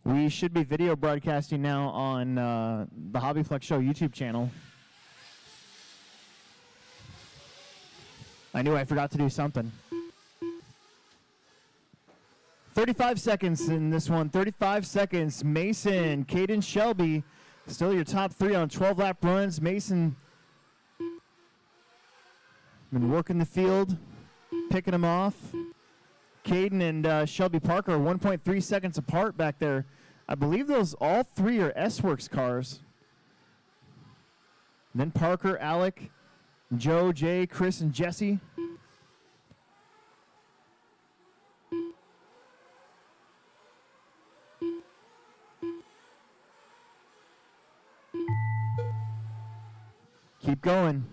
We should be video broadcasting now on the HobbyPlex Show YouTube channel. I knew I forgot to do something. 35 seconds in this one. 35 seconds. Mason, Caden, Shelby, still your top three on 12-lap runs. Mason been working the field, picking them off. Caden and Shelby Parker are 1.3 seconds apart back there. I believe those all three are S-Works cars. Then Parker, Alec, Joe, Jay, Chris, and Jesse. Keep going.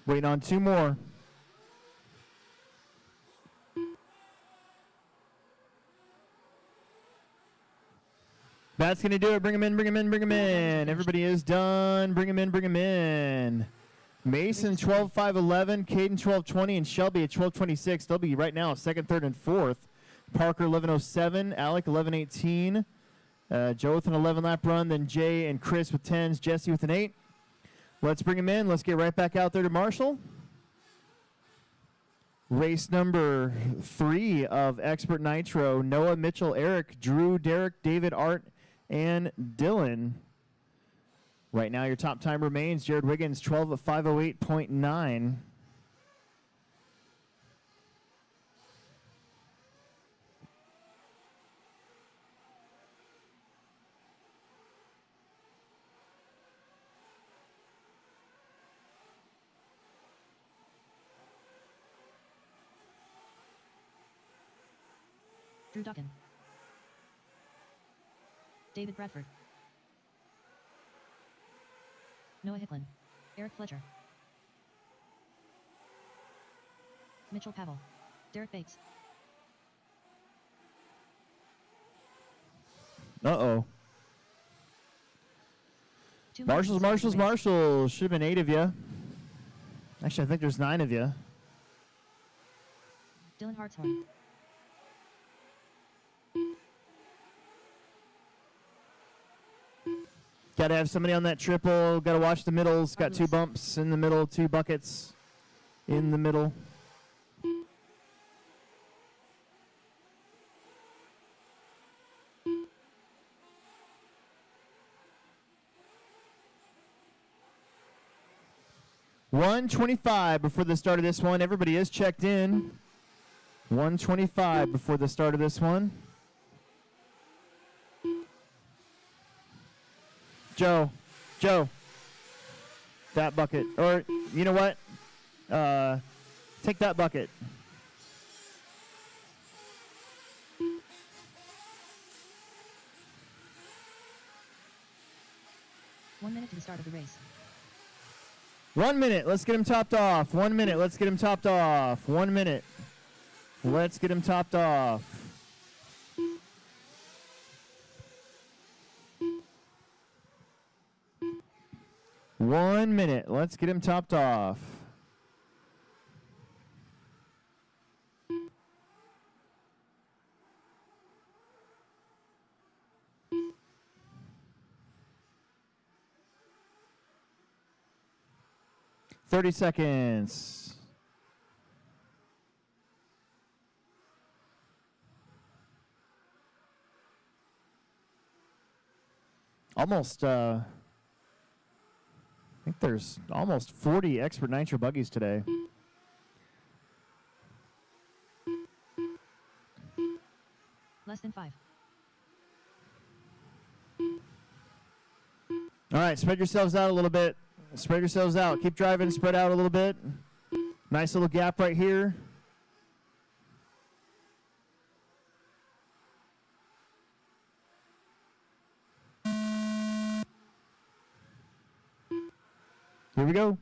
Waiting on two more. That's going to do it. Bring him in, bring him in, bring him in. Everybody is done. Bring him in, bring him in. Mason 12.511, Caden 12.20, and Shelby at 12.26. They'll be right now second, third, and fourth. Parker 11.07, Alec 11.18, Joe with an 11-lap run, then Jay and Chris with 10s, Jesse with an 8. Let's bring him in. Let's get right back out there to Marshall. Race number 3 of Expert Nitro. Noah, Mitchell, Eric, Drew, Derek, David, Art, and Dylan. Right now your top time remains Jared Wiggins, 12:508.9. Drew Duckin, David Bradford, Noah Hicklin, Eric Fletcher, Mitchell Pavel, Derek Bates. Uh-oh. Marshalls. Should have been 8 of you. Actually, I think there's 9 of you. Dylan Hartshorn. Got to have somebody on that triple. Got to watch the middles. Got 2 bumps in the middle, 2 buckets in the middle. $125 before the start of this one. Everybody is checked in. $125 before the start of this one. Joe, that bucket. Or, you know what? Take that bucket. One minute to the start of the race. 1 minute. Let's get him topped off. 1 minute. Let's get him topped off. 1 minute. Let's get him topped off. One minute. Let's get him topped off. $30 seconds. Almost, I think there's almost 40 Expert Nitro buggies today. Less than 5. All right, spread yourselves out a little bit. Spread yourselves out. Keep driving, spread out a little bit. Nice little gap right here. Here we go.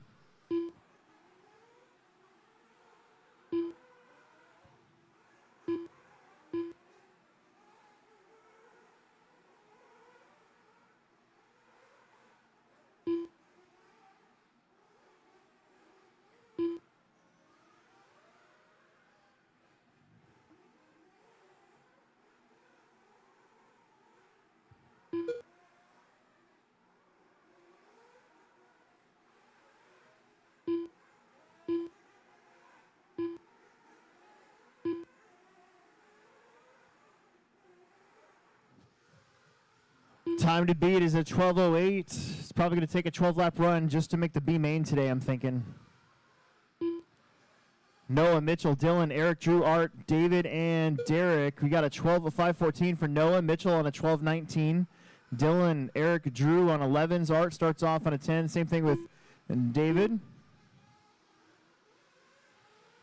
Time to beat is at 12:08. It's probably going to take a 12-lap run just to make the B main today, I'm thinking. Noah, Mitchell, Dylan, Eric, Drew, Art, David, and Derek. We got a 12:05:14 for Noah, Mitchell on a 12:19. Dylan, Eric, Drew on 11s. Art starts off on a 10. Same thing with David.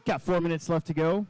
Got 4 minutes left to go.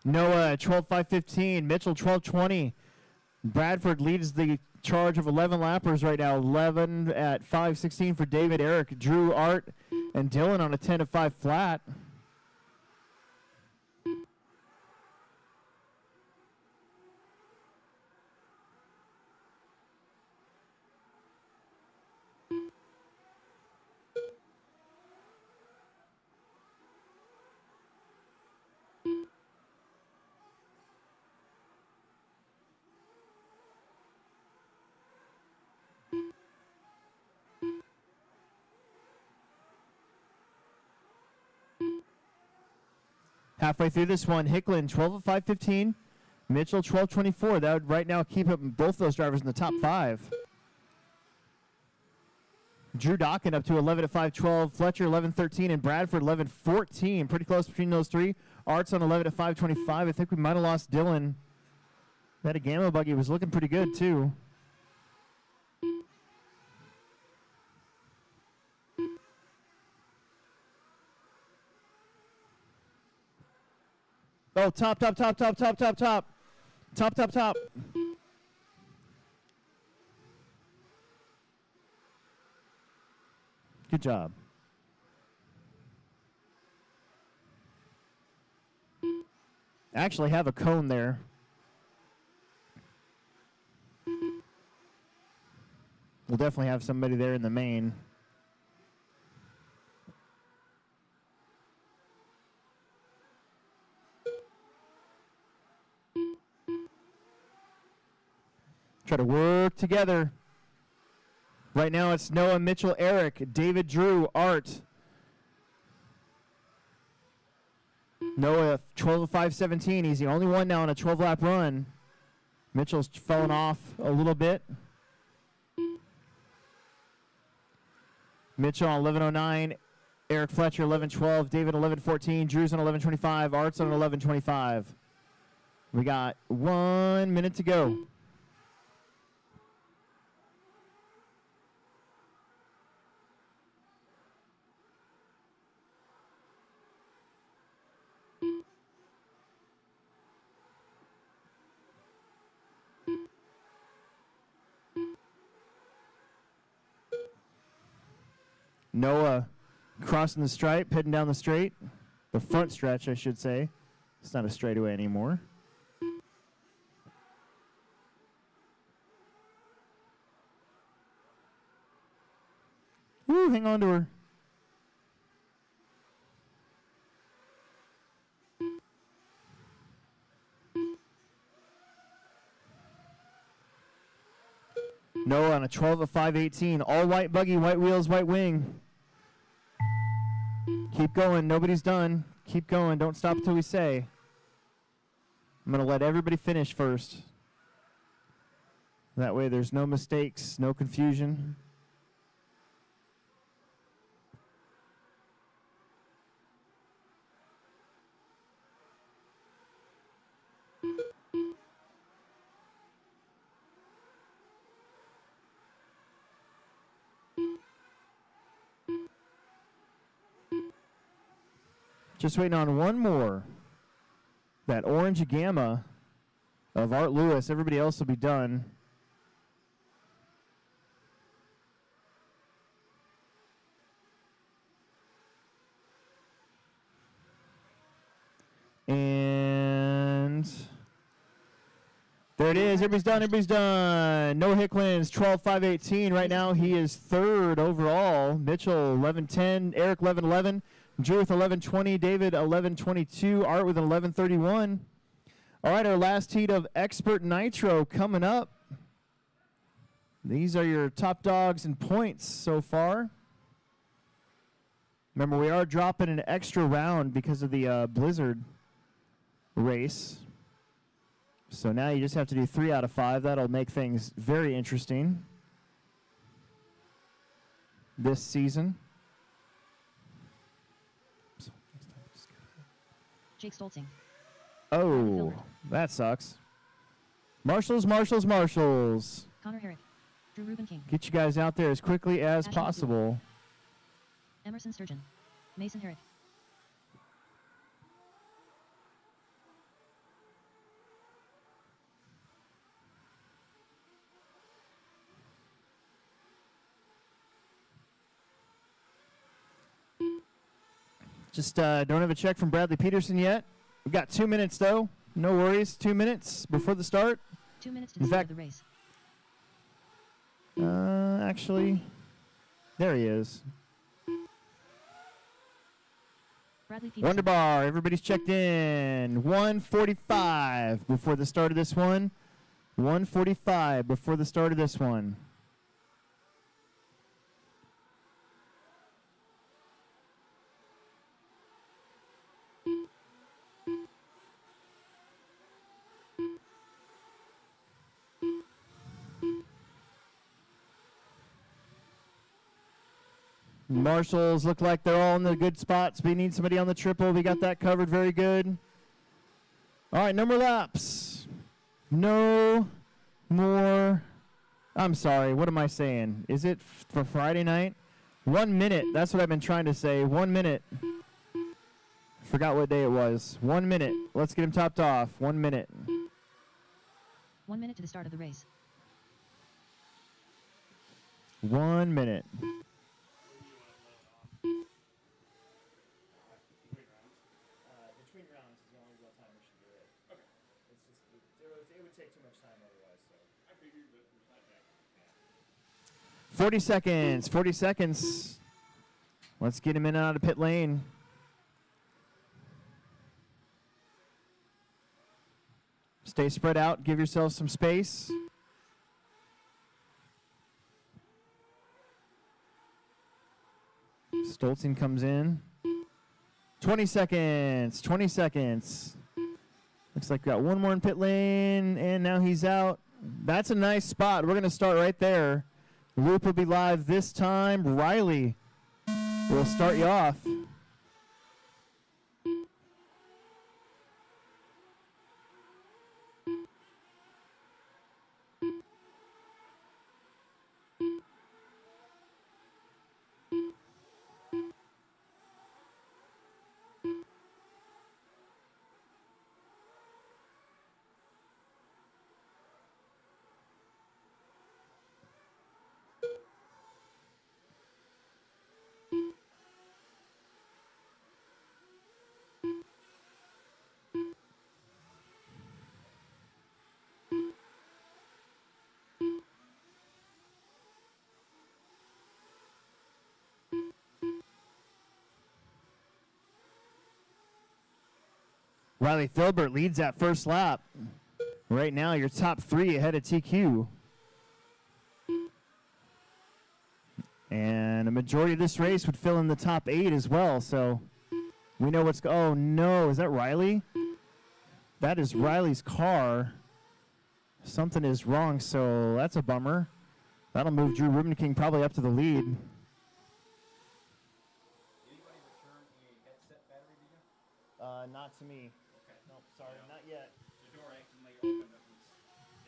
Noah, 12:05:15. Mitchell, 12:20. Bradford leads the charge of 11 lappers right now. 11 at 5:16 for David, Eric, Drew, Art, and Dylan on a 10-5 flat. Halfway through this one, Hicklin, 12:05:15. Mitchell, 12:24. That would right now keep up both those drivers in the top 5. Drew Dockin up to 11 at 5:12. Fletcher, 11:13. And Bradford, 11:14. Pretty close between those three. Art's on 11 at 5:25. I think we might have lost Dylan. That Gamma buggy was looking pretty good, too. Oh, top. Top. Good job. Actually have a cone there. We'll definitely have somebody there in the main. Try to work together. Right now it's Noah, Mitchell, Eric, David, Drew, Art. Noah, 12:05:17. He's the only one now on a 12-lap run. Mitchell's fallen off a little bit. Mitchell on 11:09. Eric Fletcher, 11:12. David, 11:14. Drew's on 11:25. Art's on 11:25. We got 1 minute to go. Noah crossing the stripe, heading down the straight. The front stretch, I should say. It's not a straightaway anymore. Woo, hang on to her. Noah on a 12:05:18. All white buggy, white wheels, white wing. Keep going. Nobody's done. Keep going. Don't stop until we say. I'm going to let everybody finish first. That way there's no mistakes, no confusion. Just waiting on one more. That orange gamma of Art Lewis. Everybody else will be done. And there it is. Everybody's done. Everybody's done. Noah Hicklins, 12.518. Right now he is third overall. Mitchell, 11.10. Eric, 11.11. Drew with 11.20. David, 11.22. Art with 11.31. All right, our last heat of Expert Nitro coming up. These are your top dogs and points so far. Remember, we are dropping an extra round because of the Blizzard race. So now you just have to do 3 out of 5. That'll make things very interesting this season. Jake Stolzing. Oh, that sucks. Marshalls, Marshalls, Marshalls. Connor Herrick. Drew Ruben King. Get you guys out there as quickly as Ashley possible. Emerson Sturgeon. Mason Herrick. Just don't have a check from Bradley Peterson yet. We've got 2 minutes, though. No worries. 2 minutes before the start. 2 minutes to In the start fact- of the race. Actually, there he is. Bradley Peterson. Wonderbar. Everybody's checked in. 1:45 before the start of this one. 1:45 before the start of this one. Marshalls look like they're all in the good spots. We need somebody on the triple. We got that covered very good. All right, no more laps. No more. I'm sorry. What am I saying? Is it for Friday night? 1 minute. That's what I've been trying to say. 1 minute. Forgot what day it was. 1 minute. Let's get him topped off. 1 minute. 1 minute to the start of the race. 1 minute. Between rounds is the only real time we should do it. Okay. It's just, it would take too much time otherwise, so. I figured that it was not that. 40 seconds. 40 seconds. Let's get him in and out of pit lane. Stay spread out. Give yourself some space. Stolzing comes in. 20 seconds. 20 seconds. Looks like we got one more in pit lane, and now he's out. That's a nice spot. We're going to start right there. Loop will be live this time. Riley will start you off. Riley Filbert leads that first lap. Right now, your top 3 ahead of TQ. And a majority of this race would fill in the top 8 as well. So We know what's. Oh no, is that Riley? That is Riley's car. Something is wrong, so that's a bummer. That'll move Drew Ruben King probably up to the lead. Anybody return a headset battery to you? Not to me. Okay. Nope, sorry, Yeah. not yet. The door accidentally opened.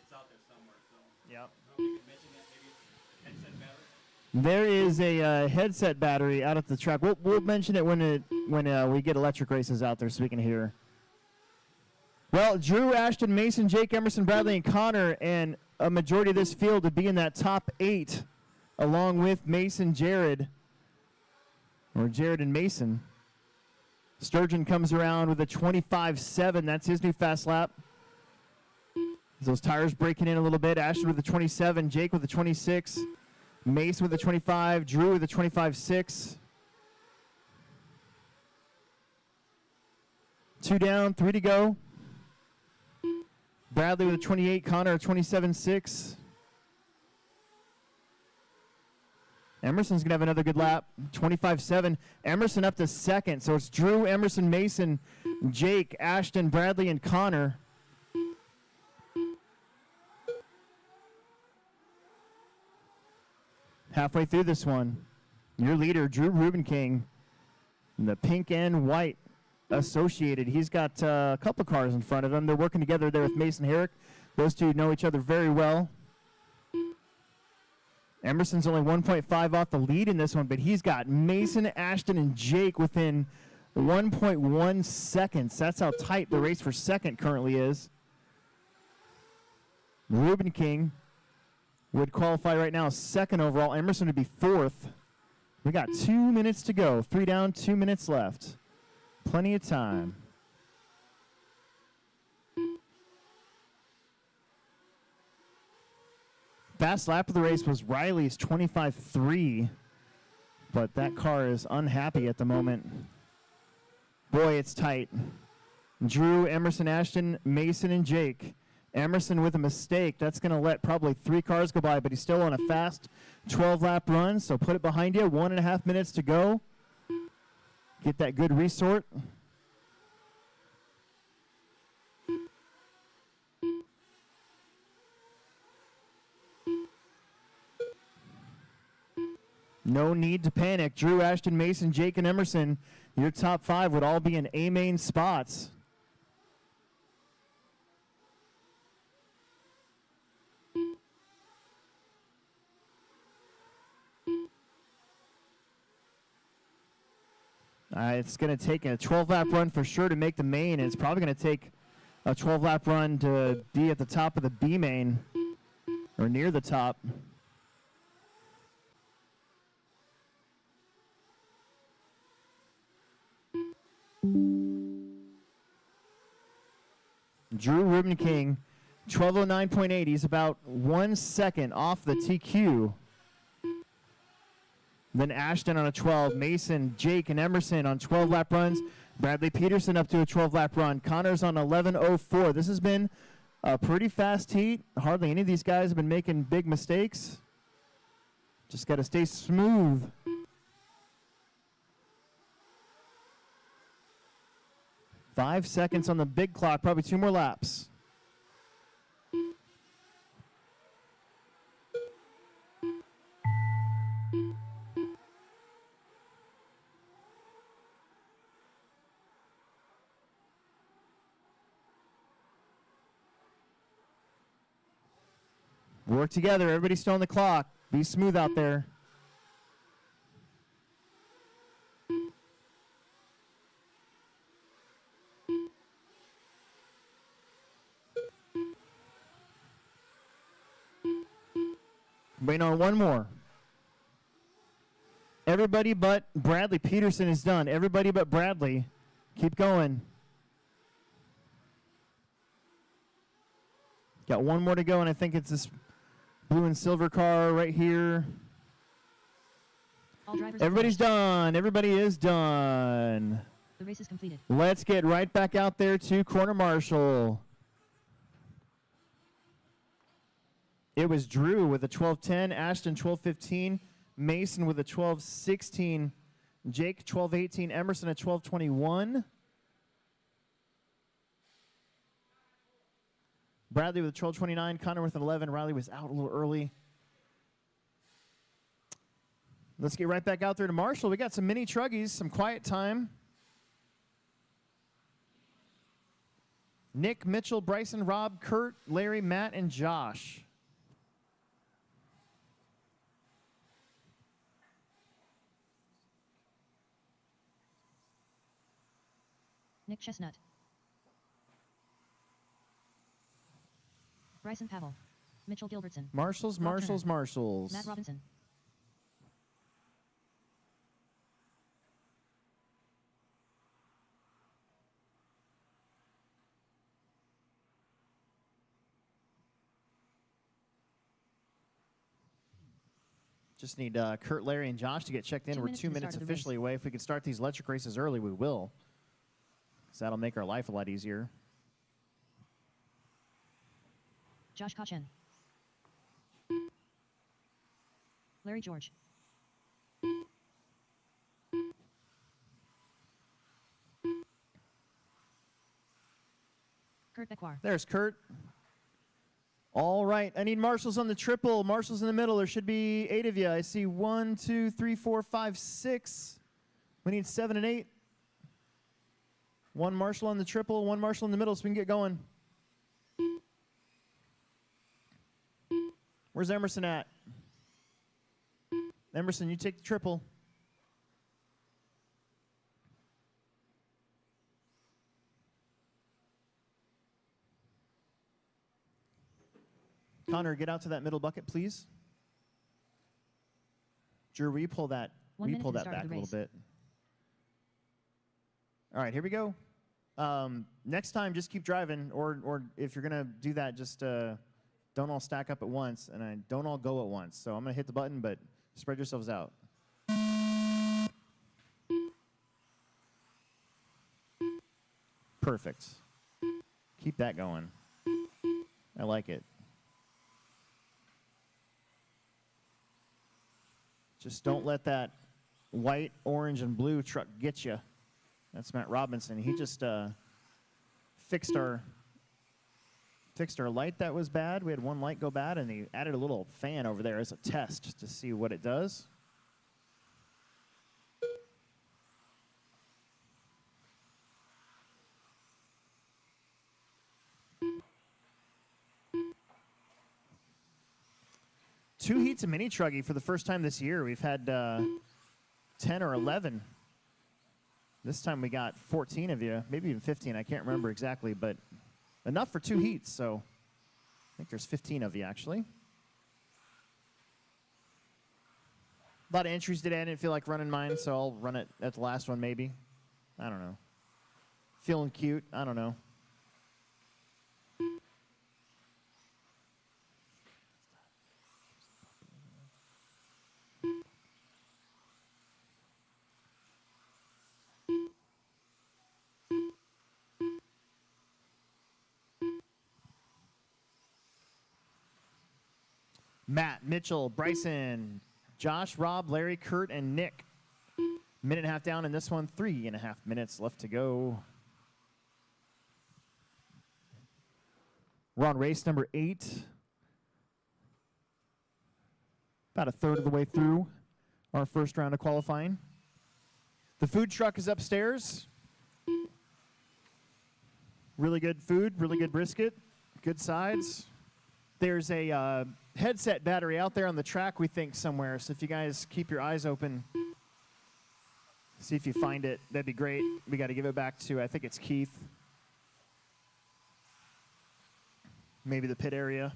It's out there somewhere, so. Yep. You could mention that maybe it's a headset battery? There is a headset battery out at the track. We'll mention it when we get electric races out there so we can hear. Well, Drew, Ashton, Mason, Jake, Emerson, Bradley, and Connor, and a majority of this field would be in that top 8, along with Mason, Jared, or Jared and Mason. Sturgeon comes around with a 25.7. That's his new fast lap. Those tires breaking in a little bit. Ashton with a 27, Jake with a 26, Mason with a 25, Drew with a 25.6. 2 down, 3 to go. Bradley with a 28, Connor a 27.6. Emerson's going to have another good lap, 25.7. Emerson up to second, so it's Drew, Emerson, Mason, Jake, Ashton, Bradley, and Connor. Halfway through this one, your leader, Drew Ruben King, the pink and white associated. He's got a couple cars in front of him. They're working together there with Mason Herrick. Those two know each other very well. Emerson's only 1.5 off the lead in this one, but he's got Mason, Ashton, and Jake within 1.1 seconds. That's how tight the race for second currently is. Ruben King would qualify right now second overall. Emerson would be fourth. We got 2 minutes to go. 3 down, 2 minutes left. Plenty of time. Fast lap of the race was Riley's 25.3, but that car is unhappy at the moment. Boy, it's tight. Drew, Emerson, Ashton, Mason, and Jake. Emerson with a mistake. That's going to let probably 3 cars go by, but he's still on a fast 12-lap run, so put it behind you. 1.5 minutes to go. Get that good resort. No need to panic. Drew, Ashton, Mason, Jake, and Emerson, your top 5 would all be in A-main spots. It's going to take a 12-lap run for sure to make the main, and it's probably going to take a 12-lap run to be at the top of the B main, or near the top. Drew Ruben King, 12:09.8. He's about 1 second off the TQ. Then Ashton on a 12. Mason, Jake, and Emerson on 12-lap runs. Bradley Peterson up to a 12-lap run. Connor's on 11:04. This has been a pretty fast heat. Hardly any of these guys have been making big mistakes. Just got to stay smooth. Five seconds on the big clock, probably 2 more laps. Work together. Everybody still on the clock. Be smooth out there. Waiting on one more. Everybody but Bradley Peterson is done. Everybody but Bradley. Keep going. Got one more to go, and I think it's this blue and silver car right here. All drivers Everybody's finished. done. Everybody is done. The race is completed. Let's get right back out there to Corner Marshall. It was Drew with a 12:10, Ashton 12:15, Mason with a 12:16, Jake 1218, Emerson at 1221. Bradley with 1229, Connor with an 11. Riley was out a little early. Let's get right back out there to Marshall. We got some mini truggies, some quiet time. Nick, Mitchell, Bryson, Rob, Kurt, Larry, Matt, and Josh. Nick Chestnut. Bryson Pavel. Mitchell Gilbertson. Marshalls, Rob Marshalls, Turner. Marshalls. Matt Robinson. Just need Kurt, Larry, and Josh to get checked in. 2 We're minutes 2 to the minutes start of the officially away. If we can start these electric races early, we will. Because that'll make our life a lot easier. Josh Kochen. Larry George. Kurt Beckwar. There's Kurt. All right, I need marshals on the triple. Marshals in the middle. There should be 8 of you. I see 1, 2, 3, 4, 5, 6. We need 7 and 8. 1 marshal on the triple, 1 marshal in the middle so we can get going. Where's Emerson at? Emerson, you take the triple. Connor, get out to that middle bucket, please. Drew, will you pull that, 1 minute to the that start of back the a race. little bit? All right, here we go. Next time, just keep driving, or if you're going to do that, just don't all stack up at once, and don't all go at once. So I'm going to hit the button, but spread yourselves out. Perfect. Keep that going. I like it. Just don't let that white, orange, and blue truck get you. That's Matt Robinson. He just fixed our light that was bad. We had one light go bad, and he added a little fan over there as a test to see what it does. Two heats of mini truggy for the first time this year. We've had 10 or 11. This time we got 14 of you, maybe even 15. I can't remember exactly, but enough for 2 heats. So I think there's 15 of you, actually. A lot of entries today. I didn't feel like running mine, so I'll run it at the last one, maybe. I don't know. Feeling cute. I don't know. Matt, Mitchell, Bryson, Josh, Rob, Larry, Kurt, and Nick. Minute and a half down in this one, 3.5 minutes left to go. We're on race number 8. About a third of the way through our first round of qualifying. The food truck is upstairs. Really good food, really good brisket, good sides. There's a headset battery out there on the track, we think, somewhere. So if you guys keep your eyes open, see if you find it, that'd be great. We got to give it back to, I think it's Keith. Maybe the pit area.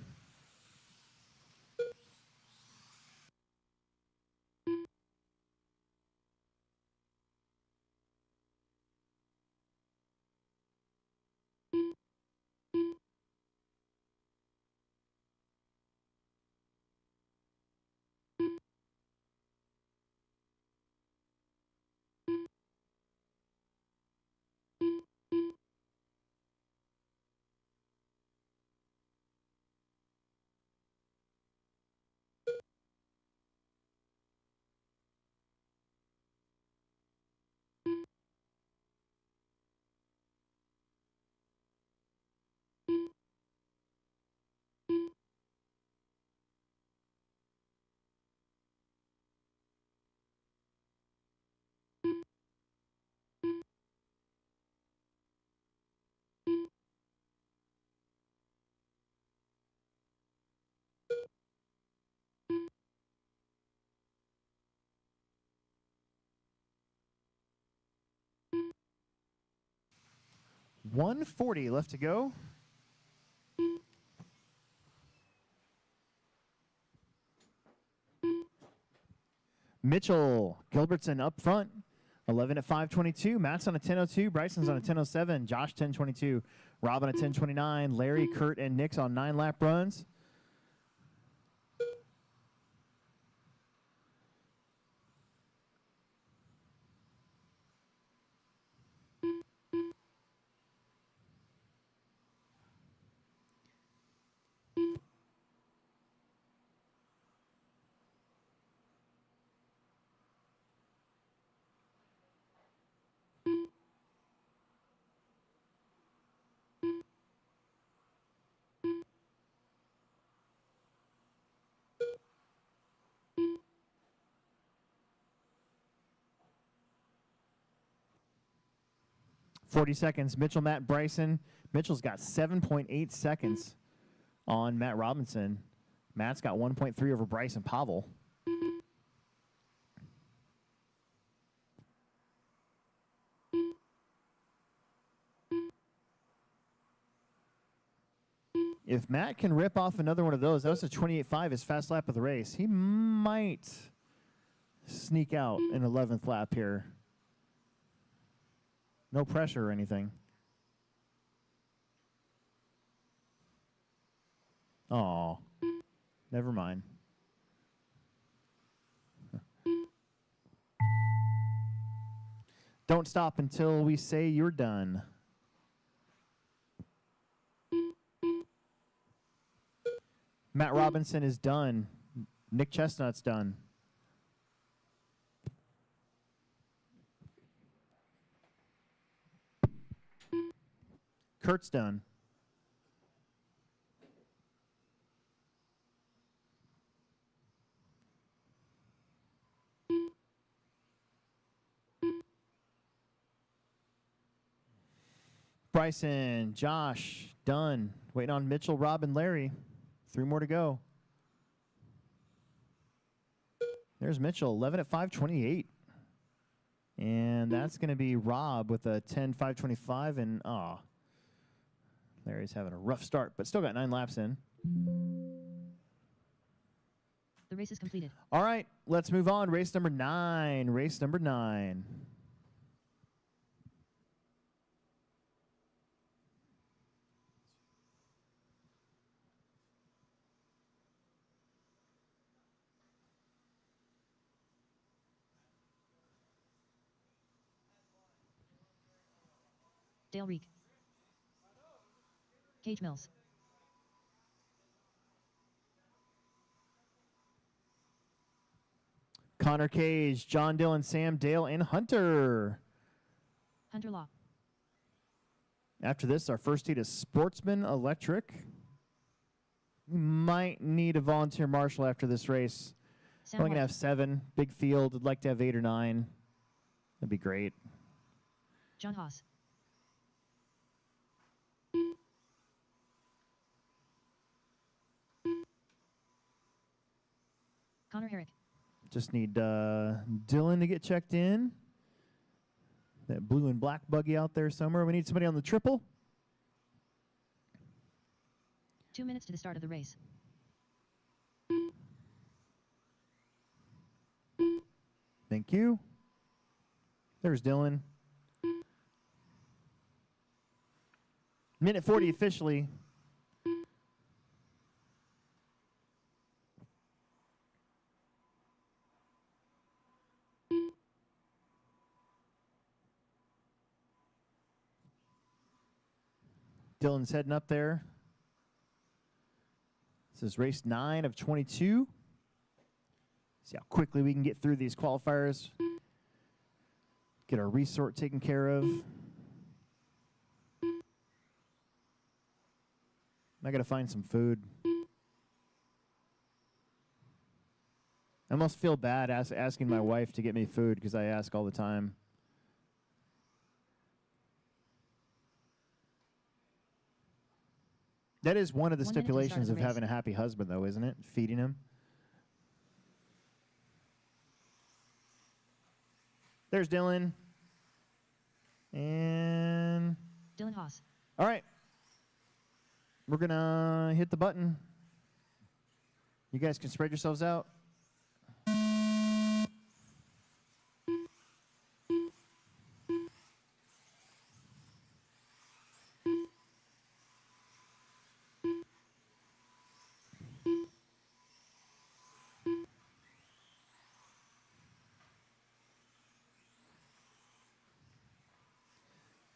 1:40 left to go. Mitchell Gilbertson up front, 11 at 5:22. Matt's on a 10:02. Bryson's on a 10:07. Josh 10:22. Robin at 10:29. Larry, Kurt, and Nick's on 9-lap runs. .40 seconds. Mitchell, Matt, Bryson. Mitchell's got 7.8 seconds on Matt Robinson. Matt's got 1.3 over Bryson Pavel. If Matt can rip off another one of those, that was a 28.5, his fast lap of the race. He might sneak out an 11th lap here. No pressure or anything. Oh, never mind. Don't stop until we say you're done. Matt Robinson is done. Nick Chestnut's done. Kurt's done. Bryson, Josh, done. Waiting on Mitchell, Rob, and Larry. 3 more to go. There's Mitchell, 11 at 5:28. And that's going to be Rob with a 10.525. And, Larry's having a rough start, but still got 9 laps in. The race is completed. All right, let's move on. Race number 9. Race number 9. Dale Reek. Cage Mills. Connor Cage, John Dillon, Sam Dale, and Hunter. Hunter Law. After this, our first heat is Sportsman Electric. We might need a volunteer marshal after this race. Sam We're only going to White. have 7. Big field. I'd like to have 8 or 9. That'd be great. John Haas. Connor Herrick. Just need Dylan to get checked in. That blue and black buggy out there somewhere. We need somebody on the triple. 2 minutes to the start of the race. Thank you. There's Dylan. Minute 40 officially. Dylan's heading up there. This is race 9 of 22. See how quickly we can get through these qualifiers. Get our resort taken care of. I gotta find some food. I almost feel bad asking my wife to get me food because I ask all the time. That is one of the 1 minute to the start of stipulations the of race. having a happy husband, though, isn't it? Feeding him. There's Dylan. And Dylan Dylan Haas. All right. We're going to hit the button. You guys can spread yourselves out.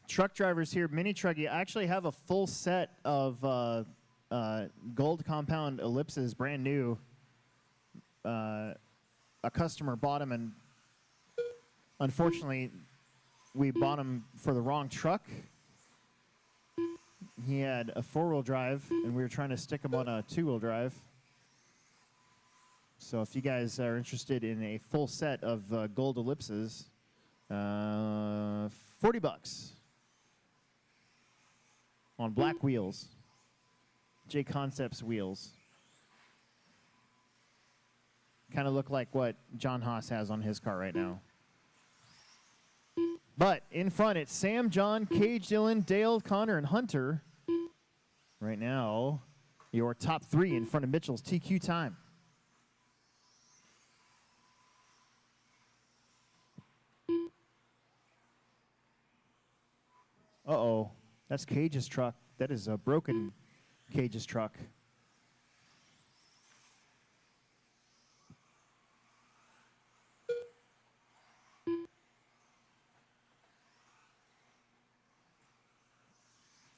Truck drivers here, mini truckie. I actually have a full set of gold compound ellipses, brand new. A customer bought them, and unfortunately, we bought them for the wrong truck. He had a 4-wheel drive, and we were trying to stick him on a 2-wheel drive. So if you guys are interested in a full set of gold ellipses, $40 on black wheels, J Concepts wheels. Kind of look like what John Haas has on his car right now. But in front, it's Sam, John, Cage, Dylan, Dale, Connor, and Hunter. Right now, your top 3 in front of Mitchell's TQ time. Uh-oh. That's Cage's truck. That is a broken Cage's truck.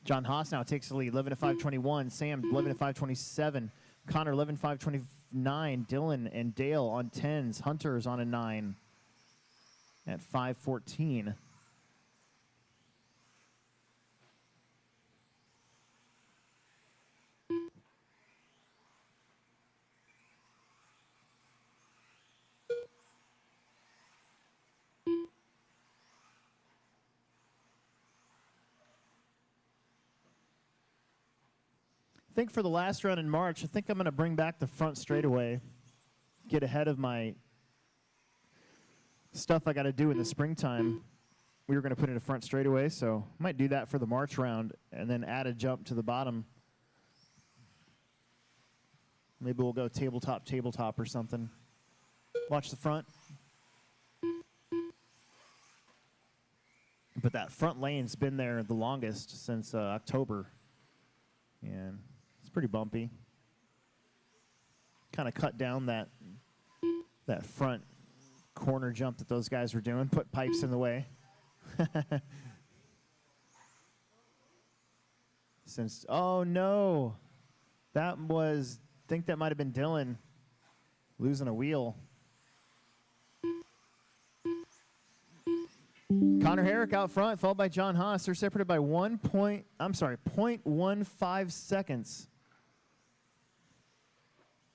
John Haas now takes the lead, 11:05:21. Sam 11:05:27. Connor 11:05:29. Dylan and Dale on 10s. Hunter is on a 9 at 5:14. I think for the last run in March, I think I'm going to bring back the front straightaway, get ahead of my stuff I got to do in the springtime. We were going to put in a front straightaway, so I might do that for the March round and then add a jump to the bottom. Maybe we'll go tabletop or something. Watch the front. But that front lane's been there the longest since October. And it's pretty bumpy. Kind of cut down that front corner jump that those guys were doing, put pipes in the way. Oh no, that was, I think that might have been Dylan losing a wheel. Connor Herrick out front, followed by John Haas. They're separated by 0.15 seconds.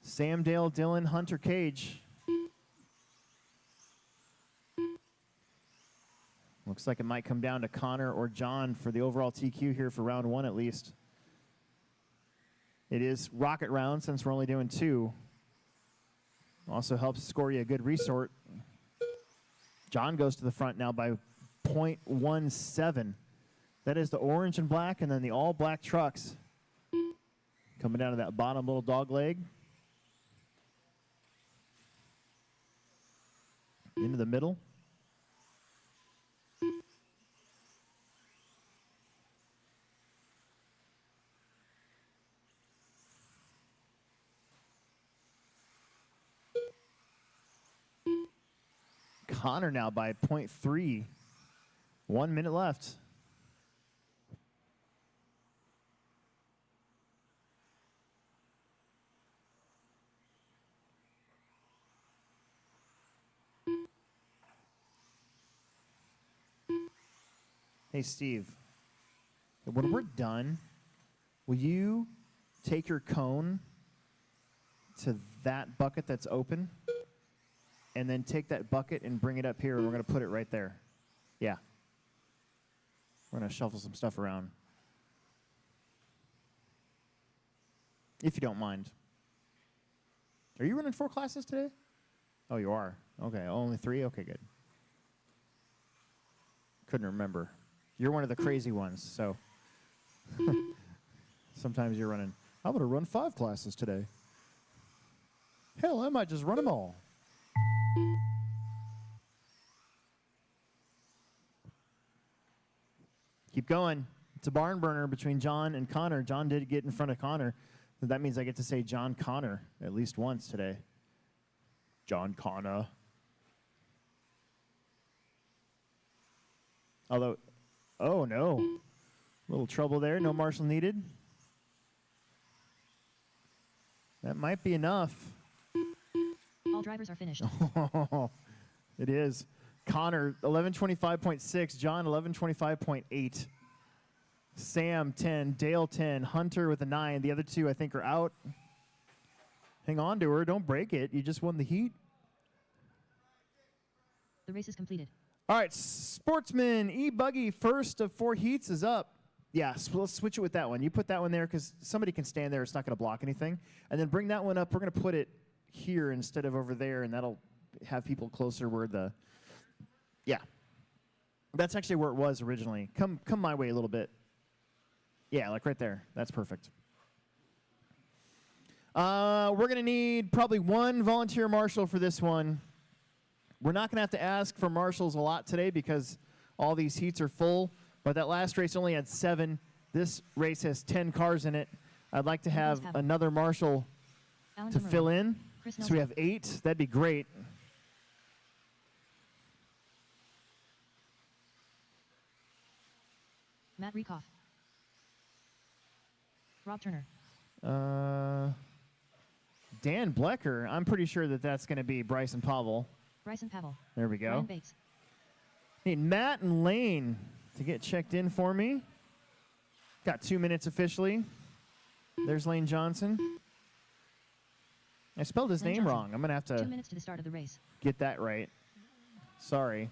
Sam, Dale, Dylan, Hunter, Cage. Looks like it might come down to Connor or John for the overall TQ here for round 1 at least. It is rocket round since we're only doing 2. Also helps score you a good resort. John goes to the front now by 0.17. That is the orange and black, and then the all black trucks coming down to that bottom little dog leg. Into the middle. Connor now by 0.3. 1 minute left. Hey, Steve, when we're done, will you take your cone to that bucket that's open and then take that bucket and bring it up here, and we're going to put it right there? Yeah. We're going to shuffle some stuff around. If you don't mind. Are you running 4 classes today? Oh, you are? Okay, only 3? Okay, good. Couldn't remember. You're one of the crazy ones, so Sometimes you're running, I'm going to run 5 classes today. Hell, I might just run them all. Keep going. It's a barn burner between John and Connor. John did get in front of Connor. That means I get to say John Connor at least once today. John Connor. Although, oh no. Little trouble there. No marshal needed. That might be enough. All drivers are finished. It is. Connor, 1125.6. John, 1125.8. Sam, 10. Dale, 10. Hunter with a 9. The other 2, I think, are out. Hang on to her. Don't break it. You just won the heat. The race is completed. All right, Sportsman, E-Buggy, first of 4 heats is up. Yeah, so let's switch it with that one. You put that one there because somebody can stand there. It's not going to block anything. And then bring that one up. We're going to put it here instead of over there, and that'll have people closer where the... Yeah. That's actually where it was originally. Come my way a little bit. Yeah, like right there. That's perfect. We're going to need probably 1 volunteer marshal for this one. We're not going to have to ask for marshals a lot today because all these heats are full. But that last race only had 7. This race has 10 cars in it. I'd like to have another marshal Alan to Demerol. fill in. Chris So we Nelson. have 8. That'd be great. Matt Rekoff. Rob Turner. Dan Blecker. I'm pretty sure that that's going to be Bryson Pavel. Bryson Pavel. There we go. Ryan Bates. Need Matt and Lane to get checked in for me. Got 2 minutes officially. There's Lane Johnson. I spelled his Lane name Johnson. wrong. I'm going to have 2 to minutes to the start of the race. get that right. Sorry.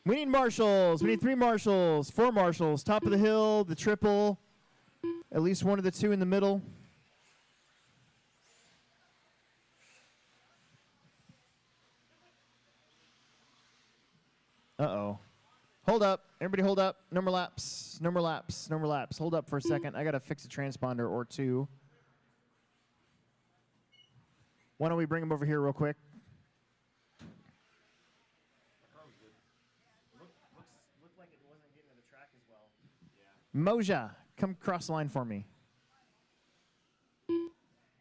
We need marshals. We need 3 marshals, 4 marshals. Top of the hill, the triple, at least 1 of the 2 in the middle. Uh-oh. Hold up. Everybody hold up. No more laps. No more laps. No more laps. Hold up for a second. I got to fix a transponder or 2. Why don't we bring him over here real quick? Looked like it wasn't getting to the track as well. Yeah. Moja, come cross the line for me.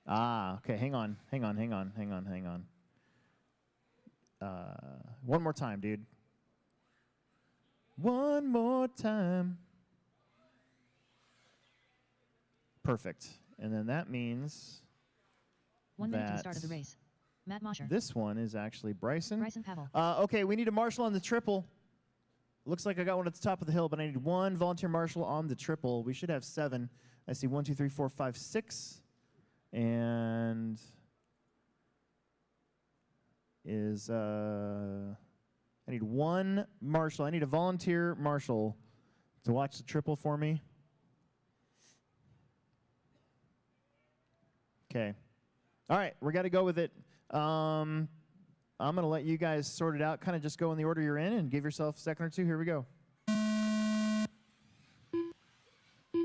Ah, okay. Hang on. One more time, dude. One more time. Perfect. And then that means 1 minute to the start of the race. Matt Mosher. this one is actually Bryson. Bryson Pavel. Okay, we need a marshal on the triple. Looks like I got one at the top of the hill, but I need 1 volunteer marshal on the triple. We should have 7. I see 1, 2, 3, 4, 5, 6. And is I need 1 marshal. I need a volunteer marshal to watch the triple for me. Okay. All right, we got to go with it. I'm going to let you guys sort it out. Kind of just go in the order you're in and give yourself a second or 2. Here we go.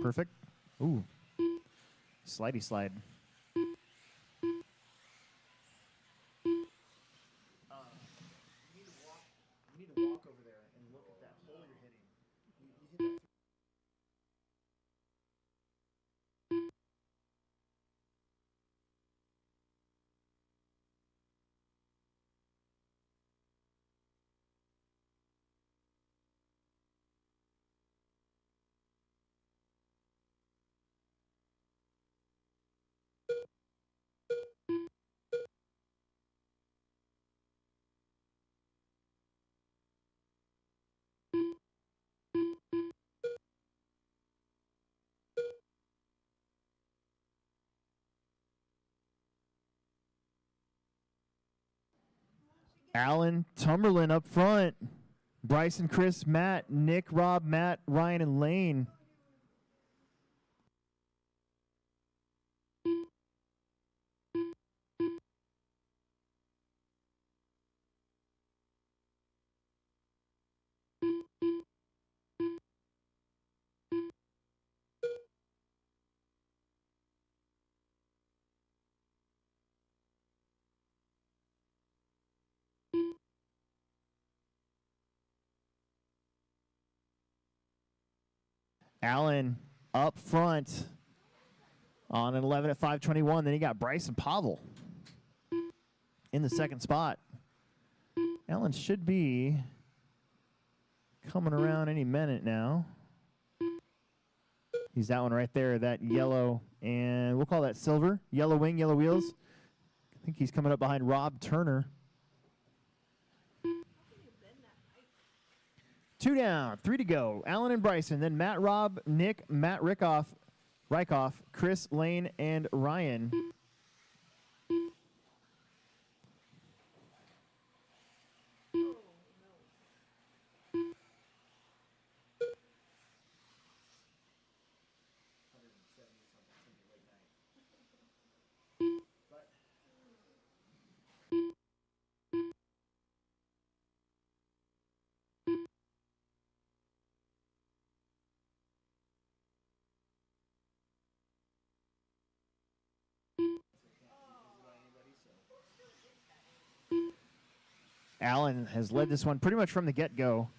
Perfect. Ooh. Slidey slide. You need to walk over there and look at that hole you're hitting. You hit that. Alan Tumberlin up front. Bryson, Chris, Matt, Nick, Rob, Matt, Ryan, and Lane. Allen up front on an 11 at 5:21. Then he got Bryson Pavel in the second spot. Allen should be coming around any minute now. He's that one right there, that yellow, and we'll call that silver. Yellow wing, yellow wheels. I think he's coming up behind Rob Turner. 2 down, 3 to go. Allen and Bryson, then Matt, Rob, Nick, Matt Rykoff, Chris, Lane, and Ryan. Allen has led this one pretty much from the get-go.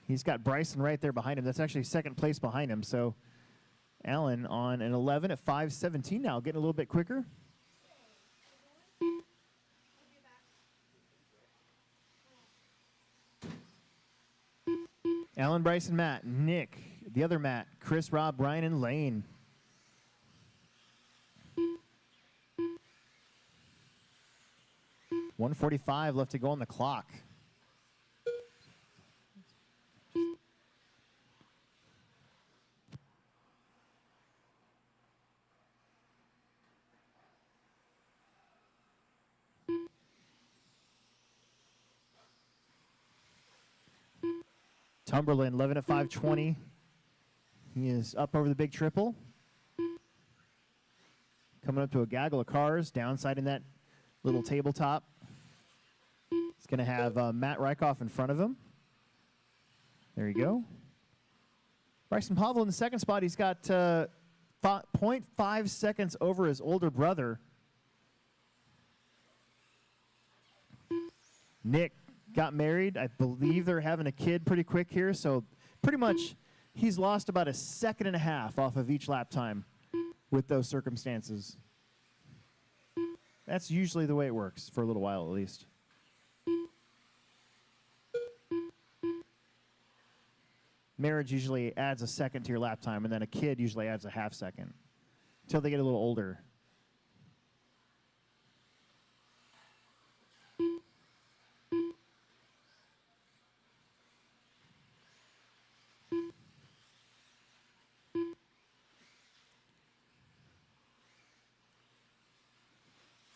He's got Bryson right there behind him. That's actually second place behind him. So Allen on an 11 at 5:17 now, getting a little bit quicker. Allen, Bryson, Matt, Nick, the other Matt, Chris, Rob, Ryan, and Lane. .145 left to go on the clock. Tumberland, 11 at 5:20. He is up over the big triple. Coming up to a gaggle of cars, downside in that little tabletop. He's going to have Matt Rykoff in front of him. There you go. Bryson Pavel in the second spot. He's got 0.5 seconds over his older brother. Nick got married. I believe they're having a kid pretty quick here, so pretty much he's lost about 1.5 seconds off of each lap time with those circumstances. That's usually the way it works for a little while at least. Marriage usually adds 1 second to your lap time, and then a kid usually adds 0.5 second until they get a little older.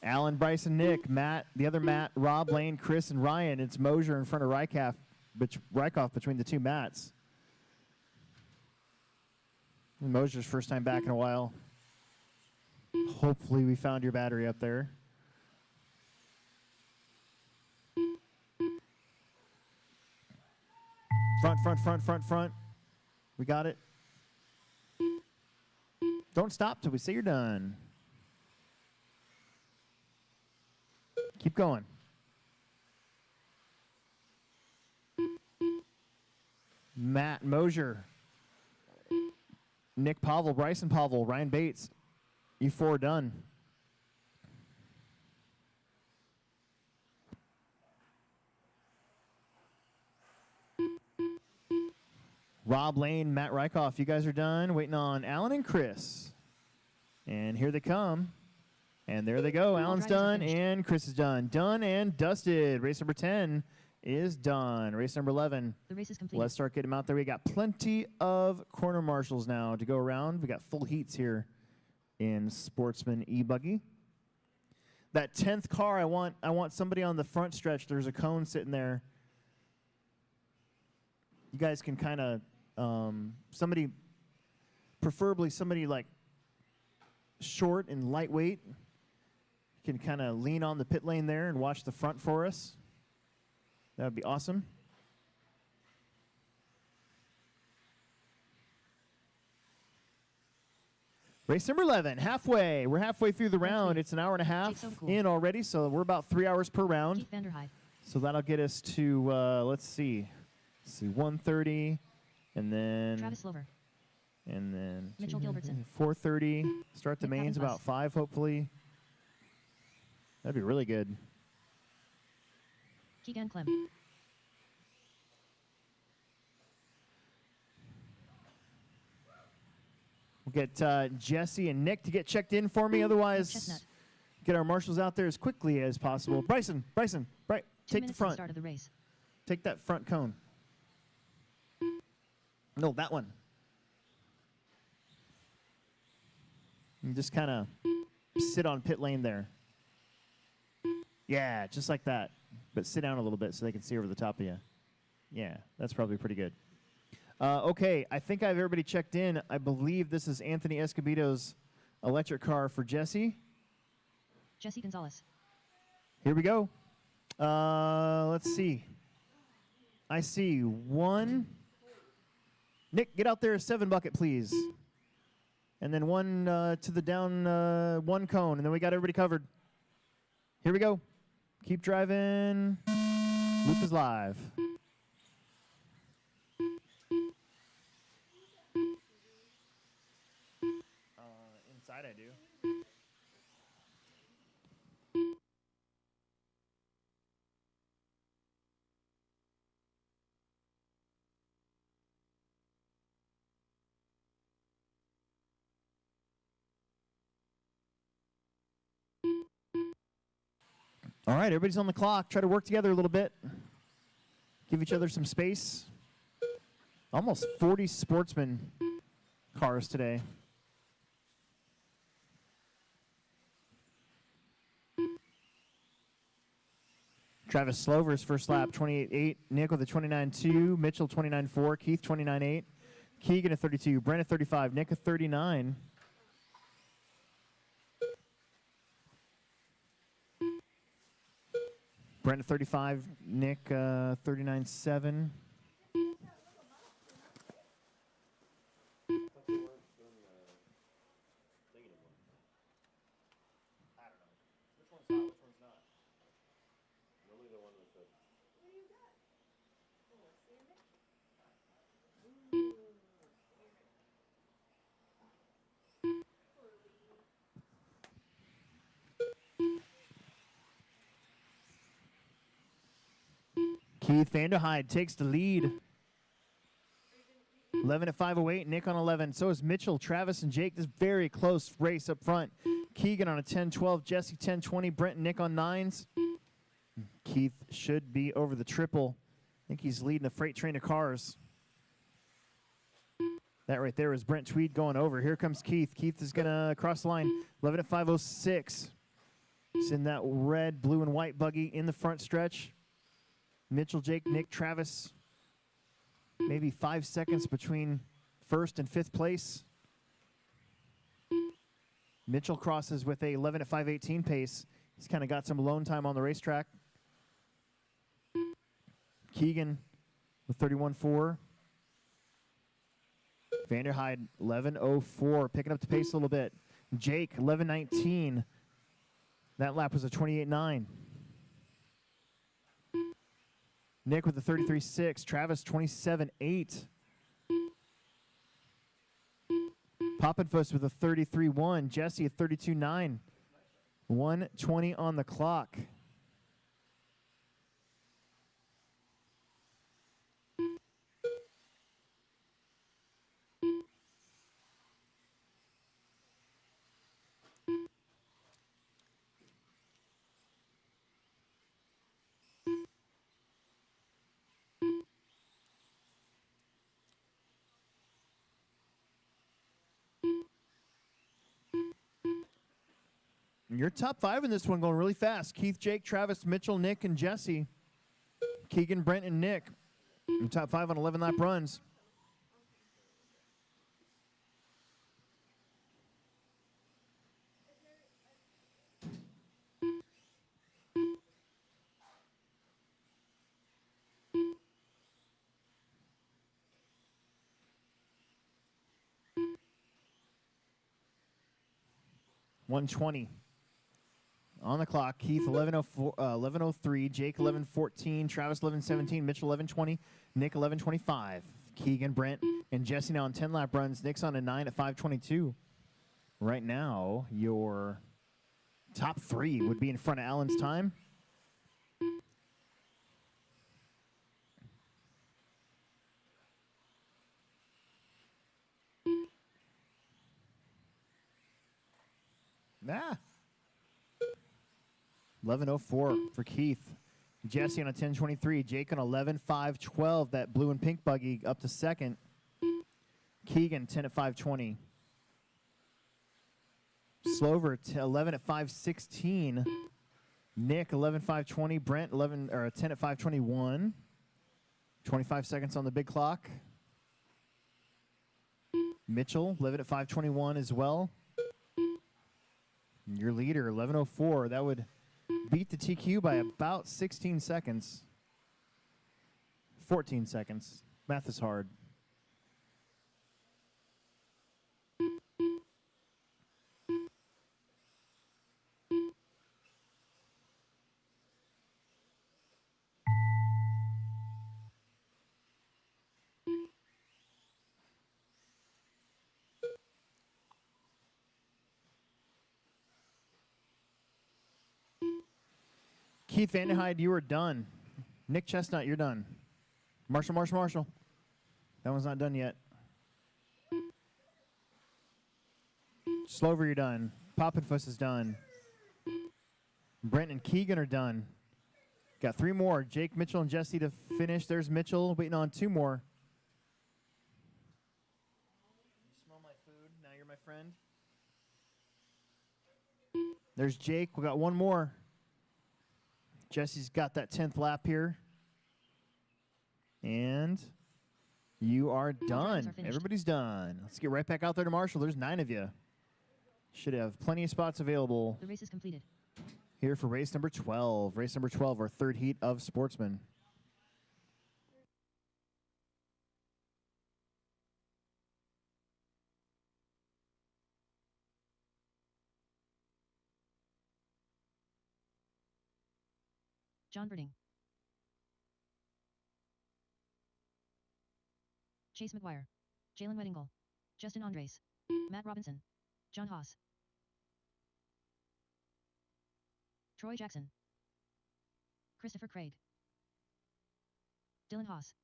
Allen, Bryson, Nick, Matt, the other Matt, Rob, Lane, Chris, and Ryan. It's Mosier in front of Rykoff between the two Matts. And Mosier's first time back in a while. Hopefully we found your battery up there. Front, front, front, front, front. We got it. Don't stop till we say you're done. Keep going. Matt Mosier. Nick Pavel, Bryson Pavel, Ryan Bates. You four done. Rob, Lane, Matt Rykoff, you guys are done. Waiting on Allen and Chris. And here they come. And there they go. Allen's done and Chris is done. Done and dusted. Race number 10 is done. Race number 11. The race is complete. Let's start getting them out there. We got plenty of corner marshals now to go around. We got full heats here in Sportsman E-Buggy. That 10th car, I want somebody on the front stretch. There's a cone sitting there. You guys can kind of somebody, preferably somebody like short and lightweight, can kind of lean on the pit lane there and watch the front for us. That would be awesome. Race number 11, halfway. We're halfway through the round. It's an hour and a half in already, so we're about 3 hours per round. So that'll get us to, let's see, 1:30, And then Travis Slover. and then Mitchell Gilbertson. 4:30. Start the Nick mains Cabin about Plus. 5, hopefully. That'd be really good. Keegan Clem. We'll get Jesse and Nick to get checked in for me. Otherwise, Chestnut. get our marshals out there as quickly as possible. Bryson, right, 2 take the minutes to front. start of the race. Take that front cone. No, that one. And just kind of sit on pit lane there. Yeah, just like that. But sit down a little bit so they can see over the top of you. Yeah, that's probably pretty good. Okay, I think I have everybody checked in. I believe this is Anthony Escobedo's electric car for Jesse. Jesse Gonzalez. Here we go. Let's see. I see 1. Nick, get out there a 7 bucket, please. And then 1 to the down 1 cone, and then we got everybody covered. Here we go. Keep driving. Loop is live. Inside I do. All right, everybody's on the clock. Try to work together a little bit. Give each other some space. Almost 40 sportsman cars today. Travis Slover's first lap, 28.8. Nick with a 29.2. Mitchell, 29.4. Keith, 29.8. Keegan, a 32. Brent, a 35. Nick, a 39. Brent, a 35. Nick, 39.7. Keith Vanderhyde takes the lead. 11 at 5:08. Nick on 11. So is Mitchell, Travis, and Jake. This very close race up front. Keegan on a 10-12. Jesse 10-20. Brent and Nick on 9s. Keith should be over the triple. I think he's leading the freight train of cars. That right there is Brent Tweed going over. Here comes Keith. Keith is going to cross the line. 11 at 5:06. He's in that red, blue, and white buggy in the front stretch. Mitchell, Jake, Nick, Travis. Maybe 5 seconds between first and 5th place. Mitchell crosses with a 11 at 5:18 pace. He's kind of got some alone time on the racetrack. Keegan with 31.4. Vanderhyde 11.04, picking up the pace a little bit. Jake 11.19. That lap was a 28.9. Nick with the 33.6. Travis 27.8. Poppenfuss with a 33.1. Jesse a 32.9. 1:20 on the clock. Your top 5 in this one going really fast. Keith, Jake, Travis, Mitchell, Nick, and Jesse. Keegan, Brent, and Nick. Your top 5 on 11 lap runs. $120 on the clock. Keith 11.03, Jake 11.14, Travis 11.17, Mitchell 11.20, Nick 11.25. Keegan, Brent, and Jesse now on 10 lap runs. Nick's on a 9 at 5:22. Right now, your top 3 would be in front of Alan's time. Ah. 11:04 for Keith. Jesse on a 10:23. Jake on 11:5:12. That blue and pink buggy up to second. Keegan 10 at 5:20. Slover 11 at 5:16. Nick 11:5:20. Brent 10 at 5:21. 25 seconds on the big clock. Mitchell 11 at 5:21 as well. Your leader 11:04. That would beat the TQ by about 16 seconds. 14 seconds. Math is hard. Keith Vanderhyde, you are done. Nick Chestnut, you're done. Marshall. That one's not done yet. Slover, you're done. Poppenfuss is done. Brent and Keegan are done. Got 3 more. Jake, Mitchell, and Jesse to finish. There's Mitchell waiting on 2 more. You smell my food. Now you're my friend. There's Jake. We got 1 more. Jesse's got that 10th lap here. And you are done. Everybody's done. Let's get right back out there to Marshall. There's 9 of you. Should have plenty of spots available. The race is completed. Here for race number 12. Race number 12, our 3rd heat of Sportsman. John Birding. Chase McGuire. Jalen Weddingle. Justin Andres. Matt Robinson. John Haas. Troy Jackson. Christopher Craig. Dylan Haas.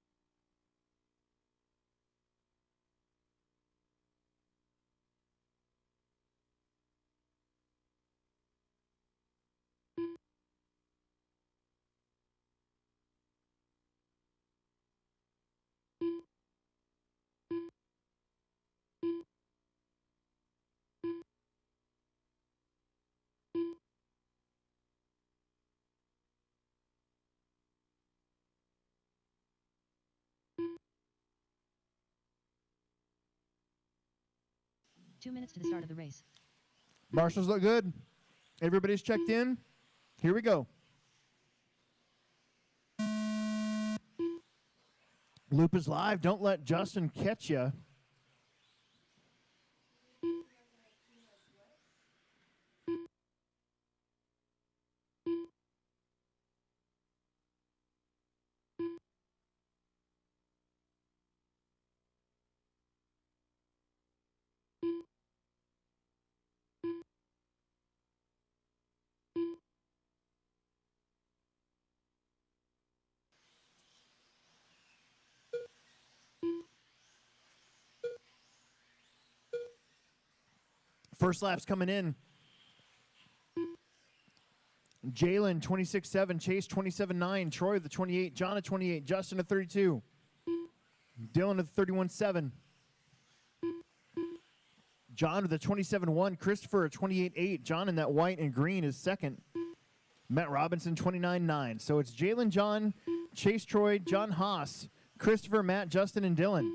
Two minutes to the start of the race. Marshals look good. Everybody's checked in. Here we go. Loop is live. Don't let Justin catch you. First lap's coming in. Jalen, 26.7. Chase, 27.9. Troy, the 28. John, at 28. Justin, at 32. Dylan, at 31.7. John, with the 27.1. Christopher, at 28.8. John, in that white and green, is second. Matt Robinson, 29.9. So it's Jalen, John, Chase, Troy, John Haas, Christopher, Matt, Justin, and Dylan.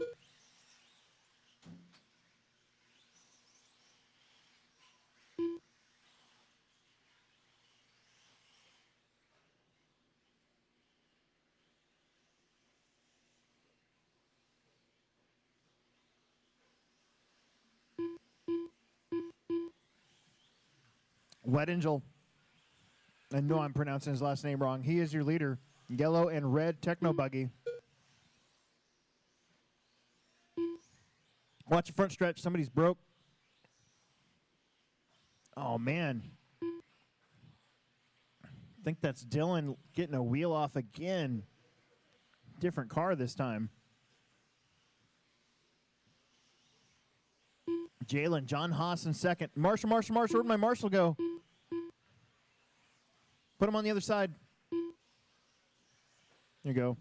Weddingel. I know I'm pronouncing his last name wrong. He is your leader. Yellow and red Tekno buggy. Watch the front stretch. Somebody's broke. Oh, man. I think that's Dylan getting a wheel off again. Different car this time. Jalen, John Haas in second. Marshall, where'd my Marshall go? Put him on the other side. There you go.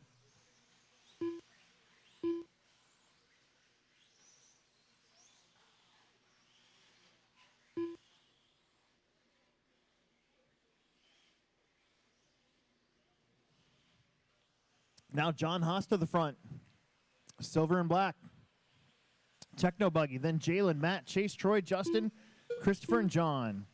Now John Haas to the front. Silver and black. Tekno buggy. Then Jalen, Matt, Chase, Troy, Justin, Christopher, and John.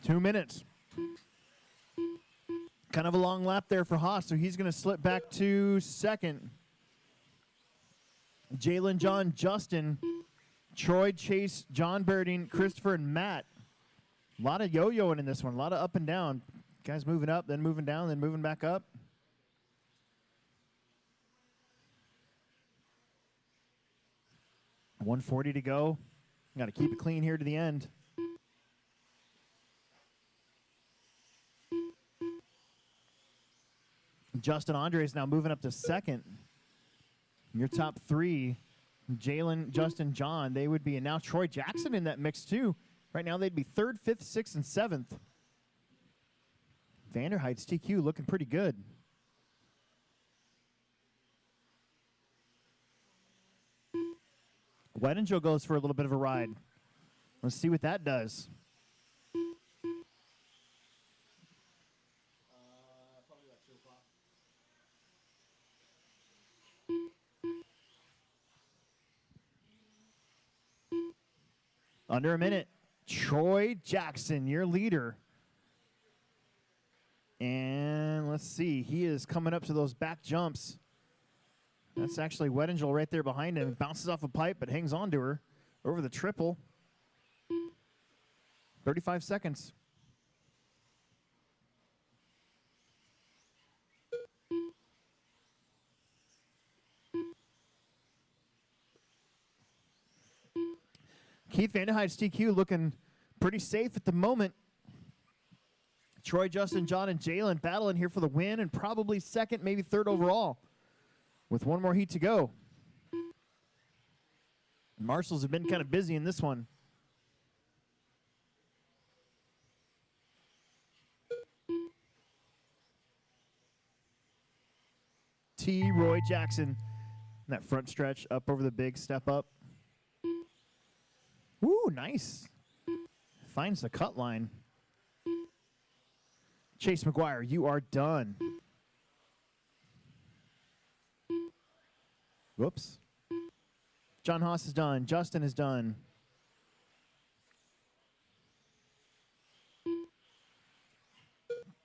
Two minutes. Kind of a long lap there for Haas, so he's going to slip back to second. Jalen, John, Justin, Troy, Chase, John Birding, Christopher, and Matt. A lot of yo-yoing in this one, a lot of up and down. Guys moving up, then moving down, then moving back up. $140 to go. Got to keep it clean here to the end. Justin Andres now moving up to second. Your top three, Jalen, Justin, John, they would be, and now Troy Jackson in that mix too. Right now they'd be third, fifth, sixth, and seventh. Vanderheid's TQ looking pretty good. Weddingjo goes for a little bit of a ride. Let's see what that does. Probably like 2 o'clock. Under a minute. Troy Jackson, your leader. And let's see. He is coming up to those back jumps. That's actually Weddingel right there behind him. Bounces off a pipe, but hangs on to her over the triple. 35 seconds. Keith Vanderheid's TQ looking pretty safe at the moment. Troy, Justin, John, and Jalen battling here for the win and probably second, maybe third overall with one more heat to go. Marshals have been kind of busy in this one. T. Roy Jackson. That front stretch up over the big step up. Ooh, nice. Finds the cut line. Chase McGuire, you are done. Whoops. John Haas is done. Justin is done.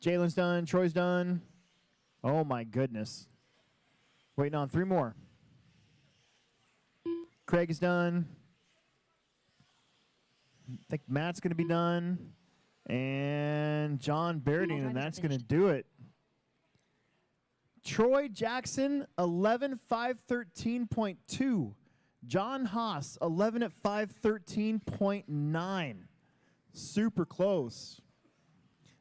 Jalen's done. Troy's done. Oh, my goodness. Waiting on 3 more. Craig is done. I think Matt's going to be done. And John Berding, and that's going to do it. Troy Jackson, 11.513.2. John Haas, 11 at 513.9. Super close.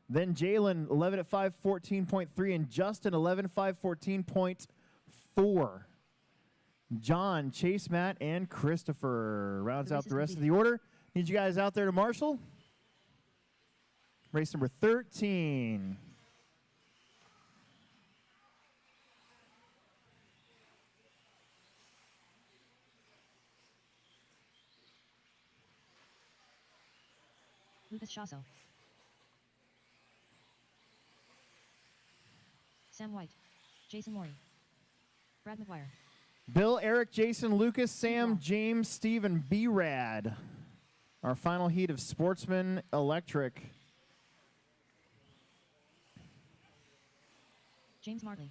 Then Jalen, 11 at 514.3. And Justin, 11 at 514.4. John, Chase, Matt, and Christopher rounds out the rest of the order. Need you guys out there to marshal. Race number 13. Lucas Shasso. Sam White. Jason Morey. Brad McGuire. Bill, Eric, Jason, Lucas, Sam, James, Steve, and B-Rad. Our final heat of Sportsman Electric. James Martley.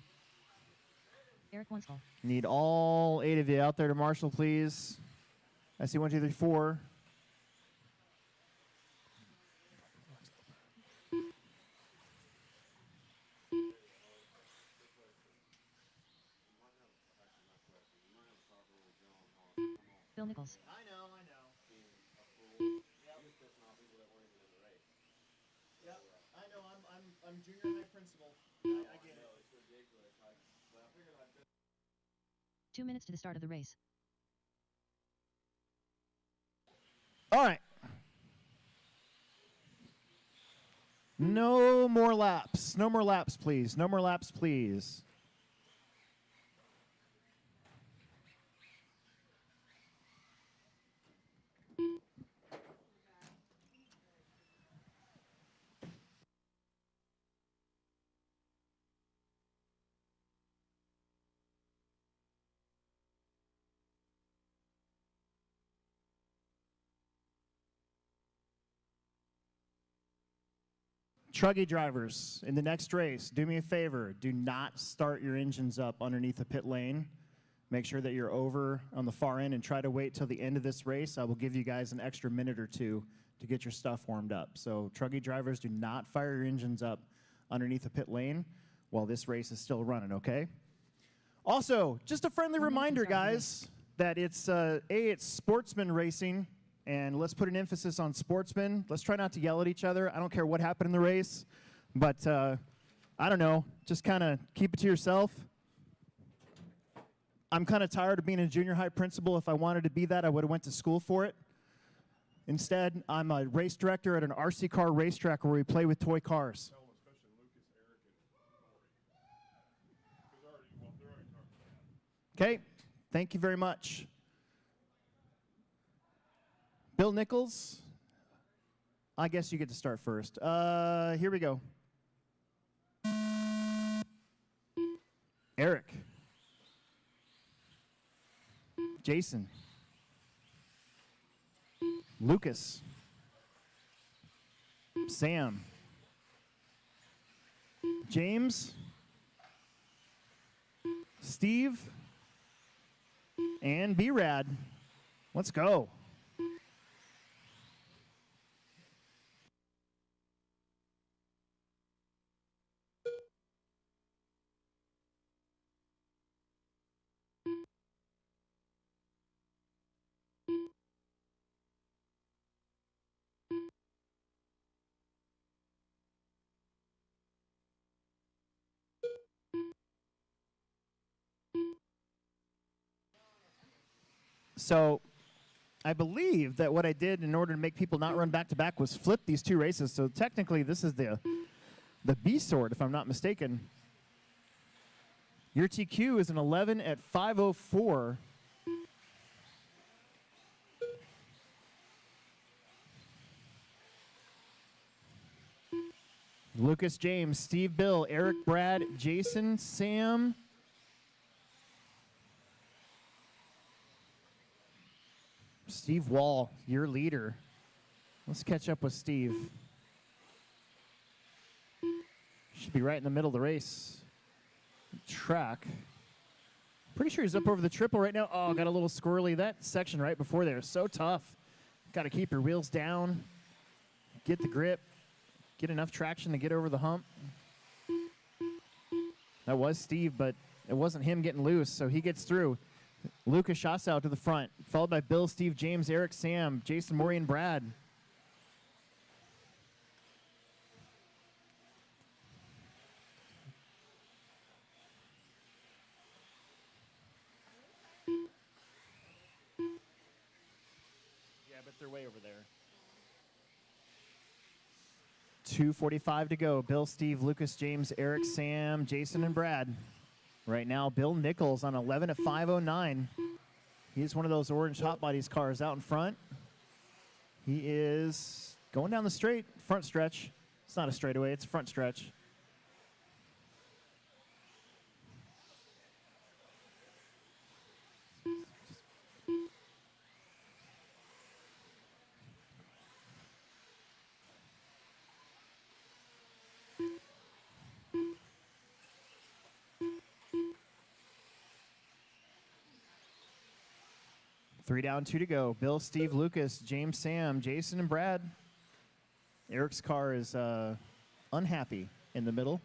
Eric One-Skull. Need all 8 of you out there to marshal, please. I see 1, 2, 3, 4. Bill Nichols. I know. Yep, I know. I'm junior high principal. I get it. It's ridiculous. I figured I'd been 2 minutes to the start of the race. All right. No more laps. No more laps, please. No more laps, please. Truggy drivers, in the next race, do me a favor. Do not start your engines up underneath the pit lane. Make sure that you're over on the far end and try to wait till the end of this race. I will give you guys an extra minute or 2 to get your stuff warmed up. So truggy drivers, do not fire your engines up underneath the pit lane while this race is still running, okay? Also, just a friendly reminder, guys, that it's sportsman racing. And let's put an emphasis on sportsmen. Let's try not to yell at each other. I don't care what happened in the race, but I don't know. Just kind of keep it to yourself. I'm kind of tired of being a junior high principal. If I wanted to be that, I would have went to school for it. Instead, I'm a race director at an RC car racetrack where we play with toy cars. Especially Lucas, Eric, and Lori. Because they're already talking about that. Okay, thank you very much. Bill Nichols, I guess you get to start first. Here we go. Eric. Jason. Lucas. Sam. James. Steve. And B-Rad. Let's go. So I believe that what I did in order to make people not run back-to-back was flip these 2 races. So technically, this is the B sort, if I'm not mistaken. Your TQ is an 11 at 5:04. Lucas, James, Steve, Bill, Eric, Brad, Jason, Sam. Steve Wall, your leader. Let's catch up with Steve. Should be right in the middle of the race. Track. Pretty sure he's up over the triple right now. Oh, got a little squirrely. That section right before there is so tough. Got to keep your wheels down. Get the grip. Get enough traction to get over the hump. That was Steve, but it wasn't him getting loose, so he gets through. Lucas shots out to the front, followed by Bill, Steve, James, Eric, Sam, Jason, Maury, and Brad. Yeah, but they're way over there. 2:45 to go. Bill, Steve, Lucas, James, Eric, Sam, Jason, and Brad. Right now, Bill Nichols on 11 at 5:09. He's one of those orange Hot Bodies cars out in front. He is going down the straight, front stretch. It's not a straightaway, it's a front stretch. 3 down, 2 to go. Bill, Steve, Lucas, James, Sam, Jason, and Brad. Eric's car is unhappy in the middle.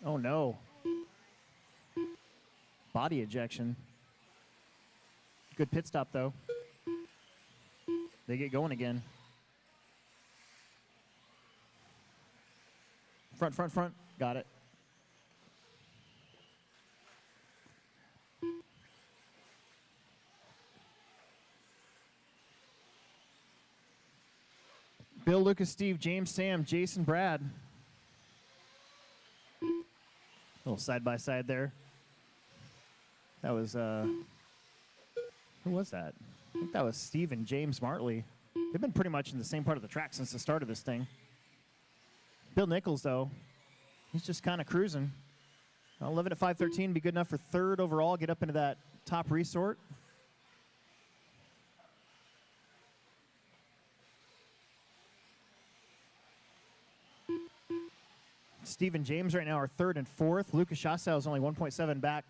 Oh, no. Body ejection. Good pit stop, though. They get going again. Front, front, front. Got it. Bill, Lucas, Steve, James, Sam, Jason, Brad. A little side-by-side there. That was, who was that? I think that was Steve and James Martley. They've been pretty much in the same part of the track since the start of this thing. Bill Nichols, though, he's just kind of cruising. 11 at 513, be good enough for third overall, get up into that top resort. Steve and James right now are third and fourth. Lucas Chassaw is only 1.7 back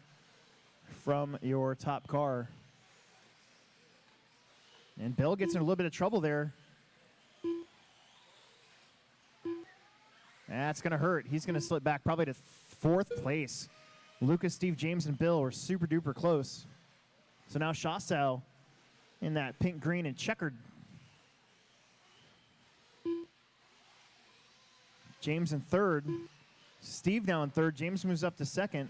from your top car. And Bill gets in a little bit of trouble there. That's going to hurt. He's going to slip back probably to fourth place. Lucas, Steve, James, and Bill are super duper close. So now Chassaw in that pink, green, and checkered. James in third. Steve now in third. James moves up to second.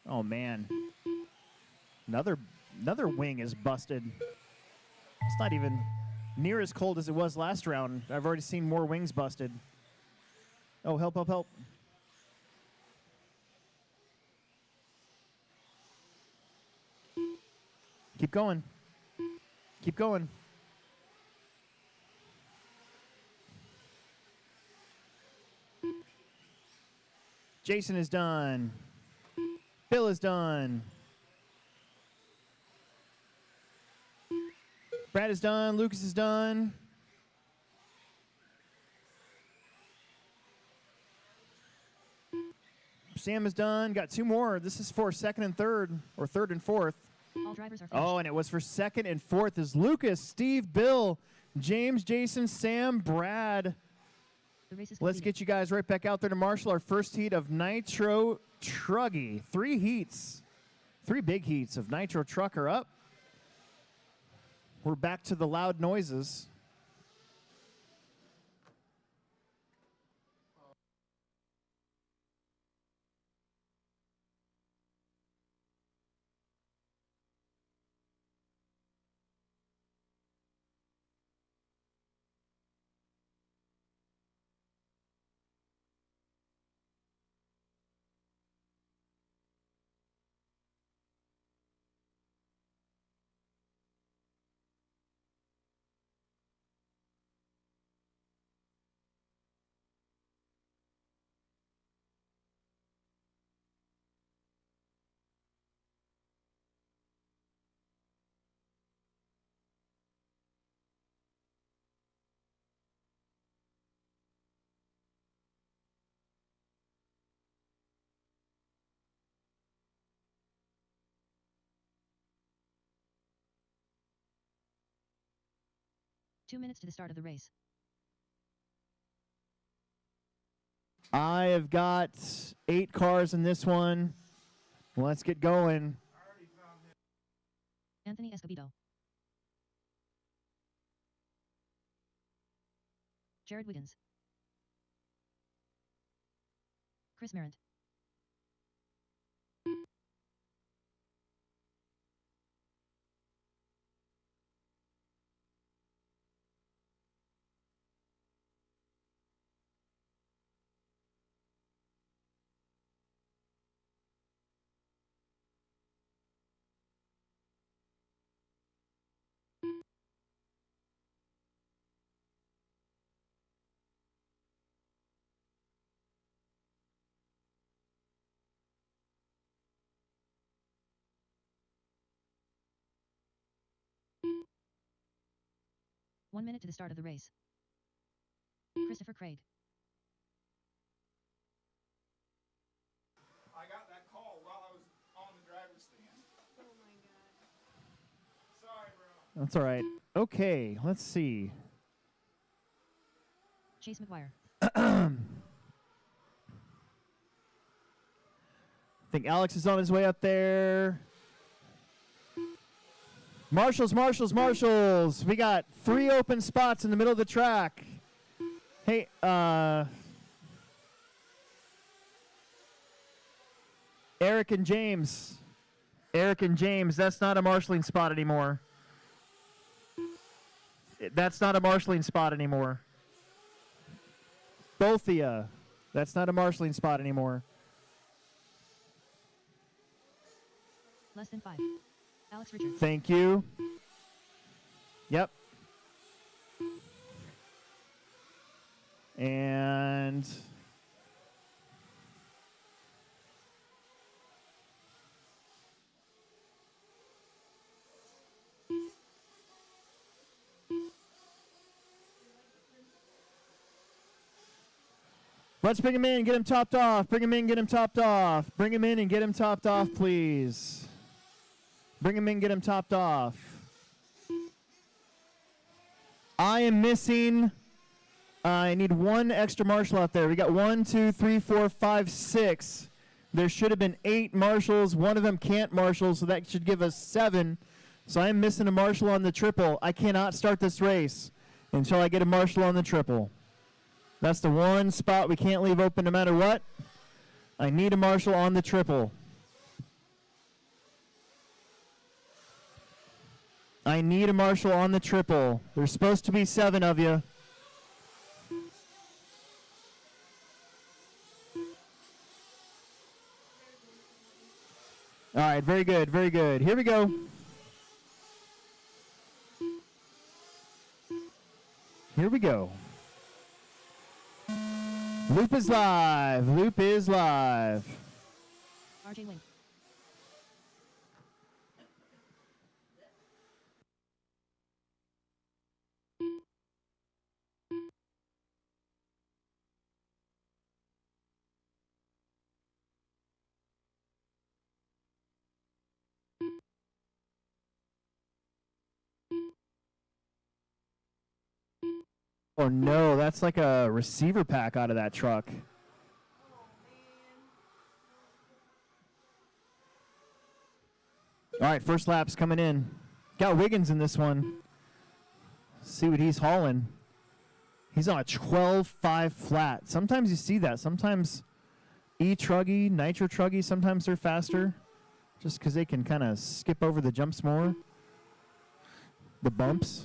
Oh, man. Another wing is busted. It's not even near as cold as it was last round. I've already seen more wings busted. Oh, help, help, help. Keep going. Keep going. Jason is done. Bill is done. Brad is done. Lucas is done. Sam is done. Got two more. This is for second and third, or third and fourth. All drivers are finished. Oh, and it was for second and fourth is Lucas, Steve, Bill, James, Jason, Sam, Brad. The race is Let's completed. get you guys right back out there to marshal our first heat of Nitro Truggy. 3 heats. 3 big heats of Nitro Truck are up. We're back to the loud noises. Two minutes to the start of the race. I have got 8 cars in this one. Let's get going. Anthony Escobedo. Jared Wiggins. Chris Merritt. 1 minute to the start of the race. Christopher Craig. I got that call while I was on the driver's stand. Oh my god. Sorry, bro. That's all right. Okay, let's see. Chase McGuire. I think Alex is on his way up there. Marshals, Marshals, Marshals. We got 3 open spots in the middle of the track. Hey, Eric and James. Eric and James, that's not a marshalling spot anymore. That's not a marshalling spot anymore. Both of ya. That's not a marshalling spot anymore. Less than 5. Alex Richards. Thank you. Yep. And let's bring him in, get him topped off. Bring him in, get him topped off. Bring him in and get him topped off, please. Bring him in, get him topped off. I am missing. I need 1 extra marshal out there. We got 1, 2, 3, 4, 5, 6. There should have been 8 marshals. 1 of them can't marshal, so that should give us 7. So I'm missing a marshal on the triple. I cannot start this race until I get a marshal on the triple. That's the 1 spot we can't leave open no matter what. I need a marshal on the triple. I need a marshal on the triple. There's supposed to be 7 of you. All right, very good, very good. Here we go. Here we go. Loop is live. Loop is live. RJ Wing. Oh no, that's like a receiver pack out of that truck. All right, first lap's coming in. Got Wiggins in this one. See what he's hauling. He's on a 12.5 flat. Sometimes you see that. Sometimes E-Truggy, Nitro Truggy, sometimes they're faster just because they can kind of skip over the jumps more, the bumps.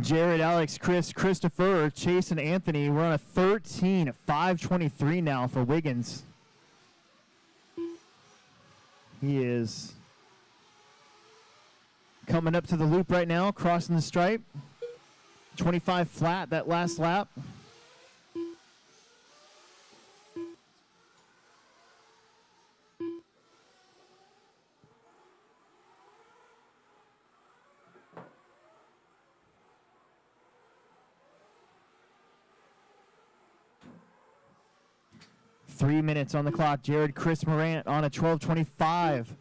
Jared, Alex, Chris, Christopher, Chase, and Anthony. We're on a 13 at 5:23 now for Wiggins. He is coming up to the loop right now, crossing the stripe. 25 flat that last lap. Three minutes on the clock. Jared, Chris Morant on a 12:25.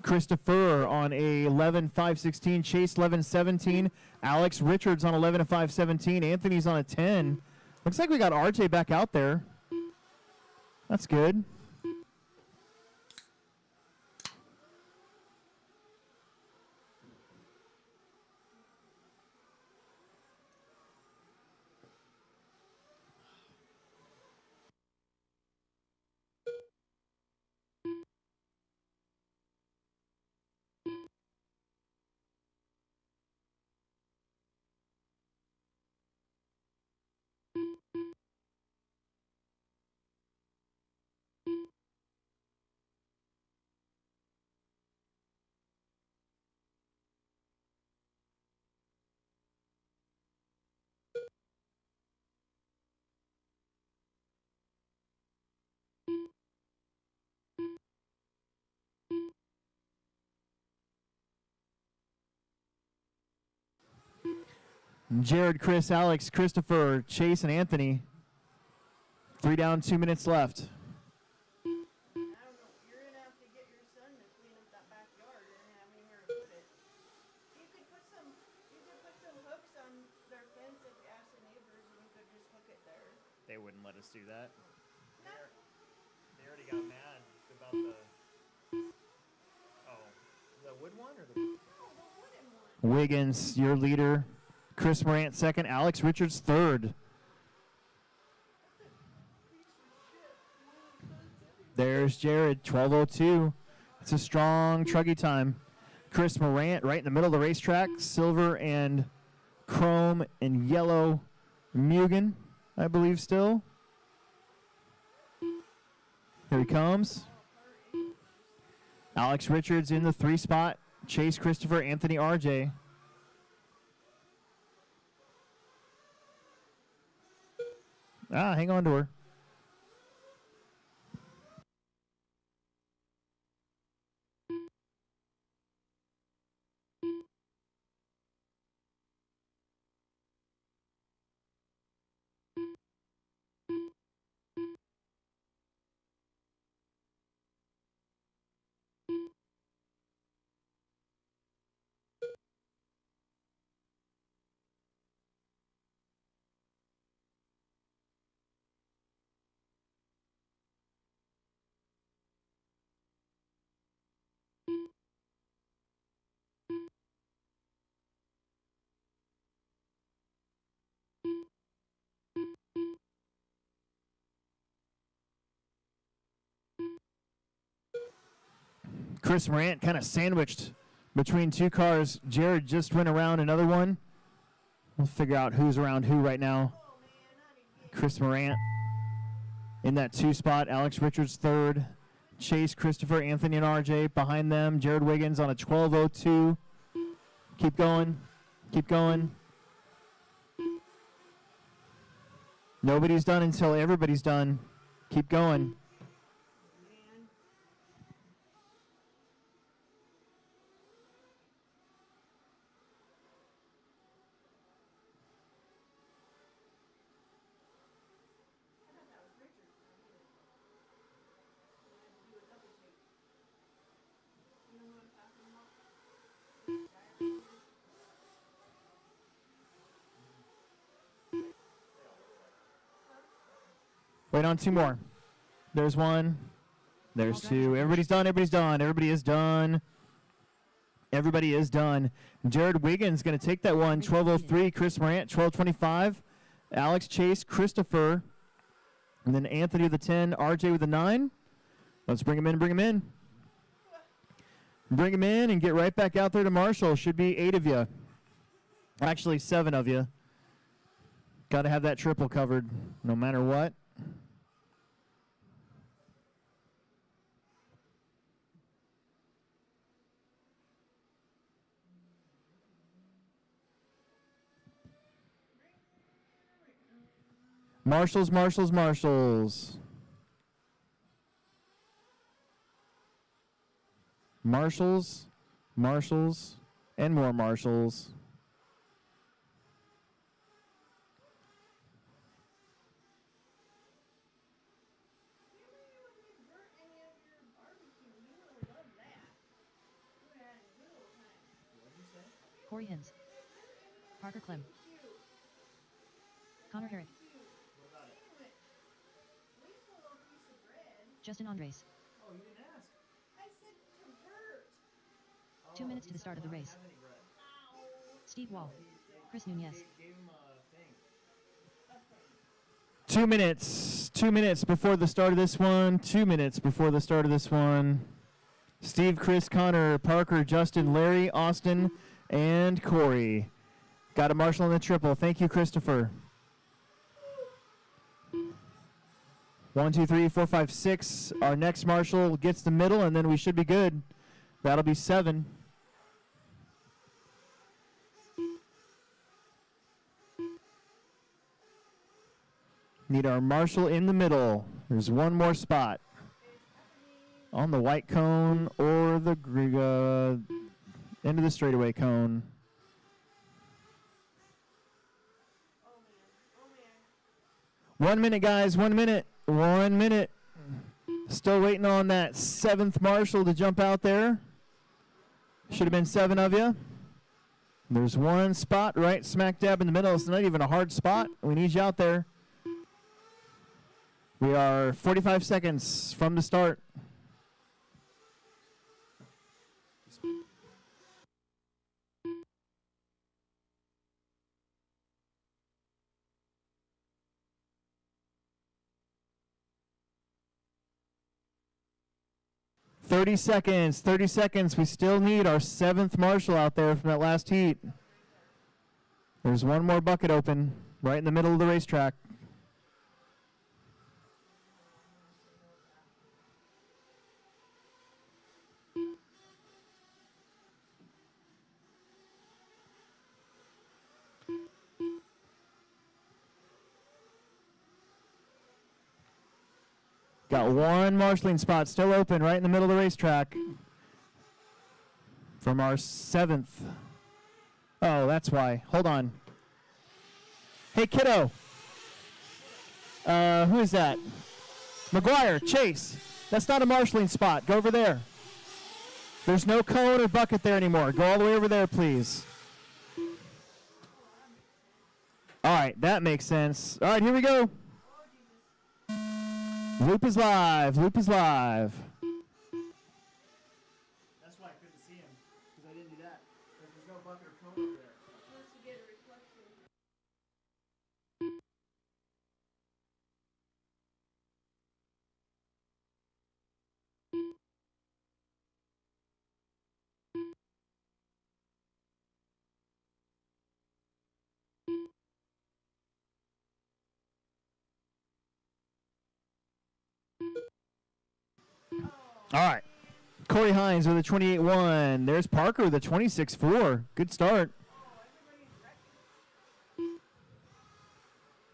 Christopher on a 11:5:16. Chase 11:17. Alex Richards on 11:5:17. Anthony's on a 10. Looks like we got RJ back out there. That's good. Jared, Chris, Alex, Christopher, Chase, and Anthony. 3 down, 2 minutes left. I don't know. You're gonna have to get your son to clean up that backyard and have anywhere to put it. You could put some hooks on their fence if you ask the neighbors, and you could just hook it there. They wouldn't let us do that. No, They already got mad about the wood one or the no, the wooden one. Wiggins, your leader. Chris Morant second. Alex Richards third. There's Jared, 12:02. It's a strong truggy time. Chris Morant right in the middle of the racetrack. Silver and chrome and yellow Mugen, I believe still. Here he comes. Alex Richards in the 3 spot. Chase Christopher, Anthony RJ. Hang on to her. Chris Morant kind of sandwiched between 2 cars. Jared just went around another one. We'll figure out who's around who right now. Chris Morant in that 2 spot. Alex Richards third. Chase Christopher, Anthony, and RJ behind them. Jared Wiggins on a 12:02. Keep going. Keep going. Nobody's done until everybody's done. Keep going. Wait on 2 more. There's 1. There's 2. Everybody's done. Everybody's done. Everybody is done. Everybody is done. Jared Wiggins going to take that one. 12:03. Chris Morant, 12:25. Alex Chase, Christopher, and then Anthony with the 10. RJ with the 9. Let's bring him in. Bring him in. Bring him in and get right back out there to Marshall. Should be 8 of you. Actually, 7 of you. Got to have that triple covered no matter what. Marshalls, Marshalls, Marshalls. Marshalls, Marshalls, and more Marshalls. Corey Hins. Parker Clem. Connor Herrick. Justin Andres. Oh, you didn't ask. I said convert. 2 minutes to the start of the race. Steve Wall. Chris Nunez. Gave him a thing. 2 minutes. 2 minutes before the start of this one. 2 minutes before the start of this one. Steve, Chris, Connor, Parker, Justin, Larry, Austin, and Corey. Got a Marshall in the triple. Thank you, Christopher. 1, 2, 3, 4, 5, 6. Our next Marshall gets the middle, and then we should be good. That'll be 7. Need our Marshall in the middle. There's 1 more spot on the white cone or the end of the straightaway cone. 1 minute, guys. 1 minute. 1 minute. Still waiting on that 7th marshal to jump out there. Should have been 7 of you. There's one spot right smack dab in the middle. It's not even a hard spot. We need you out there. We are 45 seconds from the start. Thirty seconds. 30 seconds. We still need our 7th marshal out there from that last heat. There's one more bucket open right in the middle of the racetrack. Got one marshalling spot still open right in the middle of the racetrack from our 7th. Oh, that's why. Hold on. Hey, kiddo. Who is that? McGuire, Chase. That's not a marshalling spot. Go over there. There's no cone or bucket there anymore. Go all the way over there, please. All right, that makes sense. All right, here we go. Loop is live. Loop is live. That's why I couldn't see him, because I didn't do that. Because there's no bucket or cone over there. Once you get a reflection. All right. Corey Hines with a 28-1. There's Parker with a 26-4. Good start.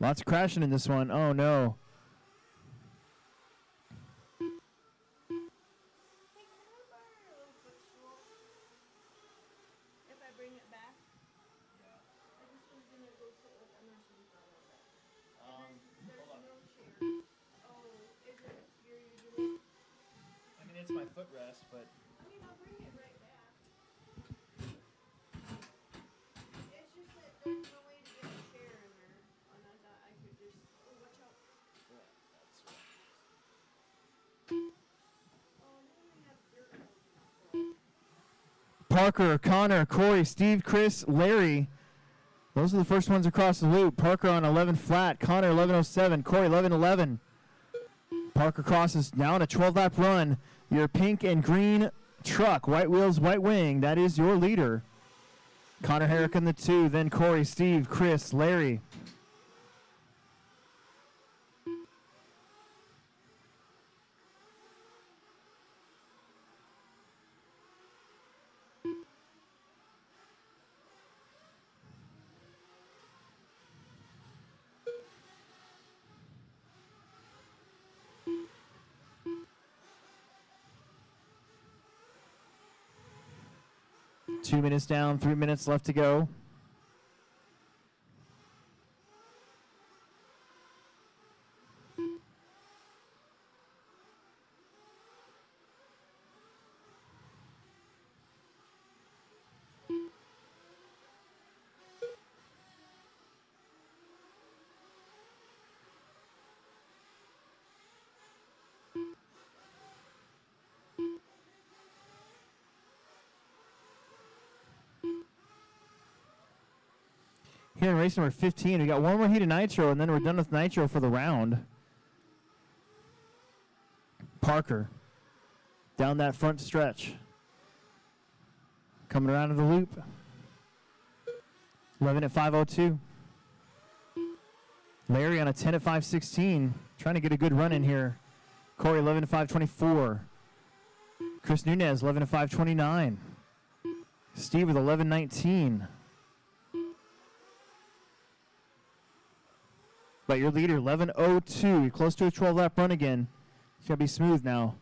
Lots of crashing in this one. Oh, no. Hey, can I borrow your little footstool? If I bring it back? Yeah. I just was gonna go sit with Emerson for a little bit. There's no chair. Oh, is it your usual? I mean, it's my footrest, but... I mean, I'll bring it right back. It's just that there's no way to get a chair in there. And I thought I could just, oh, watch out. Oh, now we have dirt on the floor. Parker, Connor, Corey, Steve, Chris, Larry. Those are the first ones across the loop. Parker on 11 flat. Connor 11.07. Corey 11.11. Parker crosses now on a 12-lap run. Your pink and green truck, white wheels, white wing. That is your leader. Connor Herrick in the 2. Then Corey, Steve, Chris, Larry. Two minutes down, 3 minutes left to go. Here in race number 15, we got one more heat of nitro, and then we're done with nitro for the round. Parker, down that front stretch. Coming around to the loop. 11 at 5:02. Larry on a 10 at 5:16. Trying to get a good run in here. Corey 11 at 5:24. Chris Nunez 11 at 5:29. Steve with 11:19. But your leader, 11.02. You're close to a 12-lap run again. It's going to be smooth now.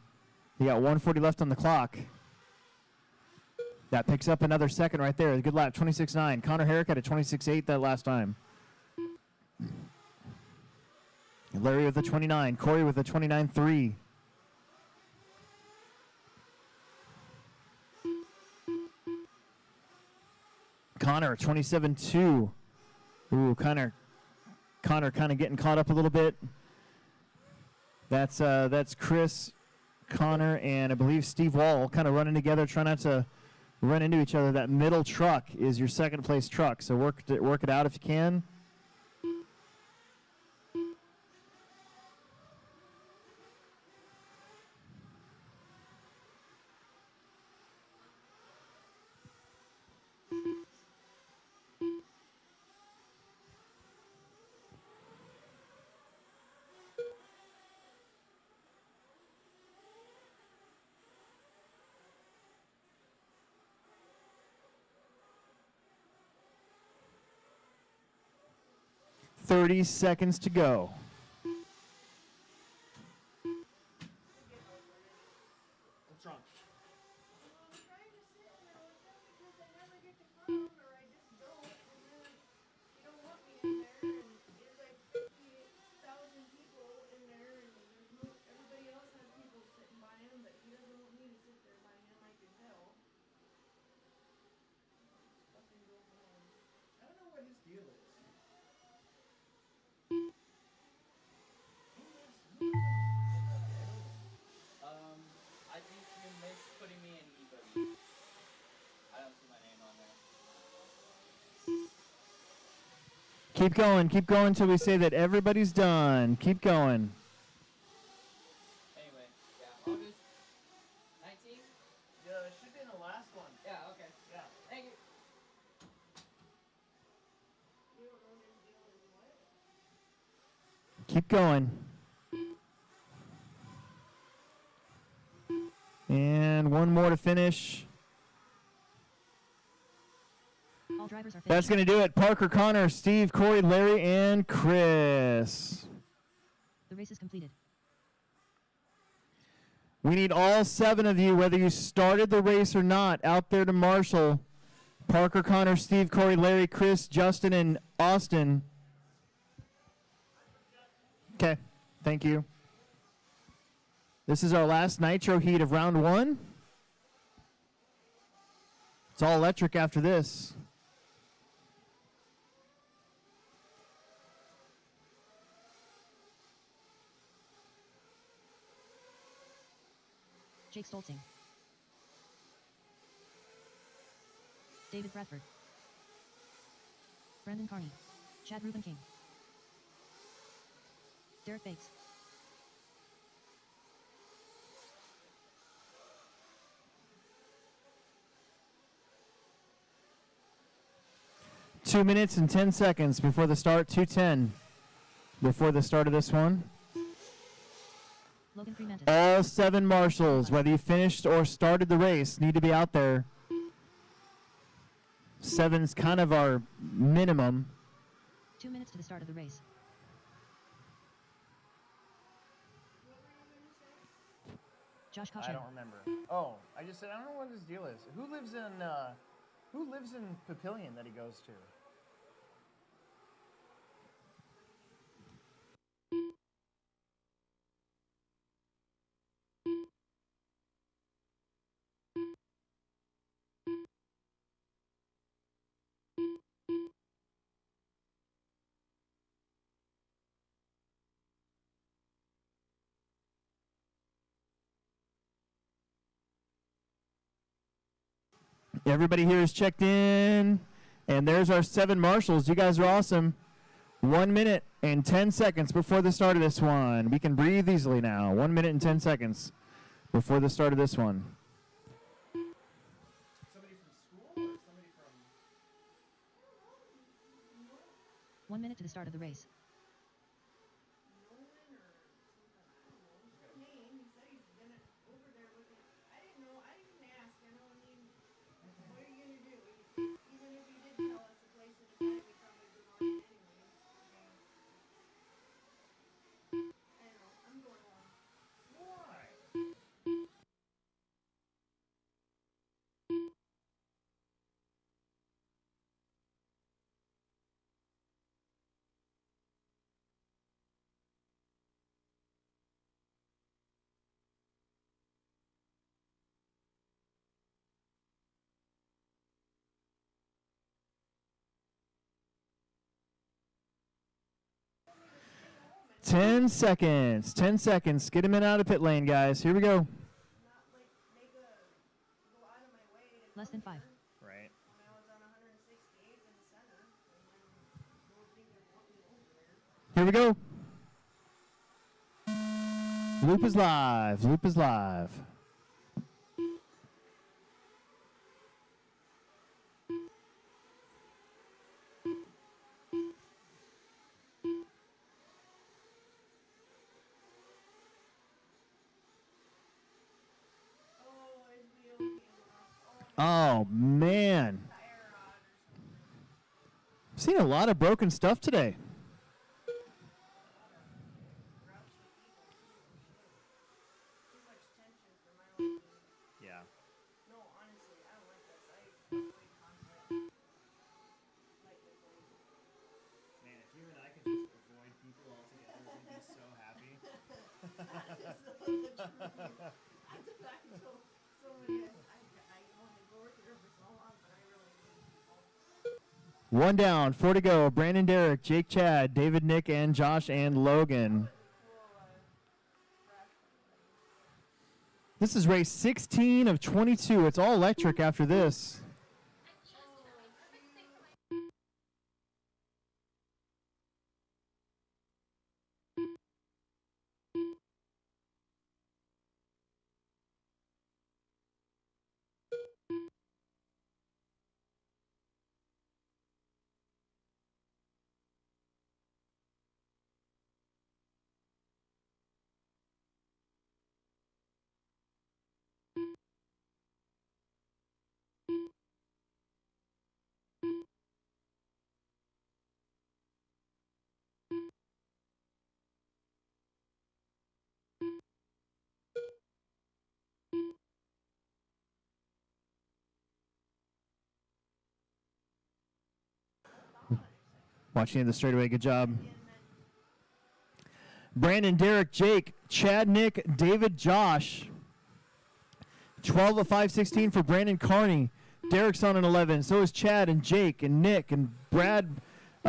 You got 140 left on the clock. That picks up another second right there. Good lap, 26.9. Connor Herrick had a 26.8 that last time. Larry with the 29. Corey with the 29.3. Connor, 27.2. Ooh, Connor kind of getting caught up a little bit. That's Chris, Connor, and I believe Steve Wall kind of running together, trying not to run into each other. That middle truck is your second place truck, so work it out if you can. Thirty seconds to go. What's wrong? Well, I'm trying to sit in the hotel because I never get to come, or I just don't, and then you don't want me in there, and there's like 50,000 people in there, and there's no, everybody else has people sitting by him, but he doesn't want me to sit there by him, I can tell. Fucking go home. I don't know what his deal is. Who lives in the building? I think you missed putting me in eBay. I don't see my name on there. Keep going until we say that everybody's done. Keep going. Anyway, yeah, August 19th? Yeah, it should be in the last one. Yeah, okay. Yeah. Thank you. You don't know his deal is what? Keep going. And one more to finish. All drivers are finished. That's going to do it. Parker, Connor, Steve, Corey, Larry, and Chris. The race is completed. We need all 7 of you, whether you started the race or not, out there to marshal. Parker, Connor, Steve, Corey, Larry, Chris, Justin, and Austin. Okay, thank you. This is our last nitro heat of round 1. It's all electric after this. Jake Stoltzing. David Bradford. Brandon Carney. Chad Ruben King. Derek Bates. Two minutes and 10 seconds before the start. 2:10 before the start of this one. Logan Fremantle. All 7 marshals, whether you finished or started the race, need to be out there. 7's kind of our minimum. 2 minutes to the start of the race. What were you gonna say? Josh I Caution. don't remember. Oh, I just said I don't know what his deal is. Who lives in Papillion that he goes to? Everybody here is checked in. And there's our 7 marshals. You guys are awesome. 1 minute and 10 seconds before the start of this one. We can breathe easily now. 1 minute and 10 seconds before the start of this one. Somebody from school or somebody from... 1 minute to the start of the race. Nolan or something, I don't know. His name, he said he's gonna over there with it. I didn't know, I didn't ask, you know, I mean, what are you gonna do? Even if he did tell us the place in the time, we probably would want it anyways. I don't know, I'm going home. Why? 10 seconds. 10 seconds. Get him in out of pit lane, guys. Here we go. Not like make a go out of my way to Less than come 5. here Right. when I was on 168 in the center, and then we'll think of walking over there. Here we go. Loop is live. Loop is live. Oh, his wheel came off. Oh, Oh, man. tire rod or something. Seen a lot of broken stuff today. Grouchy people too. Too much tension for my liking. Yeah. No, honestly, I don't like this. I avoid conflict. Like the thing. Man, if you and I could just avoid people altogether, we'd be so happy. That is the truth. I told somebody I want to go here for so long, but I really need people. One down, 4 to go. Brandon, Derek, Jake, Chad, David, Nick, and Josh, and Logan. Cool, crash thing. This is race 16 of 22. It's all electric after this. Watching the straightaway, good job. Brandon, Derek, Jake, Chad, Nick, David, Josh. 12 of 516 for Brandon Carney. Derek's on an 11. So is Chad and Jake and Nick and Brad.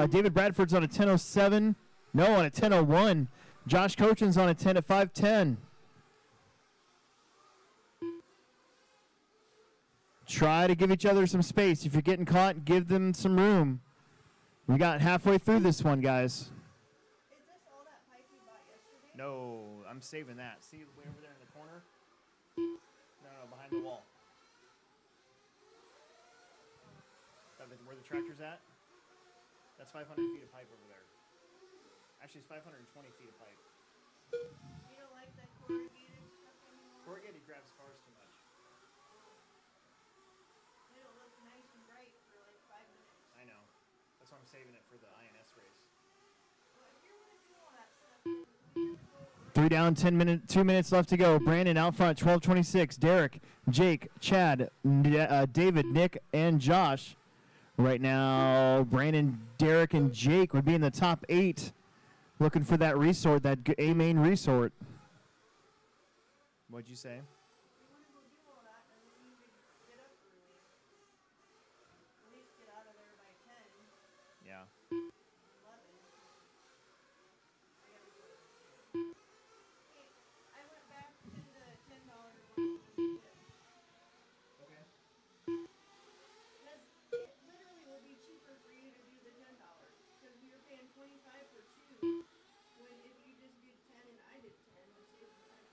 David Bradford's on a 10:07. No, on a 10:01. Josh Cochin's on a 10 at 5:10. Try to give each other some space. If you're getting caught, give them some room. We got halfway through this one, guys. Is this all that pipe you bought yesterday? No, I'm saving that. See way over there in the corner? No, behind the wall. Where the tractor's at? That's 500 feet of pipe over there. Actually, it's 520 feet of pipe. You don't like that corrugated stuff anymore? Corrugated grabs cars too much. It'll look nice and bright for like 5 minutes. I know. That's why I'm saving it for the INS race. Well, if you're gonna do all that stuff, then we have to go 3 down, 2 minutes left to go. Brandon out front, 12:26. Derek, Jake, Chad, David, Nick, and Josh. Right now, Brandon, Derek, and Jake would be in the top 8, looking for that resort, that A-main resort. What'd you say? If you want to go do all that, then you need to get up early. At least get out of there by 10, Yeah. 11. I gotta go. Hey, I went back to the $10 one on the tip. Okay. Because it literally will be cheaper for you to do the $10. Because we were paying 25 for 2. When if you just did 10 and I did 10, it saves you $5.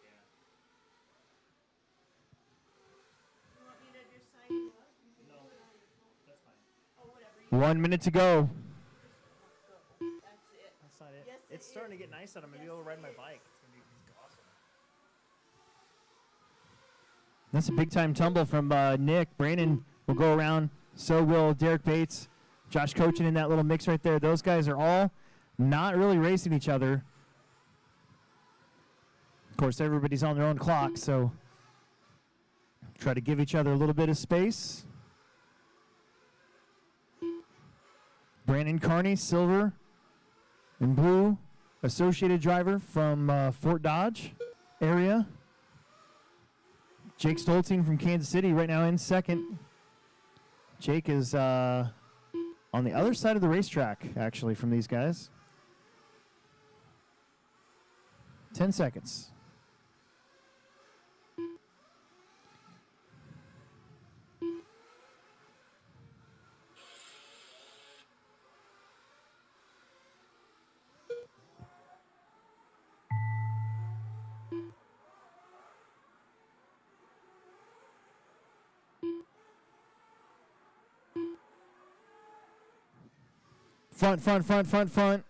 Yeah. You want me to just sign you up? You can No. do it on your phone. That's fine. Oh, whatever. You 1 minute to go. just go. That's it. That's not it. Yes, It's it starting to is. get nice out. I'm gonna be Yes, able to ride it my is. bike. It's gonna be awesome. That's a big-time tumble from Nick. Brandon will go around. So will Derek Bates. Josh Cochin in that little mix right there. Those guys are all not really racing each other. Of course, everybody's on their own clock, so try to give each other a little bit of space. Brandon Carney, silver and blue, associated driver from Fort Dodge area. Jake Stolting from Kansas City right now in second. Jake is on the other side of the racetrack, actually, from these guys. 10 seconds. Front, front, front, front, front.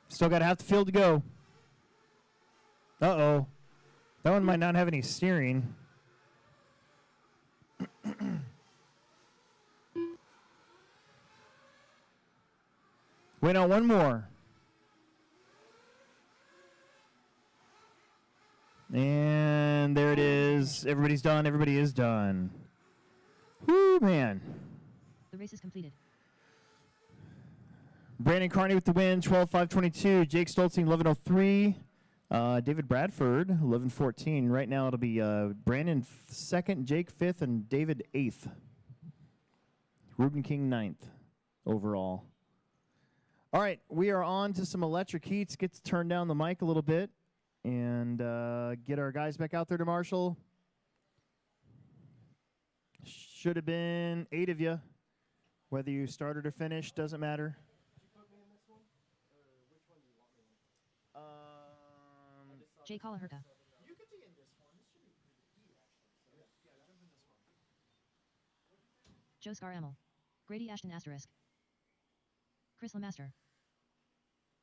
Still got half the field to go. Uh-oh. That one might not have any steering. Wait on one more. And there it is. Everybody's done. Everybody is done. Whoo, man. The race is completed. Brandon Carney with the win, 12.522. Jake Stoltzing, 11.03. David Bradford, 11.14. Right now it'll be Brandon second, Jake fifth, and David eighth. Ruben King ninth overall. All right, we are on to some electric heats. Get to turn down the mic a little bit and get our guys back out there to Marshall. Should have been 8 of you. Whether you started or finished, doesn't matter. Jay Kalaherka. You could be in this one. This should be pretty easy, actually. So, yeah, jump in this one. Joe Scar Emil. Grady Ashton Asterisk. Chris Lemaster.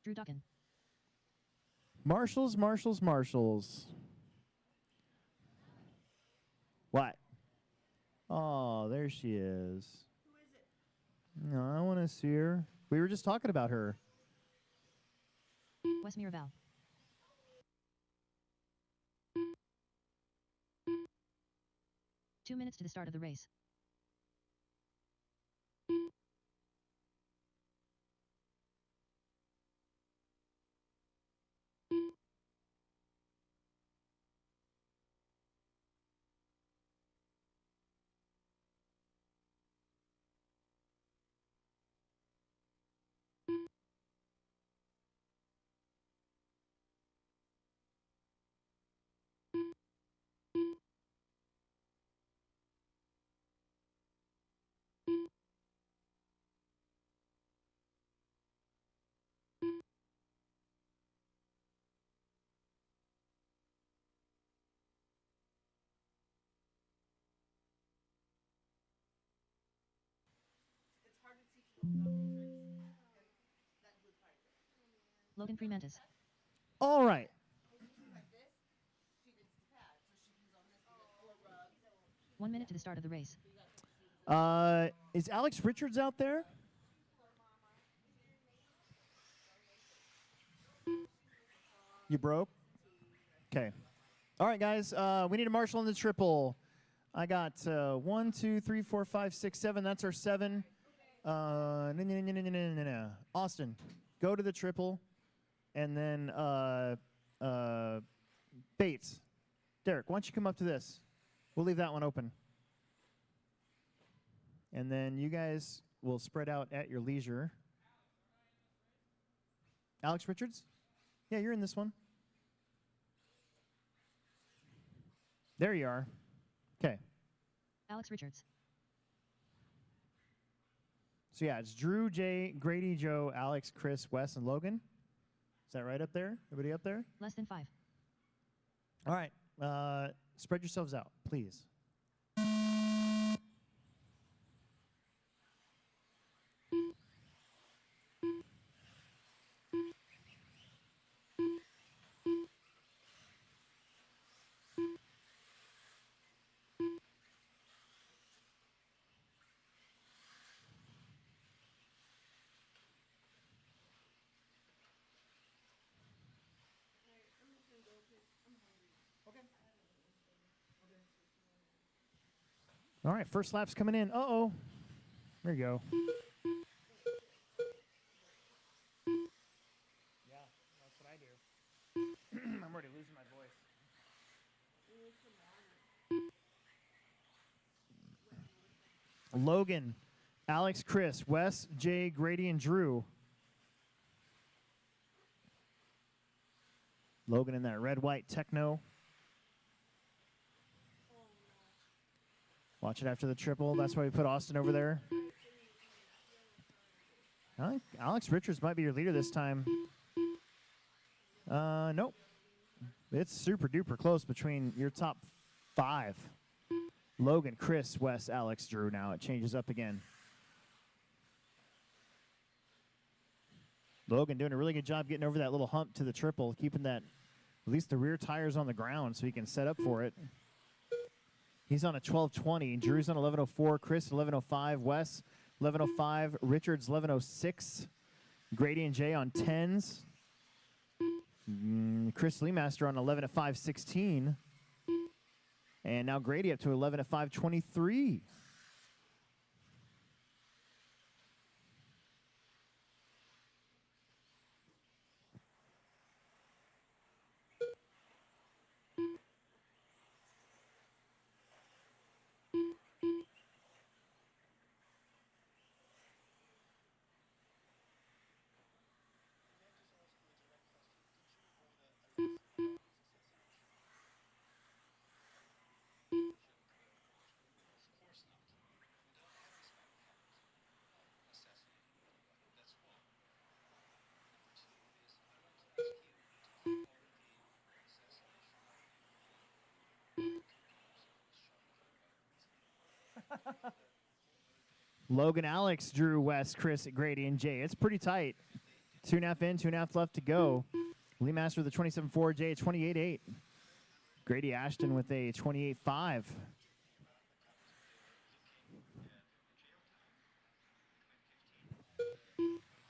Drew Duckin. Marshalls, Marshalls, Marshalls. What? Oh, there she is. Who is it? No, I want to see her. We were just talking about her. Wes Miraval. Two minutes to the start of the race. It's hard to teach little doggy tricks. That blue part. Logan Freemantis. All right. Like this, she gets the pad, so she can use on this or rub. 1 minute to the start of the race. Is Alex Richards out there? You broke? Okay. All right, guys. We need a marshal in the triple. I got 1, 2, 3, 4, 5, 6, 7. That's our 7. Austin, go to the triple. And then Bates. Derek, why don't you come up to this? We'll leave that one open. And then you guys will spread out at your leisure. Alex Richards? Yeah, you're in this one. There you are. Okay. Alex Richards. So yeah, it's Drew, Jay, Grady, Joe, Alex, Chris, Wes, and Logan. Is that right up there? Everybody up there? Less than 5. All right. Spread yourselves out, please. All right, first lap's coming in. Uh-oh. There you go. Yeah, that's what I do. losing my voice. You need some water. Logan, Alex, Chris, Wes, Jay, Grady, and Drew. Logan in that red-white Tekno. Watch it after the triple. That's why we put Austin over there. I think Alex Richards might be your leader this time. Nope. It's super duper close between your top 5. Logan, Chris, Wes, Alex, Drew. Now it changes up again. Logan doing a really good job getting over that little hump to the triple, keeping that, at least the rear tires on the ground so he can set up for it. He's on a 12:20. Drew's on 11:04. Chris 11:05. Wes 11:05. Richards 11:06. Grady and Jay on 10s. Chris Leemaster on 11:05.16. And now Grady up to 11:05.23. Logan, Alex, Drew, Wes, Chris, Grady, and Jay. It's pretty tight. 2.5 in, 2.5 left to go. Lee Master with a 27.4, Jay at 28.8. Grady Ashton with a 28.5.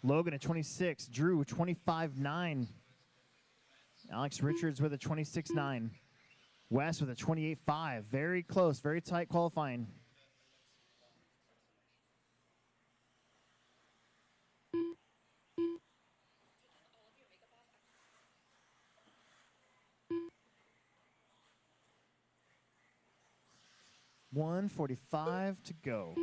Logan at 26, Drew 25.9. Alex Richards with a 26.9. Wes with a 28.5. Very close, very tight qualifying. $1:45 to go.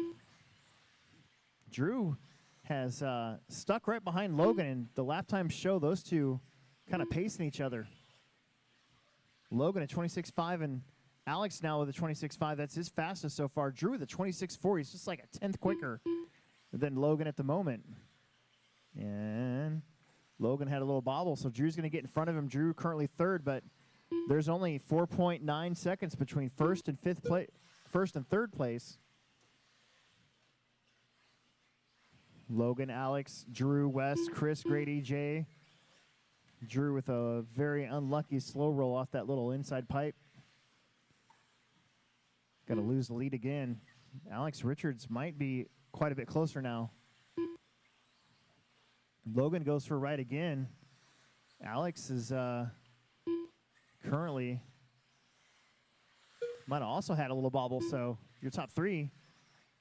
Drew has stuck right behind Logan, and the lap times show those two kind of pacing each other. Logan at 26.5 and Alex now with a 26.5. That's his fastest so far. Drew with a 26.4. He's just like a 10th quicker than Logan at the moment. And Logan had a little bobble, so Drew's going to get in front of him. Drew currently 3rd, but there's only 4.9 seconds between first and 3rd place. Logan, Alex, Drew, Wes, Chris, Grady, Jay. Drew with a very unlucky slow roll off that little inside pipe. Going to lose the lead again. Alex Richards might be quite a bit closer now. Logan goes for a ride again. Alex is currently might have also had a little bobble, so your top 3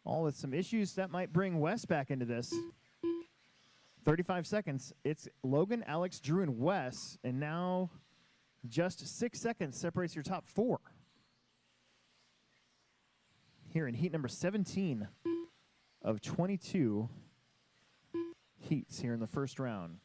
all with some issues that might bring Wes back into this. 35 seconds. It's Logan, Alex, Drew, and Wes, and now just 6 seconds separates your top 4. Here in heat number 17 of 22 heats here in the first round.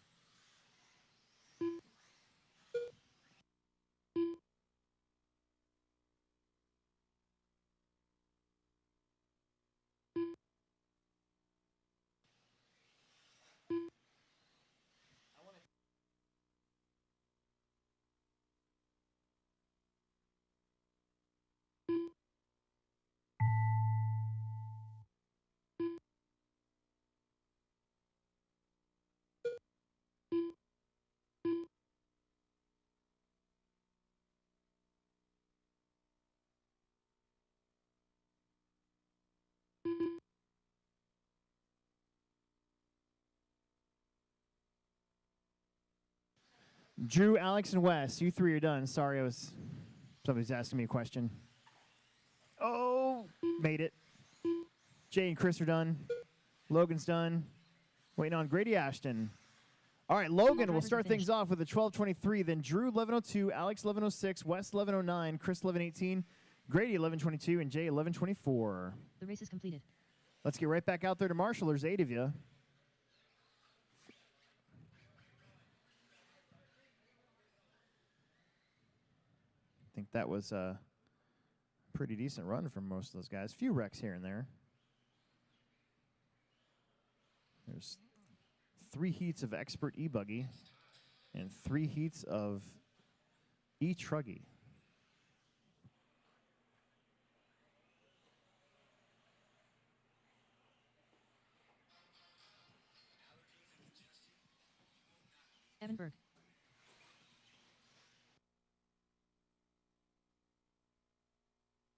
Drew, Alex, and Wes, you 3 are done. Sorry, somebody's asking me a question. Oh, made it. Jay and Chris are done. Logan's done. Waiting on Grady Ashton. All right, Logan will drivers start are things finished. off with a 12:23. Then Drew 11:02, Alex 11:06, Wes 11:09, Chris 11:18, Grady 11:22, and Jay 11:24. The race is completed. Let's get right back out there to Marshall. There's 8 of you. I think that was a pretty decent run from most of those guys. Few wrecks here and there. There's 3 heats of Expert E-Buggy and 3 heats of E-Truggy. Evan Berg.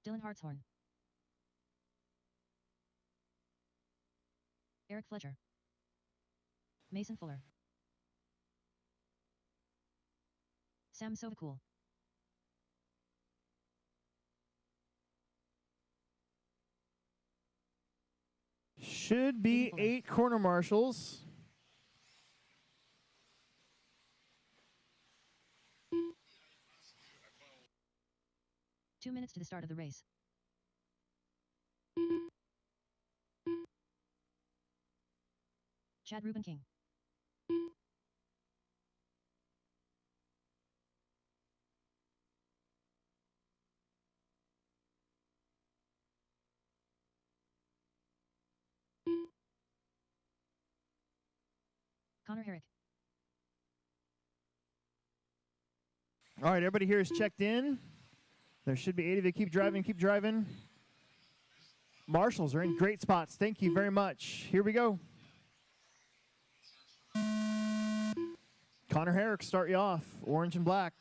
Dylan Hartshorn. Eric Fletcher. Mason Fuller. Sam Sovacool. Should be 8 corner marshals. Two minutes to the start of the race. Chad Ruben King. Connor Herrick. All right, everybody here is checked in. There should be 8 of you. Keep driving, keep driving. Marshals are in great spots. Thank you very much. Here we go. Connor Herrick, start you off. Orange and black.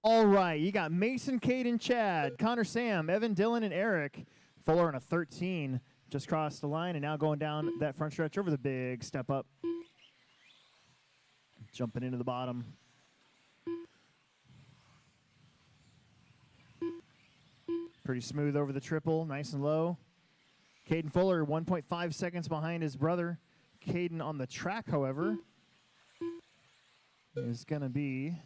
All right, you got Mason, Cade, and Chad, Connor, Sam, Evan, Dylan, and Eric. Fuller on a 13. Just crossed the line and now going down that front stretch over the big step up. Jumping into the bottom. Pretty smooth over the triple, nice and low. Caden Fuller, 1.5 seconds behind his brother. Caden on the track, however, is going to be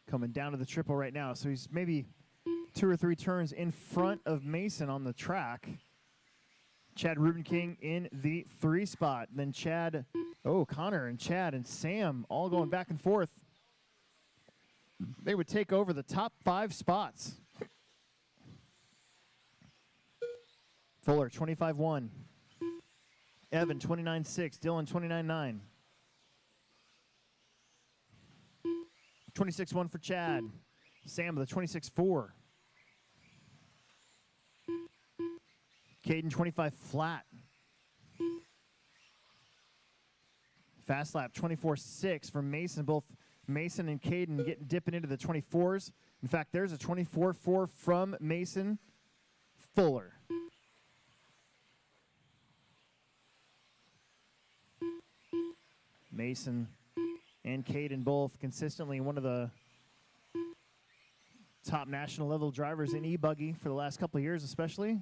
coming down to the triple right now. So he's maybe 2 or 3 turns in front of Mason on the track. Chad Ruben King in the 3 spot. Then Chad, Connor and Chad and Sam all going back and forth. They would take over the top 5 spots. Fuller, 25-1. Evan, 29-6. Dylan, 29-9. 26-1 for Chad. Sam with a 26-4. Caden, 25 flat. Fast lap, 24-6 for Mason. Both Mason and Caden dipping into the 24s. In fact, there's a 24-4 from Mason. Fuller. Mason and Caden both consistently one of the top national level drivers in e-buggy for the last couple of years especially.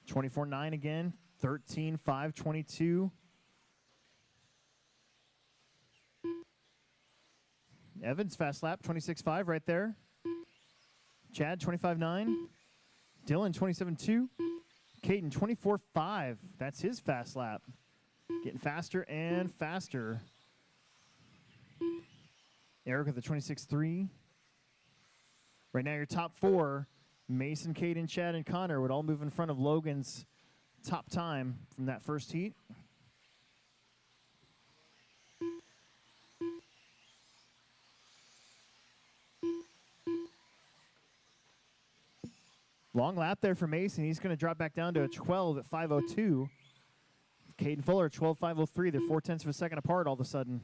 (24-9) again, 13-5, 22. Evans fast lap, 26-5 right there. Chad 25.9. Dylan 27.2. Caden 24.5. That's his fast lap. Getting faster and faster. Eric with the 26.3. Right now, your top four, Mason, Caden, Chad, and Connor, would all move in front of Logan's top time from that first heat. Long lap there for Mason. He's going to drop back down to a 12 at 5:02. Caden Fuller, 12.503. They're 0.4 of a second apart all of a sudden.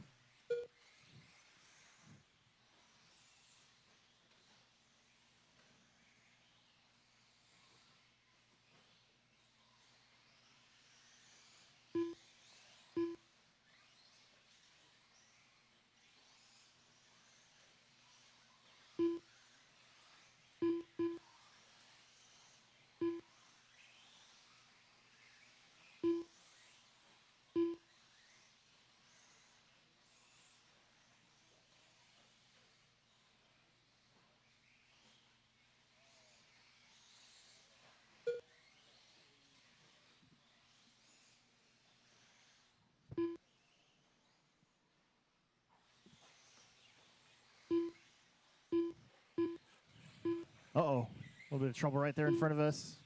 Uh-oh. A little bit of trouble right there in front of us.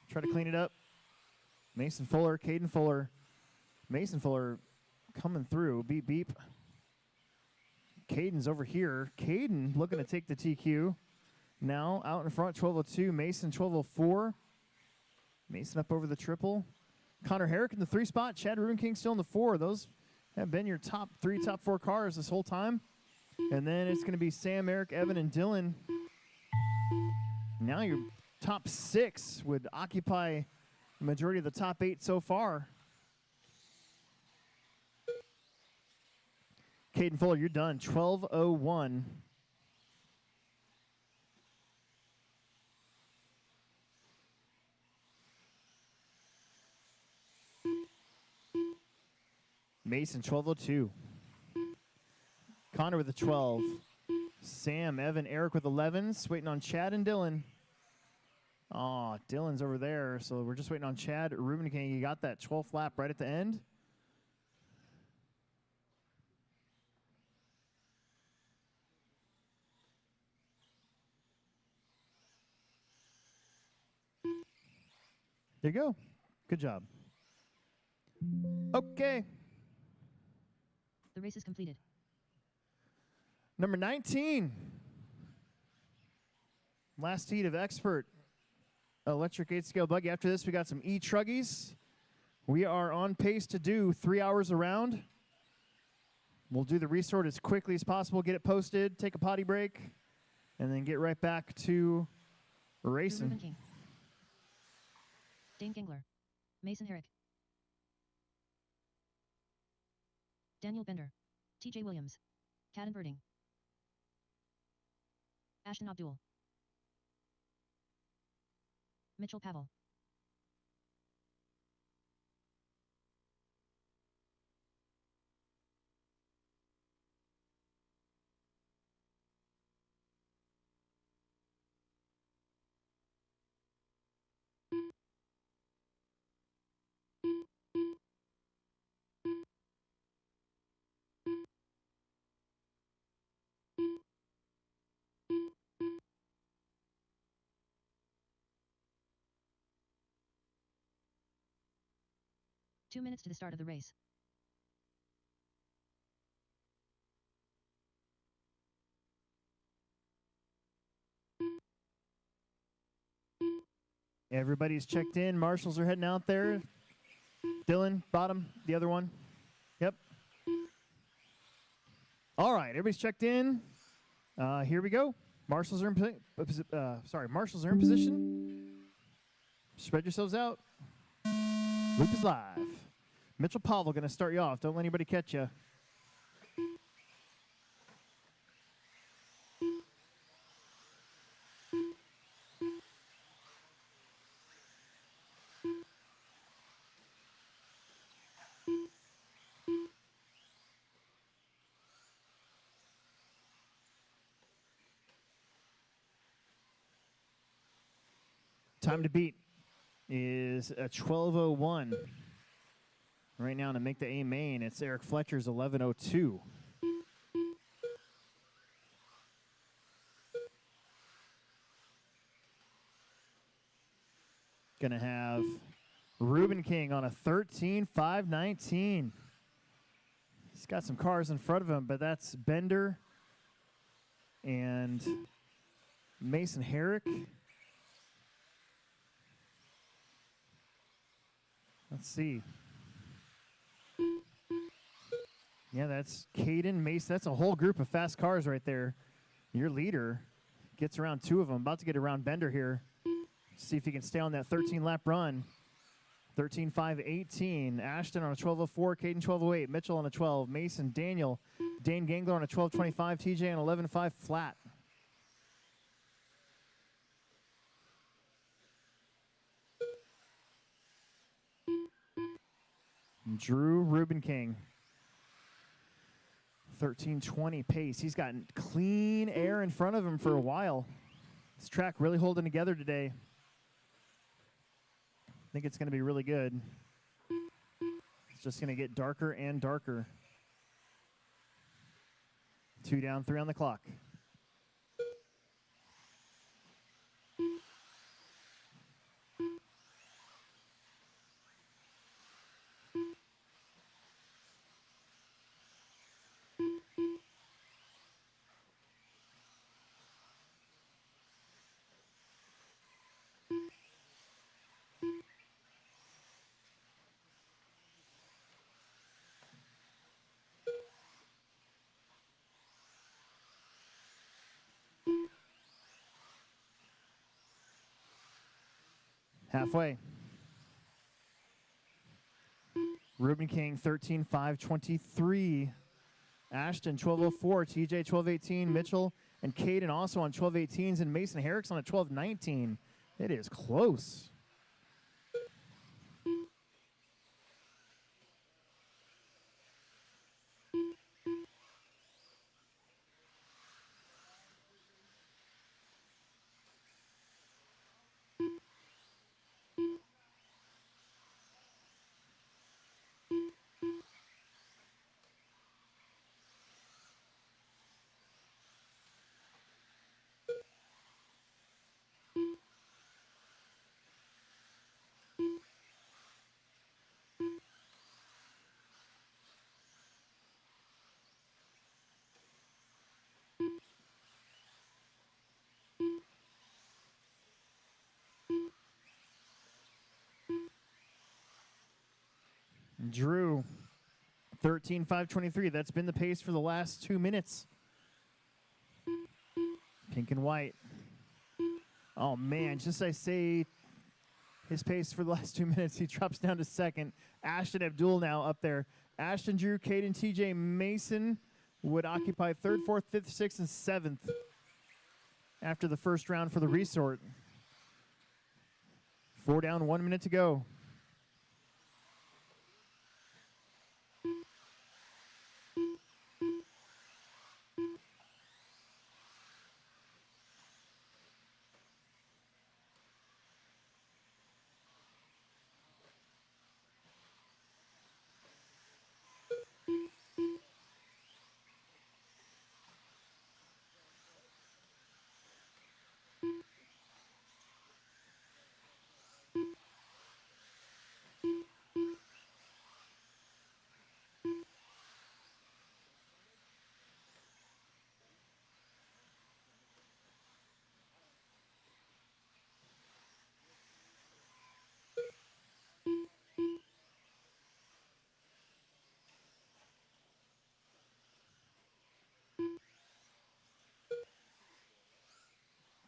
Try to clean it up. Mason Fuller, Caden Fuller. Mason Fuller coming through. Beep, beep. Caden's over here. Caden looking to take the TQ. Now out in front, 12:02. Mason, 12:04. Mason up over the triple. Connor Herrick in the 3 spot. Chad Rubenking still in the 4. Those have been your top 3, top 4 cars this whole time. And then it's going to be Sam, Eric, Evan, and Dylan. Now your top 6 would occupy the majority of the top 8 so far. Caden Fuller, you're done. 12:01. Mason, 12:02. Connor with a 12. Sam, Evan, Eric with 11s. Waiting on Chad and Dylan. Oh, Dylan's over there, so we're just waiting on Chad. Ruben King, you got that 12th lap right at the end. There you go. Good job. Okay. The race is completed. Number 19. Last heat of Expert Electric 8-scale buggy. After this, we got some E-Truggies. We are on pace to do 3 hours around. We'll do the resort as quickly as possible, get it posted, take a potty break, and then get right back to Ruben racing. King. Dane Gengler. Mason Herrick. Daniel Bender. TJ Williams. Caden Birding. Ashton Abdul. Mitchell Pavel. Two minutes to the start of the race. Everybody's checked in. Marshals are heading out there. Dylan, bottom, the other one. Yep. All right, everybody's checked in. Here we go. Marshals are in Marshals are in position. Spread yourselves out. Loop is live. Mitchell Pavel going to start you off. Don't let anybody catch you. Time to beat is a 12:01. Right now to make the A main, it's Eric Fletcher's 11:02. Gonna have Ruben King on a 13.519. He's got some cars in front of him, but that's Bender and Mason Herrick. Let's see. Yeah, that's Caden, Mason. That's a whole group of fast cars right there. Your leader gets around 2 of them. About to get around Bender here. See if he can stay on that 13-lap run. 13.518. Ashton on a 12:04. Caden 12:08. Mitchell on a 12. Mason, Daniel. Dane Gangler on a 12:25. TJ on 11.5 flat. Drew Ruben King. 13:20 pace. He's gotten clean air in front of him for a while. This track really holding together today. I think it's going to be really good. It's just going to get darker and darker. 2 down, 3 on the clock. Halfway. Ruben King, 13.523. Ashton, 12:04. TJ, 12:18. Mitchell and Caden also on 12:18s. And Mason Herrick's on a 12:19. It is close. Drew, 13.523. That's been the pace for the last 2 minutes. Pink and white. Oh, man. Just as I say his pace for the last 2 minutes, he drops down to second. Ashton Abdul now up there. Ashton, Drew, Caden, TJ, Mason would occupy 3rd, 4th, 5th, 6th, and 7th after the first round for the resort. 4 down, 1 minute to go.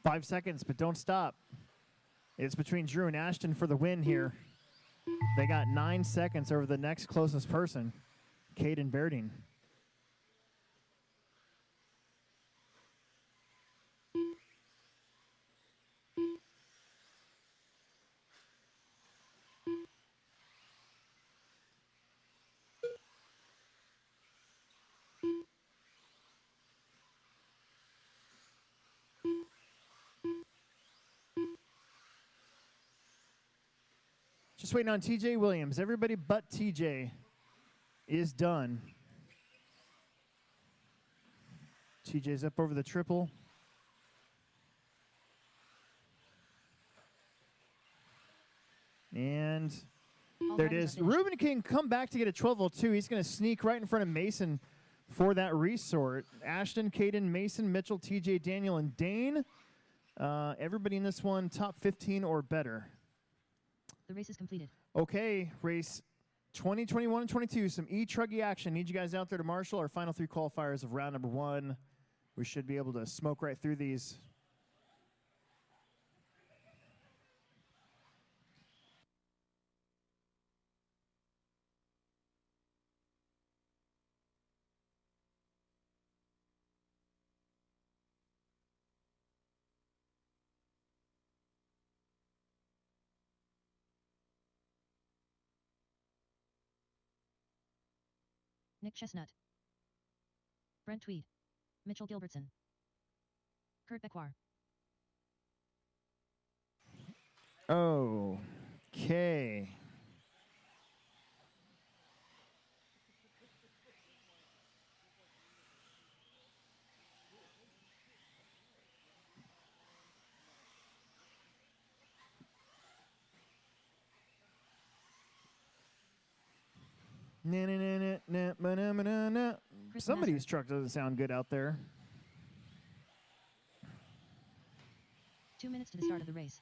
Five seconds, but don't stop. It's between Drew and Ashton for the win here. They got 9 seconds over the next closest person, Caden Berding. Just waiting on TJ Williams. Everybody but TJ is done. TJ's up over the triple. And All there it drivers is. are finished. Ruben King come back to get a 1202. He's going to sneak right in front of Mason for that resort. Ashton, Caden, Mason, Mitchell, TJ, Daniel, and Dane. Everybody in this one top 15 or better. The race is completed. Okay, race 20, 21, and 22. Some E-Truggy action. Need you guys out there to marshal our final 3 qualifiers of round number 1. We should be able to smoke right through these. Nick Chestnut. Brent Tweed. Mitchell Gilbertson. Kurt Becquar. Okay. Chris Somebody's Master. truck doesn't sound good out there. 2 minutes to the start of the race.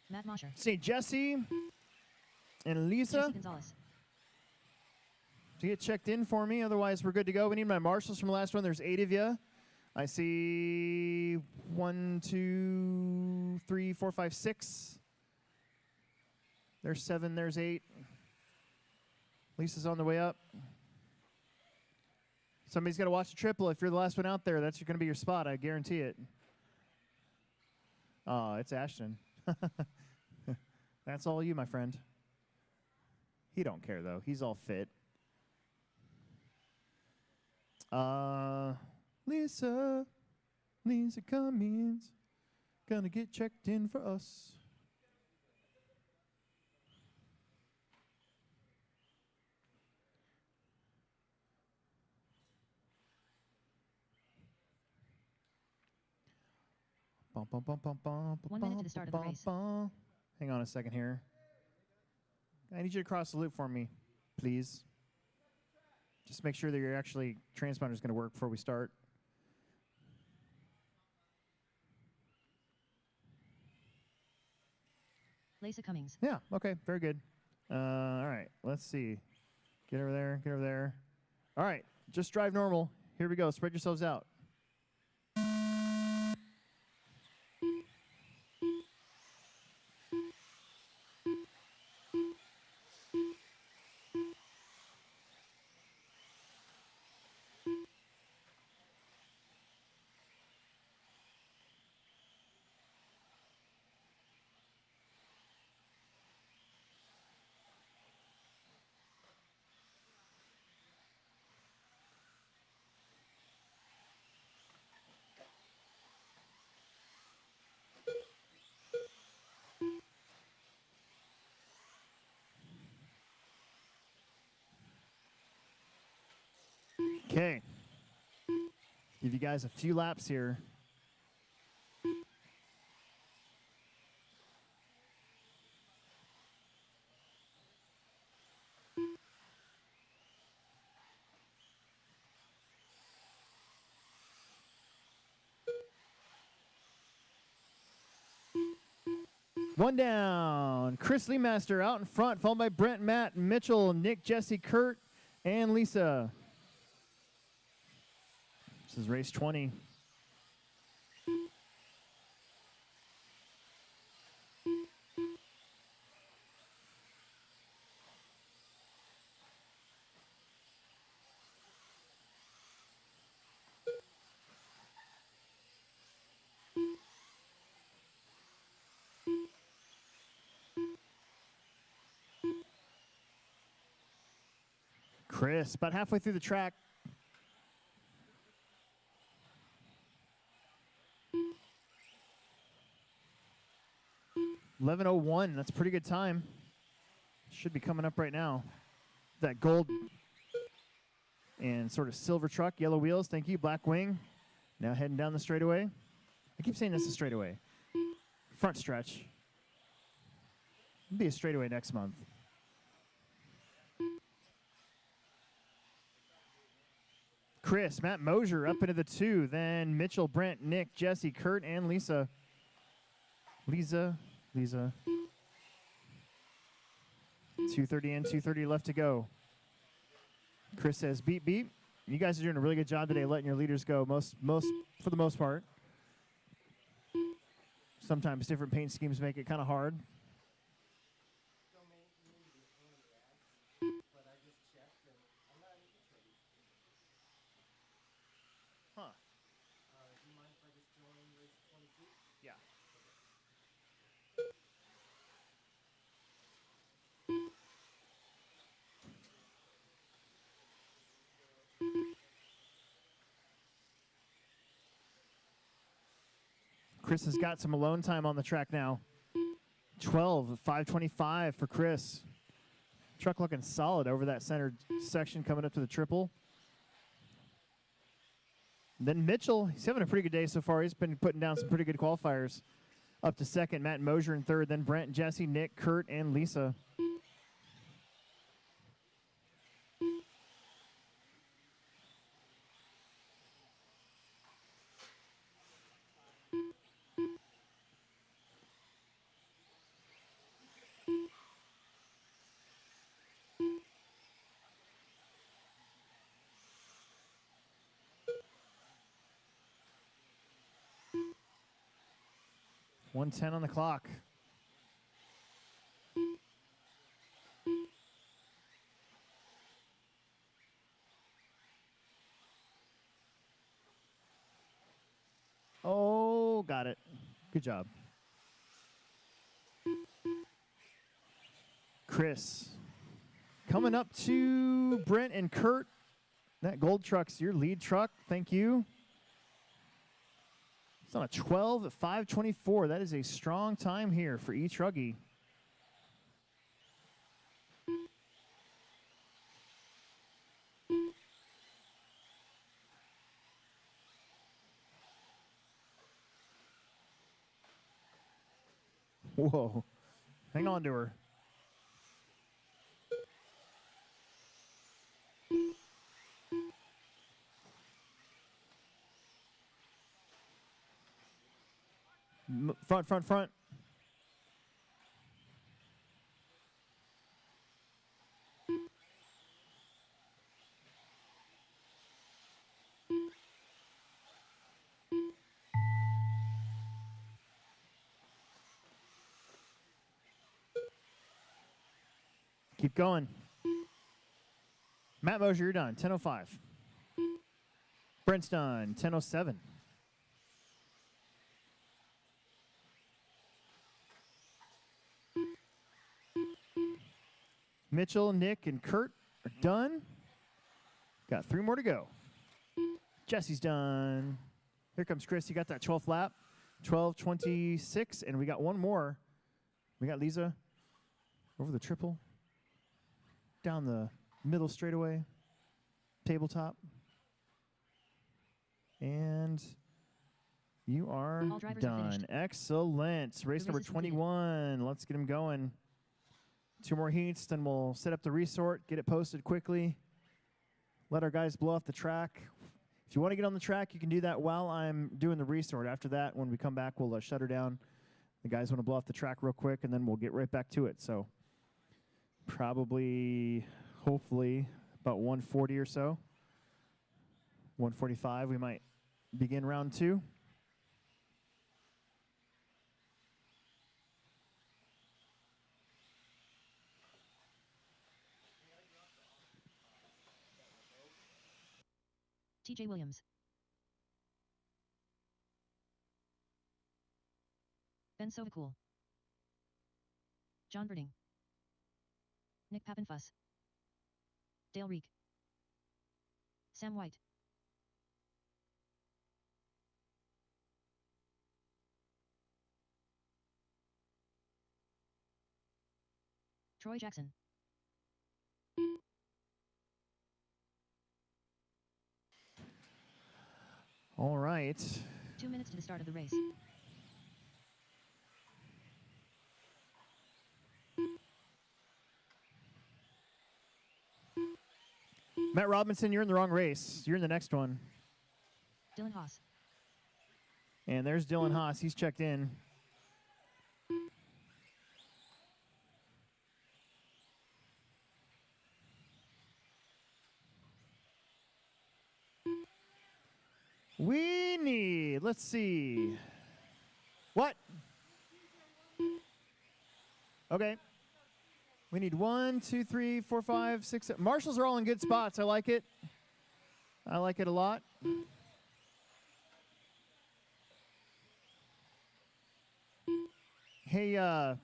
Matt Mosher. See Jesse and Lisa Jesse Gonzalez. to get checked in for me. Otherwise, we're good to go. We need my marshals from the last one. There's 8 of you. I see 1, 2, 3, 4, 5, 6. There's 7. There's 8. Lisa's on the way up. Somebody's got to watch the triple. If you're the last one out there, that's going to be your spot. I guarantee it. Oh, it's Ashton. That's all you, my friend. He don't care, though. He's all fit. Lisa Cummings. Gonna get checked in for us. Bum, bum, bum, bum, bum, 1 minute to the start of the race. Hang on a second here. I need you to cross the loop for me, please. Just make sure that your actually transponder is going to work before we start. Lisa Cummings. Yeah, okay, very good. All right, let's see. Get over there, get over there. All right, just drive normal. Here we go, spread yourselves out. Okay. Give you guys a few laps here. One down. Chris Leemaster out in front, followed by Brent, Matt, Mitchell, Nick, Jesse, Kurt, and Lisa. This is race 20. Chris, about halfway through the track. $11:01, that's a pretty good time. should be coming up right now. That gold and sort of silver truck, yellow wheels. Thank you. Black wing. Now heading down the straightaway. I keep saying this is straightaway. Front stretch. It'll be a straightaway next month. Chris, Matt Mosier up into the 2. Then Mitchell, Brent, Nick, Jesse, Kurt, and Lisa. Lisa. 2:30 in, 2:30 left to go. Chris says, beep, beep. You guys are doing a really good job today letting your leaders go, for the most part. Sometimes different paint schemes make it kind of hard. Huh. Yeah. Chris has got some alone time on the track now. 5:25 for Chris. Truck looking solid over that center section coming up to the triple. Then Mitchell, he's having a pretty good day so far. He's been putting down some pretty good qualifiers. Up to second, Matt Mosier in third, then Brent, Jesse, Nick, Kurt, and Lisa. .110 on the clock. Oh, got it. Good job. Chris. Coming up to Brent and Kurt. That gold truck's your lead truck. Thank you. It's on a 12 at 5:24. That is a strong time here for E-Truggy. Whoa. Hang on to her. Front. Keep going. Matt Mosier, you're done. 10:05. Brent's done. 10:07. Mitchell, Nick, and Kurt are done. Got 3 more to go. Jesse's done. Here comes Chris. You got that 12th lap. 12:26, and we got one more. We got Lisa over the triple. Down the middle straightaway. Tabletop. And you are All drivers are done. finished. Excellent. Race race number is completed. 21. Let's get him going. 2 more heats, then we'll set up the resort, get it posted quickly, let our guys blow off the track. If you want to get on the track, you can do that while I'm doing the resort. After that, when we come back, we'll shut her down. The guys want to blow off the track real quick, and then we'll get right back to it. So probably, hopefully, about 1:40 or so. 1:45, we might begin round 2. TJ Williams. Ben Sovacool. John Birding. Nick Pappenfuss. Dale Reek. Sam White. Troy Jackson. right. 2 minutes to the start of the race. Matt Robinson, you're in the wrong race. You're in the next one. Dylan Haas. And there's Dylan Haas. He's checked in. We need, let's see. What? Okay. We need 1, 2, 3, 4, 5, 6, 7. Marshals are all in good spots. I like it. I like it a lot. Hey, who's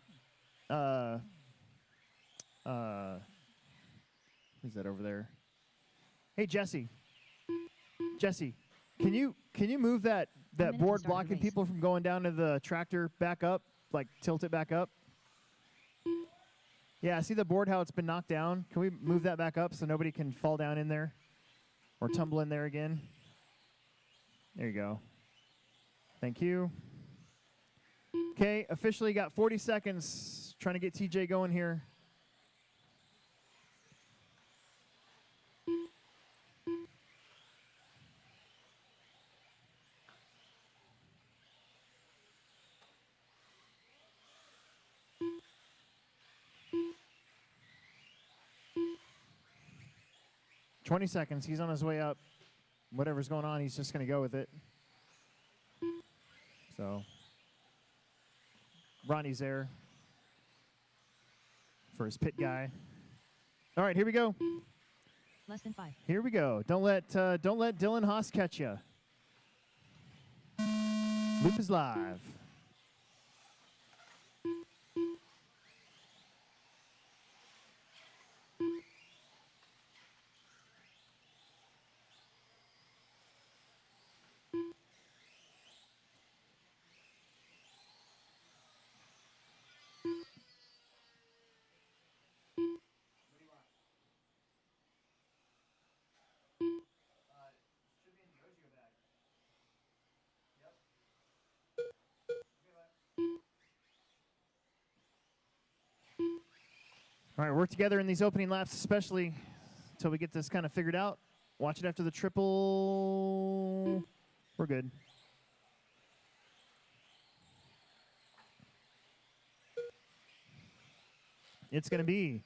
that over there? Hey, Jesse. Jesse, can you move that minute to board start the blocking race. people from going down to the tractor back up? Like tilt it back up? Yeah, see the board how it's been knocked down? Can we move that back up so nobody can fall down in there or tumble in there again? There you go. Thank you. Okay, officially got 40 seconds. Trying to get TJ going here. "20 seconds. He's on his way up. Whatever's going on, he's just going to go with it." So, Ronnie's there for his pit guy. All right, here we go. Less than 5. Here we go. Don't let Dylan Haas catch you. Loop is live. All right, work together in these opening laps, especially until we get this kind of figured out. Watch it after the triple. We're good. It's going to be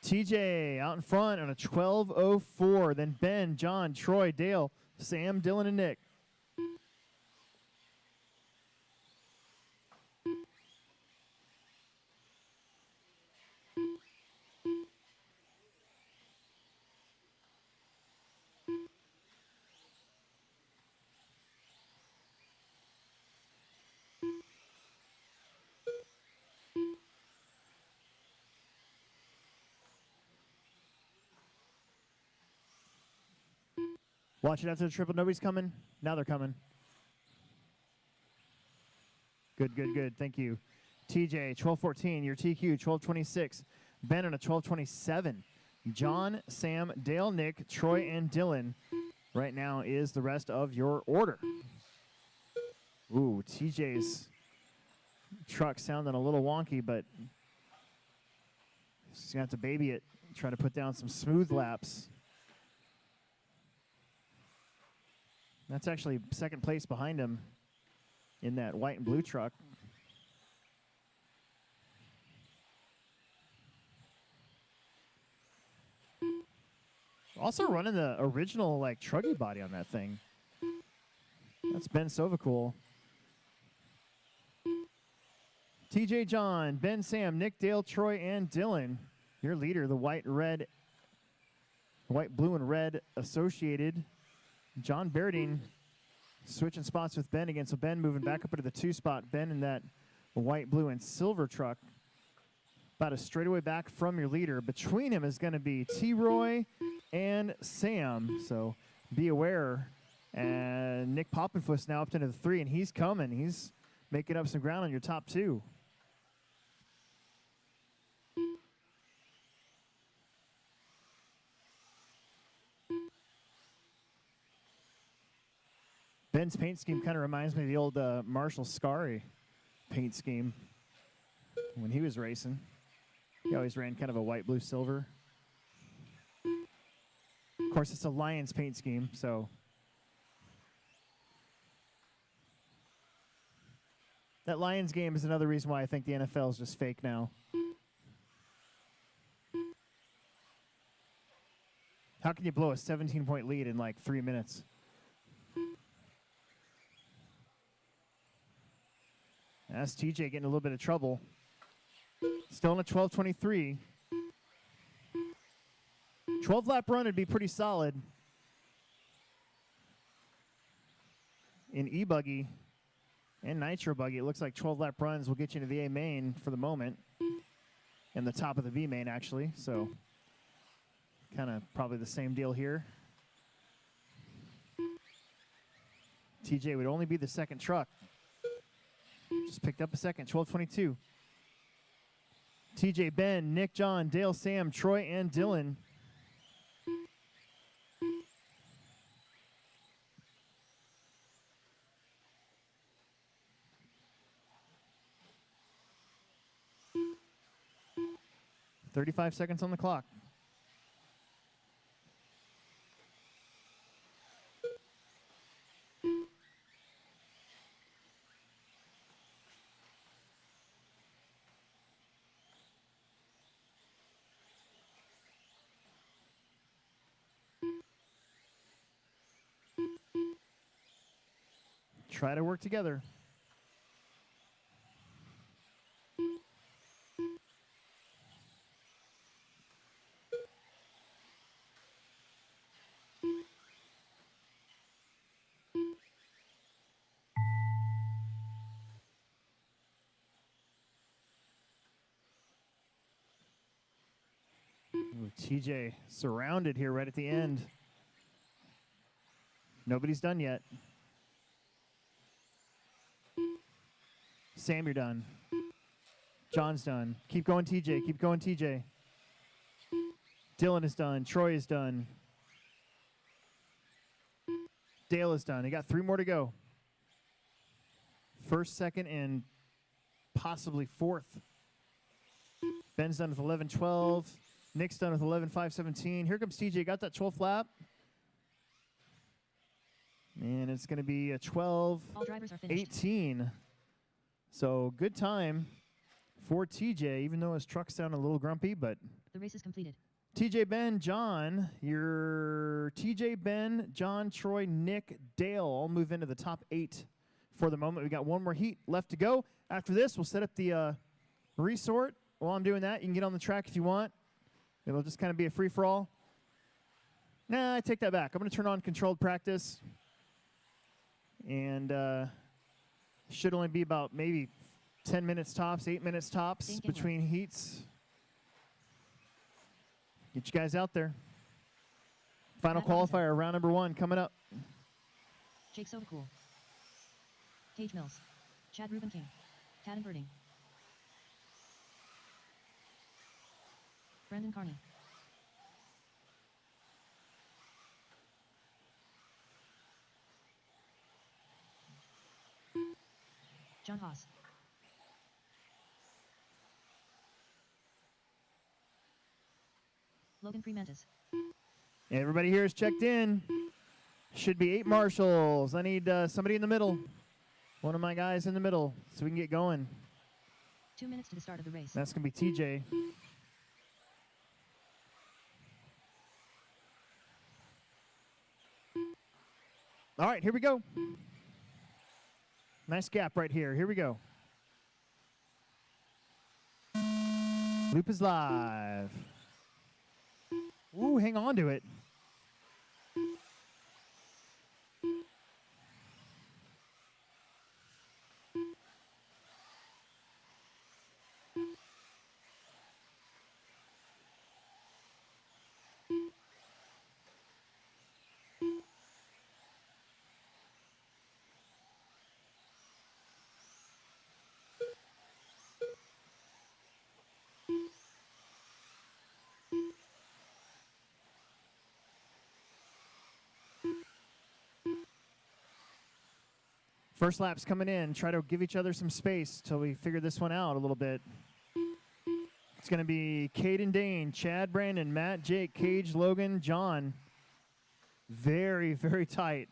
TJ out in front on a 12:04. Then Ben, John, Troy, Dale, Sam, Dylan, and Nick. Watch it after the triple. Nobody's coming. Now they're coming. Good, good, good. Thank you. TJ, 12:14. Your TQ, 12:26. Ben on a 12:27. John, Sam, Dale, Nick, Troy, and Dylan. Right now is the rest of your order. Ooh, TJ's truck sounding a little wonky, but he's going to have to baby it. Try to put down some smooth laps. That's actually second place behind him in that white and blue truck. Also running the original like truggy body on that thing. That's Ben Sovacool. TJ John, Ben Sam, Nick Dale, Troy, and Dylan. Your leader, the white, blue, and red associated. John Berding switching spots with Ben again. So Ben moving back up into the 2 spot. Ben in that white, blue, and silver truck. About a straightaway back from your leader. Between him is going to be T-Roy and Sam. So be aware. And Nick Poppenfuss now up into the 3, and he's coming. He's making up some ground on your top 2. Ben's paint scheme kind of reminds me of the old Marshall Scary paint scheme when he was racing. He always ran kind of a white, blue, silver. Of course, it's a Lions paint scheme, so that Lions game is another reason why I think the NFL is just fake now. How can you blow a 17-point lead in like 3 minutes? That's TJ getting a little bit of trouble. Still in a 12:23. 12-lap run would be pretty solid. In E-Buggy and Nitro Buggy, it looks like 12-lap runs will get you into the A main for the moment. And the top of the B main, actually. So kind of probably the same deal here. TJ would only be the second truck. Just picked up a second, 12:22. TJ, Ben, Nick, John, Dale, Sam, Troy, and Dylan. "35 seconds on the clock." Try to work together. Ooh, TJ surrounded here right at the end. Nobody's done yet. Sam, you're done. John's done. Keep going, TJ. Keep going, TJ. Dylan is done. Troy is done. Dale is done. They got 3 more to go. First, second, and possibly fourth. Ben's done with 11:12. Nick's done with 11:5:17. Here comes TJ. Got that 12th lap. And it's going to be a All drivers are finished. 12:18. So good time for TJ, even though his truck's sound a little grumpy, but The race is completed. TJ, Ben, John, your TJ, Ben, John, Troy, Nick, Dale all move into the top 8 for the moment. We got one more heat left to go. After this, we'll set up the resort. While I'm doing that, you can get on the track if you want. It'll just kind of be a free-for-all. Nah, I take that back. I'm going to turn on controlled practice. And should only be about maybe 10 minutes tops, 8 minutes tops Thinking between heats. Get you guys out there. Final Matt Robinson. qualifier, round number 1 coming up. Jake Sovacool. Tage Mills. Chad Ruben King. Caden Birding. Brandon Carney. John Haas. Logan Fremantis. Everybody here is checked in. Should be 8 marshals. I need somebody in the middle. One of my guys in the middle so we can get going. 2 minutes to the start of the race. That's going to be TJ. All right, here we go. Nice gap right here. Here we go. Loop is live. Ooh, hang on to it. First lap's coming in. Try to give each other some space till we figure this one out a little bit. It's going to be Caden Dane, Chad Brandon, Matt, Jake, Cage, Logan, John. Very, very tight.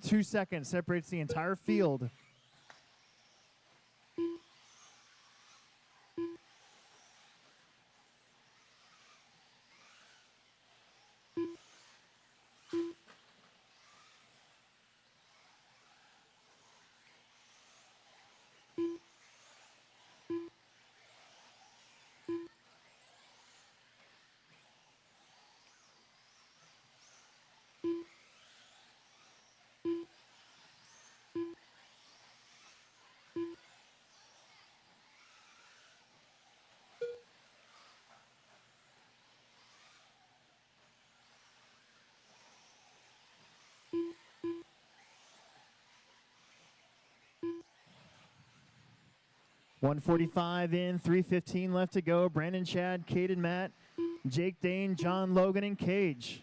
2 seconds separates the entire field. .145 in, 3:15 left to go. Brandon, Chad, Caden, Matt, Jake, Dane, John, Logan, and Cage.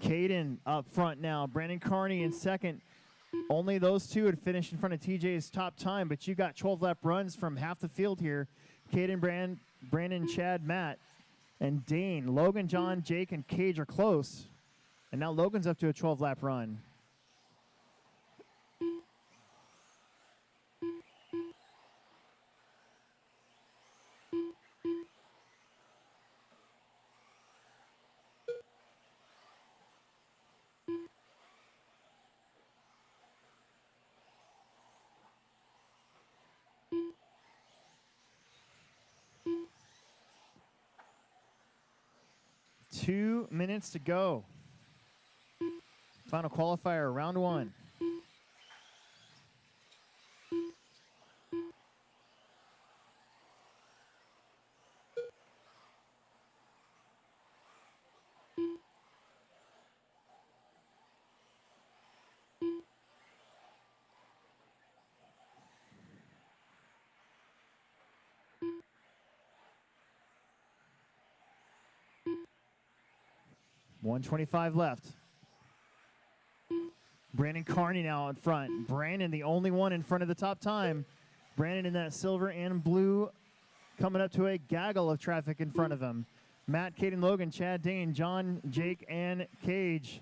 Caden up front now. Brandon Carney in second. Only those two had finished in front of TJ's top time, but you got 12 lap runs from half the field here. Caden, Brandon, Chad, Matt, and Dane. Logan, John, Jake, and Cage are close. And now Logan's up to a 12 lap run. Two minutes to go. Final qualifier, round one. .125 left. Brandon Carney now in front. Brandon, the only one in front of the top time. Brandon in that silver and blue, coming up to a gaggle of traffic in front of him. Matt, Caden, Logan, Chad, Dane, John, Jake, and Cage.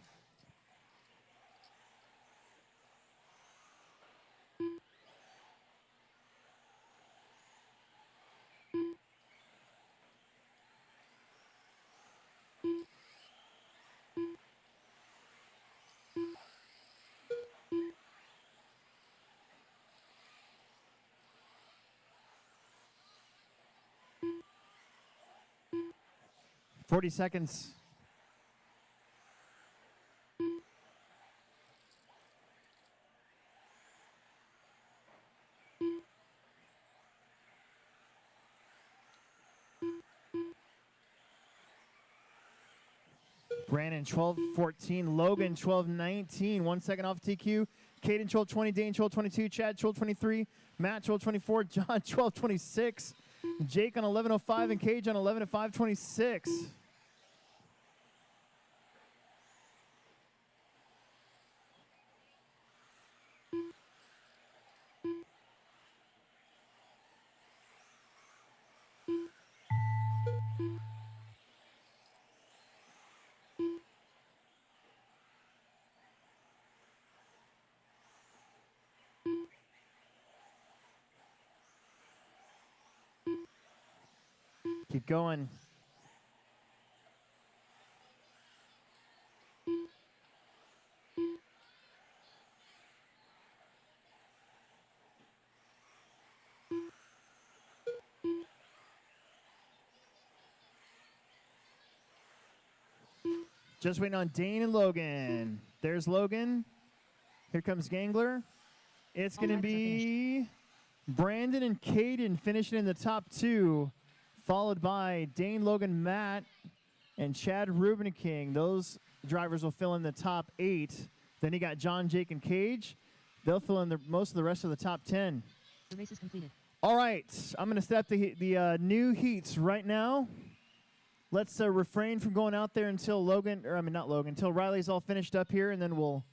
.40 seconds. Brandon 12:14, Logan 12:19, 1 second off TQ. Caden 12:20, Dane 12:22, Chad 12:23, Matt 12:24, John 12:26, Jake on 11:05, and Cage on 11:05:26. Keep going. Just waiting on Dane and Logan. There's Logan. Here comes Gangler. It's All going to drivers are finished. be Brandon and Caden finishing in the top 2, followed by Dane, Logan, Matt, and Chad Ruben King. Those drivers will fill in the top 8. Then you got John, Jake, and Cage. They'll fill in most of the rest of the top 10. The race is completed. All right, I'm going to set up the new heats right now. Let's refrain from going out there until until Riley's all finished up here, and then we'll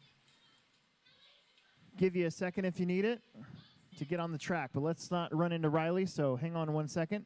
give you a second if you need it to get on the track. But let's not run into Riley, so hang on 1 second.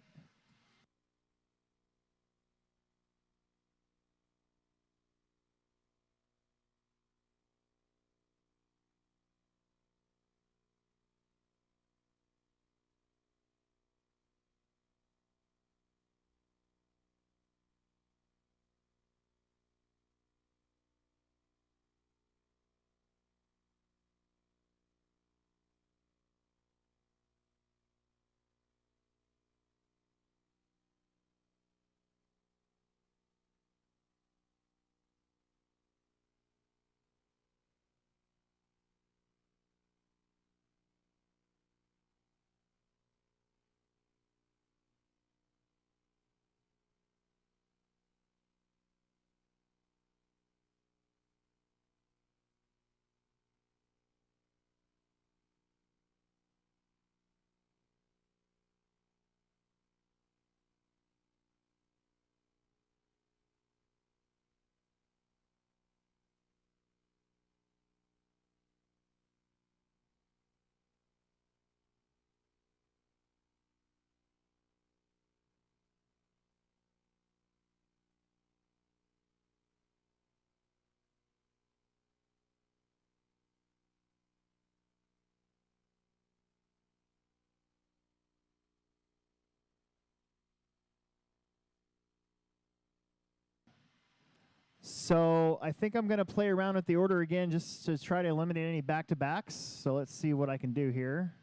So I think I'm going to play around with the order again just to try to eliminate any back-to-backs. So let's see what I can do here.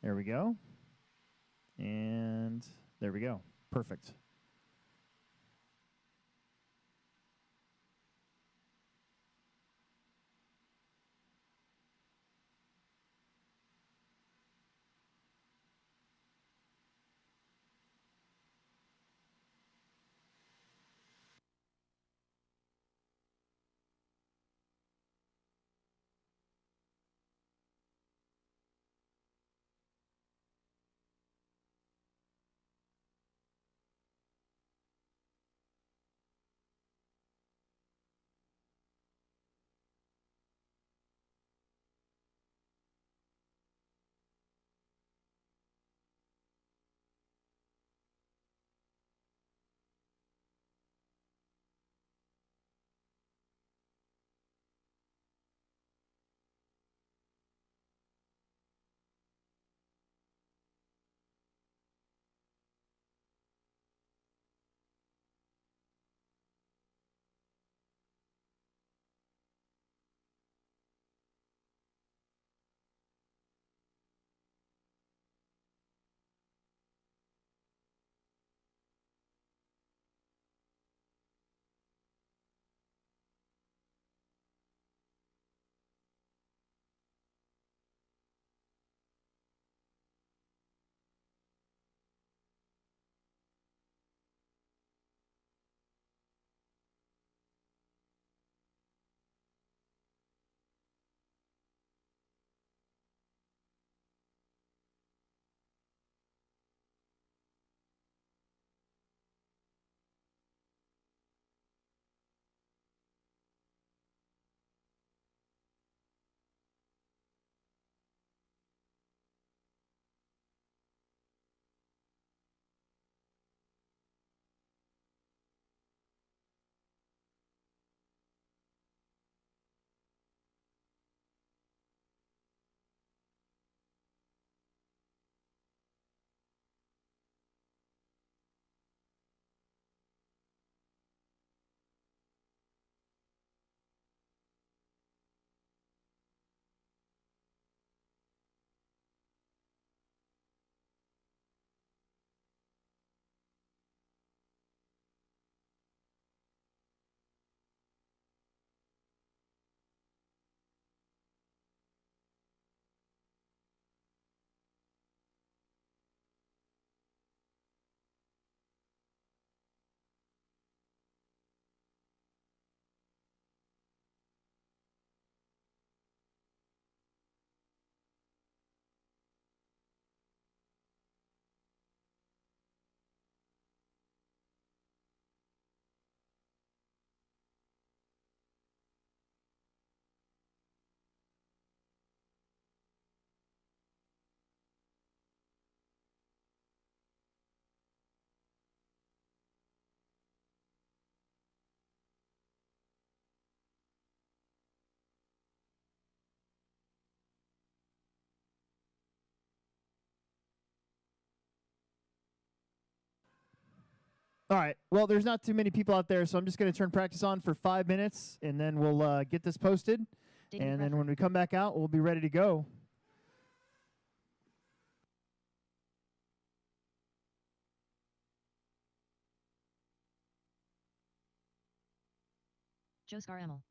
There we go. And there we go. Perfect. All right. Well, there's not too many people out there, so I'm just going to turn practice on for 5 minutes, and then we'll get this posted. David And then Bradford. when we come back out, we'll be ready to go. Joe Scar Emil.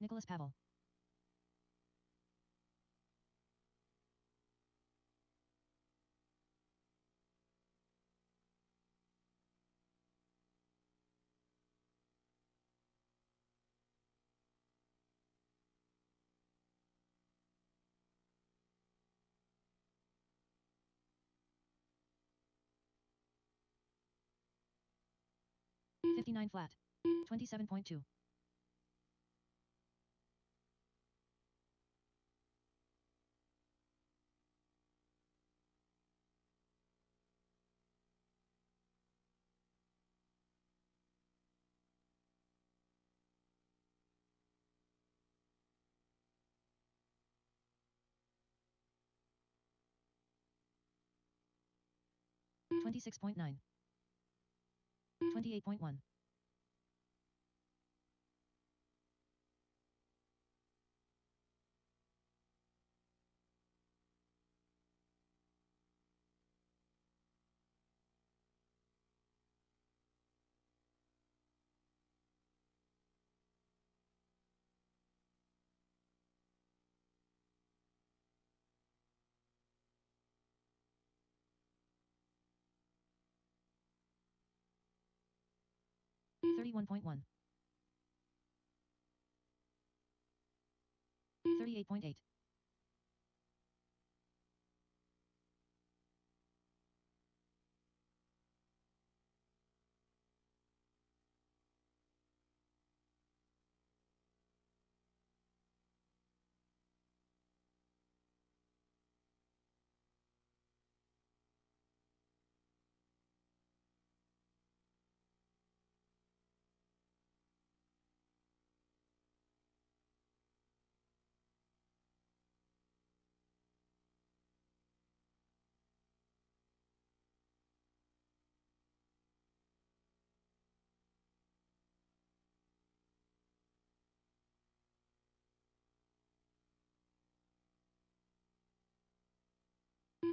Nicholas Pavel. $59 flat. 27.2. $26.9. 28.1. $31.1. 38.8.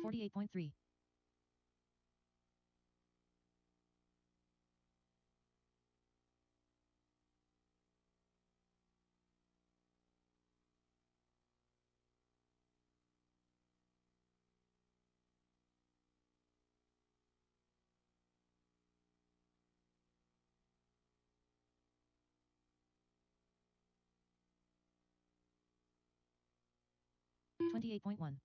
$48.3. 28.1.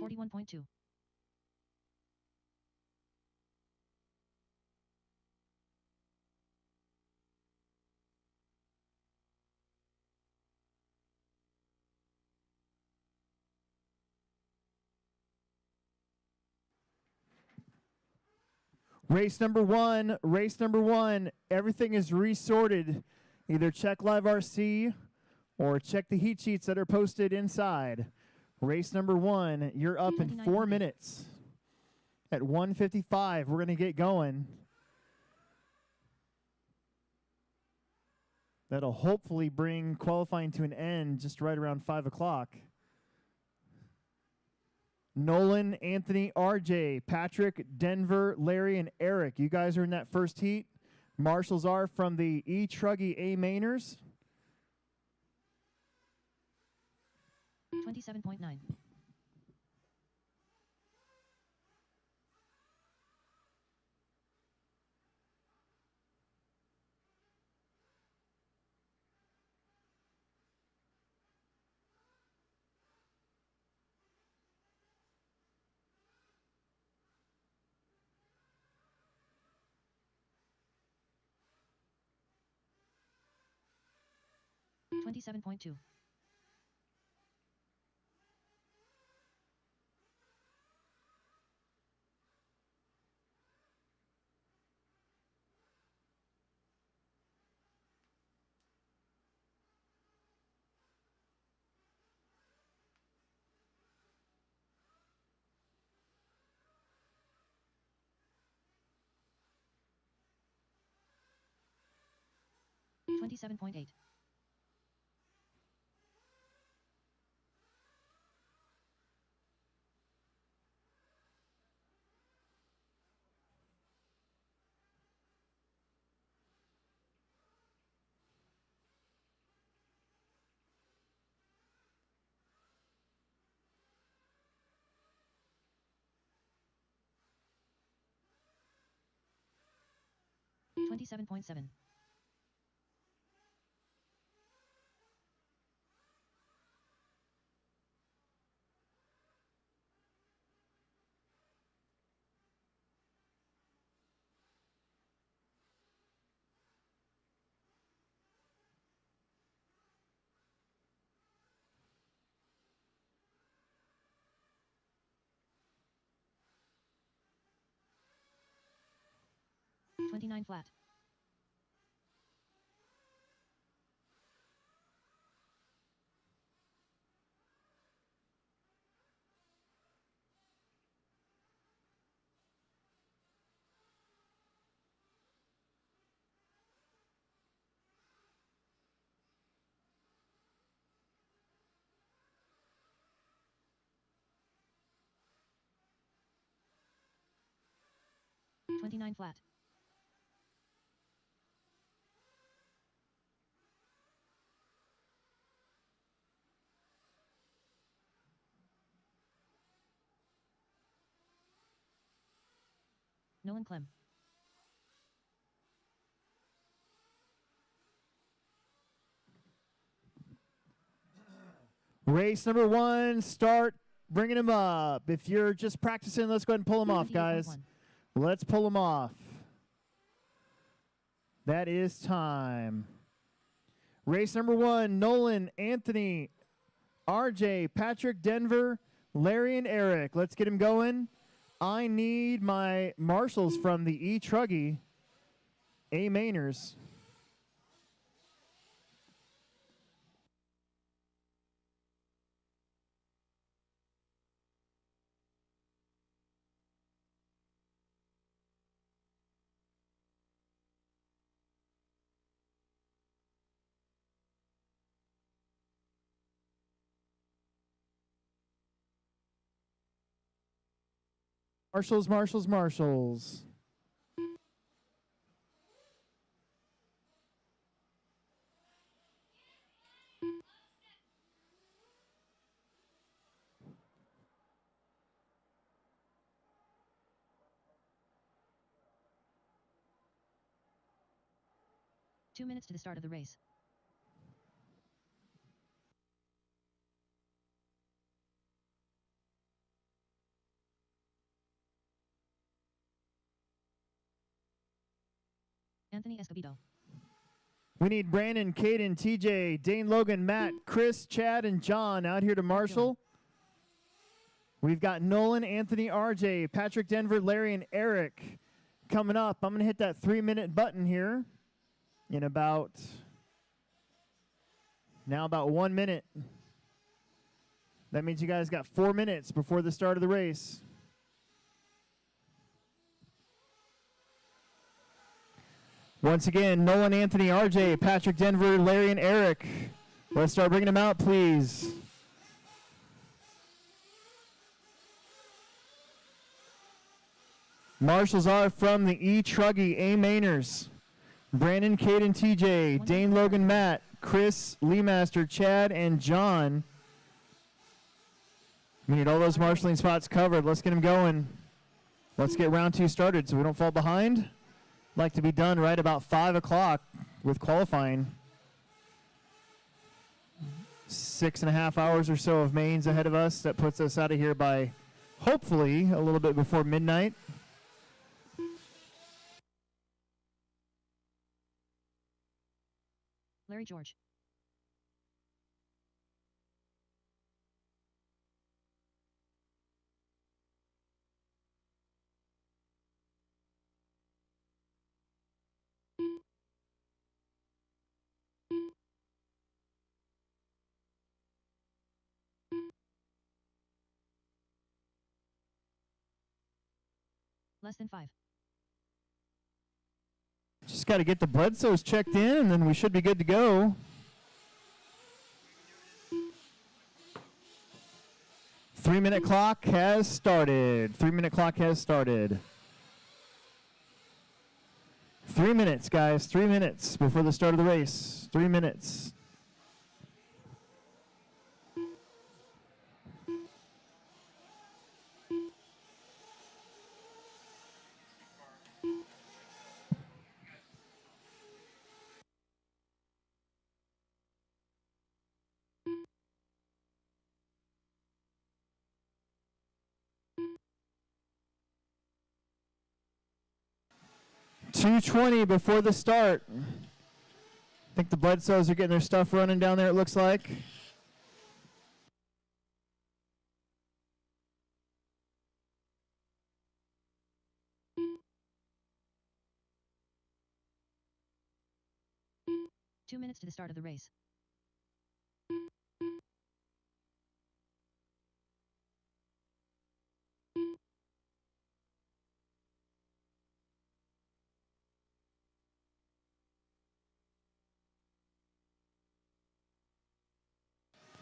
$41.2. Race number one. Race number one. Everything is resorted. Either check Live RC or check the heat sheets that are posted inside. Race number one. You're up in 4 minutes. At 1:55, we're going to get going. That'll hopefully bring qualifying to an end just right around 5 o'clock. Nolan, Anthony, RJ, Patrick, Denver, Larry, and Eric. You guys are in that first heat. Marshals are from the E-Truggy A-Mainers. 27.9. $27.2. $27.8. $27.7. $29 flat. $29 flat. Nolan Clem. Race number 1, start bringing him up. If you're just practicing, let's go ahead and pull him off, guys. 28.1. Let's pull him off. That is time. Race number 1, Nolan, Anthony, RJ, Patrick, Denver, Larry, and Eric. Let's get him going. I need my marshals from the E-Truggy A-Mainers. Marshals, marshals, marshals. Two minutes to the start of the race. Anthony Escobedo. We need Brandon, Caden, TJ, Dane, Logan, Matt, Chris, Chad, and John out here to marshal. We've got Nolan, Anthony, RJ, Patrick, Denver, Larry, and Eric coming up. I'm going to hit that 3-minute button here in about 1 minute. That means you guys got 4 minutes before the start of the race. Once again, Nolan, Anthony, RJ, Patrick, Denver, Larry, and Eric. Let's start bringing them out, please. Marshals are from the E-Truggy A-Mainers. Brandon, Caden, TJ, Dane, Logan, Matt, Chris, Lee Master, Chad, and John. We need all those marshalling spots covered. Let's get them going. Let's get round 2 started so we don't fall behind. Like to be done right about 5 o'clock with qualifying. 6.5 hours or so of mains ahead of us. That puts us out of here by hopefully a little bit before midnight. Larry George. Less than 5. Just got to get the Bledsoes checked in, and then we should be good to go. Three-minute clock has started. 3-minute clock has started. 3 minutes, guys. 3 minutes before the start of the race. 3 minutes. .220 before the start. I think the Bledsoes are getting their stuff running down there, it looks like. Two minutes to the start of the race.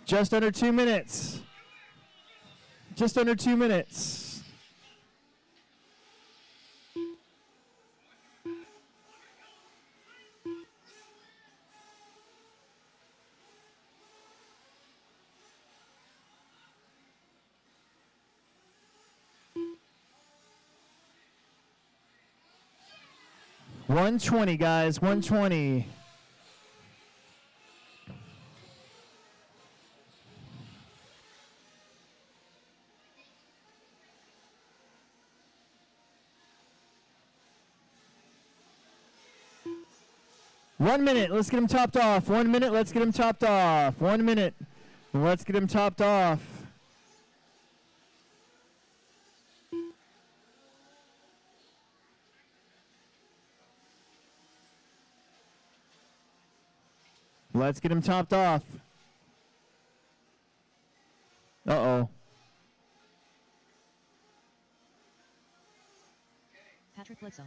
Just under 2 minutes. Just under 2 minutes. .120, guys. 120. One minute, let's get him topped off. 1 minute, let's get him topped off. 1 minute, let's get him topped off. Let's get him topped off. Uh-oh. Patrick Bledsoe.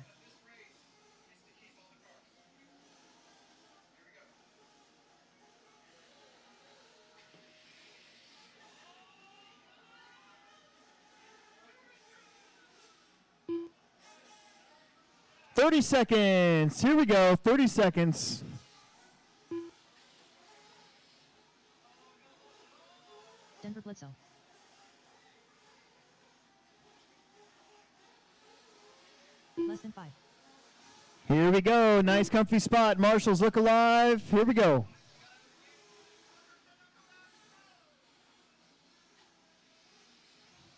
.30 seconds. Here we go. 30 seconds. Denver Bledsoe. Less than 5. Here we go. Nice comfy spot. Marshals look alive. Here we go.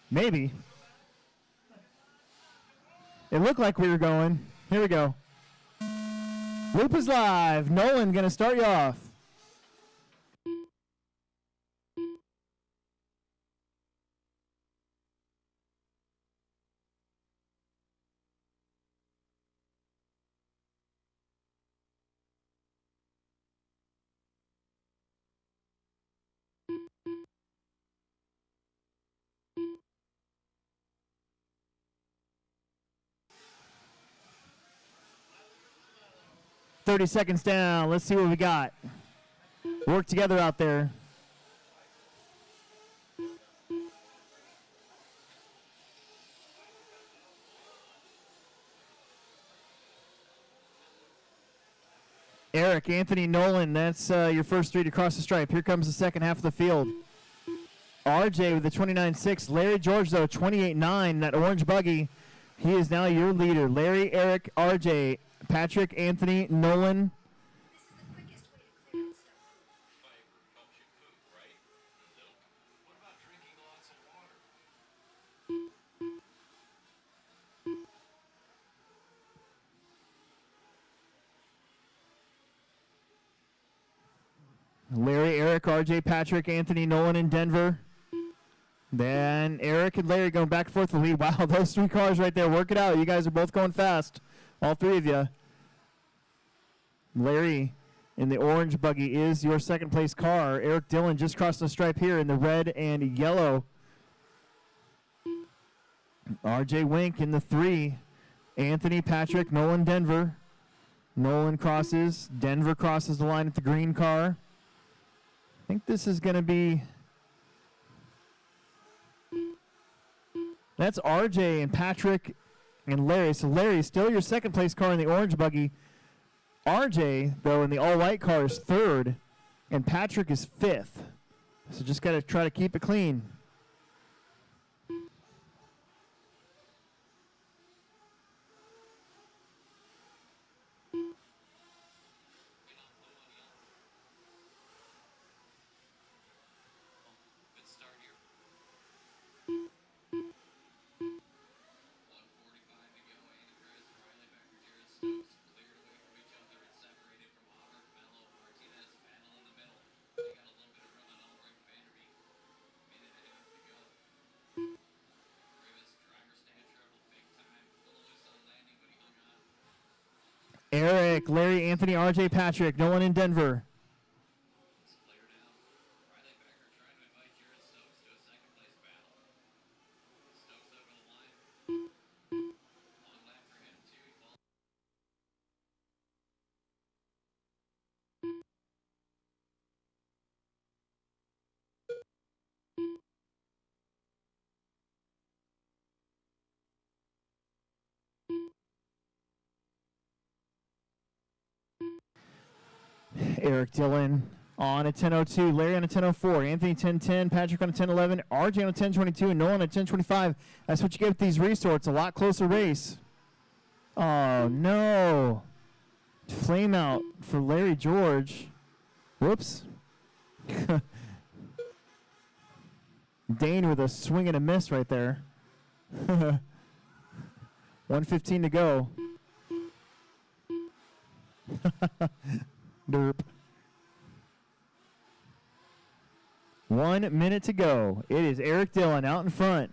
Maybe. It looked like we were going. Here we go. Loop is live. Nolan going to start you off. .30 seconds down. Let's see what we got. Work together out there. Eric, Anthony, Nolan, that's your first three to cross the stripe. Here comes the second half of the field. RJ with the 29.6. Larry George, though, 28.9. That orange buggy, he is now your leader. Larry, Eric, RJ, Patrick, Anthony, Nolan. Larry, Eric, RJ, Patrick, Anthony, Nolan in Denver. Then Eric and Larry going back and forth to the lead. Wow, those three cars right there. Work it out. You guys are both going fast. All three of you. Larry in the orange buggy is your second place car. Eric Dillon just crossed the stripe here in the red and yellow. RJ Wink in the 3. Anthony, Patrick, Nolan, Denver. Nolan crosses. Denver crosses the line at the green car. I think this is going to be... That's RJ and Patrick and Larry. So Larry, still your second place car in the orange buggy. RJ, though, in the all-white car is third, and Patrick is fifth. So just got to try to keep it clean. Eric, Larry, Anthony, RJ, Patrick, no one in Denver. Eric Dillon on a 10.02, Larry on a 10.04, Anthony 10.10, Patrick on a 10.11, RJ on a 10.22, and Nolan on a 10.25. That's what you get with these resorts, a lot closer race. Oh, no. Flame out for Larry George. Whoops. Dane with a swing and a miss right there. 1:15 to go. Derp. 1 minute to go. It is Eric Dillon out in front.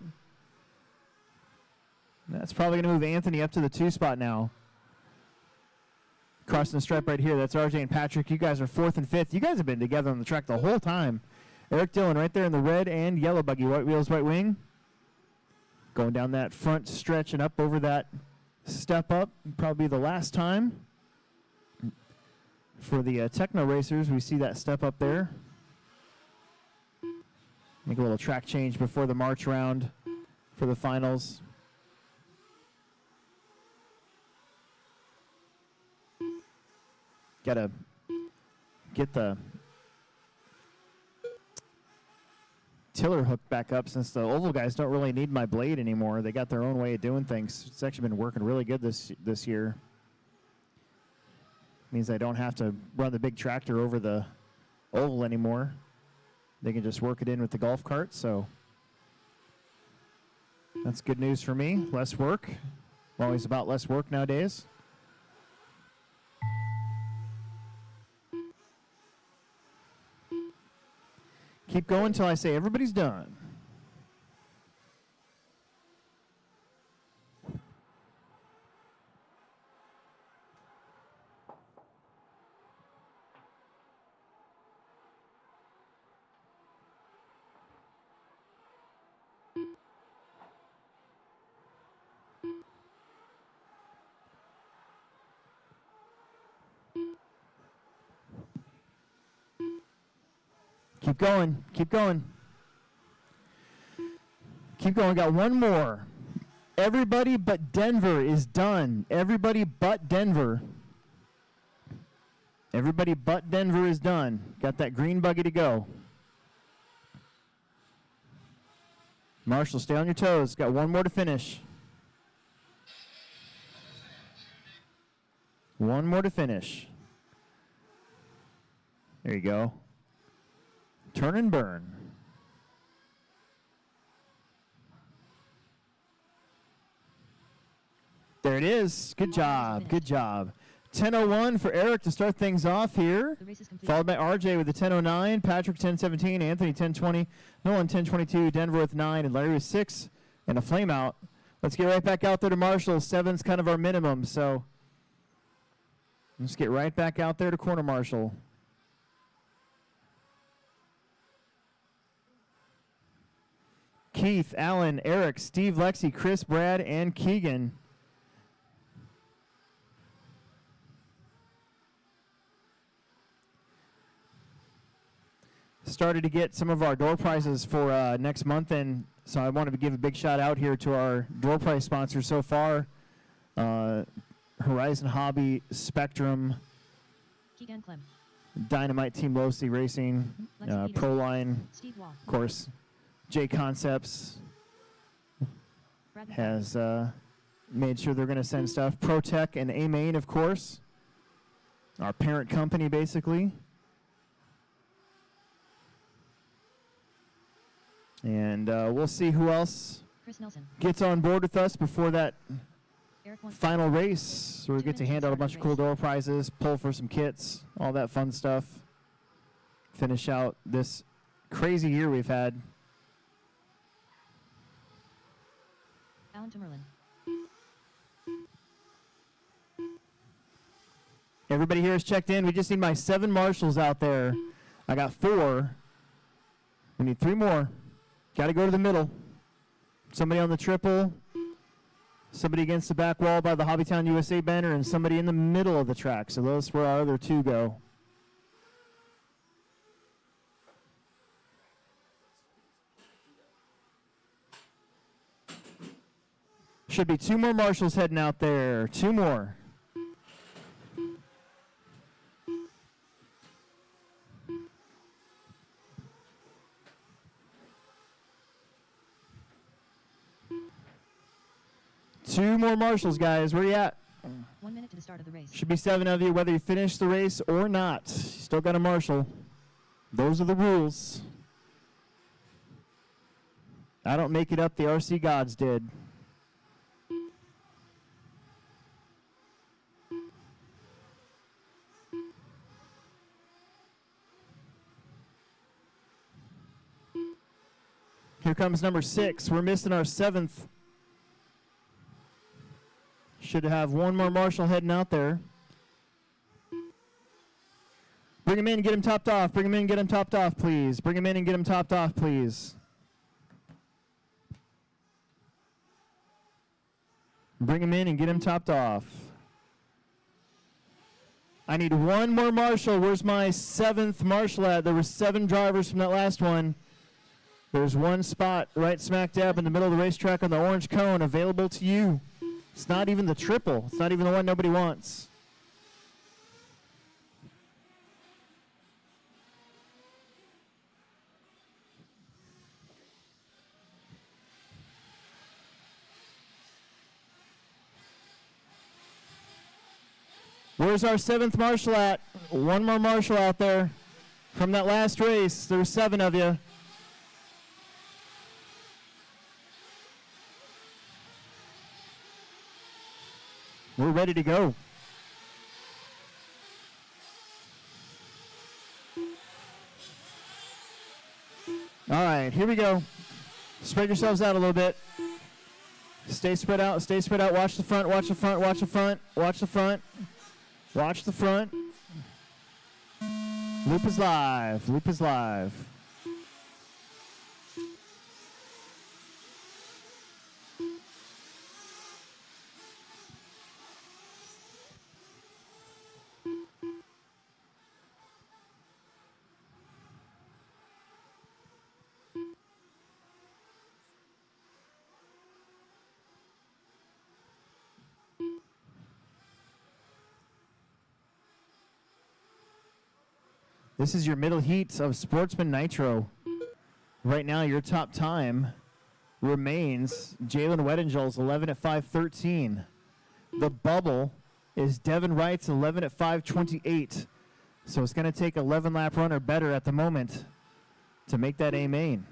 That's probably going to move Anthony up to the 2 spot now. Crossing the stripe right here. That's RJ and Patrick. You guys are 4th and 5th. You guys have been together on the track the whole time. Eric Dillon right there in the red and yellow buggy. White wheels, white wing. Going down that front stretch and up over that step up. Probably the last time. For the Tekno racers, we see that step up there. Make a little track change before the March round for the finals. Gotta get the tiller hook back up since the oval guys don't really need my blade anymore. They got their own way of doing things. It's actually been working really good this year. Means I don't have to run the big tractor over the oval anymore. They can just work it in with the golf cart, so that's good news for me. Less work. Always about less work nowadays. Keep going until I say everybody's done. Keep going. Keep going. Keep going. Got one more. Everybody but Denver is done. Everybody but Denver. Everybody but Denver is done. Got that green buggy to go. Marshall, stay on your toes. Got one more to finish. One more to finish. There you go. Turn and burn. There it is. Good job. Good job. 10:01 for Eric to start things off here. The race is complete. Followed by RJ with the 10:09, Patrick 10:17, Anthony 10:20, Nolan 10:22, Denver with 9, and Larry with 6, and a flame out. Let's get right back out there to Marshall. 7's kind of our minimum, so let's get right back out there to corner Marshall. Keith, Alan, Eric, Steve, Lexi, Chris, Brad, and Keegan. Started to get some of our door prizes for next month, and so I wanted to give a big shout out here to our door prize sponsors so far. Horizon Hobby, Spectrum, Keegan Clem. Dynamite Team Losi Racing, Lexi Peters. Proline, Steve Wall. of course, J Concepts Brad McCarthy. has made sure they're going to send stuff. ProTech and A-Main, of course, our parent company basically. And we'll see who else Chris Nelson. gets on board with us before that Eric One. final race, where we get to hand out a bunch of cool door prizes, pull for some kits, all that fun stuff. Finish out this crazy year we've had. Alan Timmerlin. Everybody here is checked in. We just need my 7 marshals out there. I got 4. We need 3 more. Got to go to the middle. Somebody on the triple, somebody against the back wall by the HobbyTown USA banner, and somebody in the middle of the track. So those where our other 2 go. Should be 2 more marshals heading out there. 2 more. Two more marshals, guys. Where you at? 1 minute to the start of the race. Should be 7 of you, whether you finish the race or not. You still got a marshal. Those are the rules. I don't make it up. The RC gods did. Here comes number 6. We're missing our 7th. Should have 1 more marshal heading out there. Bring him in and get him topped off. Bring him in and get him topped off, please. Bring him in and get him topped off, please. Bring him in and get him topped off. I need 1 more marshal. Where's my 7th marshal at? There were 7 drivers from that last one. There's 1 spot right smack dab in the middle of the racetrack on the orange cone available to you. It's not even the triple. It's not even the one nobody wants. Where's our 7th marshal at? 1 more marshal out there from that last race. There were 7 of you. We're ready to go. All right, here we go. Spread yourselves out a little bit. Stay spread out, stay spread out. Watch the front, watch the front, watch the front, watch the front. Watch the front. Loop is live, loop is live. This is your middle heat of Sportsman Nitro. Right now, your top time remains Jalen Weddingell's 11 at 5:13. The bubble is Devin Wright's 11 at 5:28. So it's going to take 11 lap run or better at the moment to make that A main.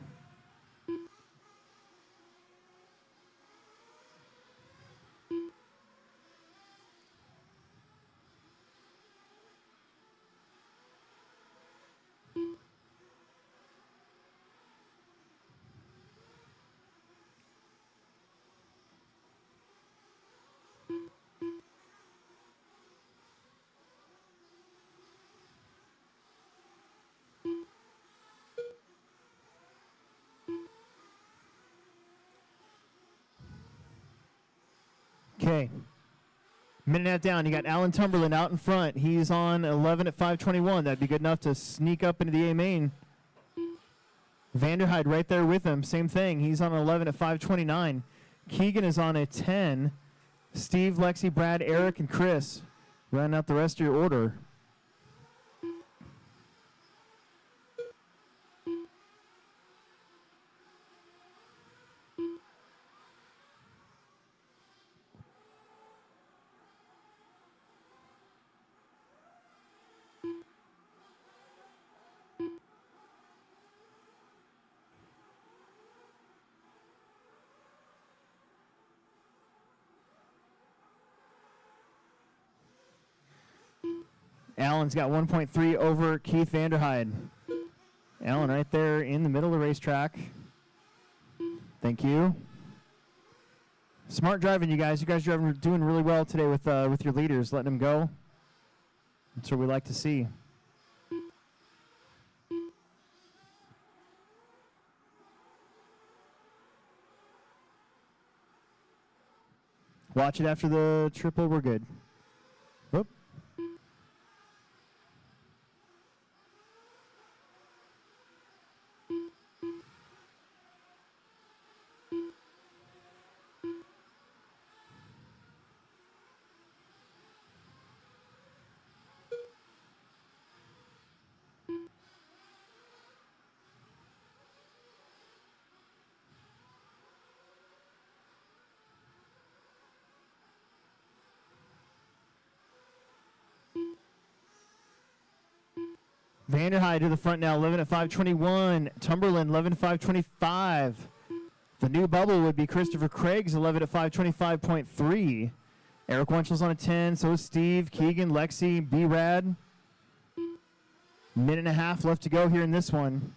Okay. Minute and a half down. You got Alan Tumberland out in front. He's on 11 at 5:21. That'd be good enough to sneak up into the A main. Vanderhyde right there with him. Same thing. He's on 11 at 5:29. Keegan is on a 10. Steve, Lexi, Brad, Eric, and Chris rounding out the rest of your order. Allen's got 1.3 over Keith Vanderhyde. Allen right there in the middle of the racetrack. Thank you. Smart driving, you guys. You guys are doing really well today with your leaders, letting them go. That's what we like to see. Watch it after the triple. We're good. Whoop. Vanderhyde to the front now, 11 at 5:21. Tumberland, 11 at 5:25. The new bubble would be Christopher Craig's 11 at 5:25.3. Eric Wenchell's on a 10, so is Steve, Keegan, Lexi, B-Rad. Minute and a half left to go here in this one.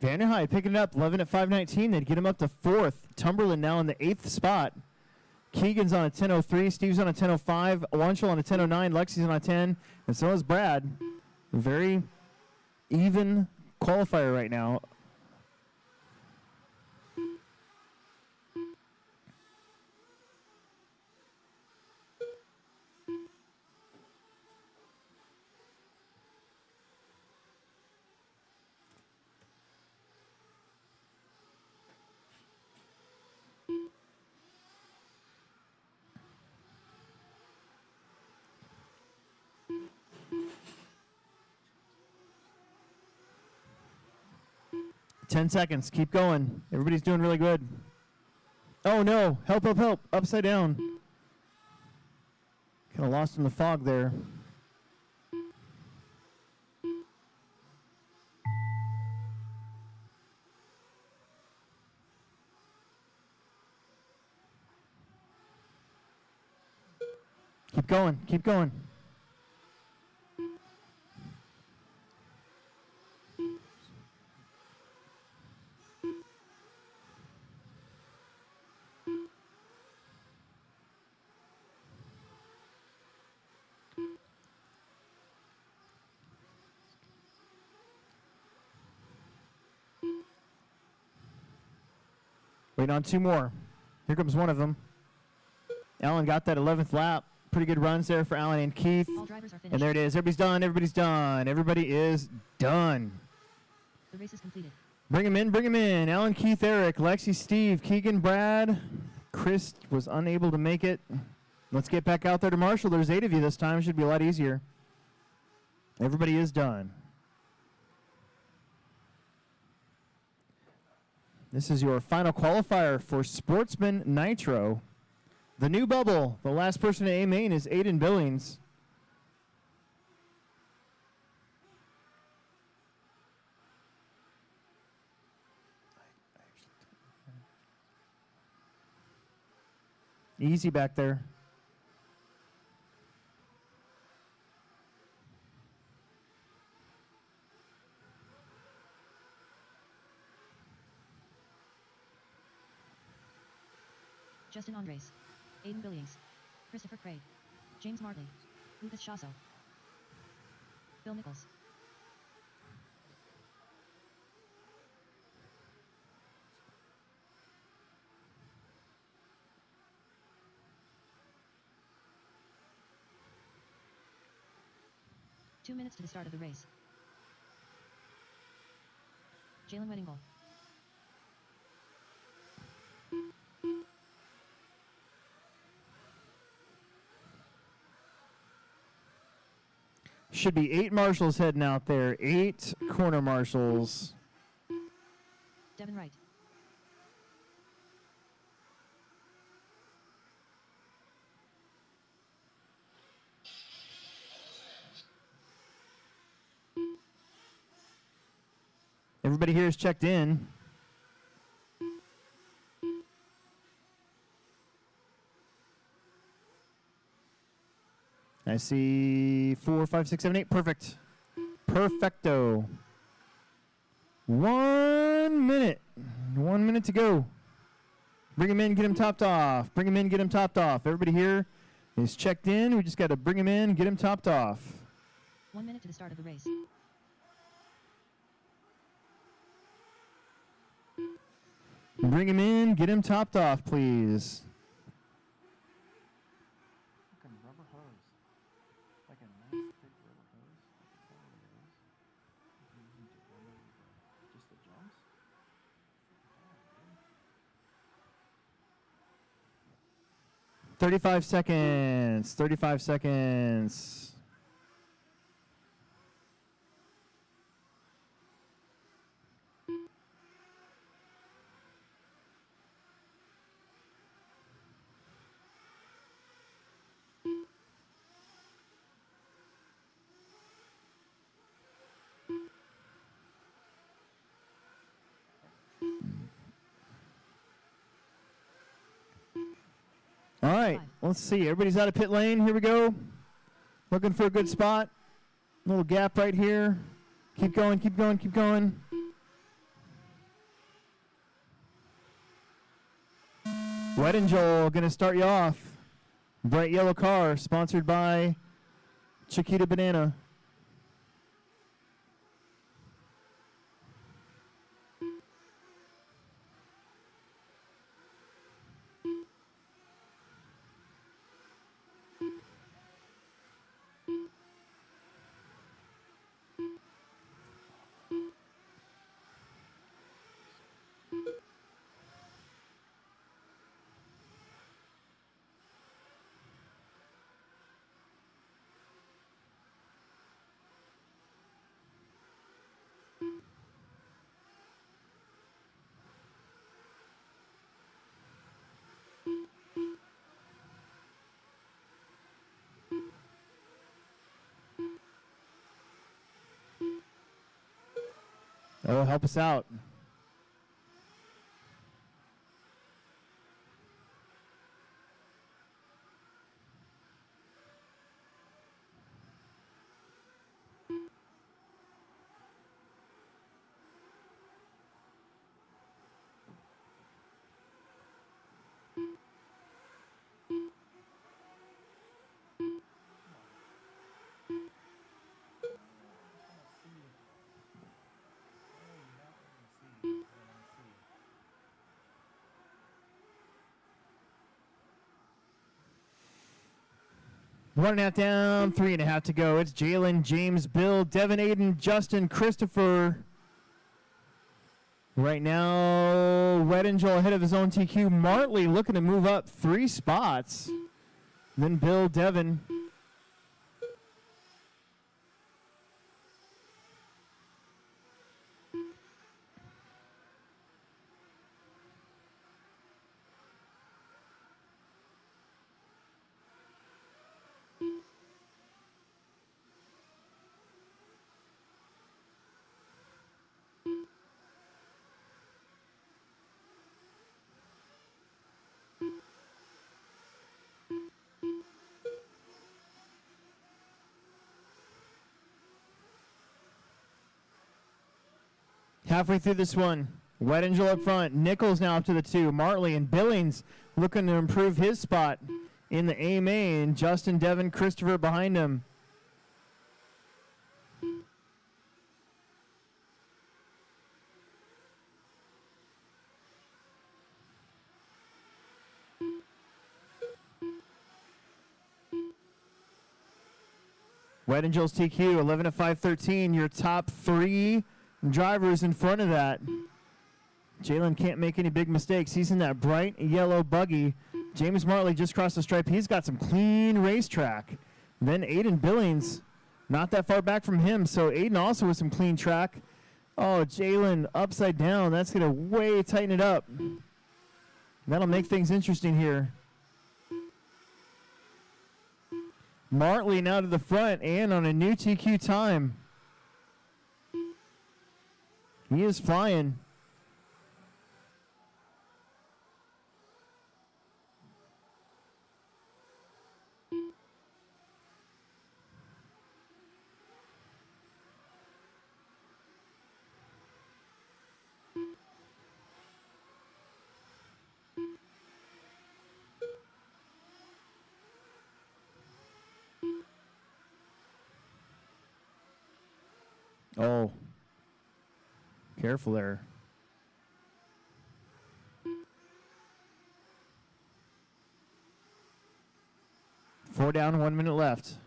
Vanderhyde picking it up, 11 at 5:19. They'd get him up to 4th. Tumberland now in the 8th spot. Keegan's on a 10:03. Steve's on a 10:05. Wanchel on a 10:09. Lexi's on a 10. And so is Brad. A very even qualifier right now. Ten seconds. Keep going. Everybody's doing really good. Oh, no. Help, help, help. Upside down. Kind of lost in the fog there. Keep going. Keep going. Waiting on 2 more. Here comes one of them. Alan got that 11th lap. Pretty good runs there for Alan and Keith. All drivers are finished. And there it is. Everybody's done. Everybody's done. Everybody is done. The race is completed. Bring him in. Bring him in. Alan, Keith, Eric, Lexi, Steve, Keegan, Brad. Chris was unable to make it. Let's get back out there to Marshall. There's 8 of you this time. Should be a lot easier. Everybody is done. This is your final qualifier for Sportsman Nitro. The new bubble. The last person to A-main is Aiden Billings. Easy back there. Justin Andres. Aiden Billings. Christopher Craig. James Martley. Lucas Shasso. Bill Nichols. Two minutes to the start of the race. Jalen Weddingle. Should be 8 marshals heading out there. 8 corner marshals. Devin Wright. Everybody here is checked in. I see 4, 5, 6, 7, 8. Perfect. Perfecto. 1 minute. 1 minute to go. Bring him in, get him topped off. Bring him in, get him topped off. Everybody here is checked in. We just got to bring him in, get him topped off. 1 minute to the start of the race. Bring him in, get him topped off, please. Fucking rubber hose. Like a nice big rubber hose. Just the jumps? 35 seconds. 35 seconds. All right, let's see. Everybody's out of pit lane. Here we go. Looking for a good spot. Little gap right here. Keep going, keep going, keep going. Wet and Joel going to start you off. Bright yellow car, sponsored by Chiquita Banana. Oh, help us out. 1.5 down, 3.5 to go. It's Jalen, James, Bill, Devin, Aiden, Justin, Christopher. Right now, Wet Angel ahead of his own TQ. Martley looking to move up 3 spots. Then Bill, Devin. Halfway through this one, Wet Angel up front. Nichols now up to the 2. Martley and Billings looking to improve his spot in the A main. Justin, Devin, Christopher behind him. Wet Angel's TQ, 11 to 5-13. Your top 3 drivers in front of that. Jalen can't make any big mistakes. He's in that bright yellow buggy. James Martley just crossed the stripe. He's got some clean racetrack. Then Aiden Billings, not that far back from him. So Aiden also with some clean track. Oh, Jalen upside down. That's going to way tighten it up. That'll make things interesting here. Martley now to the front and on a new TQ time. He is flying. Oh, careful there. Four down, 1 minute left.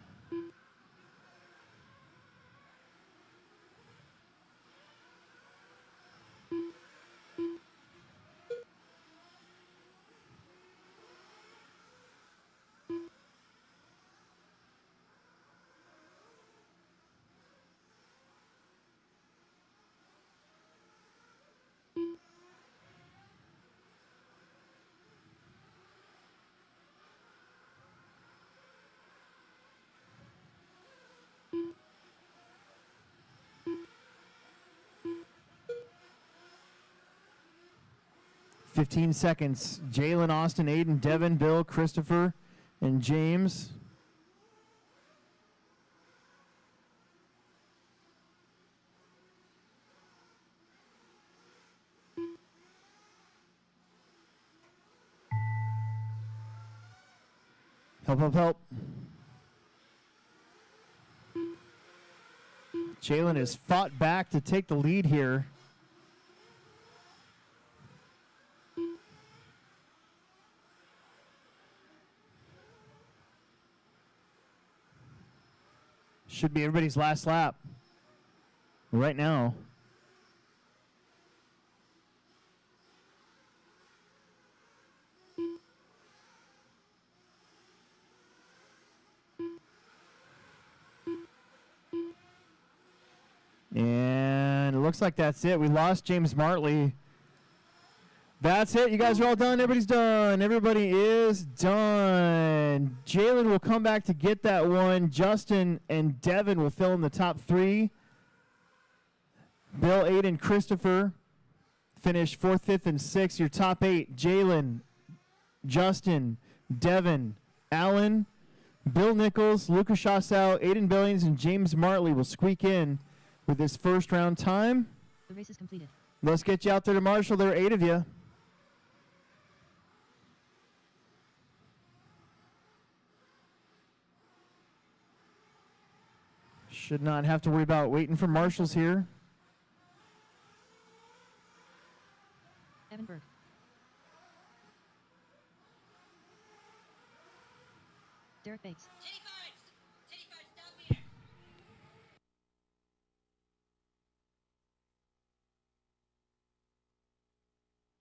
Fifteen seconds. Jalen, Austin, Aiden, Devin, Bill, Christopher, and James. Help, help, help. Jalen has fought back to take the lead here. Should be everybody's last lap right now. And it looks like that's it. We lost James Martley. That's it. You guys are all done. Everybody's done. Everybody is done. Jalen will come back to get that one. Justin and Devin will fill in the top 3. Bill, Aiden, Christopher finish 4th, 5th, and 6th. Your top 8, Jalen, Justin, Devin, Allen, Bill Nichols, Lucas Chassau, Aiden Billings, and James Martley will squeak in with this first round time. The race is completed. Let's get you out there to Marshall. There are 8 of you. Should not have to worry about waiting for marshals here. Evan Berg. Derek Bates.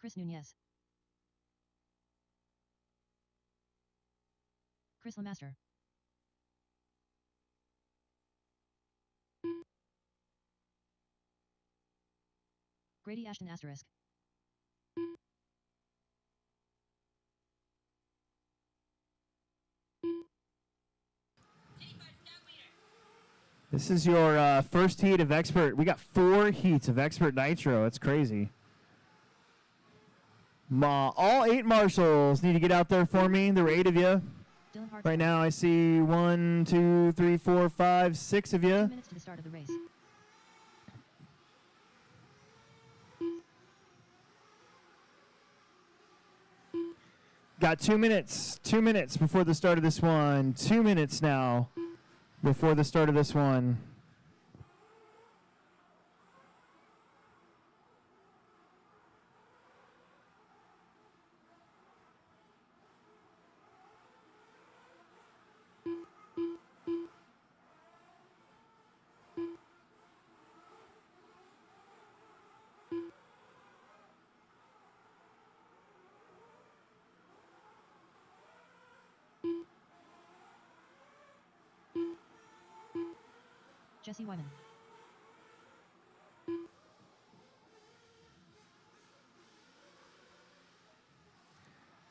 Chris Nunez. Chris Lemaster. Grady Ashton asterisk. This is your first heat of Expert. We got 4 heats of Expert Nitro. It's crazy. All 8 marshals need to get out there for me. There were 8 of you. Dylan Hart. Right now I see 1, 2, 3, 4, 5, 6 of 2 you. minutes to the start of the race. Got 2 minutes. 2 minutes before the start of this one. 2 minutes now before the start of this one. Jesse Wyman.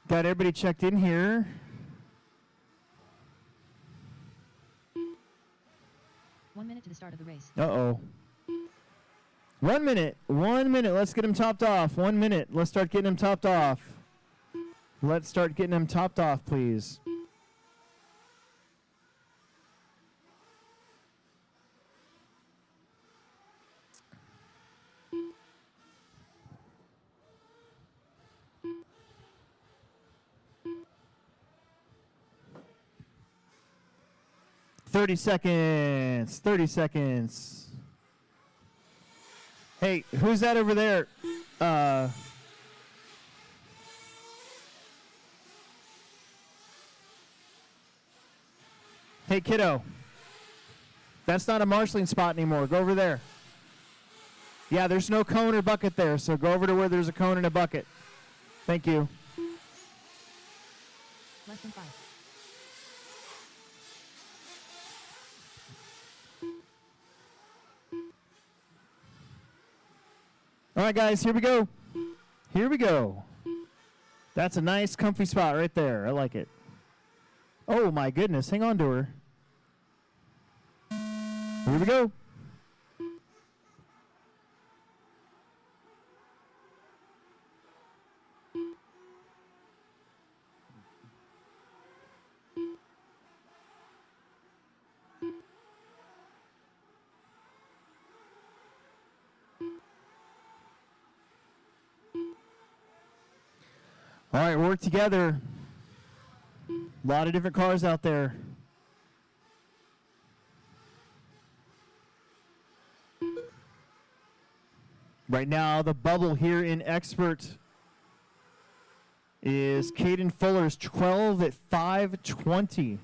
Got everybody checked in here. One minute to the start of the race. Uh-oh. 1 minute. 1 minute. Let's get him topped off. 1 minute. Let's start getting him topped off. Let's start getting him topped off, please. Thirty seconds. 30 seconds. Hey, who's that over there? Hey, kiddo. That's not a marshalling spot anymore. Go over there. Yeah, there's no cone or bucket there, so go over to where there's a cone and a bucket. Thank you. Less than 5. All right, guys, here we go. Here we go. That's a nice, comfy spot right there. I like it. Oh, my goodness. Hang on to her. Here we go. All right, work together. A lot of different cars out there. Right now, the bubble here in Expert is Caden Fuller's 12 at 5:20.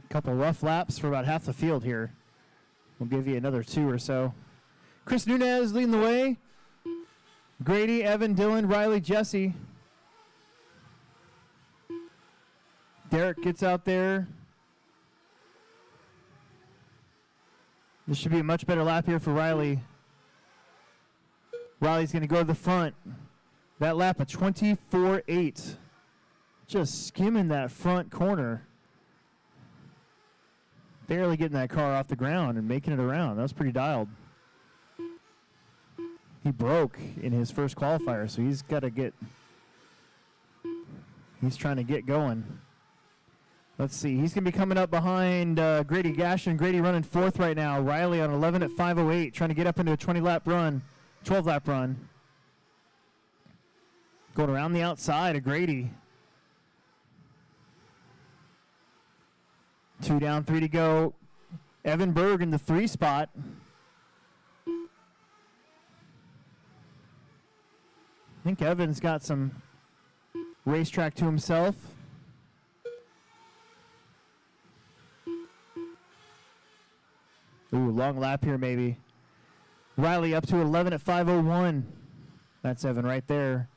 Couple rough laps for about half the field here. We'll give you another 2 or so. Chris Nunez leading the way. Grady, Evan, Dylan, Riley, Jesse. Derek gets out there. This should be a much better lap here for Riley. Riley's going to go to the front. That lap of 24.8. Just skimming that front corner. Barely getting that car off the ground and making it around. That was pretty dialed. He broke in his first qualifier, so he's got to get... He's trying to get going. Let's see. He's going to be coming up behind Grady Gashin. Grady running 4th right now. Riley on 11 at 5:08, trying to get up into a 20-lap run, 12-lap run. Going around the outside of Grady. 2 down, 3 to go. Evan Berg in the 3 spot. I think Evan's got some Racetrack to himself. Ooh, long lap here maybe. Riley up to 11 at 5:01. That's Evan right there.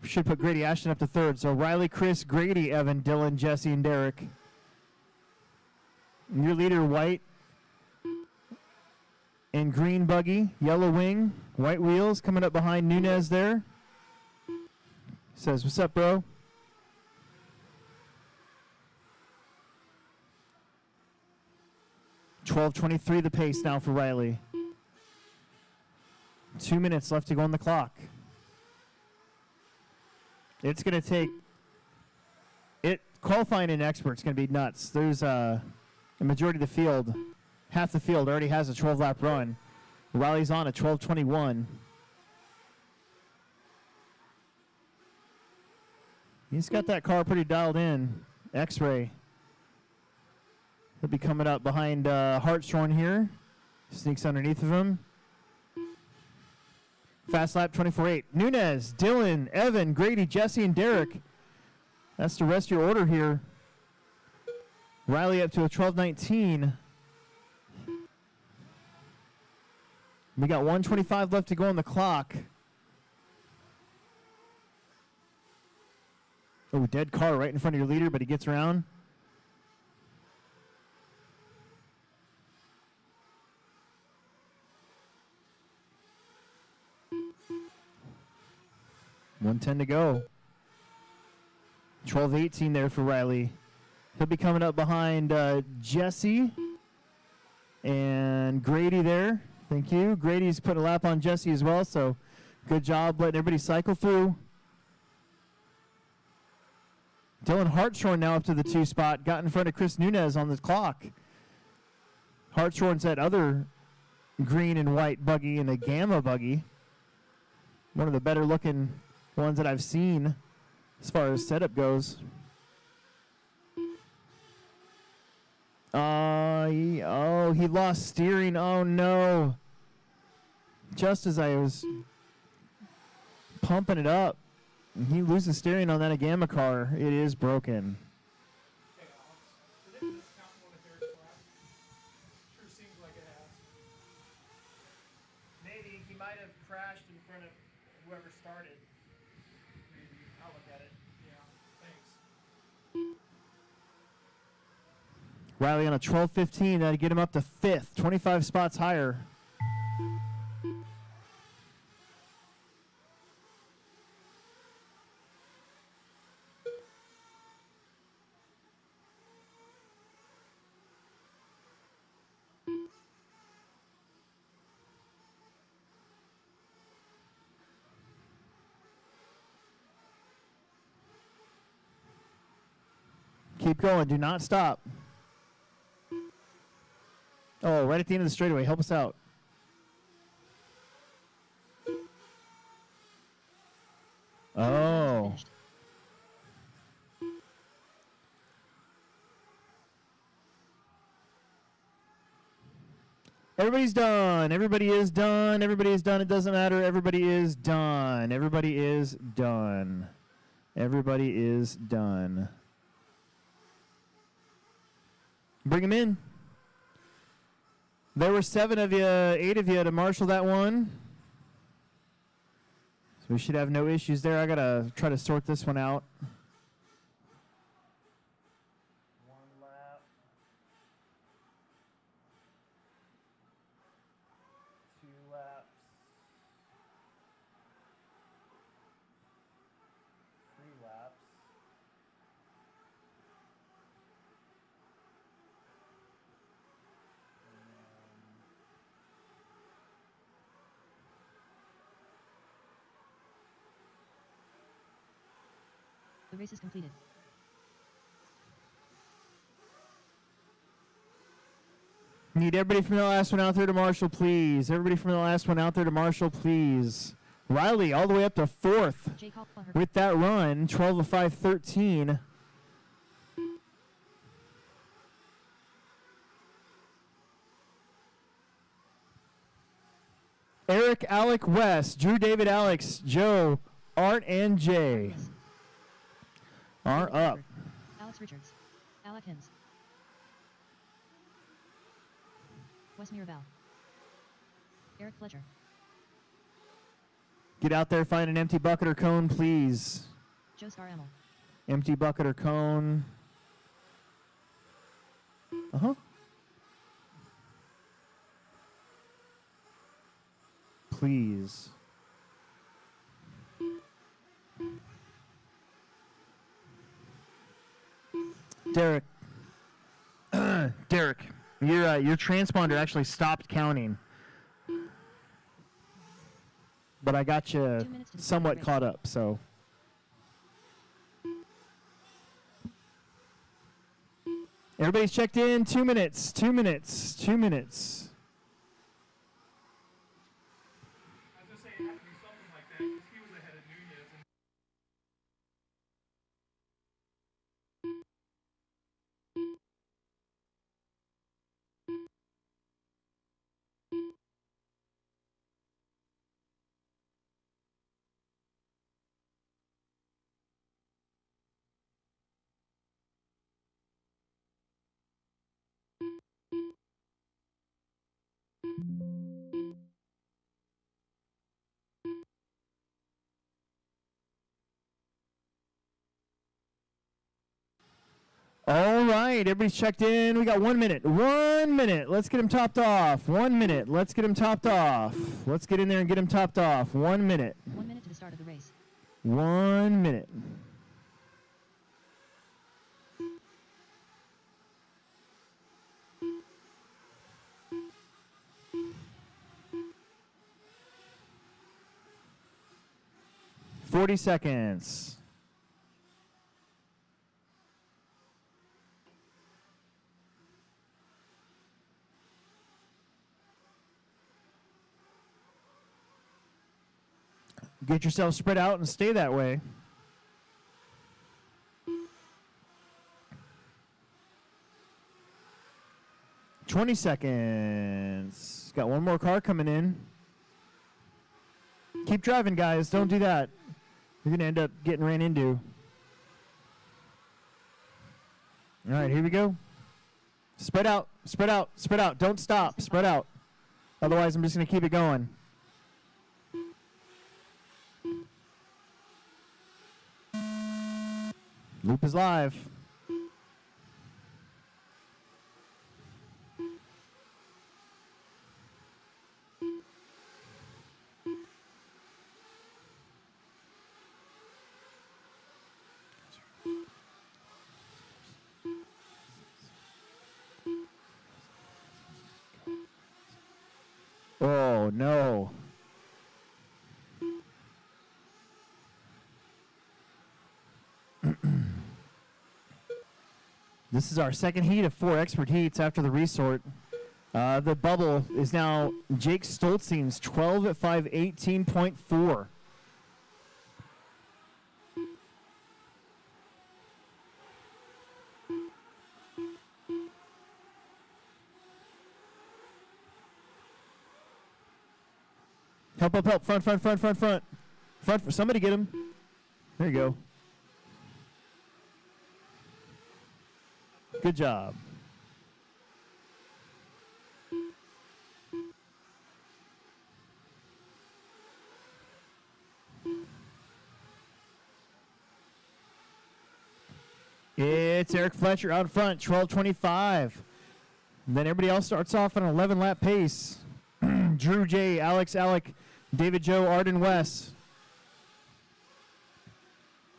Should put Grady Ashton up to third. So Riley, Chris, Grady, Evan, Dylan, Jesse, and Derek. And your leader, white and green buggy, yellow wing, white wheels coming up behind Nunez there. Says, what's up, bro? $12:23 the pace now for Riley. 2 minutes left to go on the clock. It's going to take it. Qualifying an expert's going to be nuts. There's a majority of the field, half the field already has a 12-lap run. Riley's on at 12:21. He's got that car pretty dialed in. X-Ray. He'll be coming up behind Hartshorn here. Sneaks underneath of him. Fast lap 24.8. Nunez, Dylan, Evan, Grady, Jesse, and Derek. That's the rest of your order here. Riley up to a 12:19. We got 1:25 left to go on the clock. Oh, dead car right in front of your leader, but he gets around. $1:10 to go. 12:18 there for Riley. He'll be coming up behind Jesse and Grady there. Thank you. Grady's put a lap on Jesse as well, so good job letting everybody cycle through. Dylan Hartshorn now up to the 2 spot. Got in front of Chris Nunez on the clock. Hartshorn's that other green and white buggy and a gamma buggy. One of the better looking ones that I've seen as far as setup goes. He lost steering. Oh no. Just as I was pumping it up, he loses steering on that Gamma car. It is broken. Hey, Alex, did it discount one of Derek's laps? Sure seems like it has. Maybe he might have crashed in front of whoever started. Maybe. I'll look at it. Yeah, thanks. Riley on a 12:15. That'd get him up to 5th, 25 spots higher. Keep going. Do not stop. Oh, right at the end of the straightaway. Help us out. Oh. Finished. Everybody's done. Everybody is done. Everybody is done. It doesn't matter. Everybody is done. Everybody is done. Everybody is done. Bring them in. There were 7 of you, 8 of you to marshal that one. So we should have no issues there. I got to try to sort this one out. 1 lap. 2 laps. 3 laps. The race is completed. Need everybody from the last one out there to marshal, please. Everybody from the last one out there to marshal, please. Riley all the way up to 4th Jake Hopper. with that run, 12 of 5:13. Eric, Alec, West, Drew, David, Alex, Joe, Art, and Jay. are David up. Crawford, Alex Richards, Alec Hins, Wes Mirabal, Eric Fletcher, Get out there, find an empty bucket or cone, please. Joe Star Amel, Empty bucket or cone. Uh-huh. Please. Derek. Derek, your transponder actually stopped counting. But I got you 2 minutes to the start of the somewhat race. caught up, so. Everybody's checked in. 2 minutes, 2 minutes, 2 minutes. I was gonna say it had to be something like that because he was ahead of Nunez. And All right, everybody's checked in. We got 1 minute. 1 minute. Let's get him topped off. 1 minute. Let's get him topped off. Let's get in there and get him topped off. 1 minute. 1 minute to the start of the race. 1 minute. Forty seconds. Get yourself spread out and stay that way. $20 seconds. Got one more car coming in. Keep driving, guys. Don't do that. You're going to end up getting ran into. All right, here we go. Spread out, spread out, spread out. Don't stop. Spread out. Otherwise, I'm just going to keep it going. Loop is live. Oh, no. This is our second heat of 4 expert heats after the resort. The bubble is now Jake Stolzing's 12 at 5, 18.4. Help, help, help. Front, front, front, front, front. Front, somebody get him. There you go. Good job. It's Eric Fletcher out front, 12:25. Then everybody else starts off on an 11-lap pace. Drew J, Alex, Alec, David Joe, Arden West.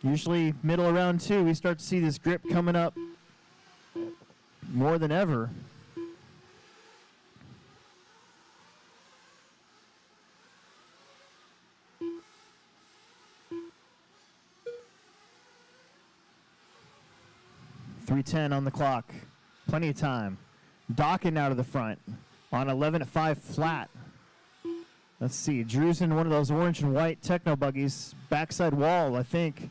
Usually middle of round 2, we start to see this grip coming up more than ever. .310 on the clock. Plenty of time. Dawkin out of the front on 11 at 5 flat. Let's see. Drew's in one of those orange and white Tekno buggies. Backside wall, I think.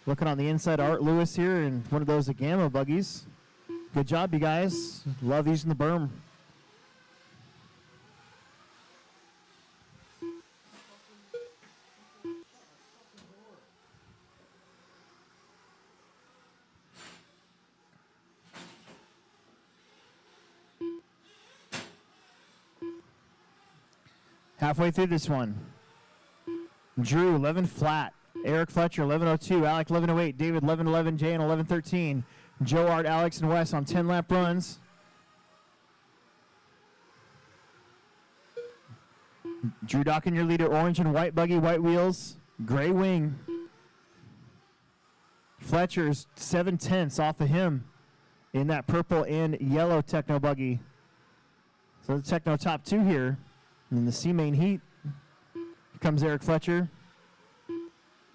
Looking on the inside, Art Lewis here in one of those Gamma buggies. Good job, you guys. Love using the berm. Halfway through this one. Drew, 11 flat. Eric Fletcher, 11:02. Alec, 11:08. David, 11:11. Jay, and 11:13. Joe, Art, Alex, and Wes on 10-lap runs. Drew Dawkin, your leader. Orange and white buggy, white wheels. Gray wing. Fletcher's 7/10 off of him in that purple and yellow Tekno buggy. So the Tekno top 2 here in the C main heat. Here comes Eric Fletcher.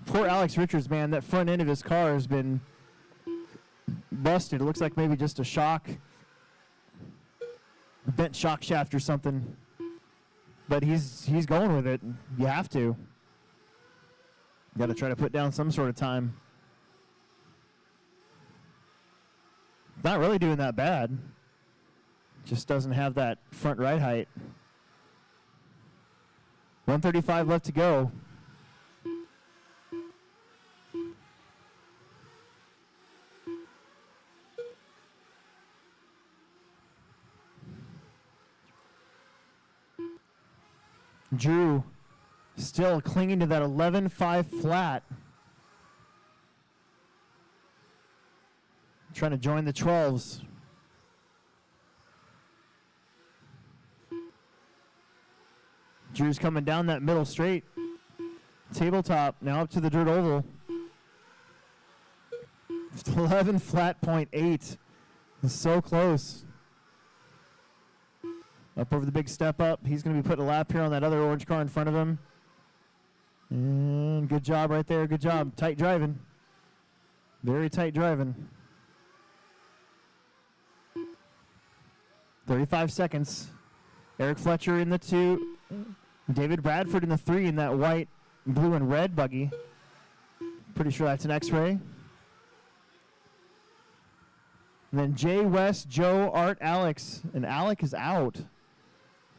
Poor Alex Richards, man, that front end of his car has been busted. It looks like maybe just a shock, bent shock shaft or something. But he's going with it. You have to. You got to try to put down some sort of time. Not really doing that bad. Just doesn't have that front ride height. 135 left to go. Drew still clinging to that 11.5 flat. Trying to join the 12s. Drew's coming down that middle straight. Tabletop, now up to the dirt oval. 11 flat .8. So close. Up over the big step up. He's going to be putting a lap here on that other orange car in front of him. And good job right there. Good job. Tight driving. Very tight driving. 35 seconds. Eric Fletcher in the 2. David Bradford in the 3 in that white, blue, and red buggy. Pretty sure that's an X-ray. And then Jay, West, Joe, Art, Alex. And Alec is out.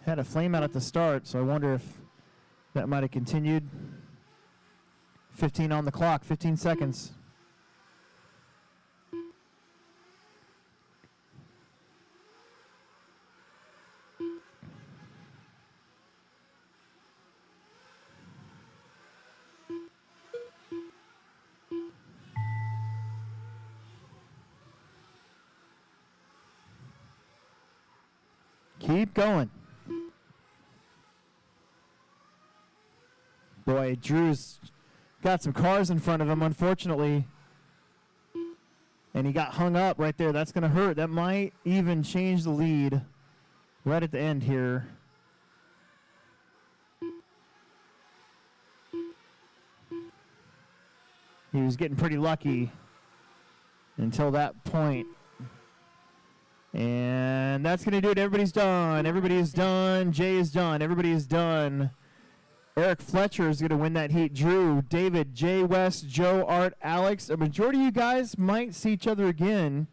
Had a flame out at the start, so I wonder if that might have continued. 15 on the clock, 15 seconds. Keep going. Boy, Drew's got some cars in front of him, unfortunately. And he got hung up right there. That's going to hurt. That might even change the lead right at the end here. He was getting pretty lucky until that point. And that's going to do it. Everybody's done. Everybody is done. Jay is done. Everybody is done. Eric Fletcher is going to win that heat. Drew, David, Jay, West, Joe, Art, Alex. A majority of you guys might see each other again.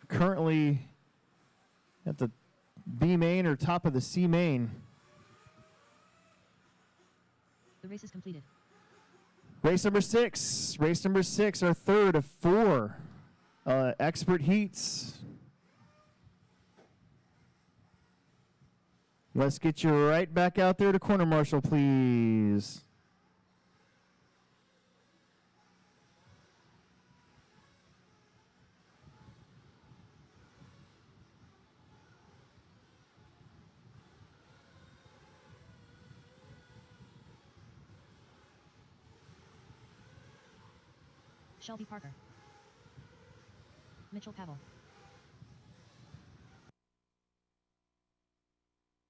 Currently at the B main or top of the C main. The race is completed. Race number 6. Race number 6, our third of 4 expert heats. Let's get you right back out there to corner marshal, please. Shelby Parker. Mitchell Pavel.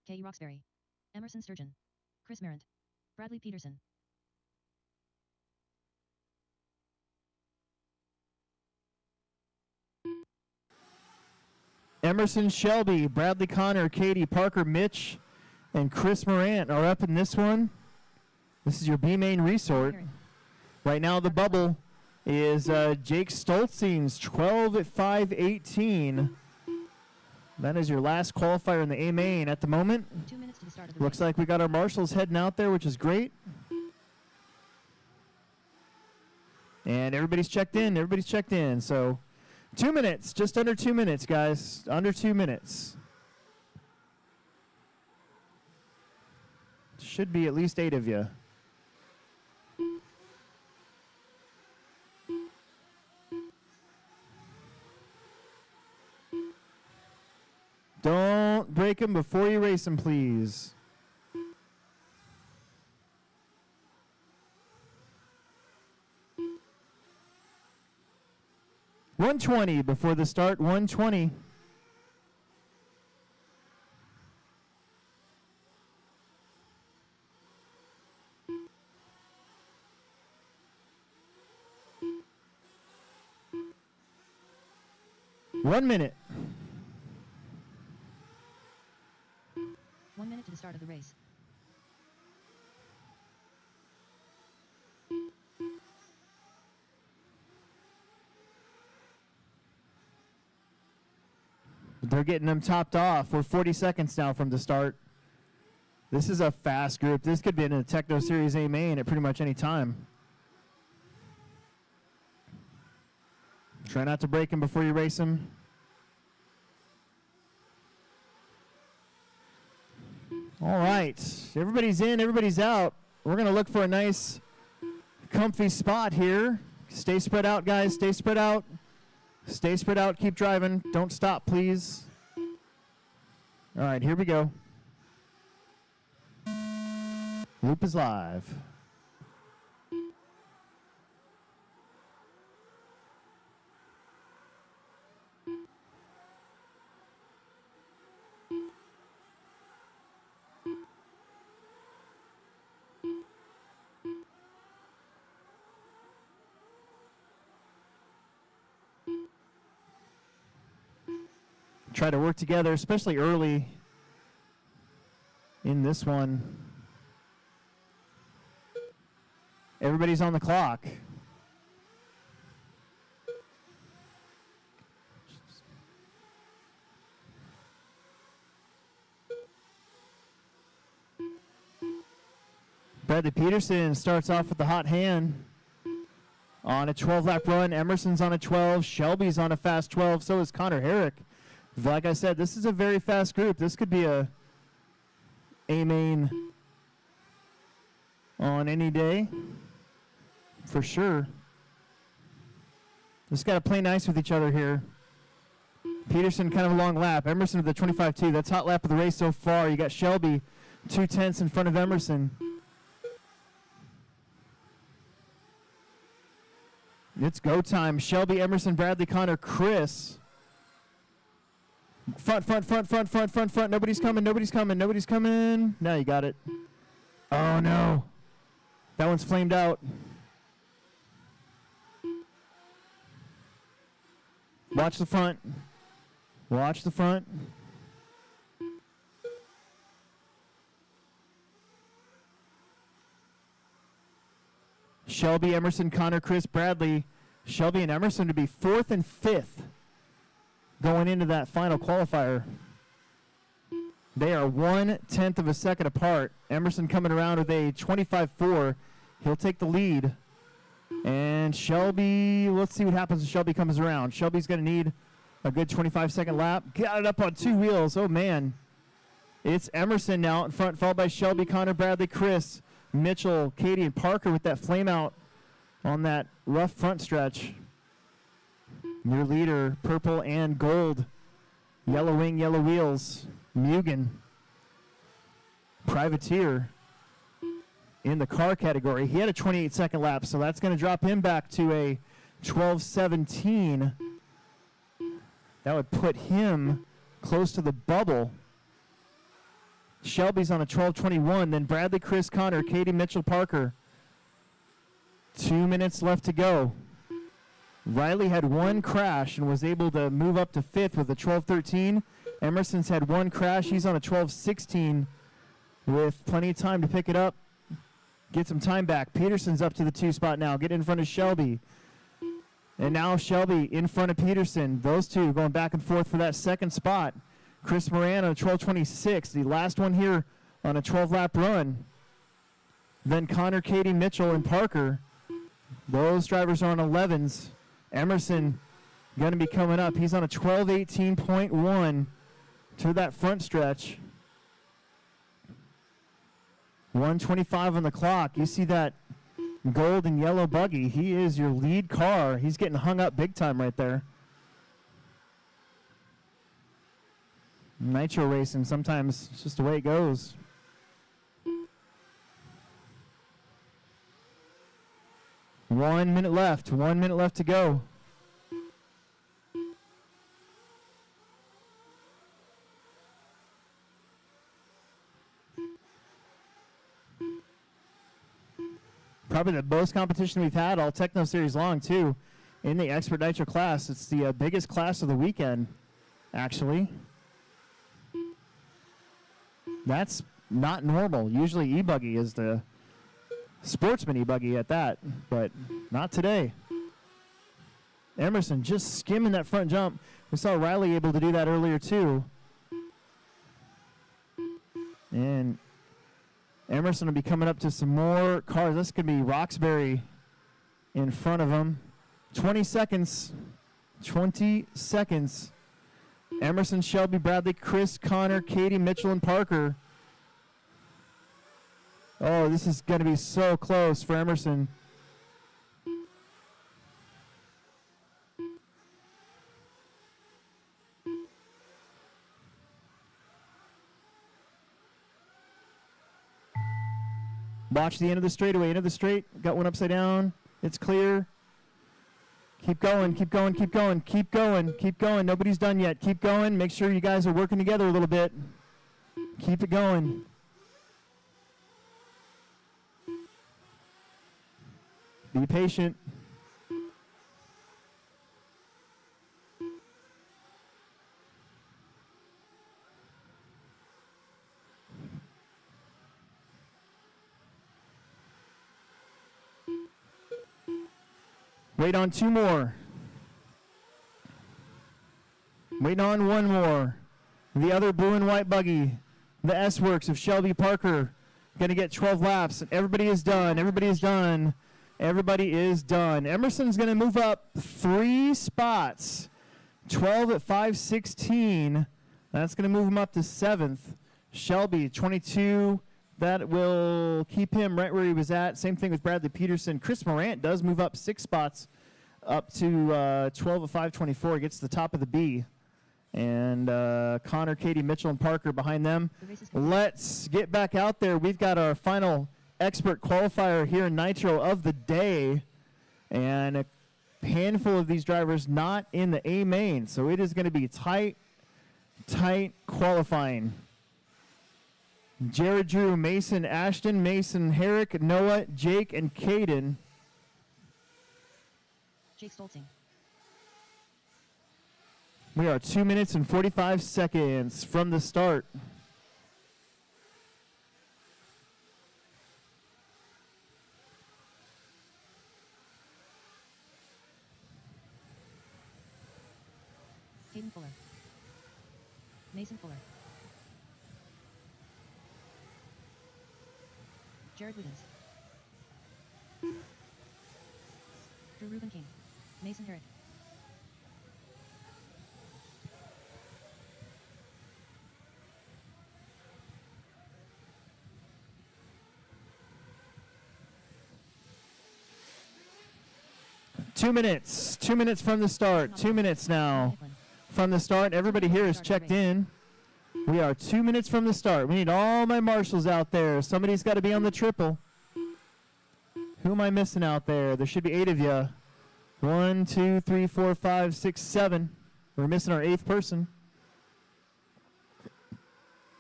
K.E. Roxbury. Emerson Sturgeon. Chris Merritt. Bradley Peterson. Emerson Shelby, Bradley Connor, Katie Parker, Mitch, and Chris Morant are up in this one. This is your B main resort. Right now the bubble is Jake Stolzing's 12 at 5:18. That is your last qualifier in the A main at the moment. 2 minutes to the start of the Looks race. like we got our marshals heading out there, which is great. And everybody's checked in. Everybody's checked in. So 2 minutes, just under 2 minutes, guys. Under 2 minutes. Should be at least 8 of you. Don't break them before you race them, please. $120 before the start, $120. One minute. 1 minute to the start of the race. They're getting them topped off. We're 40 seconds now from the start. This is a fast group. This could be in a Tekno Series A main at pretty much any time. Try not to break them before you race them. All right. Everybody's in, everybody's out. We're going to look for a nice, comfy spot here. Stay spread out, guys. Stay spread out. Stay spread out. Keep driving. Don't stop, please. All right, here we go. Loop is live. Try to work together, especially early in this one. Everybody's on the clock. Bradley Peterson starts off with the hot hand on a 12-lap run. Emerson's on a 12. Shelby's on a fast 12. So is Connor Herrick. Like I said, this is a very fast group. This could be a main on any day, for sure. Just got to play nice with each other here. Peterson kind of a long lap. Emerson with the 25-2. That's hot lap of the race so far. You got Shelby 2/10 in front of Emerson. It's go time. Shelby, Emerson, Bradley, Connor, Chris. Front. Nobody's coming. Now you got it. Oh, no. That one's flamed out. Watch the front. Shelby, Emerson, Connor, Chris, Bradley. Shelby and Emerson to be 4th and 5th going into that final qualifier. They are 1/10 of a second apart. Emerson coming around with a 25-4. He'll take the lead. And Shelby, let's see what happens when Shelby comes around. Shelby's going to need a good 25-second lap. Got it up on 2 wheels. Oh, man. It's Emerson now in front, followed by Shelby, Connor, Bradley, Chris, Mitchell, Katie, and Parker with that flame out on that rough front stretch. Your leader, purple and gold. Yellow wing, yellow wheels. Mugen. Privateer in the car category. He had a 28-second lap, so that's going to drop him back to a 12:17. That would put him close to the bubble. Shelby's on a 12:21. Then Bradley, Chris, Connor, Katie, Mitchell, Parker. 2 minutes left to go. Riley had one crash and was able to move up to 5th with a 12:13. Emerson's had one crash. He's on a 12:16 with plenty of time to pick it up, get some time back. Peterson's up to the 2 spot now. Get in front of Shelby. And now Shelby in front of Peterson. Those two going back and forth for that second spot. Chris Moran on a 12:26. The last one here on a 12-lap run. Then Connor, Katie, Mitchell, and Parker. Those drivers are on 11s. Emerson going to be coming up. He's on a 12:18.1 to that front stretch. 1:25 on the clock. You see that gold and yellow buggy. He is your lead car. He's getting hung up big time right there. Nitro racing, sometimes it's just the way it goes. One minute left to go. Probably the most competition we've had all Tekno series long too in the Expert Nitro class. It's the biggest class of the weekend, actually. That's not normal. Usually e-buggy is the sportsman e-buggy at that, but not today. Emerson just skimming that front jump. We saw Riley able to do that earlier too. And Emerson will be coming up to some more cars. This could be Roxbury in front of him. 20 seconds. 20 seconds. Emerson, Shelby, Bradley, Chris, Connor, Katie, Mitchell, and Parker. Oh, this is going to be so close for Emerson. Watch the end of the straightaway, end of the straight. Got one upside down. It's clear. Keep going, keep going, keep going, keep going, keep going. Nobody's done yet. Keep going. Make sure you guys are working together a little bit. Keep it going. Be patient. Wait on two more. Wait on one more. The other blue and white buggy, the S-Works of Shelby Parker, going to get 12 laps. Everybody is done. Everybody is done. Everybody is done. Emerson's going to move up 3 spots. 12 at 5:16. That's going to move him up to 7th. Shelby, 22. That will keep him right where he was at. Same thing with Bradley Peterson. Chris Morant does move up 6 spots up to 12 at 5:24. Gets to the top of the B. And Connor, Katie, Mitchell, and Parker behind them. Let's get back out there. We've got our final expert qualifier here in Nitro of the day. And a handful of these drivers not in the A main. So it is going to be tight qualifying. Jared Drew, Mason Ashton, Mason Herrick, Noah, Jake, and Caden. Jake Stolzing. We are 2 minutes and 45 seconds from the start. Caden Fuller. Mason Fuller. Jared Wiggins. Drew Ruben King. Mason Herrick. Two minutes from the start. 2 minutes now from the start. Everybody here is checked in. We are 2 minutes from the start. We need all my marshals out there. Somebody's got to be on the triple. Who am I missing out there? There should be 8 of you. 1, 2, 3, 4, 5, 6, 7. We're missing our 8th person.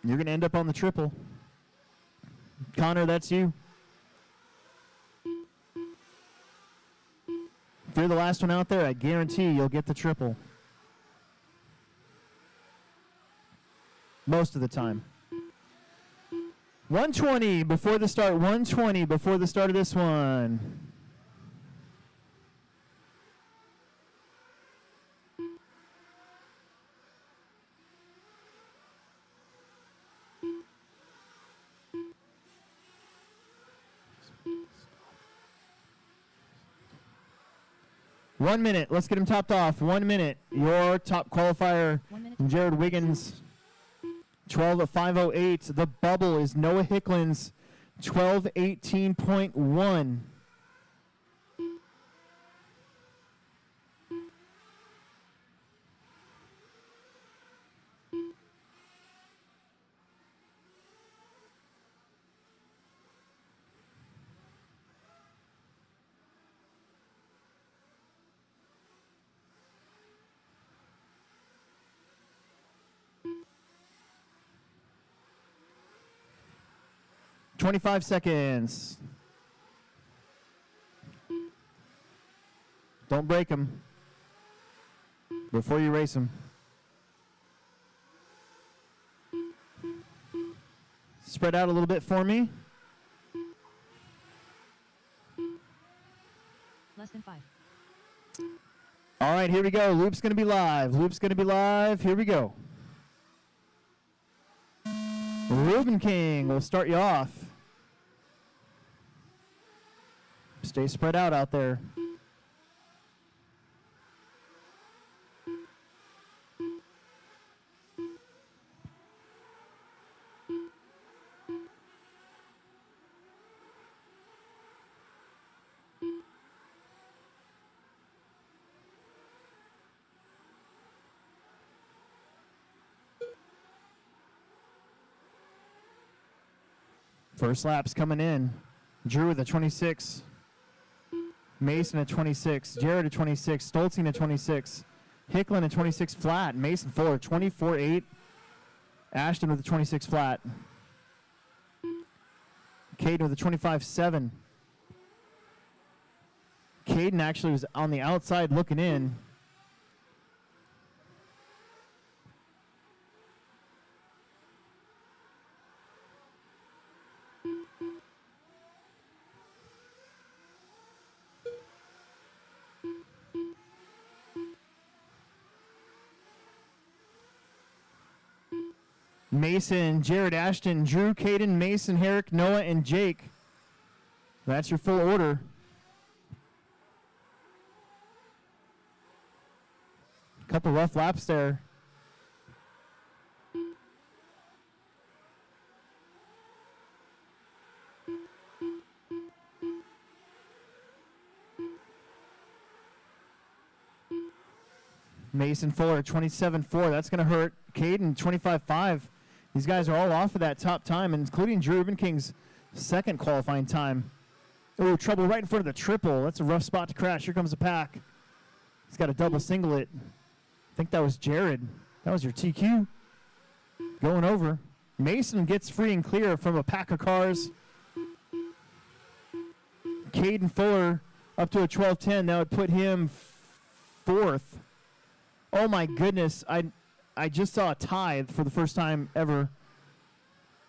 You're going to end up on the triple. Connor, that's you. If you're the last one out there, I guarantee you'll get the triple. Most of the time. 120 before the start. 120 before the start of this one. One minute. Let's get him topped off. 1 minute. Your top qualifier, 1 minute. Jared Wiggins. 12 at 5:08. The bubble is Noah Hicklins, 12:18.1. $25 seconds. Don't break them before you race them. Spread out a little bit for me. Less than 5. All right, here we go. Loop's going to be live. Loop's going to be live. Here we go. Ruben King will start you off. Stay spread out there. First lap's coming in. Drew with a 26. Mason at 26. Jared at 26. Stolzing at 26. Hicklin at 26 flat. Mason Fuller 24.8. Ashton with a 26 flat. Caden with a 25.7. Caden actually was on the outside looking in. Mason, Jared, Ashton, Drew, Caden, Mason, Herrick, Noah, and Jake. That's your full order. Couple rough laps there. Mason Fuller, 27.4. That's going to hurt. Caden, 25.5. These guys are all off of that top time, including Drew Ruben King's second qualifying time. Oh, trouble right in front of the triple. That's a rough spot to crash. Here comes the pack. He's got a double singlet. I think that was Jared. That was your TQ. Going over. Mason gets free and clear from a pack of cars. Caden Fuller up to a 12.10. That would put him fourth. Oh my goodness. I just saw a tie for the first time ever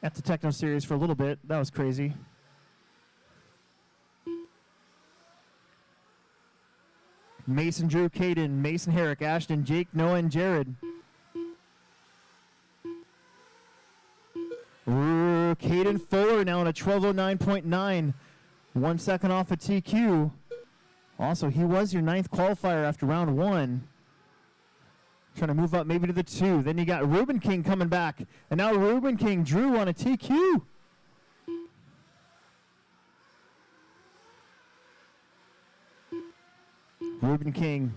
at the Tekno Series for a little bit. That was crazy. Mason, Drew, Caden, Mason, Herrick, Ashton, Jake, Noah, and Jared. Caden Fuller now on a 12:09.9. 1 second off a TQ. Also, he was your 9th qualifier after round 1. Trying to move up maybe to the 2. Then you got Ruben King coming back. And now Ruben King, Drew on a TQ. Ruben King.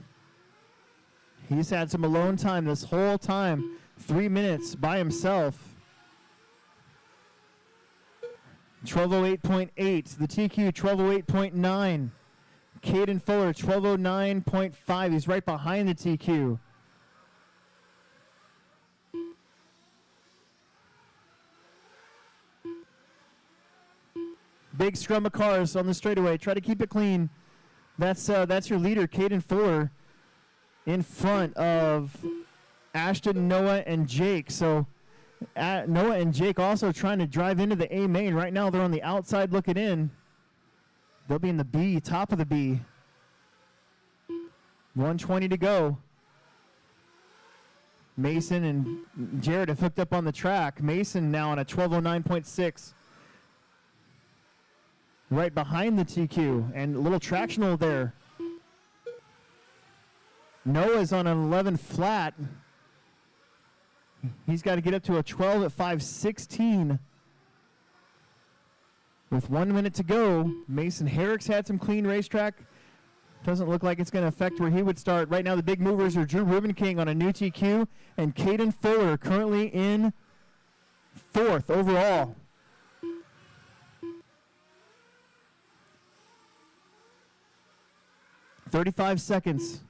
He's had some alone time this whole time. 3 minutes by himself. 12:08.8. The TQ, 12:08.9. Caden Fuller, 12:09.5. He's right behind the TQ. Big scrum of cars on the straightaway. Try to keep it clean. That's your leader, Caden Fuller, in front of Ashton, Noah, and Jake. So Noah and Jake also trying to drive into the A main. Right now they're on the outside looking in. They'll be in the B, top of the B. 120 to go. Mason and Jared have hooked up on the track. Mason now on a 12:09.6. Right behind the TQ, and a little tractional there. Noah's on an 11 flat. He's got to get up to a 12 at 5:16. With 1 minute to go, Mason Herrick's had some clean racetrack. Doesn't look like it's going to affect where he would start. Right now, the big movers are Drew Rubenking on a new TQ and Caden Fuller currently in 4th overall. "35 seconds.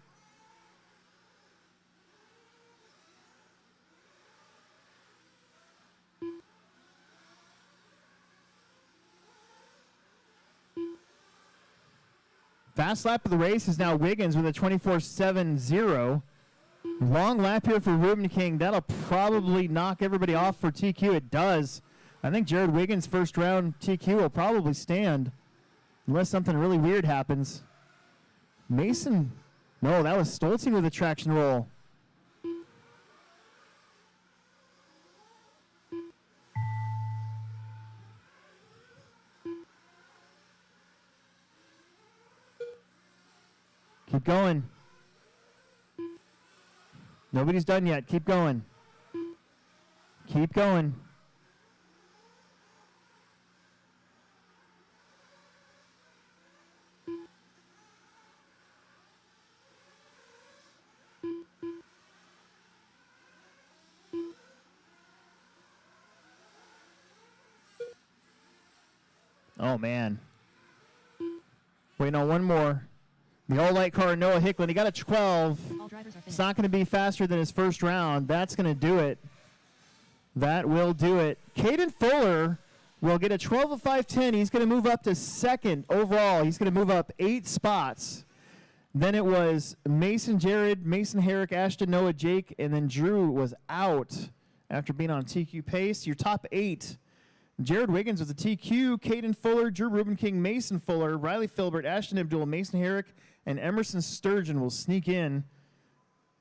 Fast lap of the race is now Wiggins with a 24.70. Long lap here for Ruben King. That'll probably knock everybody off for TQ. It does. I think Jared Wiggins' first round TQ will probably stand unless something really weird happens. Mason. No, that was Stolze with a traction roll. Keep going. Nobody's done yet. Keep going. Keep going. Oh, man. Wait, no, one more. The all-light car, Noah Hicklin. He got a 12. All drivers are It's finished. not going to be faster than his first round. That's going to do it. That will do it. Caden Fuller will get a 12 of 510. He's going to move up to 2nd overall. He's going to move up 8 spots. Then it was Mason Jared, Mason Herrick, Ashton, Noah, Jake, and then Drew was out after being on TQ pace. Your top 8. Jared Wiggins with a TQ, Caden Fuller, Drew Rubenking, Mason Fuller, Riley Filbert, Ashton Abdul, Mason Herrick, and Emerson Sturgeon will sneak in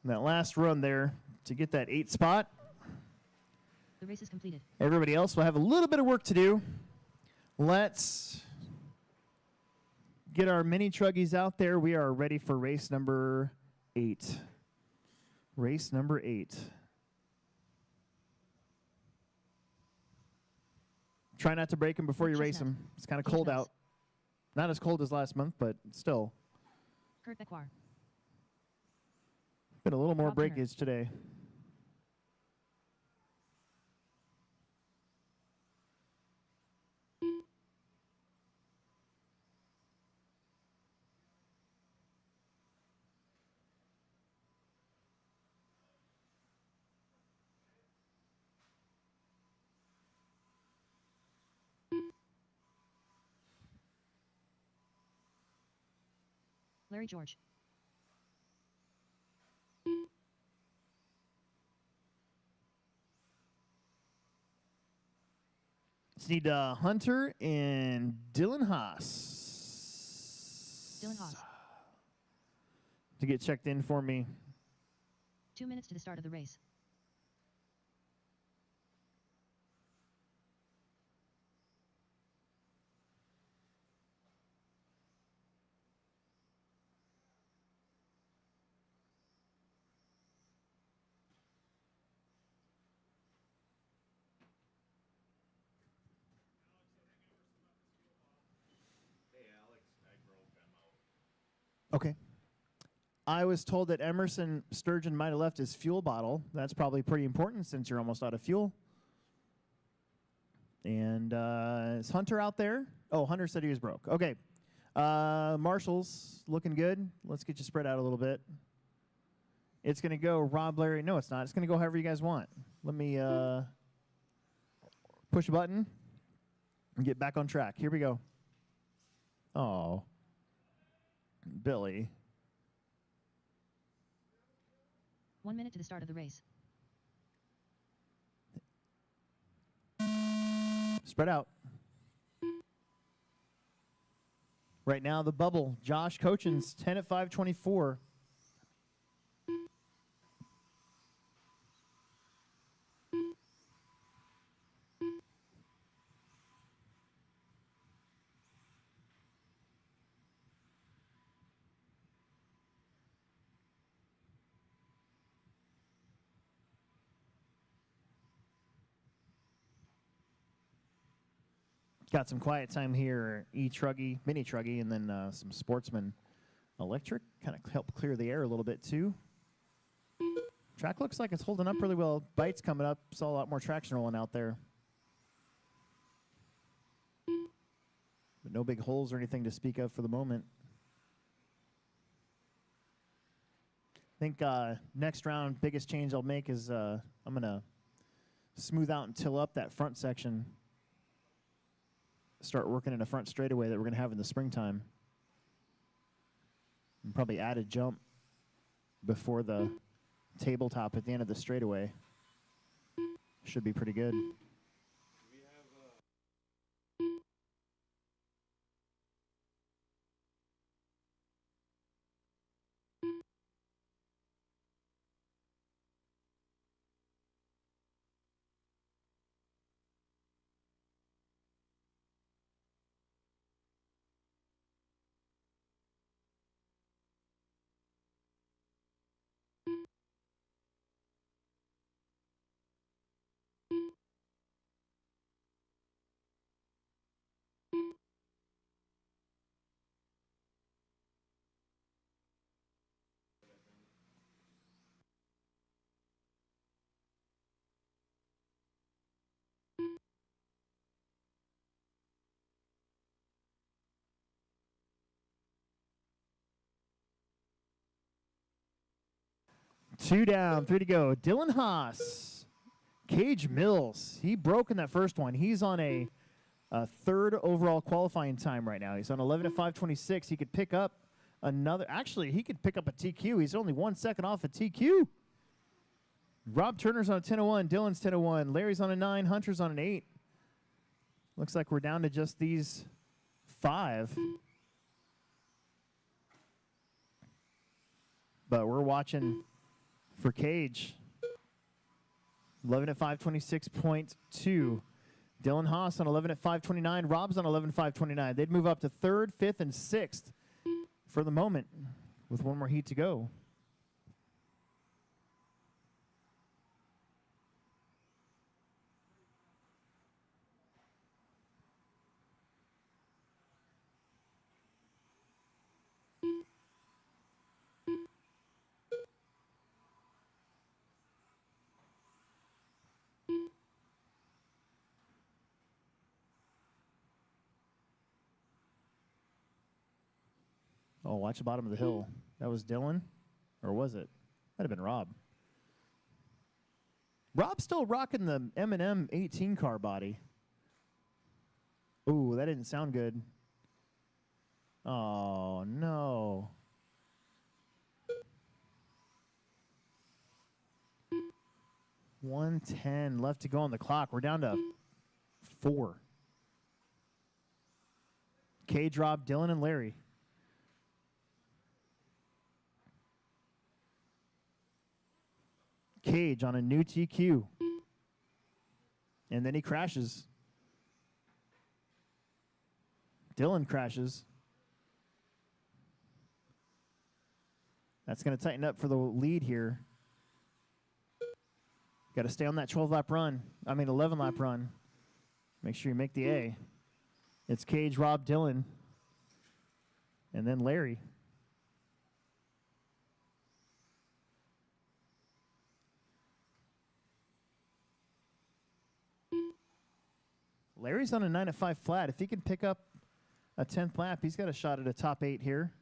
that last run there to get that 8 spot. The race is completed. Everybody else will have a little bit of work to do. Let's get our mini truggies out there. We are ready for race number 8. Race number 8. Try not to break them before you race them. It's kind of cold out. Not as cold as last month, but still. Kurt Becquar. Been a little more Rob Turner. breakage today. Larry George. Just need Hunter and Dylan Haas. Dylan Haas. To get checked in for me. 2 minutes to the start of the race. Okay. I was told that Emerson Sturgeon might have left his fuel bottle. That's probably pretty important since you're almost out of fuel. And is Hunter out there? Oh, Hunter said he was broke. Okay. Marshall's looking good. Let's get you spread out a little bit. It's going to go Rob, Larry. No, it's not. It's going to go however you guys want. Let me push a button and get back on track. Here we go. Oh. Billy. 1 minute to the start of the race. Spread out. Right now, the bubble. Josh Cochin's 10 at 5:24. Got some quiet time here, E-Truggy, Mini Truggy, and then some Sportsman Electric. Kind of help clear the air a little bit, too. Track looks like it's holding up really well. Bites coming up. Saw a lot more traction rolling out there. But no big holes or anything to speak of for the moment. I think next round, biggest change I'll make is I'm going to smooth out and till up that front section. Start working in a front straightaway that we're going to have in the springtime. And probably add a jump before the tabletop at the end of the straightaway. Should be pretty good. Two down, 3 to go. Dylan Haas, Cage Mills. He broke in that first one. He's on a third overall qualifying time right now. He's on 11 at 5:26. He could pick up another. Actually, he could pick up a TQ. He's only 1 second off a TQ. Rob Turner's on a 10:01. Dylan's 10:01. Larry's on a 9. Hunter's on an 8. Looks like we're down to just these 5. But we're watching for Cage. 11 at 5:26.2. Dylan Haas on 11 at 5:29. Rob's on 11 at 5:29. They'd move up to 3rd, 5th, and 6th for the moment with one more heat to go. Oh, watch the bottom of the hill. That was Dylan? Or was it? Might have been Rob. Rob's still rocking the M&M 18 car body. Ooh, that didn't sound good. Oh, no. $110 left to go on the clock. We're down to 4. Cage, Rob, Dylan, and Larry. Cage on a new TQ. And then he crashes. Dylan crashes. That's going to tighten up for the lead here. Got to stay on that 12-lap run. 11-lap run. Make sure you make the A. It's Cage, Rob, Dylan, and then Larry. Larry's on a 9 at 5 flat. If he can pick up a 10th lap, he's got a shot at a top 8 here.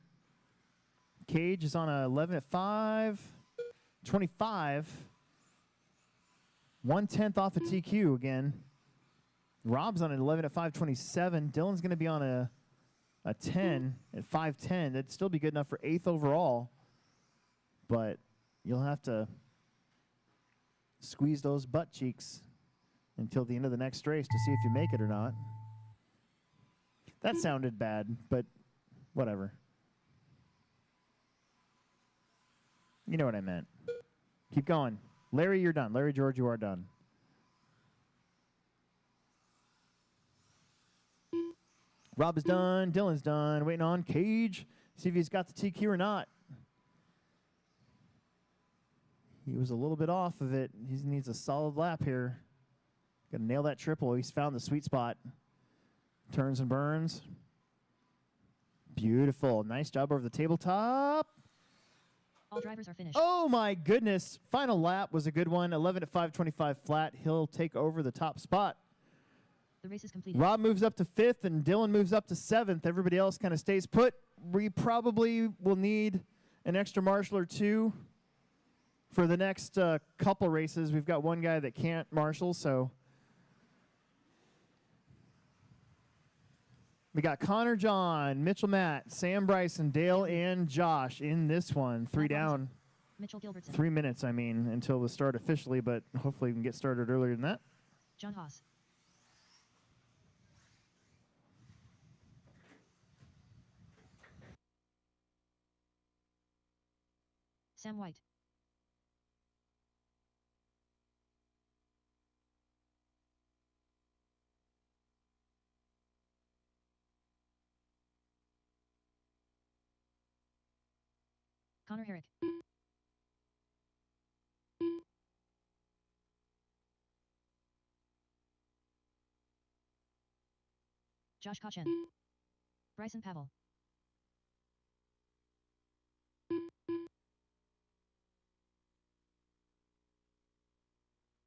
Cage is on a 11 at 5, 25. 1/10 off a TQ again. Rob's on an 11 at 5:27. Dylan's going to be on a 10 at 5:10. That'd still be good enough for 8th overall, but you'll have to squeeze those butt cheeks until the end of the next race to see if you make it or not. That sounded bad, but whatever. You know what I meant. Keep going. Larry, you're done. Larry, George, you are done. Rob is done. Dylan's done. Waiting on Cage. See if he's got the TQ or not. He was a little bit off of it. He needs a solid lap here. Got to nail that triple. He's found the sweet spot. Turns and burns. Beautiful. Nice job over the tabletop. All drivers are finished. Oh my goodness. Final lap was a good one. 11 at 525 flat. He'll take over the top spot. The race is completed. Rob moves up to 5th and Dylan moves up to 7th. Everybody else kind of stays put. We probably will need an extra marshal or two for the next couple races. We've got one guy that can't marshal, so. We got Connor, John, Mitchell, Matt, Sam, Bryson, Dale, and Josh in this one. 3 Matt down. Robinson. Mitchell Gilbertson. 3 minutes, I mean, until the start officially, but hopefully we can get started earlier than that. John Haas. Sam White. Connor Herrick. Josh Kochen. Bryson Pavel.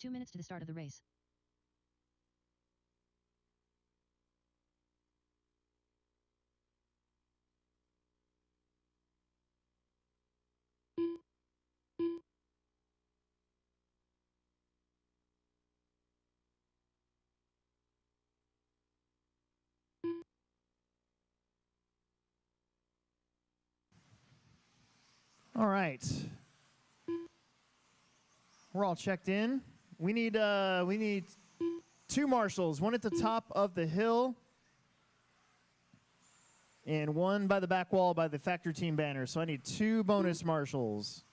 Two minutes to the start of the race. All right. We're all checked in. We need 2 marshals, one at the top of the hill and one by the back wall by the factory team banner. So I need 2 bonus marshals.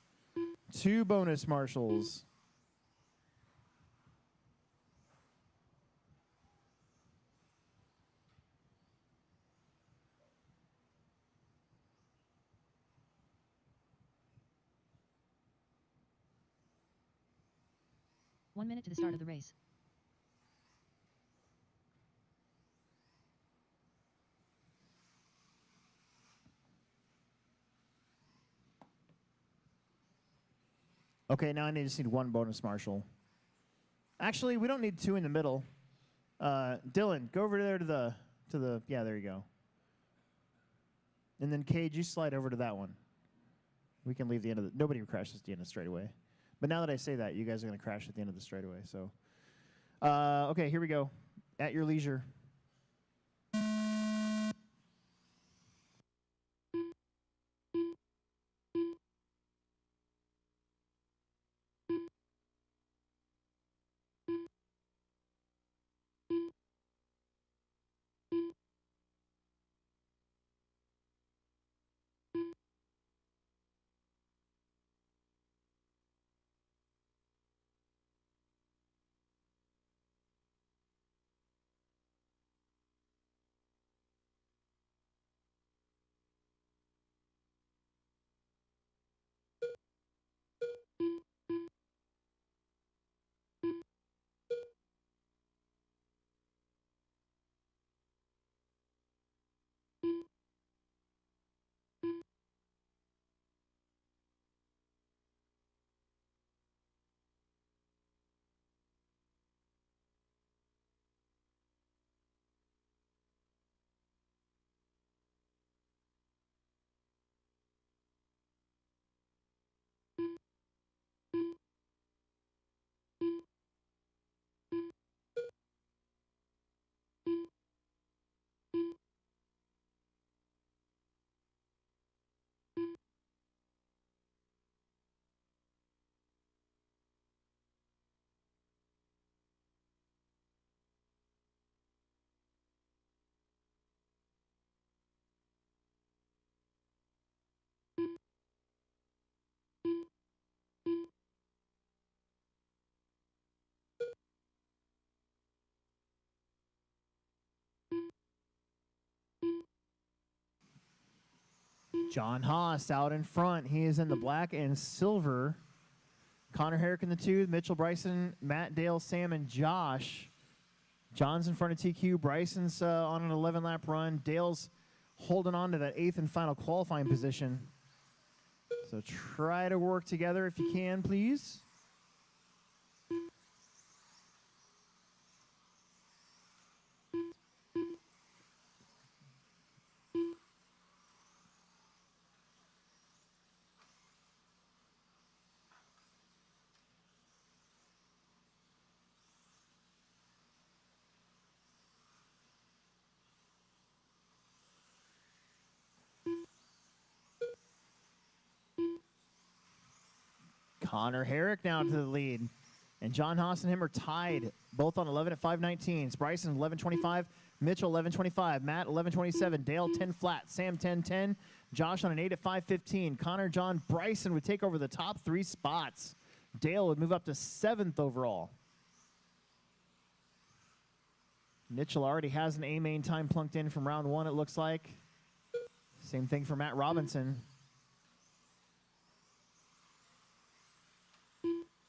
2 bonus marshals. One minute to the start of the race. Okay, now I just need 1 bonus marshal. Actually, we don't need 2 in the middle. Dylan, go over there to the yeah, there you go. And then Cage, you slide over to that one. We can leave the end of the, nobody crashes at the end of the straightaway. But now that I say that, you guys are going to crash at the end of the straightaway. So, okay, here we go. At your leisure. John Haas out in front. He is in the black and silver. Connor Herrick in the 2, Mitchell, Bryson, Matt, Dale, Sam, and Josh John's in front of TQ. Bryson's on an 11-lap run. Dale's holding on to that 8th and final qualifying position. So try to work together if you can, please. Connor Herrick now to the lead. And John Haas and him are tied, both on 11 at 5:19. Bryson 11:25, Mitchell 11:25, Matt 11:27, Dale 10 flat, Sam 10:10, Josh on an 8 at 5:15. Connor, John, Bryson would take over the top 3 spots. Dale would move up to 7th overall. Mitchell already has an A main time plunked in from round 1, it looks like. Same thing for Matt Robinson.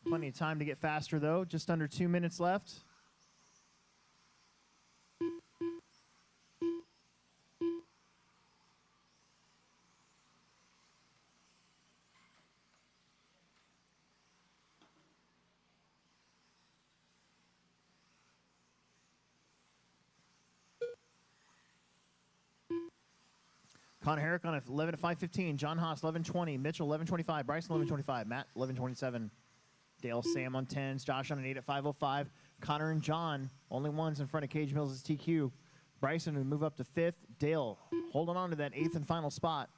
Plenty of time to get faster, though. Just under 2 minutes left. Connor Herrick on 11 at 5:15. John Haas 11:20. Mitchell 11:25. Bryson 11:25. Matt 11:27. Dale, Sam on 10s. Josh on an 8 at 5:05. Connor and John, only ones in front of Cage Mills' TQ. Bryson would move up to 5th. Dale holding on to that 8th and final spot.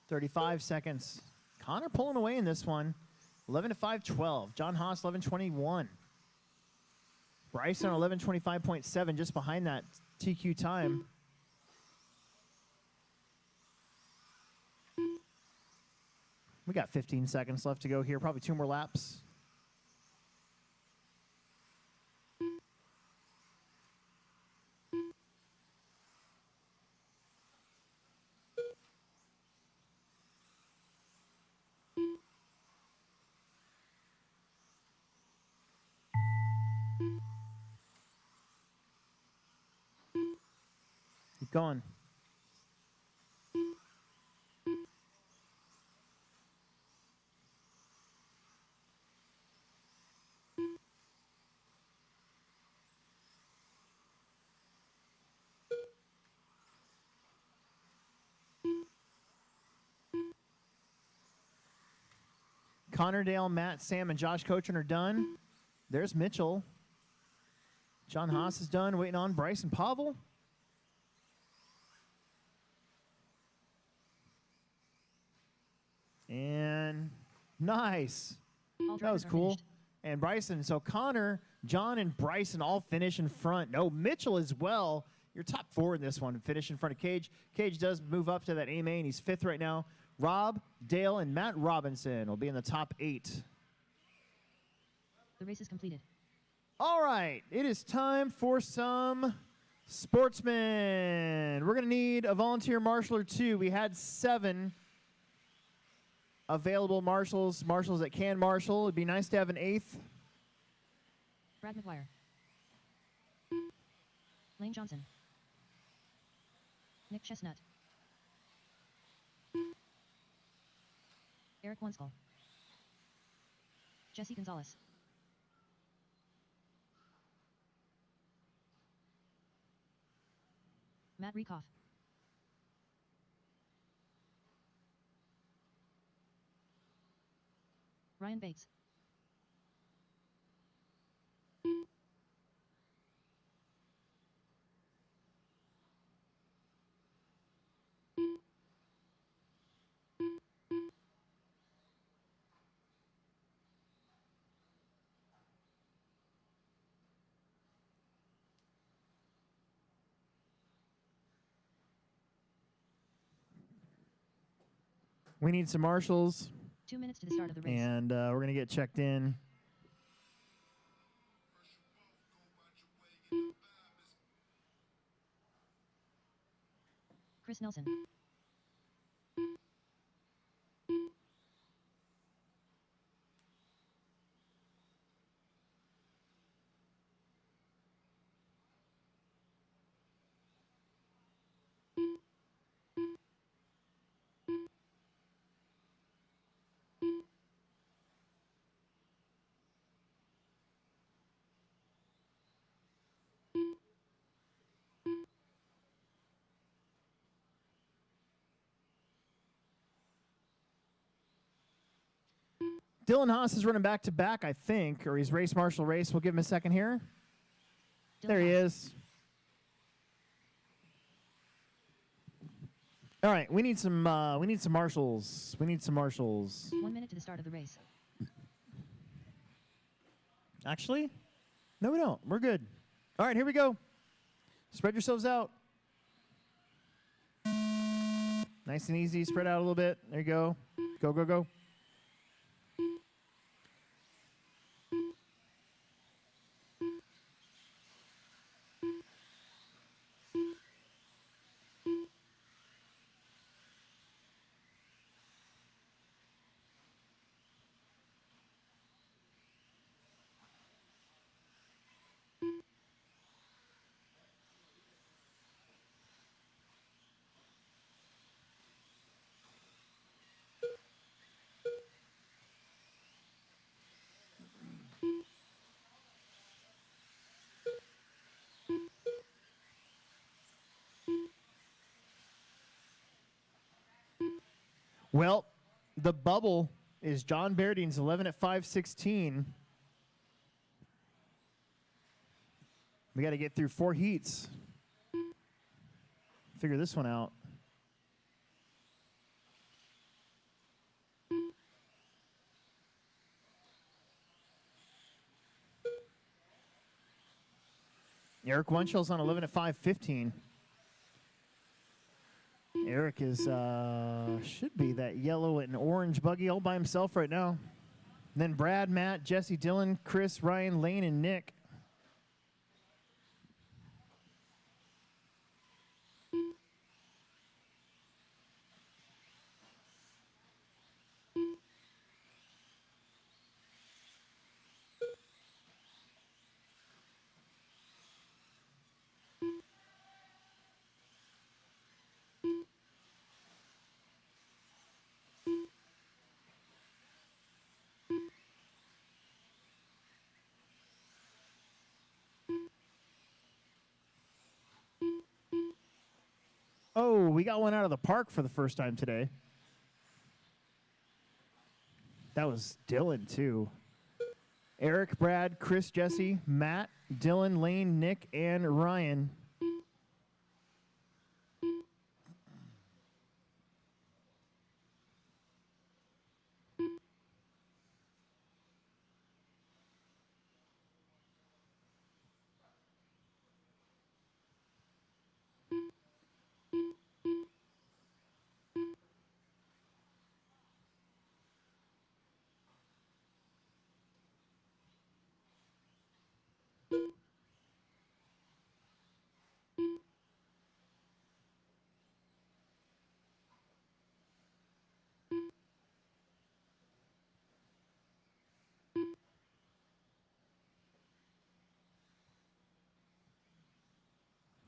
.35 seconds. Connor pulling away in this one. 11 at 5:12. John Haas 11:21. Bryson 11:25.7, just behind that TQ time. We got 15 seconds left to go here. Probably 2 more laps. Keep going. Connor, Dale, Matt, Sam, and Josh Cochin are done. There's Mitchell. John Haas is done. Waiting on Bryson Pavel. And nice. All That was drivers are cool. finished. And Bryson. So Connor, John, and Bryson all finish in front. No, Mitchell as well. Your top 4 in this one finish in front of Cage. Cage does move up to that A main. He's 5th right now. Rob, Dale, and Matt Robinson will be in the top 8. The race is completed. All right, it is time for some sportsmen. We're going to need a volunteer marshal or 2. We had 7 available marshals that can marshal. It'd be nice to have an 8th. Brad McGuire. Lane Johnson. Nick Chestnut. Eric Wunskell. Jesse Gonzalez. Matt Rekoff. Ryan Bates. We need some marshals, 2 minutes to the start of the race. and we're going to get checked in. Chris Nelson. Dylan Haas is running back to back, I think, or he's race marshal race. We'll give him a second here. Dylan There he Haas. is. All right, we need some marshals. We need some marshals. 1 minute to the start of the race. Actually, no, we don't. We're good. All right, here we go. Spread yourselves out. Nice and easy. Spread out a little bit. There you go. Go, go, go. Well, the bubble is John Bairding's 11 at 5:16. We got to get through 4 heats. Figure this one out. Eric Wenschel's on 11 at 5:15. Eric is should be that yellow and orange buggy all by himself right now. And then Brad, Matt, Jesse, Dylan, Chris, Ryan, Lane, and Nick. Oh, we got one out of the park for the first time today. That was Dylan, too. Eric, Brad, Chris, Jesse, Matt, Dylan, Lane, Nick, and Ryan.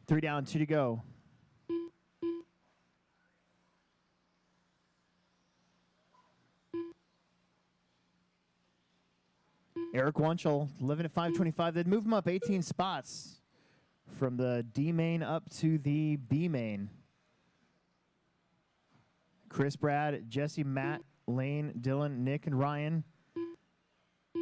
Three down, 2 to go. Eric Wunschel, 11 at 5:25. They'd move him up 18 spots from the D main up to the B main. Chris, Brad, Jesse, Matt, Lane, Dylan, Nick, and Ryan.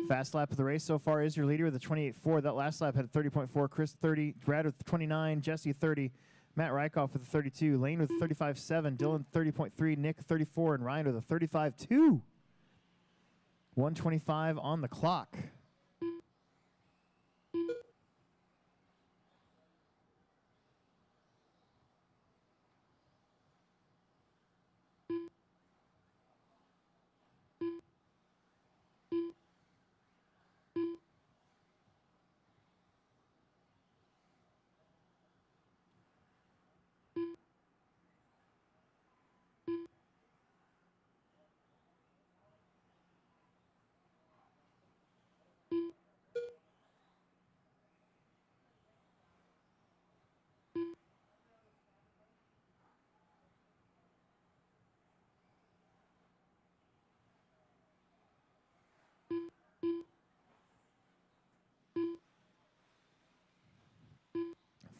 Fast lap of the race so far is your leader with a 28.4. That last lap had a 30.4. Chris 30, Brad with 29, Jesse 30, Matt Rykoff with a 32, Lane with a 35.7, Dylan 30.3, Nick 34, and Ryan with a 35.2. 125 on the clock.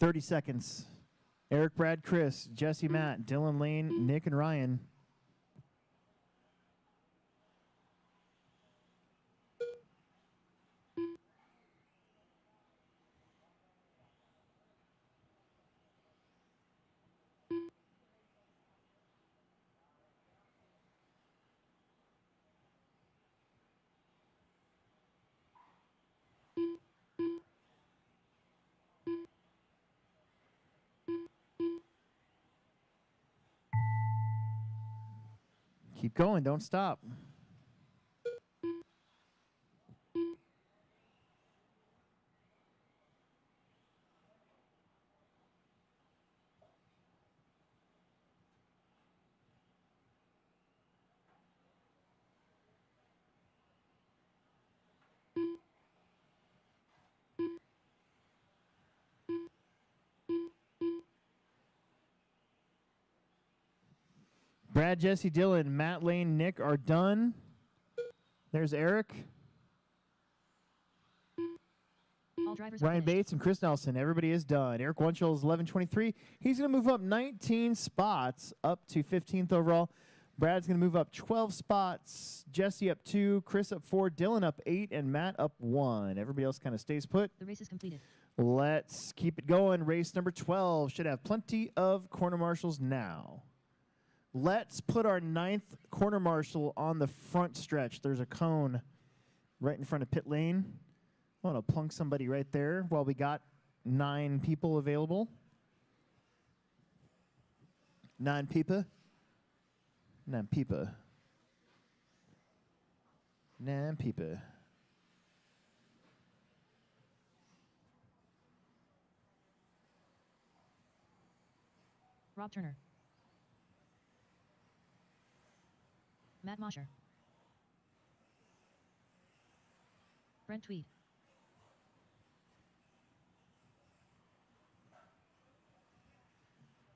30 seconds. Eric, Brad, Chris, Jesse, Matt, Dylan, Lane, Nick, and Ryan. Keep going. Don't stop. Brad, Jesse, Dylan, Matt, Lane, Nick are done. There's Eric, All drivers are Ryan finished. Bates, and Chris Nelson. Everybody is done. Eric Wunschel is 11:23. He's going to move up 19 spots up to 15th overall. Brad's going to move up 12 spots. Jesse up 2, Chris up 4, Dylan up 8, and Matt up 1. Everybody else kind of stays put. The race is completed. Let's keep it going. Race number 12 should have plenty of corner marshals now. Let's put our 9th corner marshal on the front stretch. There's a cone right in front of pit lane. I want to plunk somebody right there while we got 9 people available. 9 people. 9 people. 9 people. Rob Turner. Matt Mosher. Brent Tweed.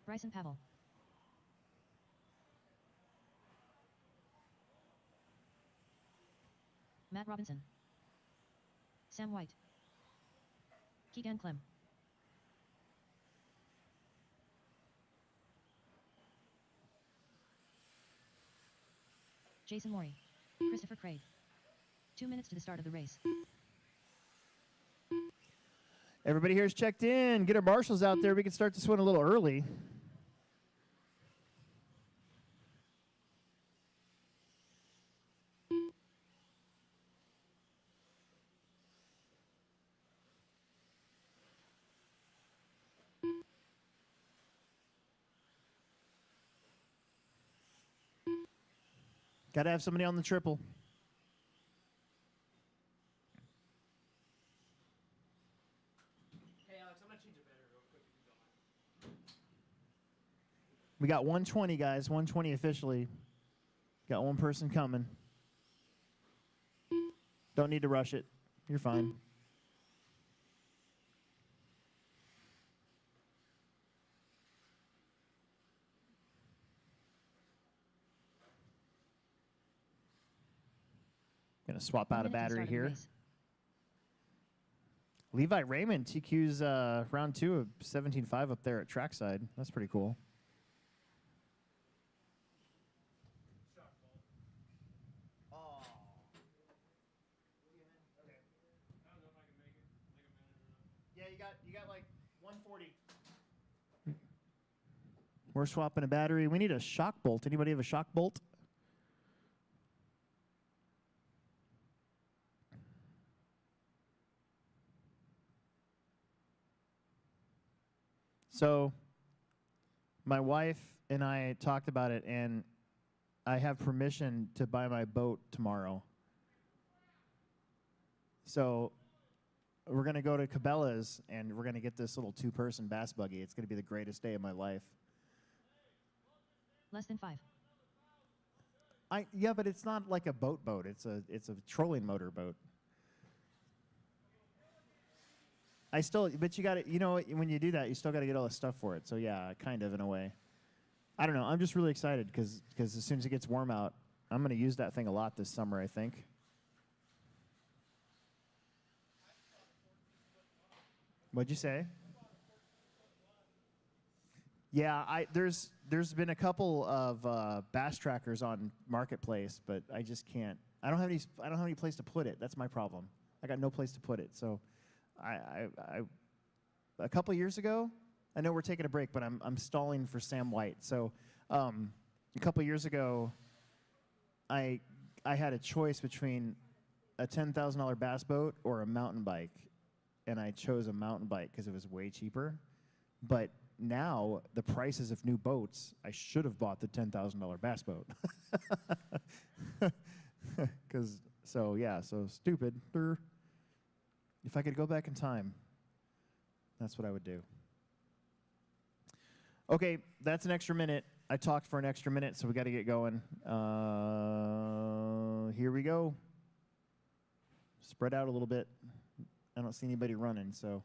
Bryson Pavel. Matt Robinson. Sam White. Keegan Clem. Jason Morey. Christopher Craig. 2 minutes to the start of the race. Everybody here is checked in. Get our marshals out there. We can start this one a little early. Got to have somebody on the triple. Hey, Alex, I'm going to change the battery real quick if you don't mind. We got 120, guys. 120 officially. Got one person coming. Don't need to rush it. You're fine. Gonna swap 1 out a minute to the battery start of the here. race. Levi Raymond TQ's round 2 of 17.5 up there at trackside. That's pretty cool. I don't know if I can make it. Like a minute or not. Yeah, you got like 140. We're swapping a battery. We need a shock bolt. Anybody have a shock bolt? So, my wife and I talked about it, and I have permission to buy my boat tomorrow. So, we're going to go to Cabela's, and we're going to get this little 2-person bass buggy. It's going to be the greatest day of my life. Less than 5. Yeah, but it's not like a boat. It's a trolling motor boat. But you got to, when you do that, you still got to get all the stuff for it. So yeah, kind of in a way. I don't know. I'm just really excited because as soon as it gets warm out, I'm going to use that thing a lot this summer, I think. What'd you say? Yeah, there's been a couple of bass trackers on Marketplace, but I just can't. I don't have any place to put it. That's my problem. I got no place to put it. So, I a couple years ago, I know we're taking a break, but I'm stalling for Sam White. So, a couple years ago, I had a choice between a $10,000 bass boat or a mountain bike, and I chose a mountain bike because it was way cheaper. But now the prices of new boats, I should have bought the $10,000 bass boat. So stupid. If I could go back in time, that's what I would do. Okay, that's an extra minute. I talked for an extra minute, so we got to get going. Here we go. Spread out a little bit. I don't see anybody running, so.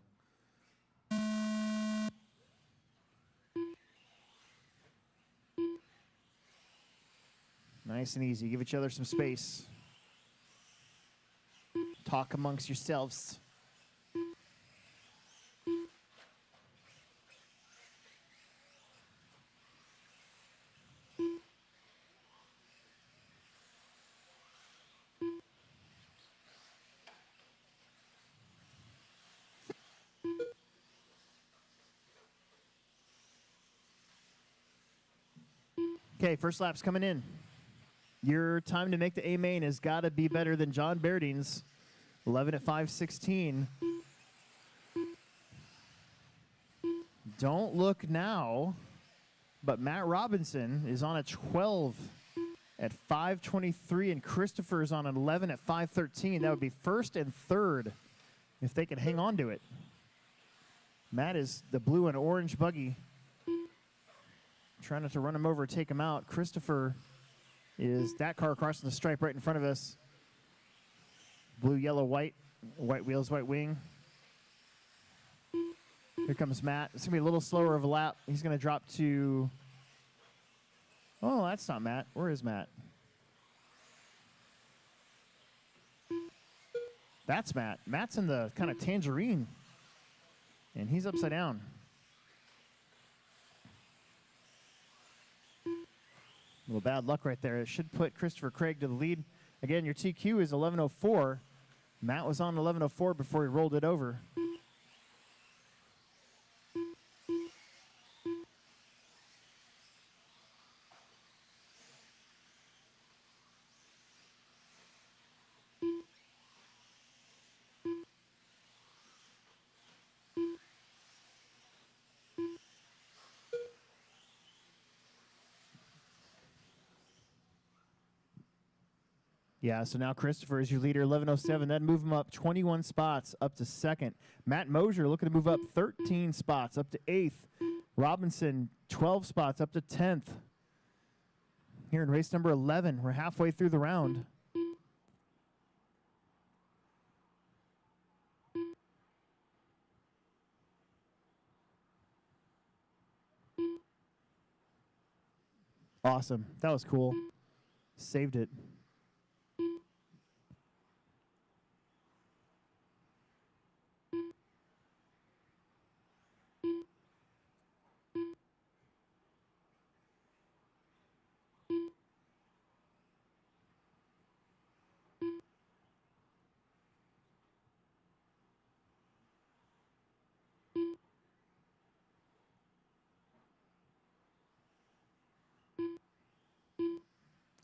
Nice and easy. Give each other some space. Talk amongst yourselves. Okay, first lap's coming in. Your time to make the A main has got to be better than John Bairding's 11 at 5:16. Don't look now, but Matt Robinson is on a 12 at 5:23, and Christopher is on an 11 at 5:13. That would be first and third if they can hang on to it. Matt is the blue and orange buggy. Trying not to run him over, take him out. Christopher is that car crossing the stripe right in front of us. Blue, yellow, white. White wheels, white wing. Here comes Matt. It's going to be a little slower of a lap. He's going to drop to... Oh, that's not Matt. Where is Matt? That's Matt. Matt's in the kind of tangerine. And he's upside down. A little bad luck right there. It should put Christopher Craig to the lead. Again, your TQ is 11:04. Matt was on 11:04 before he rolled it over. Yeah, so now Christopher is your leader, 11:07. That'd move him up 21 spots up to second. Matt Mosier looking to move up 13 spots up to 8th. Robinson, 12 spots up to 10th. Here in race number 11, we're halfway through the round. Awesome. That was cool. Saved it.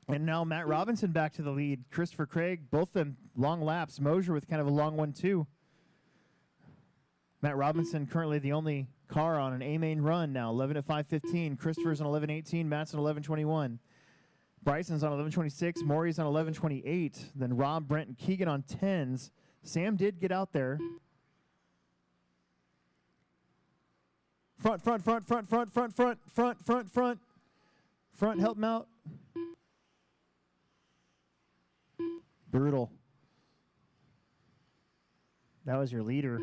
And now Matt Robinson back to the lead. Christopher Craig, both them long laps. Mosier with kind of a long one, too. Matt Robinson currently the only car on an A-main run now, 11 at 5:15. Christopher's on 11:18. Matt's on 11:21. Bryson's on 11:26. Maury's on 11:28. Then Rob, Brent, and Keegan on 10s. Sam did get out there. Front. Front, help him out. Brutal. That was your leader.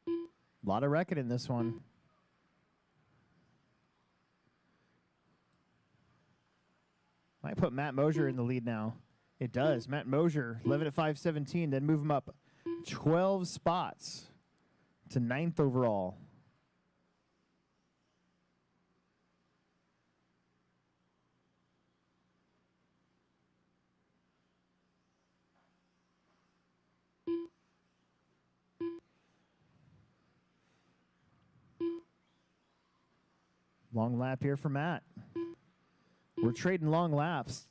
A lot of wrecking in this one. Might put Matt Mosier in the lead now. It does. Matt Mosier, 11 at 517, then move him up 12 spots to 9th overall. Long lap here for Matt. We're trading long laps.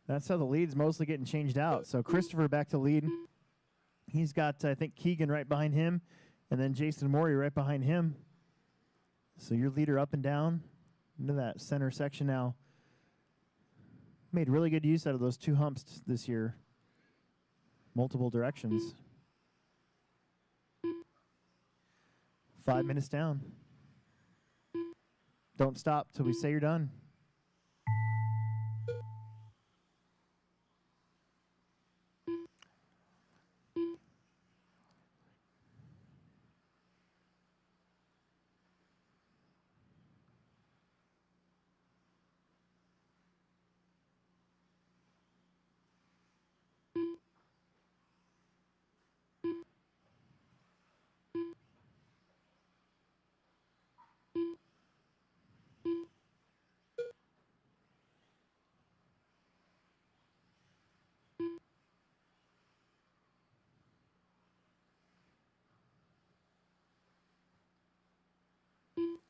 That's how the lead's mostly getting changed out. So Christopher back to lead. He's got, I think, Keegan right behind him, and then Jason Morey right behind him. So your leader up and down into that center section now. Made really good use out of those 2 humps this year. Multiple directions. 5 minutes down. Don't stop till we say you're done.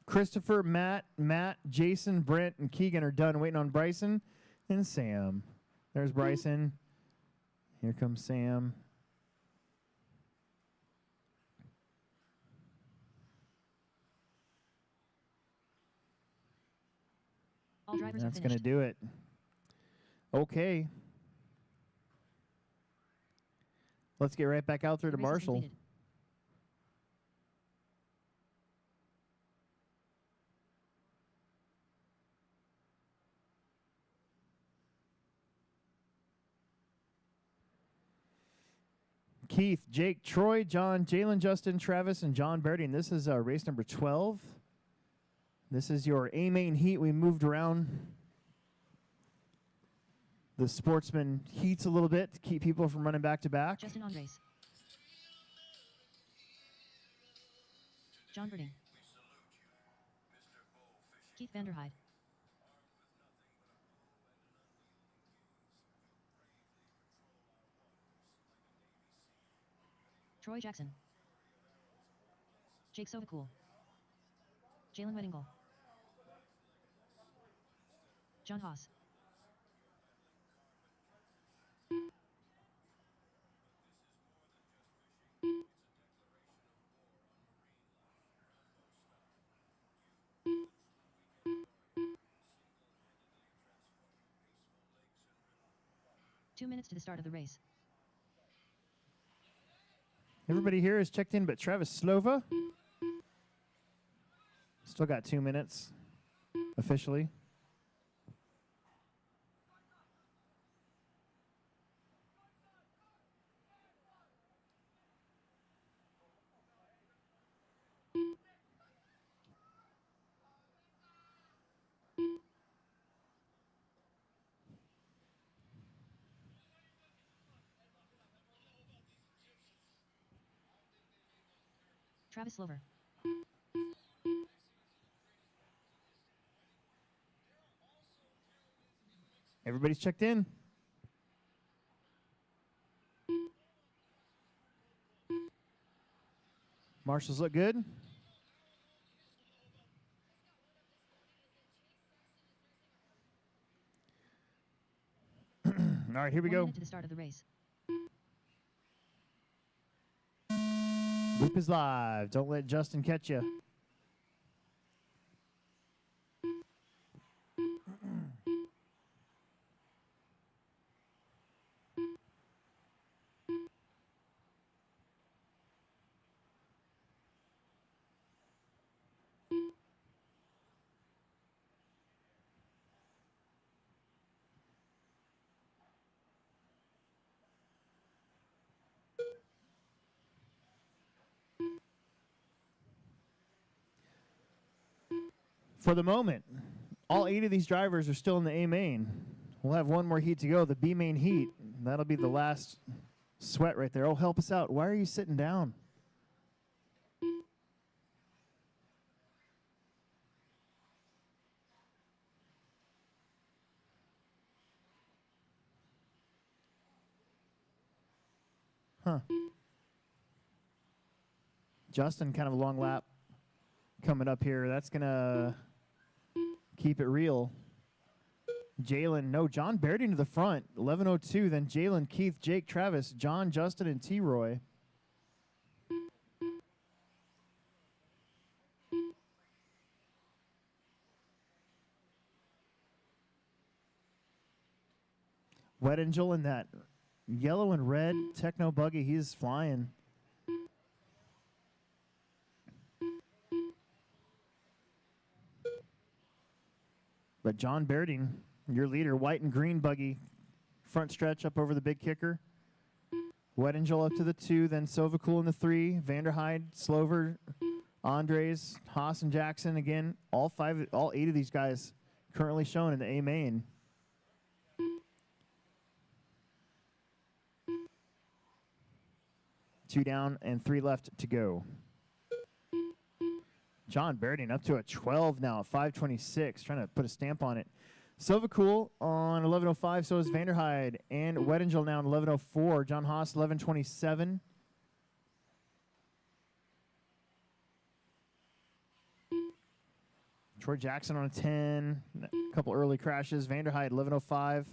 Christopher, Matt, Jason, Brent, and Keegan are done waiting on Bryson and Sam. There's Bryson. Here comes Sam. All drivers That's are going to finished. do it. Okay. Let's get right back out there The to race is Marshall. completed. Keith, Jake, Troy, John, Jalen, Justin, Travis, and John Bertie. And this is race number 12. This is your A main heat. We moved around the sportsman heats a little bit to keep people from running back to back. Justin Andres. John Birding. Keith Vanderhyde. Troy Jackson. Jake Sovacool. Jalen Weddingle. John Haas. Two minutes to the start of the race. Everybody here is checked in, but Travis Slova. Still got 2 minutes officially. Travis Slover. Everybody's checked in. Marshals look good. All right, here we 1 go. minute to the start of the race. Loop is live. Don't let Justin catch you. For the moment, all 8 of these drivers are still in the A main. We'll have one more heat to go, the B main heat. That'll be the last sweat right there. Oh, help us out. Why are you sitting down? Huh. Justin, kind of a long lap coming up here. That's going to keep it real. Jalen, no, John Baird to the front, 11:02. Then Jalen, Keith, Jake, Travis, John, Justin, and T-Roy. Wet Angel in that yellow and red Tekno buggy. He's flying. But John Bairding, your leader, white and green buggy, front stretch up over the big kicker. Wet Angel up to the 2, then Sovacool in the 3, Vanderhyde, Slover, Andres, Haas, and Jackson. Again, all 8 of these guys currently shown in the A main. Two down and 3 left to go. John Bairding up to a 12 now at 5:26, trying to put a stamp on it. Sovacool on 11:05, so is Vanderhyde. And Wet Angel now on 11:04. John Haas, 11:27. Troy Jackson on a 10. A couple early crashes. Vanderhyde, 11:05.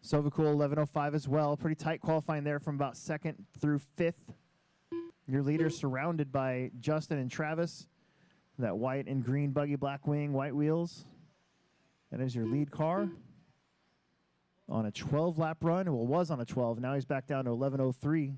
Sovacool, 11:05 as well. Pretty tight qualifying there from about 2nd through 5th. Your leader surrounded by Justin and Travis. That white and green buggy, black wing, white wheels. That is your lead car on a 12-lap run. Well, was on a 12. Now he's back down to 11:03.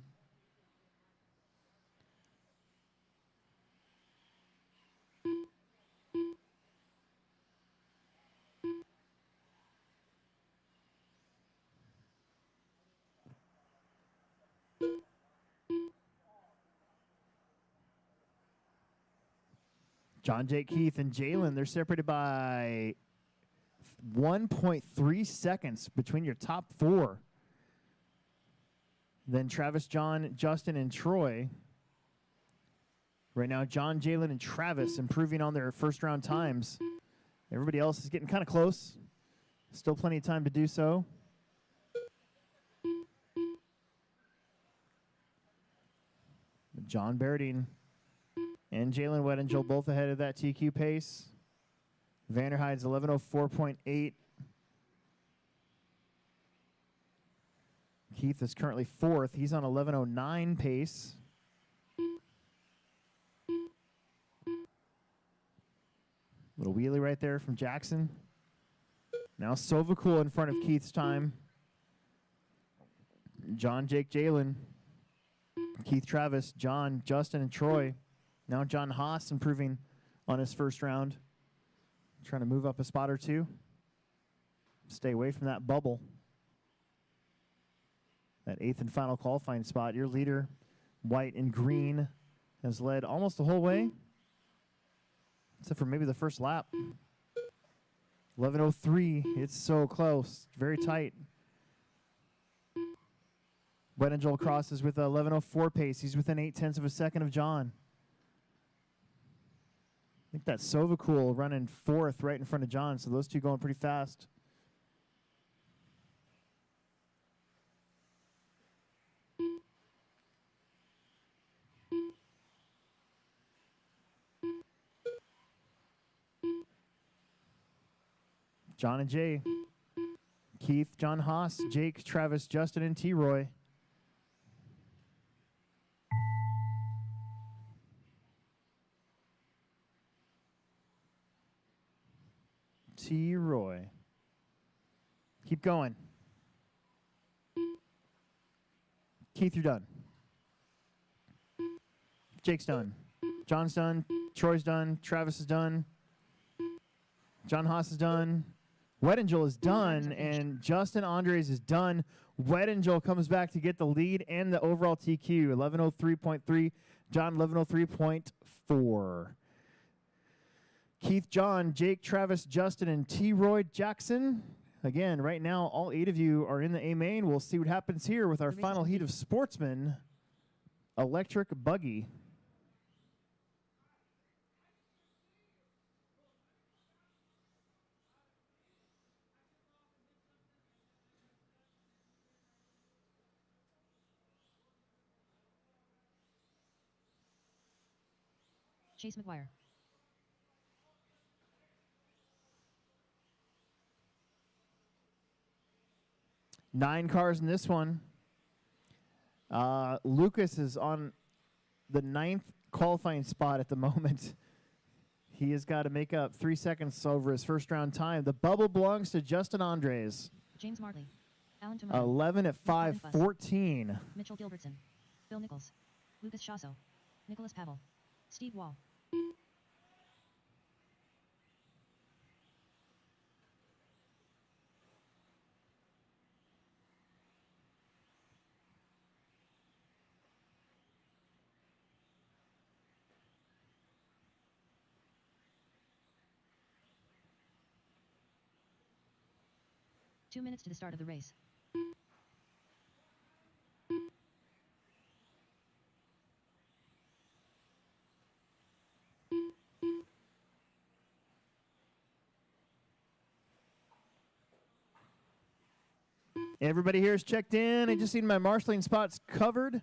John, Jake, Keith, and Jalen, they're separated by 1.3 seconds between your top 4. Then Travis, John, Justin, and Troy. Right now, John, Jalen, and Travis improving on their first round times. Everybody else is getting kind of close. Still plenty of time to do so. John Bairding and Jalen Wet Angel both ahead of that TQ pace. Vanderhyde's 11:04.8. Keith is currently 4th. He's on 11:09 pace. Little wheelie right there from Jackson. Now Sovacool in front of Keith's time. John, Jake, Jalen. Keith, Travis, John, Justin, and Troy. Now John Haas improving on his first round. Trying to move up a spot or 2. Stay away from that bubble. That 8th and final qualifying spot. Your leader, white and green, has led almost the whole way. Except for maybe the first lap. 11:03. It's so close. Very tight. Wet Angel crosses with 11:04 pace. He's within 0.8 of a second of John. I think that's Sovacool running 4th right in front of John, so those two going pretty fast. John and Jay. Keith, John Haas, Jake, Travis, Justin, and T-Roy. T-Roy. Keep going. Keith, you're done. Jake's done. John's done. Troy's done. Travis is done. John Haas is done. Wet Angel is done. And Justin Andres is done. Wet Angel comes back to get the lead and the overall TQ. 11:03.3. John, 11:03.4. Keith, John, Jake, Travis, Justin, and T-Roy Jackson Again, right now, all 8 of you are in the A main. We'll see what happens here with our The race is final heat complete. of Sportsman Electric Buggy. Chase McGuire. Nine cars in this one. Lucas is on the 9th qualifying spot at the moment. He has got to make up 3 seconds over his first round time. The bubble belongs to Justin Andres. James Martley. Alan Tomoto. 11 at Colin Fuss. 5:14. Mitchell Gilbertson. Bill Nichols. Lucas Chasso. Nicholas Pavel. Steve Wall. Two minutes to the start of the race. Everybody here is checked in. I just need my marshalling spots covered.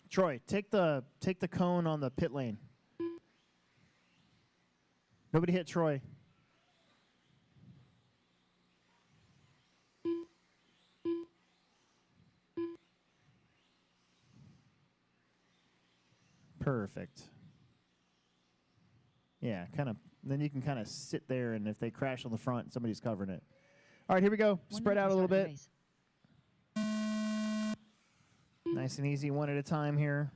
Troy, take the cone on the pit lane. Nobody hit Troy. Perfect. Yeah, kind of. Then you can kind of sit there, and if they crash on the front, somebody's covering it. All right, here we go. 1 Spread minute out to a the little start of the bit. race. Nice and easy, one at a time here.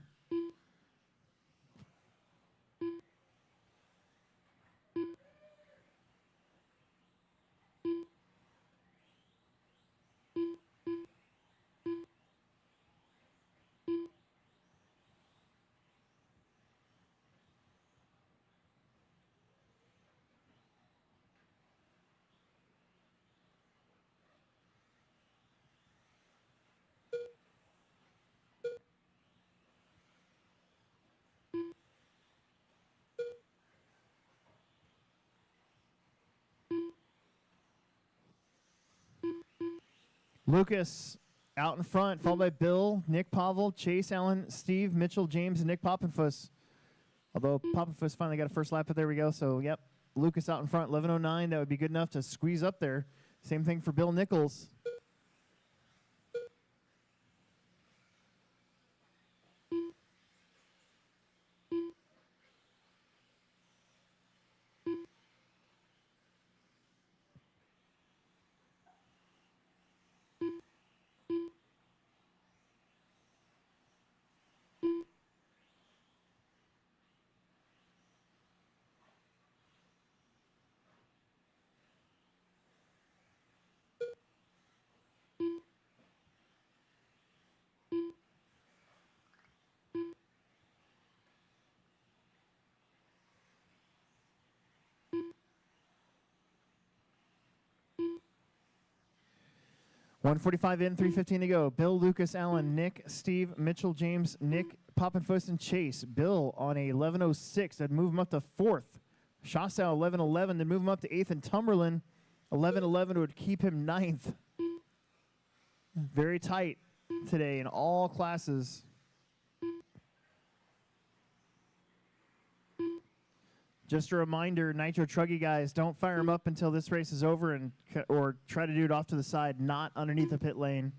Lucas out in front, followed by Bill, Nick Pavel, Chase Allen, Steve, Mitchell, James, and Nick Poppenfuss. Although Poppenfuss finally got a first lap, but there we go. So, yep, Lucas out in front, 11:09. That would be good enough to squeeze up there. Same thing for Bill Nichols. .145 in, 3:15 to go. Bill, Lucas, Allen, Nick, Steve, Mitchell, James, Nick, Poppenfuss, and Chase. Bill on a 11:06. That'd move him up to 4th. Shasau 11:11. Then move him up to 8th. And Tumberlin 11:11 would keep him 9th. Very tight today in all classes. Just a reminder, Nitro Truggy guys, don't fire them up until this race is over, and or try to do it off to the side, not underneath the pit lane.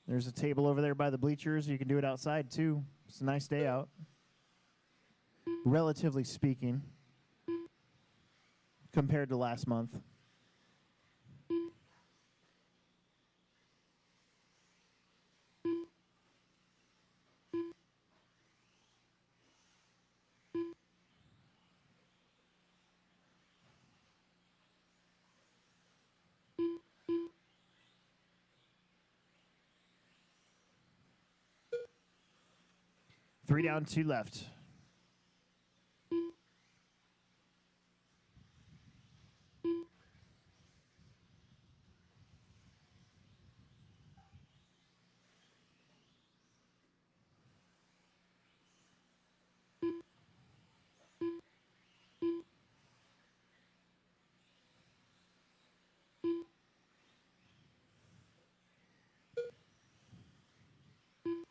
There's a table over there by the bleachers. You can do it outside too. It's a nice day out, relatively speaking, compared to last month. 3 down, 2 left.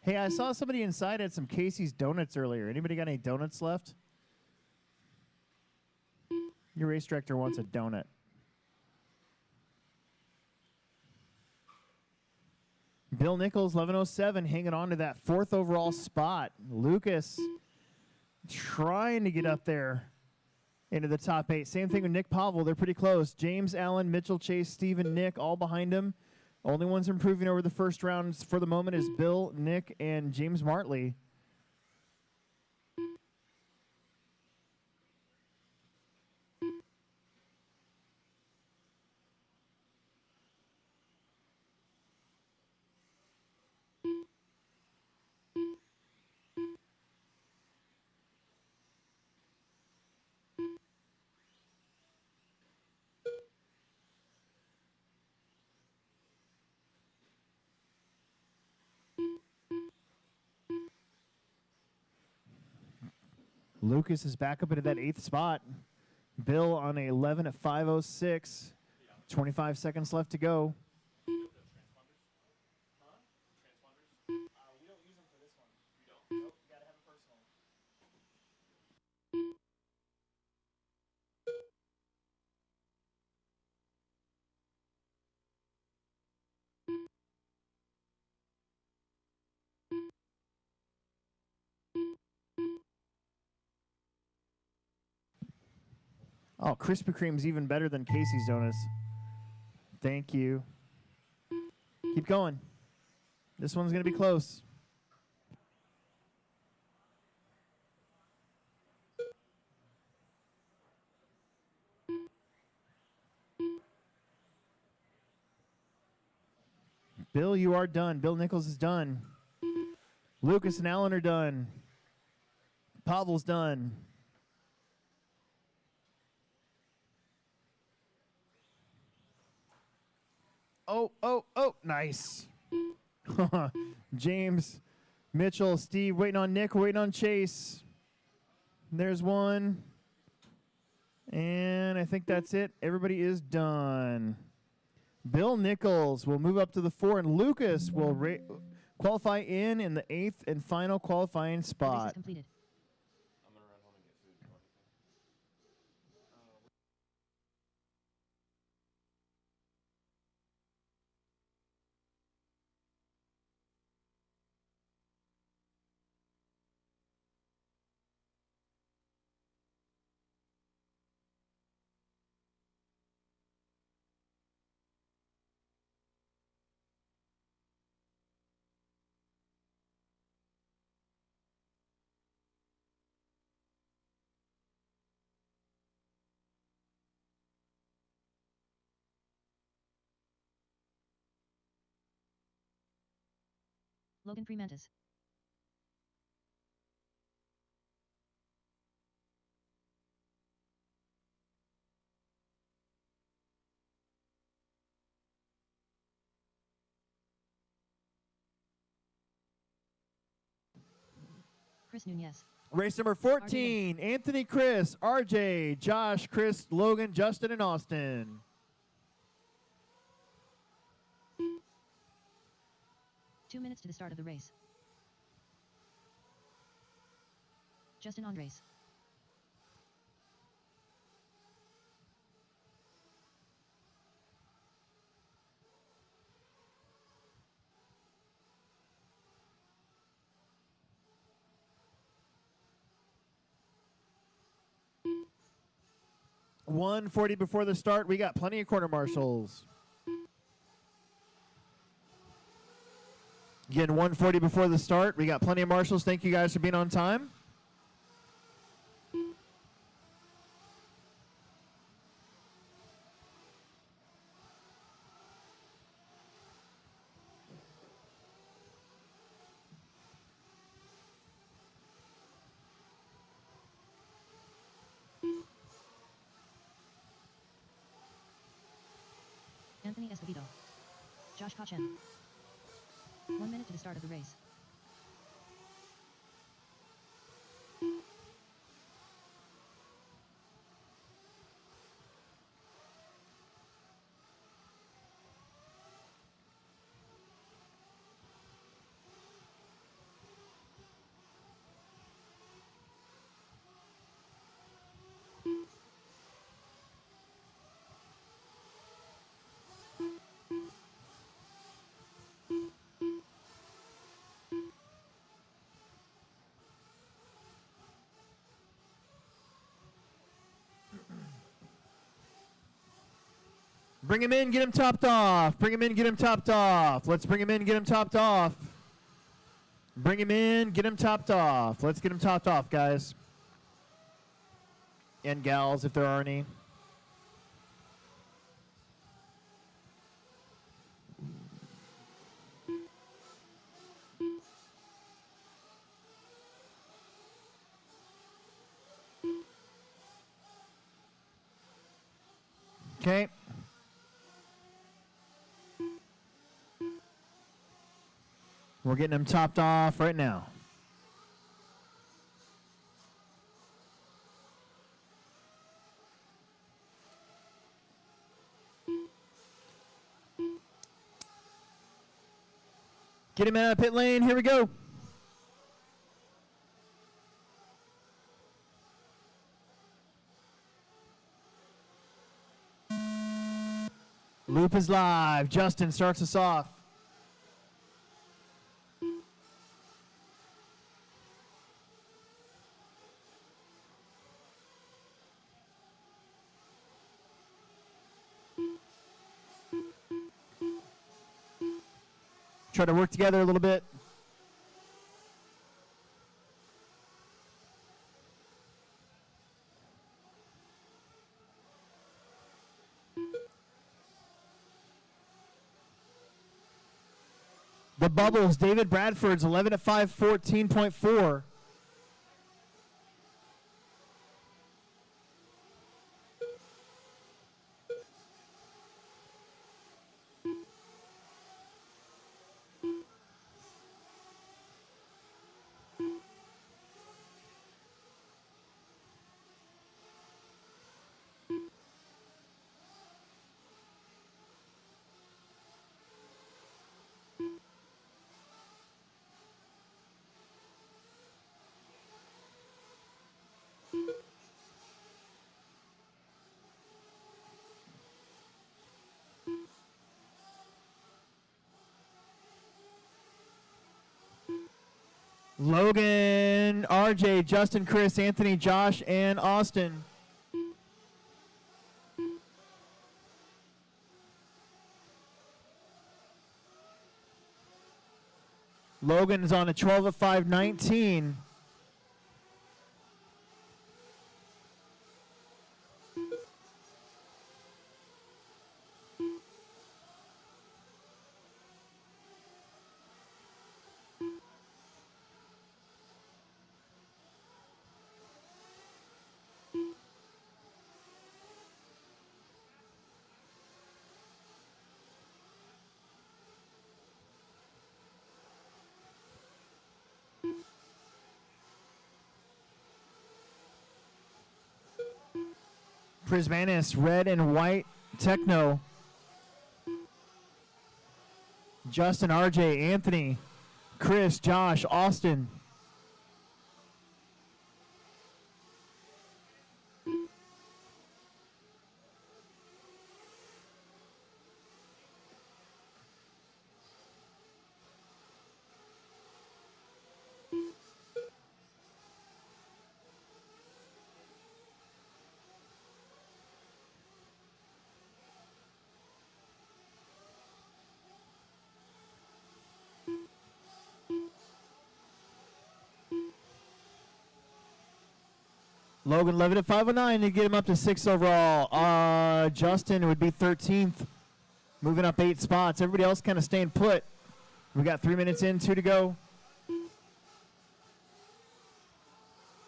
Hey, I saw somebody inside had some Casey's donuts earlier. Anybody got any donuts left? Your race director wants a donut. Bill Nichols, 1107, hanging on to that 4th overall spot. Lucas trying to get up there into the top 8. Same thing with Nick Pavel. They're pretty close. James Allen, Mitchell Chase, Steven, Nick, all behind him. Only ones improving over the first rounds for the moment is Bill, Nick, and James Martley. Lucas is back up into that 8th spot. Bill on a 11 at 5:06. 25 seconds left to go. We don't use them for this one. You don't? Nope, you gotta have a personal. Oh, Krispy Kreme's even better than Casey's Donuts. Thank you. Keep going. This one's going to be close. Bill, you are done. Bill Nichols is done. Lucas and Allen are done. Pavel's done. Oh, nice. James, Mitchell, Steve, waiting on Nick, waiting on Chase. There's one. And I think that's it. Everybody is done. Bill Nichols will move up to the 4, and Lucas will qualify in the 8th and final qualifying Race is spot. completed. I'm gonna run home and get food. You want anything? Logan Fremantis. Chris Nunez. Race number 14, Anthony, Chris, RJ, Josh, Chris, Logan, Justin, and Austin. Two minutes to the start of the race. Justin Andres. $140 before the start. We got plenty of quarter marshals. Again, $140 before the start. We got plenty of marshals. Thank you guys for being on time. Anthony Escobedo. Josh Kochen. 1 minute to the start of the race. Bring him in, get him topped off. Bring him in, get him topped off. Let's bring him in, get him topped off. Bring him in, get him topped off. Let's get him topped off, guys. And gals, if there are any. Okay. We're getting them topped off right now. Get him out of pit lane. Here we go. Loop is live. Justin starts us off. Try to work together a little bit. The bubbles, David Bradford's 11 at 5, 14.4. Logan, RJ, Justin, Chris, Anthony, Josh, and Austin. Logan is on a 12 at 5, 19. Prismanis, red and white, Tekno. Justin, RJ, Anthony, Chris, Josh, Austin. Logan Levitt at 509 to get him up to 6 overall. Justin would be 13th, moving up 8 spots. Everybody else kind of staying put. We got 3 minutes in, 2 to go.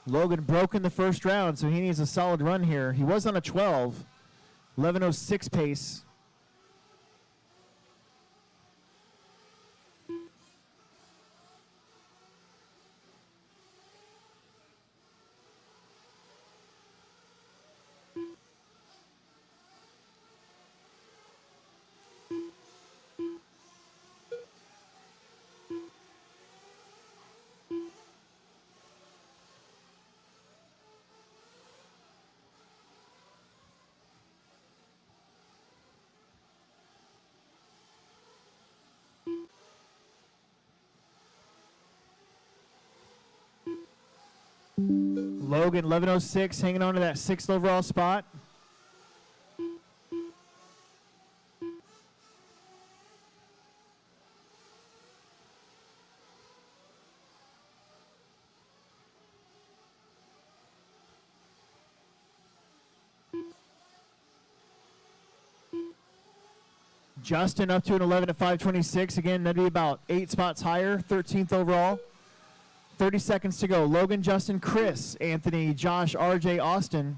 Logan broke in the first round, so he needs a solid run here. He was on a 12, 11:06 pace. Logan, 11:06, hanging on to that 6th overall spot. Justin up to an 11 at 5:26. Again, that'd be about 8 spots higher, 13th overall. 30 seconds to go. Logan, Justin, Chris, Anthony, Josh, RJ, Austin.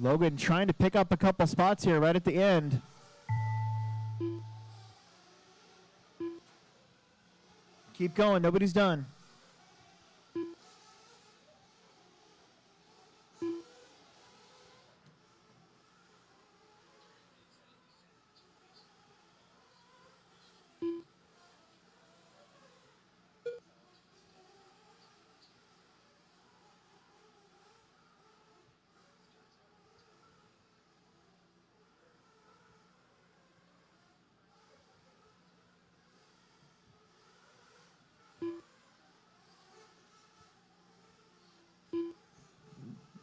Logan trying to pick up a couple spots here right at the end. Keep going, nobody's done.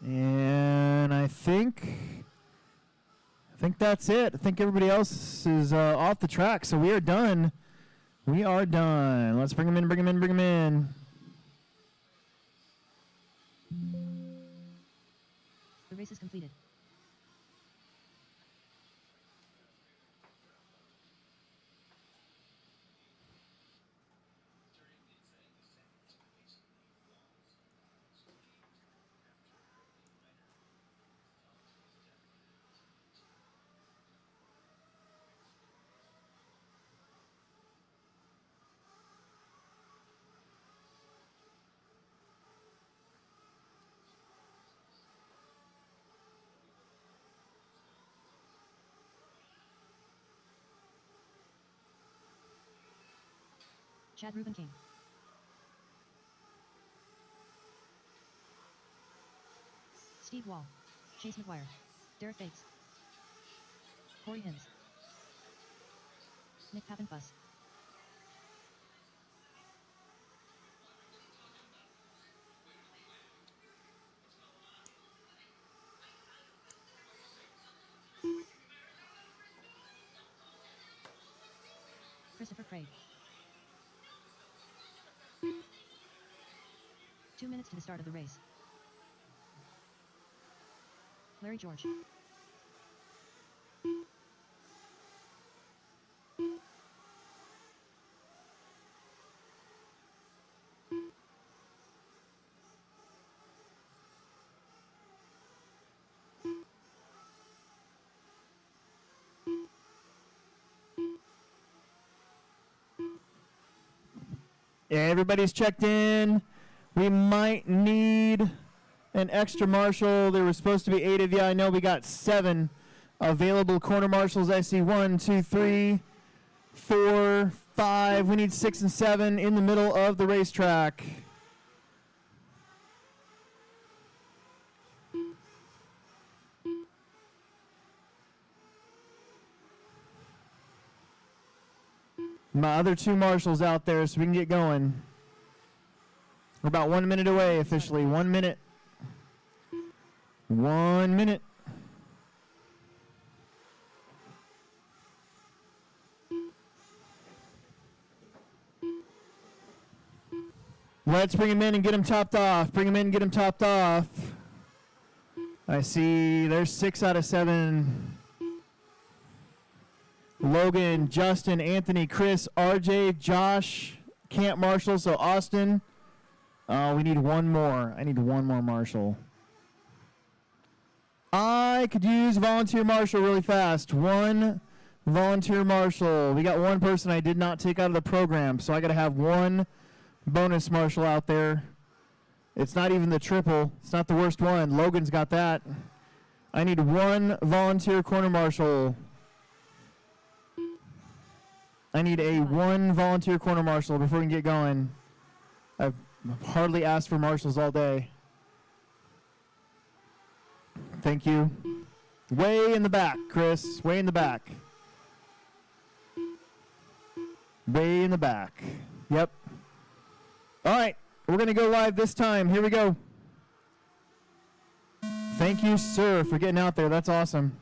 And I think that's it. I think everybody else is off the track, so we are done. We are done. Let's bring them in, bring them in, bring them in. The race is completed. Chad Ruben King. Steve Wall. Chase McGuire. Derek Bates. Corey Hinz. Nick Pappenfuss. Christopher Craig. 2 minutes to the start of the race. Larry George. Everybody's checked in. We might need an extra marshal. There was supposed to be 8 of you. I know we got 7 available corner marshals. I see 1, 2, 3, 4, 5. We need 6 and 7 in the middle of the racetrack. My other 2 marshals out there so we can get going. We're about 1 minute away officially. 1 minute. 1 minute. Let's bring him in and get him topped off. Bring him in and get him topped off. I see there's 6 out of 7. Logan, Justin, Anthony, Chris, RJ, Josh, Camp Marshall, so Austin. We need 1 more. I need 1 more marshal. I could use volunteer marshal really fast. 1 volunteer marshal. We got 1 person I did not take out of the program, so I got to have 1 bonus marshal out there. It's not even the triple. It's not the worst one. Logan's got that. I need 1 volunteer corner marshal. I need a one volunteer corner marshal before we can get going. I've hardly asked for marshals all day. Thank you. Way in the back, Chris. Way in the back. Way in the back. Yep. All right. We're going to go live this time. Here we go. Thank you, sir, for getting out there. That's awesome.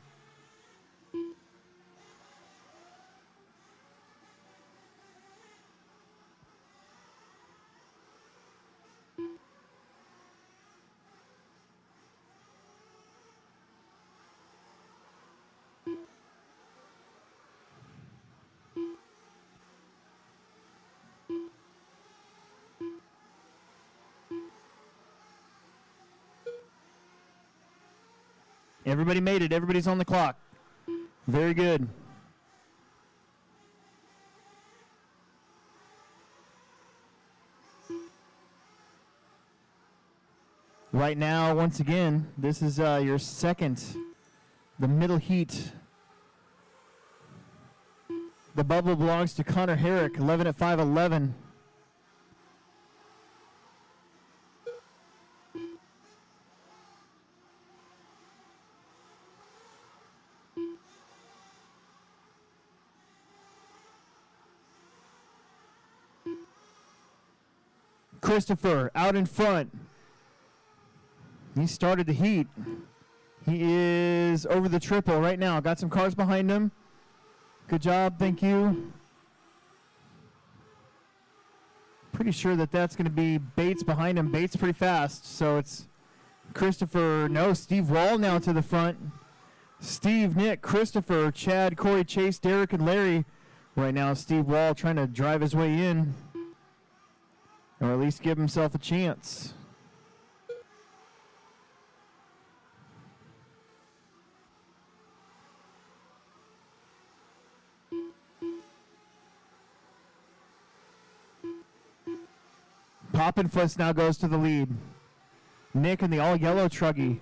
Everybody made it. Everybody's on the clock. Very good. Right now, once again, this is your second, the middle heat. The bubble belongs to Connor Herrick, 11 at 5'11". Christopher out in front. He started the heat. He is over the triple right now. Got some cars behind him. Good job. Thank you. Pretty sure that that's going to be Bates behind him. Bates pretty fast. So it's Christopher. No, Steve Wall now to the front. Steve, Nick, Christopher, Chad, Corey, Chase, Derek, and Larry. Right now, Steve Wall trying to drive his way in. Or at least give himself a chance. Poppinfuss now goes to the lead. Nick in the all-yellow truggy.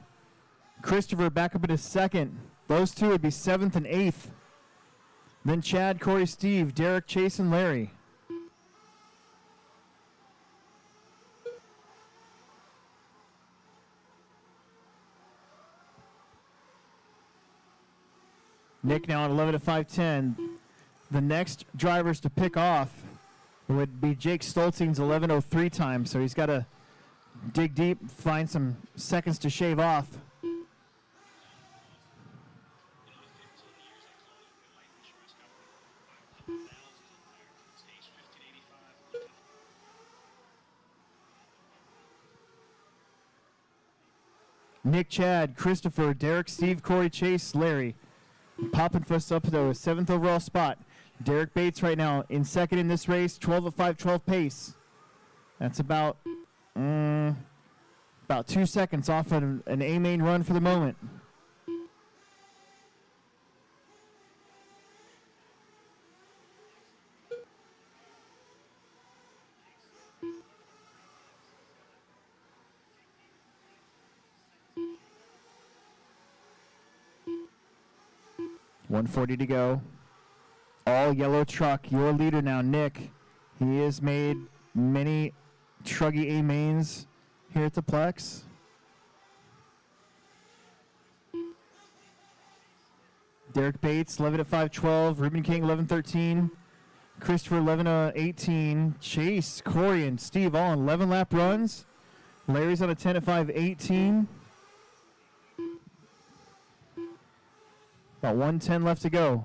Christopher back up in his second. Those two would be 7th and 8th. Then Chad, Corey, Steve, Derek, Chase, and Larry. Nick now at 11 at 5'10". The next drivers to pick off would be Jake Stolzing's 11:03 time, so he's got to dig deep, find some seconds to shave off. Nick, Chad, Christopher, Derek, Steve, Corey, Chase, Larry. Poppinfuss up to the 7th overall spot. Derek Bates right now in second in this race, 12 at 5:12 pace. That's about 2 seconds off of an A-main run for the moment. .140 to go. All yellow truck. Your leader now, Nick. He has made many truggy A-mains here at the Plex. Derek Bates, 11 at 5:12. Ruben King, 11:13. Christopher, 11:18. Chase, Corey, and Steve all on 11-lap runs. Larry's on a 10 at 5:18. About 1:10 left to go.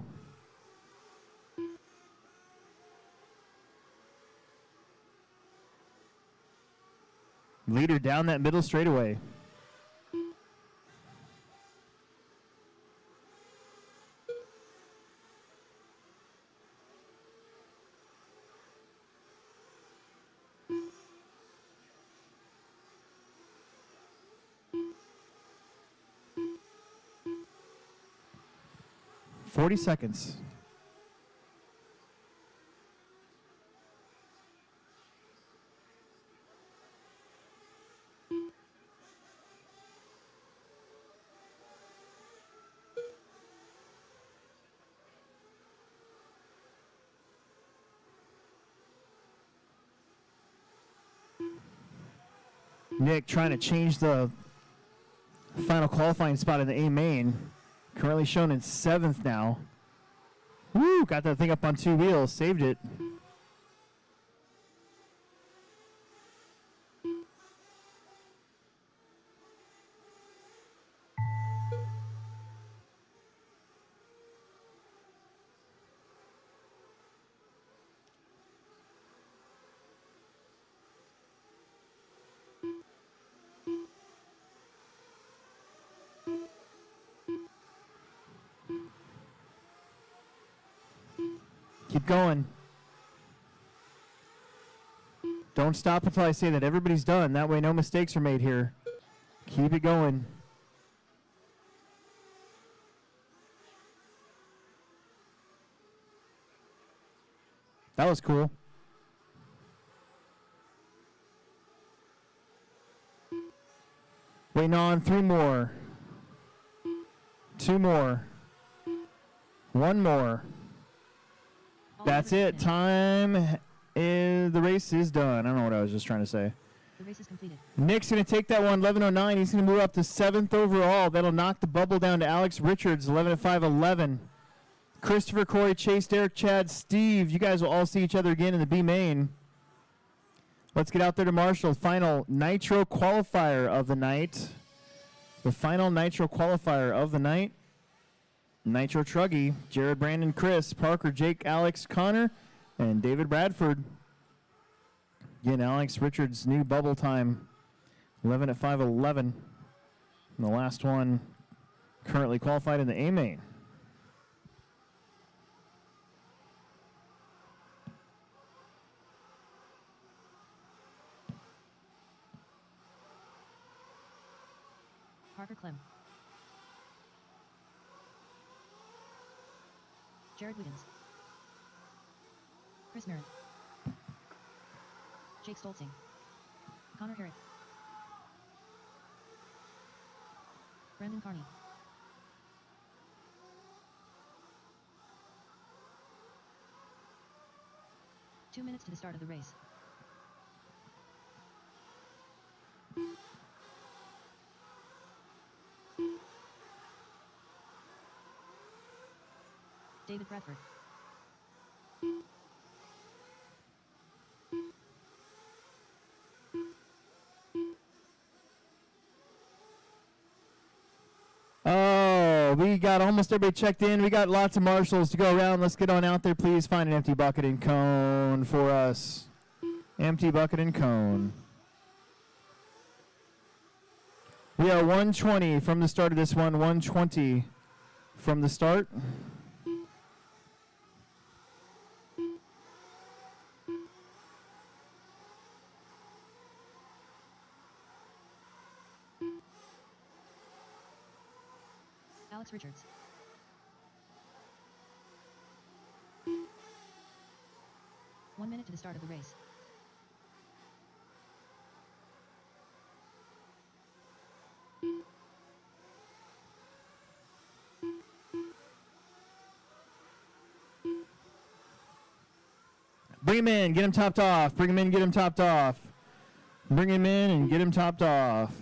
Leader down that middle straightaway. Forty seconds. Nick trying to change the final qualifying spot in the A main. Currently shown in 7th now. Woo! Got that thing up on 2 wheels. Saved it. Keep going. Don't stop until I say that everybody's done. That way no mistakes are made here. Keep it going. That was cool. Waiting on 3 more. 2 more. 1 more. All That's drivers it. finished. Time is, the race is done. I don't know what I was just trying to say. The race is completed. Nick's going to take that one, 11:09. He's going to move up to 7th overall. That'll knock the bubble down to Alex Richards, 11:05.11. Christopher, Corey, Chase, Derek, Chad, Steve. You guys will all see each other again in the B main. Let's get out there to Marshall. Final Nitro qualifier of the night. The final Nitro qualifier of the night. Nitro Truggy, Jared, Brandon, Chris, Parker, Jake, Alex, Connor, and David Bradford. Again, Alex Richards' new bubble time, 11:05.11. And the last one currently qualified in the A main. Parker Clem. Jared Wiggins. Chris Merritt. Jake Stolzing. Connor Herrick. Brandon Carney. Two minutes to the start of the race. David Bradford. Oh, we got almost everybody checked in. We got lots of marshals to go around. Let's get on out there. Please find an empty bucket and cone for us. Empty bucket and cone. We are 120 from the start of this one. 120 from the start. Alex Richards. One minute to the start of the race. Bring him in, get him topped off. Bring him in, get him topped off. Bring him in and get him topped off.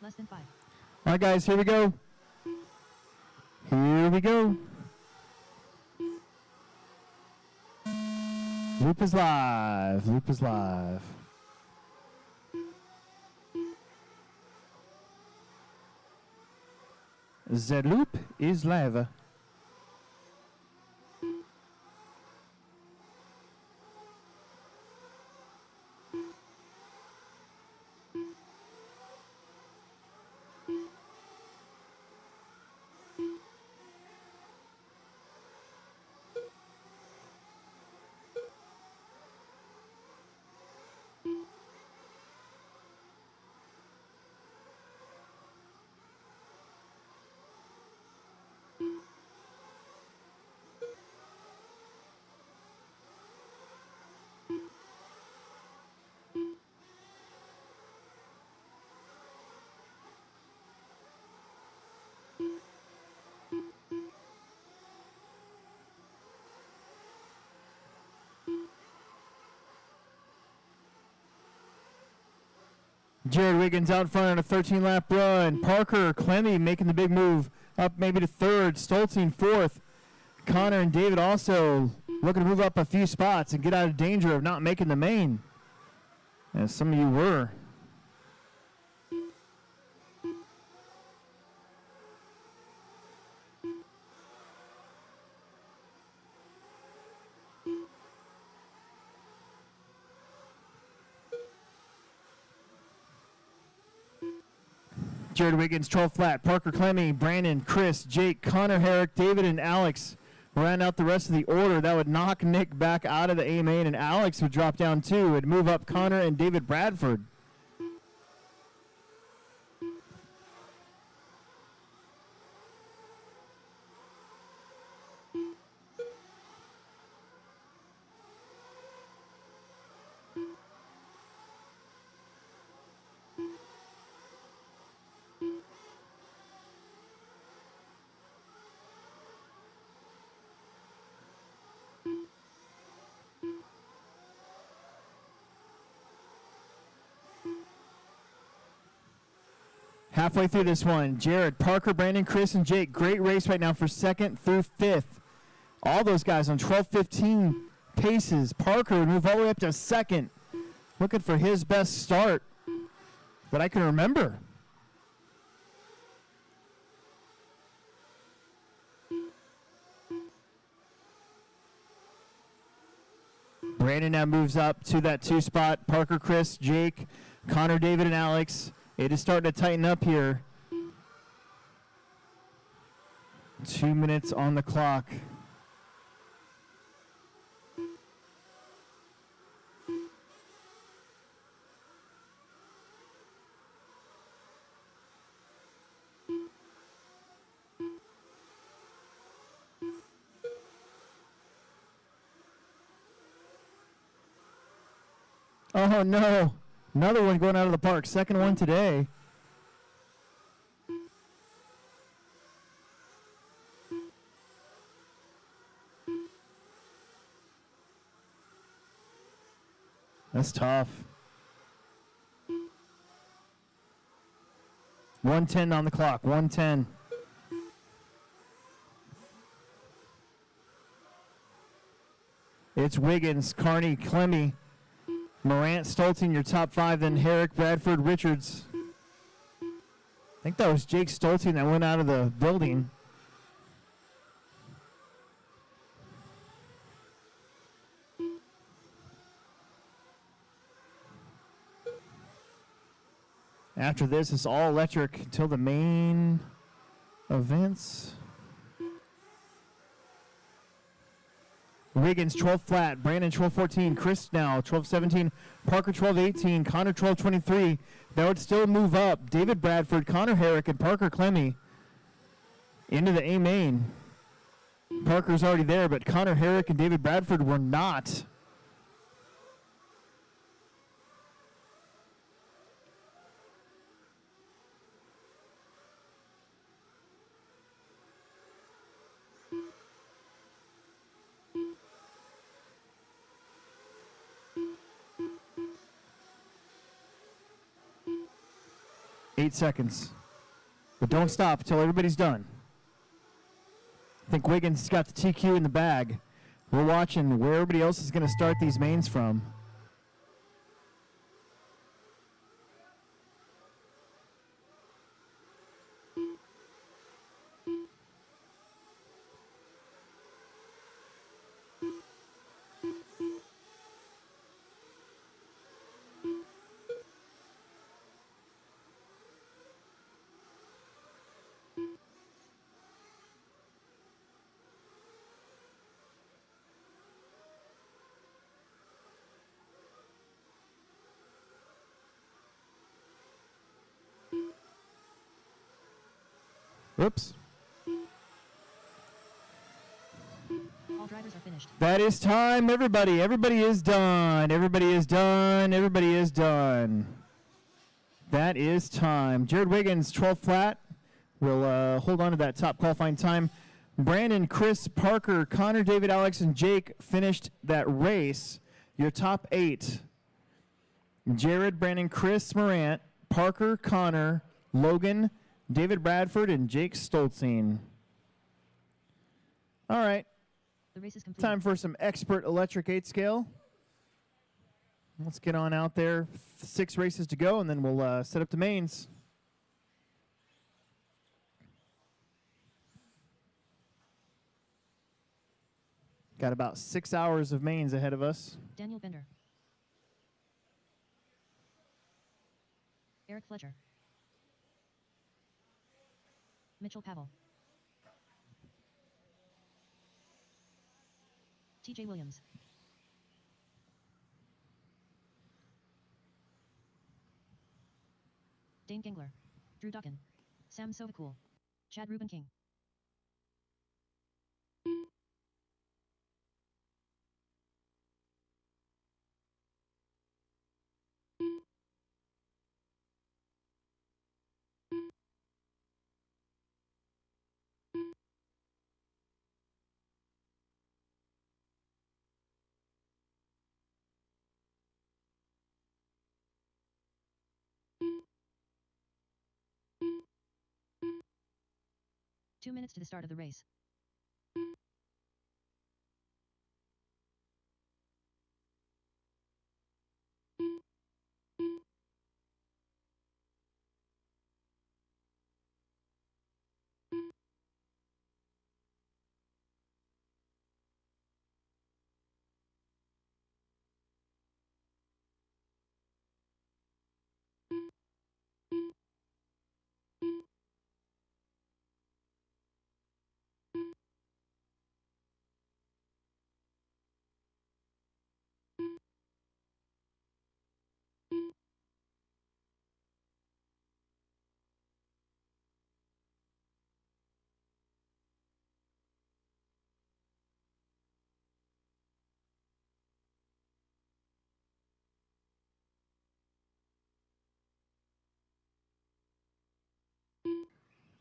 Less than 5. All right, guys, here we go. Here we go. Loop is live. Loop is live. The loop is live. Jared Wiggins out front on a 13-lap run. Parker Clemmy making the big move up maybe to third. Stolting fourth. Connor and David also looking to move up a few spots and get out of danger of not making the main, as some of you were. Jared Wiggins, 12 flat. Parker Clemmy, Brandon, Chris, Jake, Connor Herrick, David, and Alex round out the rest of the order. That would knock Nick back out of the A main, and Alex would drop down too. It'd move up Connor and David Bradford. Halfway through this one, Jared, Parker, Brandon, Chris, and Jake. Great race right now for second through fifth. All those guys on 12:15 paces. Parker would move all the way up to second, looking for his best start that I can remember. Brandon now moves up to that 2 spot. Parker, Chris, Jake, Connor, David, and Alex. It is starting to tighten up here. 2 minutes on the clock. Oh no. Another one going out of the park. Second one today. That's tough. 1:10 on the clock. 1:10. It's Wiggins, Carney, Clemmy, Morant, Stolting, your top 5, then Herrick, Bradford, Richards. I think that was Jake Stolting that went out of the building. After this, it's all electric until the main events. Wiggins 12 flat, Brandon 12-14, Chris now 12-17, Parker 12-18, Connor 12-23. That would still move up David Bradford, Connor Herrick, and Parker Clemmy into the A main. Parker's already there, but Connor Herrick and David Bradford were not. Eight seconds. But don't stop until everybody's done. I think Wiggins got the TQ in the bag. We're watching where everybody else is going to start these mains from. Oops. All drivers are finished. That is time, everybody. Everybody is done. Everybody is done. Everybody is done. That is time. Jared Wiggins, 12 flat. We'll hold on to that top qualifying time. Brandon, Chris, Parker, Connor, David, Alex, and Jake finished that race. Your top 8. Jared, Brandon, Chris, Morant, Parker, Connor, Logan, David Bradford, and Jake Stoltzine. All right. The race is complete. Time for some expert electric 8 scale. Let's get on out there. 6 races to go, and then we'll set up the mains. Got about 6 hours of mains ahead of us. Daniel Bender. Eric Fletcher. Mitchell Pavel. TJ Williams. Dane Gengler. Drew Dawkin. Sam Sovacool. Chad Ruben King. Two minutes to the start of the race.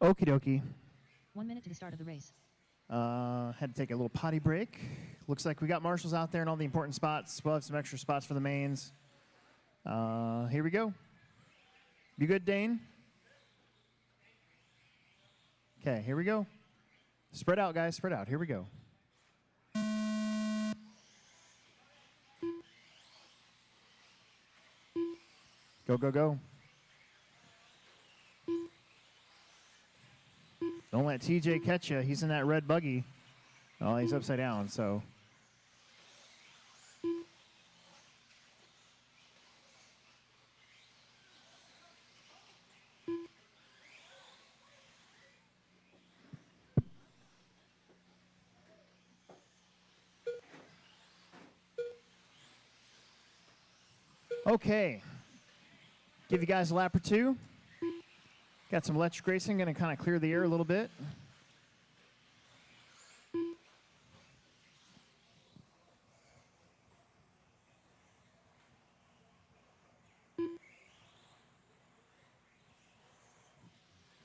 Okie dokie. 1 minute to the start of the race. Had to take a little potty break. Looks like we got marshals out there in all the important spots. We'll have some extra spots for the mains. Here we go. You good, Dane? Okay, here we go. Spread out, guys. Spread out. Here we go. Go, go, go. Don't let TJ catch you. He's in that red buggy. Oh, he's upside down, so. Okay. Give you guys a lap or two. Got some electric racing, going to kind of clear the air a little bit.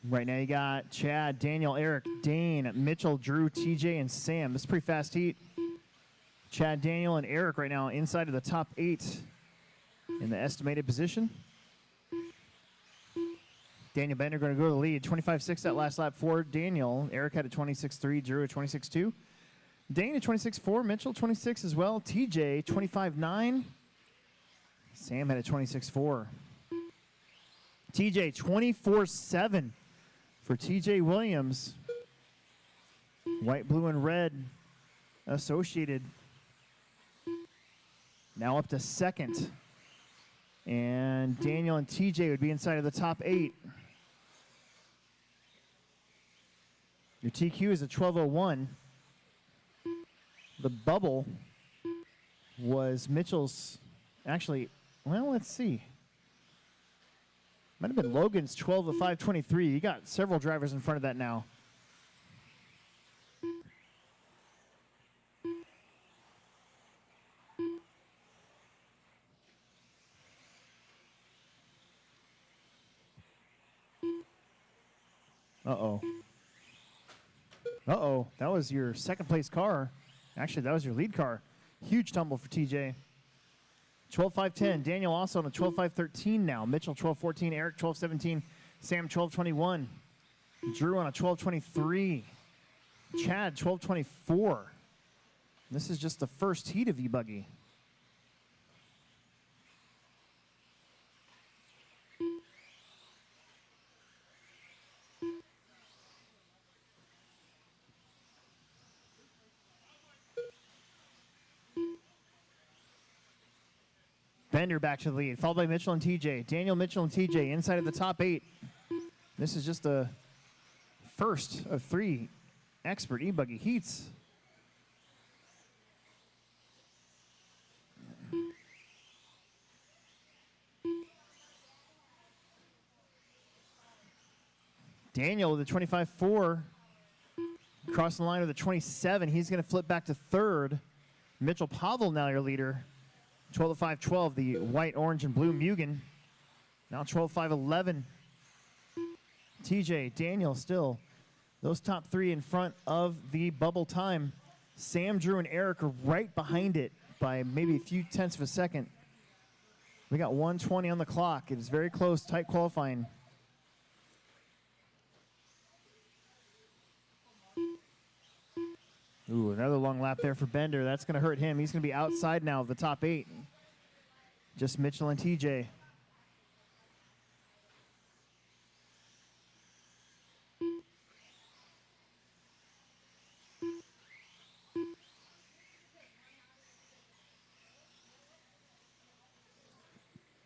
Right now you got Chad, Daniel, Eric, Dane, Mitchell, Drew, TJ, and Sam. This is a pretty fast heat. Chad, Daniel, and Eric right now inside of the top 8 in the estimated position. Daniel Bender going to go to the lead. 25.6 that last lap for Daniel. Eric had a 26.3. Drew a 26.2. Dane a 26.4. Mitchell 26 as well. TJ 25.9. Sam had a 26.4. TJ 24.7 for TJ Williams. White, blue, and red associated. Now up to second. And Daniel and TJ would be inside of the top 8. Your TQ is a 12.01. The bubble was Mitchell's, actually, well, let's see. Might have been Logan's 12.523. You got several drivers in front of that now. Uh-oh. Uh-oh. That was your second place car. Actually, that was your lead car. Huge tumble for TJ. 12.510. Daniel also on a 12.513 now. Mitchell 12.14. Eric 12.17. Sam 12.21. Drew on a 12.23. Chad 12.24. This is just the first heat of E-Buggy. Bender back to the lead, followed by Mitchell and TJ. Daniel, Mitchell, and TJ inside of the top 8. This is just the first of 3 expert E-Buggy heats. Daniel with a 25.4. Crossing the line with a 27. He's going to flip back to 3rd. Mitchell Pavel now your leader. 12.512, the white, orange, and blue Mugen. Now 12.511. TJ, Daniel still. Those top 3 in front of the bubble time. Sam, Drew, and Eric are right behind it by maybe a few tenths of a second. We got 1:20 on the clock. It is very close, tight qualifying. Ooh, another long lap there for Bender. That's going to hurt him. He's going to be outside now of the top 8. Just Mitchell and TJ.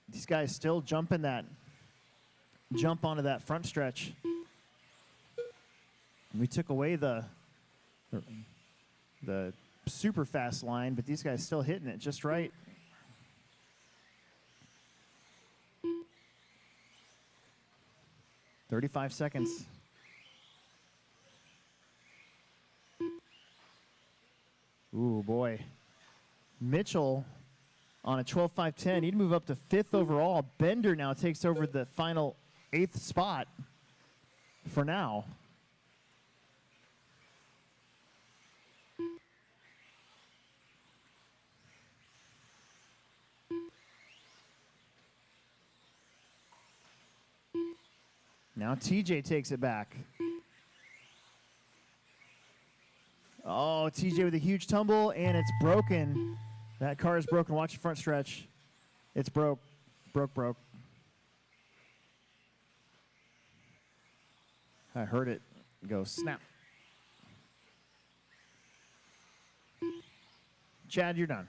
These guys still jump onto that front stretch. We took away the super fast line, but these guys still hitting it just right. "35 seconds. Ooh, boy. Mitchell on a 12.510. He'd move up to 5th overall. Bender now takes over the final 8th spot for now. Now TJ takes it back. Oh, TJ with a huge tumble, and it's broken. That car is broken. Watch the front stretch. It's broke. Broke. I heard it go snap. Chad, you're done.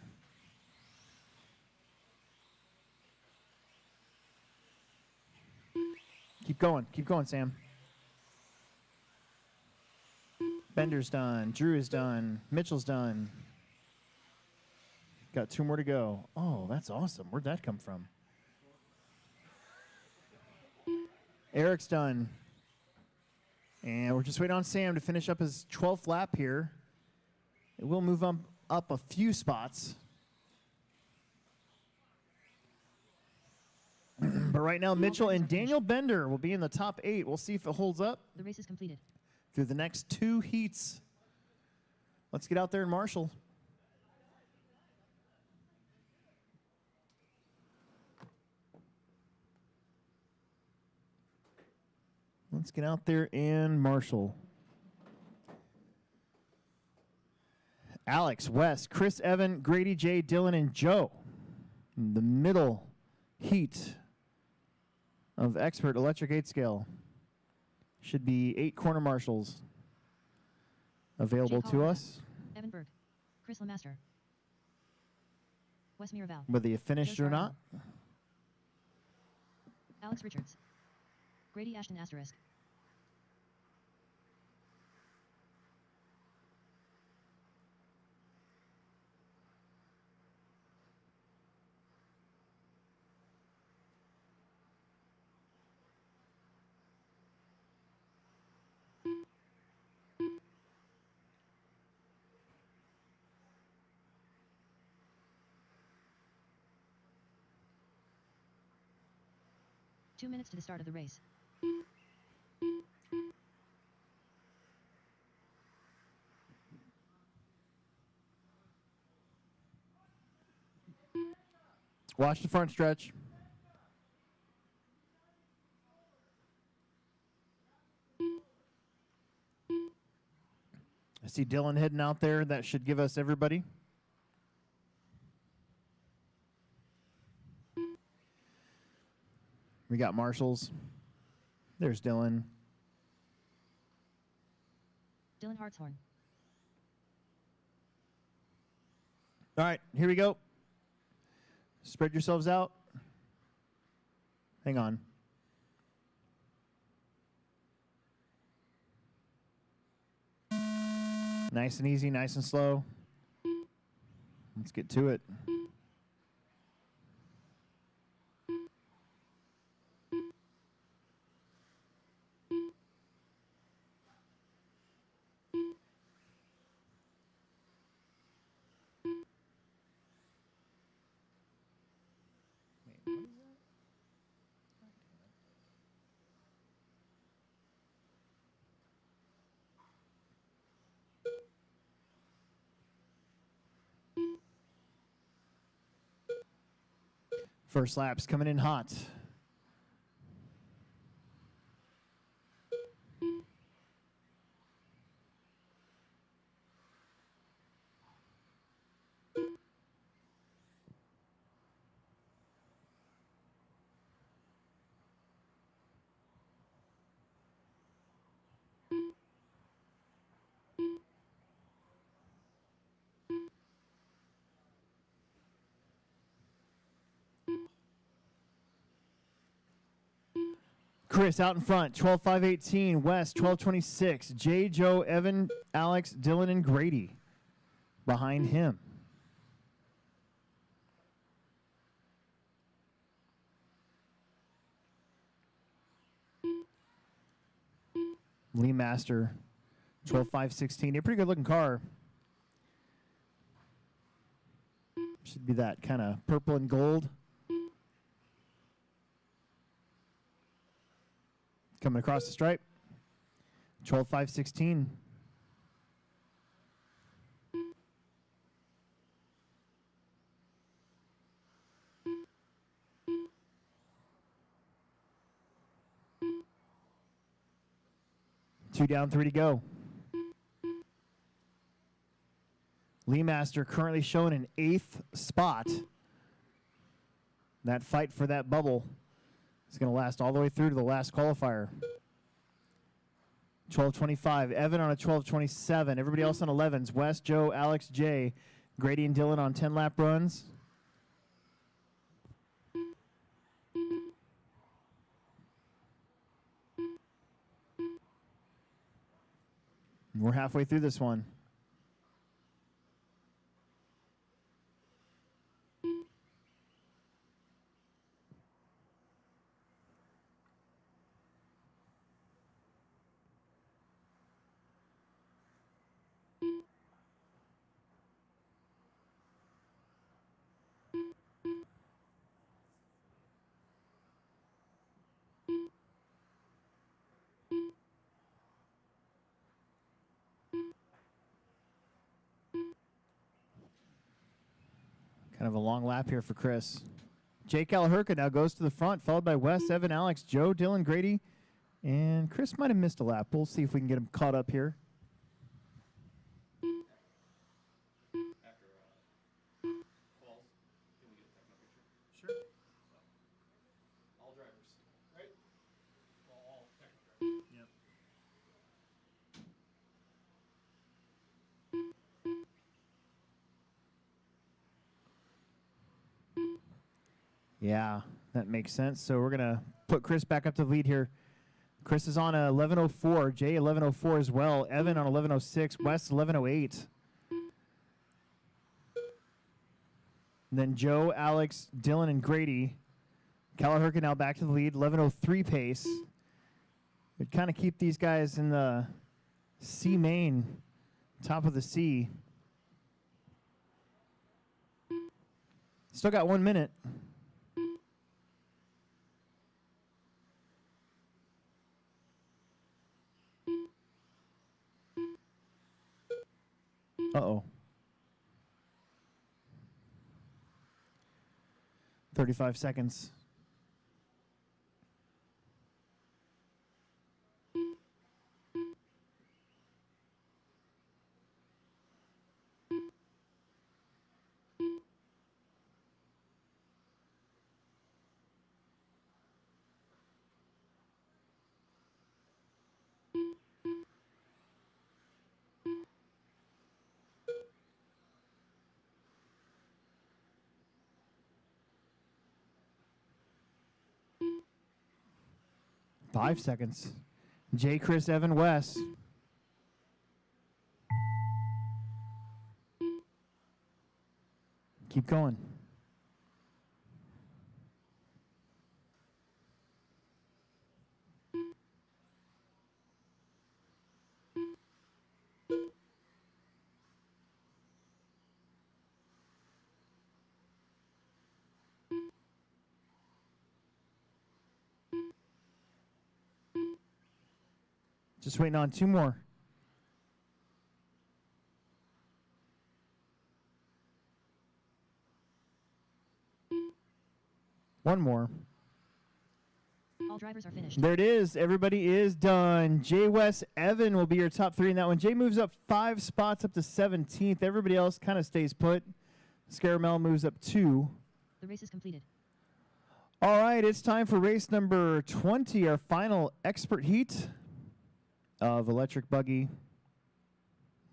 Keep going, Sam. Bender's done. Drew is done. Mitchell's done. Got 2 more to go. Oh, that's awesome. Where'd that come from? Eric's done. And we're just waiting on Sam to finish up his 12th lap here. It will move up a few spots. But right now, Mitchell and Daniel Bender will be in the top 8. We'll see if it holds up The race is completed. through the next 2 heats. Let's get out there and marshal. Let's get out there and marshal. Alex, Wes, Chris, Evan, Grady, Jay, Dylan, and Joe. In the middle heat of expert electric 8 scale. Should be 8 corner marshals available Jay to Collier, us. Evan Berg. Chris Lemaster. Wes Miraval. Whether you finished Joe or not. Alex Richards. Grady Ashton Asterisk. Two minutes to the start of the race. Watch the front stretch. I see Dylan heading out there. That should give us everybody. We got marshals. There's Dylan. Dylan Hartshorn. All right, here we go. Spread yourselves out. Hang on. Nice and easy, nice and slow. Let's get to it. First lap's coming in hot. Chris out in front, 12-5-18. West, 12-26. Jay, Joe, Evan, Alex, Dylan, and Grady behind him. Lee Master, 12-5-16. A pretty good looking car. Should be that kind of purple and gold. Coming across the stripe. 12-5-16. Two down, three to go. Lee Master currently showing an 8th spot. That fight for that bubble is going to last all the way through to the last qualifier. 12-25. Evan on a 12-27. Everybody else on 11s. Wes, Joe, Alex, Jay. Grady and Dylan on 10-lap runs. We're halfway through this one. Kind of a long lap here for Chris. Jake Alherka now goes to the front, followed by Wes, Evan, Alex, Joe, Dylan, Grady, and Chris might have missed a lap. We'll see if we can get him caught up here. After calls, can we get a Tekno picture? Sure. All drivers. Right? Well, all technical drivers. Yep. Yeah, that makes sense. So we're going to put Chris back up to the lead here. Chris is on a 11:04. Jay 11:04 as well. Evan on 11:06. Wes 11:08. Then Joe, Alex, Dylan, and Grady. Callagher now back to the lead. 11:03 pace. Would kind of keep these guys in the C main, top of the C. Still got 1 minute. Uh-oh. 35 seconds. Five seconds. J. Chris Evan West. Keep going. Just waiting on two more. One more. All drivers are finished. There it is. Everybody is done. Jay West Evan will be your top three in that one. Jay moves up 5 spots up to 17th. Everybody else kind of stays put. Scaramel moves up 2. The race is completed. All right, it's time for race number 20, our final expert heat of electric buggy.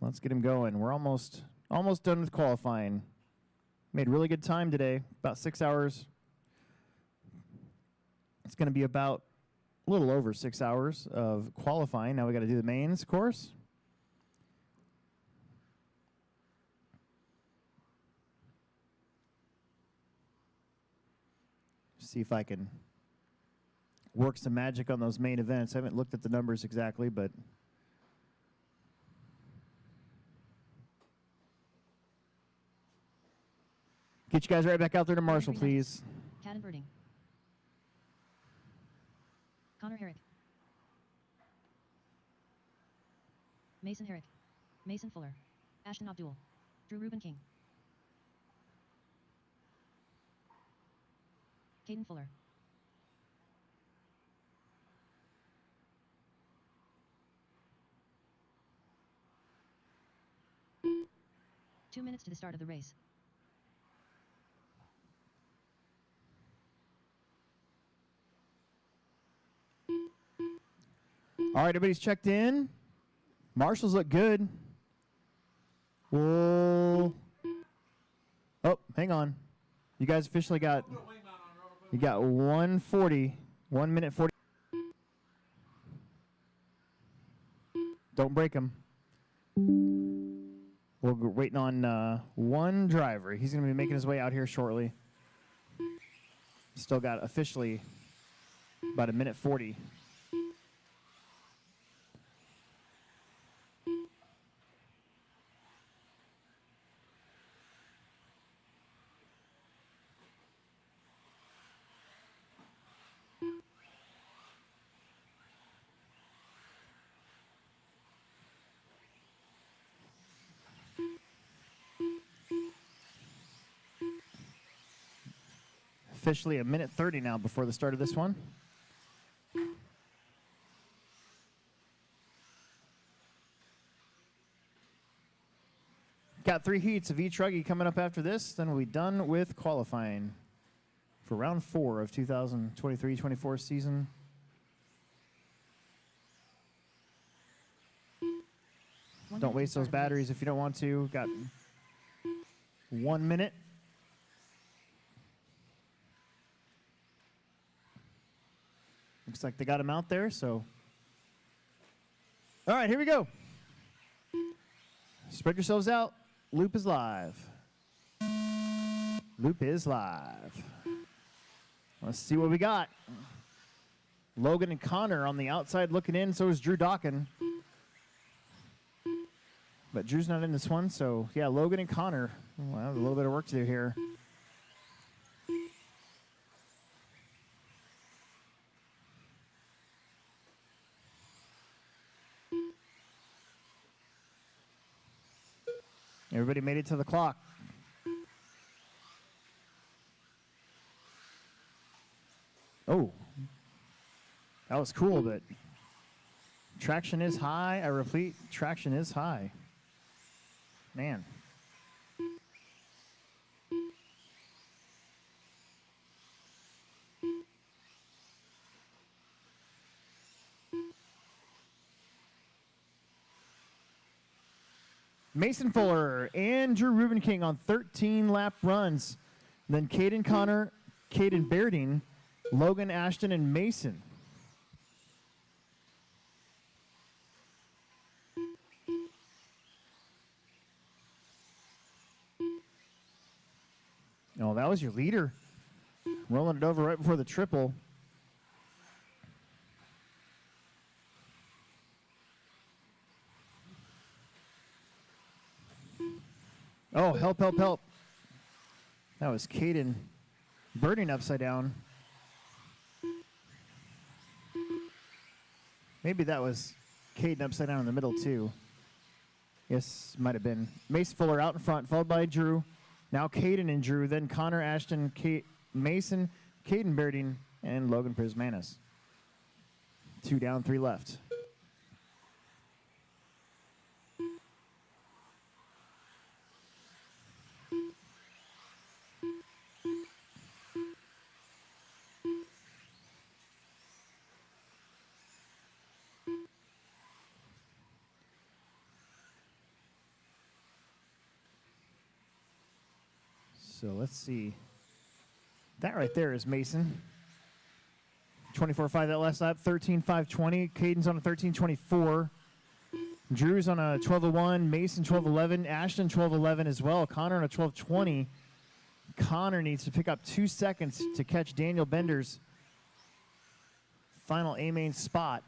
Let's get him going. We're almost done with qualifying. Made really good time today, about 6 hours. It's going to be about a little over 6 hours of qualifying. Now we got to do the mains course. See if I can work some magic on those main events. I haven't looked at the numbers exactly, but get you guys right back out there to Marshall, please. Cadden Birding. Connor Herrick. Mason Herrick. Mason Fuller. Ashton Abdul. Drew Ruben King. Caden Fuller. Two minutes to the start of the race. All right, everybody's checked in. Marshals look good. Whoa. Oh, hang on. You guys officially got, you got 140, 1 minute 40. Don't break them. We're waiting on one driver. He's going to be making his way out here shortly. Still got officially about 1 minute 40. Officially 1 minute 30 now before the start of this one. Got 3 heats of each ruggy coming up after this. Then we'll be done with qualifying for round 4 of 2023-24 season. Don't waste those batteries if you don't want to. Got 1 minute. Looks like they got him out there, so. All right, here we go. Spread yourselves out. Loop is live. Loop is live. Let's see what we got. Logan and Connor on the outside looking in, so is Drew Dawkin. But Drew's not in this one, so yeah, Logan and Connor. Well, I have a little bit of work to do here. Everybody made it to the clock. Oh, that was cool, but traction is high. I repeat, traction is high. Man. Mason Fuller and Drew Ruben King on 13 lap runs. Then Caden Connor, Caden Bairding, Logan Ashton, and Mason. Oh, that was your leader. Rolling it over right before the triple. Oh, help, help, help. That was Caden Birding upside down. Maybe that was Caden upside down in the middle, too. Yes, might have been. Mason Fuller out in front, followed by Drew. Now Caden and Drew, then Connor Ashton, Mason, Caden Birding, and Logan Prismanis. 2 down, 3 left. So let's see. That right there is Mason. 24.5 that last lap, 13.520. Caden's on a 13.24. Drew's on a 12.01. Mason 12.11. Ashton 12.11 as well. Connor on a 12.20. Connor needs to pick up 2 seconds to catch Daniel Bender's final A-main spot.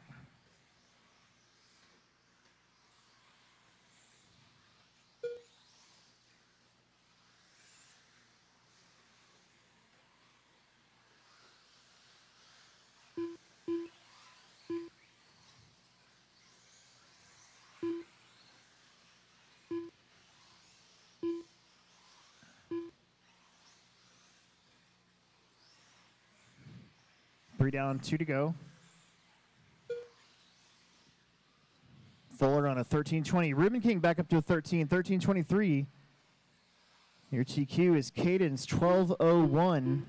Three down, 2 to go. Fuller on a 13.20. Ruben King back up to a 13.23. Your TQ is Caden's 12.01.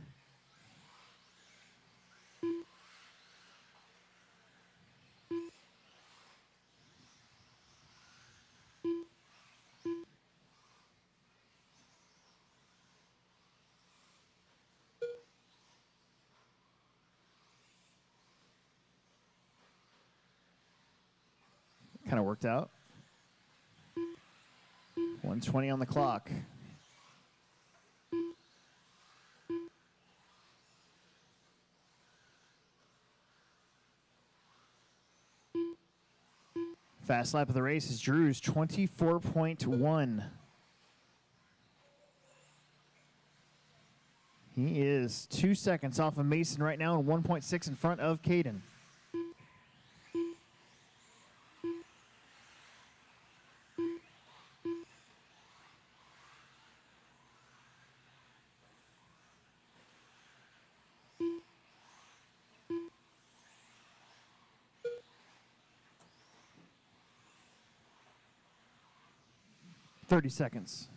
Kind of worked out. 1:20 on the clock. Fast lap of the race is Drew's 24.1. He is 2 seconds off of Mason right now and 1.6 in front of Caden. Thirty seconds.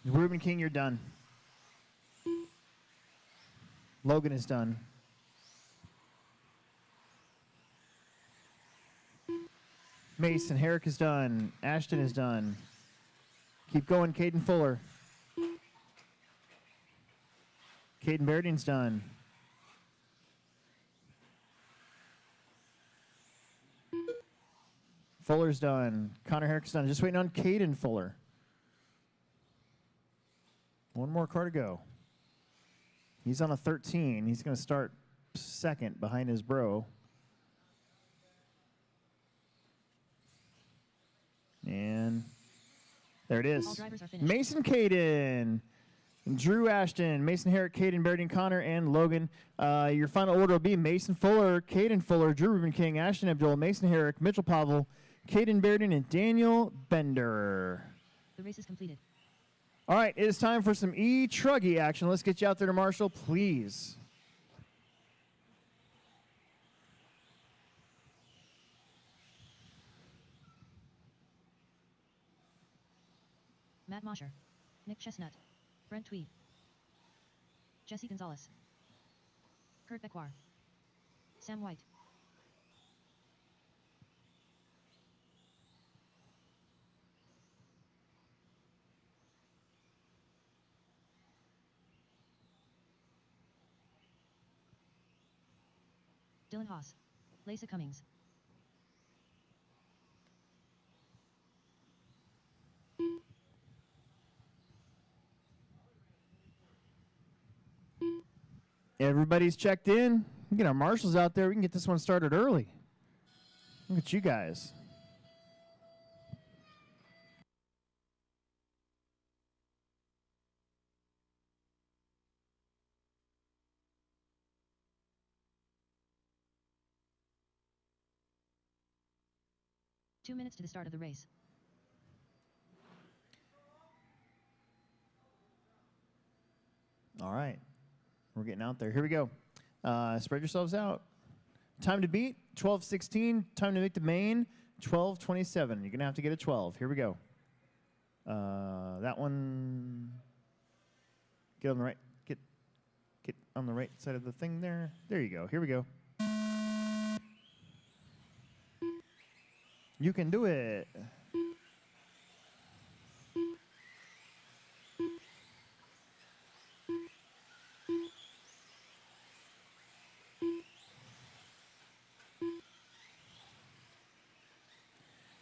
Ruben King, you're done. Logan is done. Mason Herrick is done. Ashton is done. Keep going, Caden Fuller. Caden Bairding's done. Fuller's done. Connor Herrick's done. Just waiting on Caden Fuller. One more car to go. He's on a 13. He's going to start second behind his bro. And there it All is. drivers are finished. Mason Caden, Drew Ashton, Mason Herrick, Caden Berry, Connor, and Logan. Your final order will be Mason Fuller, Caden Fuller, Drew Ruben King, Ashton Abdul, Mason Herrick, Mitchell Pavel, Caden Berry, and Daniel Bender. The race is completed. All right, it is time for some E-Truggy action. Let's get you out there to Marshall, please. Matt Mosher, Nick Chestnut, Brent Tweed, Jesse Gonzalez, Kurt Becquar, Sam White, Dylan Haas, Lisa Cummings, Everybody's checked in. We can get our marshals out there. We can get this one started early. Look at you guys. Two minutes to the start of the race. All right. We're getting out there. Here we go. Spread yourselves out. Time to beat, 12:16. Time to make the main, 12:27. You're going to have to get a 12. Here we go. That one. Get on the right. Get on the right side of the thing there. There you go. Here we go. You can do it.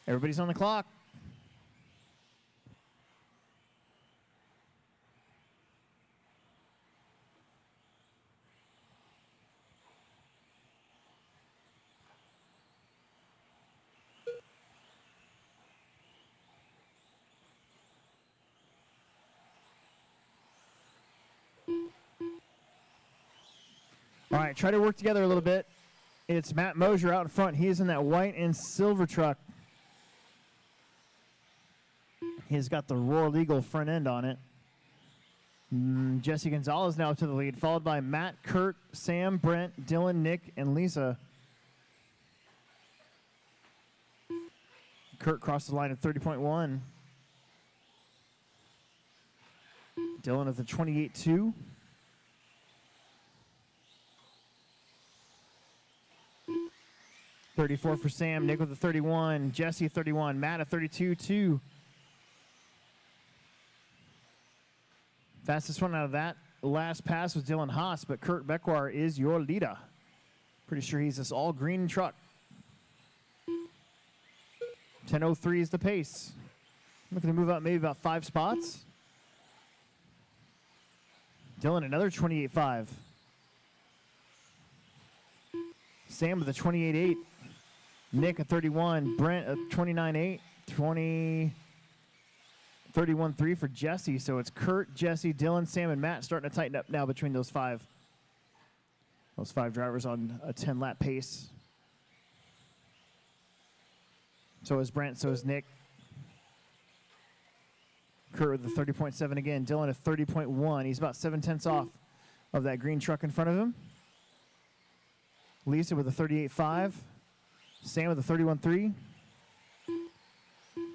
Everybody's on the clock. All right, try to work together a little bit. It's Matt Mosier out in front. He is in that white and silver truck. He's got the Royal Eagle front end on it. Jesse Gonzalez now to the lead, followed by Matt, Kurt, Sam, Brent, Dylan, Nick, and Lisa. Kurt crossed the line at 30.1. Dylan at the 28.2. .34 for Sam, Nick with the 31, Jesse 31, Matt at 32.2. Fastest one out of that last pass was Dylan Haas, but Kurt Becquar is your leader. Pretty sure he's this all green truck. 10:03 is the pace. I'm looking to move up maybe about 5 spots. Dylan another 28.5. Sam with a 28.8. Nick at 31. Brent at 29.8. 31.3 for Jesse. So it's Kurt, Jesse, Dylan, Sam, and Matt starting to tighten up now between those 5. Those 5 drivers on a 10-lap pace. So is Brent, so is Nick. Kurt with a 30.7 again. Dylan at 30.1. He's about 7/10 off of that green truck in front of him. Lisa with a 38.5. Sam with a 31.3.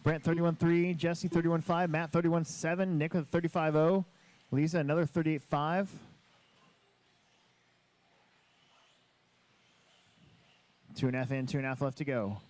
Brent 31.3. Jesse 31.5. Matt 31.7. Nick with a 35.0. Lisa another 38.5. Two and a half in, 2.5 left to go.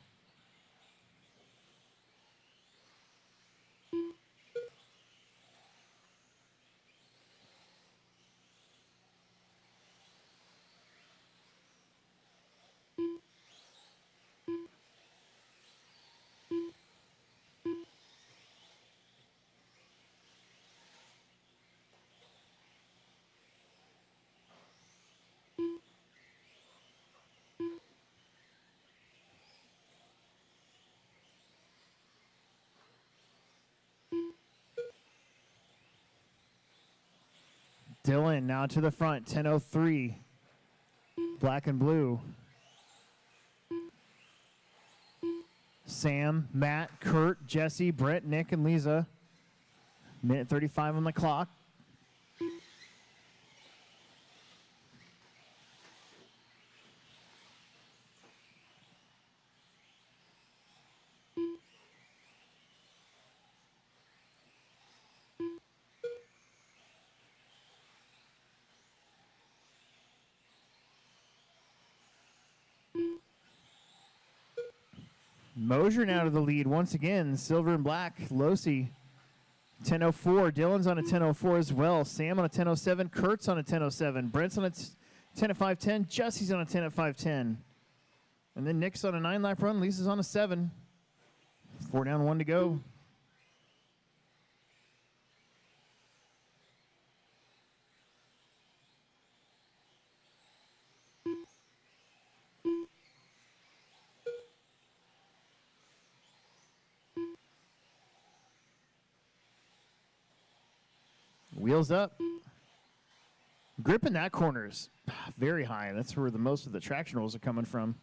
Dylan now to the front, 10:03. Black and blue. Sam, Matt, Kurt, Jesse, Brett, Nick, and Lisa. Minute 35 on the clock. Mosier now to the lead once again. Silver and black. Losi, 10:04. Dylan's on a 10:04 as well. Sam on a 10:07. Kurt's on a 10:07. Brent's on a 10 at 5:10. Jesse's on a 10 at 5:10. And then Nick's on a 9-lap run. Lisa's on a 7. 4 down, 1 to go. Wheels up. Grip in that corner is very high. That's where the most of the traction rolls are coming from.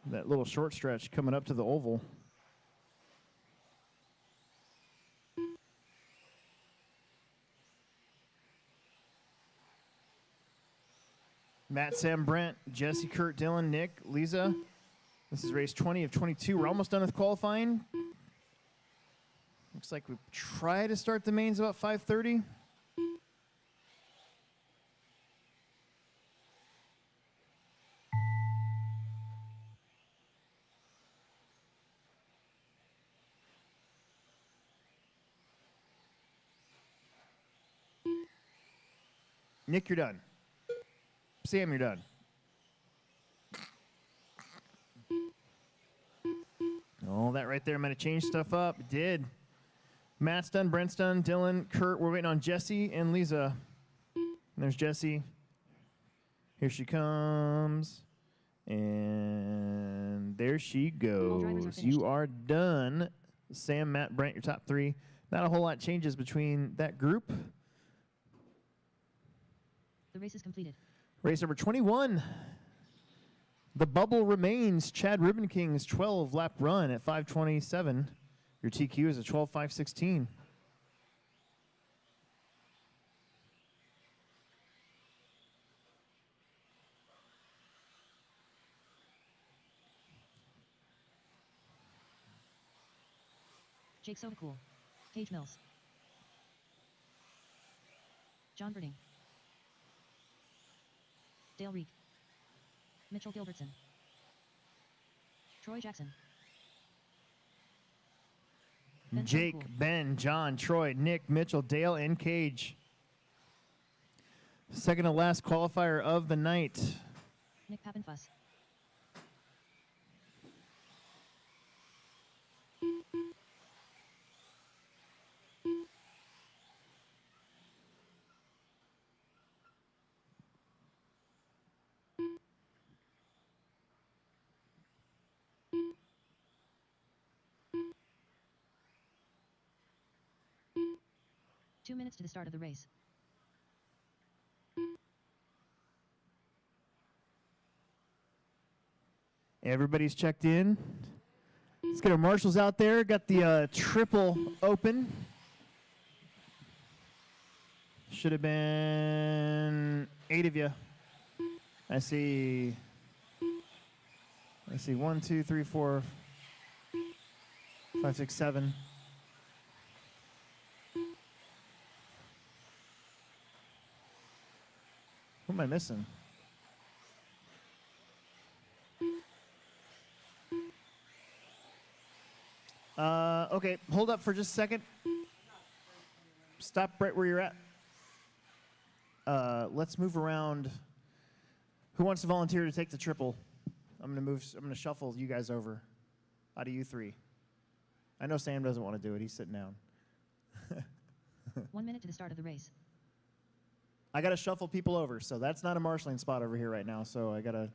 That little short stretch coming up to the oval. Matt, Sam, Brent, Jesse, Kurt, Dylan, Nick, Lisa. This is race 20 of 22. We're almost done with qualifying. Looks like we try to start the mains about 5:30. Nick, you're done. Sam, you're done. All that right there might have changed stuff up. It did. Matt's done, Brent's done, Dylan, Kurt. We're waiting on Jesse and Lisa. And there's Jesse. Here she comes. And there she goes. You are done. Sam, Matt, Brent, your top 3. Not a whole lot changes between that group. The race is completed. Race number 21. The bubble remains. Chad Ribbon King's 12-lap run at 5:27. Your TQ is a 12:5:16. Jake Sovacool. Cage Mills. John Birding. Dale Reek. Mitchell Gilbertson. Troy Jackson. Ben Jake, Sovacool. Ben, John, Troy, Nick, Mitchell, Dale, and Cage. Second to last qualifier of the night. Nick Pappenfuss. Two minutes to the start of the race. Everybody's checked in. Let's get our marshals out there. Got the triple open. Should have been 8 of you. I see 1, 2, 3, 4, 5, 6, 7. Who am I missing? Okay, hold up for just a second. Stop right where you're at. Let's move around. Who wants to volunteer to take the triple? I'm gonna shuffle you guys over. Out of you 3. I know Sam doesn't want to do it. He's sitting down. 1 minute to the start of the race. I gotta shuffle people over, so that's not a marshalling spot over here right now. So I gotta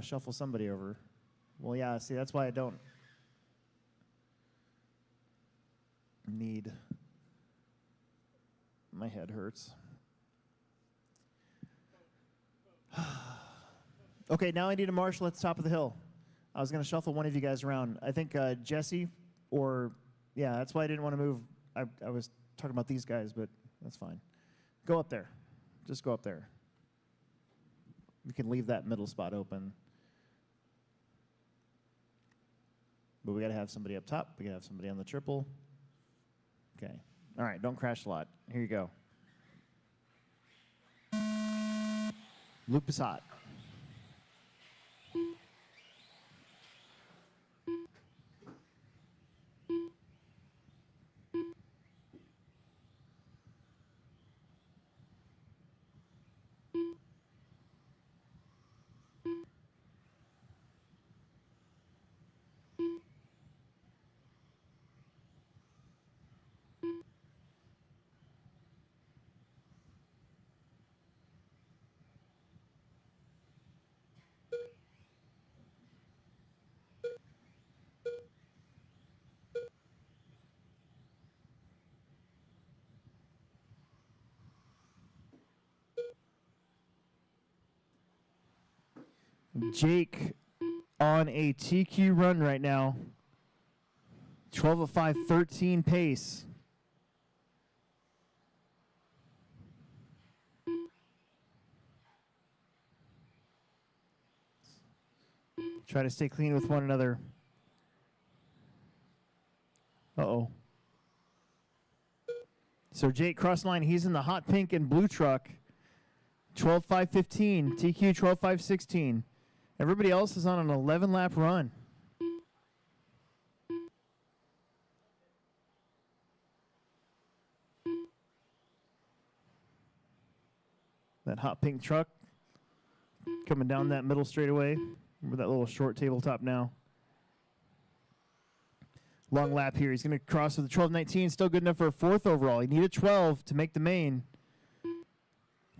shuffle somebody over. Well, yeah. See, that's why I don't need My head hurts. Okay, now I need a marshal at the top of the hill. I was going to shuffle one of you guys around. I think Jesse or, yeah, that's why I didn't want to move. I was talking about these guys, but that's fine. Go up there. Just go up there. We can leave that middle spot open. But we got to have somebody up top. We got to have somebody on the triple. Okay. All right, don't crash a lot. Here you go. Loop is hot. Jake on a TQ run right now. 12:05:13 pace. Try to stay clean with one another. Uh-oh. So Jake cross line, he's in the hot pink and blue truck. 12:05:15, TQ 12:05:16. Everybody else is on an 11-lap run. That hot pink truck coming down that middle straightaway with that little short tabletop now. Long lap here. He's going to cross with a 12:19. Still good enough for a fourth overall. He needed 12 to make the main.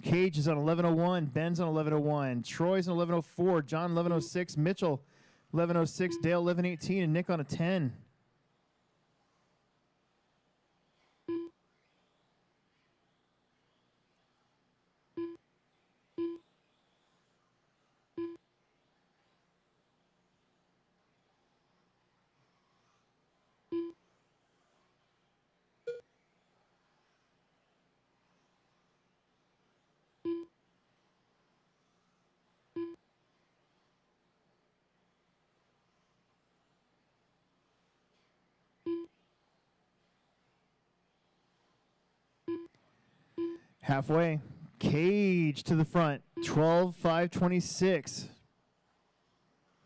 Cage is on 11:01. Ben's on 11:01. Troy's on 11:04. John 11:06. Mitchell 11:06. Dale 11:18. And Nick on a 10. Halfway. Cage to the front. 12:05:26.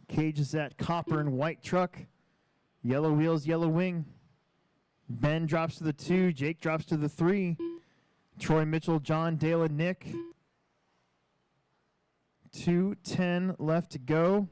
Cage is that copper and white truck. Yellow wheels, yellow wing. Ben drops to the 2. Jake drops to the 3. Troy, Mitchell, John, Dale, and Nick. 2:10 left to go.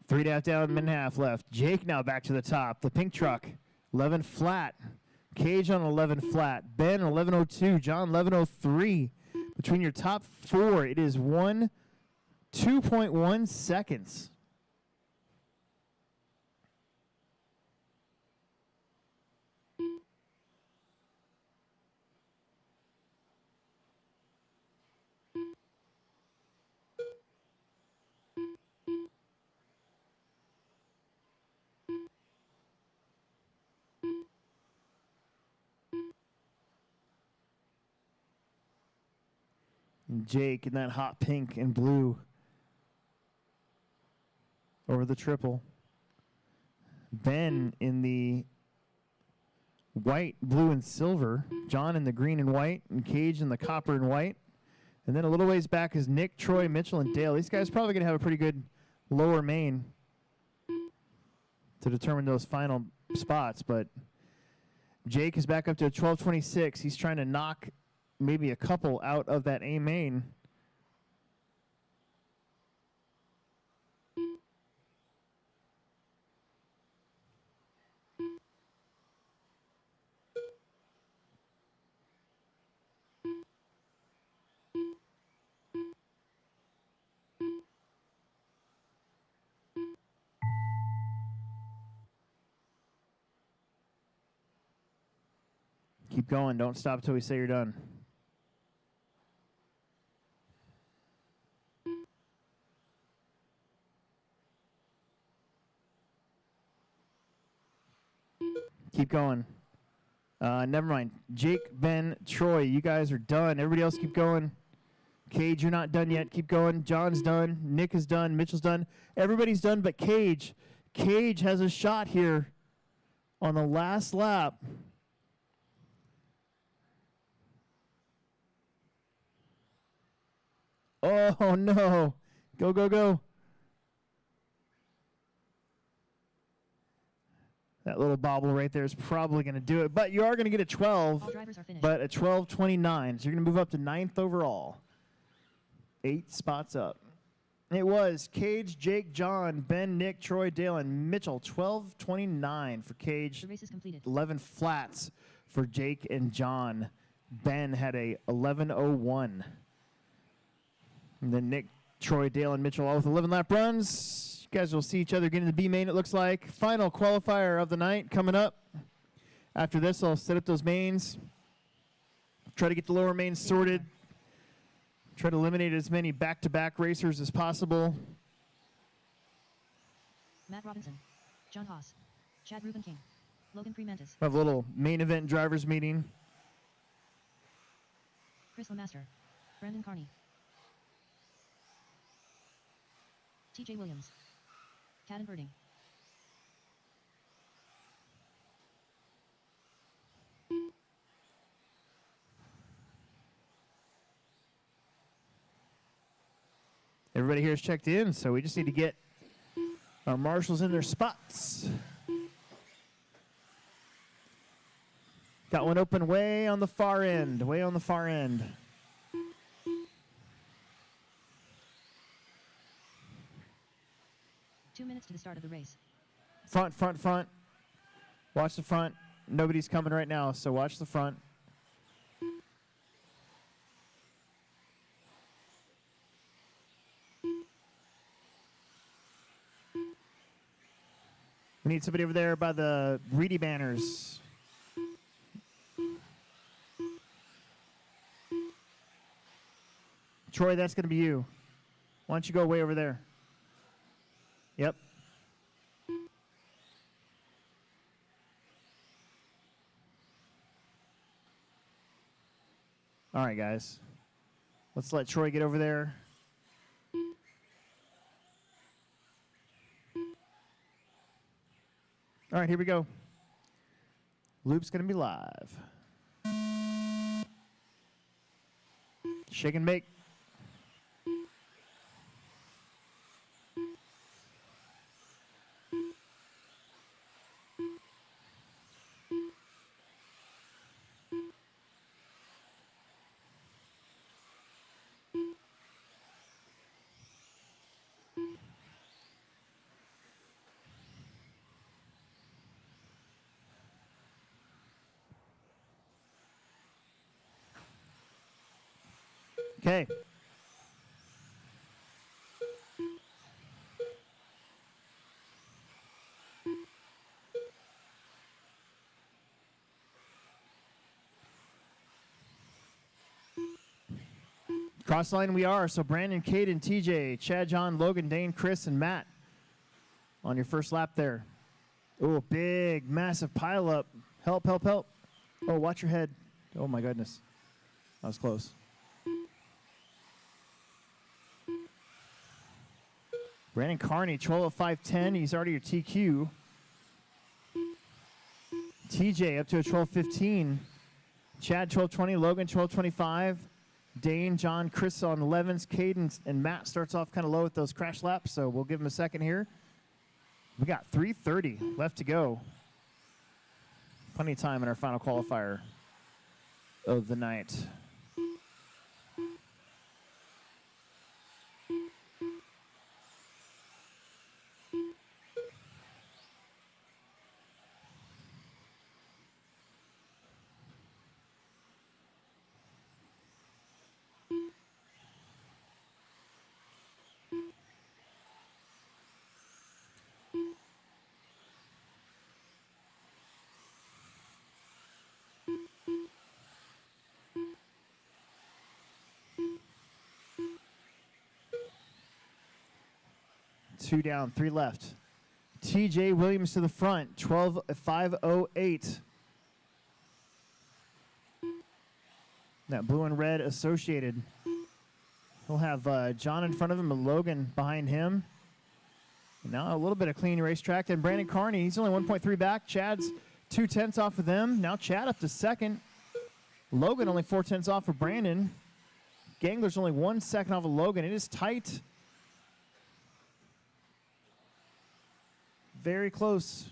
Three down, minute and a half left. Jake now back to the top. The pink truck, 11 flat. Cage on 11 flat. Ben 11:02. John 11:03. Between your top 4, it is 2.1 seconds. Jake in that hot pink and blue over the triple. Ben in the white, blue, and silver. John in the green and white, and Cage in the copper and white. And then a little ways back is Nick, Troy, Mitchell, and Dale. These guys probably going to have a pretty good lower main to determine those final spots. But Jake is back up to a 1226. He's trying to knock maybe a couple out of that A main. Keep going. Don't stop till we say you're done. Keep going. Never mind. Jake, Ben, Troy, you guys are done. Everybody else keep going. Cage, you're not done yet. Keep going. John's done. Nick is done. Mitchell's done. Everybody's done but Cage. Cage has a shot here on the last lap. Oh, no. Go, go, go. That little bobble right there is probably going to do it. But you are going to get a 12, All drivers are finished. but a 12:29. So you're going to move up to 9th overall. 8 spots up. It was Cage, Jake, John, Ben, Nick, Troy, Dale, and Mitchell. 12:29 for Cage. The race is completed. 11 flats for Jake and John. Ben had a 11:01. And then Nick, Troy, Dale, and Mitchell all with 11 lap runs. You guys will see each other get in the B main, it looks like. Final qualifier of the night coming up. After this, I'll set up those mains. Try to get the lower mains sorted. Try to eliminate as many back-to-back racers as possible. Matt Robinson, John Haas, Chad Ruben King, Logan Fremantis, Have a little main event drivers meeting. Chris Lemaster, Brandon Carney, TJ Williams, Caden Birding. Everybody here is checked in, so we just need to get our marshals in their spots. Got one open way on the far end, way on the far end. Two minutes to the start of the race. Front, front, front. Watch the front. Nobody's coming right now, so watch the front. We need somebody over there by the Reedy banners. Troy, that's going to be you. Why don't you go way over there? Yep. All right, guys. Let's let Troy get over there. All right, here we go. Loop's going to be live. Shake and bake. Okay. Cross line we are. So Brandon, Caden, TJ, Chad, John, Logan, Dane, Chris, and Matt on your first lap there. Oh, big, massive pile up. Help, help, help. Oh, watch your head. Oh, my goodness. That was close. Brandon Carney, 12:05.10. He's already your TQ. TJ up to a 12:15. Chad 12:20. Logan 12:25. Dane, John, Chris on 11s. Caden and Matt starts off kind of low with those crash laps, so we'll give them a second here. We got 3:30 left to go. Plenty of time in our final qualifier of the night. Two down, three left. TJ Williams to the front, 12:508. That blue and red associated. He'll have John in front of him and Logan behind him. And now a little bit of clean racetrack. And Brandon Carney, he's only 1.3 back. Chad's 0.2 off of them. Now Chad up to second. Logan only 0.4 off of Brandon. Gangler's only 1 second off of Logan. It is tight. Very close.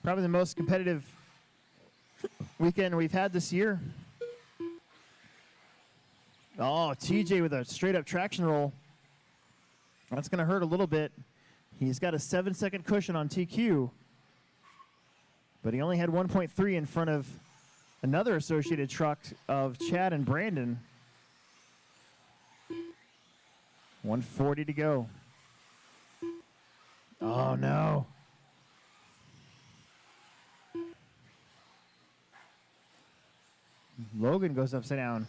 Probably the most competitive weekend we've had this year. Oh, TJ with a straight up traction roll. That's going to hurt a little bit. He's got a 7-second cushion on TQ. But he only had 1.3 in front of another associated truck of Chad and Brandon. 140 to go. Oh, no. Logan goes upside down.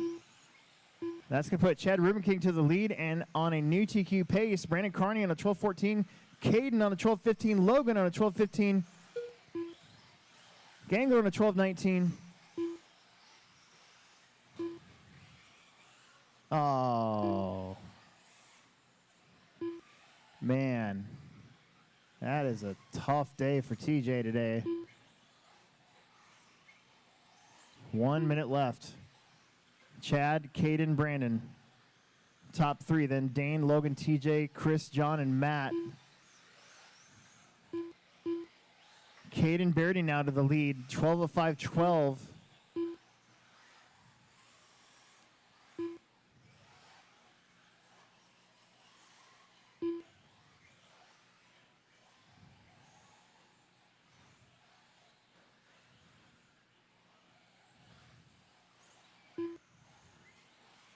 That's going to put Chad Rubenking to the lead and on a new TQ pace. Brandon Carney on a 12:14. Caden on a 12:15. Logan on a 12:15. Gangler on a 12:19. Oh. Man. That is a tough day for TJ today. 1 minute left. Chad, Caden, Brandon. Top three. Then Dane, Logan, TJ, Chris, John, and Matt. Caden Beardy now to the lead. 12:05.12.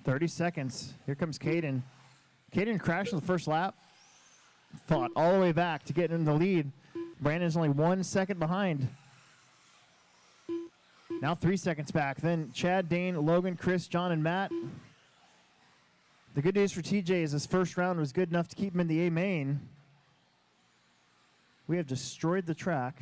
.30 seconds. Here comes Caden. Caden crashed on the first lap. Fought all the way back to get in the lead. Brandon's only 1 second behind. Now 3 seconds back. Then Chad, Dane, Logan, Chris, John, and Matt. The good news for TJ is his first round was good enough to keep him in the A main. We have destroyed the track.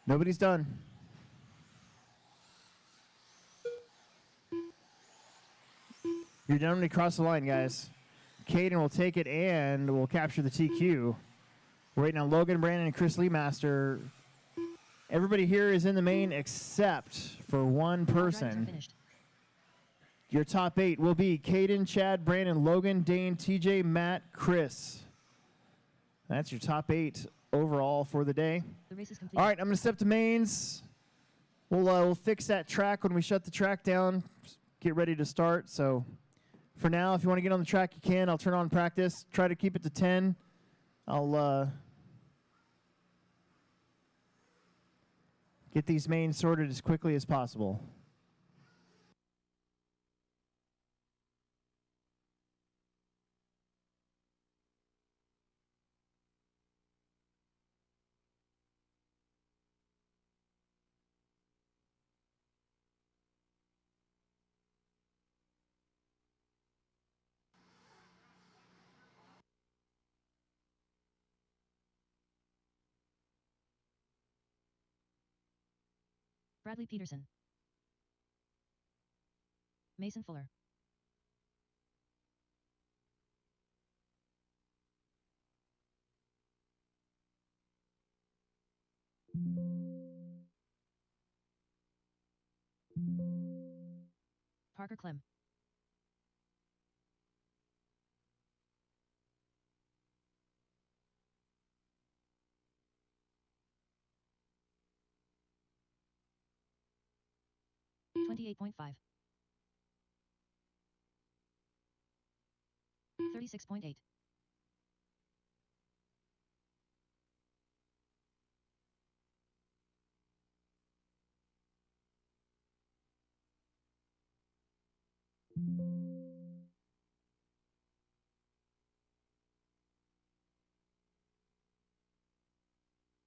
Nobody's done. You're done when you cross the line, guys. Caden will take it and will capture the TQ. We're waiting on Logan, Brandon, and Chris Leemaster. Everybody here is in the main except for one person. Your top 8 will be Caden, Chad, Brandon, Logan, Dane, TJ, Matt, Chris. That's your top 8 overall for the day. The race is complete. All right, I'm going to step to mains. We'll fix that track when we shut the track down. Get ready to start. So for now, if you want to get on the track, you can. I'll turn on practice. Try to keep it to 10. I'll get these mains sorted as quickly as possible. Bradley Peterson. Mason Fuller. Parker Clem. $28.5. 36.8.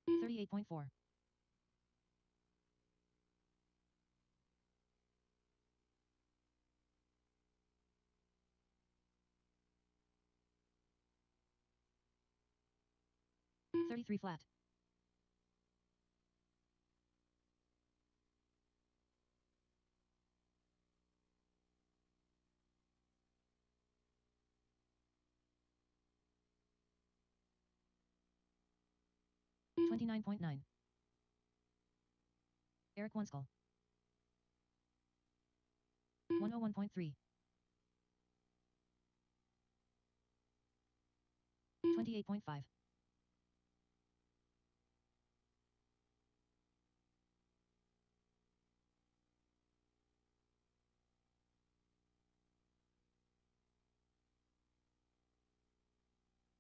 $38.4. 33 flat. $29.9. Eric Oneskal. 101.3. 28.5.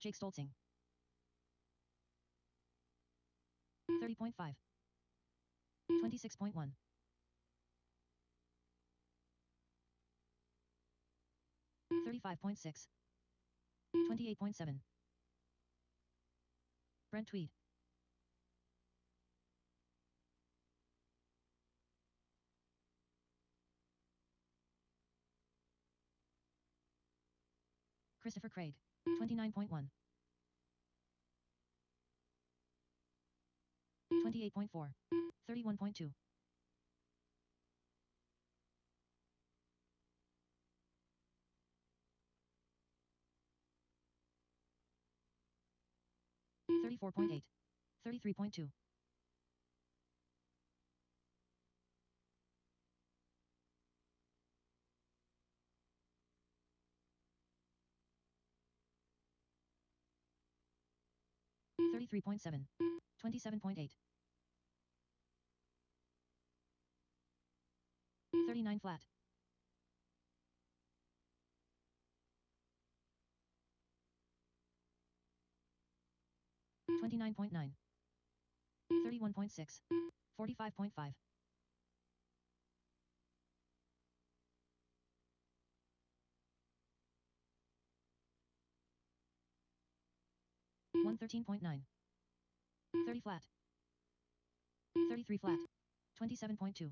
Jake Stoltzing. 30.5. 26.1. 35.6. 28.7. Brent Tweed. Christopher Craig. 29.1. 28.4. 31.2. 34.8. 33.2. 33.7. 27.8. 39 flat. 29.9. 31.6. 45.5. 113.9. 30 flat. 33 flat. 27.2.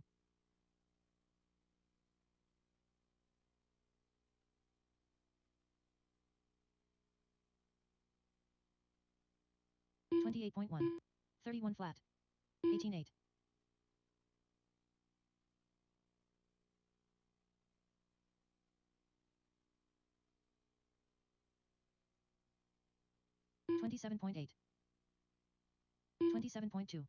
28.1. 31 flat. 18.8. 27.8. 27.2.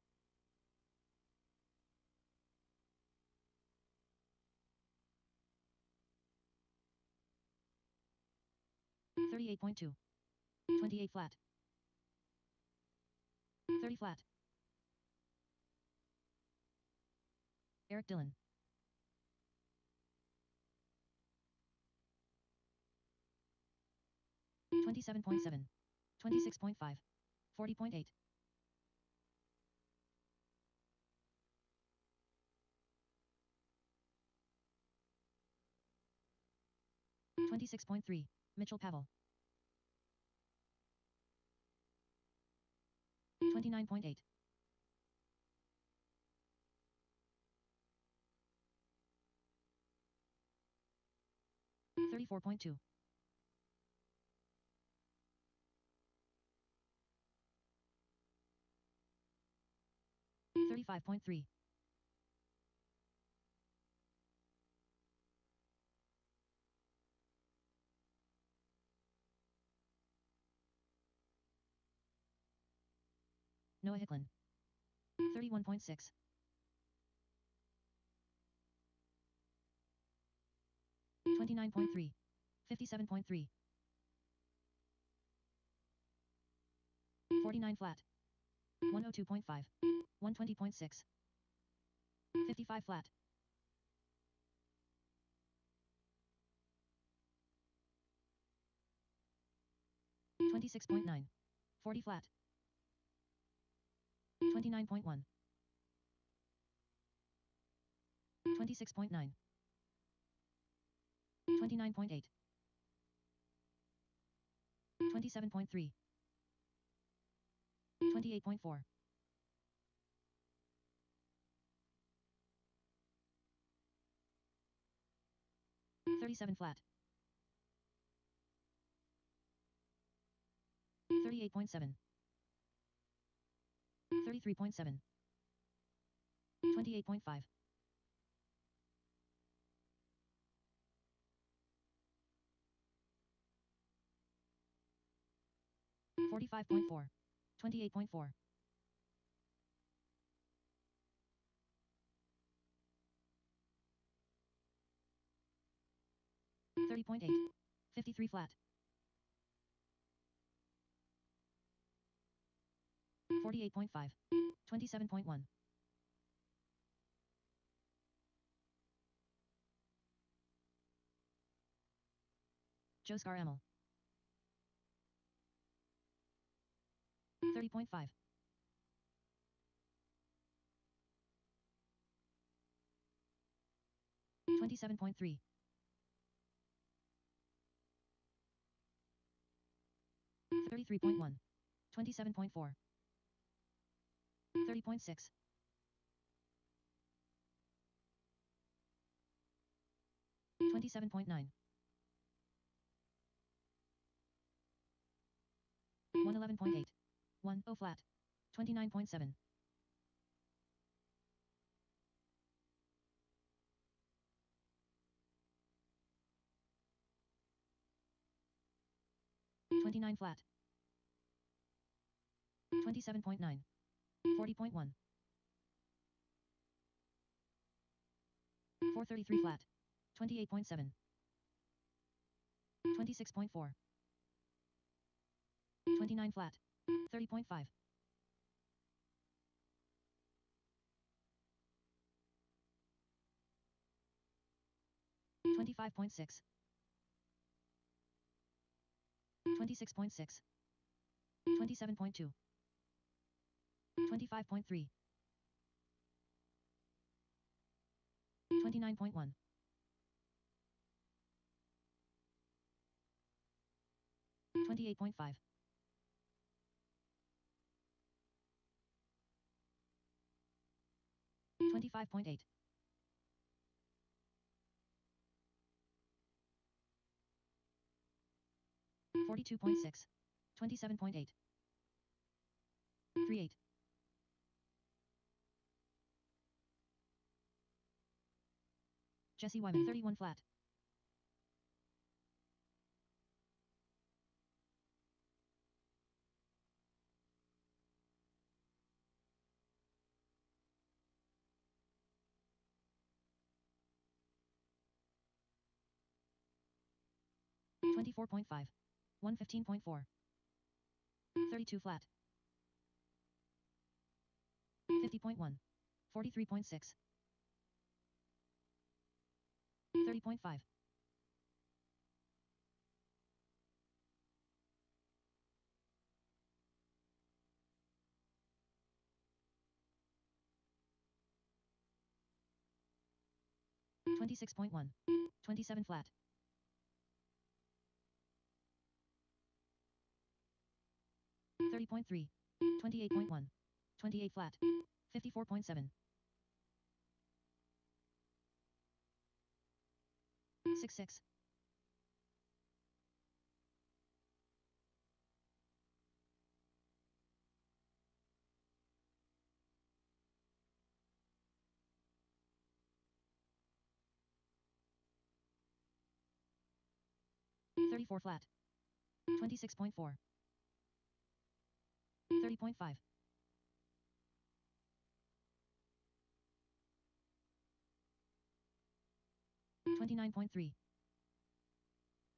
38.2. 28 flat. 30 flat. Eric Dillon. 27.7. 26.5. 40.8. 26.3. Mitchell Pavel. 29.8. 34.2. 35.3. Noah Hicklin. 31.6. $29.3. 57.3. 49 flat. 102.5. 120.6. 55 flat. 26.9. 40 flat. 29.1. 26.9. 29.8. 27.3. 28.4. 37 flat. 38.7. 33.7. 28.5. 45.4. 28.4. 30.8. 53 flat. 48.5. 27.1. 'Joe Scar Emil. 30.5. 27.3. 33.1. 27.4. 30.6. 27.9. 111.8. 1 flat. 29.7. 29 flat. 27.9. 40.1. 433 flat. 28.7. 26.4. 29 flat. 30.5. 25.6. 26.6. 27.2. 25.3. 29.1. 28.5. 25.8. 42.6. 27.8. 38. 'Jesse Wyman. 31 flat. 24.5. 115.4. 32 flat. 50.1. 43.6. 30.5. 26.1. 27 flat. 30.3. 28.1. 28 flat. 54.7. 66. 34 flat. 26.4. 30.5. 29.3.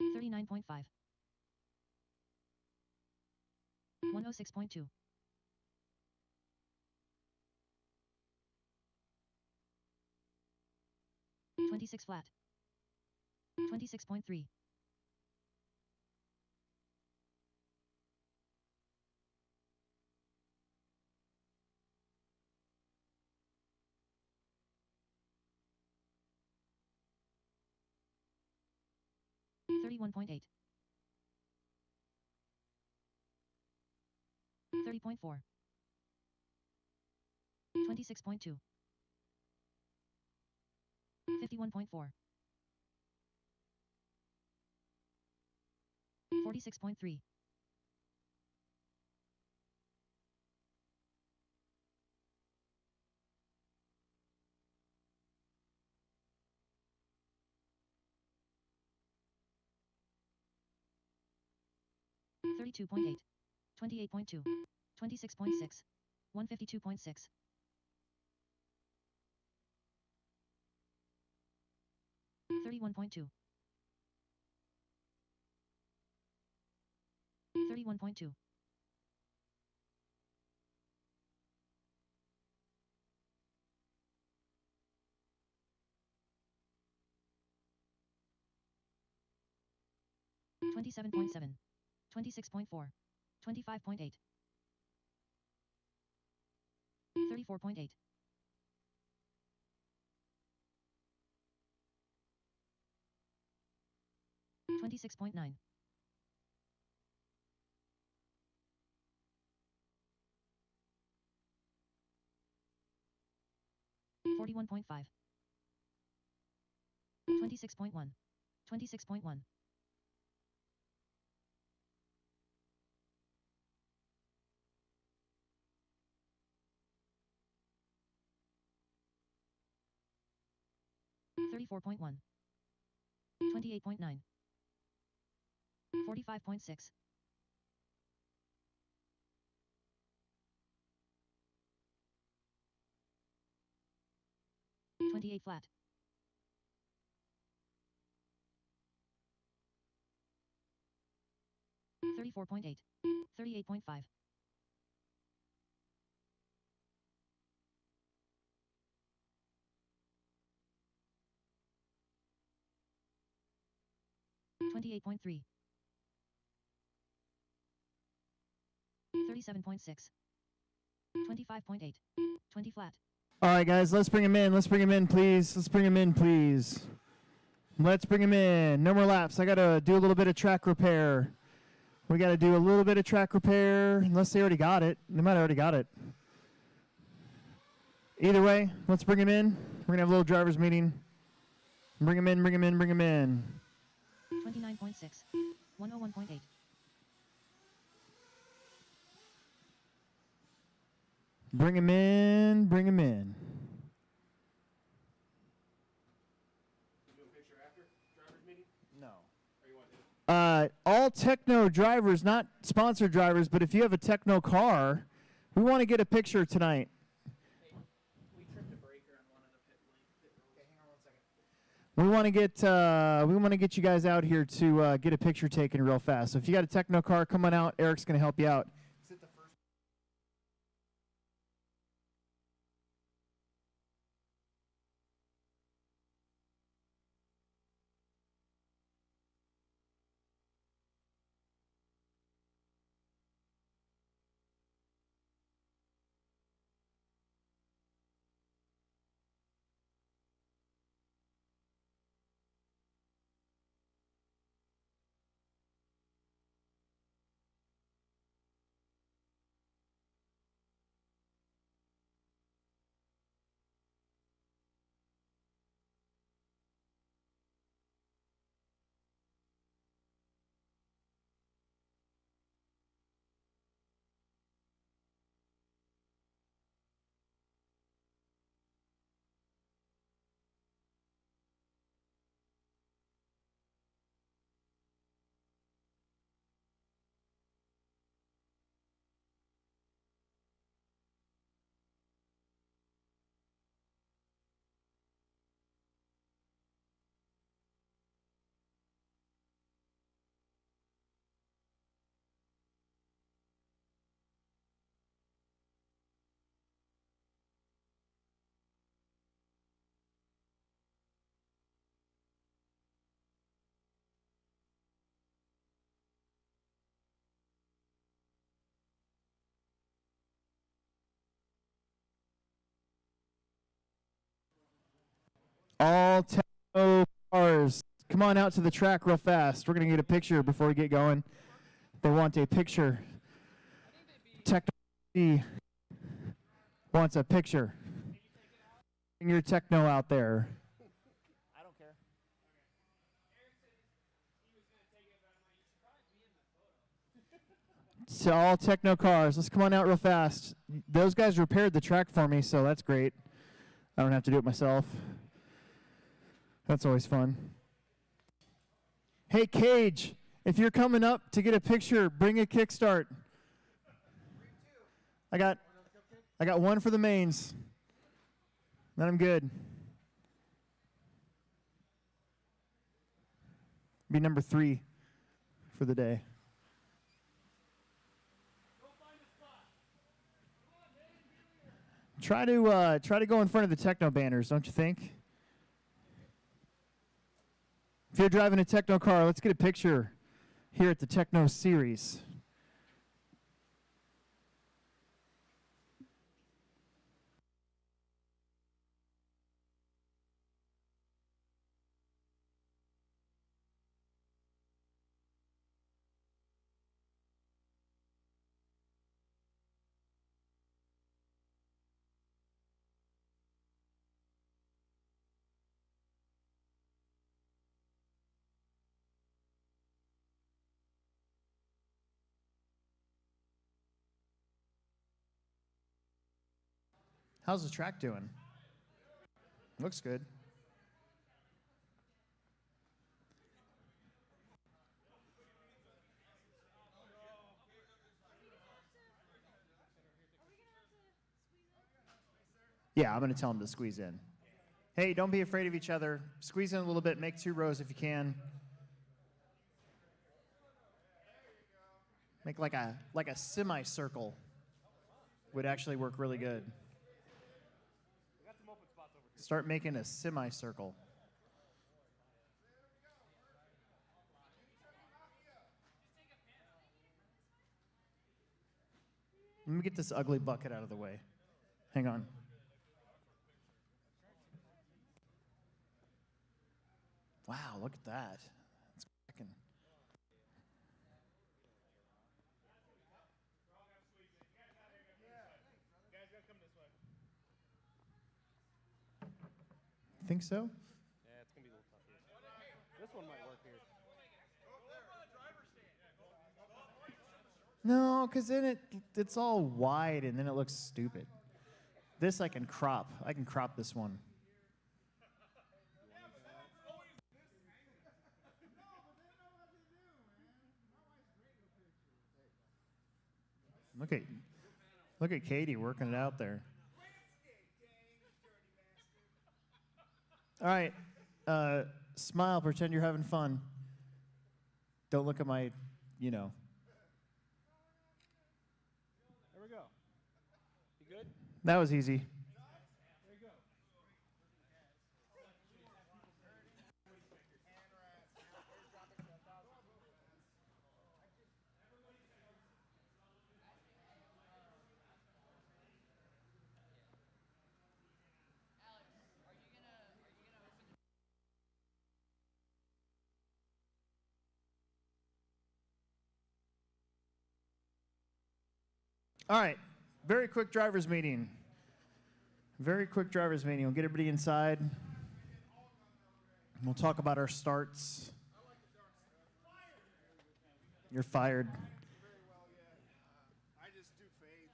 39.5. 106.2. 26 flat. 26.3. 31.8. 30.4. 26.2. 51.4. 46.3. 32.8. 28.2. 26.6. 152.6. 31.2. 31.2. 27.7. 26.4. 25.8. 34.8. 26.9. 41.5. 26.1. 26.1. 34.1. 28.9. 45.6. 28 flat. 34.8. 38.5. 28.3. 37.6. 25.8. 20 flat. All right, guys, let's bring him in. Let's bring him in, please. Let's bring him in, please. Let's bring him in. No more laps. I got to do a little bit of track repair. We got to do a little bit of track repair, unless they already got it. They might have already got it. Either way, let's bring him in. We're going to have a little driver's meeting. Bring him in, bring him in, bring him in. 29.6. 101.8. Bring him in, bring him in. Do a picture after driver's meeting? No. Or you want to? All Tekno drivers, not sponsored drivers, but if you have a Tekno car, we want to get a picture tonight. We tripped a breaker on one of the pit roads. Okay, hang on 1 second. We want to get you guys out here to get a picture taken real fast. So if you got a Tekno car, come on out. Eric's going to help you out. Is it the first? All Tekno cars, come on out to the track real fast. We're going to get a picture before we get going. They want a picture. Tekno wants a picture. Bring your Tekno out there. I don't care. So all Tekno cars, let's come on out real fast. Those guys repaired the track for me, so that's great. I don't have to do it myself. That's always fun. Hey, Cage, if you're coming up to get a picture, bring a kickstart. I got one for the mains. Then I'm good. Be number 3 for the day. Try to go in front of the Tekno banners, don't you think? If you're driving a Tekno car, let's get a picture here at the Tekno series. How's the track doing? Looks good. Yeah, I'm going to tell them to squeeze in. Hey, don't be afraid of each other. Squeeze in a little bit. Make 2 rows if you can. Make like a semicircle. Would actually work really good. Start making a semicircle. Let me get this ugly bucket out of the way. Hang on. Wow, look at that. It's cracking. Think so? Yeah, it's gonna be a little tough here. This one might work here. No, because then it's all wide and then it looks stupid. This I can crop. I can crop this one. Look at Katie working it out there. All right, smile, pretend you're having fun. Don't look at my, There we go. You good? That was easy. There you go. All right, very quick driver's meeting. Very quick driver's meeting. We'll get everybody inside. We'll talk about our starts. You're fired. I just do fades.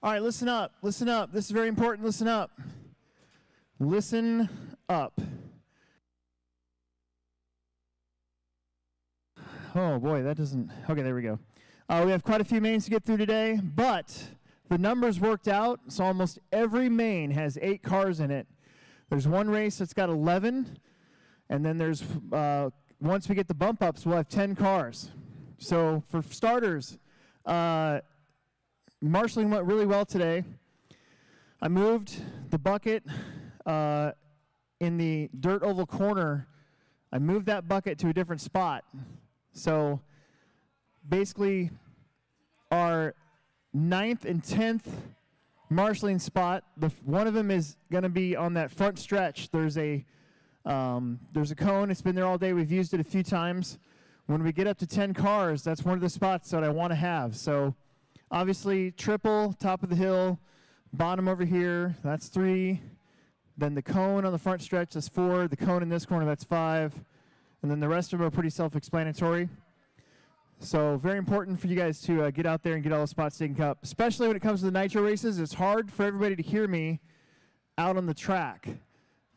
All right, listen up. Listen up. This is very important. Listen up. Listen up. Oh, boy, that doesn't. Okay, there we go. We have quite a few mains to get through today, but the numbers worked out, so almost every main has 8 cars in it. There's one race that's got 11, and then there's, once we get the bump ups, we'll have 10 cars. So for starters, marshalling went really well today. I moved the bucket in the dirt oval corner. I moved that bucket to a different spot. So basically our 9th and 10th marshalling spot, one of them is going to be on that front stretch. There's a cone. It's been there all day. We've used it a few times. When we get up to 10 cars, that's one of the spots that I want to have. So obviously triple, top of the hill, bottom over here, that's 3. Then the cone on the front stretch, that's 4. The cone in this corner, that's 5. And then the rest of them are pretty self-explanatory. So very important for you guys to get out there and get all the spots taken up. Especially when it comes to the nitro races, it's hard for everybody to hear me out on the track.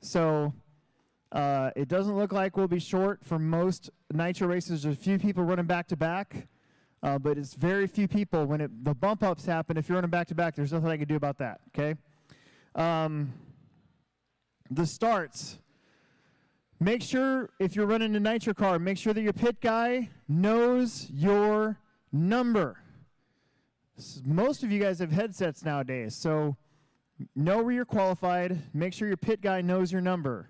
So it doesn't look like we'll be short for most nitro races. There's a few people running back-to-back, but it's very few people. When the bump-ups happen, if you're running back-to-back, there's nothing I can do about that, okay? The starts. Make sure, if you're running a nitro car, make sure that your pit guy knows your number. Most of you guys have headsets nowadays, so know where you're qualified. Make sure your pit guy knows your number.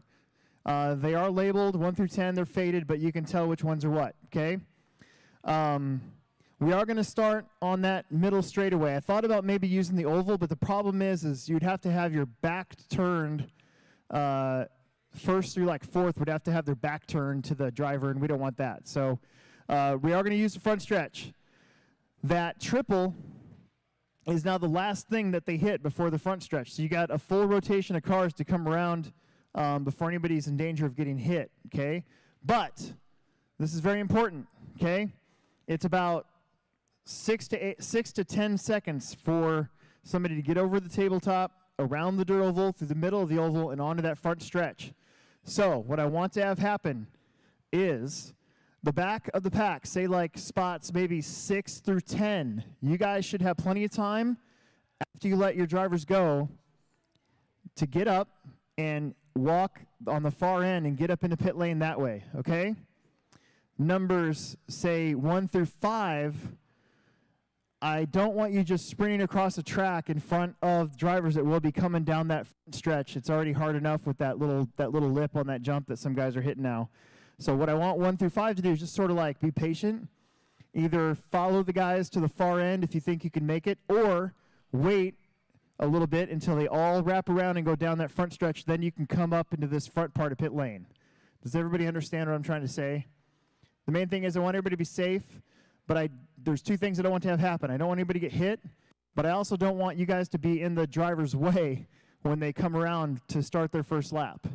They are labeled 1 through 10. They're faded, but you can tell which ones are what, okay? We are going to start on that middle straightaway. I thought about maybe using the oval, but the problem is you'd have to have your back turned. First through like 4th would have to have their back turned to the driver, and we don't want that. So we are going to use the front stretch. That triple is now the last thing that they hit before the front stretch. So you got a full rotation of cars to come around before anybody's in danger of getting hit, okay? But this is very important, okay? It's about 6 to 10 seconds for somebody to get over the tabletop, around the dirt oval, through the middle of the oval, and onto that front stretch. So what I want to have happen is the back of the pack, say like spots maybe 6 through 10. You guys should have plenty of time after you let your drivers go to get up and walk on the far end and get up into pit lane that way, okay? Numbers, say 1 through 5, I don't want you just sprinting across the track in front of drivers that will be coming down that stretch. It's already hard enough with that little lip on that jump that some guys are hitting now. So what I want 1 through 5 to do is just sort of like be patient. Either follow the guys to the far end if you think you can make it, or wait a little bit until they all wrap around and go down that front stretch. Then you can come up into this front part of pit lane. Does everybody understand what I'm trying to say? The main thing is I want everybody to be safe. But there's 2 things I don't want to have happen. I don't want anybody to get hit, but I also don't want you guys to be in the driver's way when they come around to start their first lap.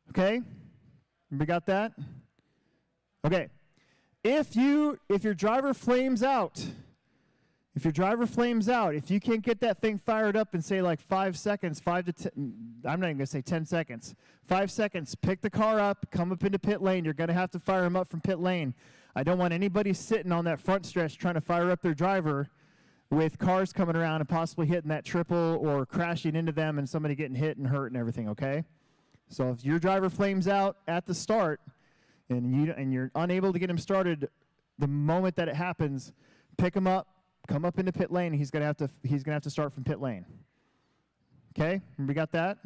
Okay? We got that? Okay. If your driver flames out, if you can't get that thing fired up in, say, like 5 seconds, 5 to 10, I'm not even going to say 10 seconds. 5 seconds, pick the car up, come up into pit lane. You're going to have to fire them up from pit lane. I don't want anybody sitting on that front stretch trying to fire up their driver with cars coming around and possibly hitting that triple or crashing into them and somebody getting hit and hurt and everything, okay? So if your driver flames out at the start and you're unable to get him started the moment that it happens, pick him up, come up into pit lane, and he's gonna have to start from pit lane. Okay? We got that?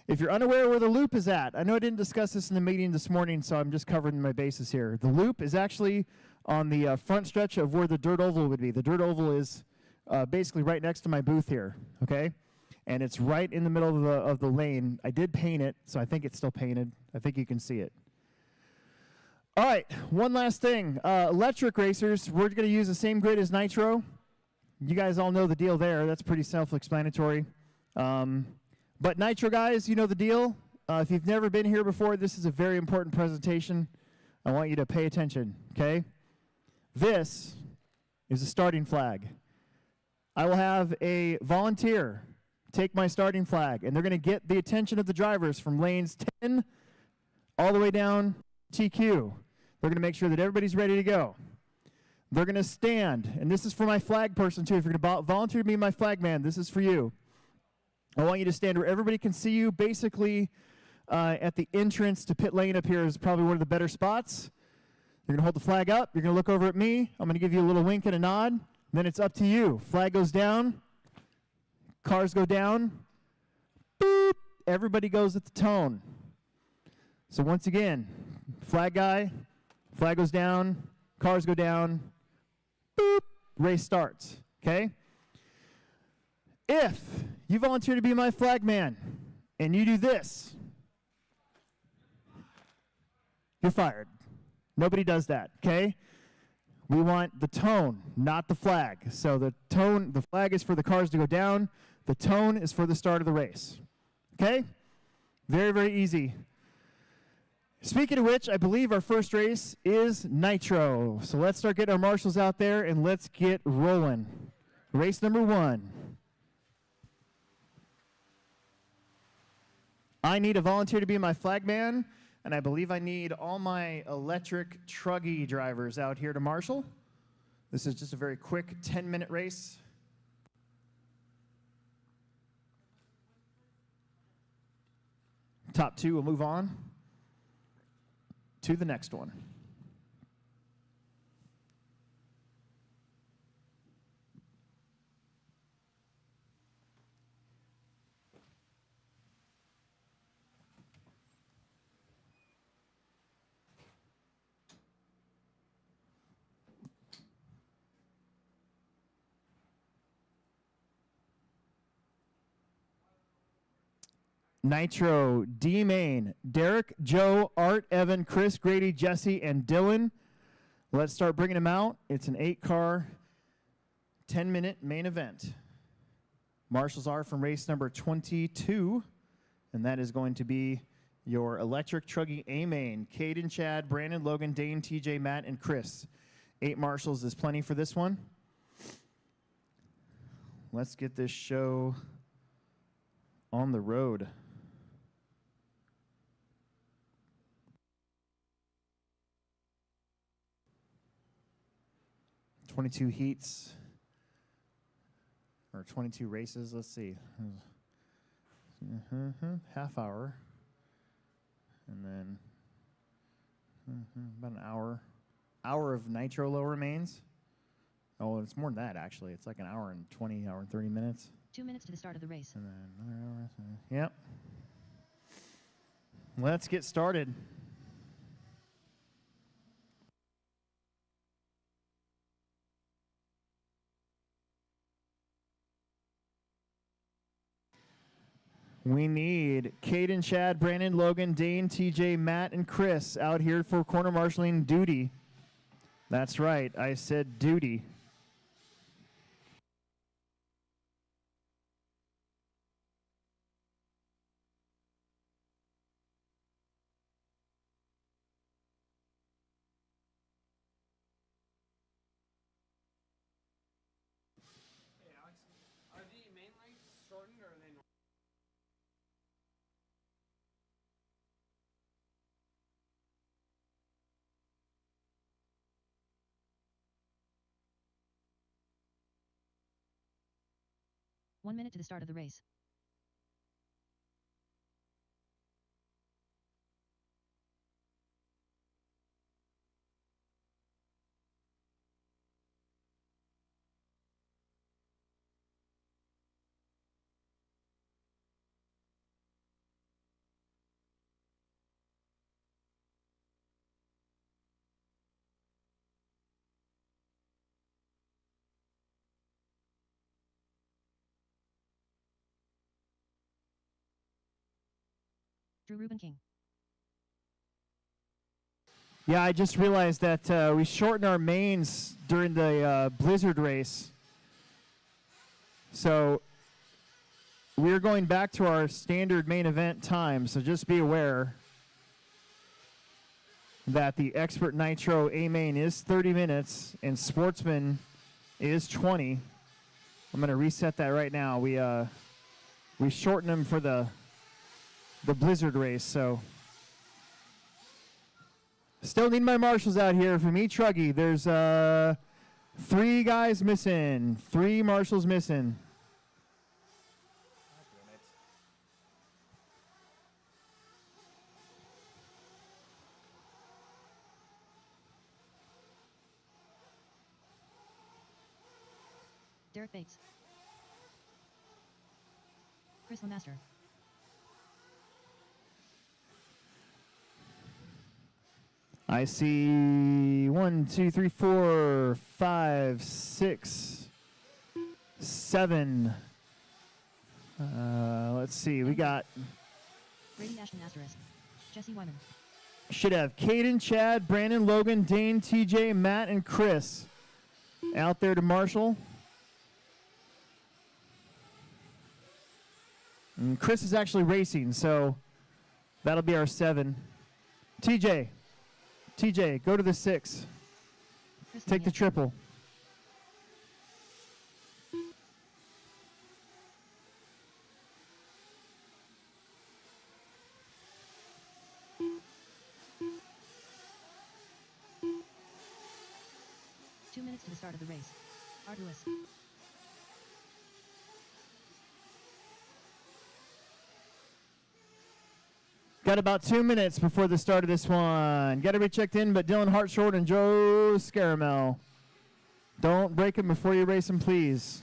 If you're unaware where the loop is at, I know I didn't discuss this in the meeting this morning, so I'm just covering my bases here. The loop is actually on the front stretch of where the dirt oval would be. The dirt oval is basically right next to my booth here, okay? And it's right in the middle of the lane. I did paint it, so I think it's still painted. I think you can see it. All right, one last thing. Electric racers, we're going to use the same grid as Nitro. You guys all know the deal there. That's pretty self-explanatory. But Nitro guys, you know the deal. If you've never been here before, this is a very important presentation. I want you to pay attention, okay? This is a starting flag. I will have a volunteer take my starting flag, and they're going to get the attention of the drivers from lanes 10 all the way down TQ. They're going to make sure that everybody's ready to go. They're going to stand, and this is for my flag person too. If you're going to volunteer to be my flag man, this is for you. I want you to stand where everybody can see you. Basically, at the entrance to pit lane up here is probably one of the better spots. You're going to hold the flag up. You're going to look over at me. I'm going to give you a little wink and a nod. Then it's up to you. Flag goes down. Cars go down. Boop. Everybody goes at the tone. So once again, flag guy, flag goes down, cars go down, boop, race starts, okay? If you volunteer to be my flag man and you do this, you're fired. Nobody does that, okay? We want the tone, not the flag. So the tone, the flag is for the cars to go down. The tone is for the start of the race, okay? Very, very easy. Speaking of which, I believe our first race is Nitro. So let's start getting our marshals out there and let's get rolling. Race number 1. I need a volunteer to be my flag man, and I believe I need all my electric truggy drivers out here to marshal. This is just a very quick 10-minute race. Top 2 will move on to the next one. Nitro, D Main, Derek, Joe, Art, Evan, Chris, Grady, Jesse, and Dylan. Let's start bringing them out. It's an 8-car, 10-minute main event. Marshals are from race number 22, and that is going to be your electric truggy A main. Caden, Chad, Brandon, Logan, Dane, TJ, Matt, and Chris. 8 marshals is plenty for this one. Let's get this show on the road. 22 heats, or 22 races, let's see. Half hour, and then about an hour of nitro low remains. Oh, it's more than that, actually. It's like an hour and 20, hour and 30 minutes. 2 minutes to the start of the race. And then another hour. Yep. Let's get started. We need Caden, Chad, Brandon, Logan, Dane, TJ, Matt, and Chris out here for corner marshaling duty. That's right, I said duty. Hey Alex, are the main lights shortened or are they normal? One minute to the start of the race. Drew Ruben King. Yeah, I just realized that we shortened our mains during the Blizzard race. So we're going back to our standard main event time, so just be aware that the Expert Nitro A main is 30 minutes and Sportsman is 20. I'm going to reset that right now. We shortened them for the Blizzard race, so still need my marshals out here for me, Truggy. There's 3 guys missing. 3 marshals missing. Derek Bates. Chris Lemaster. I see 1, 2, 3, 4, 5, 6, 7. Let's see. We got. Brady Ashton Asterisk. Jesse Wyman. Should have Caden, Chad, Brandon, Logan, Dane, TJ, Matt, and Chris out there to marshal. And Chris is actually racing, so that'll be our 7. TJ, go to the 6. Chris Take the Mania. triple. Two minutes to the start of the race. Arduous. Got about 2 minutes before the start of this one. Got to be checked in, but Dylan Hartshort and Joe Scaramel. Don't break him before you race him, please.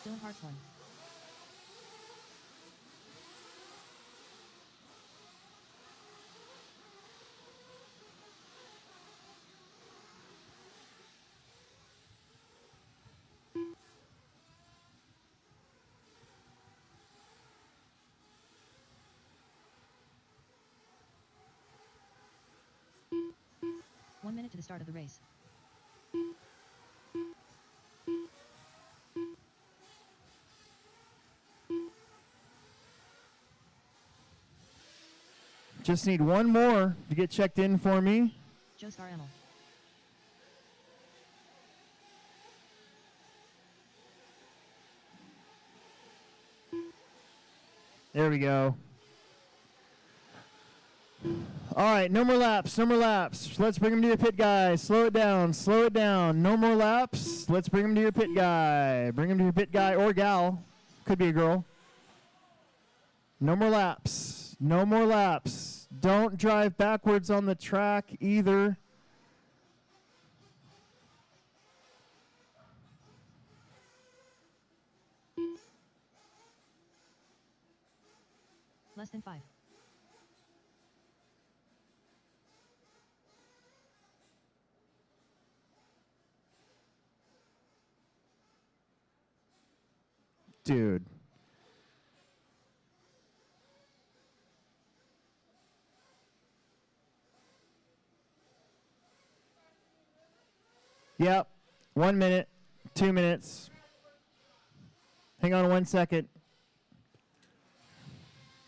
Dylan Hartshorn. One minute to the start of the race. Just need one more to get checked in for me. Joe Scaramel. There we go. All right, no more laps, no more laps. Let's bring him to your pit guy. Slow it down, slow it down. No more laps. Let's bring him to your pit guy. Bring him to your pit guy or gal. Could be a girl. No more laps, no more laps. Don't drive backwards on the track either. Less than 5. Dude. Yep. 1 minute, 2 minutes. Hang on 1 second.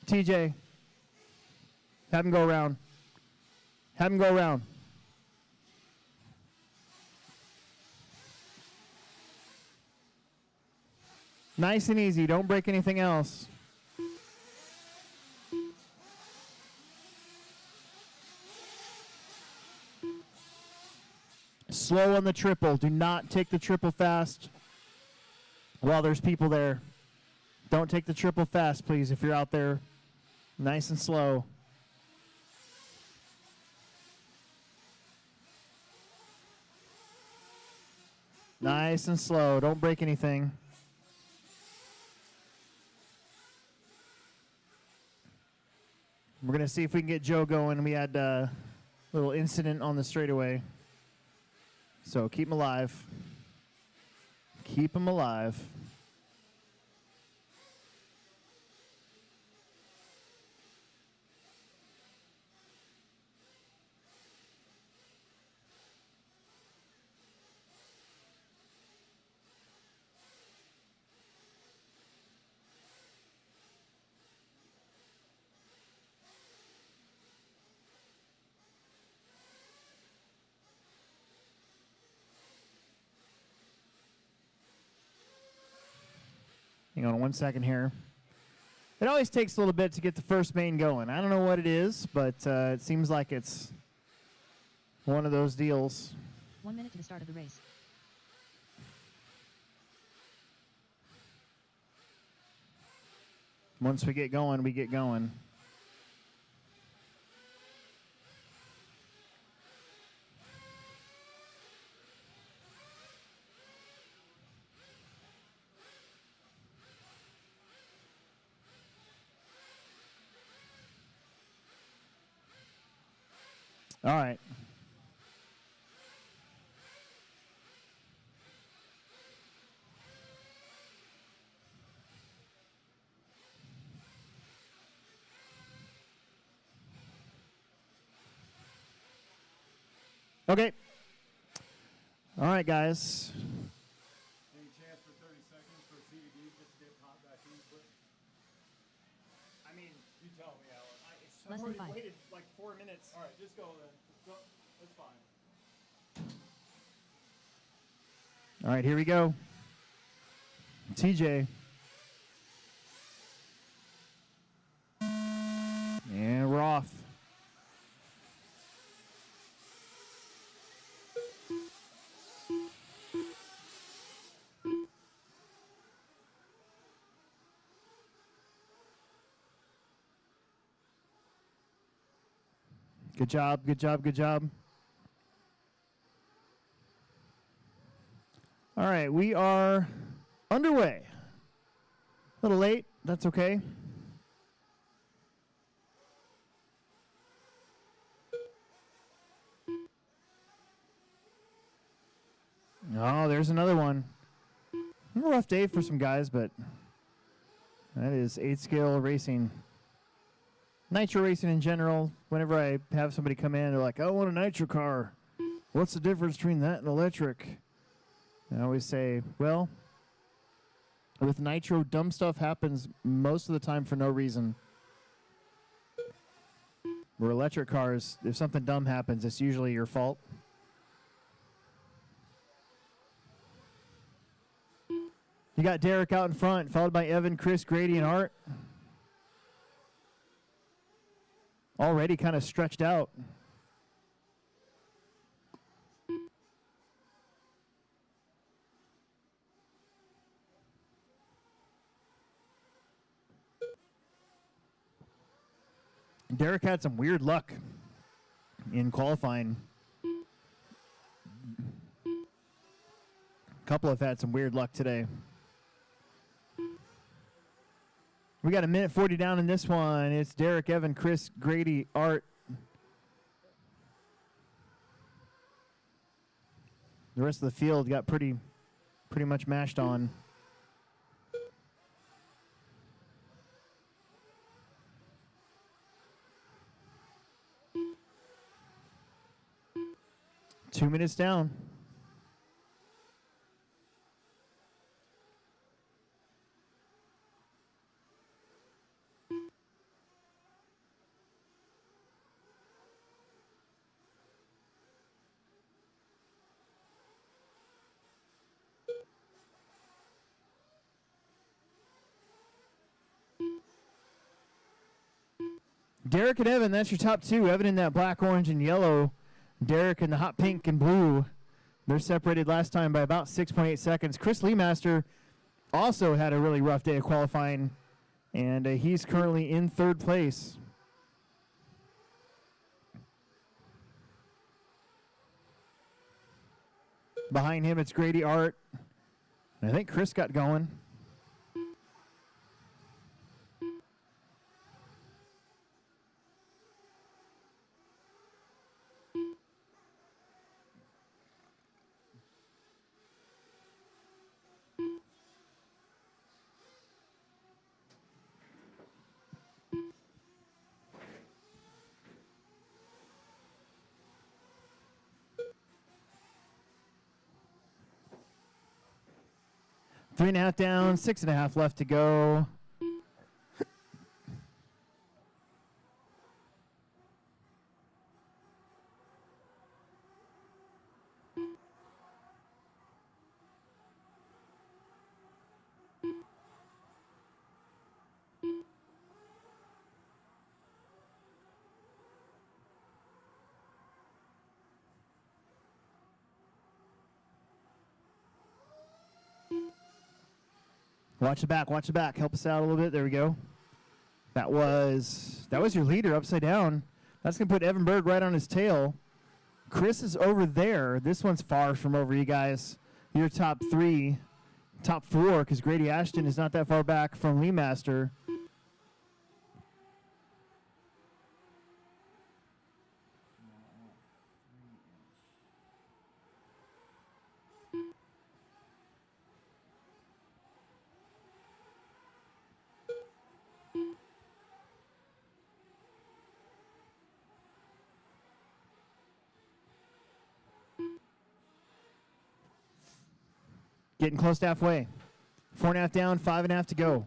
TJ, have him go around. Have him go around. Nice and easy. Don't break anything else. Slow on the triple. Do not take the triple fast while there's people there. Don't take the triple fast, please, if you're out there. Nice and slow. Nice and slow. Don't break anything. We're going to see if we can get Joe going. We had a little incident on the straightaway. So keep him alive. Keep him alive. Hang on 1 second here. It always takes a little bit to get the first main going. I don't know what it is, but it seems like it's one of those deals. 1 minute to the start of the race. Once we get going, we get going. All right. Okay. All right, guys. Any chance for 30 seconds for CBD just to get hot back in quick? I mean, You tell me, Alex. I've Less than already 5. waited like 4 minutes. All right, just go then. Go. That's fine. All right, here we go. TJ. And we're off. Good job, good job, good job. All right, we are underway. A little late, that's okay. Oh, there's another one. A rough day for some guys, but that is 8 scale racing. Nitro racing in general, whenever I have somebody come in, they're like, I want a nitro car. What's the difference between that and electric? And I always say, well, with nitro, dumb stuff happens most of the time for no reason. Where electric cars, if something dumb happens, it's usually your fault. You got Derek out in front, followed by Evan, Chris, Grady, and Art. Already kind of stretched out. Derek had some weird luck in qualifying. A couple have had some weird luck today. We got 1:40 down in this one. It's Derek, Evan, Chris, Grady, Art. The rest of the field got pretty much mashed on. Two minutes down. Derek and Evan, that's your top two. Evan in that black, orange, and yellow. Derek in the hot pink and blue. They're separated last time by about 6.8 seconds. Chris Leemaster also had a really rough day of qualifying, and he's currently in third place. Behind him, it's Grady, Art. And I think Chris got going. Three and a half down, 6.5 left to go. Watch the back. Watch the back. Help us out a little bit. There we go. That was your leader upside down. That's going to put Evan Berg right on his tail. Chris is over there. This one's far from over, you guys. Your top 3, top 4, because Grady Ashton is not that far back from Lee Master. Getting close to halfway. 4.5 down, 5.5 to go.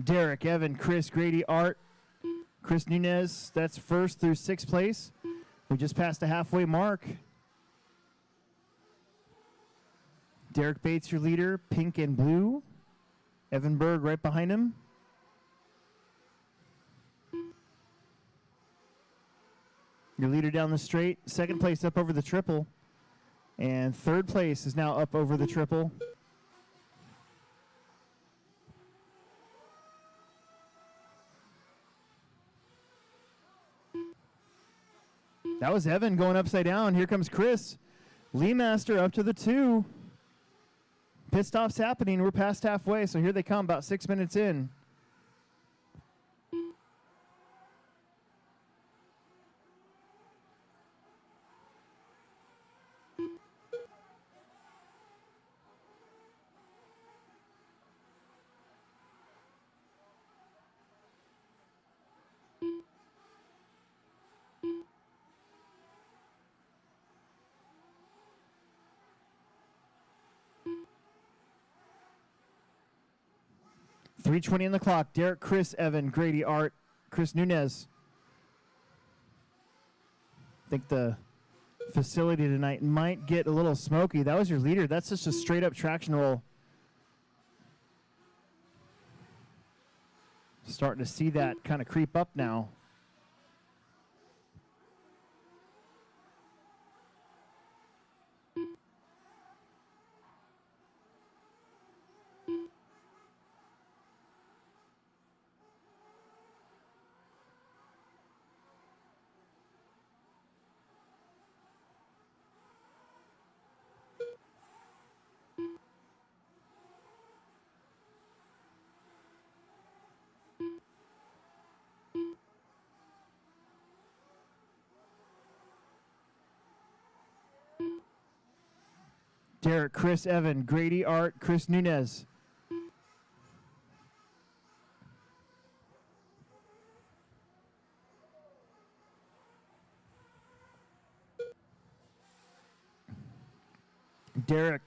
Derek, Evan, Chris, Grady, Art, Chris Nunez. That's first through 6th place. We just passed the halfway mark. Derek Bates, your leader, pink and blue. Evan Berg right behind him. Your leader down the straight. 2nd place up over the triple. And 3rd place is now up over the triple. That was Evan going upside down. Here comes Chris. Lee Master up to the 2. Pit stop's happening. We're past halfway, so here they come, about 6 minutes in. .320 on the clock. Derek, Chris, Evan, Grady, Art, Chris Nunez. I think the facility tonight might get a little smoky. That was your leader. That's just a straight up traction roll. Starting to see that kind of creep up now. Derek, Chris, Evan, Grady, Art, Chris Nunez. Derek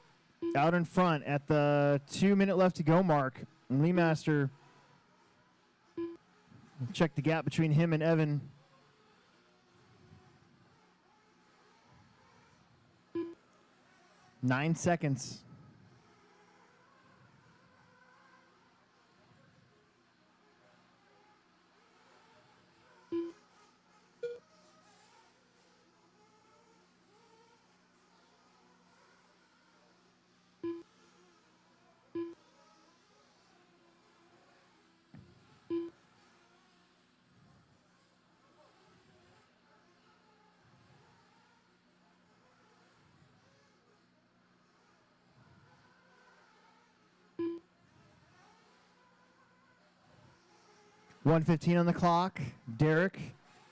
out in front at the 2 minute left to go mark. And Lee Master, check the gap between him and Evan. Nine seconds. .115 on the clock. Derek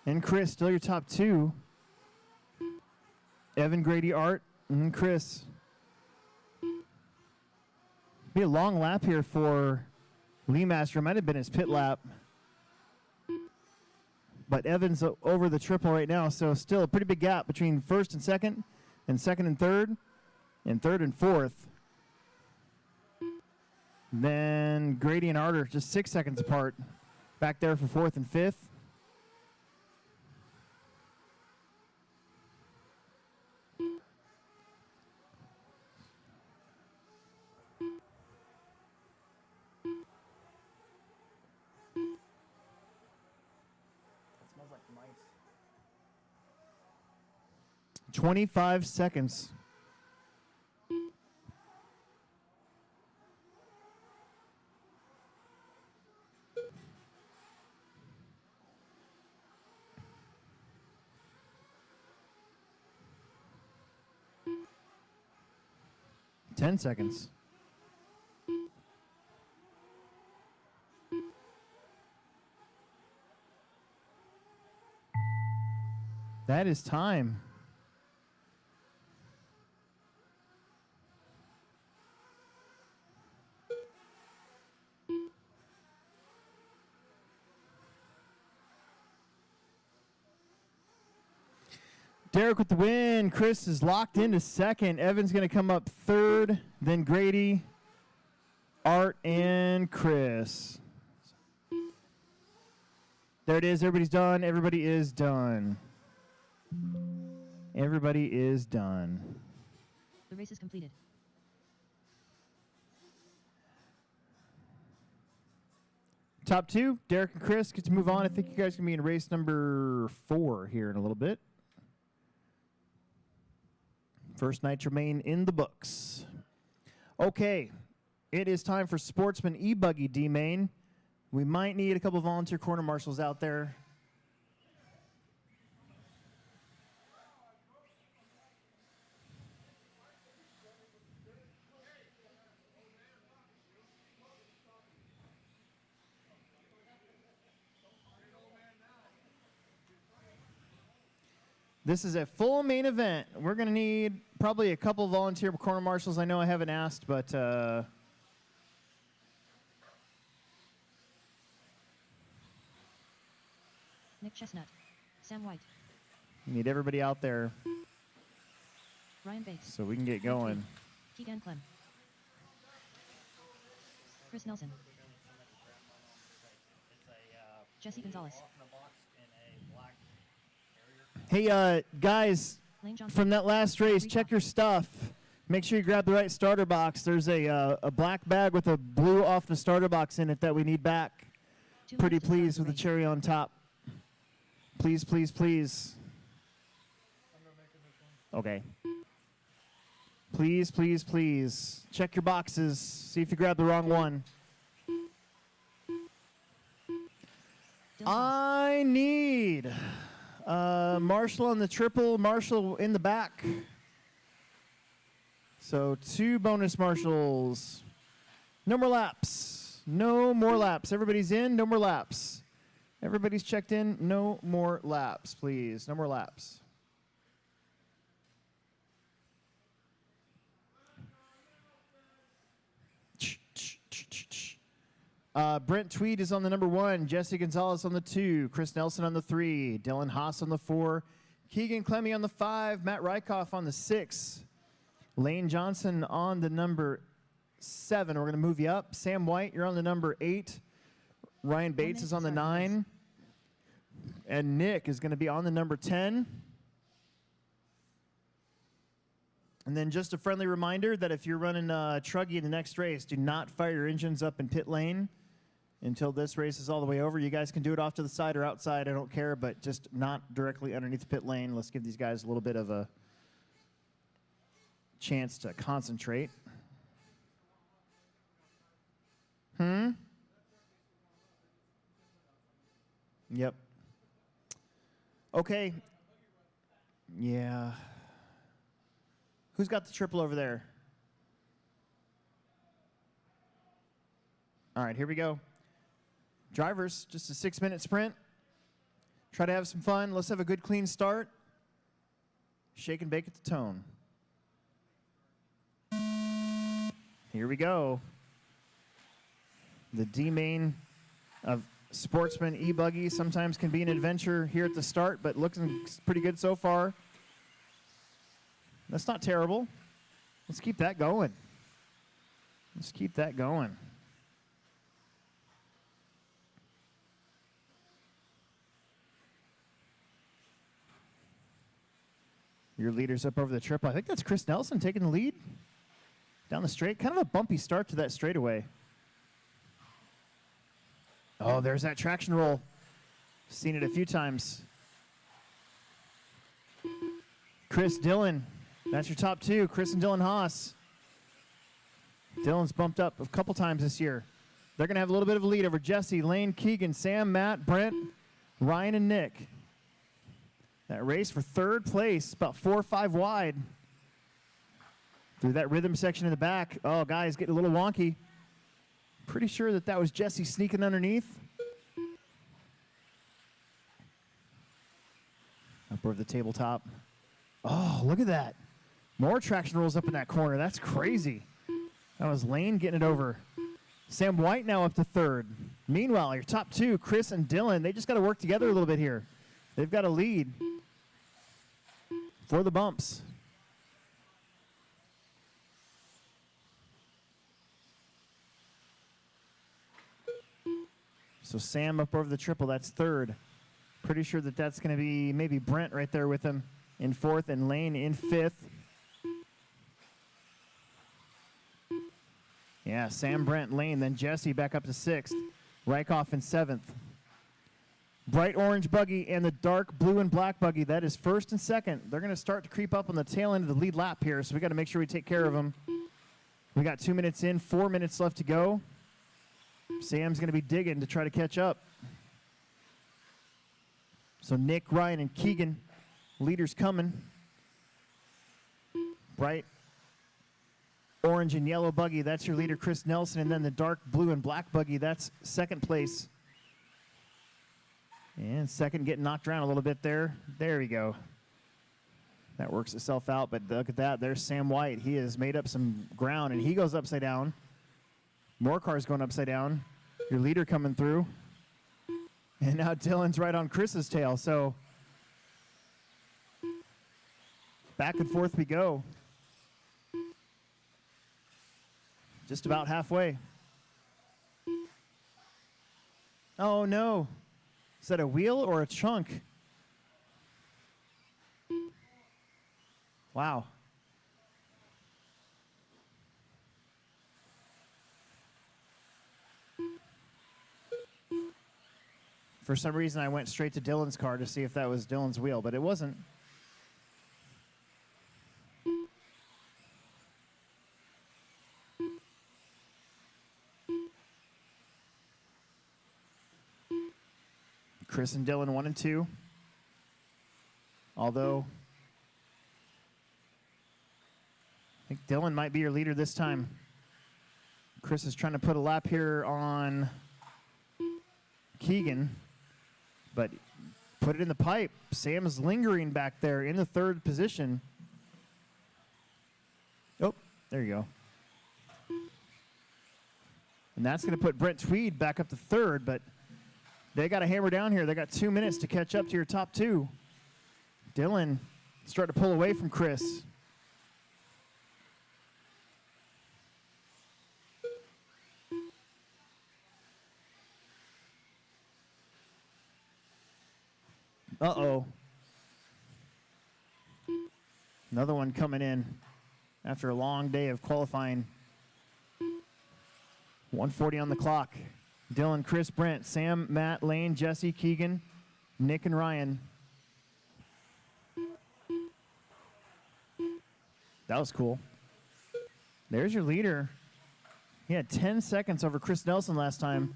and Chris still your top 2. Evan, Grady, Art, and Chris. Be a long lap here for Lee Master might have been his pit lap. But Evans over the triple right now, so still a pretty big gap between first and second and third and fourth. Then Grady and Arter just 6 seconds apart back there for fourth and fifth. Smells like mice. 25 seconds. Ten seconds. That is time. Derek with the win. Chris is locked into second. Evan's going to come up third. Then Grady, Art, and Chris. There it is. Everybody's done. Everybody is done. Everybody is done. The race is completed. Top two, Derek and Chris get to move on. I think you guys can be in race number 4 here in a little bit. First Nitro Main in the books. Okay, it is time for Sportsman E-Buggy D-Main. We might need a couple volunteer corner marshals out there. This is a full main event. We're going to need probably a couple volunteer corner marshals. I know I haven't asked, but Nick Chestnut. Sam White. need everybody out there Ryan Bates. so we can get going. Keegan Clem. Chris Nelson. Jesse Gonzalez. Hey, guys, Lane Johnson. from that last race, check your stuff. Make sure you grab the right starter box. There's a black bag with a blue off the starter box in it that we need back. 2 Pretty minutes to start pleased the with the race. cherry on top. Please, please, please. Okay. Please, please, please. Check your boxes. See if you grabbed the wrong one. Dylan Voss. I need Marshall on the triple, Marshall in the back. So 2 bonus marshals. No more laps. No more laps. Everybody's in. No more laps. Everybody's checked in. No more laps, please. No more laps. Brent Tweed is on the number 1. Jesse Gonzalez on the 2. Chris Nelson on the 3. Dylan Haas on the 4. Keegan Clemmy on the 5. Matt Rykoff on the 6. Lane Johnson on the number 7. We're going to move you up. Sam White, you're on the number 8. Ryan Bates is on the 9. And Nick is going to be on the number 10. And then just a friendly reminder that if you're running Truggy in the next race, do not fire your engines up in pit lane until this race is all the way over. You guys can do it off to the side or outside. I don't care, but just not directly underneath the pit lane. Let's give these guys a little bit of a chance to concentrate. Yep. Okay. Yeah. Who's got the triple over there? All right, here we go. Drivers, just a 6-minute sprint. Try to have some fun. Let's have a good, clean start. Shake and bake at the tone. Here we go. The D main of Sportsman e-buggy sometimes can be an adventure here at the start, but looking pretty good so far. That's not terrible. Let's keep that going. Let's keep that going. Your leader's up over the triple. I think that's Chris Nelson taking the lead down the straight. Kind of a bumpy start to that straightaway. Oh, there's that traction roll. Seen it a few times. Chris Dillon, that's your top two. Chris and Dylan Haas. Dylan's bumped up a couple times this year. They're going to have a little bit of a lead over Jesse, Lane, Keegan, Sam, Matt, Brent, Ryan, and Nick. That race for third place, about 4 or 5 wide. Through that rhythm section in the back. Oh, guys, getting a little wonky. Pretty sure that that was Jesse sneaking underneath. Up over the tabletop. Oh, look at that. More traction rolls up in that corner. That's crazy. That was Lane getting it over. Sam White now up to third. Meanwhile, your top two, Chris and Dylan, they just got to work together a little bit here. They've got a lead for the bumps. So Sam up over the triple, that's third. Pretty sure that that's going to be maybe Brent right there with him in fourth and Lane in fifth. Yeah, Sam, Brent, Lane, then Jesse back up to sixth. Rykoff in seventh. Bright orange buggy and the dark blue and black buggy, that is first and second. They're going to start to creep up on the tail end of the lead lap here, so we got to make sure we take care of them. We got 2 minutes in, 4 minutes left to go. Sam's going to be digging to try to catch up. So Nick, Ryan, and Keegan, leaders coming. Bright orange and yellow buggy, that's your leader, Chris Nelson. And then the dark blue and black buggy, that's second place. And second getting knocked around a little bit there. There we go. That works itself out, but look at that. There's Sam White. He has made up some ground, and he goes upside down. More cars going upside down. Your leader coming through. And now Dylan's right on Chris's tail, so back and forth we go. Just about halfway. Oh, no. Is that a wheel or a chunk? Wow. For some reason, I went straight to Dylan's car to see if that was Dylan's wheel, but it wasn't. Chris and Dylan 1 and 2. Although, I think Dylan might be your leader this time. Chris is trying to put a lap here on Keegan, but put it in the pipe. Sam is lingering back there in the third position. Oh, there you go. And that's going to put Brent Tweed back up to third, but they got to hammer down here. They got 2 minutes to catch up to your top two. Dylan starting to pull away from Chris. Uh-oh. Another one coming in after a long day of qualifying. 1:40 on the clock. Dylan, Chris, Brent, Sam, Matt, Lane, Jesse, Keegan, Nick, and Ryan. That was cool. There's your leader. He had 10 seconds over Chris Nelson last time.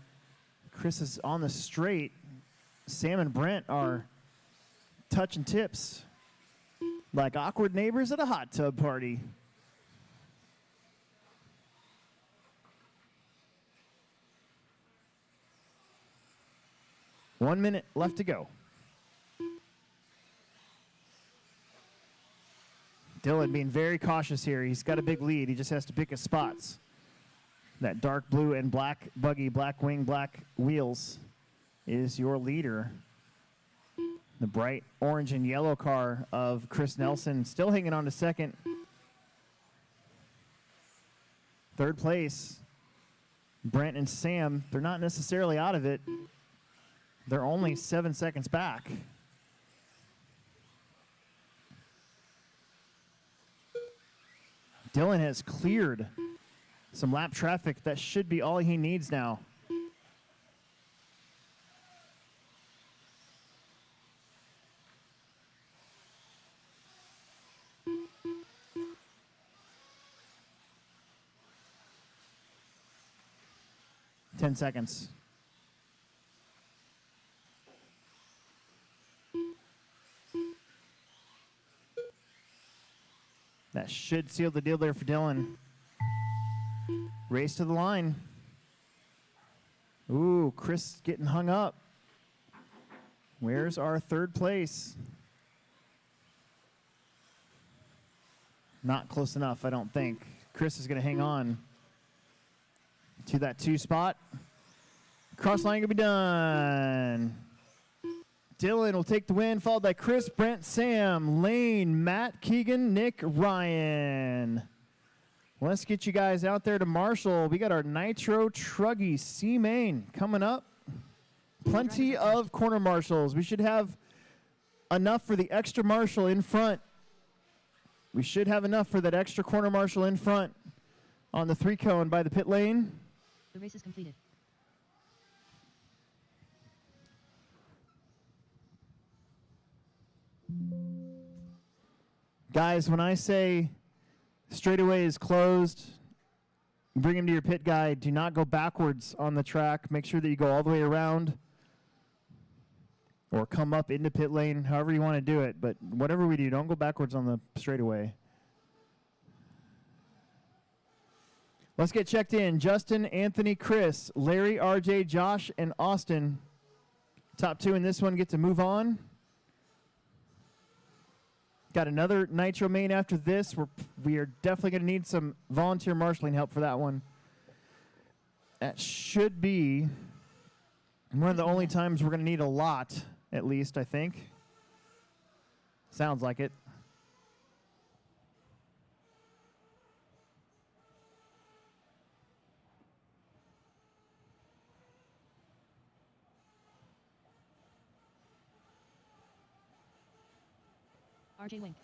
Chris is on the straight. Sam and Brent are touching tips like awkward neighbors at a hot tub party. One minute left to go. Dylan being very cautious here. He's got a big lead. He just has to pick his spots. That dark blue and black buggy, black wing, black wheels is your leader. The bright orange and yellow car of Chris Nelson still hanging on to second. Third place, Brent and Sam, they're not necessarily out of it. They're only 7 seconds back. Dylan has cleared some lap traffic. That should be all he needs now. Ten seconds. That should seal the deal there for Dylan. Race to the line. Ooh, Chris getting hung up. Where's our third place? Not close enough, I don't think. Chris is going to hang on to that 2 spot. Cross line going to be done. Dylan will take the win, followed by Chris, Brent, Sam, Lane, Matt, Keegan, Nick, Ryan. Let's get you guys out there to Marshall. We got our Nitro Truggy C-Main coming up. Plenty of corner marshals. We should have enough for the extra marshal in front. We should have enough for that extra corner marshal in front on the 3-cone by the pit lane. The race is completed. Guys, when I say straightaway is closed, bring him to your pit guy. Do not go backwards on the track. Make sure that you go all the way around or come up into pit lane, however you want to do it. But whatever we do, don't go backwards on the straightaway. Let's get checked in. Justin, Anthony, Chris, Larry, RJ, Josh, and Austin. Top 2 in this one get to move on. Got another Nitro main after this. We are definitely going to need some volunteer marshalling help for that one. That should be one of the only times we're going to need a lot, at least, I think. Sounds like it. RJ Wink.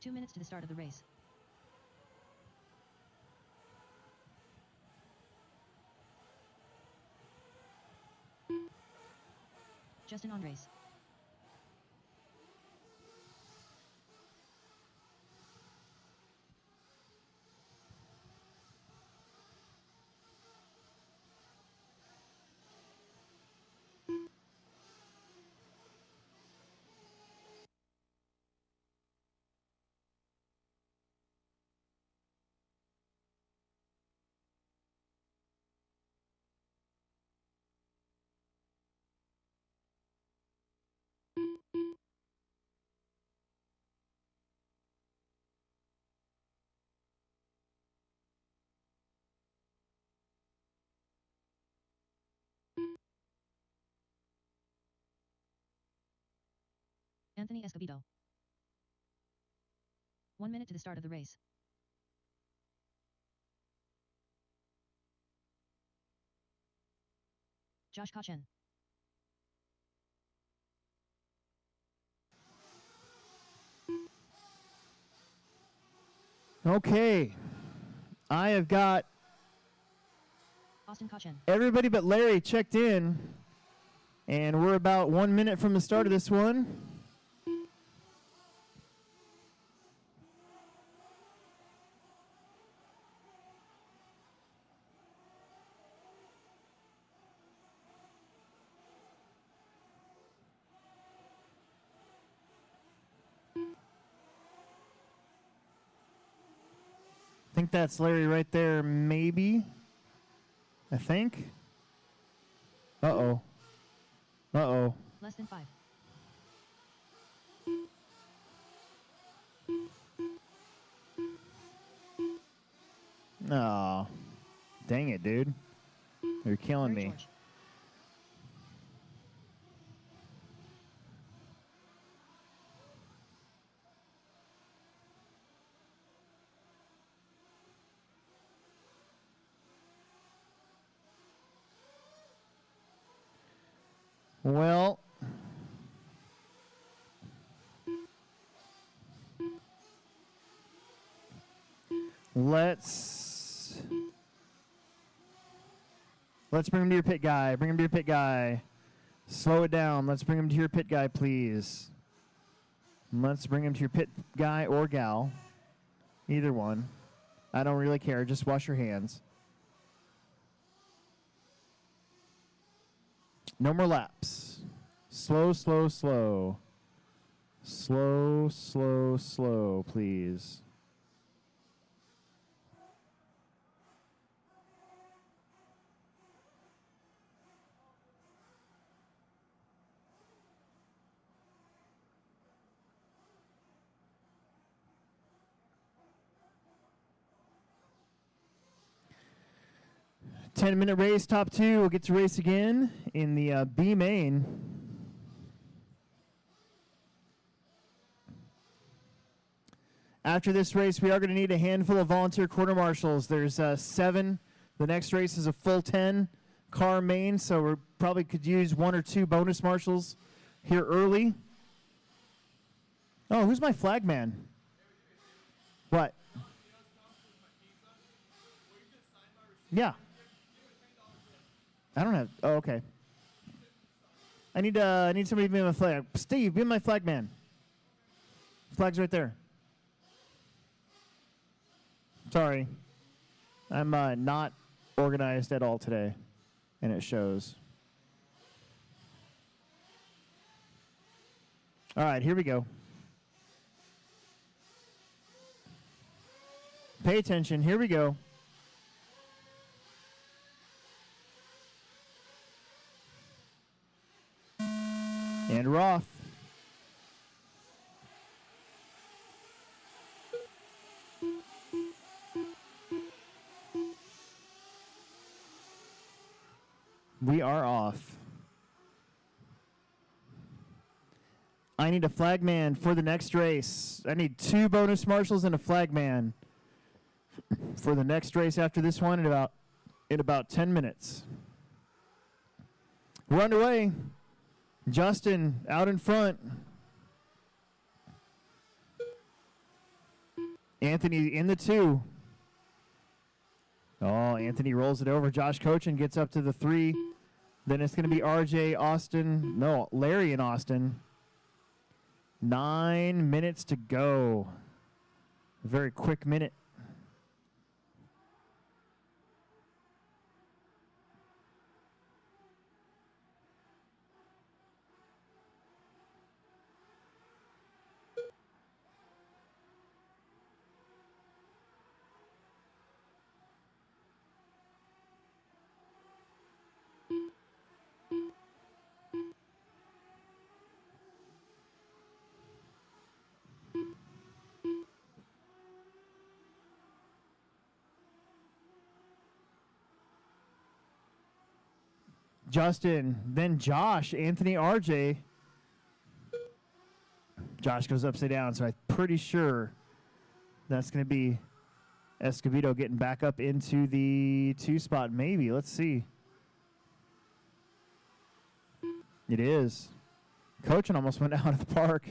Two minutes to the start of the race. Justin on race. Anthony Escobedo. 1 minute to the start of the race. Josh Kochen. Okay. I have got Austin Kochen. everybody but Larry checked in, and we're about 1 minute from the start of this one. I think that's Larry right there, maybe. I think. Uh-oh. Uh-oh. Less than 5. Oh, dang it, dude. You're killing Mary me. George. Well, let's bring him to your pit guy. Bring him to your pit guy. Slow it down. Let's bring him to your pit guy, please. Let's bring him to your pit guy or gal. Either one. I don't really care. Just wash your hands. No more laps. Slow, slow, slow. Slow, slow, slow, please. Ten-minute race, top two. We'll get to race again in the B main. After this race, we are going to need a handful of volunteer quarter marshals. There's 7. The next race is a full 10 car main, so we probably could use 1 or 2 bonus marshals here early. Oh, who's my flag man? What? Yeah. I don't have. Oh, okay. I need somebody to be my flag. Steve, be my flag man. Flag's right there. Sorry. I'm not organized at all today, and it shows. All right, here we go. Pay attention. Here we go. And we're off. We are off. I need a flag man for the next race. I need 2 bonus marshals and a flag man for the next race after this one in about 10 minutes. We're underway. Justin out in front. Anthony in the 2. Oh, Anthony rolls it over. Josh Cochin gets up to the 3. Then it's going to be RJ, Austin. No, Larry and Austin. 9 minutes to go. A very quick minute. Justin, then Josh, Anthony, RJ. Josh goes upside down, so I'm pretty sure that's going to be Escobedo getting back up into the 2 spot, maybe. Let's see. It is. Cochin almost went out of the park.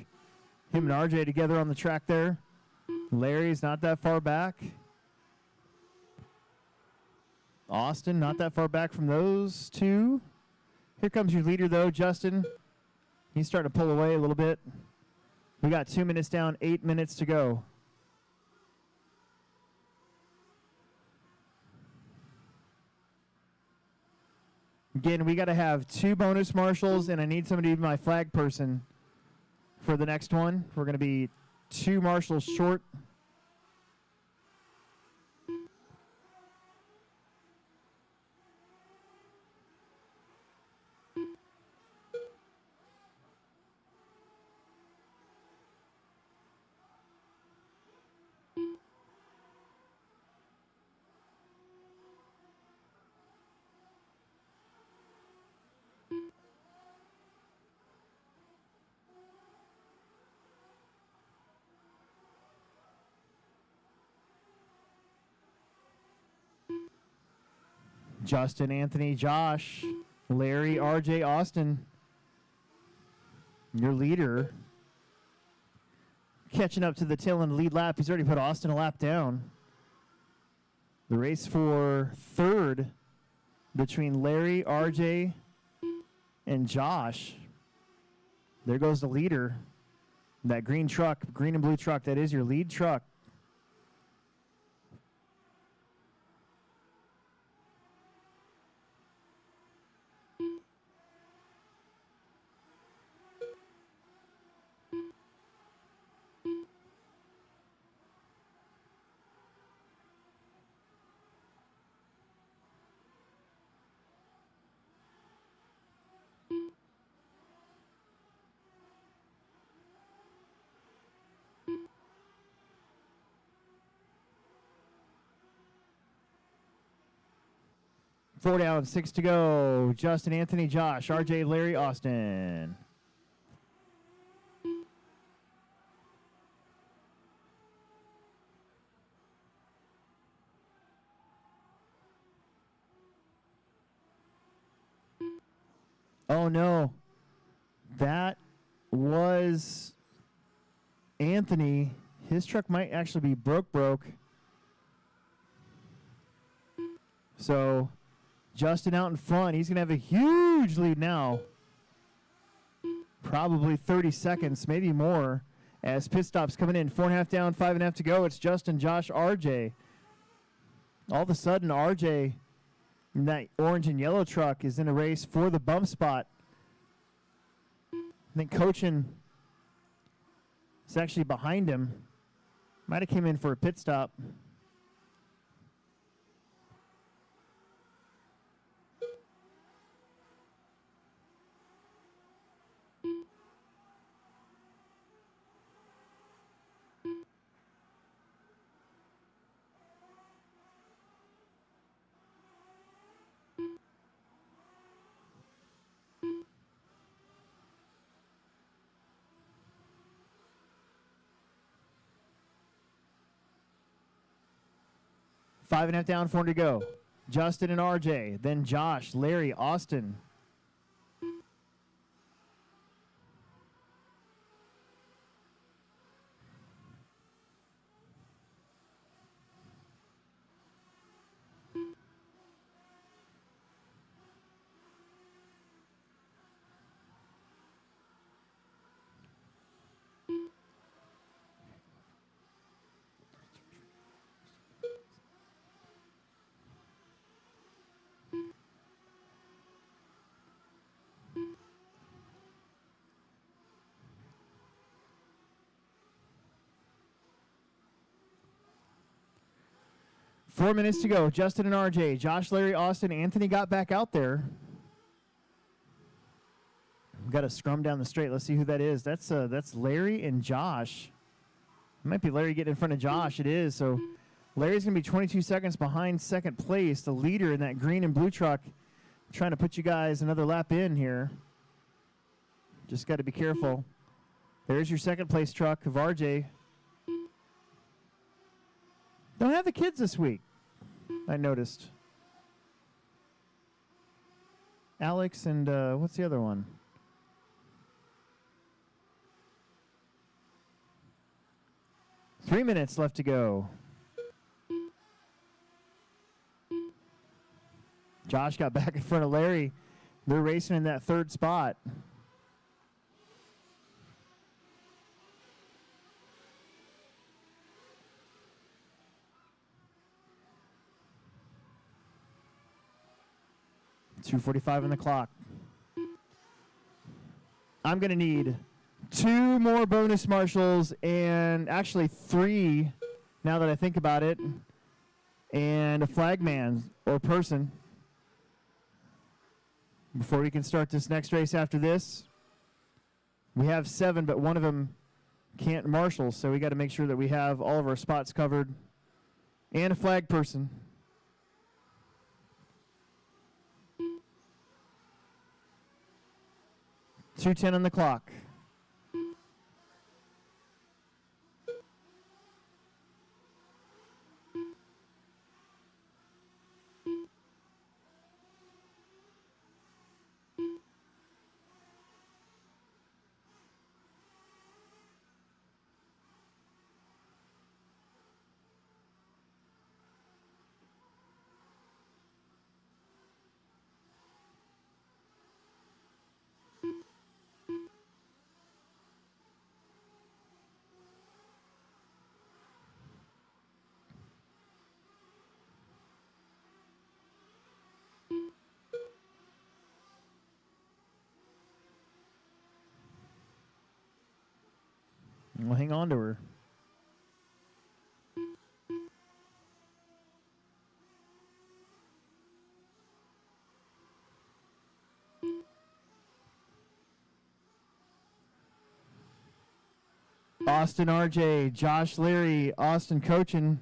Him and RJ together on the track there. Larry's not that far back. Austin, not that far back from those 2. Here comes your leader, though, Justin. He's starting to pull away a little bit. We got 2 minutes down, 8 minutes to go. Again, we got to have 2 bonus marshals, and I need somebody to be my flag person for the next one. We're going to be 2 marshals short. Justin, Anthony, Josh, Larry, RJ, Austin. Your leader. Catching up to the tail end lead lap. He's already put Austin a lap down. The race for third between Larry, RJ, and Josh. There goes the leader. That green truck, green and blue truck, that is your lead truck. Four down, 6 to go. Justin, Anthony, Josh, RJ, Larry, Austin. Oh no. That was Anthony. His truck might actually be broke. So Justin out in front. He's going to have a huge lead now. Probably 30 seconds, maybe more, as pit stops coming in. 4.5 down, 5.5 to go. It's Justin, Josh, RJ. All of a sudden, RJ in that orange and yellow truck is in a race for the bump spot. I think Cochin is actually behind him. Might have came in for a pit stop. Five and a half down, 4 to go. Justin and RJ, then Josh, Larry, Austin. Four minutes to go. Justin and RJ, Josh, Larry, Austin. Anthony got back out there. We've got a scrum down the straight. Let's see who that is. That's Larry and Josh. It might be Larry getting in front of Josh. It is. So Larry's going to be 22 seconds behind second place, the leader in that green and blue truck. Trying to put you guys another lap in here. Just got to be careful. There's your second place truck of RJ. Don't have the kids this week, I noticed. Alex and what's the other one? Three minutes left to go. Josh got back in front of Larry. They're racing in that third spot. .245 on the clock. I'm going to need 2 more bonus marshals, and actually 3 now that I think about it, and a flagman or person before we can start this next race after this. We have 7, but one of them can't marshal, so we got to make sure that we have all of our spots covered, and a flag person. .210 on the clock. Well, hang on to her. Austin, RJ, Josh, Larry, Austin coaching,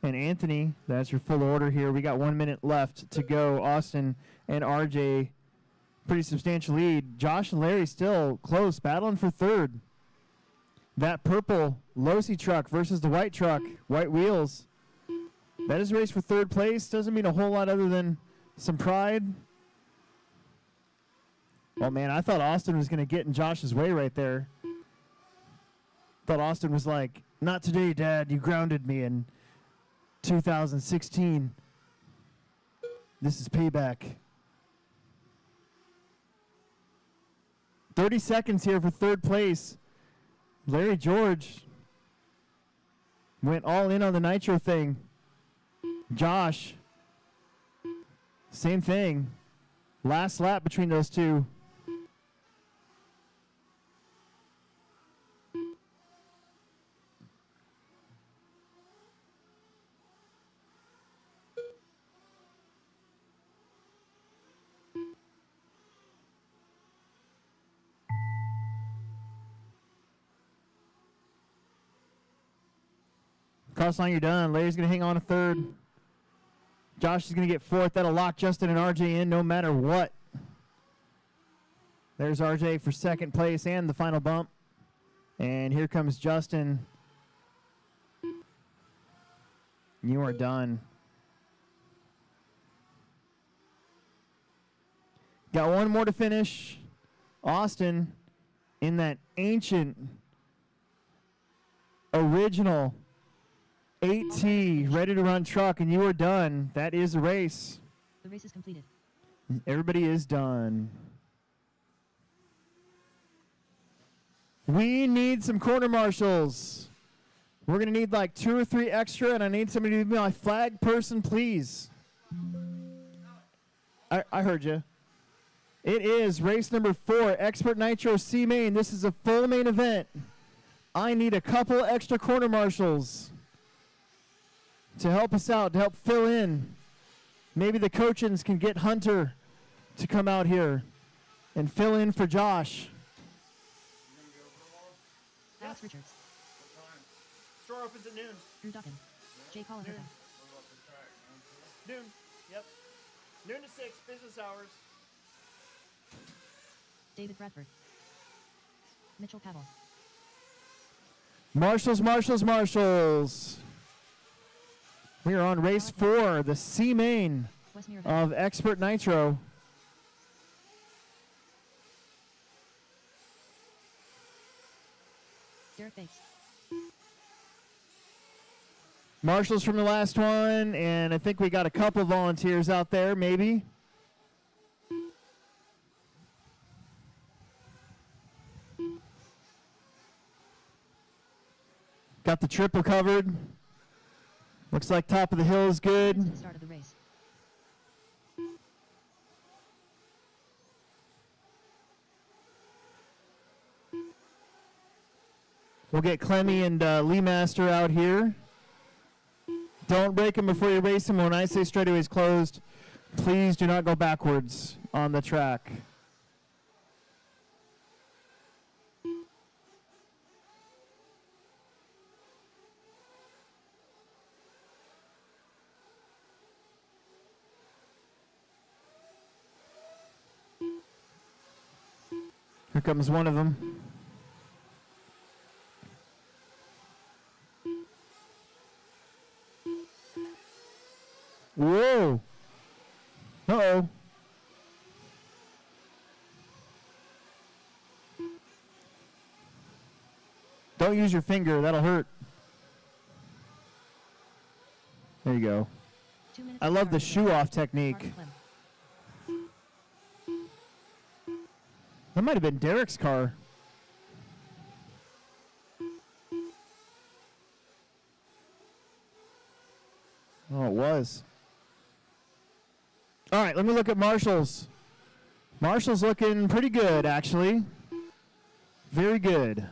and Anthony. That's your full order here. We got 1 minute left to go. Austin and RJ, pretty substantial lead. Josh and Larry still close, battling for third. That purple Losi truck versus the white truck, white wheels. That is a race for third place. Doesn't mean a whole lot other than some pride. Oh, man, I thought Austin was going to get in Josh's way right there. Thought Austin was like, not today, Dad. You grounded me in 2016. This is payback. 30 seconds here for third place. Larry George went all in on the nitro thing. Josh, same thing. Last lap between those two. Cross line, you're done. Larry's going to hang on to third. Josh is going to get fourth. That'll lock Justin and RJ in no matter what. There's RJ for second place and the final bump. And here comes Justin. You are done. Got one more to finish. Austin in that ancient, original 8T ready to run truck, and you are done. That is a race. The race is completed. Everybody is done. We need some corner marshals. We're going to need like 2 or 3 extra, and I need somebody to be my flag person, please. I heard you. It is race number 4, Expert Nitro C Main. This is a full main event. I need a couple extra corner marshals to help us out, to help fill in. Maybe the coachins can get Hunter to come out here and fill in for Josh. Alex Richards. Store opens at noon. Drew Dawkins. Jay Colin. Noon. Yep. Noon to 6, business hours. David Bradford. Mitchell Pavel. Marshals, marshals, marshals. We are on race 4, the C main of Expert Nitro. Derek Bates. Marshals from the last one, and I think we got a couple volunteers out there, maybe. Got the triple covered. Looks like top of the hill is good. Start of the race. We'll get Clemmy and Lee Master out here. Don't break them before you race them. When I say straightaways closed, please do not go backwards on the track. Here comes one of them. Whoa. Uh-oh. Don't use your finger. That'll hurt. There you go. 2 minutes I love the shoe-off technique. That might have been Derek's car. Oh, it was. All right, let me look at Marshall's. Marshall's looking pretty good, actually. Very good.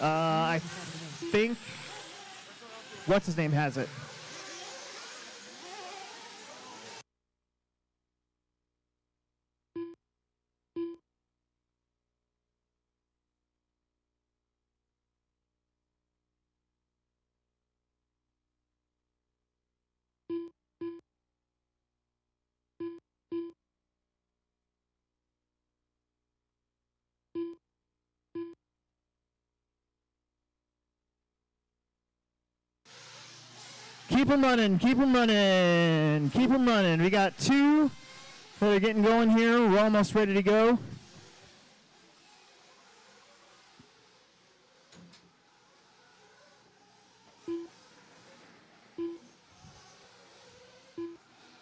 I think, what's his name has it. Keep them running, keep them running, keep them running. We got 2 that are getting going here. We're almost ready to go.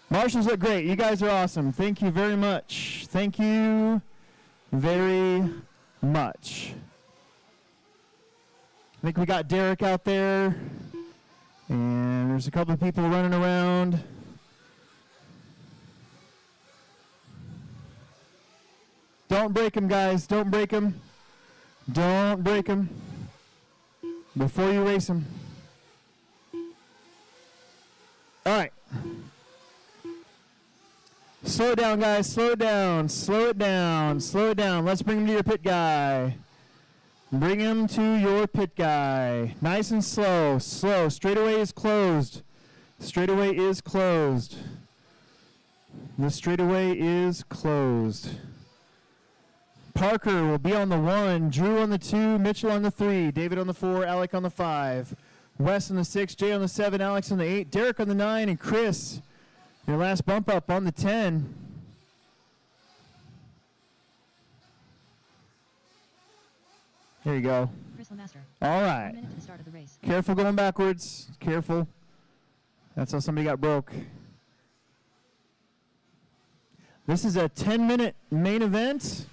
Marshals look great. You guys are awesome. Thank you very much. Thank you very much. I think we got Derek out there. And there's a couple of people running around. Don't break them, guys. Don't break them. Don't break them before you race them. All right. Slow it down, guys. Slow it down. Slow it down. Slow it down. Let's bring him to your pit guy. Bring him to your pit guy. Nice and slow. Slow. Straightaway is closed. Straightaway is closed. The straightaway is closed. Parker will be on the 1, Drew on the 2, Mitchell on the 3, David on the 4, Alec on the 5, Wes on the 6, Jay on the 7, Alex on the 8, Derek on the 9, and Chris, your last bump up on the 10. There you go. Chris Lemaster. All 1 right. minute to the start of the race. Careful going backwards. Careful. That's how somebody got broke. This is a 10-minute main event.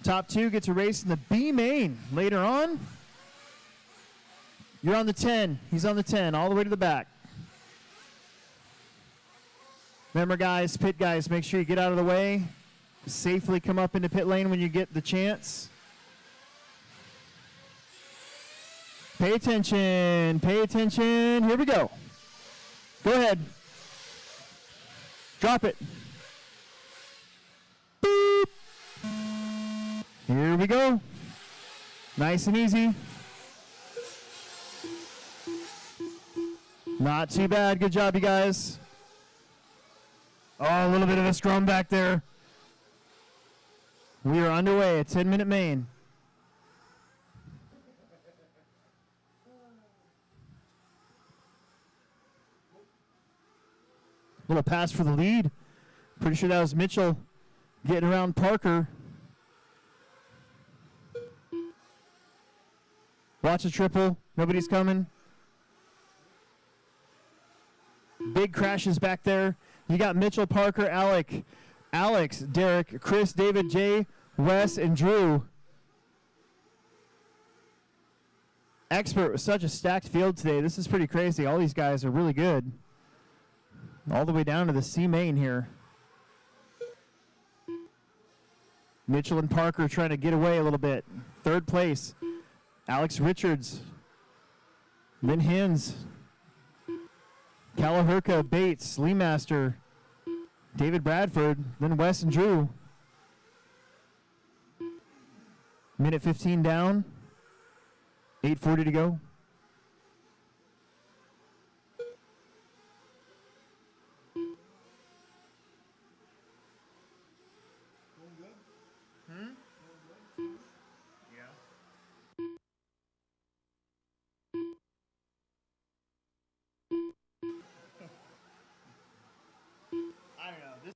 Top 2 get to race in the B main later on. You're on the 10. He's on the 10, all the way to the back. Remember, guys, pit guys, make sure you get out of the way. Safely come up into pit lane when you get the chance. Pay attention. Pay attention. Here we go. Go ahead. Drop it. Boop. Here we go. Nice and easy. Not too bad. Good job, you guys. Oh, a little bit of a scrum back there. We are underway. A 10-minute main. Little pass for the lead. Pretty sure that was Mitchell getting around Parker. Watch a triple. Nobody's coming. Big crashes back there. You got Mitchell, Parker, Alex, Derek, Chris, David, Jay, Wes, and Drew. Expert with such a stacked field today. This is pretty crazy. All these guys are really good. All the way down to the C main here. Mitchell and Parker trying to get away a little bit. 3rd place. Alex Richards. Lynn Hins. Calaherka, Bates, Leemaster, David Bradford, then Wes and Drew. Minute 15 down. 8:40 to go. I don't know. This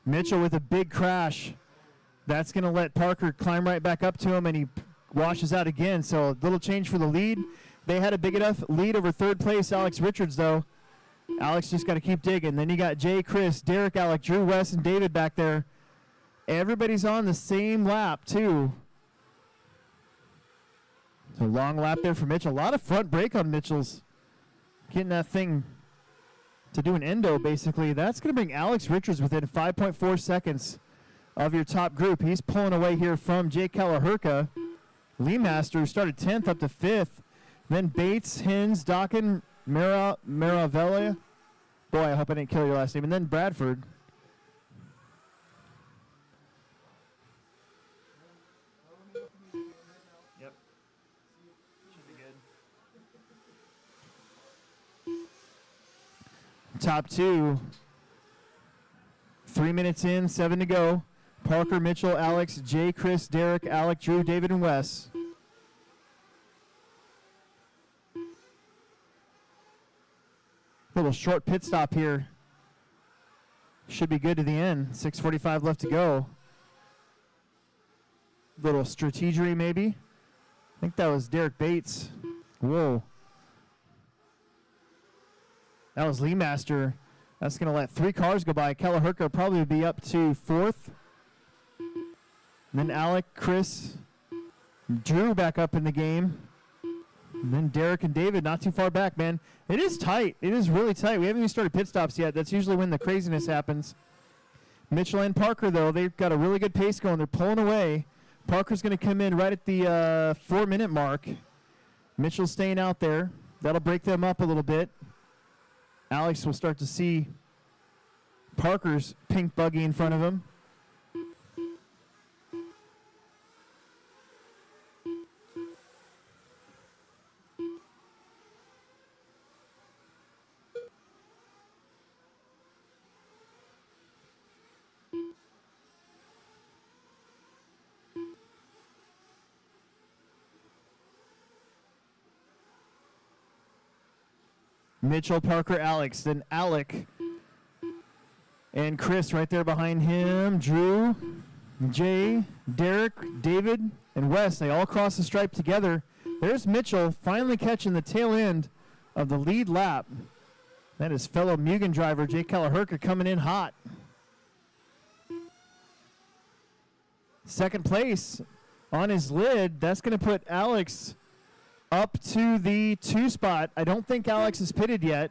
Mitchell with a big crash. That's going to let Parker climb right back up to him, and he washes out again. So a little change for the lead. They had a big enough lead over 3rd place, Alex Richards, though. Alex just got to keep digging. Then you got Jay, Chris, Derek, Alec, Drew, Wes, and David back there. Everybody's on the same lap, too. So long lap there for Mitchell. A lot of front brake on Mitchell's. Getting that thing to do an endo, basically. That's going to bring Alex Richards within 5.4 seconds of your top group. He's pulling away here from Jake Kalahurka. Lee Master started 10th up to 5th. Then Bates, Hins, Dokken, Maravella. Boy, I hope I didn't kill your last name. And then Bradford. Yep. Should be good. Top two. 3 minutes in, 7 to go. Parker, Mitchell, Alex, Jay, Chris, Derek, Alec, Drew, David, and Wes. Little short pit stop here. Should be good to the end. 6:45 left to go. Little strategery maybe. I think that was Derek Bates. Whoa. That was Lee Master. That's going to let 3 cars go by. Kalahurka will probably be up to 4th. And then Alec, Chris, Drew back up in the game. And then Derek and David not too far back, man. It is tight. It is really tight. We haven't even started pit stops yet. That's usually when the craziness happens. Mitchell and Parker, though, they've got a really good pace going. They're pulling away. Parker's going to come in right at the 4-minute mark. Mitchell's staying out there. That'll break them up a little bit. Alex will start to see Parker's pink buggy in front of him. Mitchell, Parker, Alex. Then Alec and Chris right there behind him. Drew, Jay, Derek, David, and Wes. They all cross the stripe together. There's Mitchell finally catching the tail end of the lead lap. That is fellow Mugen driver Jake Kalahurka coming in hot. Second place on his lid. That's going to put Alex up to the 2 spot. I don't think Alex is pitted yet.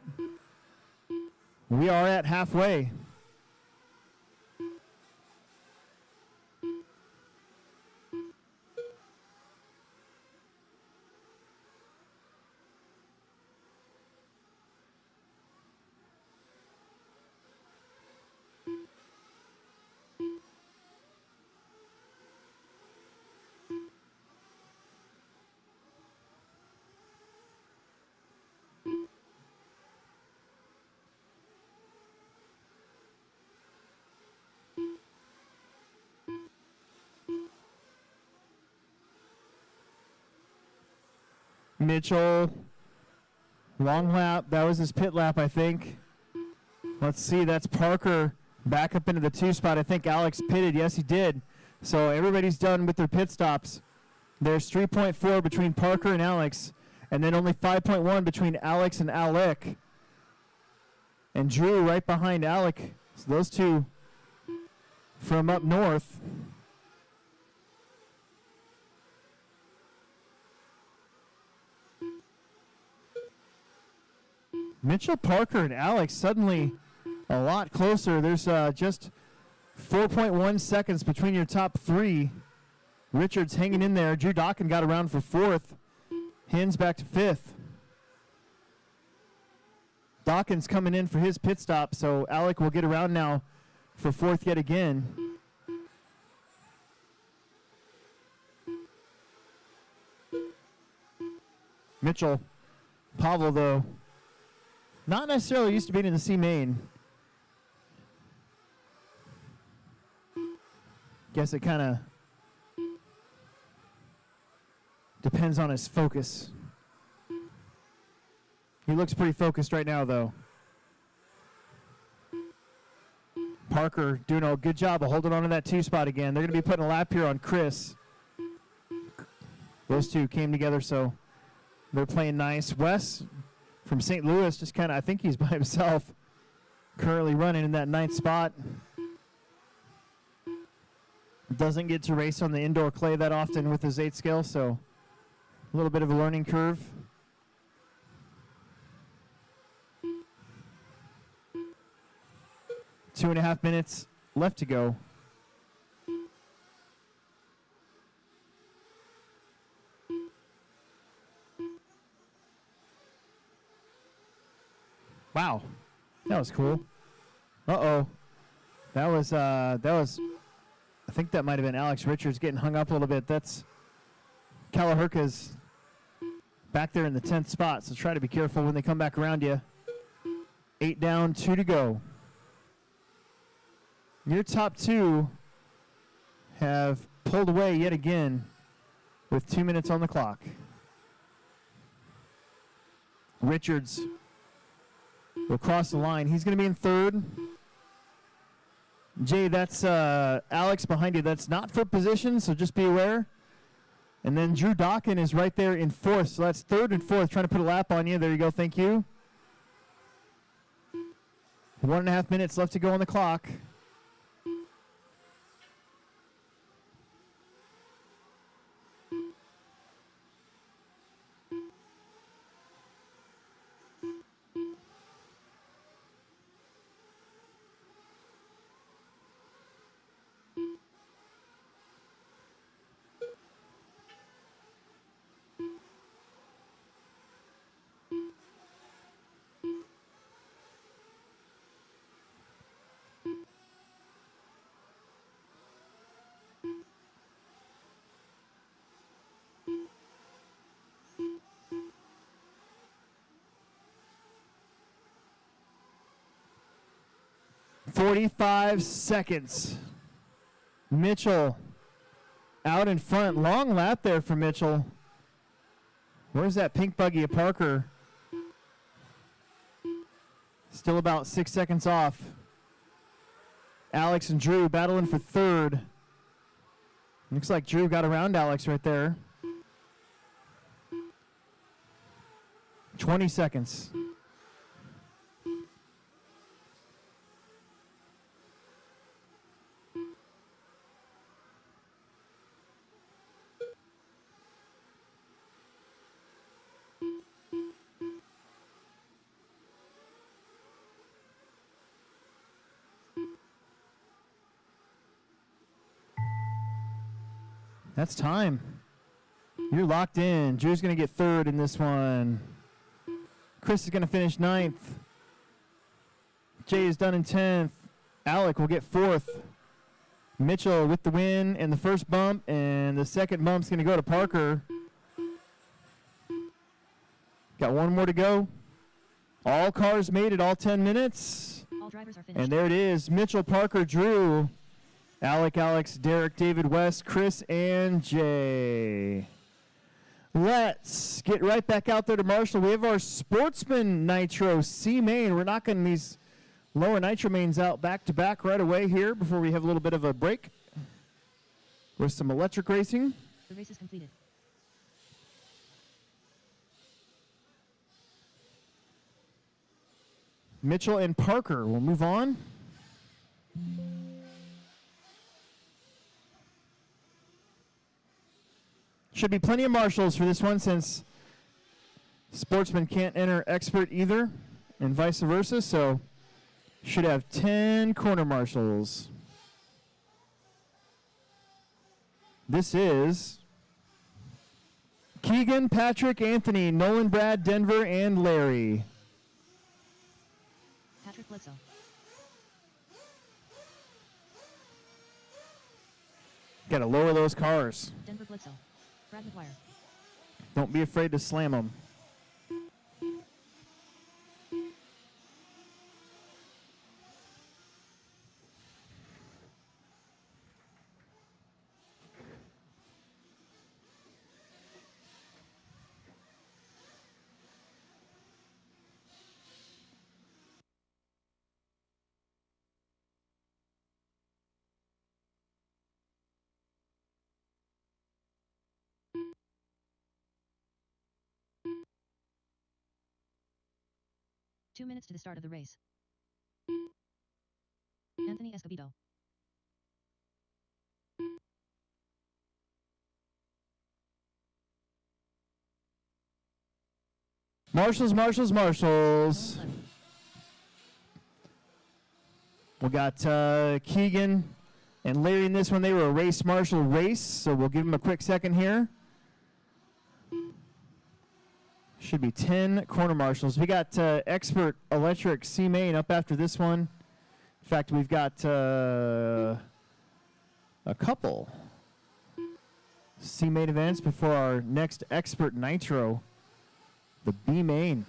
We are at halfway. Mitchell, long lap. That was his pit lap, I think. Let's see. That's Parker back up into the 2 spot. I think Alex pitted. Yes, he did. So everybody's done with their pit stops. There's 3.4 between Parker and Alex, and then only 5.1 between Alex and Alec. And Drew right behind Alec. So those two from up north. Mitchell, Parker, and Alex suddenly a lot closer. There's just 4.1 seconds between your top 3. Richards hanging in there. Drew Dokken got around for 4th. Hins back to 5th. Dawkins coming in for his pit stop, so Alec will get around now for 4th yet again. Mitchell, Pavel, though, not necessarily used to being in the C main. Guess it kind of depends on his focus. He looks pretty focused right now, though. Parker doing a good job of holding on to that 2 spot again. They're going to be putting a lap here on Chris. Those two came together, so they're playing nice. Wes from St. Louis, just kind of, I think he's by himself, currently running in that 9th spot. Doesn't get to race on the indoor clay that often with his 8 scale, so A little bit of a learning curve. Two and a half minutes left to go. Wow, that was cool. Uh-oh. That was, I think that might have been Alex Richards getting hung up a little bit. That's Kalahurka's back there in the 10th spot, so try to be careful when they come back around you. 8 down, 2 to go. Your top two have pulled away yet again with 2 minutes on the clock. Richards will cross the line. He's going to be in third. Jay, that's Alex behind you. That's not for position, so just be aware. And then Drew Dawkin is right there in fourth, so that's third and fourth, trying to put a lap on you. There you go, thank you. 1.5 minutes left to go on the clock. .45 seconds. Mitchell out in front. Long lap there for Mitchell. Where's that pink buggy of Parker? Still about 6 seconds off. Alex and Drew battling for third. Looks like Drew got around Alex right there. 20 seconds. That's time. You're locked in. Drew's going to get third in this one. Chris is going to finish ninth. Jay is done in 10th. Alec will get fourth. Mitchell with the win and the first bump, and the second bump's going to go to Parker. Got one more to go. All cars made it, all 10 minutes. All drivers are finished. And there it is. Mitchell, Parker, Drew, Alec, Alex, Derek, David, West, Chris, and Jay. Let's get right back out there to Marshall. We have our Sportsman Nitro C main. We're knocking these lower nitro mains out back to back right away here before we have a little bit of a break with some electric racing. The race is completed. Mitchell and Parker will move on. Should be plenty of marshals for this one since Sportsman can't enter expert either and vice versa, so should have 10 corner marshals. This is Keegan, Patrick, Anthony, Nolan, Brad, Denver, and Larry. Patrick Bledsoe. Got to lower those cars. Denver Bledsoe. Brad McGuire. Don't be afraid to slam them. Two minutes to the start of the race. Anthony Escobedo. Marshalls, Marshalls, Marshalls. Left. We got Keegan and Larry in this one. They were a race marshal race, so we'll give them a quick second here. Should be 10 corner marshals. We got Expert Electric C Main up after this one. In fact, we've got a couple C Main events before our next Expert Nitro, the B Main.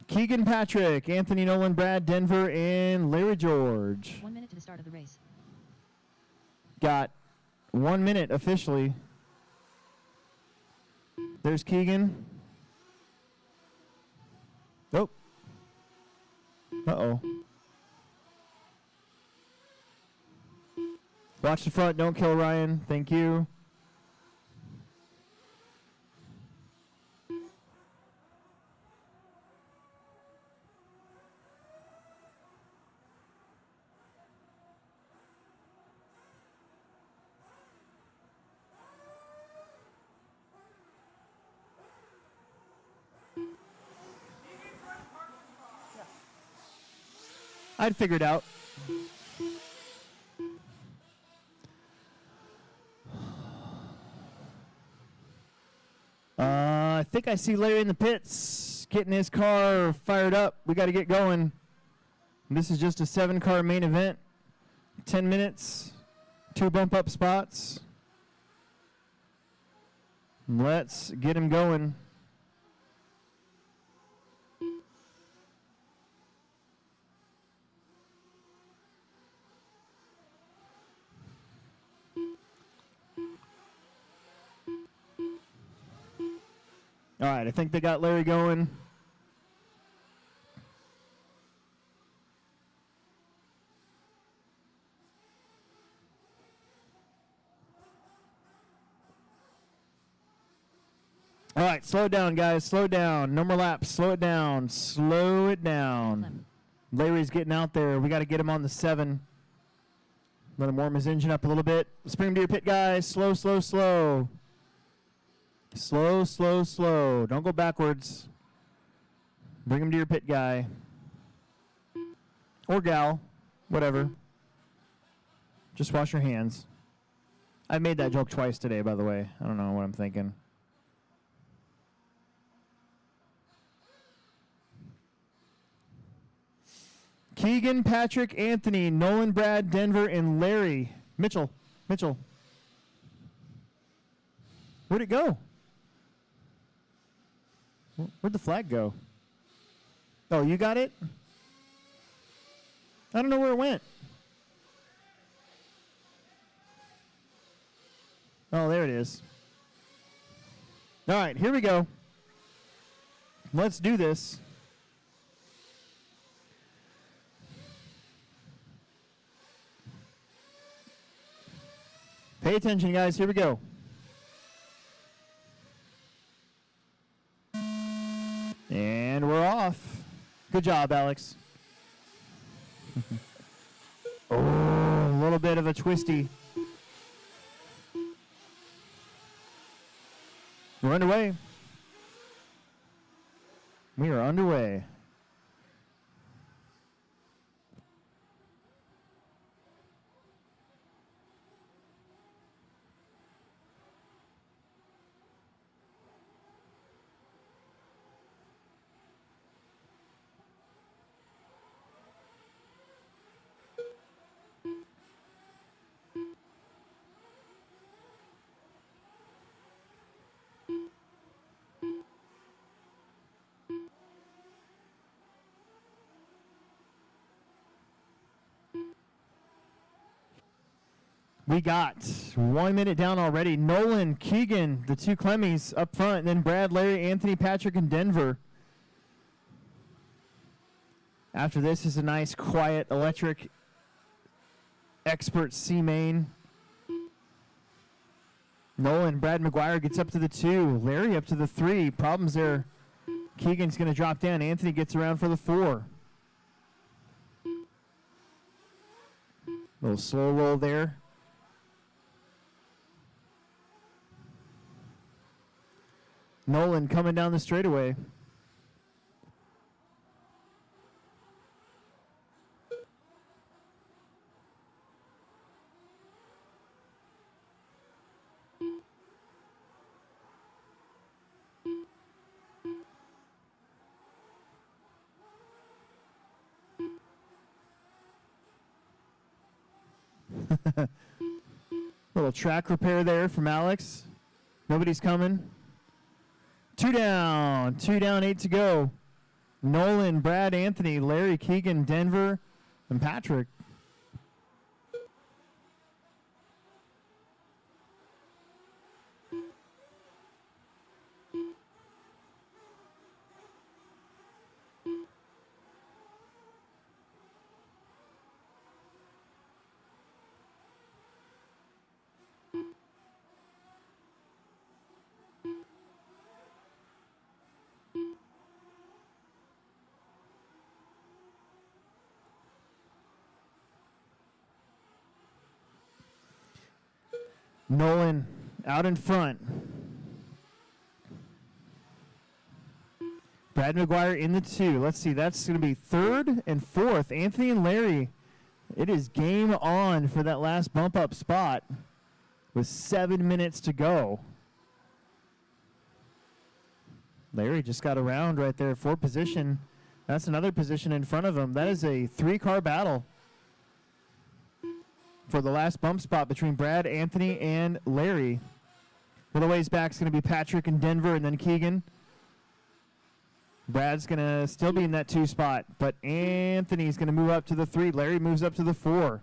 Keegan Patrick, Anthony Nolan, Brad Denver, and Larry George. 1 minute to the start of the race. Got 1 minute officially. There's Keegan. Oh. Uh-oh. Watch the front. Don't kill Ryan. Thank you. I'd figure it out. I think I see Larry in the pits, getting his car fired up. We got to get going. This is just a 7-car main event. 10 minutes, 2 bump-up spots. Let's get him going. All right, I think they got Larry going. All right, slow it down, guys. Slow it down. No more laps. Slow it down. Slow it down. Larry's getting out there. We got to get him on the 7. Let him warm his engine up a little bit. Let's bring him to your pit, guys. Slow, slow, slow. Slow, slow, slow. Don't go backwards. Bring him to your pit guy. Or gal. Whatever. Just wash your hands. I made that joke twice today, by the way. I don't know what I'm thinking. Keegan, Patrick, Anthony, Nolan, Brad, Denver, and Larry. Mitchell. Mitchell. Where'd it go? Where'd the flag go? Oh, you got it? I don't know where it went. Oh, there it is. All right, here we go. Let's do this. Pay attention, guys. Here we go. And we're off. Good job, Alex. Oh, a little bit of a twisty. We're underway. We are underway. We got 1 minute down already. Nolan, Keegan, the 2 Clemmies up front, and then Brad, Larry, Anthony, Patrick, and Denver. After this is a nice, quiet, electric, expert C main. Nolan, Brad McGuire gets up to the 2. Larry up to the 3. Problems there. Keegan's going to drop down. Anthony gets around for the 4. Little slow roll there. Nolan coming down the straightaway. Little track repair there from Alex. Nobody's coming. 2 down, 8 to go. Nolan, Brad, Anthony, Larry, Keegan, Denver, and Patrick. Nolan out in front. Brad McGuire in the 2. Let's see, that's going to be 3rd and 4th. Anthony and Larry. It is game on for that last bump up spot with 7 minutes to go. Larry just got around right there, 4th position. That's another position in front of him. That is a 3-car battle for the last bump spot between Brad, Anthony, and Larry. Little ways back is going to be Patrick and Denver, and then Keegan. Brad's going to still be in that 2 spot, but Anthony's going to move up to the 3. Larry moves up to the 4.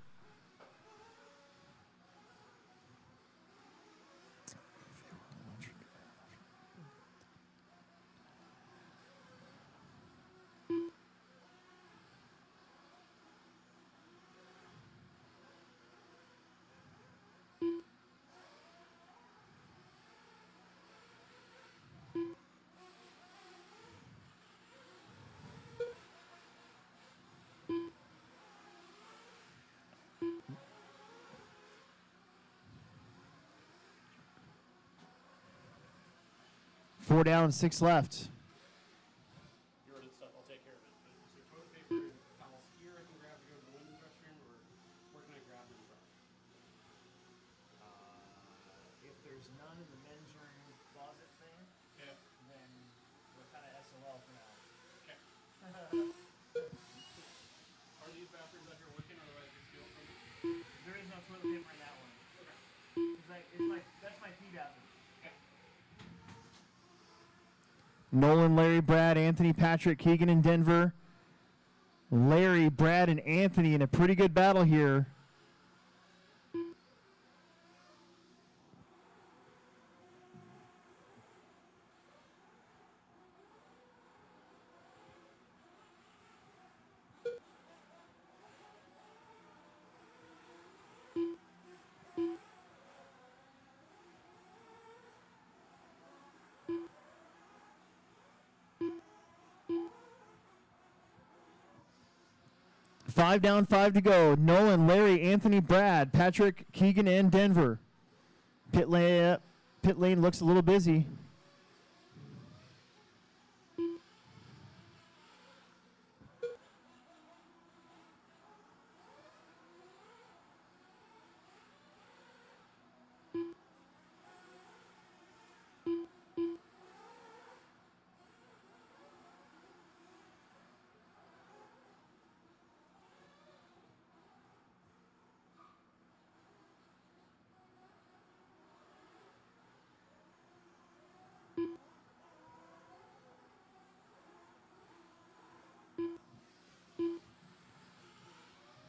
Four down, 6 left. You ordered stuff, I'll take care of it. Is there toilet paper and towels here I can grab to go to the women's restroom, or where can I grab them from? If there's none in the men's room closet thing, Yeah. then we're kind of SOL for now. Okay. Are these bathrooms out here working, otherwise we steal from them? There is no toilet paper in that one. Okay. That's my pee bathroom. Nolan, Larry, Brad, Anthony, Patrick, Keegan, and Denver. Larry, Brad, and Anthony in a pretty good battle here. Five down, 5 to go. Nolan, Larry, Anthony, Brad, Patrick, Keegan, and Denver. Pit lane looks a little busy.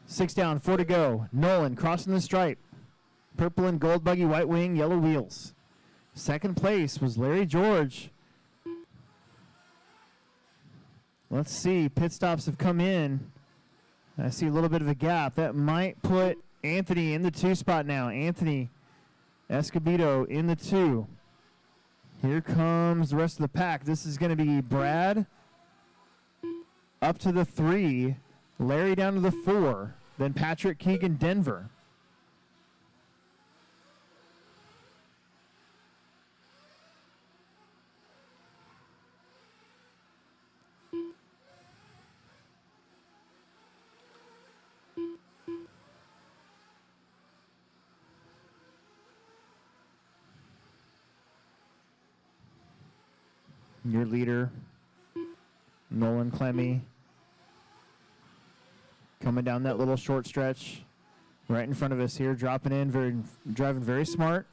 Six down, 4 to go. Nolan crossing the stripe. Purple and gold buggy, white wing, yellow wheels. Second place was Larry George. Let's see, pit stops have come in. I see a little bit of a gap. That might put Anthony in the 2 spot now. Anthony Escobedo in the 2. Here comes the rest of the pack. This is going to be Brad up to the 3. Larry down to the 4. then Patrick, Keegan, Denver. Your leader, Nolan Clemmy, coming down that little short stretch right in front of us here, dropping in, driving very smart.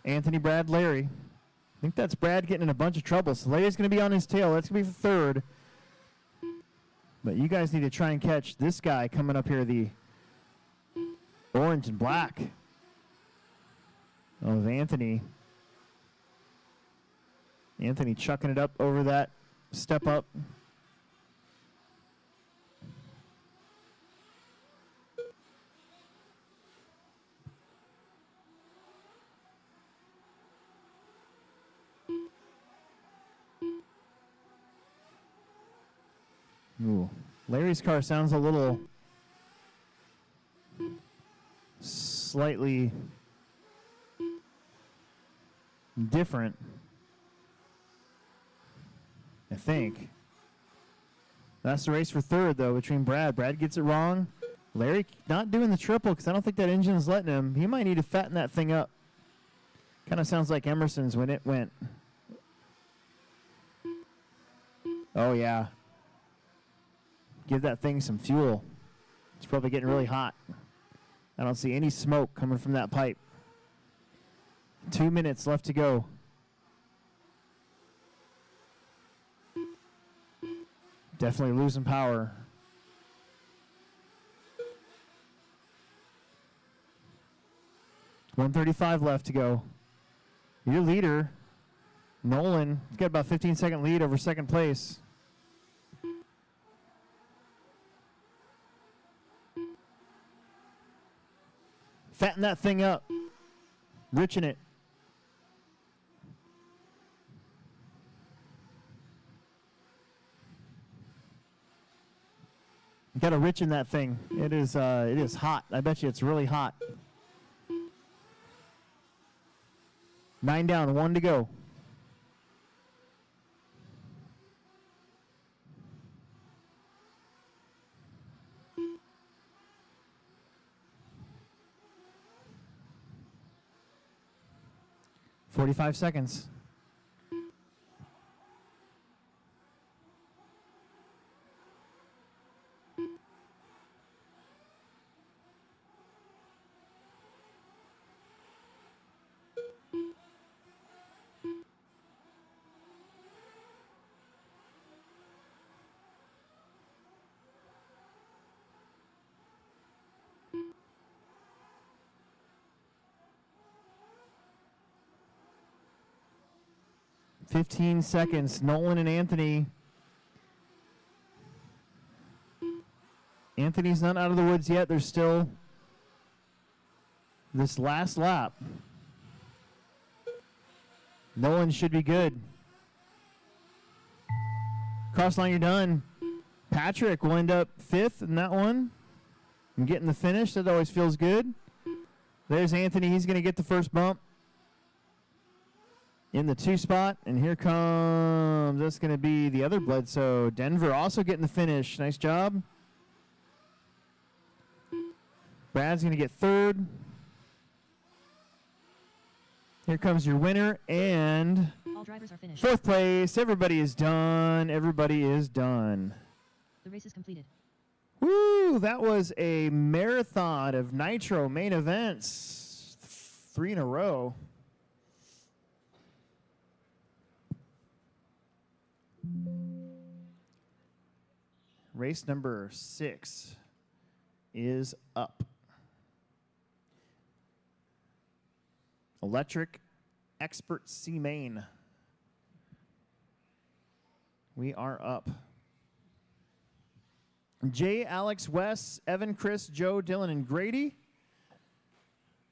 Anthony, Brad, Larry. I think that's Brad getting in a bunch of trouble. So Larry's going to be on his tail. That's going to be the third. But you guys need to try and catch this guy coming up here, the orange and black of Anthony. Anthony chucking it up over that step up. Ooh. Larry's car sounds a little slightly different, I think. That's the race for third, though, between Brad. Brad gets it wrong. Larry not doing the triple because I don't think that engine's letting him. He might need to fatten that thing up. Kind of sounds like Emerson's when it went. Oh, yeah. Give that thing some fuel. It's probably getting really hot. I don't see any smoke coming from that pipe. 2 minutes left to go. Definitely losing power. $1:35 left to go. Your leader, Nolan, he's got about 15-second lead over second place. Fatten that thing up. Riching it. You got to rich in that thing. It is hot. I bet you it's really hot. 9 down, 1 to go. $45 seconds. $15 seconds. Nolan and Anthony. Anthony's not out of the woods yet. There's still this last lap. Nolan should be good. Cross line, you're done. Patrick will end up 5th in that one. And getting the finish. That always feels good. There's Anthony. He's going to get the first bump. In the 2 spot, and here comes, that's going to be the other Bledsoe. Denver also getting the finish. Nice job. Brad's going to get 3rd. Here comes your winner, and All drivers are finished. 4th place. Everybody is done. Everybody is done. The race is completed. Woo! That was a marathon of Nitro main events. 3 in a row. Race number 6 is up. Electric Expert C Main. We are up. Jay, Alex, Wes, Evan, Chris, Joe, Dylan, and Grady.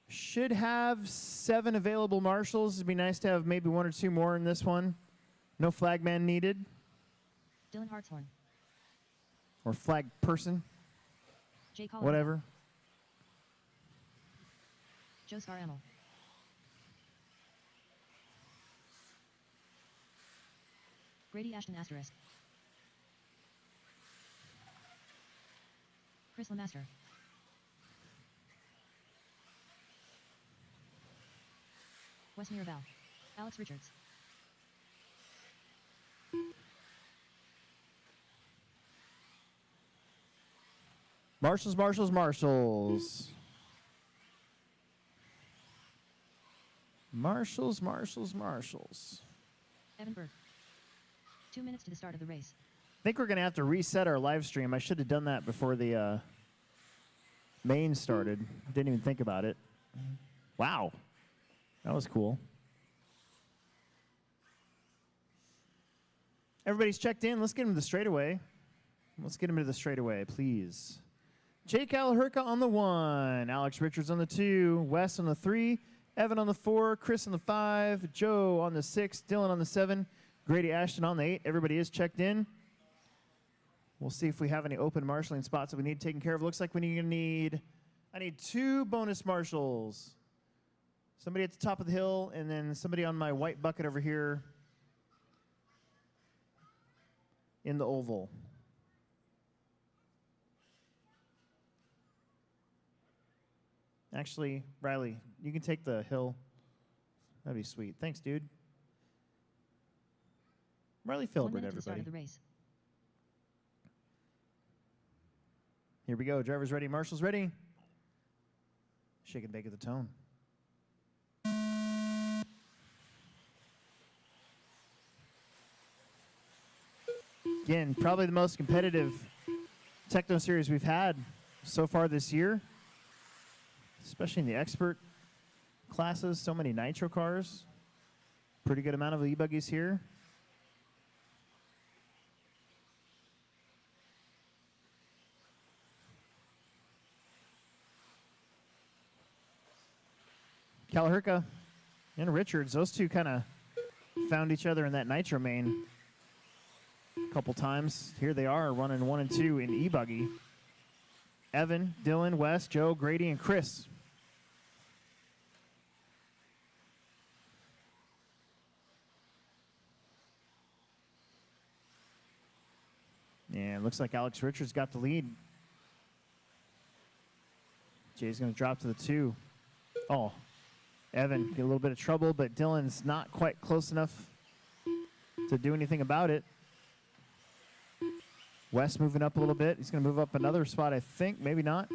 Should have 7 available marshals. It'd be nice to have maybe 1 or 2 more in this one. No flagman needed. Dylan Hartshorn. Or flag person. J. Colin whatever. Joe Scar Amel. Grady Ashton Asterisk. Chris Lemaster. Wes Mirabal. Alex Richards. Marshalls, Marshalls, Marshalls. Marshalls, Marshalls, Marshalls. Evan Berg. 2 minutes to the start of the race. I think we're going to have to reset our live stream. I should have done that before the main started. Didn't even think about it. Wow. That was cool. Everybody's checked in. Let's get him to the straightaway. Let's get him to the straightaway, please. Jake Alherka on the 1. Alex Richards on the 2. Wes on the 3. Evan on the 4. Chris on the 5. Joe on the 6. Dylan on the 7. Grady Ashton on the 8. Everybody is checked in. We'll see if we have any open marshalling spots that we need taken care of. Looks like I need 2 bonus marshals. Somebody at the top of the hill, and then somebody on my white bucket over here in the oval. Actually, Riley, you can take the hill. That'd be sweet. Thanks, dude. Riley 1 Philbert, minute to the start everybody. of the race. Here we go. Drivers ready. Marshals ready. Shake and bake at the tone. Again, probably the most competitive Tekno series we've had so far this year, especially in the expert classes. So many nitro cars. Pretty good amount of e-buggies here. Kalherka and Richards, those two kind of found each other in that nitro main a couple times. Here they are running 1 and 2 in e-buggy. Evan, Dylan, Wes, Joe, Grady, and Chris. Yeah, it looks like Alex Richards got the lead. Jay's going to drop to the 2. Oh, Evan get a little bit of trouble, but Dylan's not quite close enough to do anything about it. Wes moving up a little bit. He's going to move up another spot, I think. Maybe not.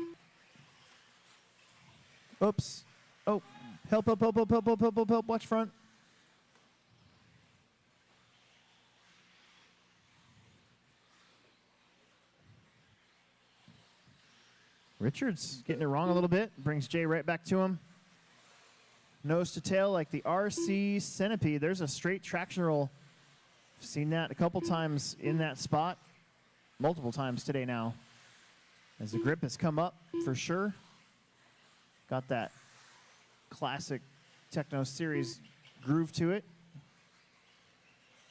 Oops. Oh, help, help, help, help, help, help, help, help, help. Watch front. Richards getting it wrong a little bit. Brings Jay right back to him. Nose to tail like the RC Centipede. There's a straight traction roll. I've seen that a couple times in that spot. Multiple times today now. As the grip has come up for sure. Got that classic Tekno series groove to it.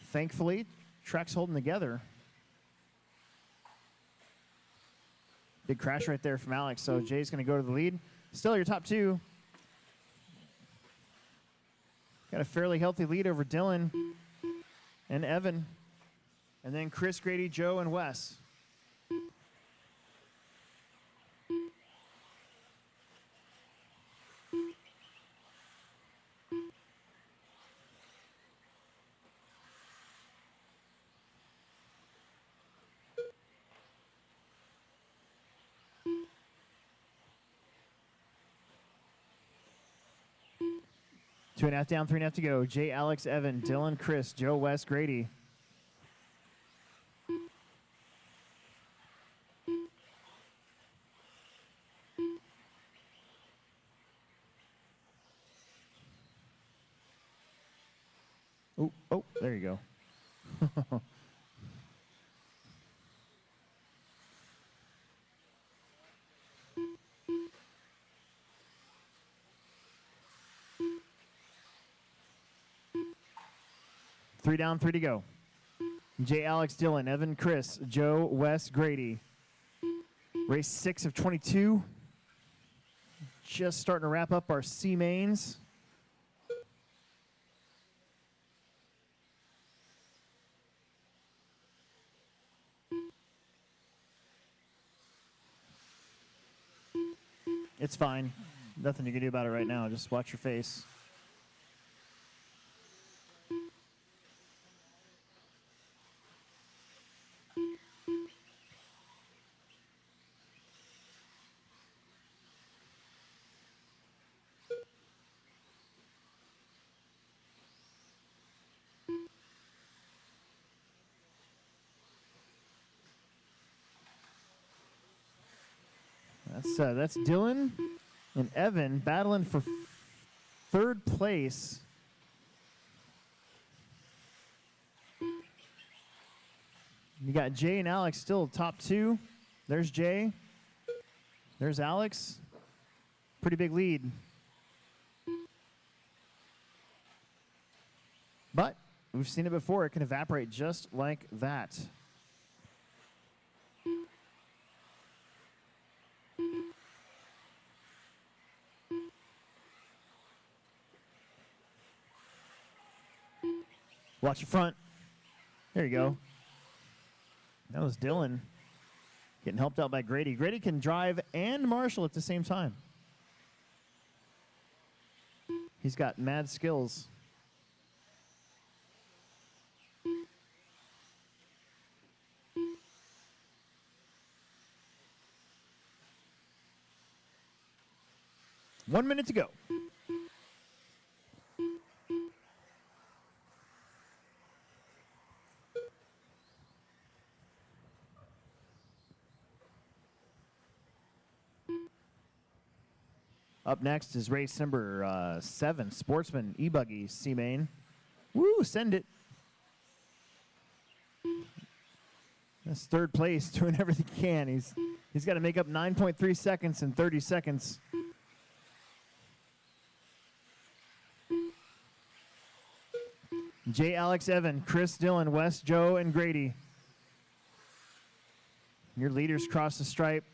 Thankfully, track's holding together. Big crash right there from Alex, so Jay's going to go to the lead. Still your top 2. Got a fairly healthy lead over Dylan and Evan. And then Chris, Grady, Joe, and Wes. Two and a half down, 3.5 to go. Jay, Alex, Evan, Dylan, Chris, Joe, Wes, Grady. Oh, there you go. Three down, 3 to go. Jay, Alex, Dylan, Evan, Chris, Joe, Wes, Grady. Race 6 of 22. Just starting to wrap up our C mains. It's fine. Nothing you can do about it right now. Just watch your face. That's Dylan and Evan battling for third place. You got Jay and Alex still top two. There's Jay. There's Alex. Pretty big lead. But we've seen it before. It can evaporate just like that. Watch your front. There you go. That was Dylan getting helped out by Grady. Grady can drive and marshal at the same time. He's got mad skills. One minute to go. Up next is race number 7, Sportsman E-Buggy C-Main. Woo, send it. That's third place, doing everything he can. He's got to make up 9.3 seconds in 30 seconds. Jay, Alex, Evan, Chris, Dylan, Wes, Joe, and Grady. Your leaders cross the stripe.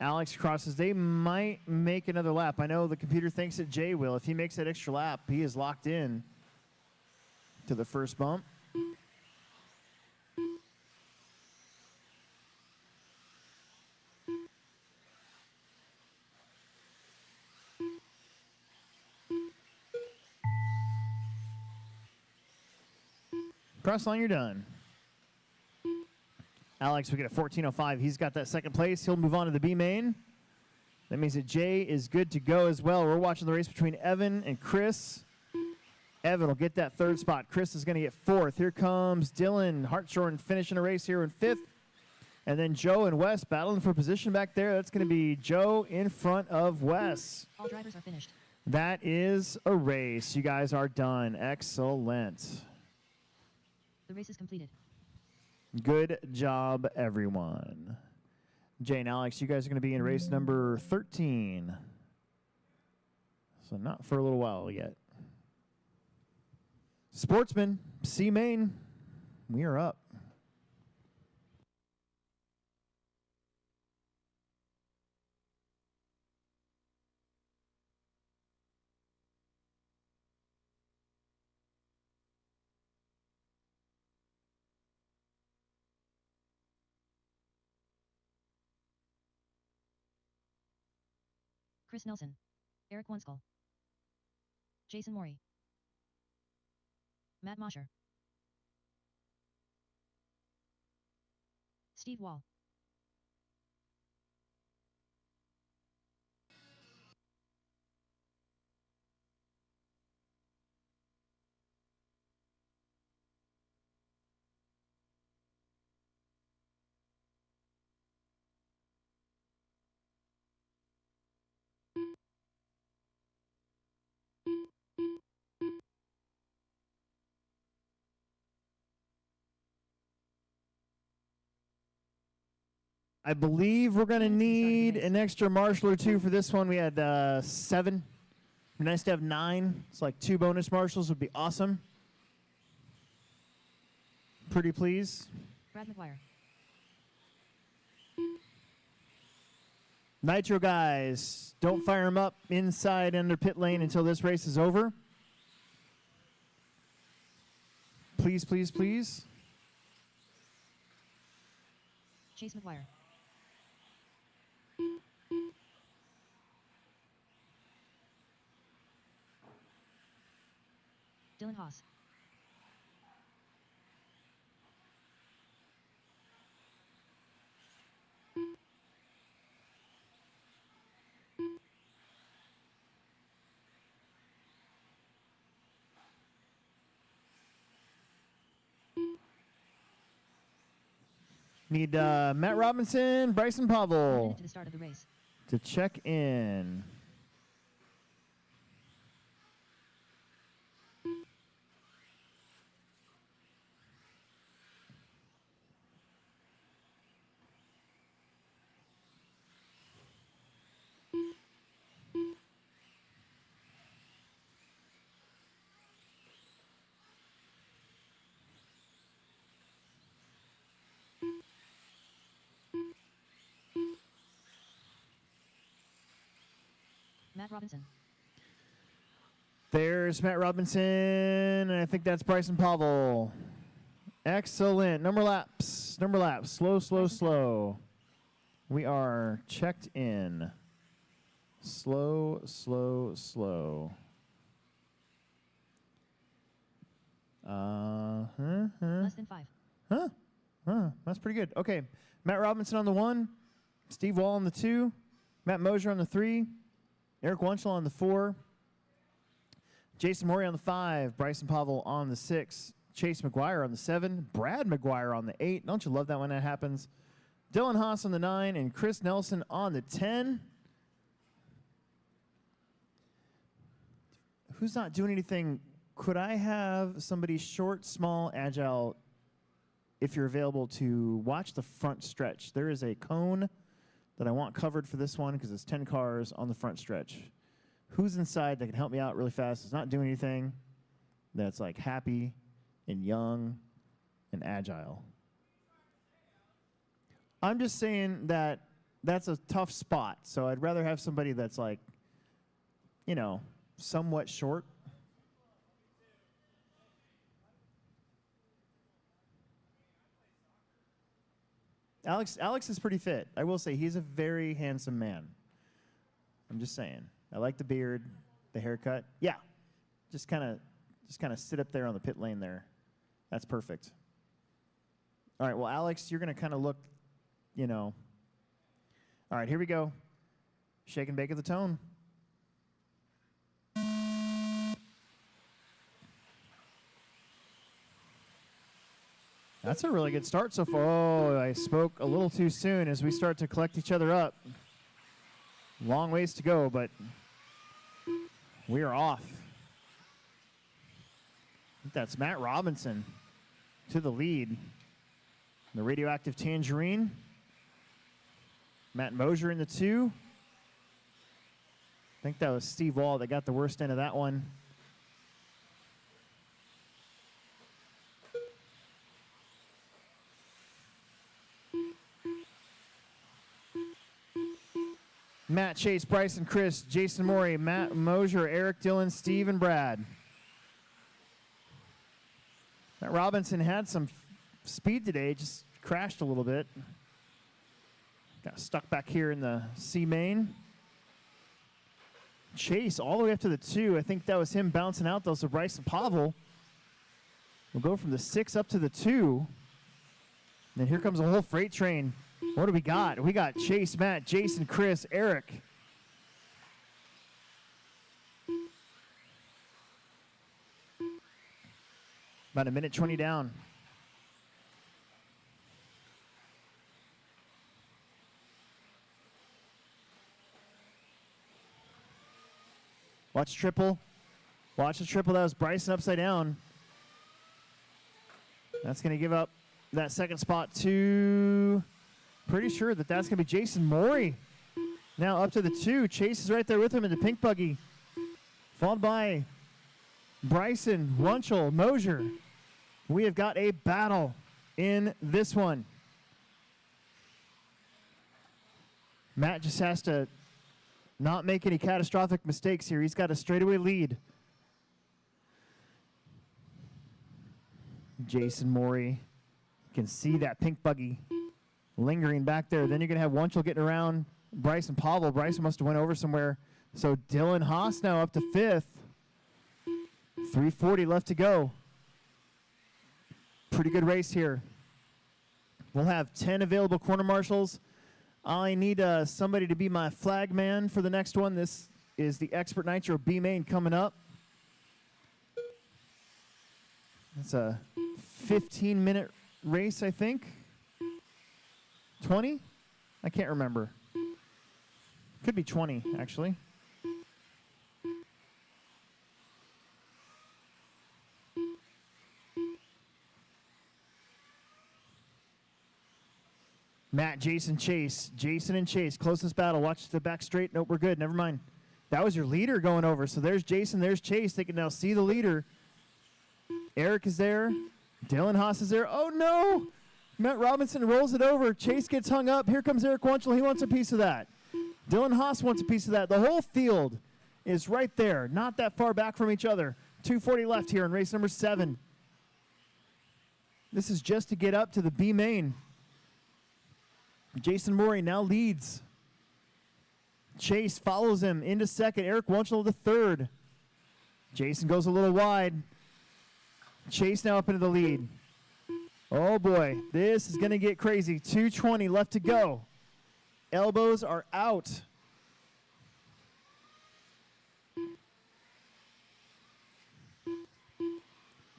Alex crosses. They might make another lap. I know the computer thinks that Jay will. If he makes that extra lap, he is locked in to the first bump. Cross line, you're done. Alex, we get a 14.05. He's got that second place. He'll move on to the B main. That means that Jay is good to go as well. We're watching the race between Evan and Chris. Evan will get that third spot. Chris is going to get fourth. Here comes Dylan Hartshorn finishing a race here in fifth. And then Joe and Wes battling for position back there. That's going to be Joe in front of Wes. All drivers are finished. That is a race. You guys are done. Excellent. The race is completed. Good job, everyone. Jay and Alex, you guys are going to be in race number 13. So not for a little while yet. Sportsman, C main, we are up. Chris Nelson. Eric Oneskull. Jason Mori. Matt Mosher. Steve Wall. I believe we're going to need an extra marshal or two for this one. We had 7. Nice to have 9. It's like 2 bonus marshals would be awesome. Pretty please. Brad McGuire. Nitro guys, don't fire them up inside under pit lane until this race is over. Please, please, please. Chase McGuire. Dylan Haas. Need Matt Robinson, Bryson 1 Pavel minute to the start of the race. to check in. Matt Robinson. There's Matt Robinson, and I think that's Bryson Pavel. Excellent. Number laps. Number laps. Slow, slow, slow. We are checked in. Slow, slow, slow. Less than 5. That's pretty good. Okay. Matt Robinson on the 1. Steve Wall on the 2. Matt Mosier on the 3. Eric Wunschel on the 4. Jason Morey on the 5. Bryson Pavel on the 6. Chase McGuire on the 7. Brad McGuire on the 8. Don't you love that when that happens? Dylan Haas on the 9. And Chris Nelson on the 10. Who's not doing anything? Could I have somebody short, small, agile, if you're available, to watch the front stretch? There is a cone that I want covered for this one because it's 10 cars on the front stretch. Who's inside that can help me out really fast? It's not doing anything. That's like happy and young and agile. I'm just saying that that's a tough spot. So I'd rather have somebody that's like, you know, somewhat short. Alex is pretty fit. I will say he's a very handsome man. I'm just saying. I like the beard, the haircut. Yeah, just kind of sit up there on the pit lane there. That's perfect. All right. Well, Alex, you're going to kind of look, you know. All right. Here we go. Shake and bake at the tone. That's a really good start so far. Oh, I spoke a little too soon as we start to collect each other up. Long ways to go, but we are off. I think that's Matt Robinson to the lead. The radioactive tangerine. Matt Mosier in the 2. I think that was Steve Wall that got the worst end of that one. Matt, Chase, Bryson, Chris, Jason Morey, Matt Mosier, Eric, Dylan, Steve, and Brad. Matt Robinson had some speed today, just crashed a little bit. Got stuck back here in the C main. Chase all the way up to the 2. I think that was him bouncing out though, so Bryson Pavel will go from the 6 up to the 2. And then here comes a whole freight train. What do we got? We got Chase, Matt, Jason, Chris, Eric. About a minute 20 down. Watch triple. Watch the triple. That was Bryson upside down. That's going to give up that second spot to... Pretty sure that that's going to be Jason Morey. Now up to the 2. Chase is right there with him in the pink buggy. Followed by Bryson, Wunschel, Mosier. We have got a battle in this one. Matt just has to not make any catastrophic mistakes here. He's got a straightaway lead. Jason Morey. You can see that pink buggy lingering back there. Then you're going to have Wunschel getting around Bryson Pavel. Bryson must have went over somewhere. So Dylan Haas now up to 5th. 3:40 left to go. Pretty good race here. We'll have 10 available corner marshals. I need somebody to be my flag man for the next one. This is the Expert Nitro B main coming up. It's a 15-minute race, I think. 20? I can't remember. Could be 20, actually. Matt, Jason, Chase. Jason and Chase, closest battle. Watch the back straight. Nope, we're good. Never mind. That was your leader going over. So there's Jason, there's Chase. They can now see the leader. Eric is there. Dylan Haas is there. Oh, no. Matt Robinson rolls it over. Chase gets hung up. Here comes Eric Wunschel. He wants a piece of that. Dylan Haas wants a piece of that. The whole field is right there, not that far back from each other. 2:40 left here in race number 7. This is just to get up to the B main. Jason Morey now leads. Chase follows him into second. Eric Wunschel to third. Jason goes a little wide. Chase now up into the lead. Oh boy, this is going to get crazy. 2:20 left to go. Elbows are out.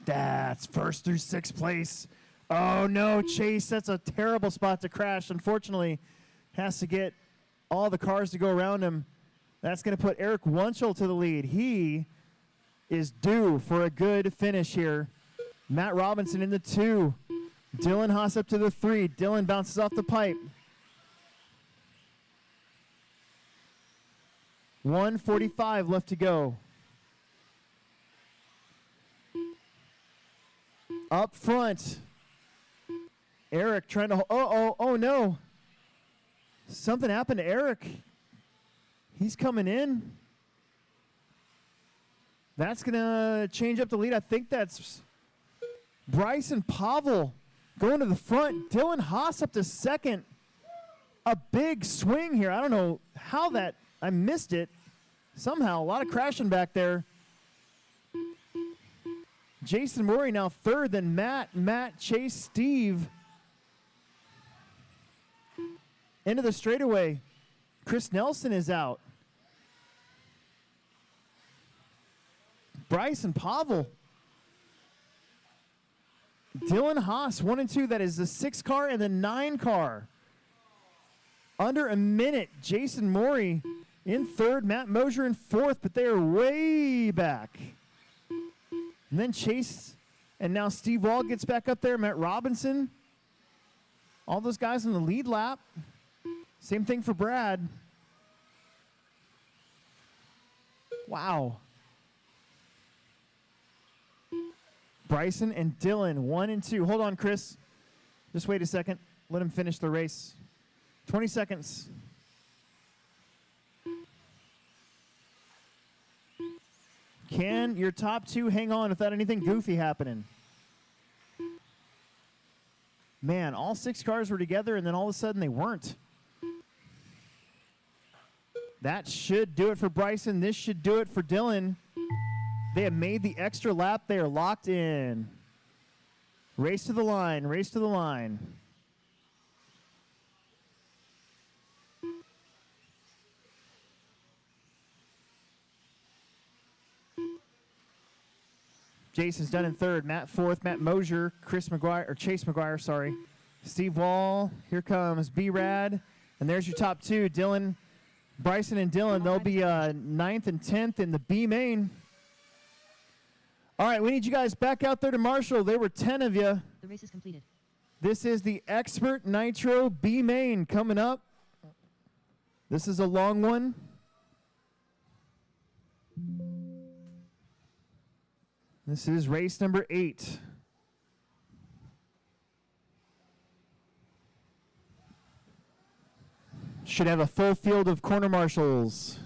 That's first through 6th place. Oh no, Chase, that's a terrible spot to crash. Unfortunately, has to get all the cars to go around him. That's going to put Eric Wunschel to the lead. He is due for a good finish here. Matt Robinson in the 2. Dylan Haas up to the 3. Dylan bounces off the pipe. 1:45 left to go. Up front. Eric trying to, oh no. Something happened to Eric. He's coming in. That's going to change up the lead. I think that's Bryson Pavel going to the front. Dylan Haas up to second. A big swing here. I don't know how that, I missed it. Somehow, a lot of crashing back there. Jason Murray now third, then Matt, Chase, Steve. Into the straightaway. Chris Nelson is out. Bryson Pavel. Dylan Haas, 1 and 2. That is the 6 car and the 9 car. Under a minute. Jason Morey in third. Matt Mosier in fourth, but they are way back. And then Chase, and now Steve Wall gets back up there. Matt Robinson. All those guys in the lead lap. Same thing for Brad. Wow. Bryson and Dylan, 1 and 2. Hold on, Chris. Just wait a second. Let him finish the race. 20 seconds. Can your top 2 hang on without anything goofy happening? Man, all 6 cars were together, and then all of a sudden they weren't. That should do it for Bryson. This should do it for Dylan. They have made the extra lap. They are locked in. Race to the line. Race to the line. Jason's done in third. Matt fourth. Matt Mosier. Chase McGuire, sorry. Steve Wall. Here comes B-Rad. And there's your top 2. Dylan, Bryson and Dylan. They'll be 9th and 10th in the B main. All right, we need you guys back out there to marshal. There were 10 of you. The race is completed. This is the Expert Nitro B main coming up. This is a long one. This is race number 8. Should have a full field of corner marshals.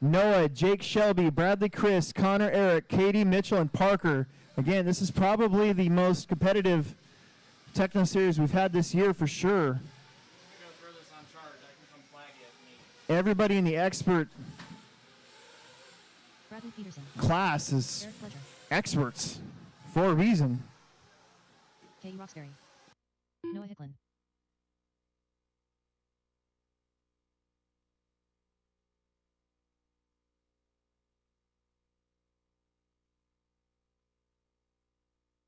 Noah, Jake Shelby, Bradley Chris, Connor Eric, Katie Mitchell, and Parker. Again, this is probably the most competitive Tekno series we've had this year for sure. I'm gonna go throw this on charge. I can come flag you if need. Everybody in the expert Bradley Peterson. class is Eric Fletcher. experts for a reason. Katie Roxbury. Noah Hicklin.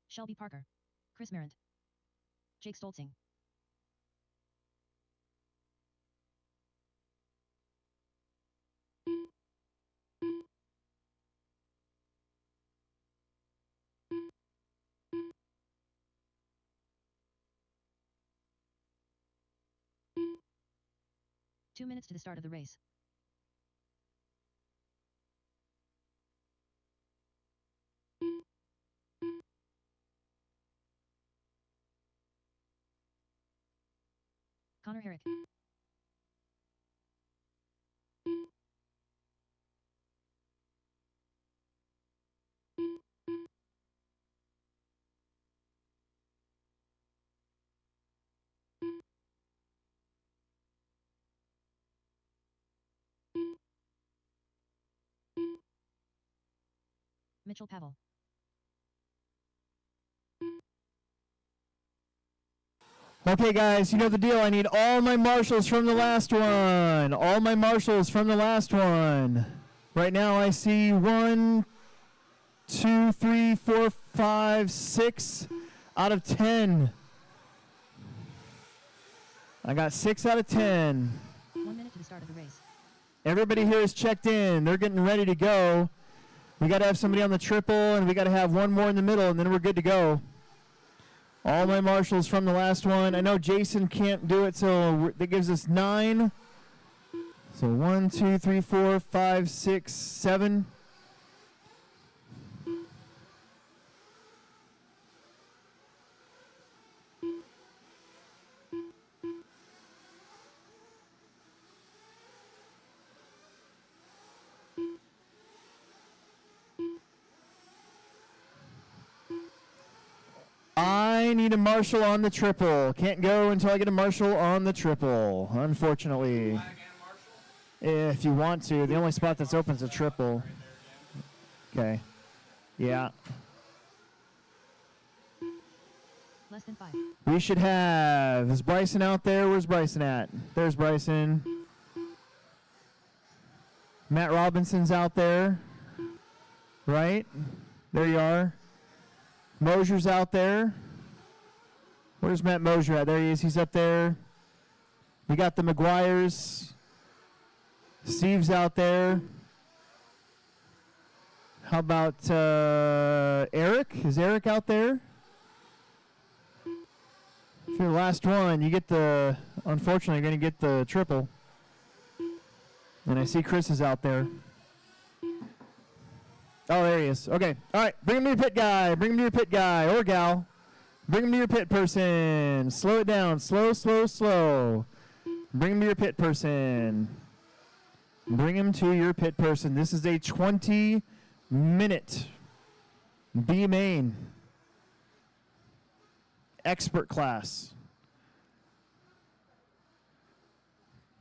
Shelby Parker. Chris Merritt. Jake Stoltzing. Two minutes to the start of the race. Connor Herrick. Mitchell Pavel. Okay, guys, you know the deal. I need all my marshals from the last one. All my marshals from the last one. Right now I see 1, 2, 3, 4, 5, 6 out of 10. I got 6 out of 10. 1 minute to the start of the race. Everybody here is checked in. They're getting ready to go. We got to have somebody on the triple, and we got to have one more in the middle, and then we're good to go. All my marshals from the last one. I know Jason can't do it, so that gives us 9. So 1, 2, 3, 4, 5, 6, 7. I need a marshal on the triple. Can't go until I get a marshal on the triple, unfortunately. Flag and marshal? If you want to. The only spot that's open is a triple. Okay. Yeah. Less than 5. We should have. Is Bryson out there? Where's Bryson at? There's Bryson. Matt Robinson's out there. Right? There you are. Mosier's out there. Where's Matt Mosier at? There he is. He's up there. We got the McGuires. Steve's out there. How about Eric? Is Eric out there? If you're the last one, you get the, unfortunately, you're going to get the triple. And I see Chris is out there. Oh, there he is. Okay. All right. Bring him to your pit guy. Bring him to your pit guy or gal. Bring him to your pit person. Slow it down. Slow, slow, slow. Bring him to your pit person. Bring him to your pit person. This is a 20-minute B main expert class.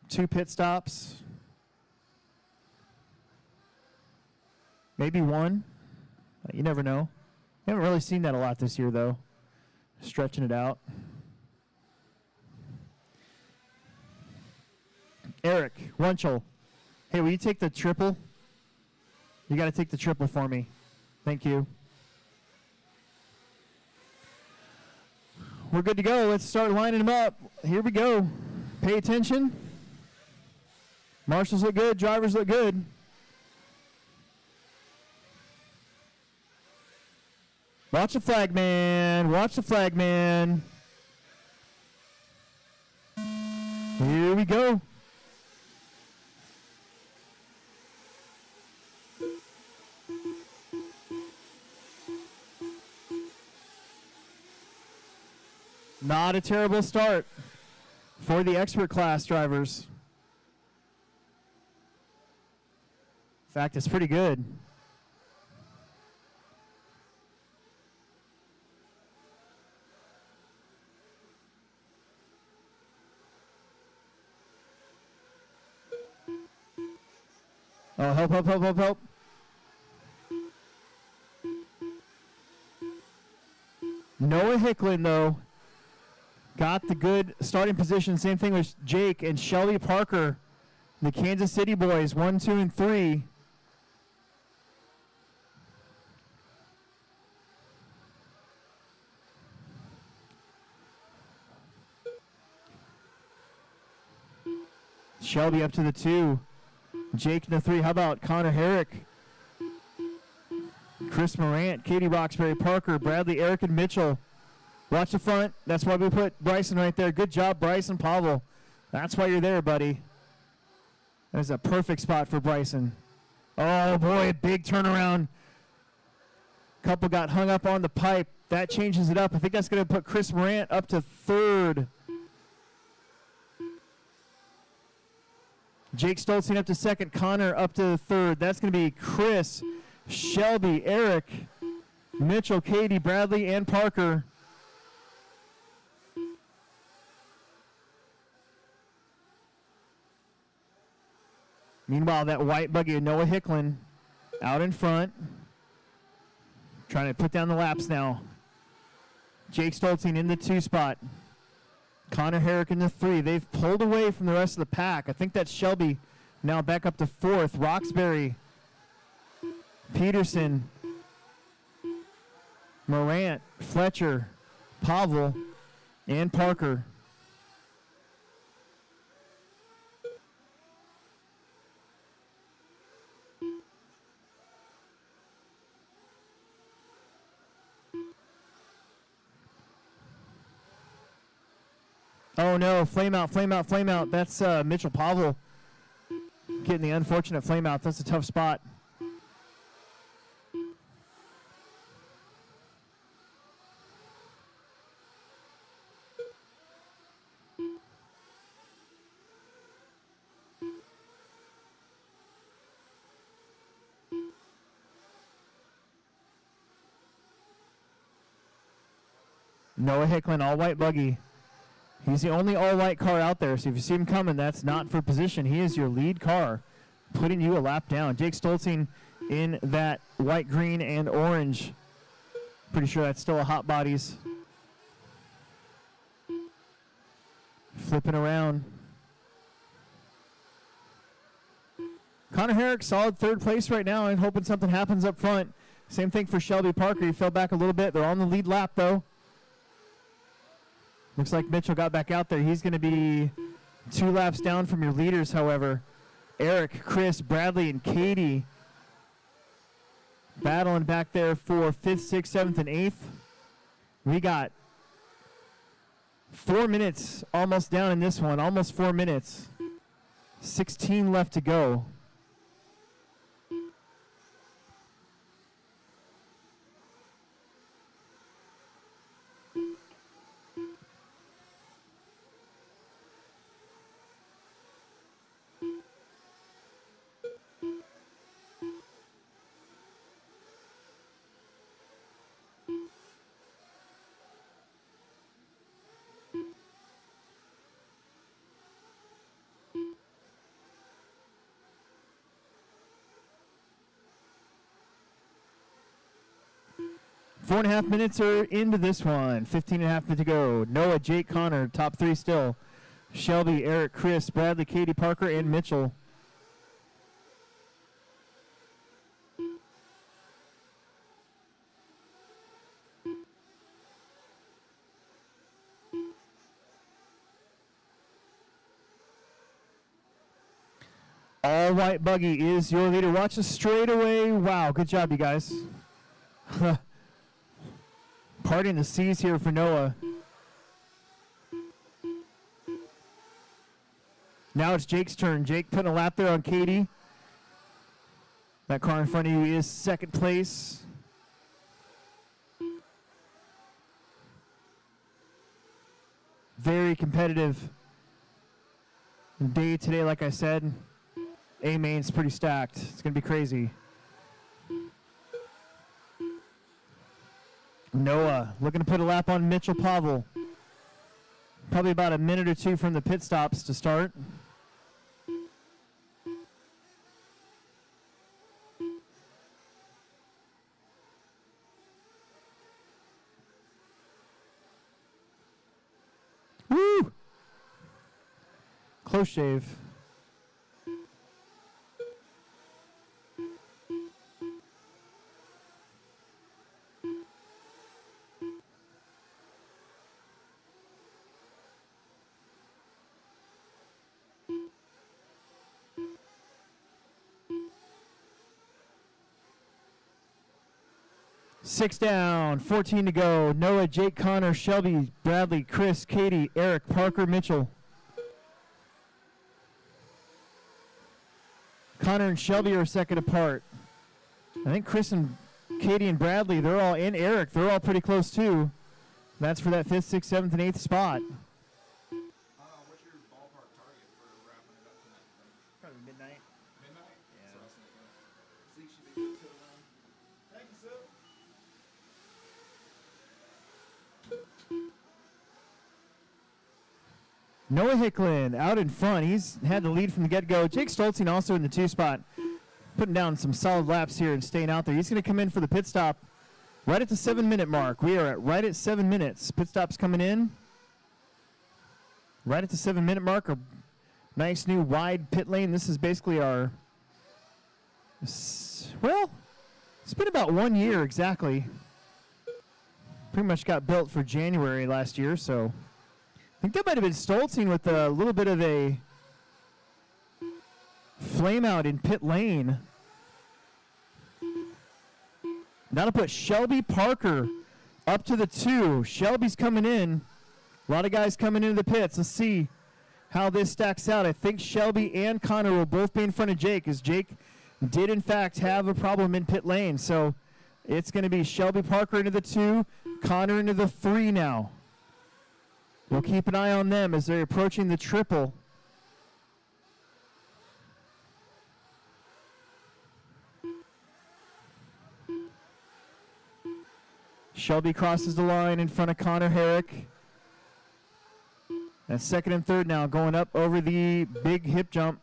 2 pit stops. Maybe 1. You never know. We haven't really seen that a lot this year, though. Stretching it out. Eric Wunschel. Hey, will you take the triple? You got to take the triple for me. Thank you. We're good to go. Let's start lining them up. Here we go. Pay attention. Marshals look good. Drivers look good. Watch the flag man. Watch the flag man. Here we go. Not a terrible start for the expert class drivers. In fact, it's pretty good. Oh, help, help, help, help, help. Noah Hicklin, though, got the good starting position. Same thing with Jake and Shelby Parker, the Kansas City boys, 1, 2, and 3. Shelby up to the 2. Jake in the 3. How about Connor Herrick? Chris Morant, Katie Roxbury, Parker, Bradley, Eric, and Mitchell. Watch the front. That's why we put Bryson right there. Good job, Bryson Pavel. That's why you're there, buddy. That is a perfect spot for Bryson. Oh, boy, big turnaround. Couple got hung up on the pipe. That changes it up. I think that's going to put Chris Morant up to 3rd. Jake Stoltzing up to 2nd. Connor up to 3rd. That's going to be Chris, Shelby, Eric, Mitchell, Katie, Bradley, and Parker. Meanwhile, that white buggy of Noah Hicklin out in front. Trying to put down the laps now. Jake Stoltzing in the 2 spot. Connor Herrick in the 3. They've pulled away from the rest of the pack. I think that's Shelby now back up to 4th. Roxbury, Peterson, Morant, Fletcher, Pavel, and Parker. Oh no, flame out, flame out, flame out. That's Mitchell Pavel getting the unfortunate flame out. That's a tough spot. Noah Hicklin, all white buggy. He's the only all-white car out there, so if you see him coming, that's not for position. He is your lead car, putting you a lap down. Jake Stoltzing in that white, green, and orange. Pretty sure that's still a Hot Bodies. Flipping around. Connor Herrick, solid 3rd place right now, and hoping something happens up front. Same thing for Shelby Parker. He fell back a little bit. They're on the lead lap, though. Looks like Mitchell got back out there. He's going to be 2 laps down from your leaders, however. Eric, Chris, Bradley, and Katie battling back there for 5th, 6th, 7th, and 8th. We got 4 minutes almost down in this one, almost 4 minutes. 16 left to go. Four and a half minutes are into this one. 15 and a half minutes to go. Noah, Jake, Connor, top 3 still. Shelby, Eric, Chris, Bradley, Katie, Parker, and Mitchell. All white buggy is your leader. Watch the straightaway. Wow, good job, you guys. Parting the seas here for Noah. Now it's Jake's turn. Jake putting a lap there on Katie. That car in front of you is 2nd place. Very competitive day today, like I said. A main's pretty stacked. It's going to be crazy. Noah looking to put a lap on Mitchell Pavel. Probably about a minute or two from the pit stops to start. Woo! Close shave. Six down, 14 to go. Noah, Jake, Connor, Shelby, Bradley, Chris, Katie, Eric, Parker, Mitchell. Connor and Shelby are a second apart. I think Chris and Katie and Bradley, they're all in. Eric, they're all pretty close too. That's for that 5th, 6th, 7th, and 8th spot. What's your ballpark target for wrapping it up tonight? Probably midnight. Midnight? Yeah. That's what I was thinking. Zeke should be good till then. Thank you, sir. Noah Hicklin out in front. He's had the lead from the get-go. Jake Stoltzing also in the 2 spot, putting down some solid laps here and staying out there. He's going to come in for the pit stop right at the 7-minute mark. We are at right at 7 minutes. Pit stop's coming in right at the 7-minute mark. A nice new wide pit lane. This is basically our, well, it's been about 1 year exactly. Pretty much got built for January last year, so I think that might have been Stoltzing with a little bit of a flame out in pit lane. Now to put Shelby Parker up to the 2. Shelby's coming in. A lot of guys coming into the pits. Let's see how this stacks out. I think Shelby and Connor will both be in front of Jake, as Jake did in fact have a problem in pit lane. So it's going to be Shelby Parker into the 2, Connor into the 3 now. We'll keep an eye on them as they're approaching the triple. Shelby crosses the line in front of Connor Herrick. And 2nd and 3rd now, going up over the big hip jump.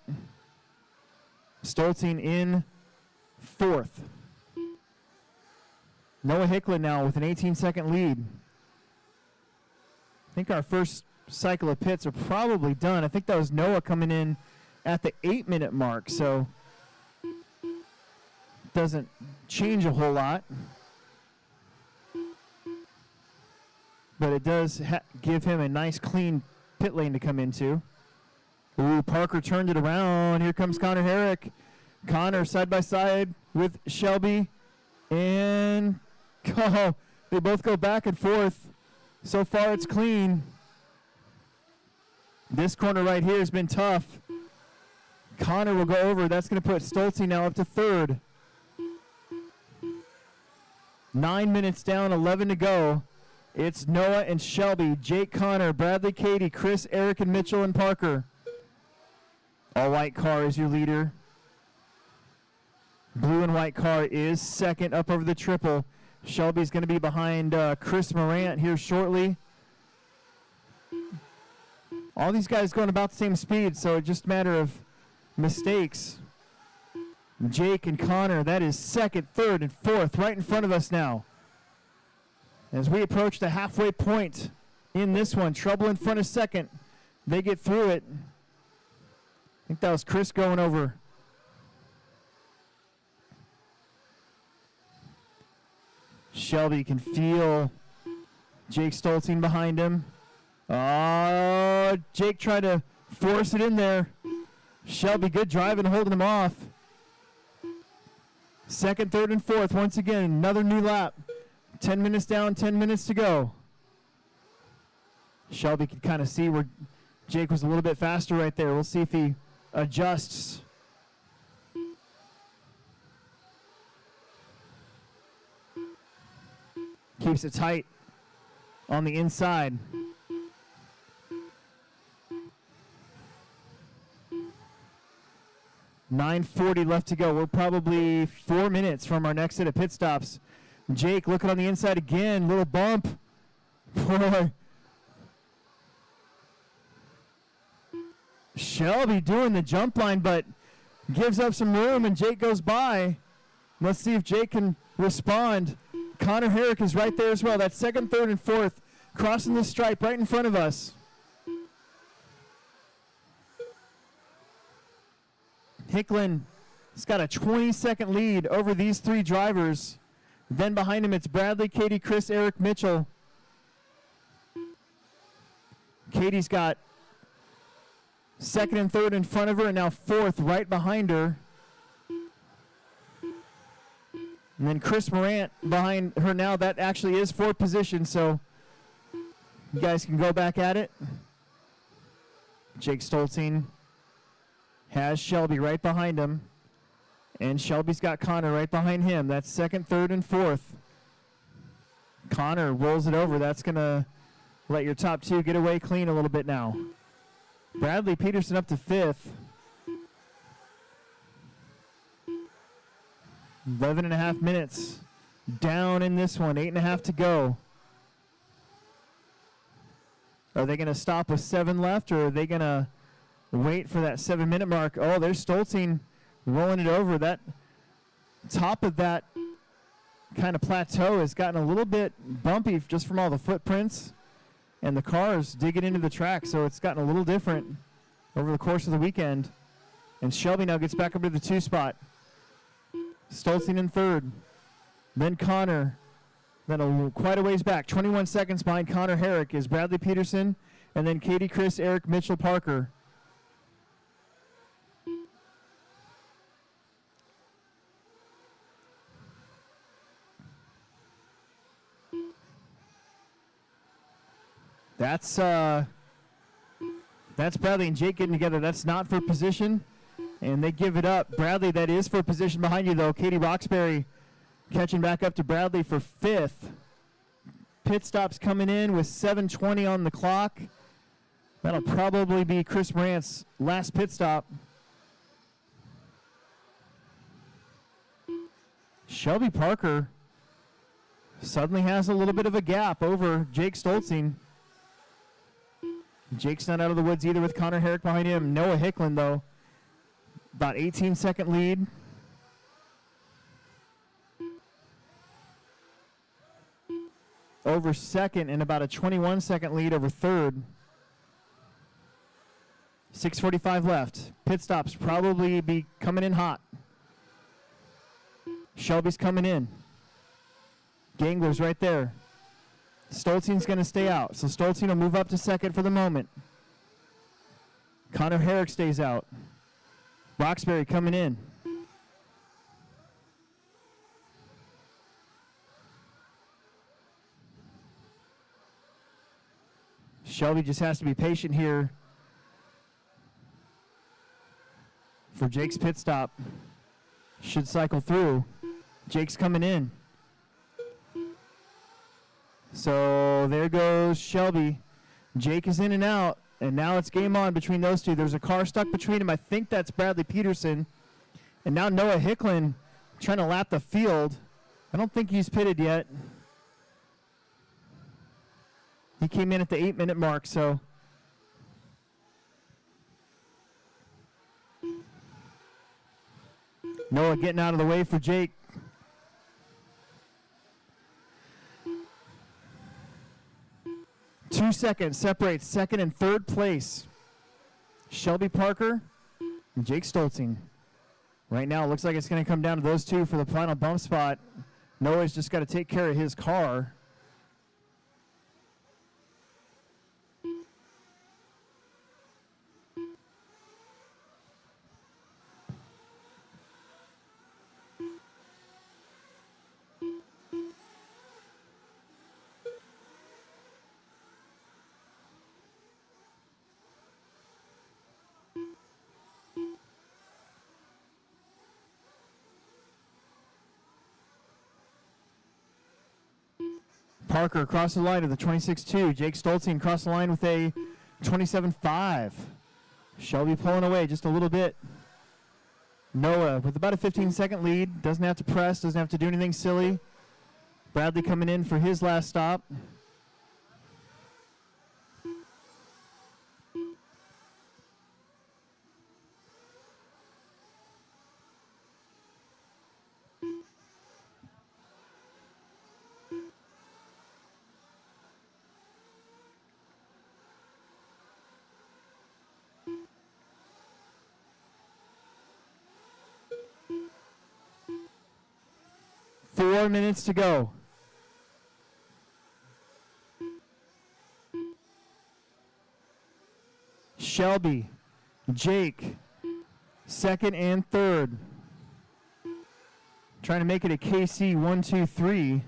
Stoltzing in 4th. Noah Hicklin now with an 18-second lead. I think our first cycle of pits are probably done. I think that was Noah coming in at the 8-minute mark, so doesn't change a whole lot. But it does give him a nice clean pit lane to come into. Ooh, Parker turned it around. Here comes Connor Herrick. Connor side by side with Shelby. And they both go back and forth. So far it's clean. This corner right here has been tough. Connor will go over. That's going to put Stoltzing now up to 3rd. 9 minutes down, 11 to go. It's Noah and Shelby, Jake, Connor, Bradley, Katie, Chris, Eric, and Mitchell and Parker. All white car is your leader. Blue and white car is 2nd up over the triple. Shelby's going to be behind Chris Morant here shortly. All these guys going about the same speed, so it's just a matter of mistakes. Jake and Connor, that is 2nd, 3rd, and 4th right in front of us now. As we approach the halfway point in this one, trouble in front of 2nd. They get through it. I think that was Chris going over. Shelby can feel Jake Stoltzing behind him. Oh, Jake tried to force it in there. Shelby, good driving, holding him off. 2nd, 3rd, and 4th. Once again, another new lap. 10 minutes down, 10 minutes to go. Shelby could kind of see where Jake was a little bit faster right there. We'll see if he adjusts. Keeps it tight on the inside. 9:40 left to go. We're probably 4 minutes from our next set of pit stops. Jake looking on the inside again. Little bump. Boy. Shelby doing the jump line, but gives up some room, and Jake goes by. Let's see if Jake can respond. Connor Herrick is right there as well. That's second, third, and fourth, crossing the stripe right in front of us. Hicklin has got a 20-second lead over these three drivers. Then behind him, it's Bradley, Katie, Chris, Eric, Mitchell. Katie's got second and third in front of her, and now fourth right behind her. And then Chris Morant behind her now. That actually is fourth position, so you guys can go back at it. Jake Stolzing has Shelby right behind him, and Shelby's got Connor right behind him. That's second, third, and fourth. Connor rolls it over. That's going to let your top two get away clean a little bit now. Bradley Peterson up to fifth. 11.5 minutes down in this one. 8.5 to go. Are they going to stop with 7 left, or are they going to wait for that 7-minute mark? Oh, there's Stolzing rolling it over. That top of that kind of plateau has gotten a little bit bumpy just from all the footprints and the cars digging into the track, so it's gotten a little different over the course of the weekend. And Shelby now gets back up to the 2 spot. Stolzing in third. Then Connor. Then quite a ways back. 21 seconds behind Connor Herrick is Bradley Peterson, and then Katie, Chris, Eric, Mitchell, Parker. That's Bradley and Jake getting together. That's not for position, and they give it up. Bradley, that is for position behind you, though. Katie Roxbury catching back up to Bradley for fifth. Pit stops coming in with 7:20 on the clock. That'll probably be Chris Morant's last pit stop. Shelby Parker suddenly has a little bit of a gap over Jake Stolzing. Jake's not out of the woods either with Connor Herrick behind him. Noah Hicklin, though, about 18-second lead. Over second, and about a 21-second lead over third. 6:45 left. Pit stops probably be coming in hot. Shelby's coming in. Gangler's right there. Stolzing's going to stay out, so Stolzing will move up to second for the moment. Connor Herrick stays out. Roxbury coming in. Shelby just has to be patient here for Jake's pit stop. Should cycle through. Jake's coming in. So there goes Shelby. Jake is in and out, and now it's game on between those two. There's a car stuck between them. I think that's Bradley Peterson. And now Noah Hicklin trying to lap the field. I don't think he's pitted yet. He came in at the 8-minute mark, so. Noah getting out of the way for Jake. Two seconds separates second and third place. Shelby Parker and Jake Stolzing. Right now, it looks like it's going to come down to those two for the final bump spot. Noah's just got to take care of his car. Parker across the line with a 26.2. Jake Stolzing across the line with a 27.5. Shelby pulling away just a little bit. Noah with about a 15-second lead. Doesn't have to press, doesn't have to do anything silly. Bradley coming in for his last stop. Four minutes to go. Shelby, Jake, second and third. Trying to make it a KC 1, 2, 3.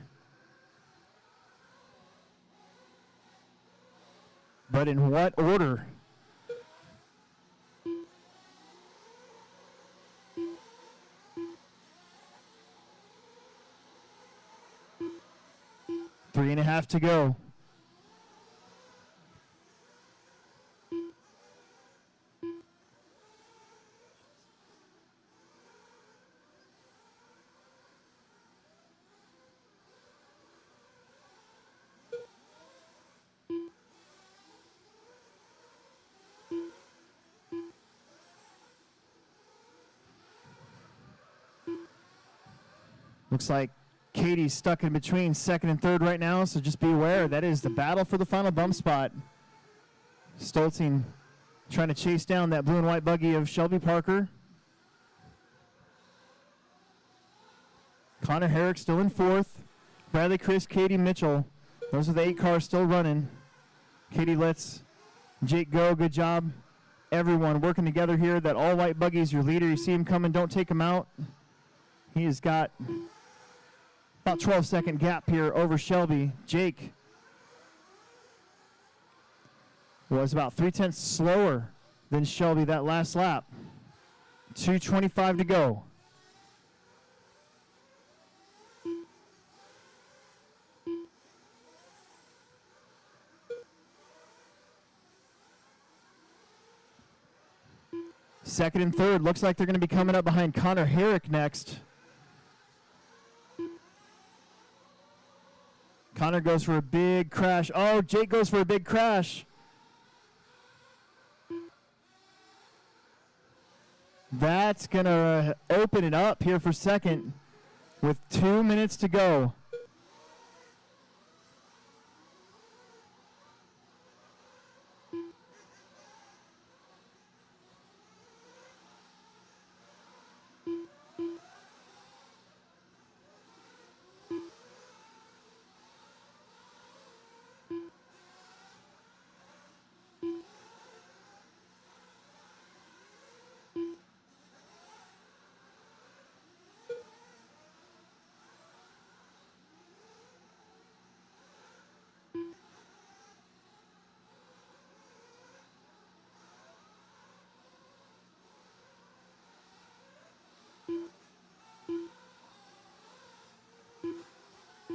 But in what order? Three and a half to go. Looks like Katie's stuck in between second and third right now, so just be aware. That is the battle for the final bump spot. Stolting trying to chase down that blue and white buggy of Shelby Parker. Connor Herrick still in fourth. Bradley Chris, Katie Mitchell. Those are the 8 cars still running. Katie lets Jake go. Good job. Everyone working together here. That all white buggy is your leader. You see him coming. Don't take him out. He has got about 12-second gap here over Shelby. Jake was about 0.3 slower than Shelby that last lap. 2:25 to go. Second and third. Looks like they're going to be coming up behind Connor Herrick next. Connor goes for a big crash. Oh, Jake goes for a big crash. That's going to open it up here for second with 2 minutes to go.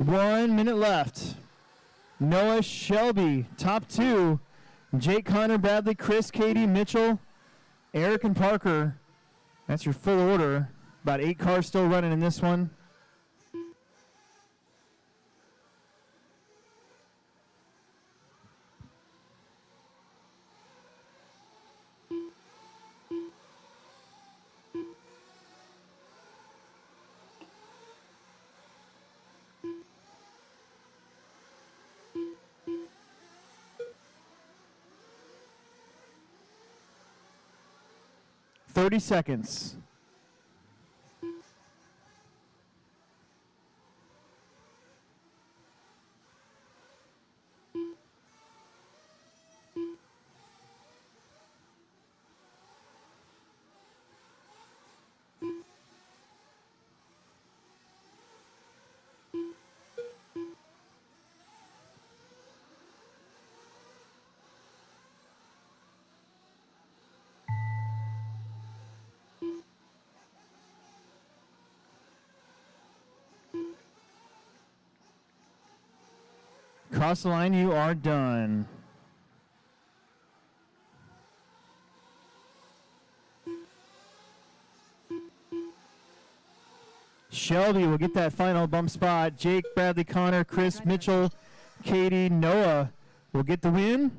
One minute left. Noah, Shelby, top two. Jake, Connor, Bradley, Chris, Katie, Mitchell, Eric, and Parker. That's your full order. About 8 cars still running in this one. Thirty seconds. Cross the line, you are done. Shelby will get that final bump spot. Jake, Bradley, Connor, Chris, Mitchell, Katie, Noah will get the win.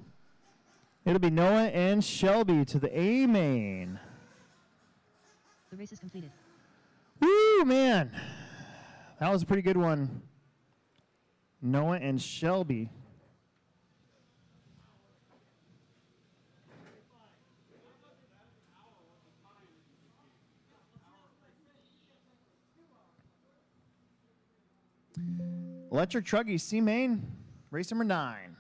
It'll be Noah and Shelby to the A main. The race is completed. Woo, man. That was a pretty good one. Noah and Shelby. Electric Truggy, C main, race number 9.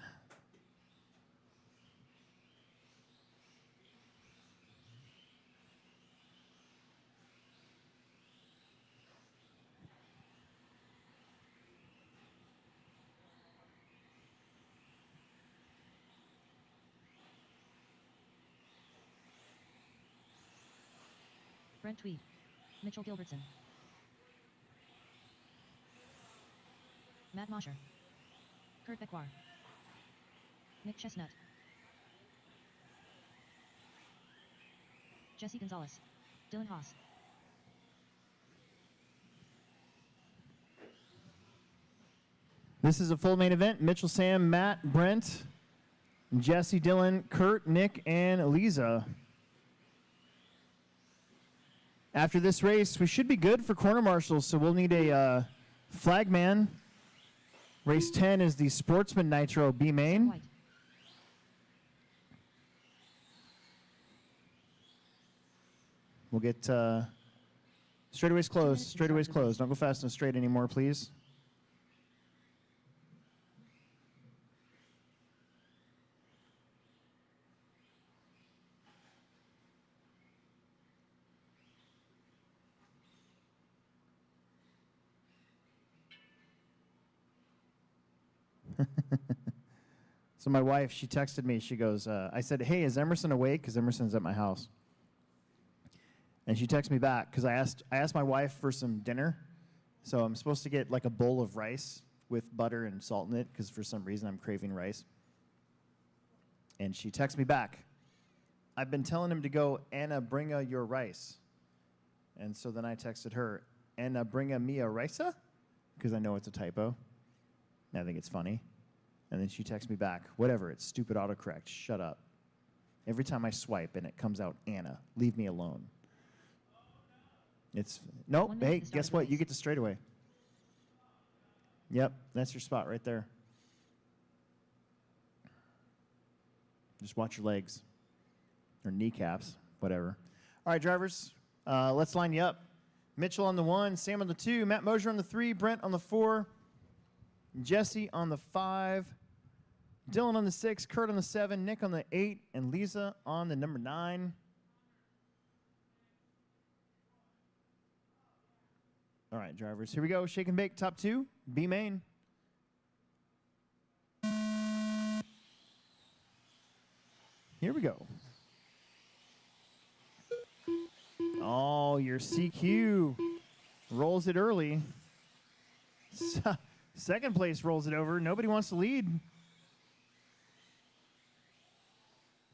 Brent Tweed. Mitchell Gilbertson. Matt Mosher. Kurt Beckwar. Nick Chestnut. Jesse Gonzalez. Dylan Haas. This is a full main event. Mitchell, Sam, Matt, Brent, Jesse, Dylan, Kurt, Nick, and Eliza. After this race, we should be good for corner marshals, so we'll need a flagman. Race 10 is the Sportsman Nitro B main. White. We'll get straightaways closed. Straightaways closed. Don't go fast and straight anymore, please. So my wife, she texted me. She goes, I said, hey, is Emerson awake? Because Emerson's at my house. And she texted me back because I asked my wife for some dinner. So I'm supposed to get like a bowl of rice with butter and salt in it because for some reason I'm craving rice. And she texted me back. I've been telling him to go, Anna, bring your rice. And so then I texted her, Anna, bring me a risa? Because I know it's a typo. And I think it's funny. And then she texts me back, whatever, it's stupid autocorrect, shut up. Every time I swipe and it comes out Anna, leave me alone. It's, nope, hey, guess what? You get the straightaway. Yep, that's your spot right there. Just watch your legs. Or kneecaps, whatever. All right, drivers, let's line you up. Mitchell on the 1, Sam on the 2, Matt Mosier on the 3, Brent on the 4, Jesse on the 5, Dylan on the 6, Kurt on the 7, Nick on the 8, and Lisa on the number 9. All right, drivers, here we go. Shake and bake, top 2, B main. Here we go. Oh, your CQ rolls it early. Second place rolls it over. Nobody wants to lead. I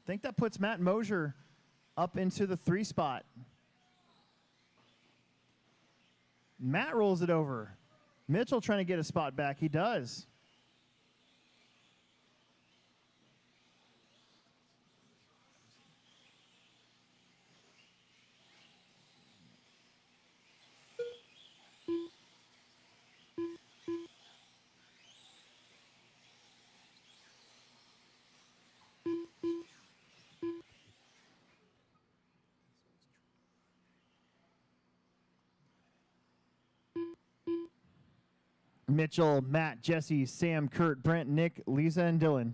think that puts Matt Mosier up into the 3 spot. Matt rolls it over. Mitchell trying to get a spot back. He does. Mitchell, Matt, Jesse, Sam, Kurt, Brent, Nick, Lisa, and Dylan.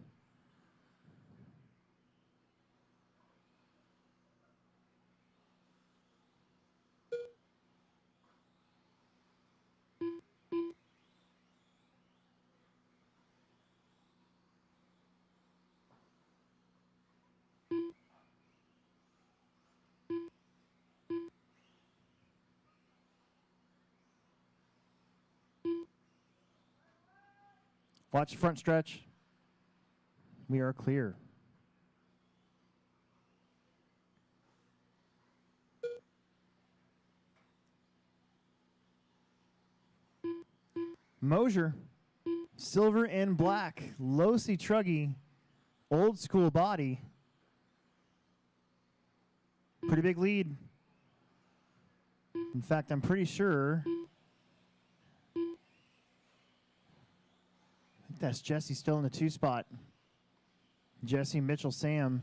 Watch the front stretch. We are clear. Mosier, silver and black, low-C truggy, old school body. Pretty big lead. In fact, I'm pretty sure. I think that's Jesse still in the 2 spot. Jesse, Mitchell, Sam.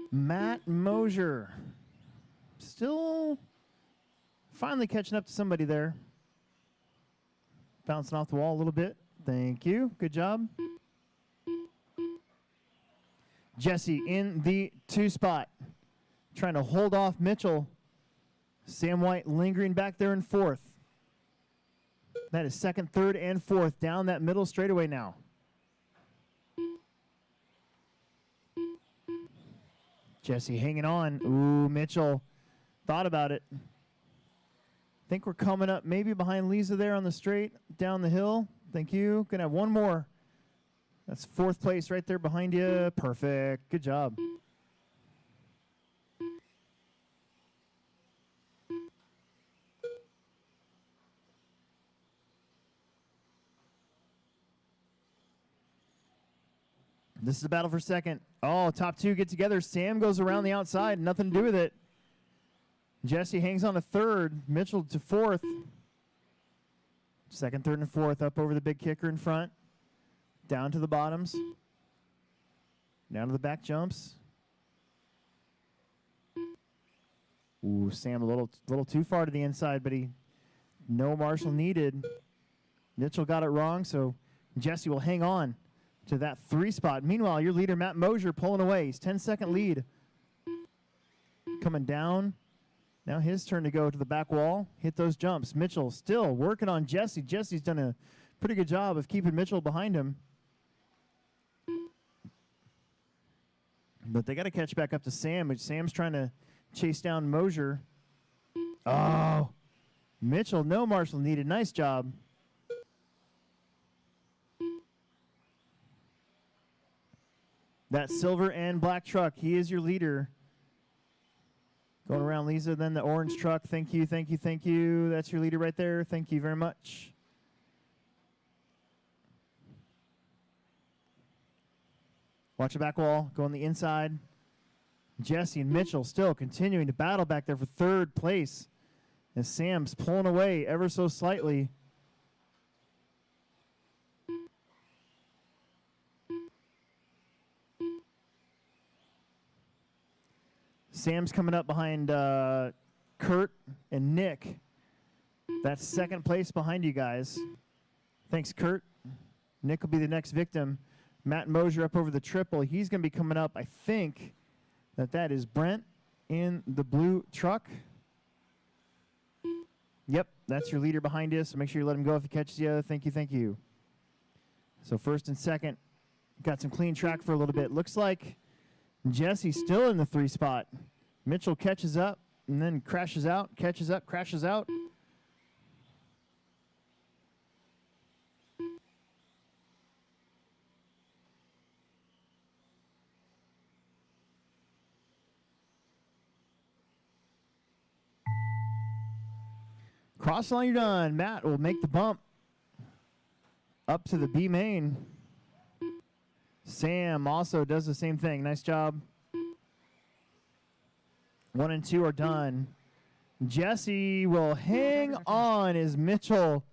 Matt Mosier. Still finally catching up to somebody there. Bouncing off the wall a little bit. Thank you. Good job. Jesse in the 2 spot. Trying to hold off Mitchell. Sam White lingering back there in 4th. That is 2nd, 3rd, and 4th. Down that middle straightaway now. Jesse hanging on. Ooh, Mitchell thought about it. Think we're coming up maybe behind Lisa there on the straight down the hill. Thank you. Gonna have one more. That's 4th place right there behind you. Perfect. Good job. This is the battle for 2nd. Oh, top 2 get together. Sam goes around the outside. Nothing to do with it. Jesse hangs on to 3rd. Mitchell to 4th. 2nd, 3rd, and 4th up over the big kicker in front. Down to the bottoms. Down to the back jumps. Ooh, Sam a little too far to the inside, but no marshal needed. Mitchell got it wrong, so Jesse will hang on to that 3 spot. Meanwhile, your leader, Matt Mosier, pulling away. He's 10-second lead. Coming down. Now his turn to go to the back wall. Hit those jumps. Mitchell still working on Jesse. Jesse's done a pretty good job of keeping Mitchell behind him. But they got to catch back up to Sam, which Sam's trying to chase down Mosier. Oh, Mitchell, no marshal needed. Nice job. That silver and black truck, he is your leader. Going around Lisa, then the orange truck. Thank you, thank you, thank you. That's your leader right there. Thank you very much. Watch the back wall. Go on the inside. Jesse and Mitchell still continuing to battle back there for 3rd place. As Sam's pulling away ever so slightly. Sam's coming up behind Kurt and Nick. That's 2nd place behind you guys. Thanks, Kurt. Nick will be the next victim. Matt Mosier up over the triple. He's going to be coming up, I think, that is Brent in the blue truck. Yep, that's your leader behind you, so make sure you let him go if he catches you. Thank you, thank you. So 1st and 2nd, got some clean track for a little bit. Looks like Jesse's still in the 3 spot. Mitchell catches up and then crashes out, catches up, crashes out. Cross line, you're done. Matt will make the bump up to the B main. Sam also does the same thing. Nice job. 1 and 2 are done. Jesse will hang on as Mitchell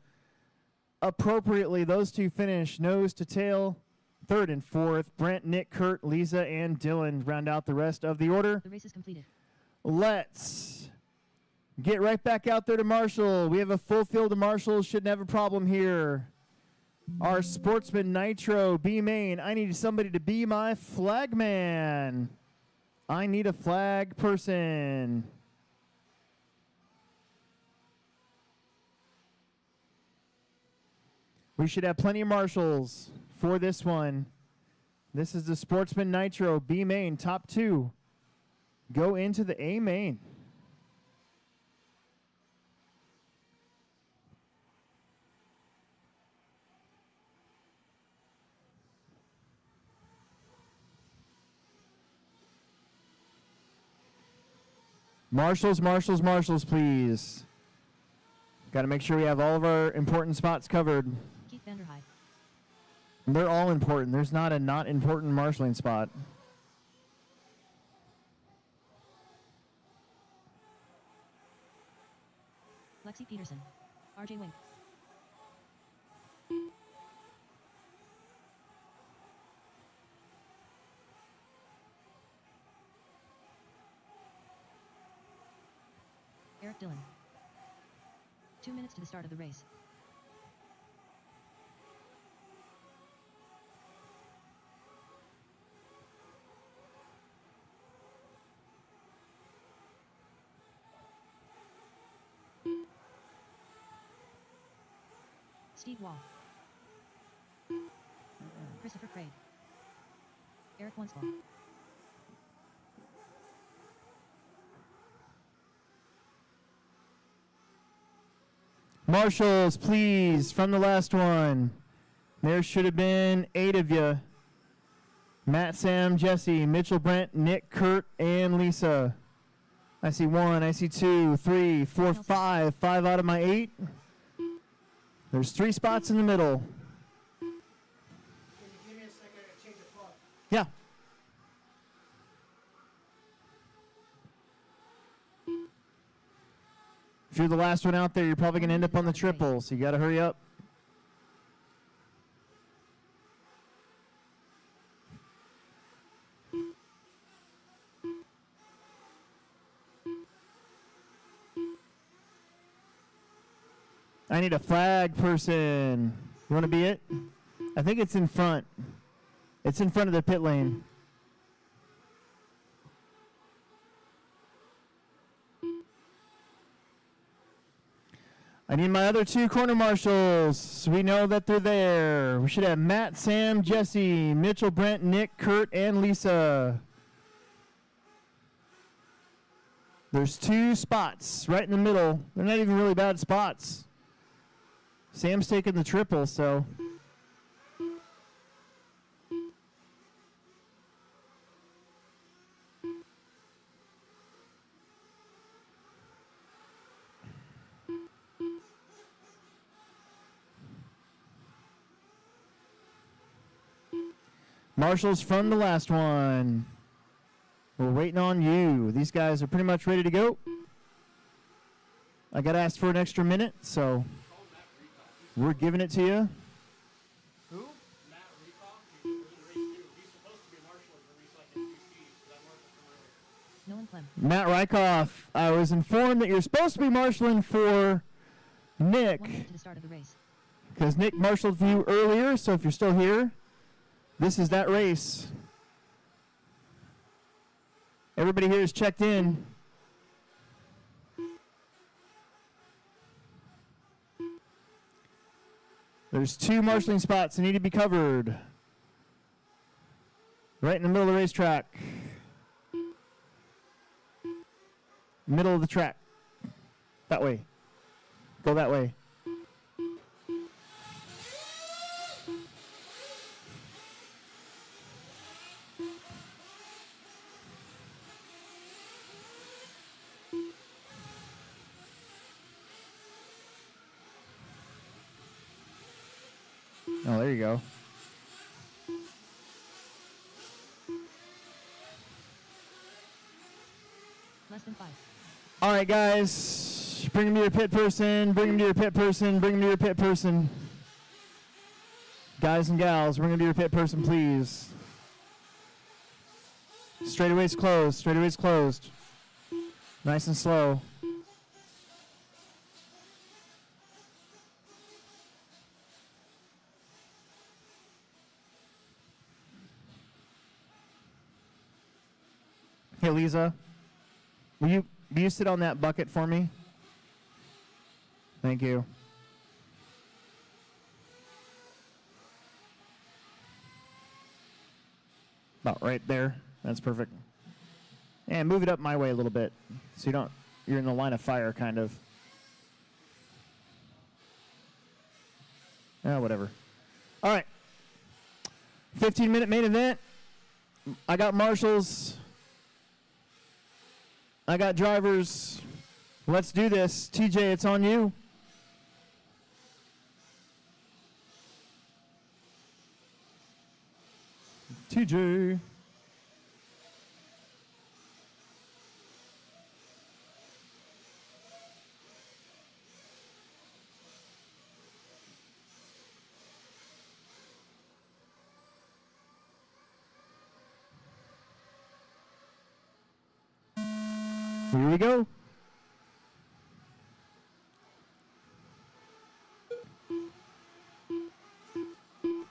appropriately. Those two finish nose to tail. 3rd and 4th. Brent, Nick, Kurt, Lisa, and Dylan round out the rest of the order. The race is completed. Let's get right back out there to Marshall. We have a full field of marshals. Shouldn't have a problem here. Our Sportsman Nitro B main. I need somebody to be my flagman. I need a flag person. We should have plenty of marshals for this one. This is the Sportsman Nitro B main, top 2. Go into the A main. Marshals, marshals, marshals, please. Got to make sure we have all of our important spots covered. Keith Vanderhyde. They're all important. There's not a not important marshaling spot. Lexi Peterson. RJ Wink. Eric Dillon. 2 minutes to the start of the race. Steve Wall. Christopher Craig. Eric Onslaught. Marshals, please, from the last one. There should have been 8 of you. Matt, Sam, Jesse, Mitchell, Brent, Nick, Kurt, and Lisa. I see 1, I see 2, 3, 4, 5. 5 out of my 8. There's 3 spots in the middle. Can you give me a second to change the plug? Yeah. If you're the last one out there, you're probably going to end up on the triple, so you got to hurry up. I need a flag person. You want to be it? I think it's in front. It's in front of the pit lane. I need my other 2 corner marshals, so we know that they're there. We should have Matt, Sam, Jesse, Mitchell, Brent, Nick, Kurt, and Lisa. There's 2 spots right in the middle. They're not even really bad spots. Sam's taking the triple, so. Marshals from the last one. We're waiting on you. These guys are pretty much ready to go. I got asked for an extra minute, so we're giving it to you. Who? Matt Rekoff. He was in race 2. He's supposed to be marshal for race like in 2 Cs. That marshal from earlier. Nolan Clem. Matt Rykoff, I was informed that you're supposed to be marshaling for 1 Nick, minute to the start of the race. because Nick marshaled for you earlier, so if you're still here, this is that race. Everybody here is checked in. There's 2 marshaling spots that need to be covered. Right in the middle of the racetrack. Middle of the track. That way. Go that way. Oh, there you go. Less than 5. All right, guys. Bring him to your pit person. Bring him to your pit person. Bring him to your pit person. Guys and gals, bring him to your pit person, please. Straightaway's closed. Straightaway's closed. Nice and slow. Hey, Lisa, will you sit on that bucket for me? Thank you. About right there. That's perfect. And move it up my way a little bit so you're in the line of fire, kind of. Whatever. All right. 15-minute main event. I got marshals. I got drivers. Let's do this. TJ, it's on you. TJ. Here we go.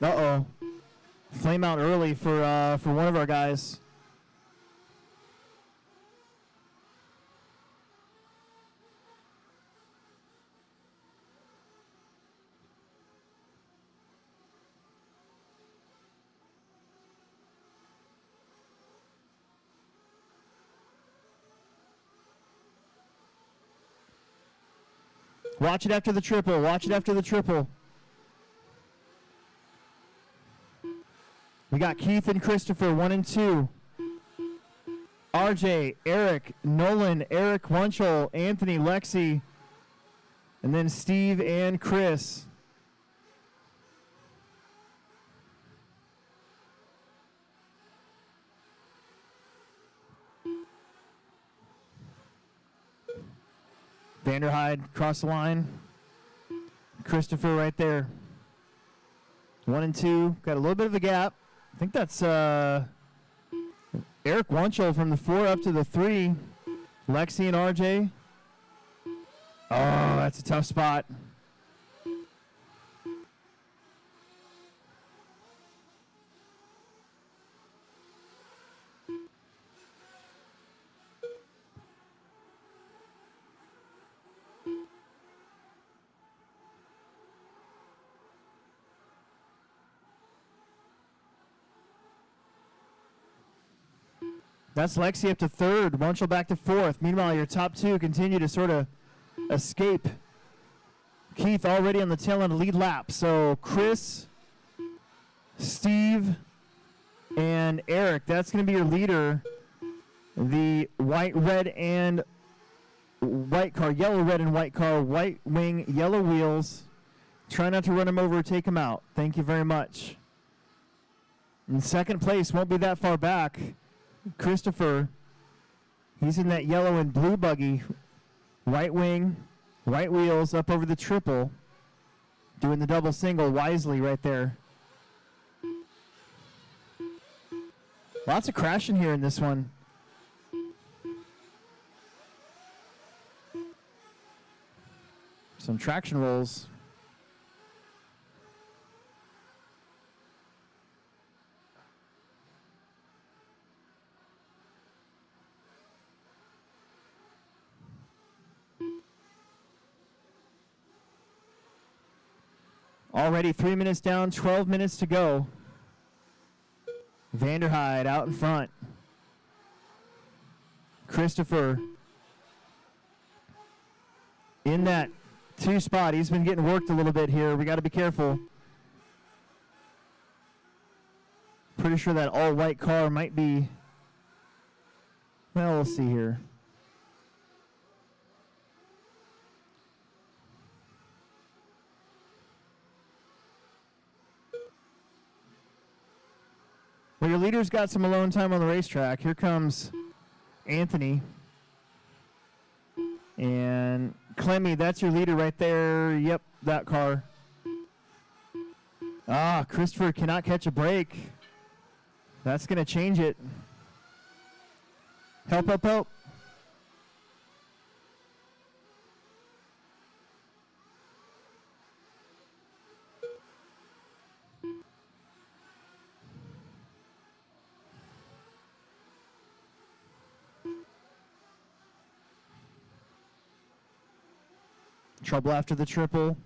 Uh-oh. Flame out early for one of our guys. Watch it after the triple. Watch it after the triple. We got Keith and Christopher, 1 and 2. RJ, Eric, Nolan, Eric Wunschel, Anthony, Lexi, and then Steve and Chris. Vanderhyde across the line. Christopher right there. 1 and 2. Got a little bit of a gap. I think that's Eric Wunschel from the 4 up to the 3. Lexi and RJ. Oh, that's a tough spot. That's Lexi up to 3rd. Wunschel back to 4th. Meanwhile, your top 2 continue to sort of escape. Keith already on the tail end of lead lap. So Chris, Steve, and Eric, that's going to be your leader. The white, red, and white car, yellow, red, and white car, white wing, yellow wheels. Try not to run him over or take him out. Thank you very much. In second place, won't be that far back. Christopher, he's in that yellow and blue buggy. White wing, white wheels up over the triple. Doing the double single wisely right there. Lots of crashing here in this one. Some traction rolls. Already 3 minutes down, 12 minutes to go. Vanderhyde out in front. Christopher in that 2 spot. He's been getting worked a little bit here. We got to be careful. Pretty sure that all white car might be, well, we'll see here. Well, your leader's got some alone time on the racetrack. Here comes Anthony. And Clemmy, that's your leader right there. Yep, that car. Ah, Christopher cannot catch a break. That's going to change it. Help, help, help. Trouble after the triple.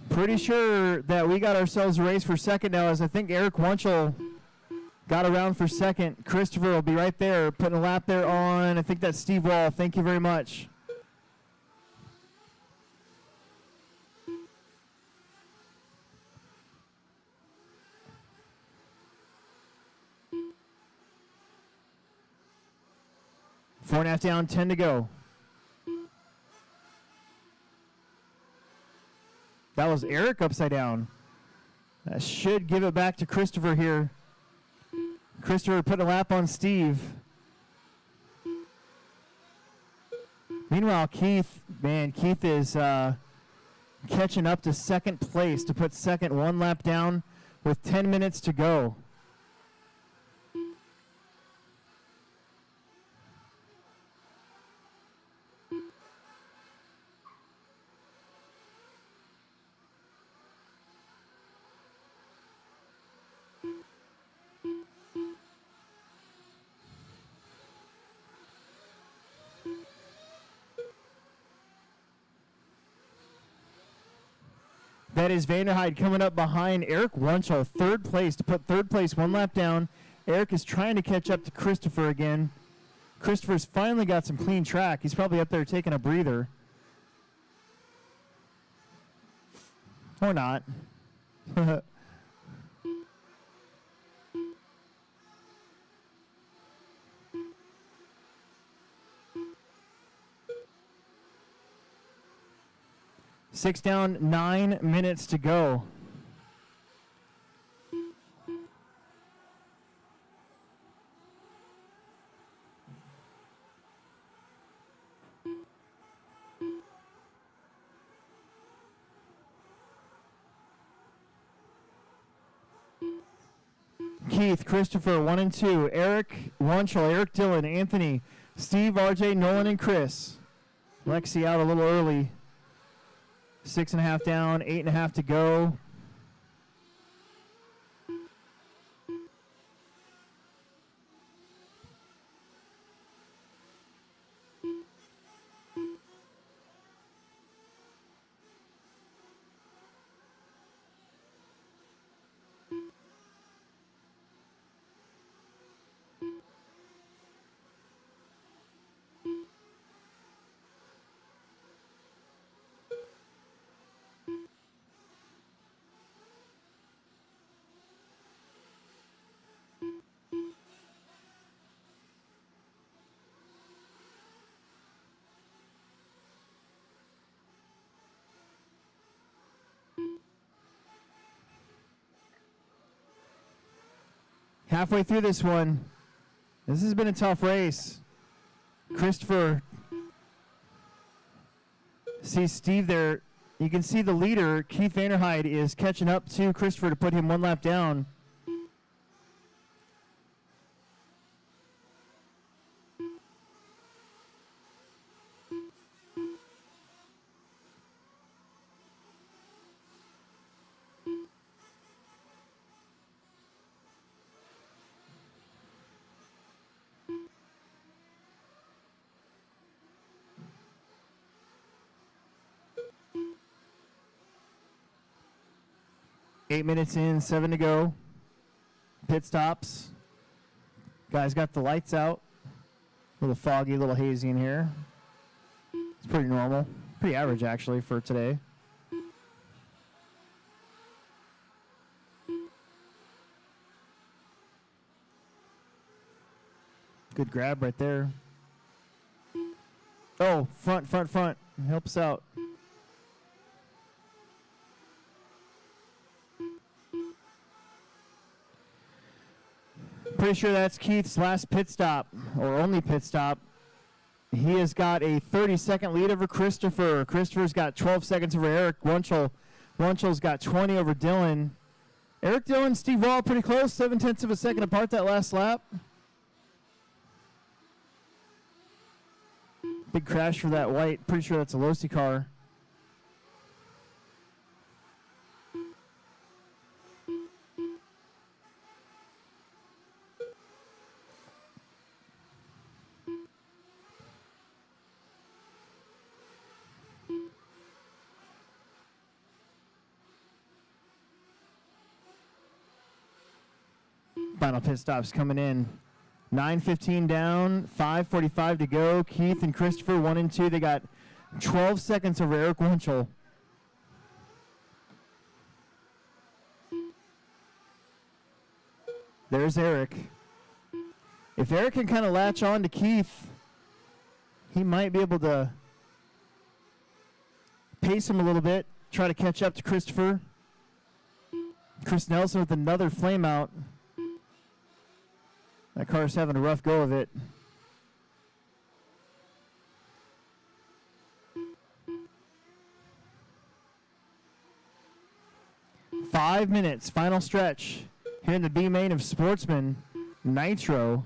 Pretty sure that we got ourselves a race for second now, as I think Eric Wunschel got around for second. Christopher will be right there, putting a lap there on, I think that's Steve Wall. Thank you very much. Four and a half down, 10 to go. That was Eric upside down. That should give it back to Christopher here. Christopher put a lap on Steve. Meanwhile, Keith is catching up to second place to put second, one lap down with 10 minutes to go. That is Vanderhyde coming up behind Eric Wunschel, third place, to put third place, one lap down. Eric is trying to catch up to Christopher again. Christopher's finally got some clean track. He's probably up there taking a breather. Or not. 6 down, 9 minutes to go. Keith, Christopher, 1 and 2. Eric Wunschel, Eric Dillon, Anthony, Steve, RJ, Nolan, and Chris. Lexi out a little early. 6.5 down, 8.5 to go. Halfway through this one, this has been a tough race. Christopher sees Steve there. You can see the leader, Keith Vanderhyde, is catching up to Christopher to put him one lap down. Eight minutes in, 7 to go. Pit stops. Guys got the lights out. A little foggy, a little hazy in here. It's pretty normal. Pretty average, actually, for today. Good grab right there. Oh, front. Helps out. Pretty sure that's Keith's last pit stop, or only pit stop. He has got a 30-second lead over Christopher. Christopher's got 12 seconds over Eric Wunschel. Wunschel's got 20 over Dylan. Eric Dillon, Steve Wall, pretty close, 0.7 of a second apart that last lap. Big crash for that white. Pretty sure that's a Losi car. Final pit stops coming in. 9:15 down, 5:45 to go. Keith and Christopher 1 and 2. They got 12 seconds over Eric Winchell. There's Eric. If Eric can kind of latch on to Keith, he might be able to pace him a little bit, try to catch up to Christopher. Chris Nelson with another flame out. That car's having a rough go of it. Five minutes, final stretch here in the B main of Sportsman Nitro.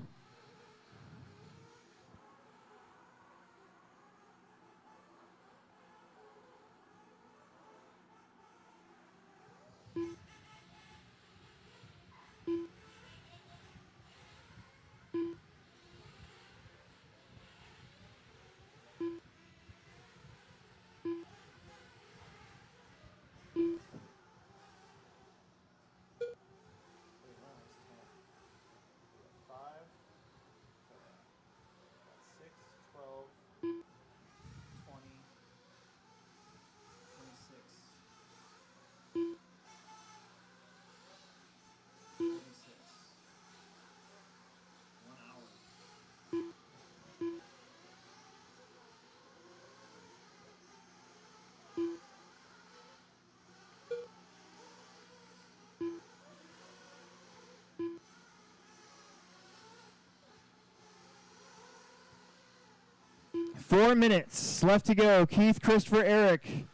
Four minutes left to go. Keith, Christopher, Eric.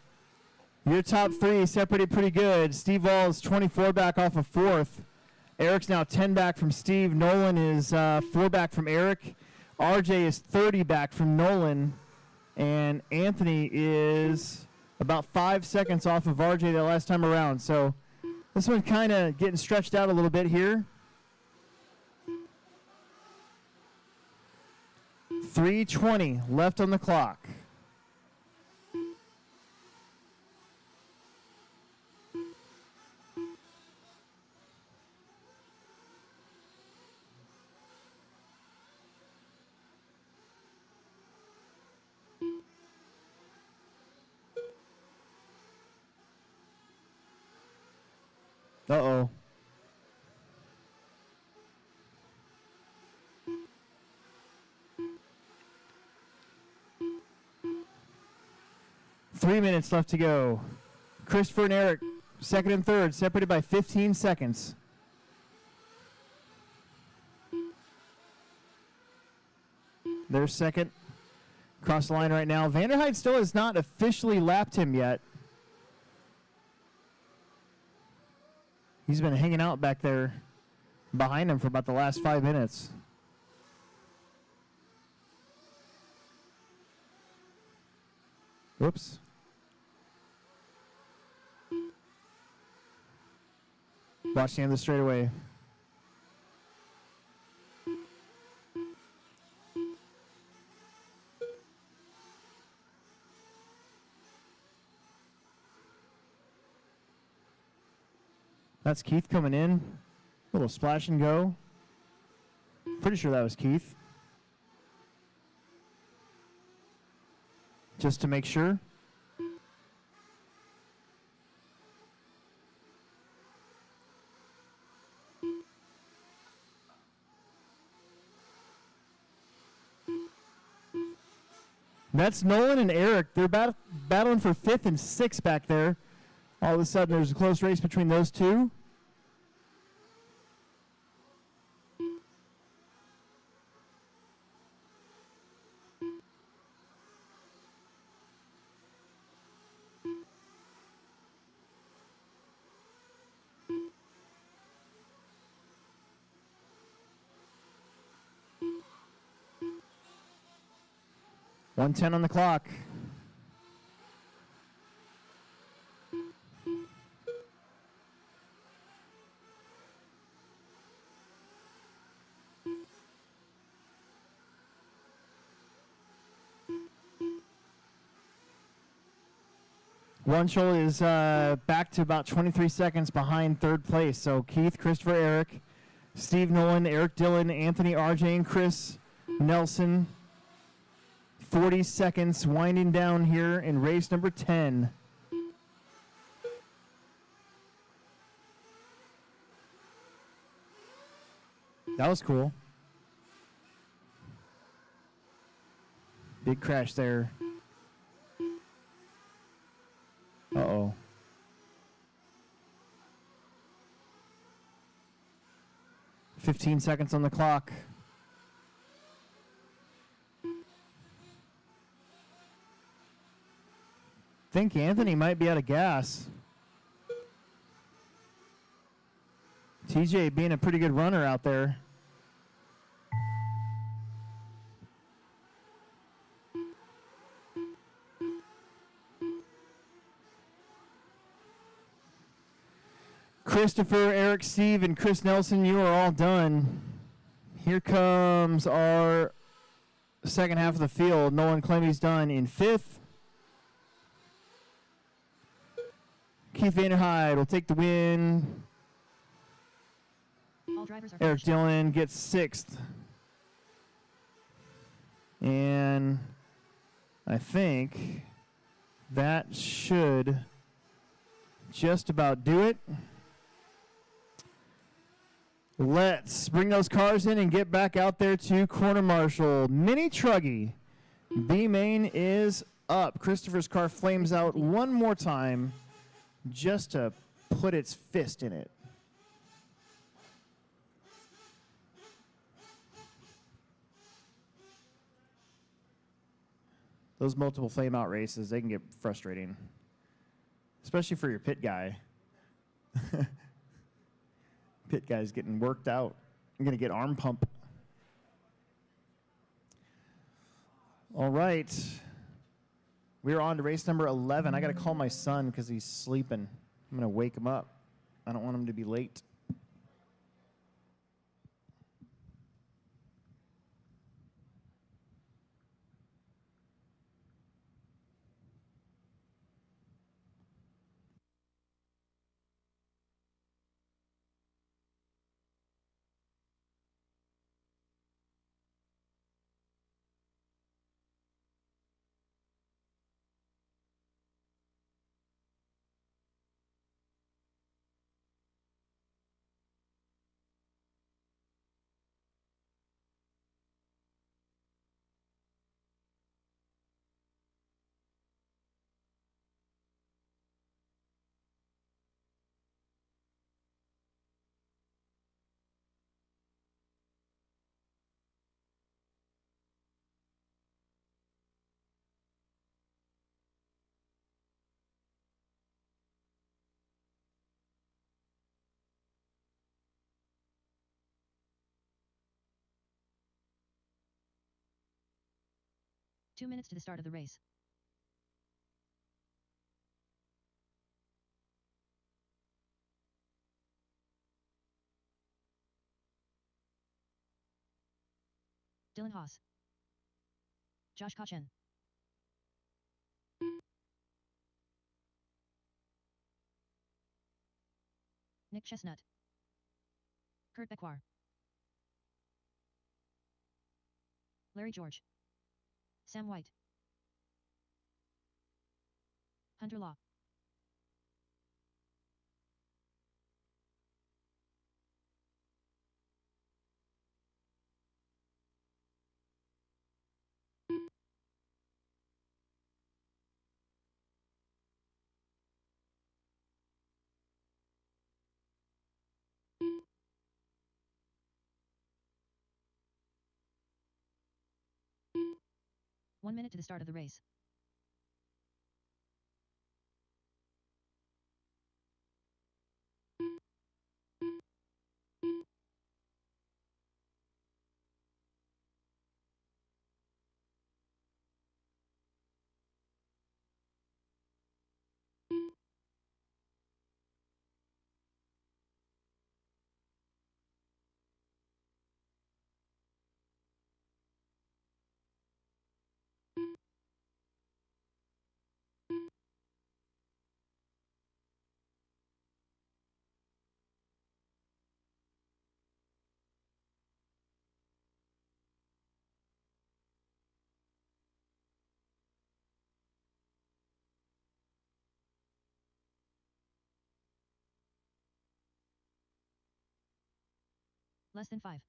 Your top three separated pretty good. Steve Wall's 24 back off of fourth. Eric's now 10 back from Steve. Nolan is 4 back from Eric. RJ is 30 back from Nolan. And Anthony is about 5 seconds off of RJ the last time around. So this one kind of getting stretched out a little bit here. 3:20 left on the clock. Uh-oh. Three minutes left to go. Christopher and Eric, second and third, separated by 15 seconds. They're second. Across the line right now. Vanderhyde still has not officially lapped him yet. He's been hanging out back there behind him for about the last 5 minutes. Whoops. Watch the end of the straightaway. That's Keith coming in. Little splash and go. Pretty sure that was Keith. Just to make sure. That's Nolan and Eric. They're battling for 5th and 6th back there. All of a sudden, there's a close race between those two. .110 on the clock. Winchell is back to about 23 seconds behind third place. So Keith, Christopher, Eric, Steve Nolan, Eric Dillon, Anthony RJ, and Chris Nelson. 40 seconds winding down here in race number 10. That was cool. Big crash there. Uh-oh. "15 seconds on the clock. Think Anthony might be out of gas. TJ being a pretty good runner out there. Christopher, Eric, Steve, and Chris Nelson, you are all done. Here comes our second half of the field. Nolan Clemmy's done in 5th. Keith Vanderhyde will take the win. All drivers are Eric finished. Dillon gets 6th. And I think that should just about do it. Let's bring those cars in and get back out there to Corner Marshal. Mini Truggy. B main is up. Christopher's car flames out one more time just to put its fist in it. Those multiple flame out races, they can get frustrating, especially for your pit guy. Pit guy's getting worked out. I'm going to get arm pump. All right. We're on to race number 11. I got to call my son because he's sleeping. I'm going to wake him up. I don't want him to be late. Two minutes to the start of the race. Dylan Haas. Josh Kochen. Nick Chestnut. Kurt Becquar. Larry George. Sam White. Hunter Law. One minute to the start of the race. Less than 5.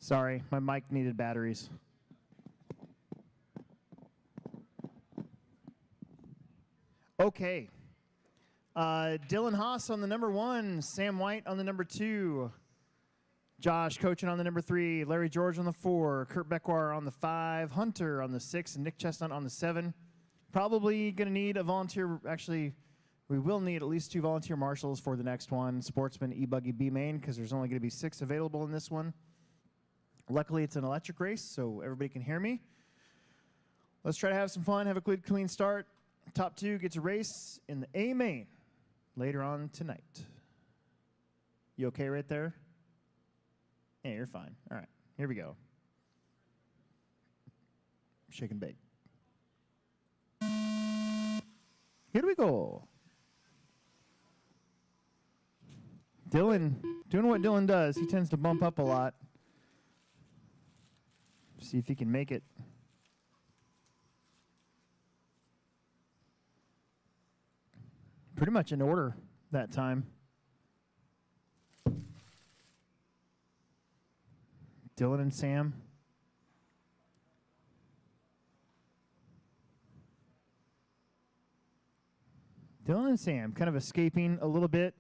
Sorry, my mic needed batteries. Okay. Dylan Haas on the number 1, Sam White on the number 2, Josh coaching on the number 3, Larry George on the 4, Kurt Beckwar on the 5, Hunter on the 6, and Nick Chestnut on the 7. Probably going to need a volunteer. Actually, we will need at least 2 volunteer marshals for the next one, Sportsman, E-Buggy, B-Main, because there's only going to be 6 available in this one. Luckily, it's an electric race, so everybody can hear me. Let's try to have some fun, have a good, clean start. Top 2 gets a race in the A-Main later on tonight. You okay right there? Yeah, you're fine. All right, here we go. Shake and bake. Here we go. Dylan, doing what Dylan does. He tends to bump up a lot. See if he can make it. Pretty much in order that time. Dylan and Sam. Dylan and Sam kind of escaping a little bit.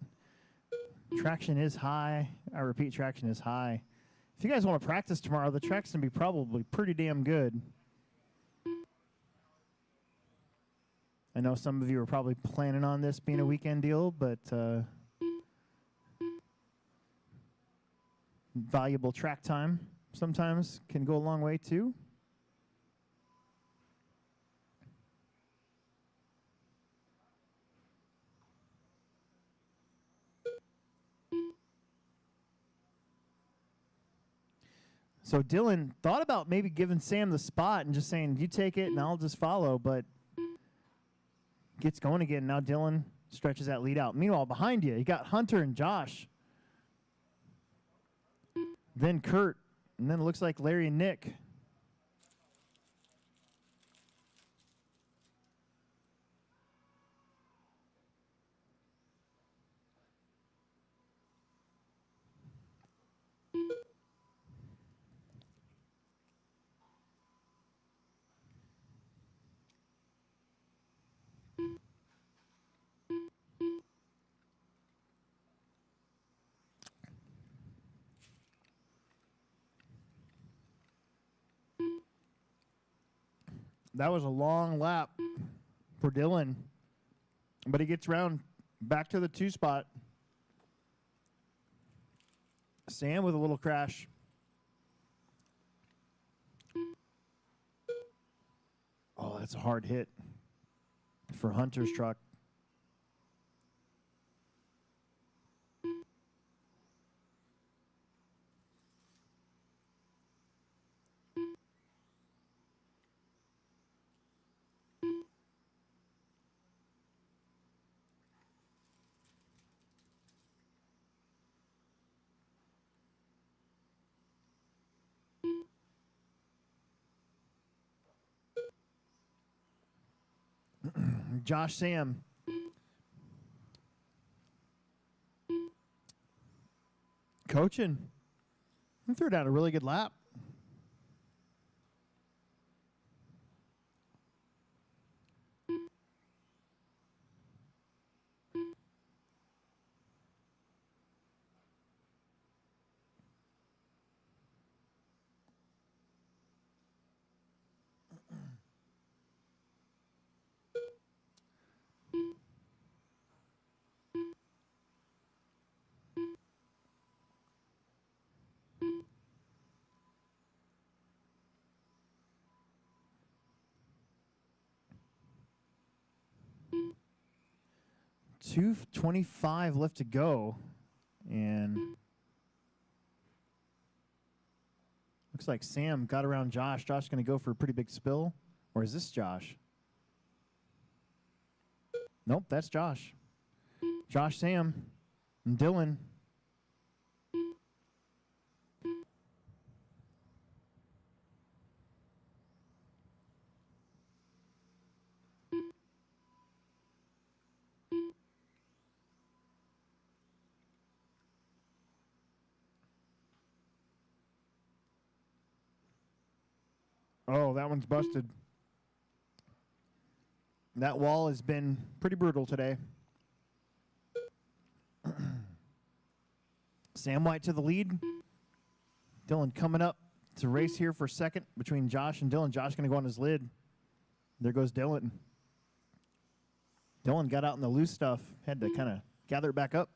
Traction is high. I repeat, traction is high. If you guys want to practice tomorrow, the track's going to be probably pretty damn good. I know some of you are probably planning on this being a weekend deal, but valuable track time sometimes can go a long way too. So Dylan thought about maybe giving Sam the spot and just saying, you take it and I'll just follow, but gets going again. Now Dylan stretches that lead out. Meanwhile, behind you got Hunter and Josh. Then Kurt, and then it looks like Larry and Nick. That was a long lap for Dylan, but he gets around back to the 2 spot. Sam with a little crash. Oh, that's a hard hit for Hunter's truck. Josh, Sam. Coaching. He threw down a really good lap. 2:25 left to go. And looks like Sam got around Josh. Josh going to go for a pretty big spill. Or is this Josh? Nope, that's Josh. Josh, Sam, and Dylan. Oh, that one's busted. That wall has been pretty brutal today. Sam White to the lead. Dylan coming up. It's a race here for second between Josh and Dylan. Josh going to go on his lid. There goes Dylan. Dylan got out in the loose stuff. Had to kind of gather it back up.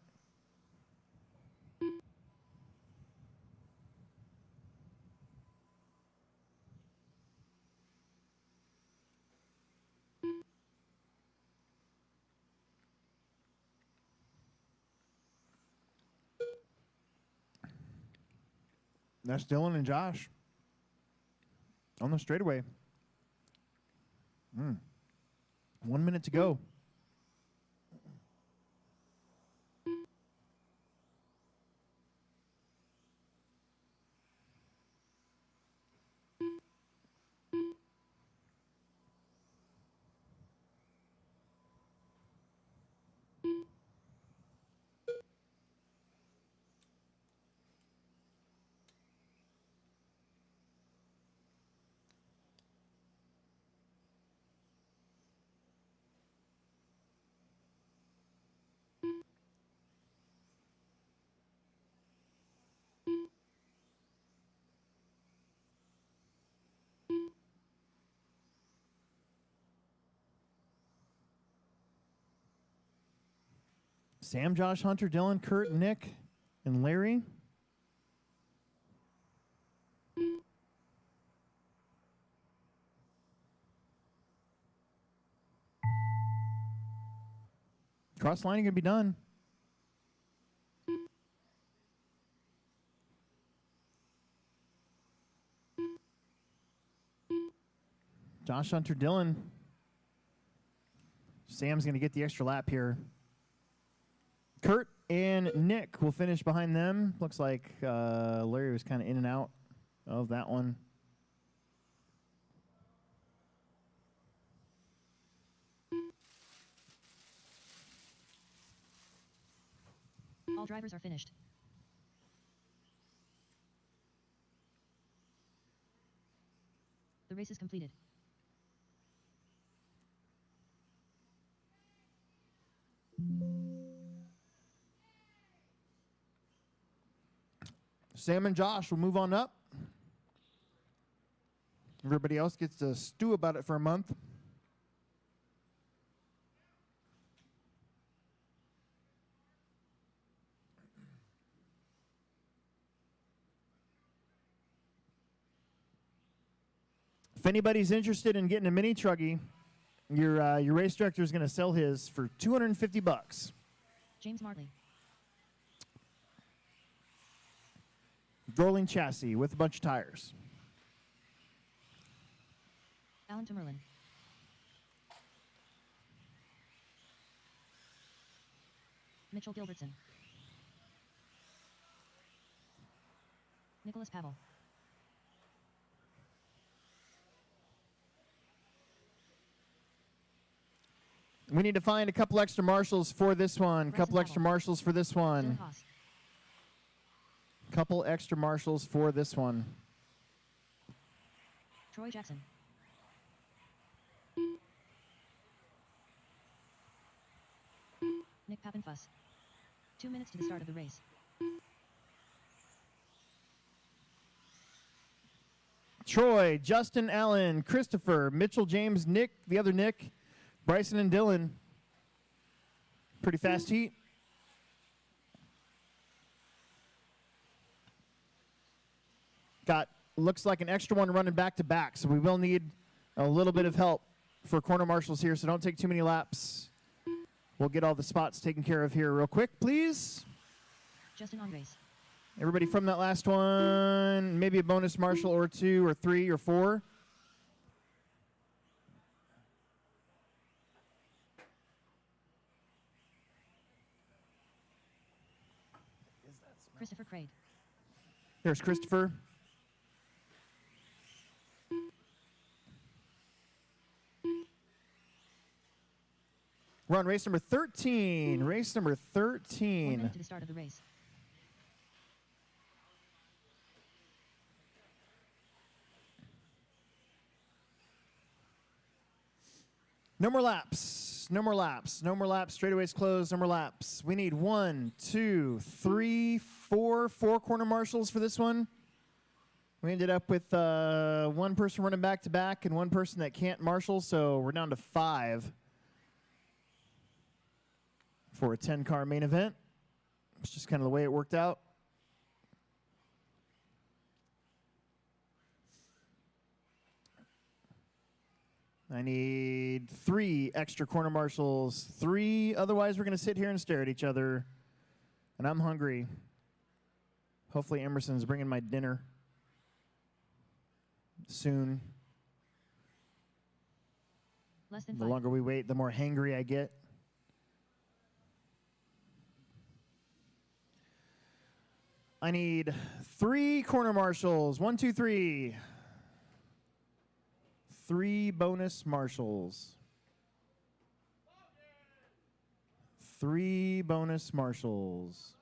That's Dylan and Josh on the straightaway. 1 minute to go. Sam, Josh, Hunter, Dylan, Kurt, Nick, and Larry. Cross lining can be done. Josh, Hunter, Dylan. Sam's going to get the extra lap here. Kurt and Nick will finish behind them. Looks like Larry was kind of in and out of that one. All drivers are finished. The race is completed. Sam and Josh will move on up. Everybody else gets to stew about it for a month. If anybody's interested in getting a mini truggy, your race director is going to sell his for $250. James Martley. Rolling chassis with a bunch of tires. Alan Tamerlan. Mitchell Gilbertson. Nicholas Pavel. We need to find a couple extra marshals for this one. Bryson Couple extra Pavel. marshals for this one. Dylan Haas. Couple extra marshals for this one. Troy Jackson. Nick Pappenfuss. 2 minutes to the start of the race. Troy, Justin Allen, Christopher, Mitchell James, Nick, the other Nick, Bryson and Dylan. Pretty fast heat. Got, looks like an extra one running back to back, so we will need a little bit of help for corner marshals here, so don't take too many laps. We'll get all the spots taken care of here real quick, please. Justin on race. Everybody from that last one, maybe a bonus marshal or 2 or 3 or 4. Christopher Craig. There's Christopher. We're on race number 13. Race number 1 13. minute to the start of the race. No more laps. No more laps. No more laps. Straightaways closed. No more laps. We need 1, 2, 3, 4 corner marshals for this one. We ended up with one person running back to back and one person that can't marshal, so we're down to 5 for a 10-car main event. It's just kind of the way it worked out. I need 3 extra corner marshals. 3, otherwise we're going to sit here and stare at each other. And I'm hungry. Hopefully Emerson's bringing my dinner soon. Less than The 5. longer we wait, the more hangry I get. I need 3 corner marshals. 1, 2, 3. 3 bonus marshals. 3 bonus marshals.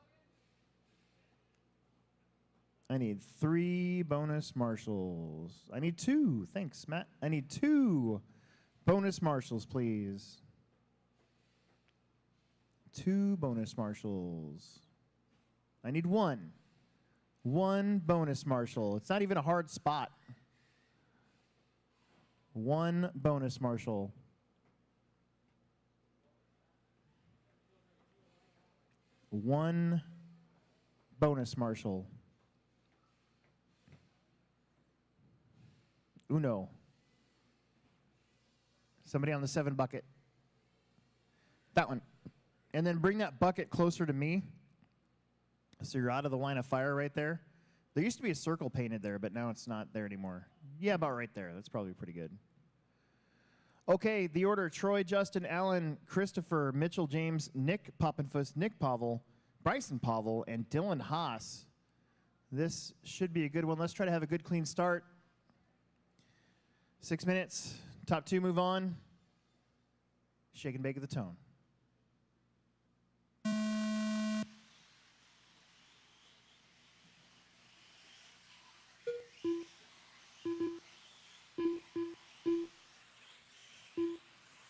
I need 3 bonus marshals. I need 2. Thanks, Matt. I need 2 bonus marshals, please. 2 bonus marshals. I need 1. 1 bonus marshal. It's not even a hard spot. 1 bonus marshal. One bonus marshal. Uno. Somebody on the 7 bucket. That one. And then bring that bucket closer to me. So you're out of the line of fire right there. There used to be a circle painted there, but now it's not there anymore. Yeah, about right there. That's probably pretty good. Okay, the order: Troy, Justin, Alan, Christopher, Mitchell, James, Nick Poppenfuss, Nick Pavel, Bryson Pavel, and Dylan Haas. This should be a good one. Let's try to have a good, clean start. 6 minutes. Top 2 move on. Shake and bake at the tone.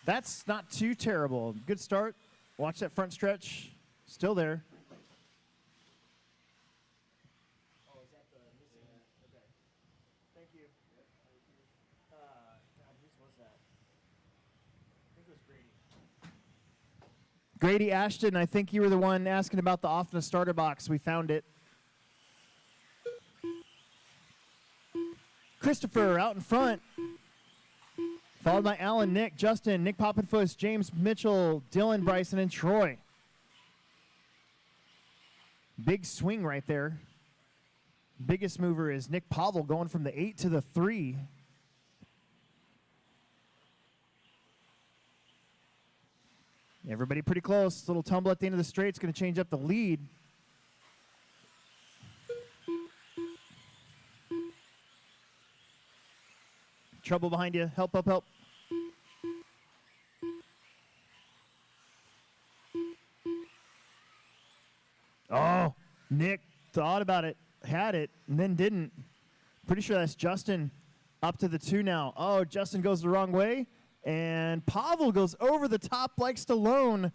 That's not too terrible. Good start. Watch that front stretch. Still there. Oh, is that the missing? Okay. Thank you. God, whose was that? I think it was Grady. Grady Ashton, I think you were the one asking about the off the starter box. We found it. Christopher out in front. Followed by Alan, Nick, Justin, Nick Poppenfuss, James Mitchell, Dylan, Bryson, and Troy. Big swing right there. Biggest mover is Nick Pavel going from the 8 to the 3. Everybody pretty close. Little tumble at the end of the straight. It's going to change up the lead. Trouble behind you. Help, help, help. Oh, Nick thought about it, had it, and then didn't. Pretty sure that's Justin up to the 2 now. Oh, Justin goes the wrong way, and Pavel goes over the top like Stallone.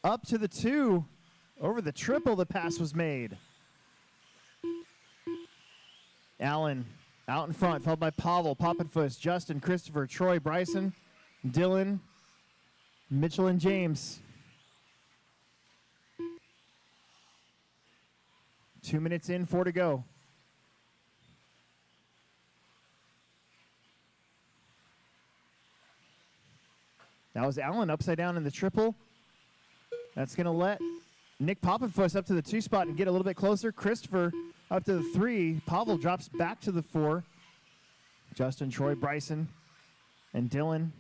Up to the 2. Over the triple, the pass was made. Allen out in front, followed by Pavel, Poppenfuss, Justin, Christopher, Troy, Bryson, Dylan, Mitchell, and James. 2 minutes in, 4 to go. That was Allen upside down in the triple. That's going to let Nick Poppenfuss up to the 2 spot and get a little bit closer. Christopher up to the 3. Pavel drops back to the 4. Justin, Troy, Bryson, and Dylan.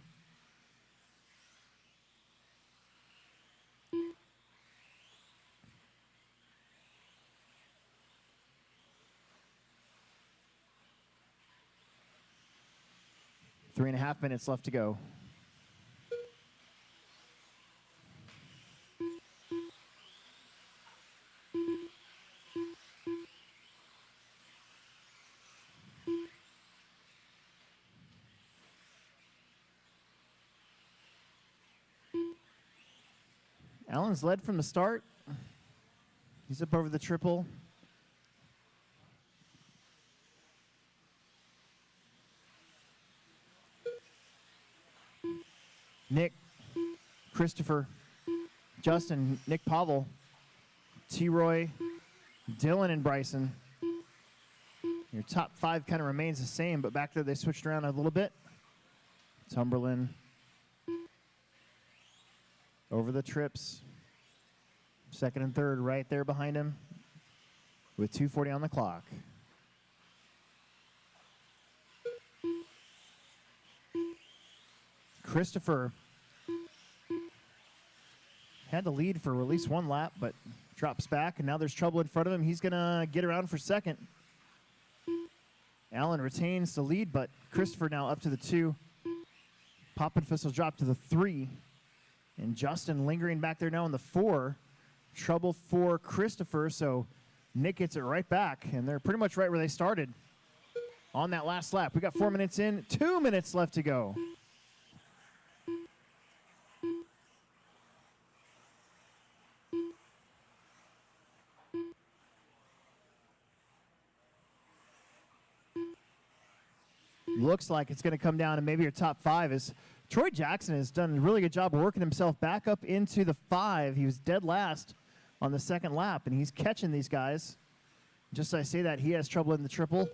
Three and a half minutes left to go. Allen's led from the start. He's up over the triple. Nick, Christopher, Justin, Nick Pavel, T-Roy, Dylan, and Bryson. Your top 5 kind of remains the same, but back there they switched around a little bit. Tumberland over the trips. Second and third right there behind him with 2:40 on the clock. Christopher had the lead for at least 1 lap, but drops back, and now there's trouble in front of him. He's going to get around for second. Allen retains the lead, but Christopher now up to the 2. Poppenfuss will drop to the 3. And Justin lingering back there now in the 4. Trouble for Christopher, so Nick gets it right back, and they're pretty much right where they started on that last lap. We got 4 minutes in, 2 minutes left to go. Looks like it's going to come down to maybe your top 5 as Troy Jackson has done a really good job of working himself back up into the 5. He was dead last on the second lap, and he's catching these guys. Just as I say that, he has trouble in the triple.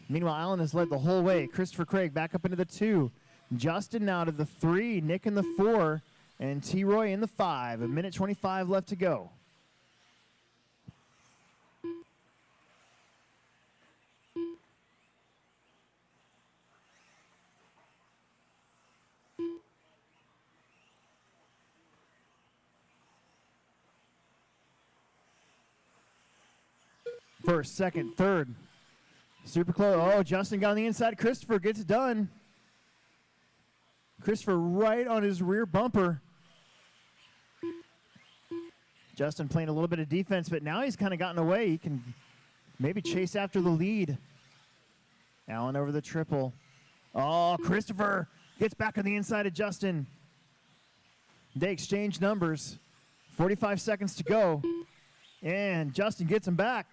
Meanwhile, Allen has led the whole way. Christopher Craig back up into the 2. Justin now to the 3, Nick in the 4, and T-Roy in the 5. 1:25 left to go. First, second, third. Super close. Oh, Justin got on the inside. Christopher gets it done. Christopher right on his rear bumper. Justin playing a little bit of defense, but now he's kind of gotten away. He can maybe chase after the lead. Allen over the triple. Oh, Christopher gets back on the inside of Justin. They exchange numbers. 45 seconds to go. And Justin gets him back.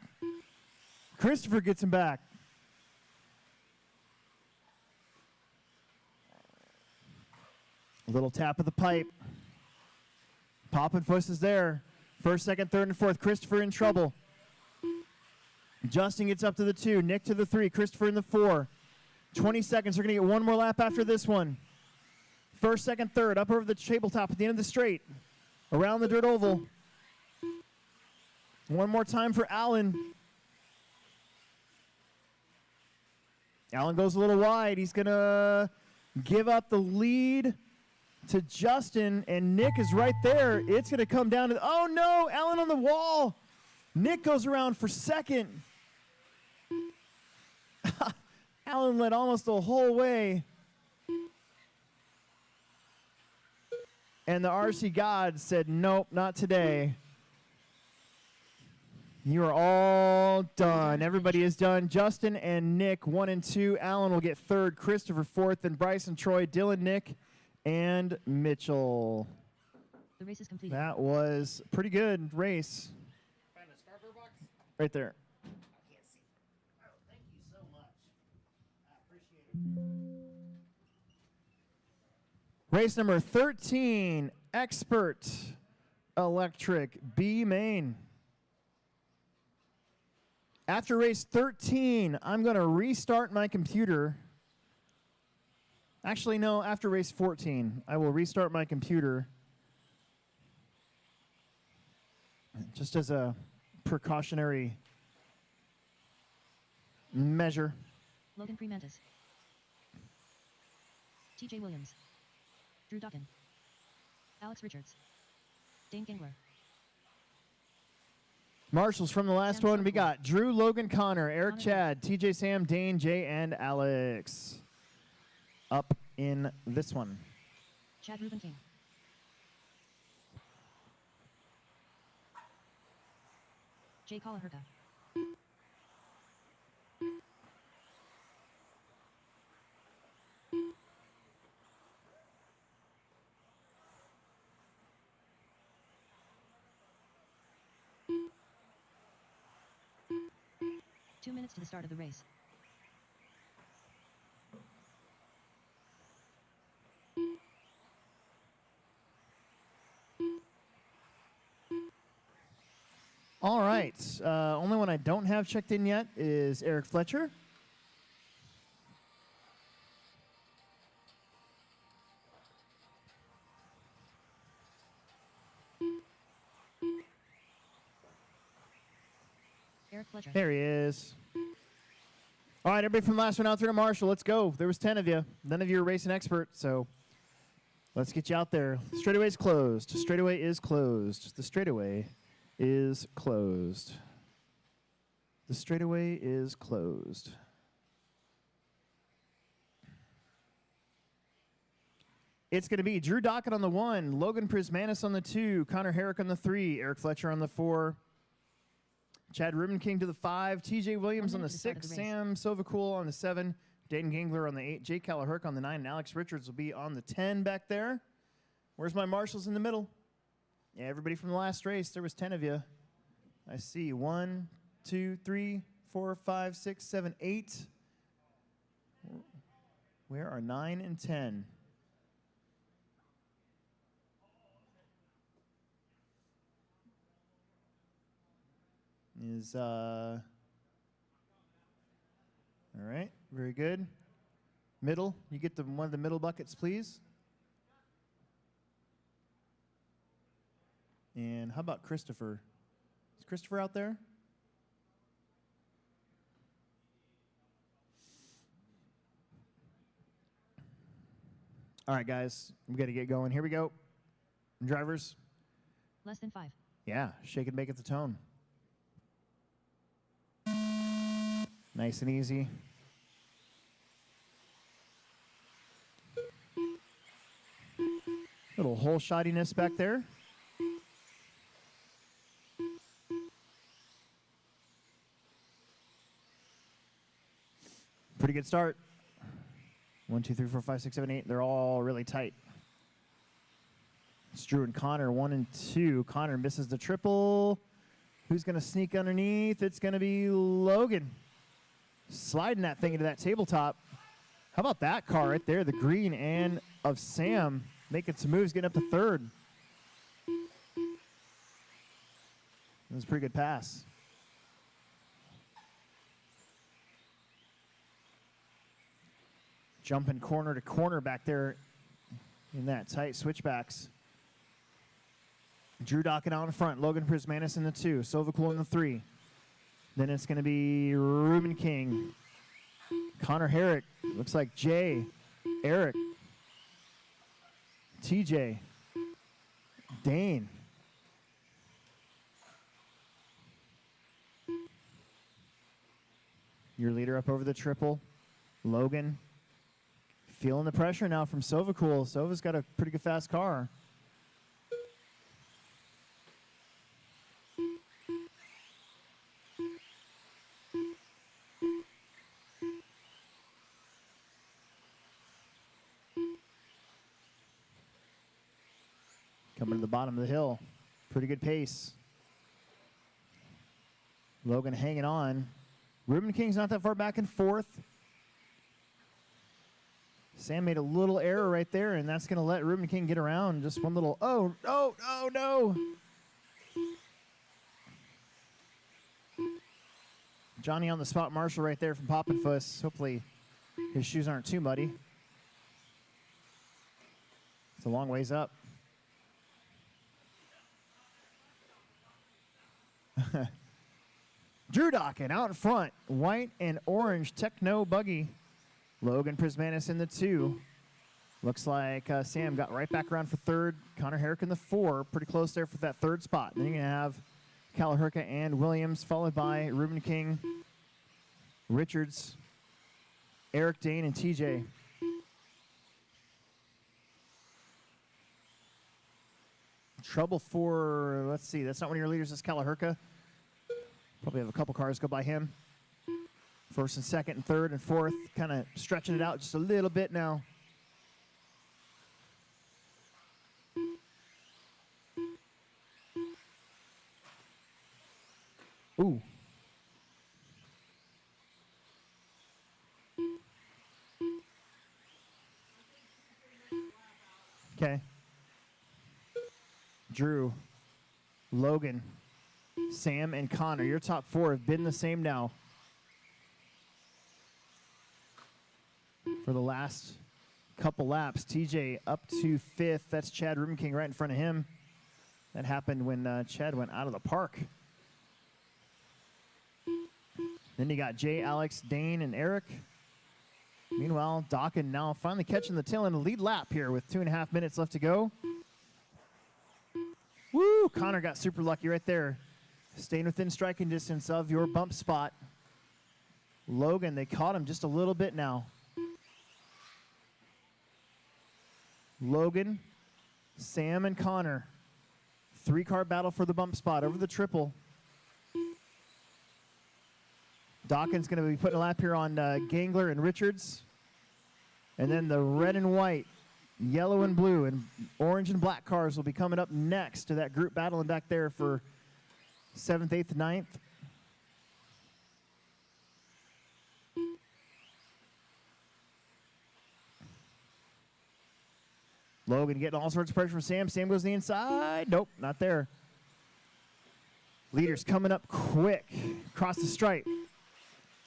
Christopher gets him back. A little tap of the pipe. Poppenfuss is there. First, second, third, and fourth. Christopher in trouble. Justin gets up to the 2. Nick to the 3. Christopher in the 4. 20 seconds. They're going to get one more lap after this one. First, second, third. Up over the tabletop at the end of the straight. Around the dirt oval. One more time for Allen. Allen goes a little wide. He's going to give up the lead to Justin, and Nick is right there. It's going to come down to, oh no, Allen on the wall. Nick goes around for second. Allen led almost the whole way. And the RC God said, nope, not today. You are all done. Everybody is done. Justin and Nick, 1 and 2. Allen will get 3rd. Christopher 4th. And Bryson, Troy, Dylan, Nick, and Mitchell. The race is complete. That was a pretty good race. Find a starter box? Right there. I can't see. Oh, thank you so much. I appreciate it. Race number 13, Expert Electric B Main. After race 13, I'm going to restart my computer. Actually, no, after race 14, I will restart my computer just as a precautionary measure. Logan Fremantis. TJ Williams. Drew Dawkin. Alex Richards. Dane Gangler. Marshals from the last Sam one. We Sokol. got Drew, Logan, Connor, Eric, Connor. Chad, TJ, Sam, Dane, Jay, and Alex. Up in this one. Chad Ruben King. Jay Kalaherka. Two minutes to the start of the race. All right. Only one I don't have checked in yet is Eric Fletcher. Eric Fletcher. There he is. All right, everybody from the last one out there to Marshall. Let's go. There was 10 of you. None of you are racing expert, so let's get you out there. Straightaway's closed. Straightaway is closed. The straightaway is closed. The straightaway is closed. It's going to be Drew Dockett on the 1, Logan Prismanis on the 2, Connor Herrick on the 3, Eric Fletcher on the 4, Chad Ruben King to the 5, TJ Williams on the 6, Sam Sovacool on the 7, Dayton Gangler on the 8, Jake Calaherk on the 9, and Alex Richards will be on the 10 back there. Where's my marshals in the middle? Yeah, everybody from the last race. There was 10 of you. I see 1, 2, 3, 4, 5, 6, 7, 8. Where are 9 and 10? All right, very good. Middle, you get one of the middle buckets, please. And how about Christopher? Is Christopher out there? All right, guys, we got to get going. Here we go. Drivers. Less than 5. Yeah, shake and bake at the tone. Nice and easy. Little hole shottiness back there. Pretty good start. 1, 2, 3, 4, 5, 6, 7, 8. They're all really tight. It's Drew and Connor, 1 and 2. Connor misses the triple. Who's going to sneak underneath? It's going to be Logan. Sliding that thing into that tabletop. How about that car right there? The green and of Sam making some moves, getting up to third. That was a pretty good pass. Jumping corner to corner back there in that tight switchbacks. Drew Dockett out in front. Logan Prismanis in the 2. Sovacool in the 3. Then it's going to be Ruben King. Connor Herrick. Looks like Jay. Eric. TJ. Dane. Your leader up over the triple. Logan. Feeling the pressure now from Sovacool. Sova's got a pretty good fast car. Coming to the bottom of the hill. Pretty good pace. Logan hanging on. Ruben King's not that far back in 4th. Sam made a little error right there, and that's going to let Ruben King get around. Just one little, oh, no. Johnny on the spot marshal right there from Poppin' Fuss. Hopefully his shoes aren't too muddy. It's a long ways up. Drew Dokken out in front. White and orange Tekno buggy. Logan Prismanis in the 2. Looks like Sam got right back around for third. Connor Herrick in the 4. Pretty close there for that third spot. Then you're going to have Kalahurka and Williams, followed by Ruben King, Richards, Eric Dane, and TJ. Trouble for, let's see, that's not one of your leaders, that's Kalahurka. Probably have a couple cars go by him. First and second and third and fourth, kind of stretching it out just a little bit now. Ooh. Okay. Drew, Logan, Sam, and Connor. Your top 4 have been the same now for the last couple laps. TJ up to 5th. That's Chad Ruben King right in front of him. That happened when Chad went out of the park. Then you got Jay, Alex, Dane, and Eric. Meanwhile, Dokken now finally catching the tail end of the lead lap here with 2.5 minutes left to go. Woo! Connor got super lucky right there. Staying within striking distance of your bump spot. Logan, they caught him just a little bit now. Logan, Sam, and Connor. 3-car battle for the bump spot over the triple. Dawkins going to be putting a lap here on Gangler and Richards. And then the red and white, yellow and blue, and orange and black cars will be coming up next to that group battling back there for 7th, 8th, 9th. Logan getting all sorts of pressure from Sam. Sam goes to the inside. Nope, not there. Leaders coming up quick. Across the stripe.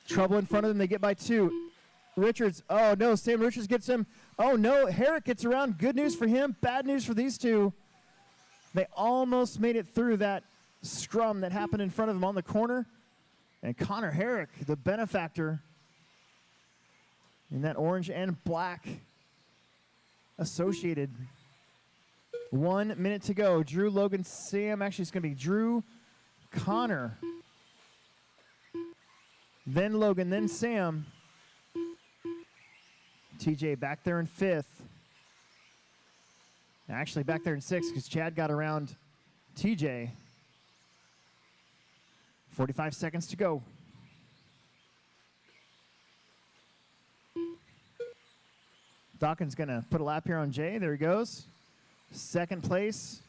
Trouble in front of them. They get by 2. Richards. Oh, no. Sam Richards gets him. Oh, no. Herrick gets around. Good news for him. Bad news for these two. They almost made it through that scrum that happened in front of him on the corner. And Connor Herrick, the benefactor in that orange and black associated. 1 minute to go. Drew, Logan, Sam. Actually, it's going to be Drew, Connor, then Logan, then Sam. TJ back there in 5th. Actually, back there in 6th because Chad got around TJ. 45 seconds to go. Dawkins going to put a lap here on Jay. There he goes. Second place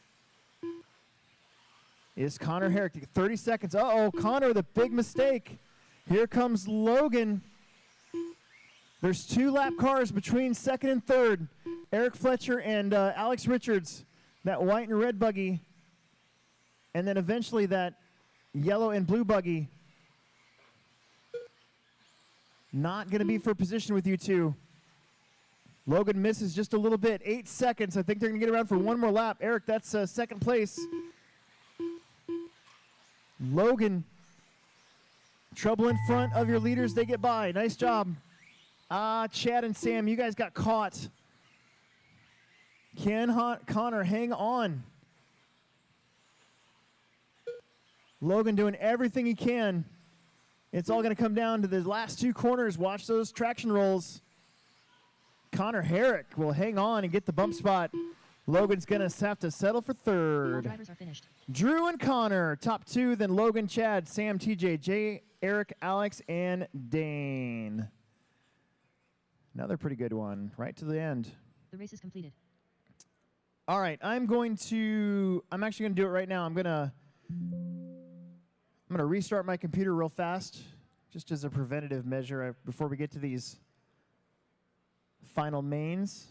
is Connor Herrick. 30 seconds. Uh-oh, Connor with a big mistake. Here comes Logan. There's 2 lap cars between 2nd and 3rd. Eric Fletcher and Alex Richards. That white and red buggy. And then eventually that yellow and blue buggy. Not going to be for position with you two. Logan misses just a little bit. 8 seconds. I think they're going to get around for one more lap. Eric, that's 2nd place. Logan, trouble in front of your leaders. They get by. Nice job. Chad and Sam, you guys got caught. Can Connor hang on? Logan doing everything he can. It's all going to come down to the last 2 corners. Watch those traction rolls. Connor Herrick will hang on and get the bump spot. Logan's going to have to settle for 3rd. All drivers are finished. Drew and Connor, top 2, then Logan, Chad, Sam, TJ, Jay, Eric, Alex, and Dane. Another pretty good one, right to the end. The race is completed. All right, I'm actually going to do it right now. I'm going to restart my computer real fast, just as a preventative measure before we get to these final mains.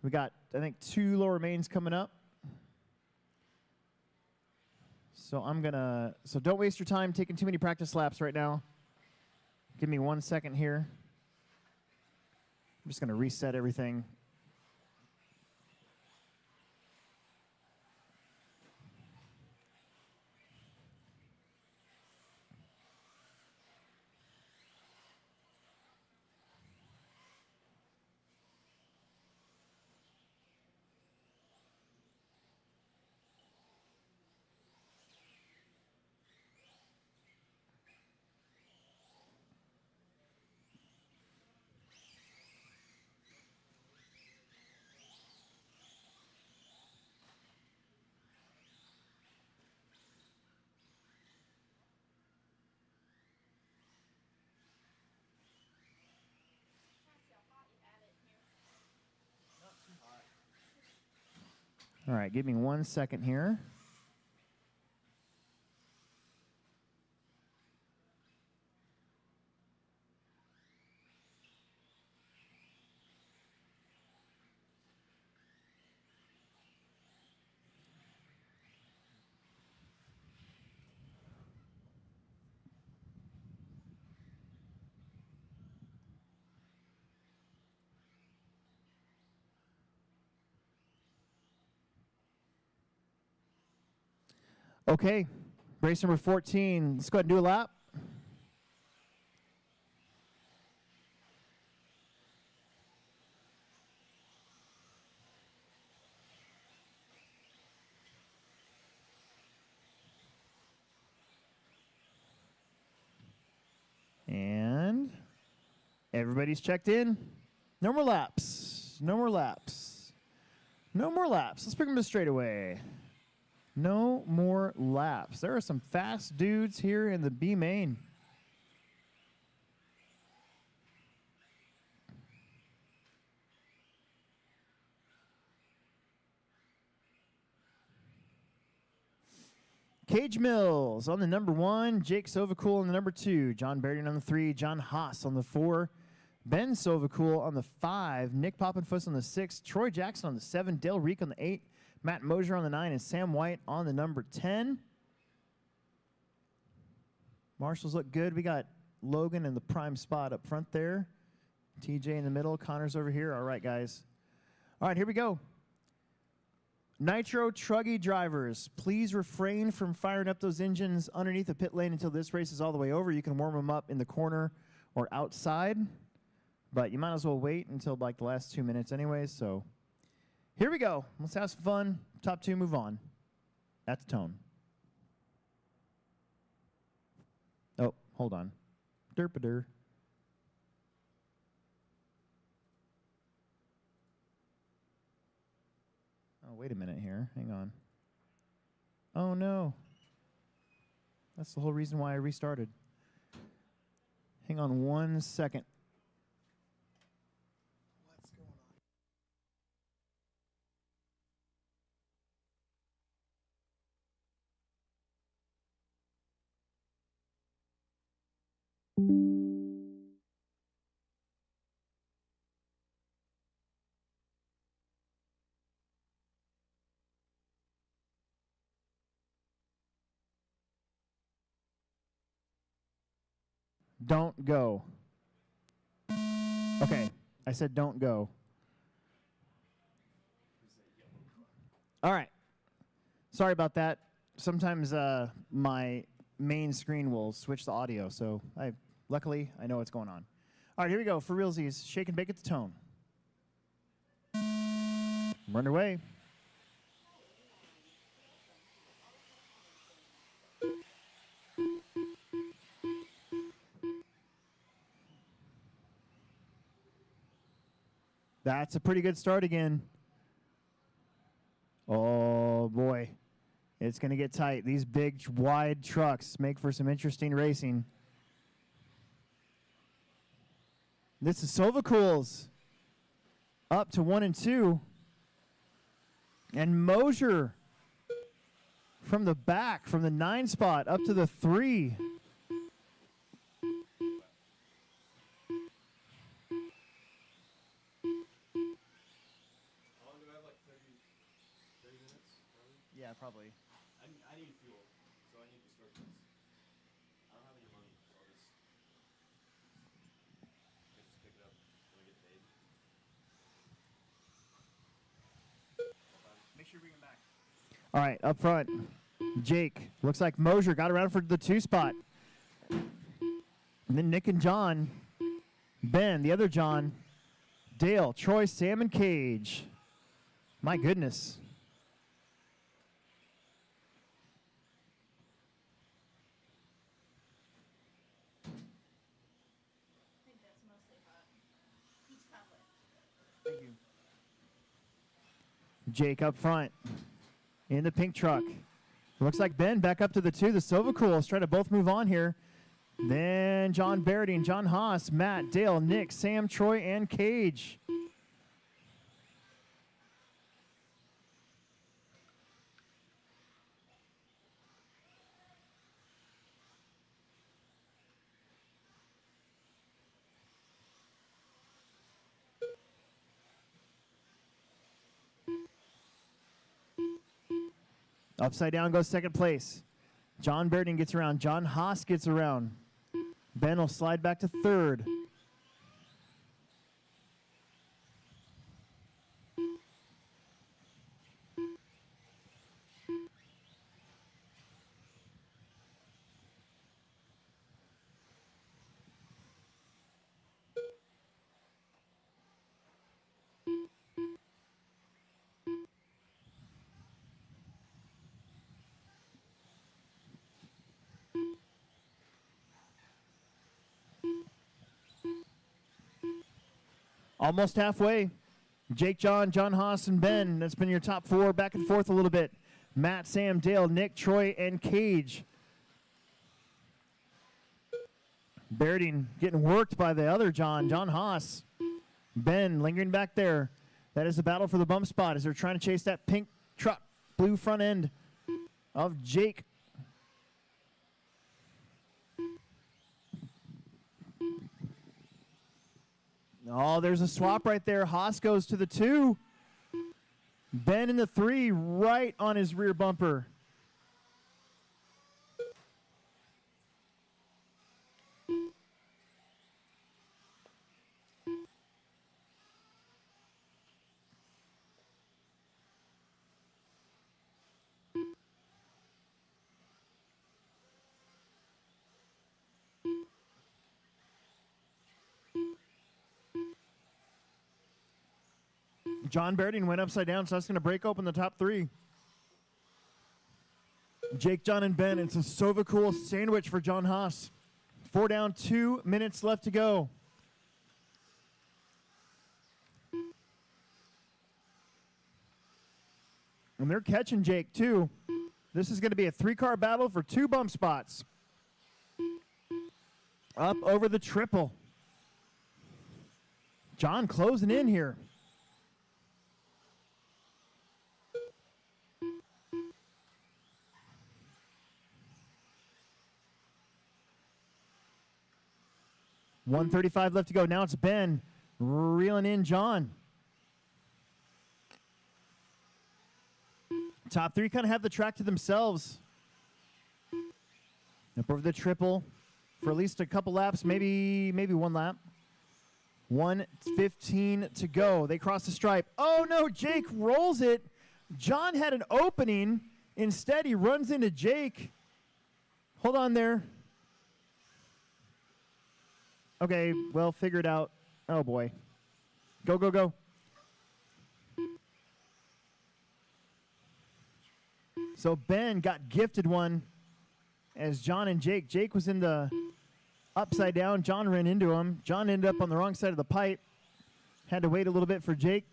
We got, I think, 2 lower mains coming up. So so don't waste your time taking too many practice laps right now. Give me 1 second here. I'm just going to reset everything. All right, give me 1 second here. Okay, race number 14. Let's go ahead and do a lap. And everybody's checked in. No more laps. No more laps. No more laps. Let's bring them to straightaway. No more laps. There are some fast dudes here in the B main. Cage Mills on the number 1, Jake Sovacool on the number 2, John Berrian on the 3, John Haas on the 4, Ben Sovacool on the 5, Nick Poppenfuss on the 6, Troy Jackson on the 7, Dale Reek on the 8, Matt Mosier on the 9, and Sam White on the number 10. Marshals look good. We got Logan in the prime spot up front there. TJ in the middle. Connor's over here. All right, guys. All right, here we go. Nitro Truggy drivers, please refrain from firing up those engines underneath the pit lane until this race is all the way over. You can warm them up in the corner or outside, but you might as well wait until like the last 2 minutes anyways. So here we go. Let's have some fun. Top 2 move on. That's tone. Oh, hold on. Derp-a-der. Oh, wait a minute here. Hang on. Oh, no. That's the whole reason why I restarted. Hang on 1 second. What's going on? Don't go. Okay, I said don't go. All right. Sorry about that. Sometimes my main screen will switch the audio, so luckily I know what's going on. All right, here we go. For realsies, shake and bake at the tone. We're underway. That's a pretty good start again. Oh, boy. It's going to get tight. These big, wide trucks make for some interesting racing. This is Sovacool's up to 1 and 2. And Mosier from the back, from the 9 spot up to the 3. Yeah, probably. I need fuel, so I need to start this. I don't have any money, so I'll just pick it up when I get paid. Make sure you bring him back. All right, up front, Jake. Looks like Mosier got around for the 2 spot. And then Nick and John. Ben, the other John. Dale, Troy, Sam, and Cage. My goodness. I think that's mostly hot. Peach chocolate. Thank you. Jake up front in the pink truck. Looks like Ben back up to the 2. The Sovacools trying to both move on here. Then John Barrett, John Haas, Matt, Dale, Nick, Sam, Troy, and Cage. Upside down goes second place. John Berding gets around. John Haas gets around. Ben will slide back to third. Almost halfway. Jake, John, John Haas, and Ben. That's been your top four, back and forth a little bit. Matt, Sam, Dale, Nick, Troy, and Cage. Berding getting worked by the other John, John Haas. Ben lingering back there. That is the battle for the bump spot as they're trying to chase that pink truck, blue front end of Jake. Oh, there's a swap right there. Haas goes to the 2. Ben in the 3, right on his rear bumper. John Berding went upside down, so that's going to break open the top 3. Jake, John, and Ben. It's a Sova Cool sandwich for John Haas. 4 down, 2 minutes left to go. And they're catching Jake, too. This is going to be a 3-car battle for 2 bump spots. Up over the triple. John closing in here. .135 left to go. Now it's Ben reeling in John. Top 3 kind of have the track to themselves. Up over the triple for at least a couple laps, maybe 1 lap. 1:15 to go. They cross the stripe. Oh no, Jake rolls it. John had an opening. Instead, he runs into Jake. Hold on there. Okay, well, figure it out. Oh, boy. Go, go, go. So Ben got gifted one as John and Jake. Jake was in the upside down. John ran into him. John ended up on the wrong side of the pipe. Had to wait a little bit for Jake.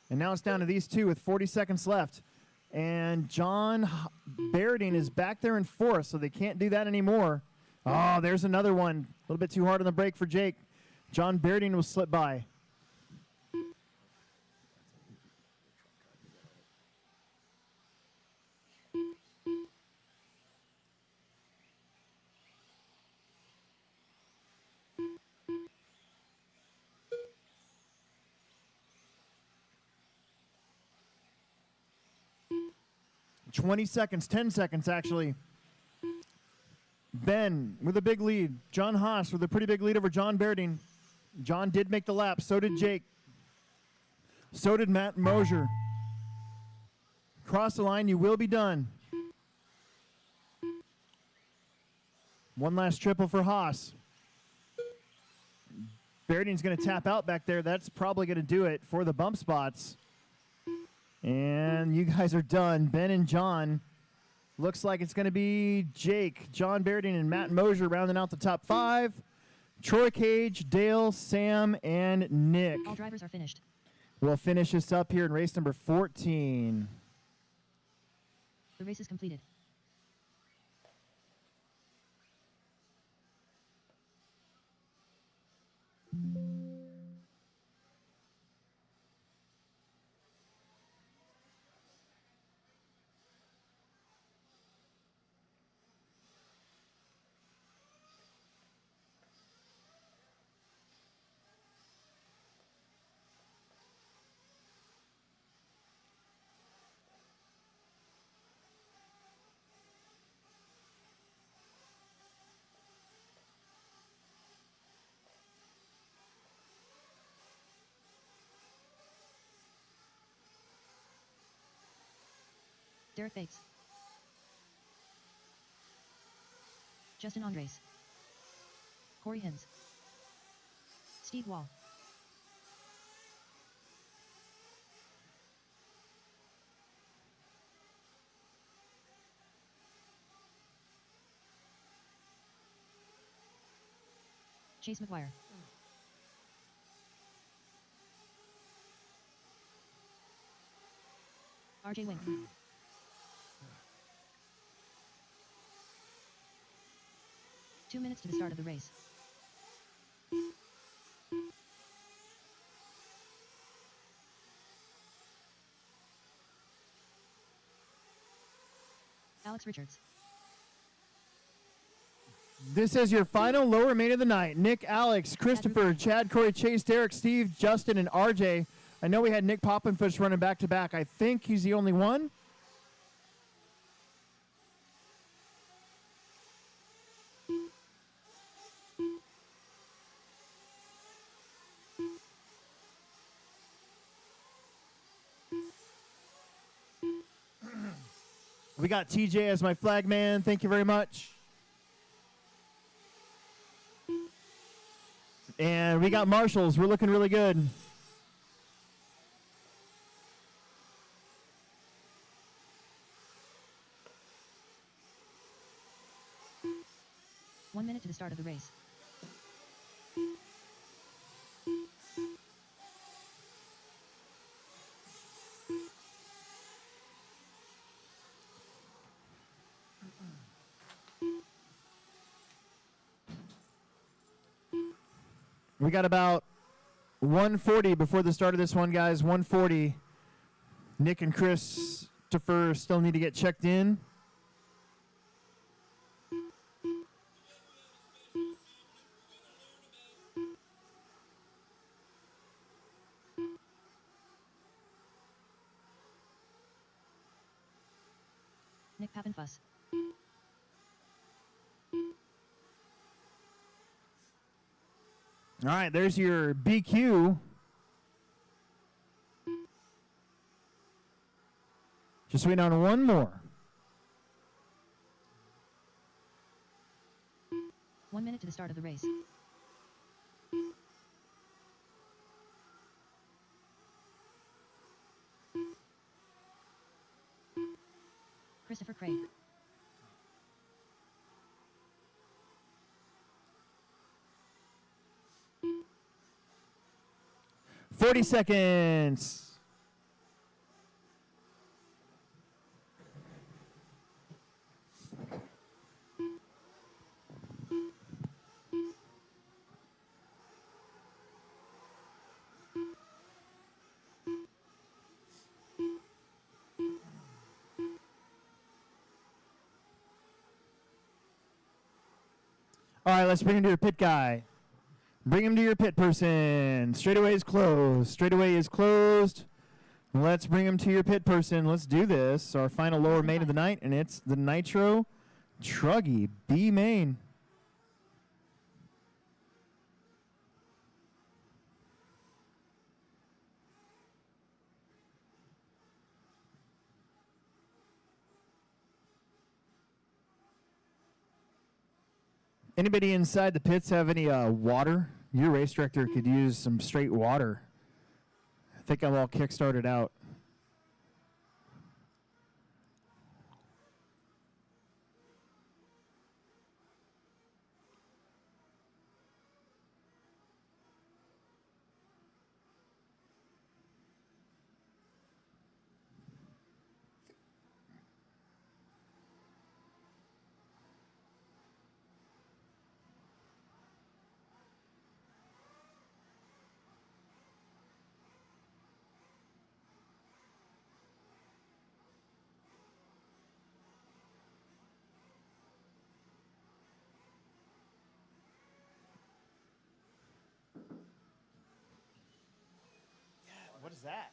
And now it's down to these 2 with 40 seconds left. And John Berding is back there in 4th, so they can't do that anymore. Oh, there's another one. A little bit too hard on the brake for Jake. John Berding will slip by. .20 seconds, 10 seconds actually. Ben with a big lead. John Haas with a pretty big lead over John Berding. John did make the lap. So did Jake. So did Matt Mosier. Cross the line. You will be done. One last triple for Haas. Berding's going to tap out back there. That's probably going to do it for the bump spots. And you guys are done. Ben and John. Looks like it's going to be Jake, John Berding, and Matt Mosier rounding out the top 5. Troy, Cage, Dale, Sam, and Nick. All drivers are finished. We'll finish this up here in race number 14. The race is completed. Derek Bates. Justin Andres. Corey Hins. Steve Wall. Chase McGuire. RJ Wing. 2 minutes to the start of the race. Alex Richards. This is your final lower main of the night. Nick, Alex, Christopher, Chad, Corey, Chase, Derek, Steve, Justin, and RJ. I know we had Nick Poppenfish running back to back. I think he's the only one. We got TJ as my flag man. Thank you very much. And we got marshals. We're looking really good. One minute to the start of the race. We got about 140 before the start of this one, guys. 140. Nick and Christopher still need to get checked in. Nick Pappenfuss. All right, there's your BQ. Just waiting on one more. 1 minute to the start of the race. Christopher Craig. Forty seconds. All right, let's bring him to your pit guy. Bring him to your pit person. Straightaway is closed. Straightaway is closed. Let's bring him to your pit person. Let's do this. Our final lower main of the night, and it's the Nitro Truggy B main. Anybody inside the pits have any water? Your race director could use some straight water. I think I'm all kick-started out. What is that?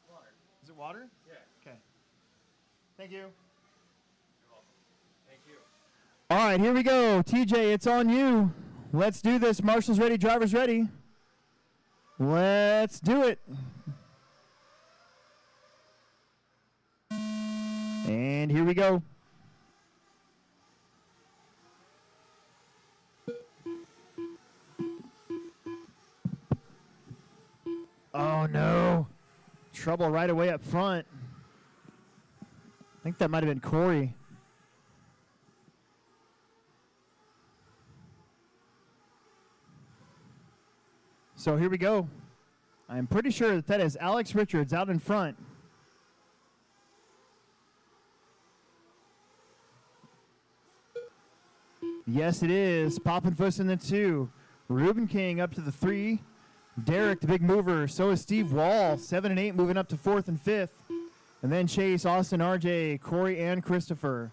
It's water. Is it water? Yeah. Okay. Thank you. You're welcome. Thank you. All right, here we go. TJ, it's on you. Let's do this. Marshall's ready. Driver's ready. Let's do it. And here we go. Oh, no. Trouble right away up front. I think that might have been Corey. So here we go. I'm pretty sure that that is Alex Richards out in front. Yes, it is. Poppenfuss in the 2. Ruben King up to the 3. Derek, the big mover. So is Steve Wall, 7 and 8, moving up to 4th and 5th. And then Chase, Austin, RJ, Corey, and Christopher.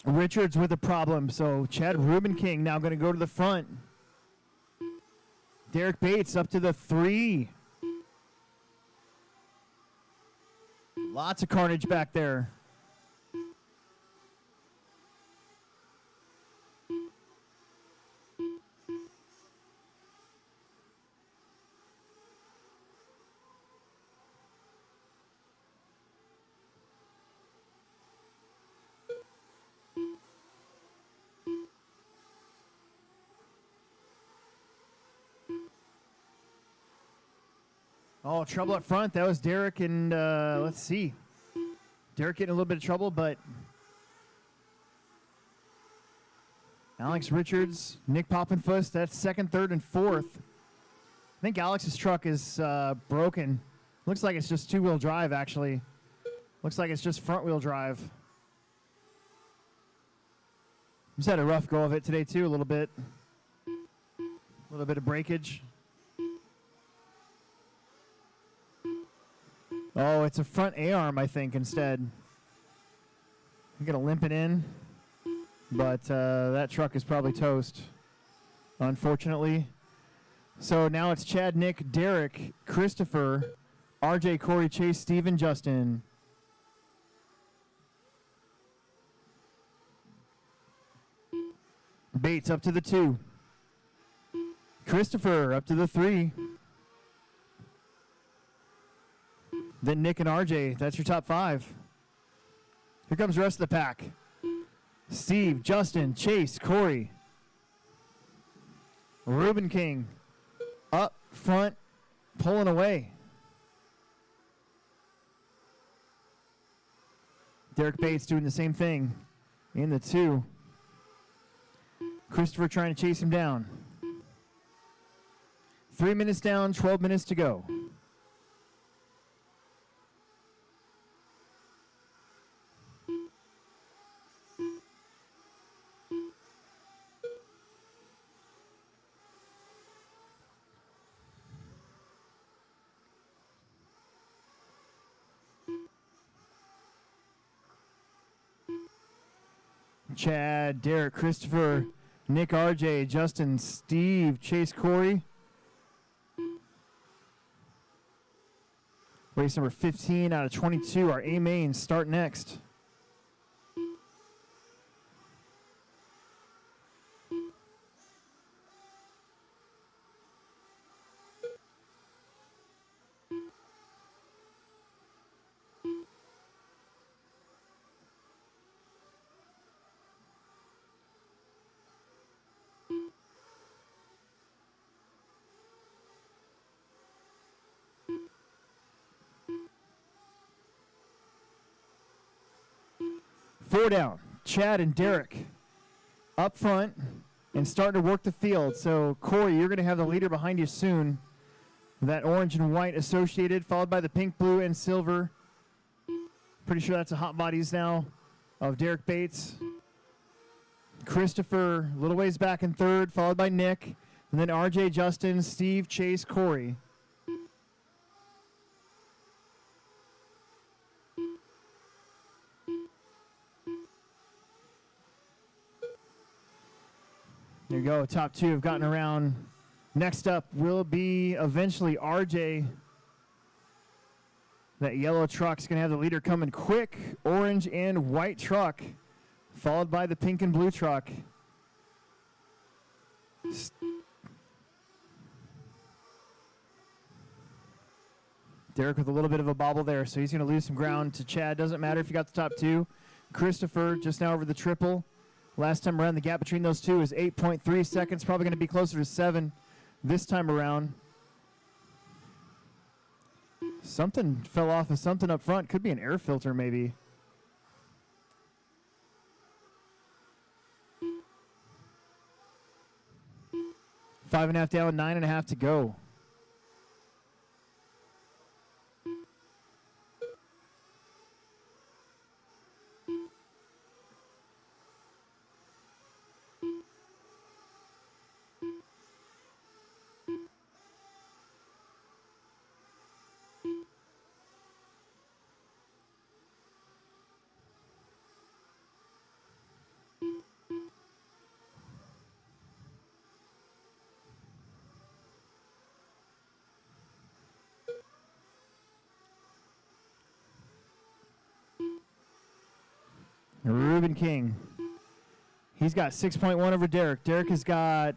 Richards with a problem, so Chad Ruben King now going to go to the front. Derek Bates up to the 3. Lots of carnage back there. Oh, trouble up front. That was Derek and, let's see. Derek getting a little bit of trouble, but Alex Richards, Nick Poppenfuss, that's 2nd, 3rd, and 4th. I think Alex's truck is broken. Looks like it's just 2-wheel drive, actually. Looks like it's just front-wheel drive. He's had a rough go of it today, too, a little bit. A little bit of breakage. Oh, it's a front A-arm, I think, instead. I'm going to limp it in, but that truck is probably toast, unfortunately. So now it's Chad, Nick, Derek, Christopher, RJ, Corey, Chase, Steven, Justin. Bates up to the 2. Christopher up to the 3. Then Nick and RJ, that's your top 5. Here comes the rest of the pack. Steve, Justin, Chase, Corey. Ruben King up front, pulling away. Derek Bates doing the same thing in the 2. Christopher trying to chase him down. 3 minutes down, 12 minutes to go. Chad, Derek, Christopher, Nick, RJ, Justin, Steve, Chase, Corey. Race number 15 out of 22. Our A mains start next. Four down, Chad and Derek up front and starting to work the field. So, Corey, you're going to have the leader behind you soon. That orange and white associated, followed by the pink, blue, and silver. Pretty sure that's a hot bodies now of Derek Bates. Christopher, a little ways back in 3rd, followed by Nick. And then RJ, Justin, Steve, Chase, Corey. There you go. Top 2 have gotten around. Next up will be eventually RJ. That yellow truck's going to have the leader coming quick. Orange and white truck followed by the pink and blue truck. Derek with a little bit of a bobble there, so he's going to lose some ground to Chad. Doesn't matter if you got the top two. Christopher just now over the triple. Last time around, the gap between those two is 8.3 seconds. Probably going to be closer to 7 this time around. Something fell off of something up front. Could be an air filter, maybe. Five and a half down, 9.5 to go. Ruben King. He's got 6.1 over Derek. Derek has got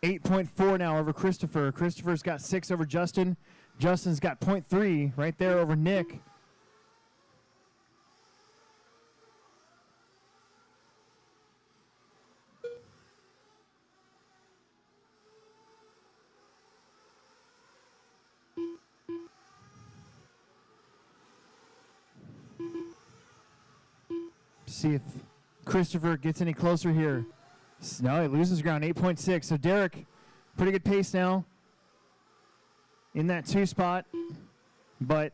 8.4 now over Christopher. Christopher's got 6 over Justin. Justin's got 0.3 right there over Nick. See if Christopher gets any closer here. No, he loses ground, 8.6. So Derek, pretty good pace now in that 2 spot. But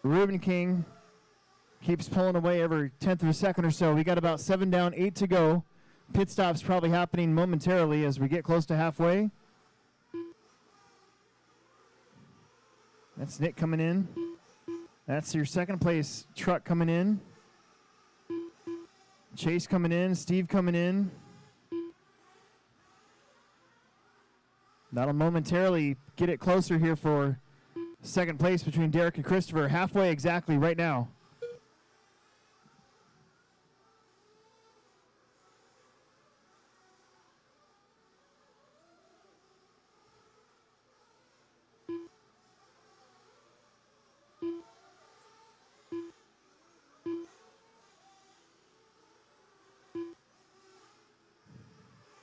Ruben King keeps pulling away every 10th of a second or so. We got about 7 down, 8 to go. Pit stop's probably happening momentarily as we get close to halfway. That's Nick coming in. That's your second place truck coming in. Chase coming in, Steve coming in. That'll momentarily get it closer here for second place between Derek and Christopher. Halfway exactly right now.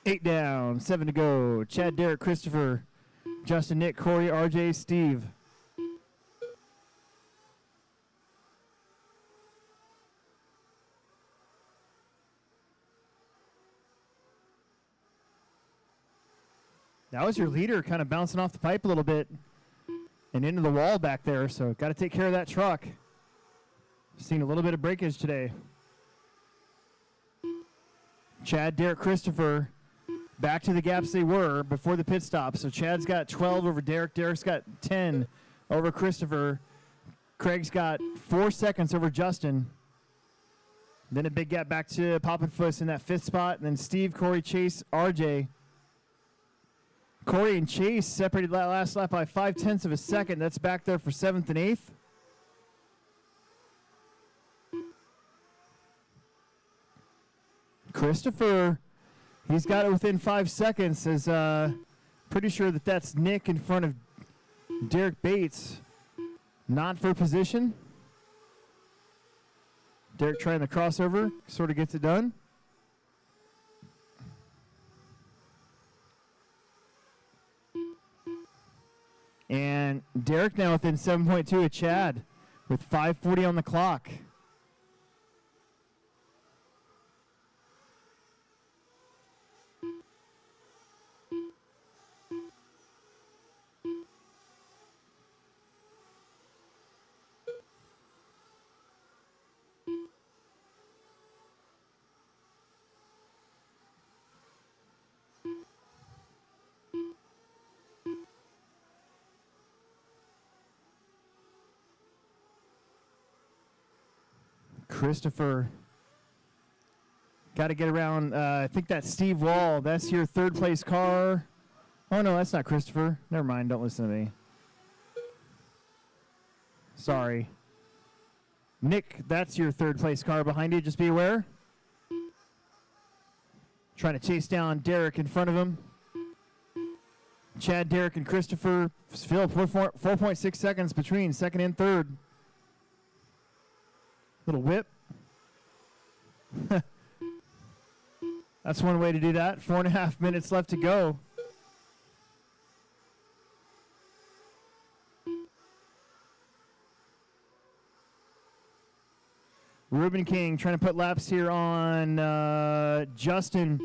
Eight down, 7 to go. Chad, Derek, Christopher, Justin, Nick, Corey, RJ, Steve. That was your leader kind of bouncing off the pipe a little bit and into the wall back there, so got to take care of that truck. Seen a little bit of breakage today. Chad, Derek, Christopher. Back to the gaps they were before the pit stop. So Chad's got 12 over Derek. Derek's got 10 over Christopher. Craig's got 4 seconds over Justin. Then a big gap back to Poppenfuss in that 5th spot. And then Steve, Corey, Chase, RJ. Corey and Chase separated that last lap by 0.5 of a second. That's back there for 7th and 8th. Christopher, he's got it within 5 seconds. Is pretty sure that that's Nick in front of Derek Bates. Not for position. Derek trying the crossover, sort of gets it done. And Derek now within 7.2 of Chad with 5:40 on the clock. Christopher got to get around. I think that's Steve Wall. That's your 3rd place car. Oh, no, that's not Christopher. Never mind. Don't listen to me. Sorry. Nick, that's your third place car behind you. Just be aware. Trying to chase down Derek in front of him. Chad, Derek, and Christopher. Phil, 4.6 seconds between second and third. Little whip. That's one way to do that. 4.5 minutes left to go. Ruben King trying to put laps here on Justin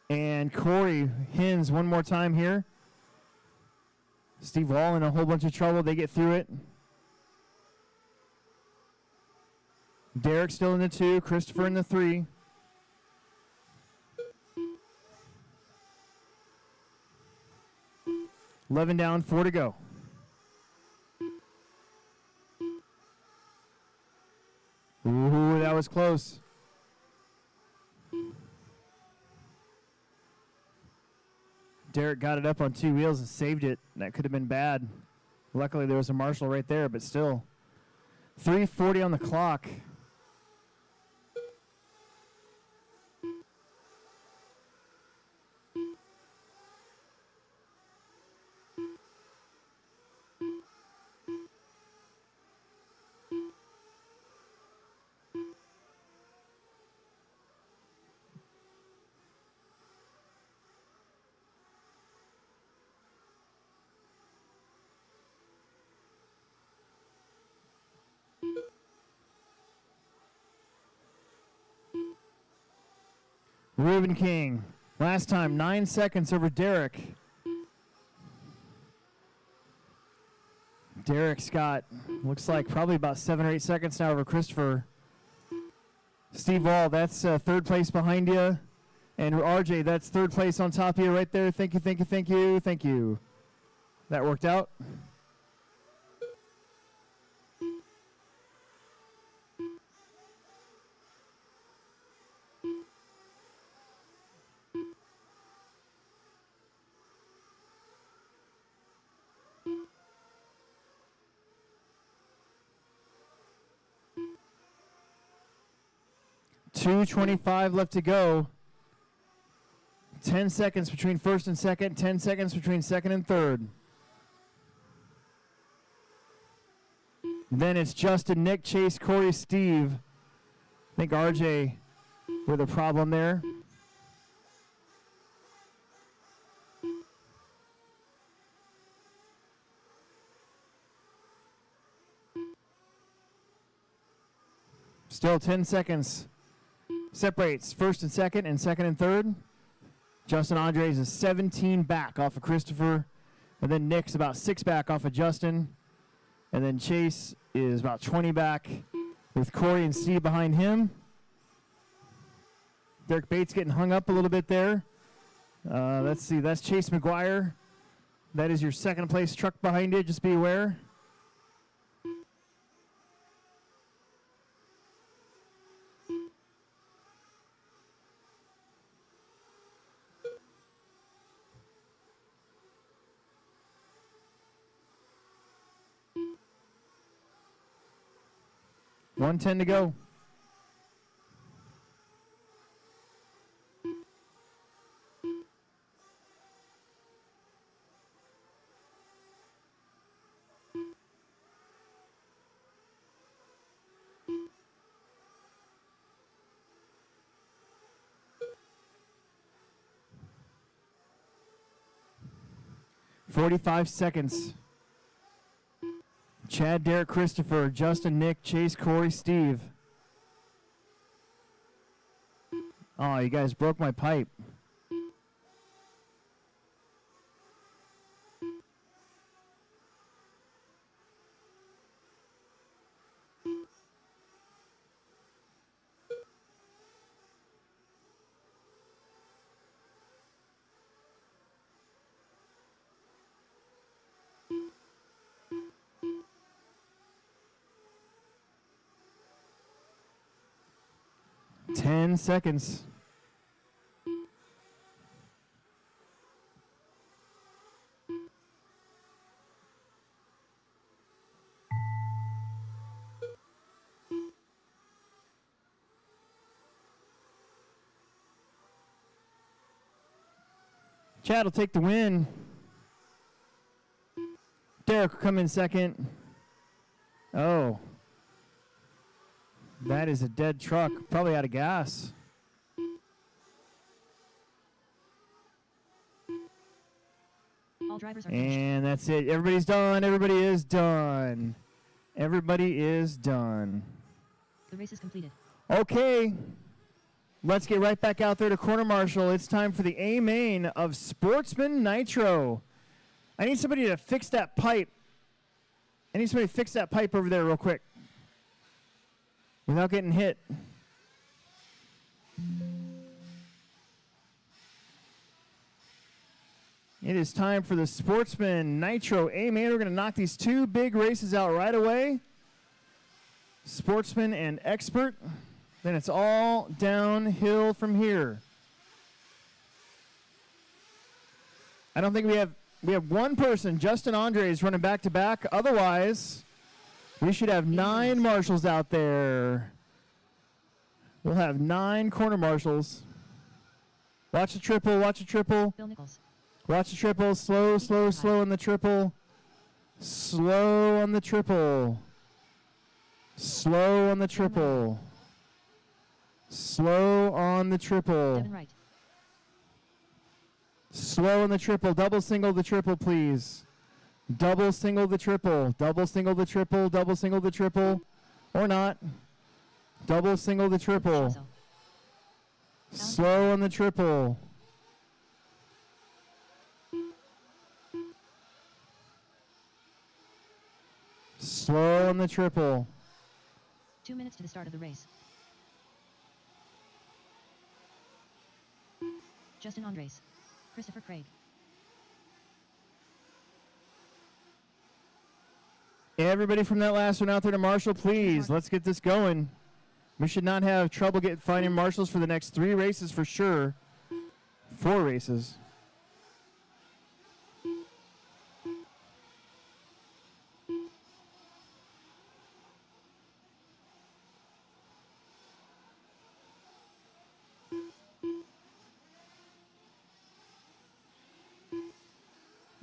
and Corey Hins one more time here. Steve Wall in a whole bunch of trouble. They get through it. Derek still in the 2, Christopher in the 3. $11 down, 4 to go. Ooh, that was close. Derek got it up on 2 wheels and saved it. That could have been bad. Luckily, there was a marshal right there, but still. 3:40 on the clock. Ruben King, last time 9 seconds over Derek. Derek's got, looks like probably about 7 or 8 seconds now over Christopher. Steve Wall, that's third place behind you. And RJ, that's third place on top of you right there. Thank you, thank you, thank you, thank you. That worked out. .225 left to go. 10 seconds between first and second, 10 seconds between second and third. Then it's Justin, Nick, Chase, Corey, Steve. I think RJ with a problem there. Still 10 seconds. Separates first and second and third. Justin Andres is 17 back off of Christopher. And then Nick's about 6 back off of Justin. And then Chase is about 20 back with Corey and Steve behind him. Derek Bates getting hung up a little bit there. Let's see, that's Chase McGuire. That is your second place truck behind you, just be aware. $1:10 to go. $45 seconds. Chad, Derek, Christopher, Justin, Nick, Chase, Corey, Steve. Oh, you guys broke my pipe. Ten seconds. Chad will take the win. Derek will come in second. Oh. That is a dead truck. Probably out of gas. All drivers are finished. And that's it. Everybody's done. Everybody is done. Everybody is done. The race is completed. Okay. Let's get right back out there to Corner Marshal. It's time for the A main of Sportsman Nitro. I need somebody to fix that pipe. I need somebody to fix that pipe over there real quick without getting hit. It is time for the Sportsman Nitro A-Main. We're going to knock these two big races out right away. Sportsman and Expert. Then it's all downhill from here. I don't think we have one person, Justin Andres, running back-to-back. Otherwise, we should have 9 marshals out there. We'll have 9 corner marshals. Watch the triple, watch the triple. Bill Nichols. Watch the triple. Slow, slow, slow on the triple. Slow on the triple. Slow on the triple. Slow on the triple. Devin Wright. Slow on the triple. Double single the triple, please. Double single the triple. Double single the triple. Double single the triple. Or not. Double single the triple. Shazo. Slow on the triple. Slow on the triple. 2 minutes to the start of the race. Justin Andres. Christopher Craig. Everybody from that last one out there to Marshall, please. Let's get this going. We should not have trouble finding marshals for the next 3 races for sure. 4 races.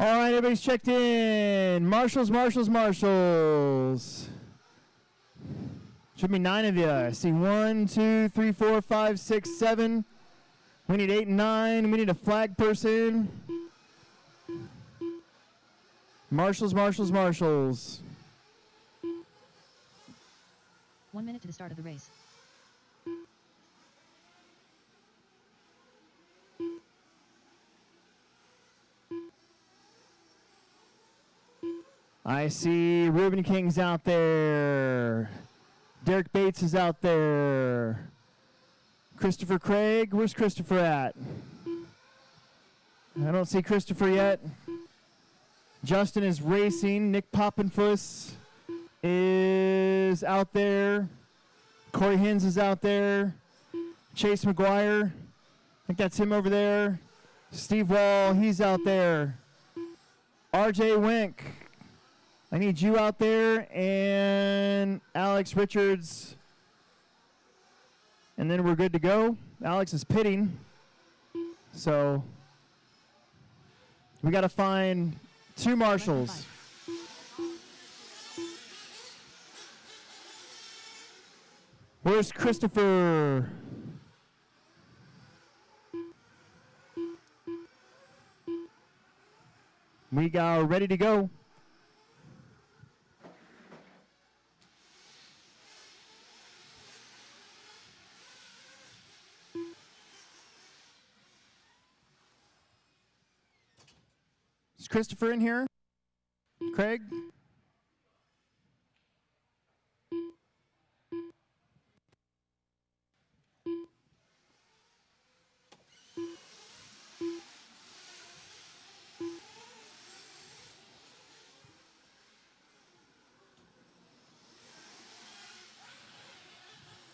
All right, everybody's checked in. Marshals, marshals, marshals. Should be 9 of you. I see 1, 2, 3, 4, 5, 6, 7. We need 8 and 9. We need a flag person. Marshals, marshals, marshals. 1 minute to the start of the race. I see Ruben King's out there. Derek Bates is out there. Christopher Craig, where's Christopher at? I don't see Christopher yet. Justin is racing. Nick Poppenfuss is out there. Corey Hins is out there. Chase McGuire, I think that's him over there. Steve Wall, he's out there. RJ Wink, I need you out there, and Alex Richards. And then we're good to go. Alex is pitting. So we got to find 2 marshals. Where's Christopher? We got ready to go. Is Christopher in here? Craig?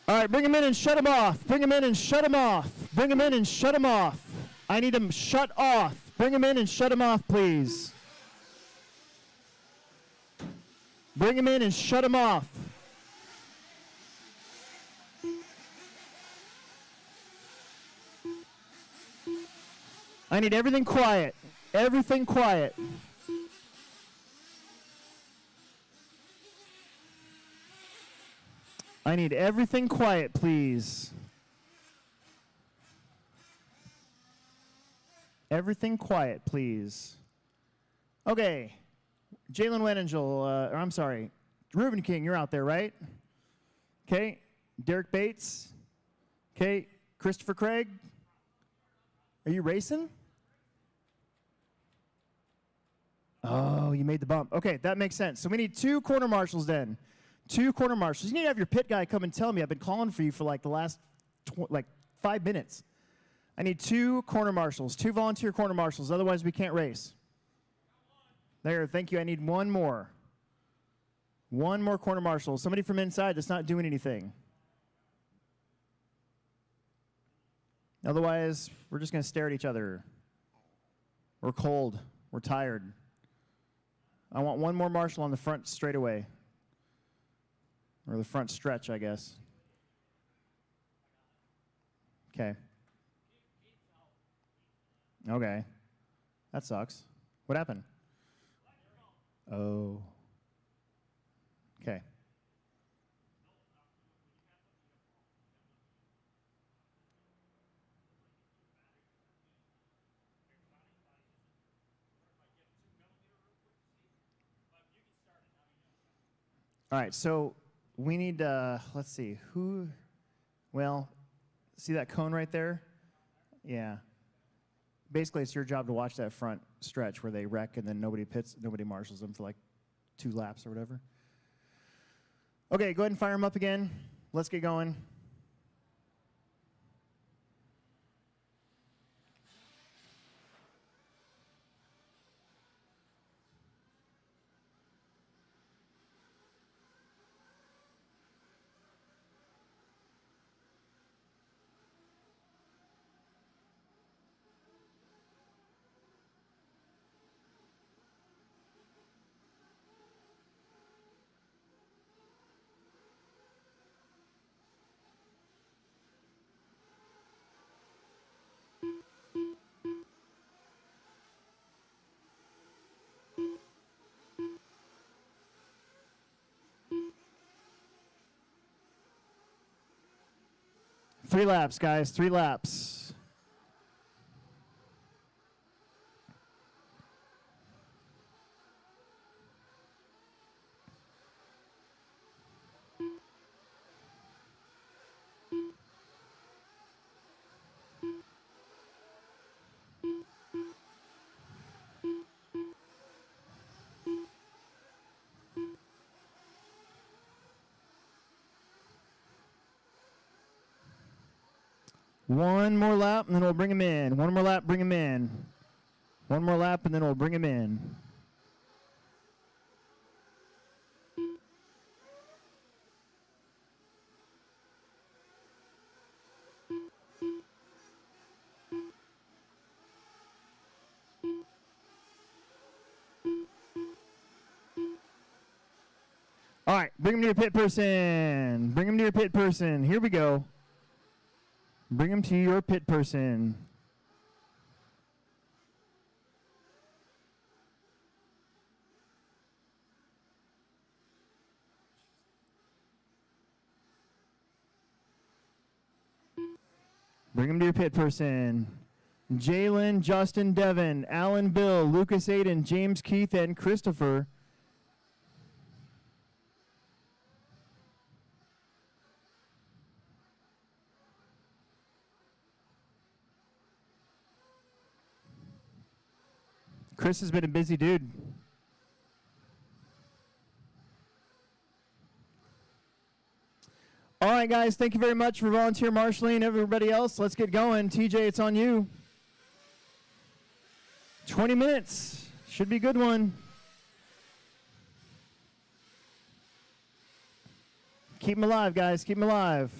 All right, bring him in and shut him off. Bring him in and shut him off. Bring him in and shut him off. I need him shut off. Bring him in and shut him off, please. Bring him in and shut him off. I need everything quiet. Everything quiet. I need everything quiet, please. Everything quiet, please. Okay. Jalen Weningel, or I'm sorry, Reuben King, you're out there, right? Okay. Derek Bates. Okay. Christopher Craig. Are you racing? Oh, you made the bump. Okay, that makes sense. So we need 2 quarter marshals then. 2 quarter marshals. You need to have your pit guy come and tell me. I've been calling for you for like the last 5 minutes. I need 2 corner marshals, 2 volunteer corner marshals. Otherwise, we can't race. There, thank you. I need 1 more. 1 more corner marshal. Somebody from inside that's not doing anything. Otherwise, we're just going to stare at each other. We're cold. We're tired. I want 1 more marshal on the front straightaway. Or the front stretch, I guess. Okay. Okay. That sucks. What happened? Oh. Okay. All right, so we need, let's see, well, see that cone right there? Yeah. Basically, it's your job to watch that front stretch where they wreck and then nobody marshals them for like 2 laps or whatever. Okay, go ahead and fire them up again. Let's get going. Three laps, guys, 3 laps. One more lap, and then we'll bring him in. One more lap, bring him in. One more lap, and then we'll bring him in. All right, bring him to your pit person. Bring him to your pit person. Here we go. Bring him to your pit person. Bring him to your pit person. Jalen, Justin, Devin, Alan, Bill, Lucas, Aiden, James, Keith, and Christopher. Chris has been a busy dude. All right, guys, thank you very much for volunteer marshaling. Everybody else, let's get going. TJ, it's on you. 20 minutes. Should be a good one. Keep them alive, guys. Keep them alive.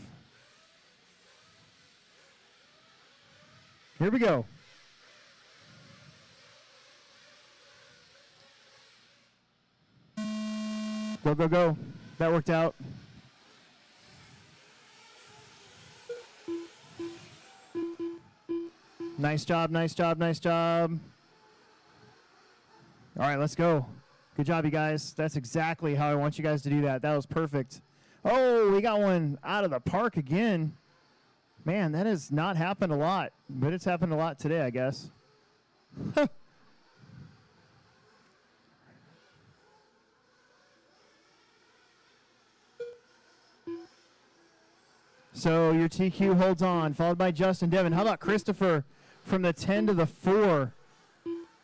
Here we go. Go, go, go. That worked out. Nice job, nice job, nice job. All right, let's go. Good job, you guys. That's exactly how I want you guys to do that. That was perfect. Oh, we got one out of the park again. Man, that has not happened a lot, but it's happened a lot today, I guess. So your TQ holds on, followed by Justin, Devin. How about Christopher from the 10 to the 4?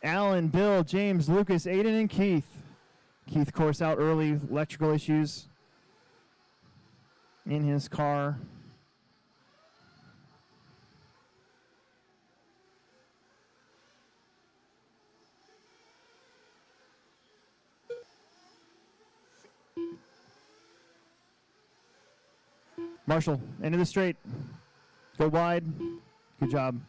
Alan, Bill, James, Lucas, Aiden, and Keith. Keith, course out early, electrical issues in his car. Marshall, into the straight. Go wide. Good job.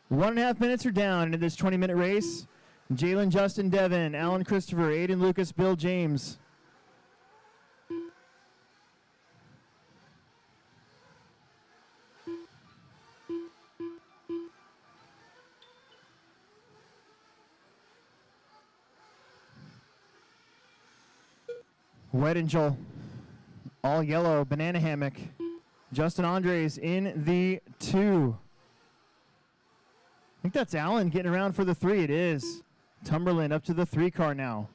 One and a half minutes are down into this 20-minute race. Jalen, Justin, Devin, Alan, Christopher, Aiden, Lucas, Bill, James. Wedingel, all yellow, banana hammock. Justin Andres in the 2. I think that's Alan getting around for the 3. It is. Tumberland up to the 3 car now.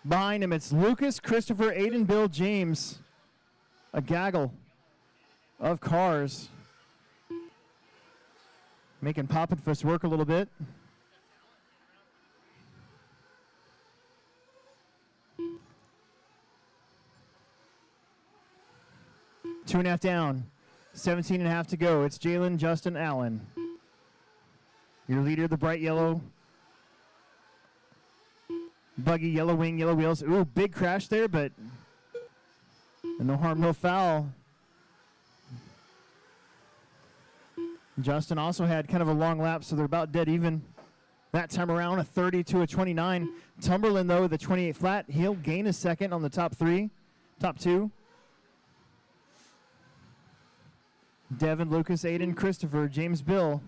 Behind him, it's Lucas, Christopher, Aiden, Bill, James. A gaggle of cars. Making Poppinfuss work a little bit. Two and a half down. 17 and a half to go. It's Jalen, Justin, Allen. Your leader, the bright yellow. Buggy, yellow wing, yellow wheels. Ooh, big crash there, but no harm, no foul. Justin also had kind of a long lap, so they're about dead even. That time around, a 30 to a 29. Tumberland, though, the 28 flat. He'll gain a second on the top 2. Devin, Lucas, Aiden, Christopher, James, Bill.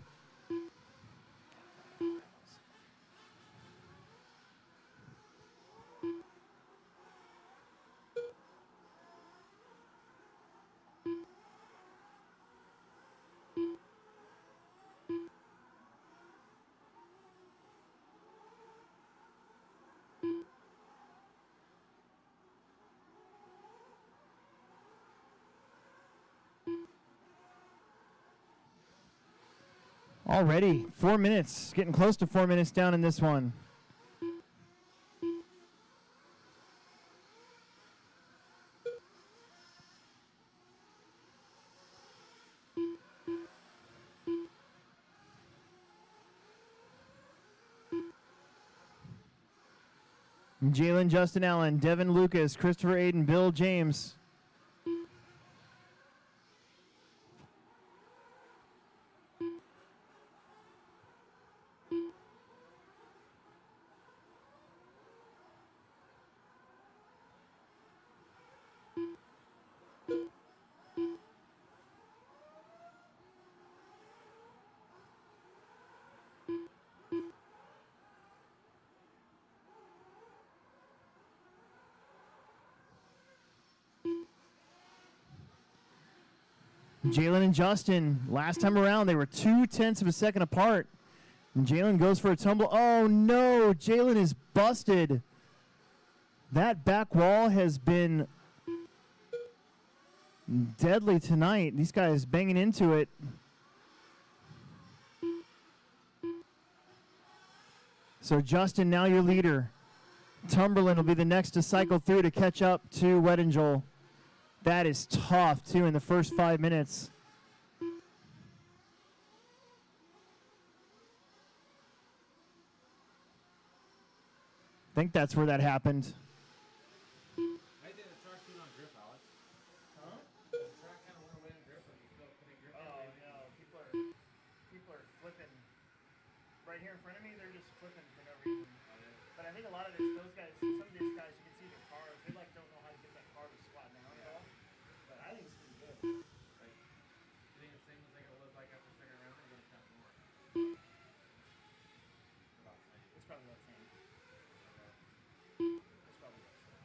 Already 4 minutes, getting close to 4 minutes down in this one. Jalen, Justin, Allen, Devin, Lucas, Christopher, Aiden, Bill, James. Jalen and Justin, last time around, they were 0.2 of a second apart. And Jalen goes for a tumble. Oh, no, Jalen is busted. That back wall has been deadly tonight. These guys banging into it. So Justin, now your leader. Tumberland will be the next to cycle through to catch up to Wedingel. That is tough, too, in the first 5 minutes. think that's where that happened. I think the track's been on grip, Alex. Huh? The track kind of went away on grip, but you're still putting grip Oh in. no, people are flipping. Right here in front of me, they're just flipping for no reason. But I think a lot of this, those guys, some of these guys, you can see the cars, they like don't know how to get that car to squat down at all. But I think it's pretty good. Like, you think the same as they're gonna look like after second round, or are you gonna cut more? About the same. It's probably about the same. Okay. It's probably about the same.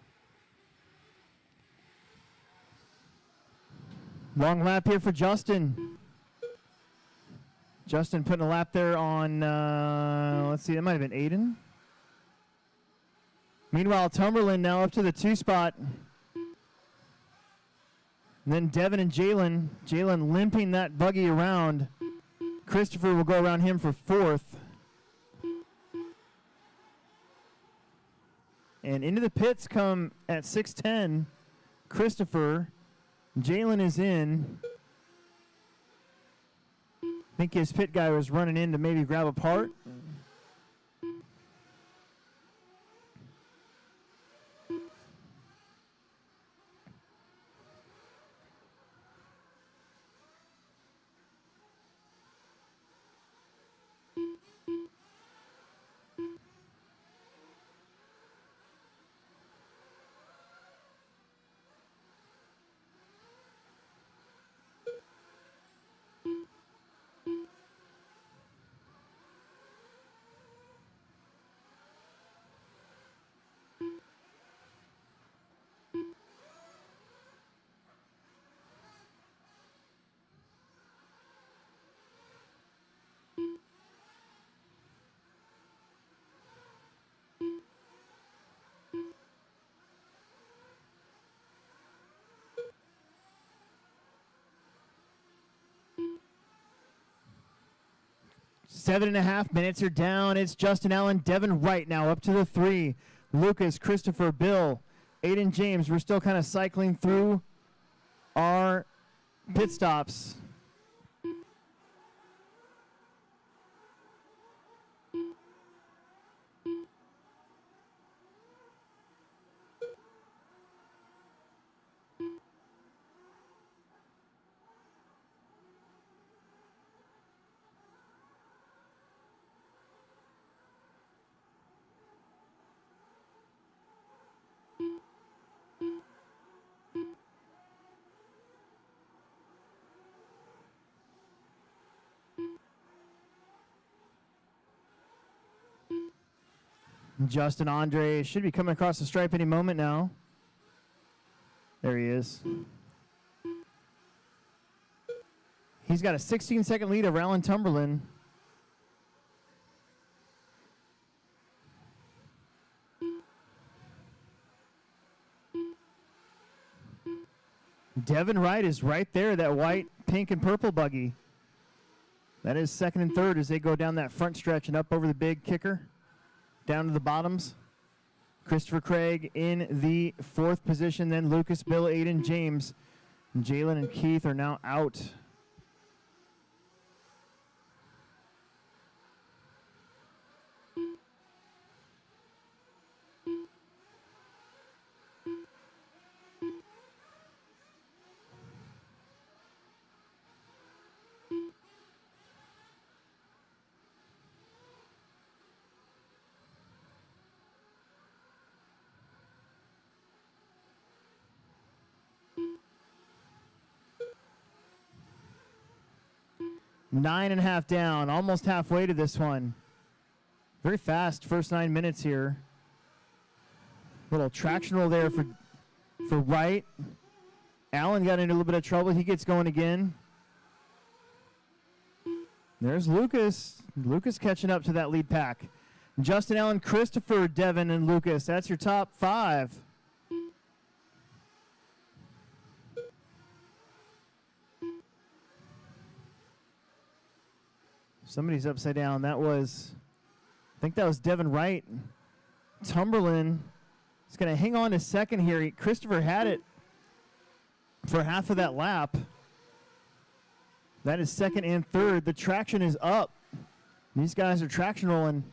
Long lap here for Justin. Justin putting a lap there on, let's see, that might have been Aiden. Meanwhile, Tumberland now up to the 2 spot. And then Devin and Jalen. Jalen limping that buggy around. Christopher will go around him for 4th. And into the pits come at 6:10. Christopher. Jalen is in. I think his pit guy was running in to maybe grab a part. Seven and a half minutes are down. It's Justin Allen, Devin Wright now up to the 3. Lucas, Christopher, Bill, Aiden, James. We're still kind of cycling through our pit stops. Justin Andre should be coming across the stripe any moment now. There he is. He's got a 16-second lead over Alan Tumberland. Devin Wright is right there, that white, pink, and purple buggy. That is second and third as they go down that front stretch and up over the big kicker, down to the bottoms. Christopher Craig in the 4th position, then Lucas, Bill, Aiden, James. Jalen and Keith are now out. Nine and a half down, almost halfway to this one. Very fast first 9 minutes here. Little tractional there for Wright. Allen got into a little bit of trouble. He gets going again. There's Lucas. Lucas catching up to that lead pack. Justin Allen, Christopher, Devin, and Lucas. That's your top 5. Somebody's upside down. That was, I think that was Devin Wright. Tumberland is going to hang on a second here. Christopher had it for half of that lap. That is second and third. The traction is up. These guys are traction rolling.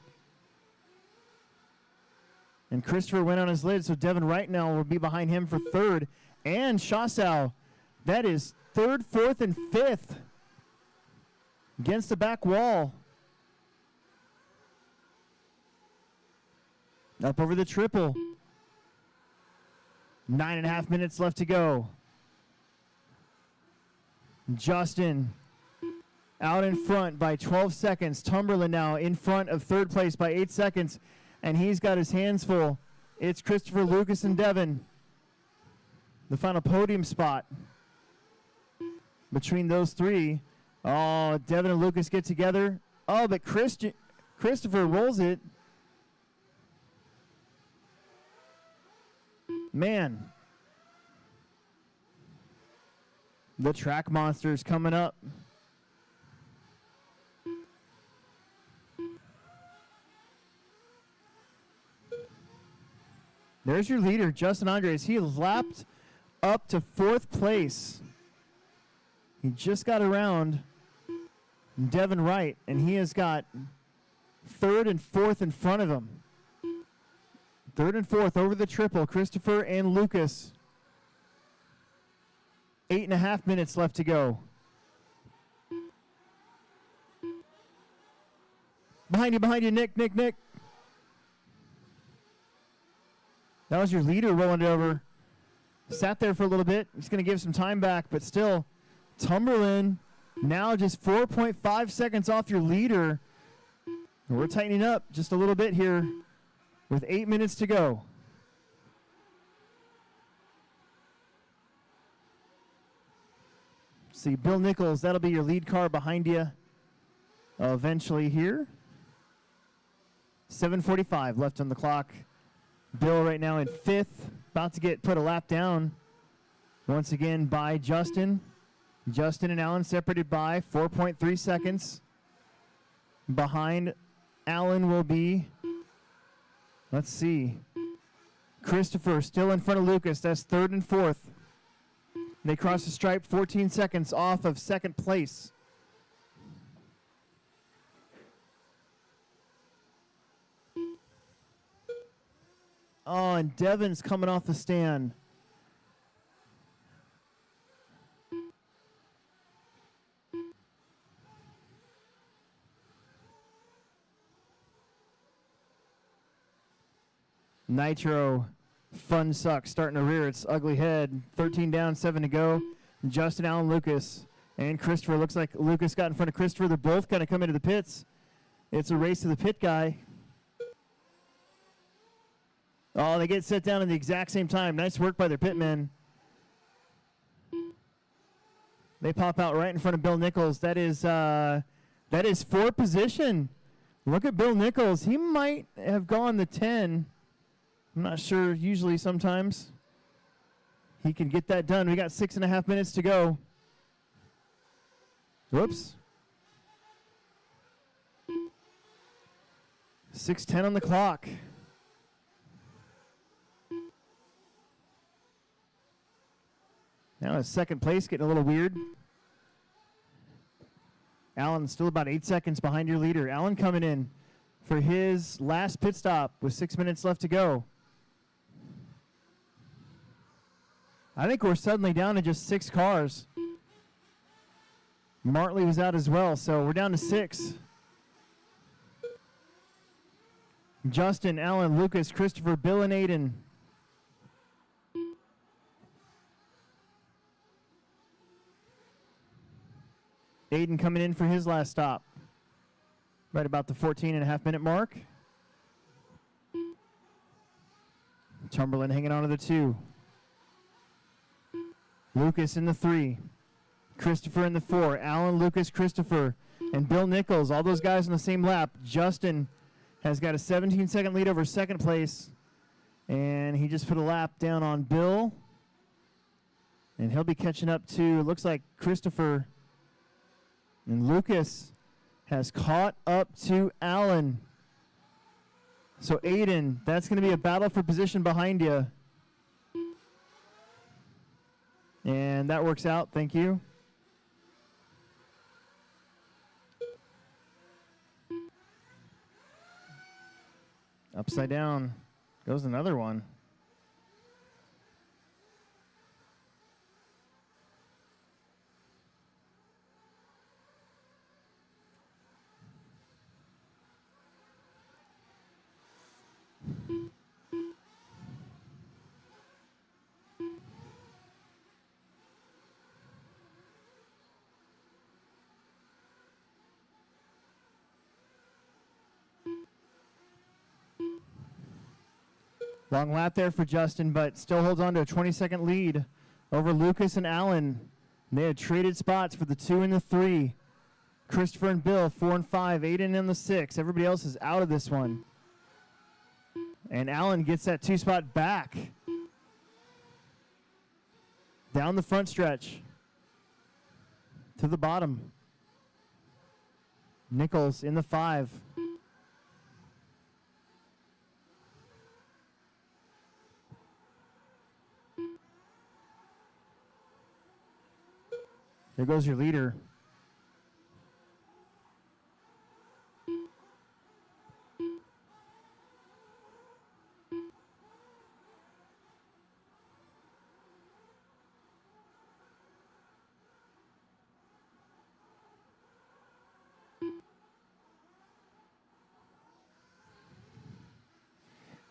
And Christopher went on his lid, so Devin Wright now will be behind him for third. And Shasau, that is third, fourth, and fifth against the back wall. Up over the triple. 9.5 minutes left to go. Justin out in front by 12 seconds. Tumberland now in front of third place by 8 seconds. And he's got his hands full. It's Christopher, Lucas, and Devin. The final podium spot between those three. Oh, Devin and Lucas get together. Oh, but Christopher rolls it. Man. The track monsters coming up. There's your leader, Justin Andres. He lapped up to fourth place. He just got around Devin Wright, and he has got third and fourth in front of him. Third and fourth over the triple, Christopher and Lucas. 8.5 minutes left to go. Behind you, Nick. That was your leader rolling it over. Sat there for a little bit. He's going to give some time back, but still, Tumberland now just 4.5 seconds off your leader. We're tightening up just a little bit here with 8 minutes to go. See, Bill Nichols, that'll be your lead car behind you eventually here. 7:45 left on the clock. Bill right now in fifth, about to get put a lap down once again by Justin. Justin and Alan separated by 4.3 seconds. Behind Alan will be, let's see, Christopher still in front of Lucas. That's third and fourth. They cross the stripe 14 seconds off of second place. Oh, and Devin's coming off the stand. Nitro Fun Sucks starting to rear its ugly head. 13 down, 7 to go. Justin, Allen, Lucas, and Christopher. Looks like Lucas got in front of Christopher. They're both going to come into the pits. It's a race to the pit guy. Oh, they get set down at the exact same time. Nice work by their pitmen. They pop out right in front of Bill Nichols. That is fourth position. Look at Bill Nichols. He might have gone the 10. I'm not sure. Usually, sometimes he can get that done. We got 6.5 minutes to go. Whoops. 6:10 on the clock. Now his second place getting a little weird. Allen still about 8 seconds behind your leader. Allen coming in for his last pit stop with 6 minutes left to go. I think we're suddenly down to just 6 cars. Martley was out as well, so we're down to 6. Justin, Allen, Lucas, Christopher, Bill, and Aiden. Aiden coming in for his last stop. Right about the 14.5 minute mark. Tumberland hanging on to the 2. Lucas in the 3. Christopher in the 4. Allen, Lucas, Christopher, and Bill Nichols. All those guys on the same lap. Justin has got a 17-second lead over second place. And he just put a lap down on Bill. And he'll be catching up to, looks like Christopher. And Lucas has caught up to Allen. So Aiden, that's going to be a battle for position behind you. And that works out. Thank you. Upside down. Goes another one. Long lap there for Justin, but still holds on to a 20-second lead over Lucas and Allen. They had traded spots for the 2 and the 3. Christopher and Bill, 4 and 5. Aiden in the 6. Everybody else is out of this one. And Allen gets that 2 spot back. Down the front stretch. To the bottom. Nichols in the 5. There goes your leader.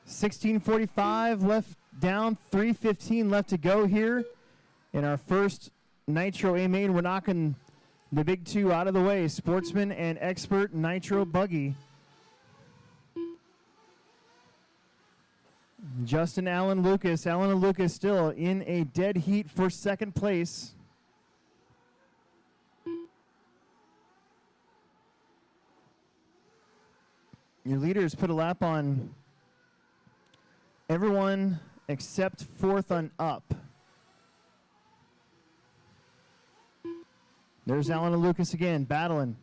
$16.45 left down, 3:15 left to go here in our first Nitro A main. We're knocking the big 2 out of the way, Sportsman and Expert Nitro Buggy. Justin, Allen, Lucas. Allen and Lucas still in a dead heat for second place. Your leaders put a lap on everyone except 4th on up. There's Allen and Lucas again, battling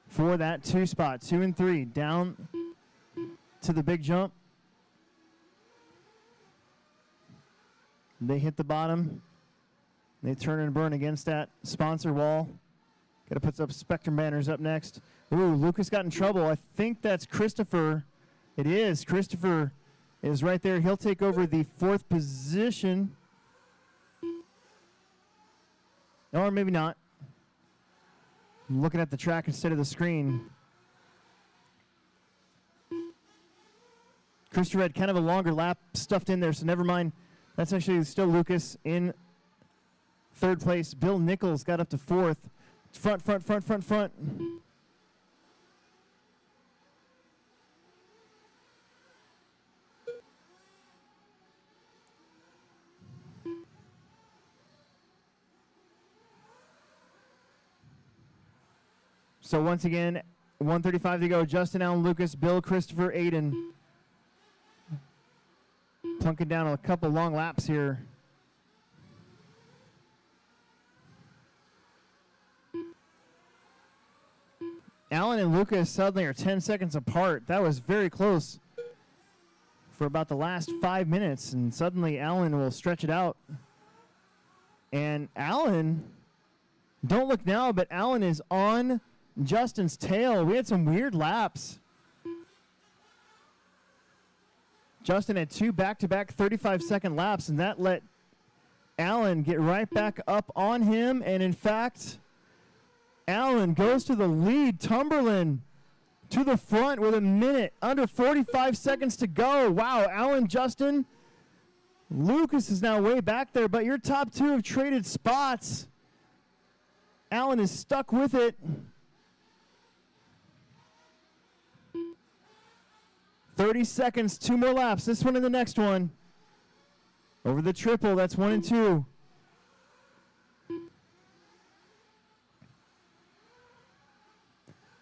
for that 2 spot. 2 and 3, down to the big jump. They hit the bottom. They turn and burn against that sponsor wall. Got to put some Spectrum banners up next. Ooh, Lucas got in trouble. I think that's Christopher. It is. Christopher is right there. He'll take over the 4th position. Or maybe not. I'm looking at the track instead of the screen. Christopher had kind of a longer lap stuffed in there, so never mind. That's actually still Lucas in 3rd place. Bill Nichols got up to 4th. Front. So once again, 1:35 to go. Justin, Allen, Lucas, Bill, Christopher, Aiden. Plunking down a couple long laps here. Allen and Lucas suddenly are 10 seconds apart. That was very close for about the last 5 minutes, and suddenly Allen will stretch it out. And Allen, don't look now, but Allen is on Justin's tail. We had some weird laps. Justin had 2 back-to-back 35-second laps, and that let Allen get right back up on him. And in fact, Allen goes to the lead. Tumberland to the front with a minute, under 45 seconds to go. Wow, Allen, Justin. Lucas is now way back there, but your top 2 have traded spots. Allen is stuck with it. 30 seconds, 2 more laps. This one and the next one. Over the triple, that's 1 and 2.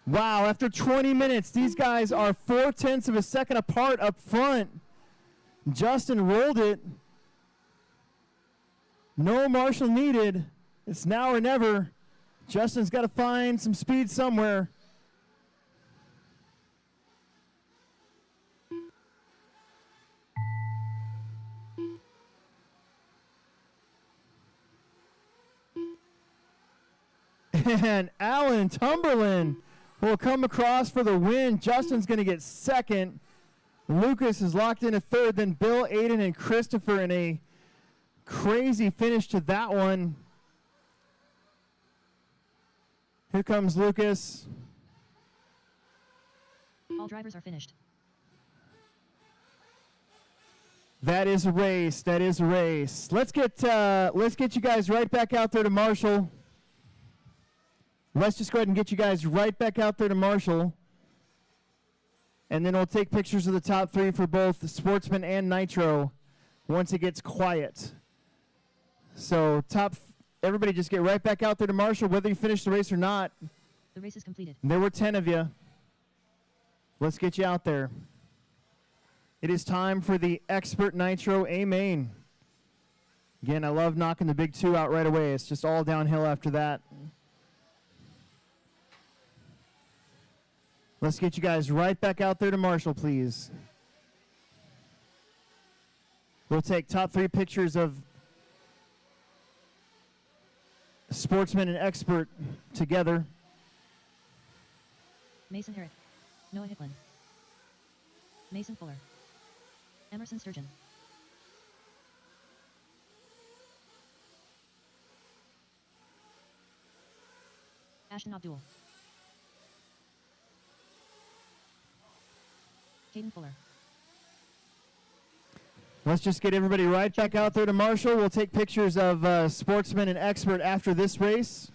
Wow, after 20 minutes, these guys are 0.4 of a second apart up front. Justin rolled it. No marshal needed. It's now or never. Justin's got to find some speed somewhere. And Allen Tumberland will come across for the win. Justin's going to get second. Lucas is locked in a third. Then Bill, Aiden, and Christopher in a crazy finish to that one. Here comes Lucas. All drivers are finished. That is a race. That is a race. Let's get you guys right back out there to Marshall. Let's just go ahead and get you guys right back out there to Marshall. And then we'll take pictures of the top three for both the Sportsman and Nitro once it gets quiet. So everybody just get right back out there to Marshall, whether you finish the race or not. The race is completed. There were 10 of you. Let's get you out there. It is time for the Expert Nitro A main. Again, I love knocking the big two out right away. It's just all downhill after that. Let's get you guys right back out there to Marshall, please. We'll take top three pictures of Sportsman and Expert together. Mason Herrick. Noah Hicklin. Mason Fuller. Emerson Sturgeon. Ashton Abdul. Caden Fuller. Let's just get everybody right back out there to Marshall. We'll take pictures of Sportsman and Expert after this race.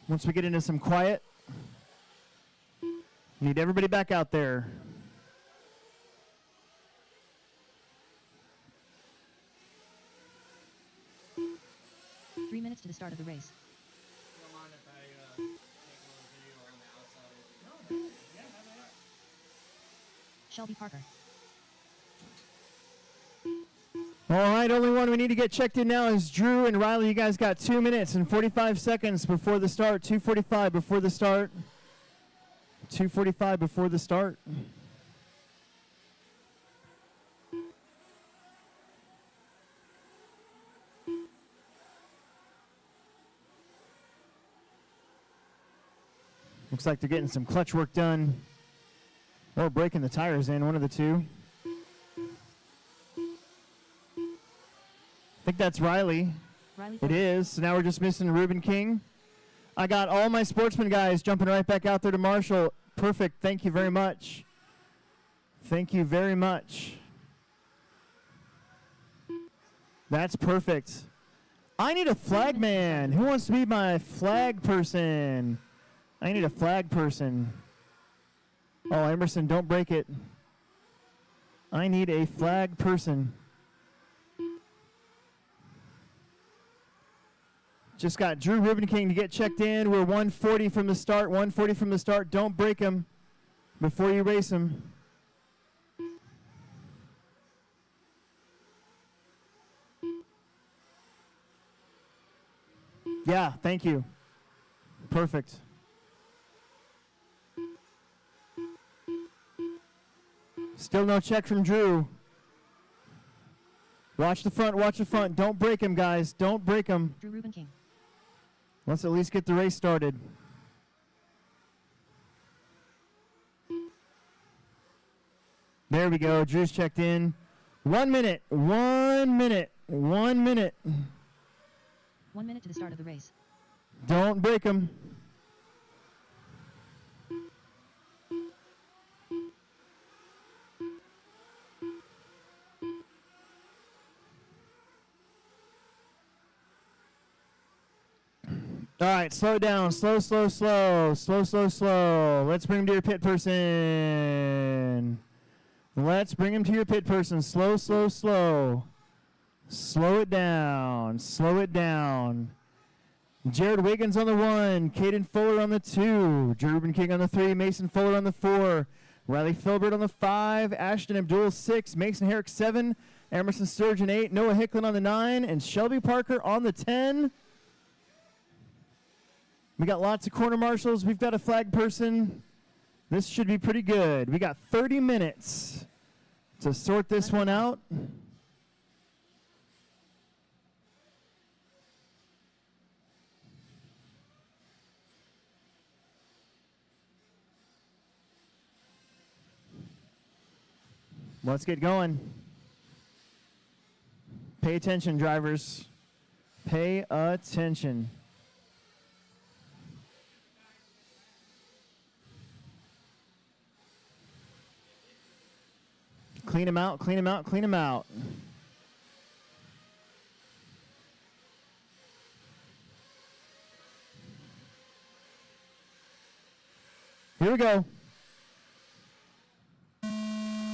Once we get into some quiet. Need everybody back out there. Three minutes to the start of the race. You don't mind if I take a little video on the outside? No. Shelby Parker. All right, only one we need to get checked in now is Drew and Riley. You guys got 2 minutes and 45 seconds before the start. 2:45 before the start. 2:45 before the start. Looks like they're getting some clutch work done or breaking the tires in, one of the two. I think that's Riley. It is. So now we're just missing Reuben King. I got all my Sportsman guys jumping right back out there to Marshall. Perfect. Thank you very much. Thank you very much. That's perfect. I need a flag man. Who wants to be my flag person? I need a flag person. Oh, Emerson, don't break it. I need a flag person. Just got Drew Reuben King to get checked in. We're 140 from the start. 140 from the start. Don't break him before you race him. Yeah, thank you. Perfect. Still no check from Drew. Watch the front, watch the front. Don't break him, guys. Don't break him. Drew Reuben King. Let's at least get the race started. There we go. Drew's checked in. 1 minute. 1 minute. 1 minute. 1 minute to the start of the race. Don't break him. All right, slow down. Slow, slow, slow. Slow, slow, slow. Let's bring him to your pit person. Let's bring him to your pit person. Slow, slow, slow. Slow it down. Slow it down. Jared Wiggins on the 1. Caden Fuller on the 2. Drew Reuben King on the 3. Mason Fuller on the 4. Riley Filbert on the 5. Ashton Abdul 6. Mason Herrick 7. Emerson Sturgeon 8. Noah Hicklin on the 9. And Shelby Parker on the 10. We got lots of corner marshals. We've got a flag person. This should be pretty good. We got 30 minutes to sort this one out. Let's get going. Pay attention, drivers. Pay attention. Clean them out, clean them out, clean them out. Here we go.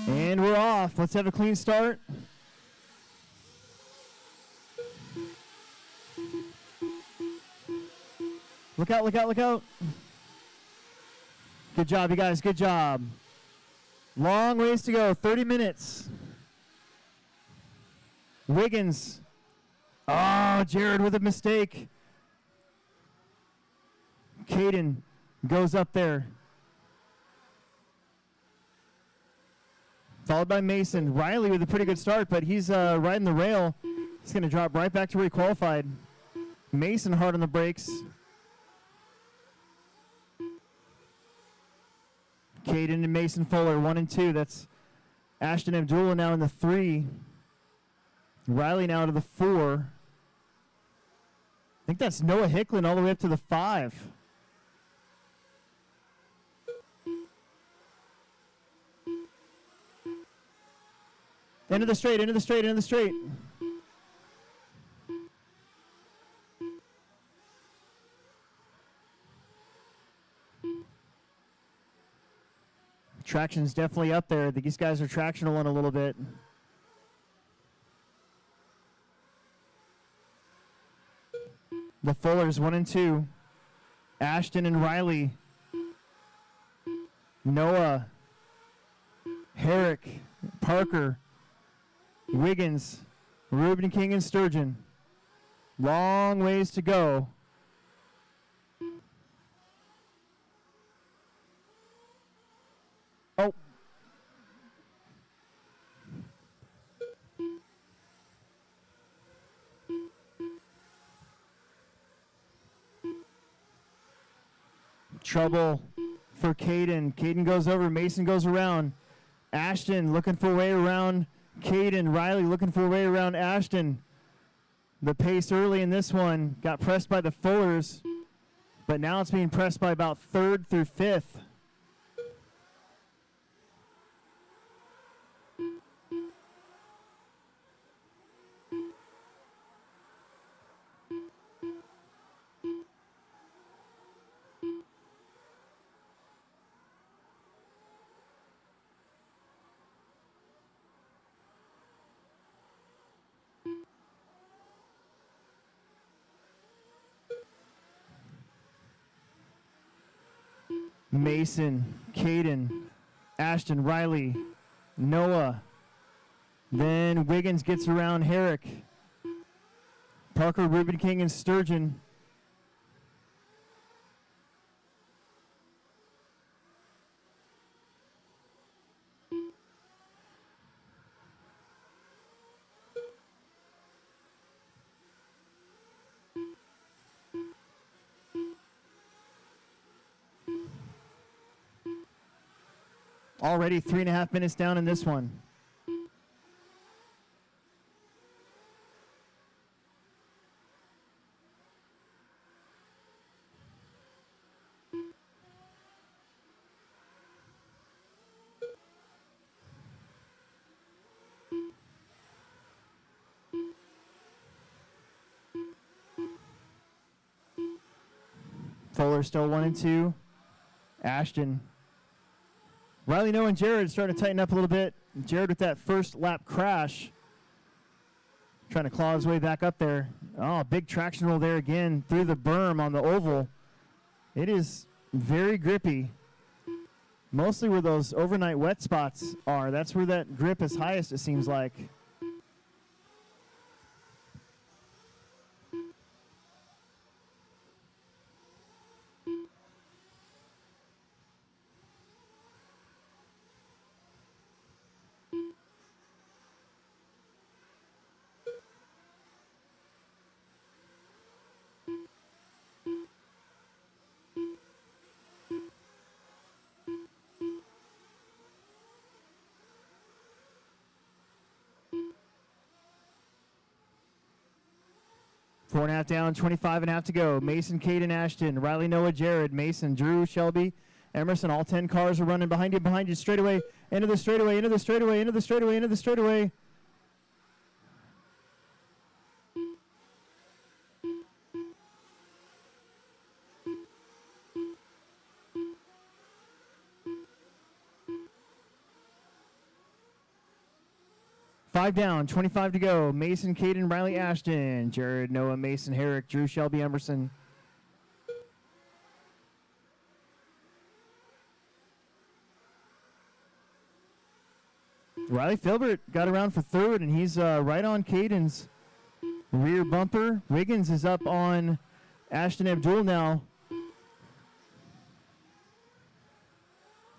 And we're off. Let's have a clean start. Look out, look out, look out. Good job, you guys, good job. Long ways to go, 30 minutes. Wiggins. Oh, Jared with a mistake. Caden goes up there. Followed by Mason. Riley with a pretty good start, but he's riding the rail. He's going to drop right back to where he qualified. Mason hard on the brakes. Caden and Mason Fuller, 1 and 2. That's Ashton Abdullah now in the 3. Riley now to the 4. I think that's Noah Hicklin all the way up to the 5. Into the straight, into the straight, into the straight. Traction's definitely up there. I think these guys are tractional on a little bit. The Fullers, 1 and 2. Ashton and Riley. Noah. Herrick. Parker. Wiggins. Ruben King and Sturgeon. Long ways to go. Oh. Trouble for Caden. Caden goes over. Mason goes around. Ashton looking for a way around Caden. Riley looking for a way around Ashton. The pace early in this one got pressed by the Fullers, but now it's being pressed by about 3rd through 5th. Mason, Caden, Ashton, Riley, Noah. Then Wiggins gets around Herrick. Parker, Ruben King, and Sturgeon. Already 3.5 minutes down in this one. Fuller still 1 and 2. Ashton. Riley, Noah, and Jared starting to tighten up a little bit. Jared with that first lap crash. Trying to claw his way back up there. Oh, big traction roll there again through the berm on the oval. It is very grippy. Mostly where those overnight wet spots are. That's where that grip is highest, it seems like. 4.5 down, 25.5 to go. Mason, Caden, Ashton, Riley, Noah, Jared, Mason, Drew, Shelby, Emerson. All 10 cars are running behind you, straightaway, into the straightaway, into the straightaway, into the straightaway, into the straightaway. Five down, 25 to go. Mason, Caden, Riley, Ashton, Jared, Noah, Mason, Herrick, Drew, Shelby, Emerson. Riley Filbert got around for third, and he's right on Caden's rear bumper. Wiggins is up on Ashton Abdul now.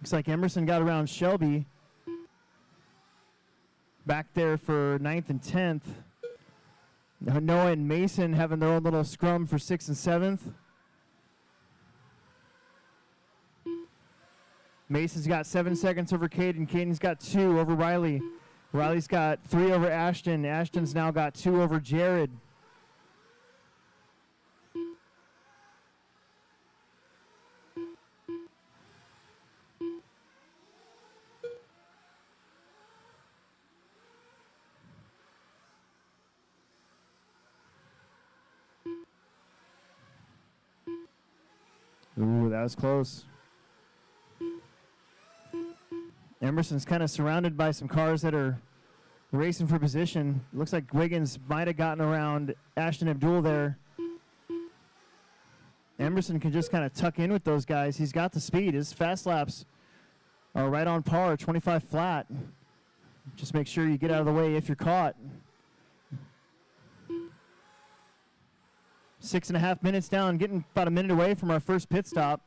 Looks like Emerson got around Shelby. Back there for 9th and 10th. Noah and Mason having their own little scrum for 6th and 7th. Mason's got 7 seconds over Caden. Caden's got 2 over Riley. Riley's got 3 over Ashton. Ashton's now got 2 over Jared. Ooh, that was close. Emerson's kind of surrounded by some cars that are racing for position. Looks like Wiggins might have gotten around Ashton Abdul there. Emerson can just kind of tuck in with those guys. He's got the speed. His fast laps are right on par, 25 flat. Just make sure you get out of the way if you're caught. 6.5 minutes down, getting about a minute away from our first pit stop.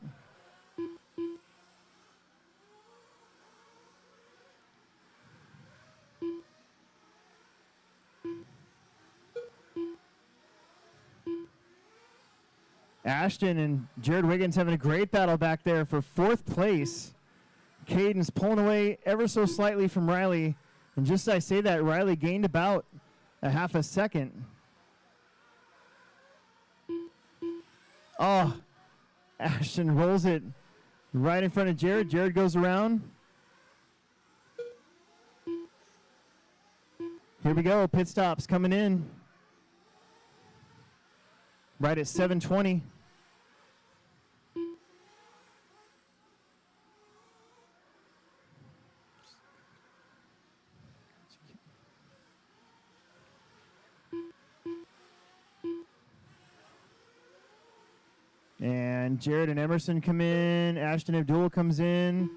Ashton and Jared Wiggins having a great battle back there for 4th place. Caden's pulling away ever so slightly from Riley. And just as I say that, Riley gained about a half a second. Oh, Ashton rolls it right in front of Jared. Jared goes around. Here we go. Pit stops coming in. Right at 7:20. And Jared and Emerson come in. Ashton Abdul comes in.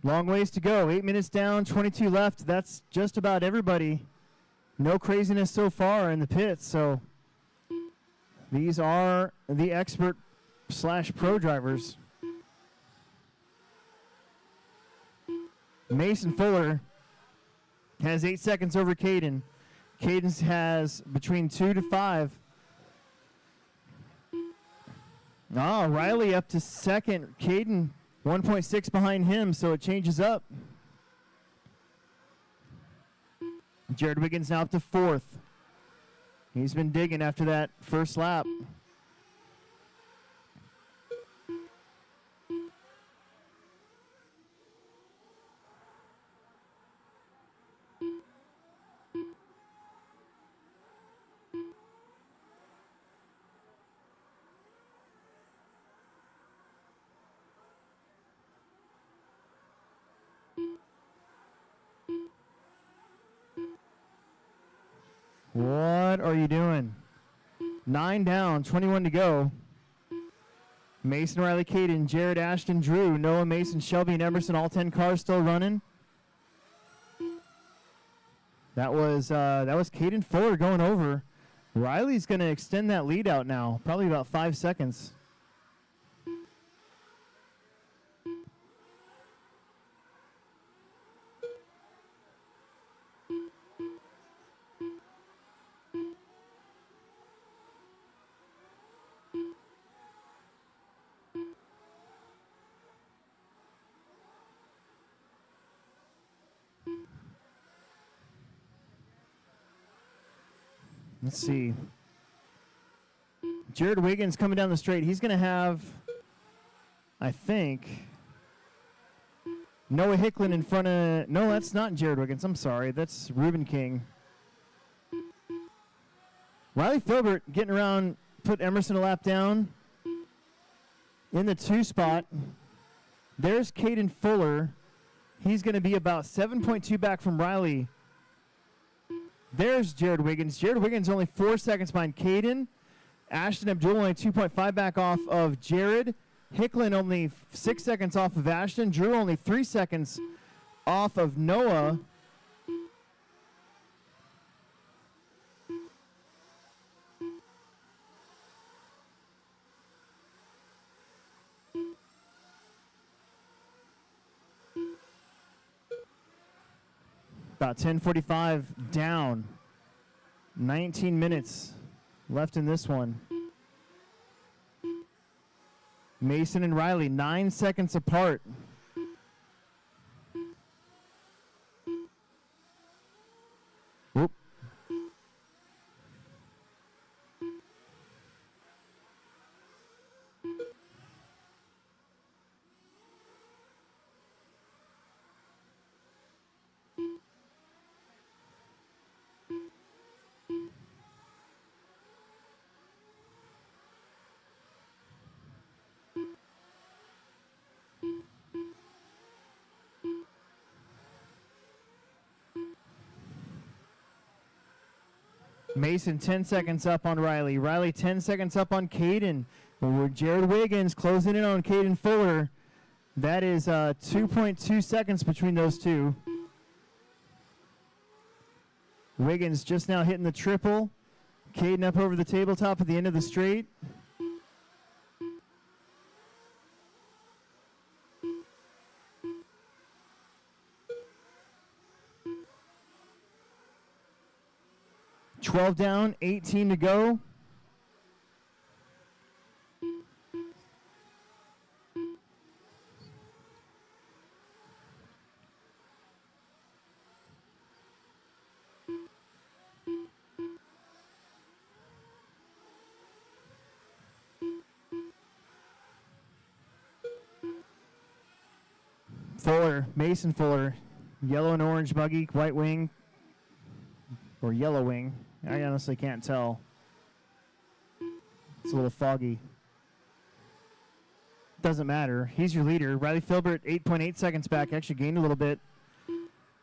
Long ways to go. 8 minutes down, 22 left. That's just about everybody. No craziness so far in the pits. So these are the expert / pro drivers. Mason Fuller has 8 seconds over Caden. Caden has between 2 to 5. Oh, Riley up to second. Caden 1.6 behind him, so it changes up. Jared Wiggins now up to 4th. He's been digging after that first lap. What are you doing? 9 down, 21 to go. Mason, Riley, Caden, Jared, Ashton, Drew, Noah, Mason, Shelby, and Emerson, all 10 cars still running. That was Caden Fuller going over. Riley's going to extend that lead out now, probably about 5 seconds. Let's see. Jared Wiggins coming down the straight. He's going to have, I think, Noah Hicklin in front of... No, that's not Jared Wiggins. I'm sorry. That's Ruben King. Riley Filbert getting around, put Emerson a lap down in the 2 spot. There's Caden Fuller. He's going to be about 7.2 back from Riley. There's Jared Wiggins. Jared Wiggins only 4 seconds behind Caden. Ashton Abdul only 2.5 back off of Jared. Hicklin only 6 seconds off of Ashton. Drew only 3 seconds off of Noah. About 10:45 down. 19 minutes left in this one. Mason and Riley 9 seconds apart. Whoop. Mason 10 seconds up on Riley. Riley 10 seconds up on Caden. Jared Wiggins closing in on Caden Fuller. That is 2.2 seconds between those two. Wiggins just now hitting the triple. Caden up over the tabletop at the end of the straight. $12 down, 18 to go. Fuller, Mason Fuller, yellow and orange buggy, white wing, or yellow wing. I honestly can't tell. It's a little foggy. Doesn't matter. He's your leader. Riley Filbert, 8.8 seconds back. Actually gained a little bit.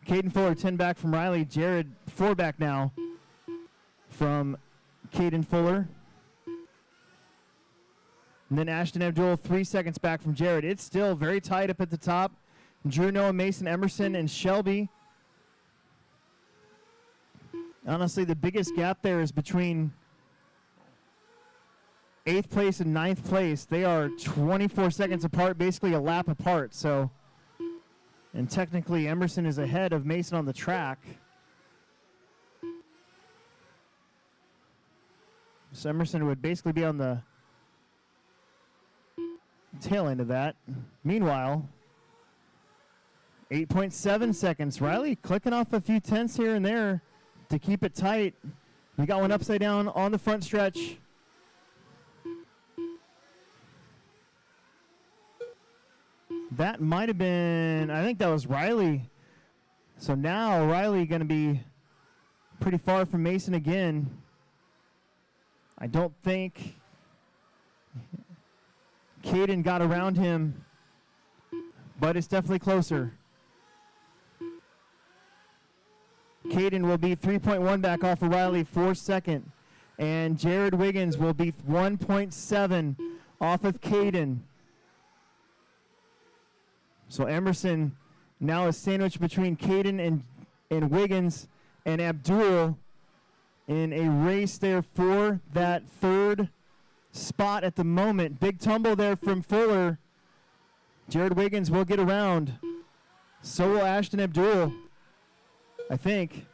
Caden Fuller, 10 back from Riley. Jared, 4 back now from Caden Fuller. And then Ashton Abdul, 3 seconds back from Jared. It's still very tight up at the top. Drew, Noah, Mason, Emerson, and Shelby. Honestly, the biggest gap there is between 8th place and 9th place. They are 24 seconds apart, basically a lap apart. So, and technically Emerson is ahead of Mason on the track. So Emerson would basically be on the tail end of that. Meanwhile, 8.7 seconds. Riley clicking off a few tenths here and there to keep it tight. We got one upside down on the front stretch. That might have been, I think that was Riley. So now Riley going to be pretty far from Mason again. I don't think Caden got around him, but it's definitely closer. Caden will be 3.1 back off of Riley for second. And Jared Wiggins will be 1.7 off of Caden. So Emerson now is sandwiched between Caden and Wiggins and Abdul in a race there for that 3rd spot at the moment. Big tumble there from Fuller. Jared Wiggins will get around. So will Ashton Abdul, I think.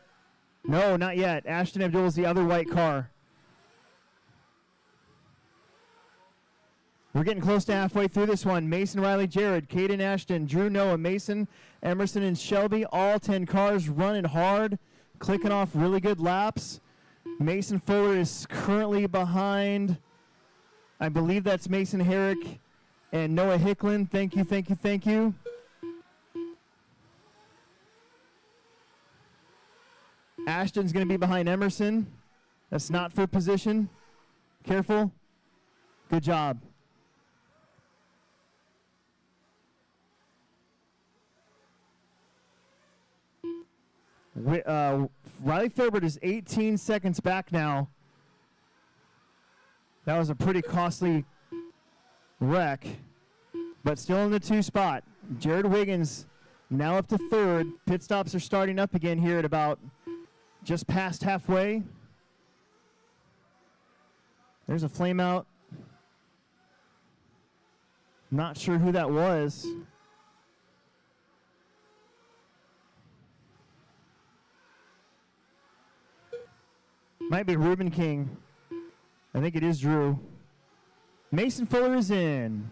No, not yet. Ashton Abdul is the other white car. We're getting close to halfway through this one. Mason, Riley, Jared, Caden, Ashton, Drew, Noah, Mason, Emerson, and Shelby. All 10 cars running hard, clicking off really good laps. Mason Fuller is currently behind. I believe that's Mason Herrick and Noah Hicklin. Thank you, thank you, thank you. Ashton's going to be behind Emerson. That's not for position. Careful. Good job. Riley Filbert is 18 seconds back now. That was a pretty costly wreck, but still in the 2 spot. Jared Wiggins now up to 3rd. Pit stops are starting up again here at about just past halfway. There's a flame out. Not sure who that was. Might be Reuben King. I think it is Drew. Mason Fuller is in.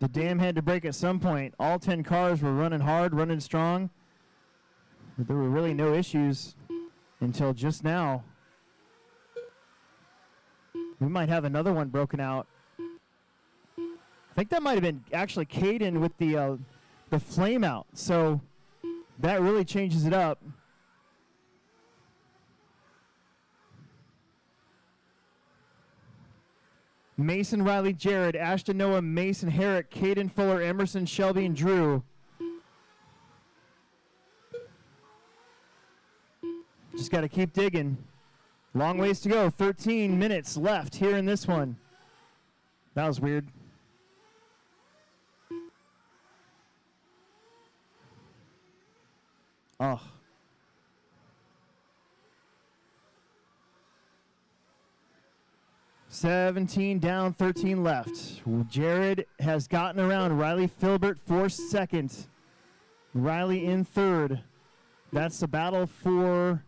The dam had to break at some point. All 10 cars were running hard, running strong. But there were really no issues until just now. We might have another one broken out. I think that might have been actually Caden with the flame out. So that really changes it up. Mason, Riley, Jared, Ashton, Noah, Mason, Herrick, Caden, Fuller, Emerson, Shelby, and Drew. Just got to keep digging. Long ways to go. 13 minutes left here in this one. That was weird. Oh. $17 down, 13 left. Jared has gotten around Riley Filbert for 2nd. Riley in 3rd. That's the battle for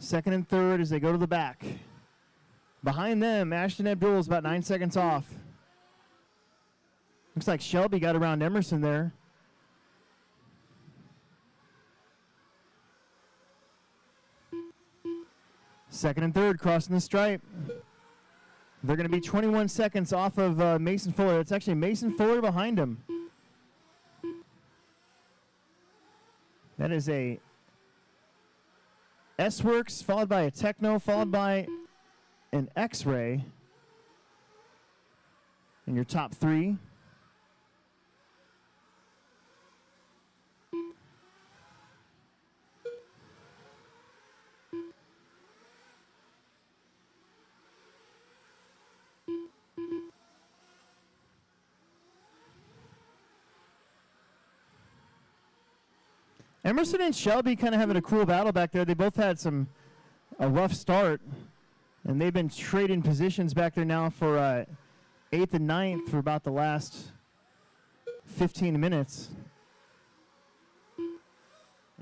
2nd and 3rd as they go to the back. Behind them, Ashton Abdul is about 9 seconds off. Looks like Shelby got around Emerson there. Second and 3rd crossing the stripe. They're going to be 21 seconds off of Mason Fuller. It's actually Mason Fuller behind him. That is a S-Works, followed by a Tekno, followed by an X-Ray in your top 3. Emerson and Shelby kind of having a cool battle back there. They both had a rough start, and they've been trading positions back there now for 8th and 9th for about the last 15 minutes.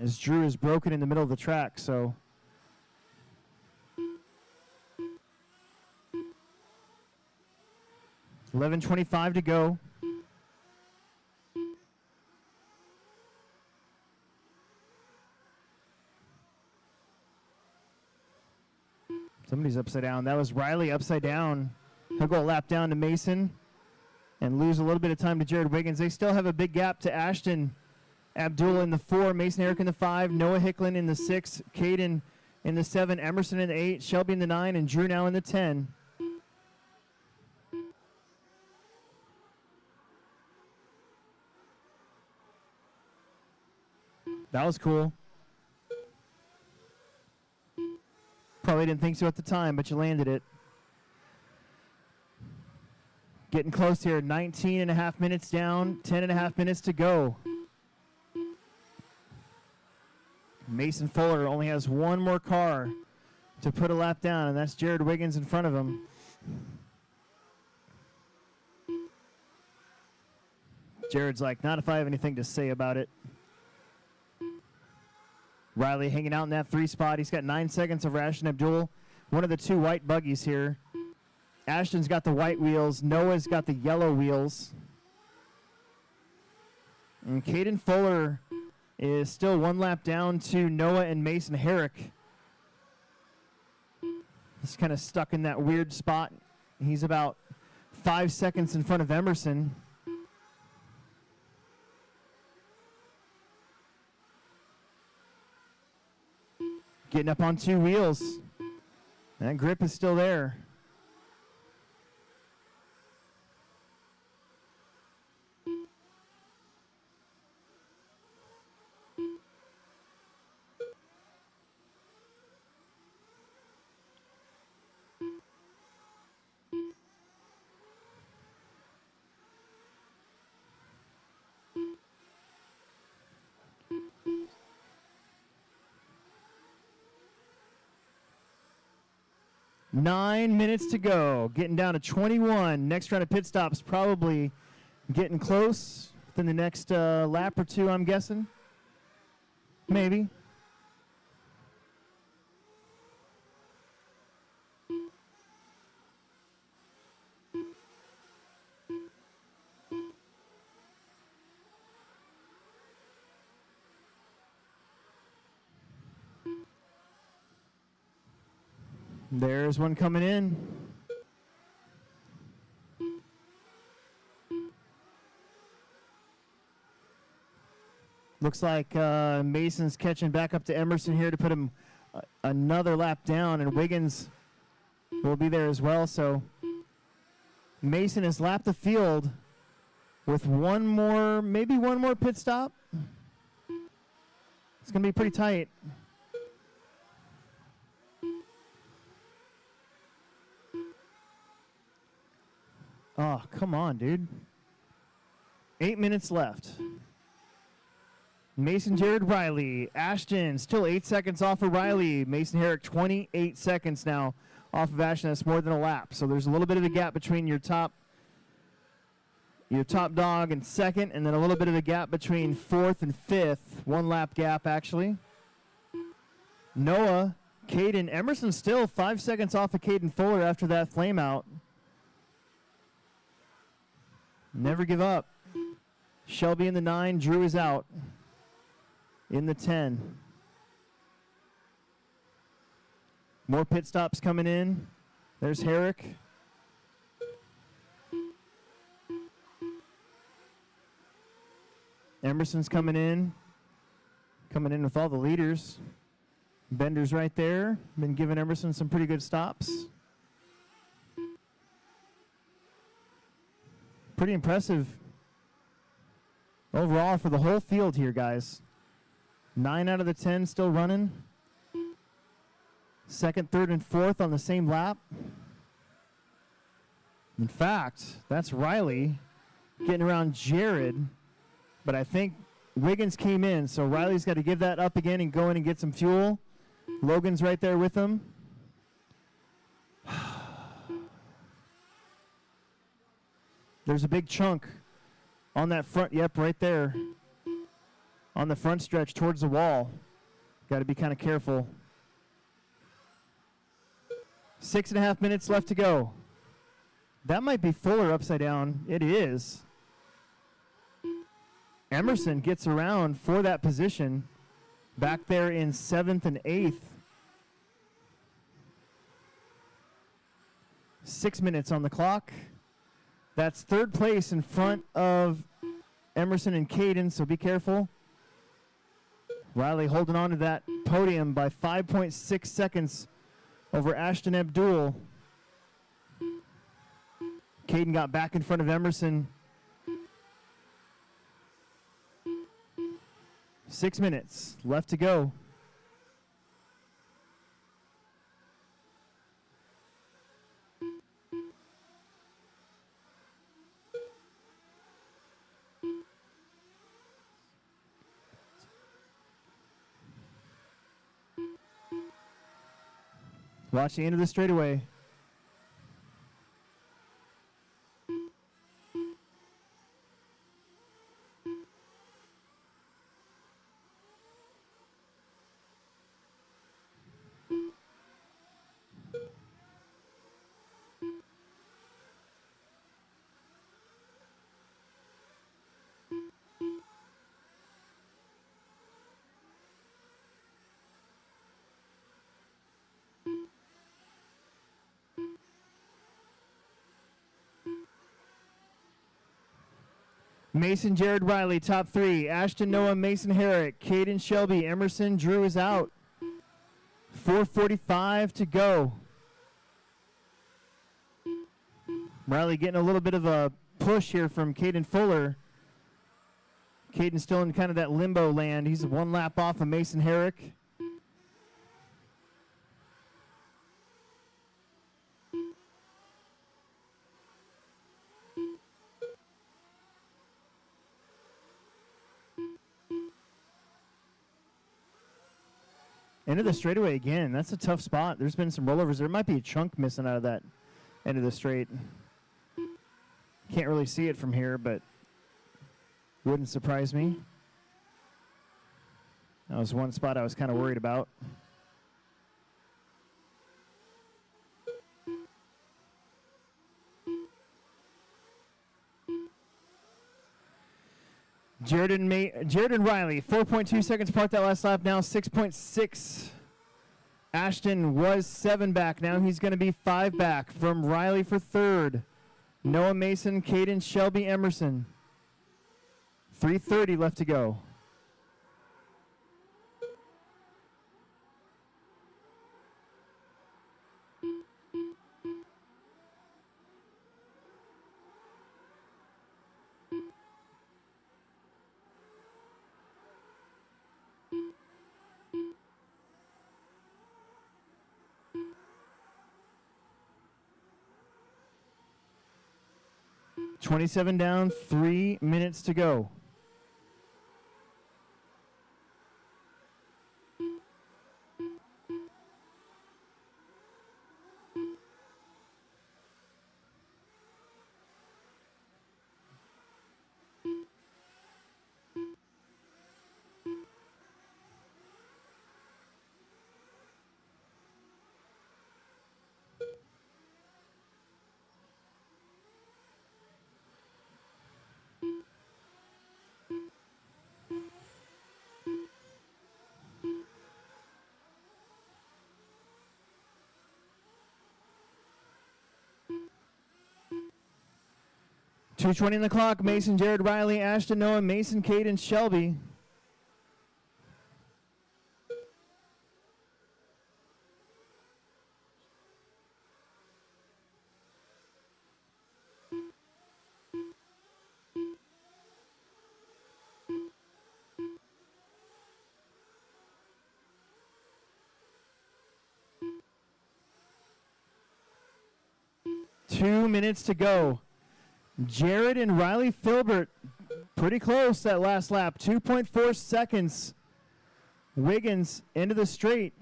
As Drew is broken in the middle of the track, so. $11:25 to go. Somebody's upside down. That was Riley upside down. He'll go a lap down to Mason and lose a little bit of time to Jared Wiggins. They still have a big gap to Ashton Abdul in the 4, Mason Herrick in the 5, Noah Hicklin in the 6, Caden in the 7, Emerson in the 8, Shelby in the 9, and Drew now in the 10. That was cool. Probably didn't think so at the time, but you landed it. Getting close here, 19 and a half minutes down, 10 and a half minutes to go. Mason Fuller only has one more car to put a lap down, and that's Jared Wiggins in front of him. Jared's like, not if I have anything to say about it. Riley hanging out in that 3 spot. He's got 9 seconds of Ashton Abdul. one of the two white buggies here. Ashton's got the white wheels. Noah's got the yellow wheels. And Caden Fuller is still one lap down to Noah and Mason Herrick. He's kind of stuck in that weird spot. He's about 5 seconds in front of Emerson. Getting up on two wheels. That grip is still there. Nine minutes to go. Getting down to 21. Next round of pit stops probably getting close within the next lap or two, I'm guessing. Maybe. There's one coming in. Looks like Mason's catching back up to Emerson here to put him another lap down, and Wiggins will be there as well. So Mason has lapped the field with one more, maybe one more pit stop. It's going to be pretty tight. Oh, come on, dude. 8 minutes left. Mason Jared Riley. Ashton still 8 seconds off of Riley. Mason Herrick 28 seconds now off of Ashton. That's more than a lap. So there's a little bit of a gap between your top dog and second, and then a little bit of a gap between fourth and fifth. 1 lap gap, actually. Noah, Caden, Emerson still 5 seconds off of Caden Fuller after that flame out. Never give up. Shelby in the 9. Drew is out in the 10. More pit stops coming in. There's Herrick. Emerson's coming in with all the leaders. Bender's right there. Been giving Emerson some pretty good stops. Pretty impressive overall for the whole field here, guys. 9 out of the 10 still running. Second, third, and fourth on the same lap. In fact, that's Riley getting around Jared, but I think Wiggins came in, so Riley's got to give that up again and go in and get some fuel. Logan's right there with him. There's a big chunk on that front, yep, right there. On the front stretch towards the wall. Got to be kind of careful. 6.5 minutes left to go. That might be Fuller upside down. It is. Emerson gets around for that position. Back there in 7th and 8th. 6 minutes on the clock. That's third place in front of Emerson and Caden, so be careful. Riley holding on to that podium by 5.6 seconds over Ashton Abdul. Caden got back in front of Emerson. 6 minutes left to go. Watch the end of the straightaway. Mason, Jared, Riley, top 3. Ashton, Noah, Mason, Herrick, Caden, Shelby, Emerson, Drew is out. 4:45 to go. Riley getting a little bit of a push here from Caden Fuller. Caden still in kind of that limbo land. He's 1 lap off of Mason Herrick. Into the straightaway again. That's a tough spot. There's been some rollovers. There might be a chunk missing out of that end of the straight. Can't really see it from here, but wouldn't surprise me. That was one spot I was kind of worried about. Jared and Riley, 4.2 seconds apart that last lap, now 6.6. Ashton was 7 back. Now he's going to be 5 back from Riley for 3rd. Noah Mason, Caden, Shelby, Emerson. 3:30 left to go. $27 down, 3 minutes to go. $2:20 on the clock. Mason, Jared, Riley, Ashton, Noah, Mason, Caden, Shelby. Two minutes to go. Jared and Riley Filbert pretty close that last lap. 2.4 seconds. Wiggins into the straight.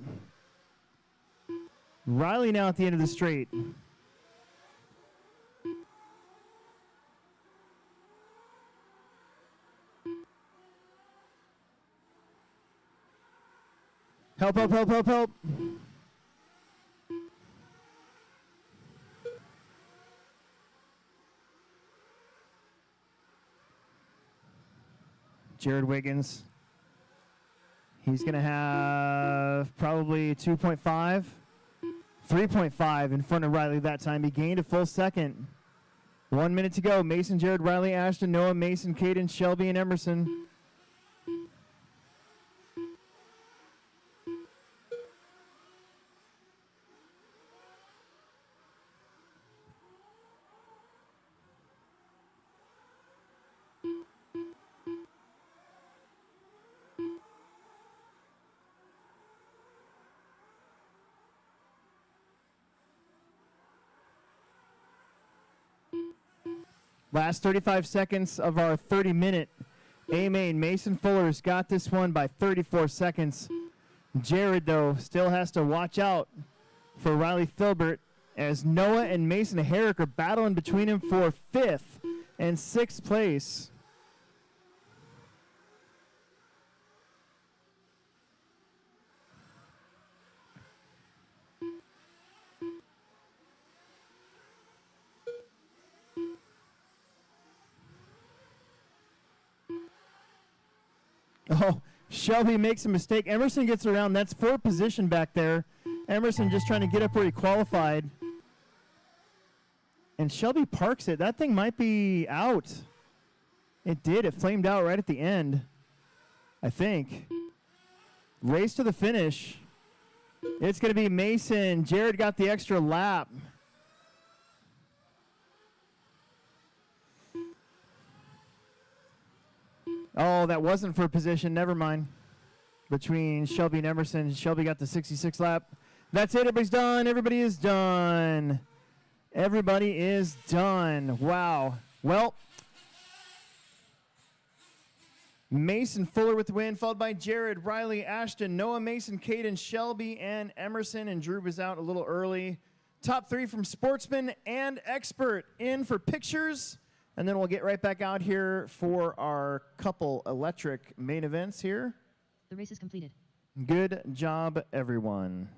Riley now at the end of the straight. Help, help, help, help, help. Jared Wiggins. He's going to have probably 2.5, 3.5 in front of Riley that time. He gained a full second. 1 minute to go. Mason, Jared, Riley, Ashton, Noah, Mason, Caden, Shelby, and Emerson. Last 35 seconds of our 30-minute A-main. Mason Fuller's got this one by 34 seconds. Jared, though, still has to watch out for Riley Filbert as Noah and Mason Herrick are battling between him for 5th and 6th place. Oh, Shelby makes a mistake. Emerson gets around. That's 4th position back there. Emerson just trying to get up where he qualified. And Shelby parks it. That thing might be out. It did. It flamed out right at the end, I think. Race to the finish. It's going to be Mason. Jared got the extra lap. Oh, that wasn't for position. Never mind. Between Shelby and Emerson. Shelby got the 66 lap. That's it. Everybody's done. Everybody is done. Everybody is done. Wow. Well, Mason Fuller with the win, followed by Jared, Riley, Ashton, Noah, Mason, Caden, Shelby, and Emerson. And Drew was out a little early. Top 3 from Sportsman and Expert in for pictures. And then we'll get right back out here for our couple electric main events here. The race is completed. Good job, everyone.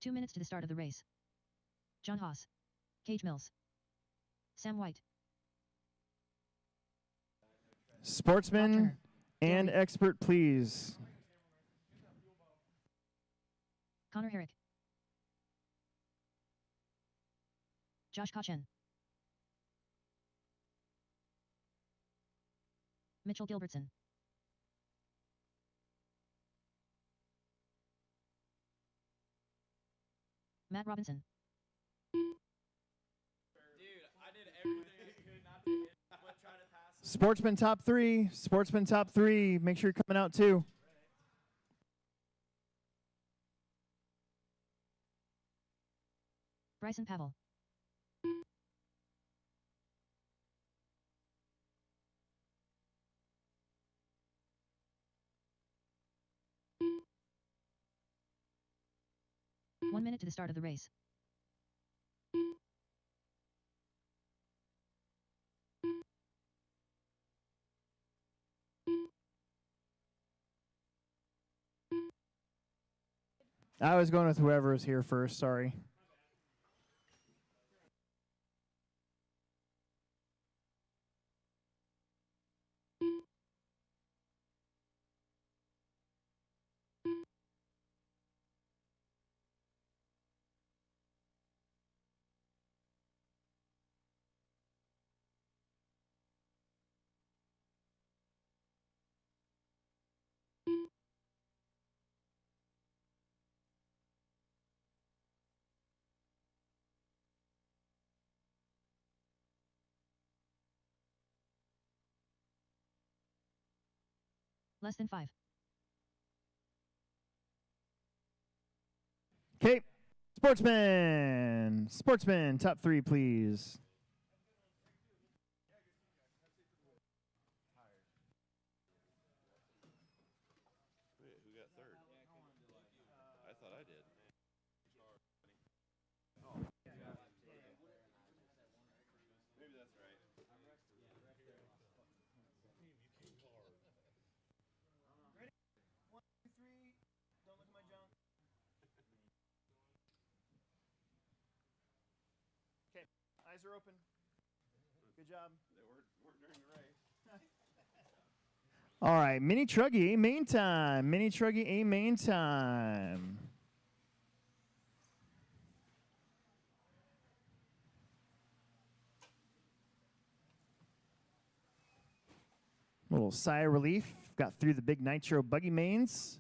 Two minutes to the start of the race. John Haas. Cage Mills. Sam White. Sportsman and Expert, please. Connor Herrick. Josh Kochen. Mitchell Gilbertson. Matt Robinson. Dude, I did everything I could not to hit, but try to pass him. Sportsman top 3. Sportsman top 3. Make sure you're coming out too. Bryson Pavel. One minute to the start of the race. I was going with whoever is here first. Sorry. Less than 5. Okay. Sportsman. Sportsman top 3, please. Wait, who got third? I thought I did. Maybe that's right. Ready? 1, 2, 3. Don't look at my junk. Okay, eyes are open. Good job. They weren't during the race. All right. Mini Truggy, A main time. Mini Truggy, A main time. A little sigh of relief. Got through the big nitro buggy mains.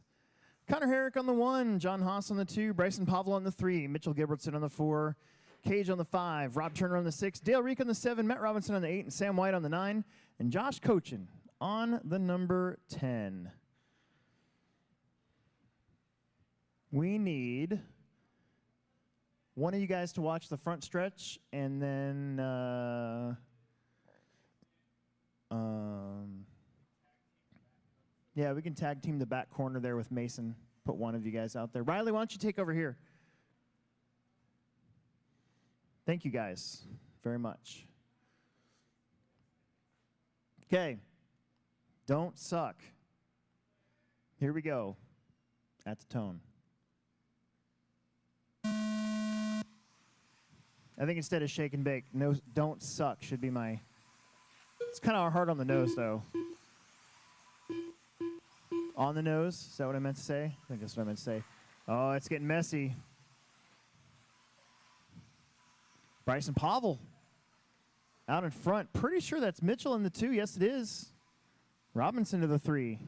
Connor Herrick on the 1, John Haas on the 2, Bryson Pavel on the 3, Mitchell Gilbertson on the 4, Cage on the 5, Rob Turner on the 6, Dale Reek on the 7, Matt Robinson on the 8, and Sam White on the 9, and Josh Cochin on the number 10. We need one of you guys to watch the front stretch, and then yeah, we can tag team the back corner there with Mason. Put one of you guys out there. Riley, why don't you take over here? Thank you guys very much. Okay. Don't suck. Here we go. At the tone. I think instead of shake and bake, no, don't suck should be my... It's kind of hard on the nose, though. On the nose? Is that what I meant to say? I think that's what I meant to say. Oh, it's getting messy. Bryson Pavel out in front. Pretty sure that's Mitchell in the 2. Yes, it is. Robinson to the 3.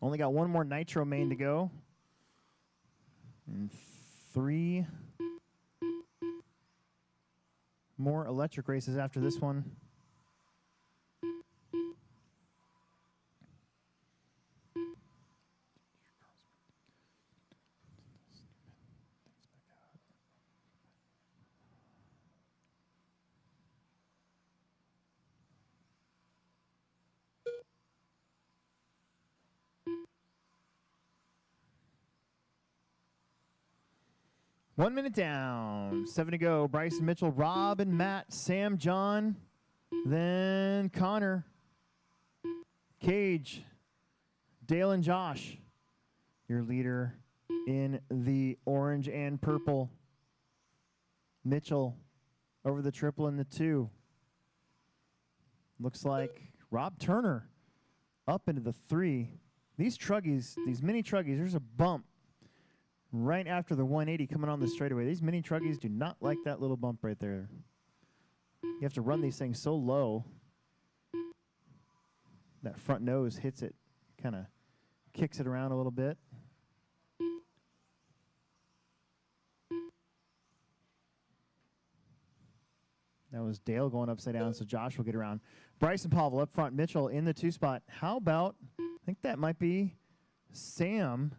Only got one more Nitro main to go. And 3 more electric races after this one. One minute down, 7 to go. Bryson, Mitchell, Rob, and Matt, Sam, John, then Connor, Cage, Dale, and Josh. Your leader in the orange and purple. Mitchell over the triple in the 2. Looks like Rob Turner up into the 3. These truggies, these mini truggies, there's a bump right after the 180 coming on the straightaway. These mini truggies do not like that little bump right there. You have to run these things so low that front nose hits it, kind of kicks it around a little bit. That was Dale going upside down, so Josh will get around. Bryson Pavel up front, Mitchell in the 2 spot. How about, I think that might be Sam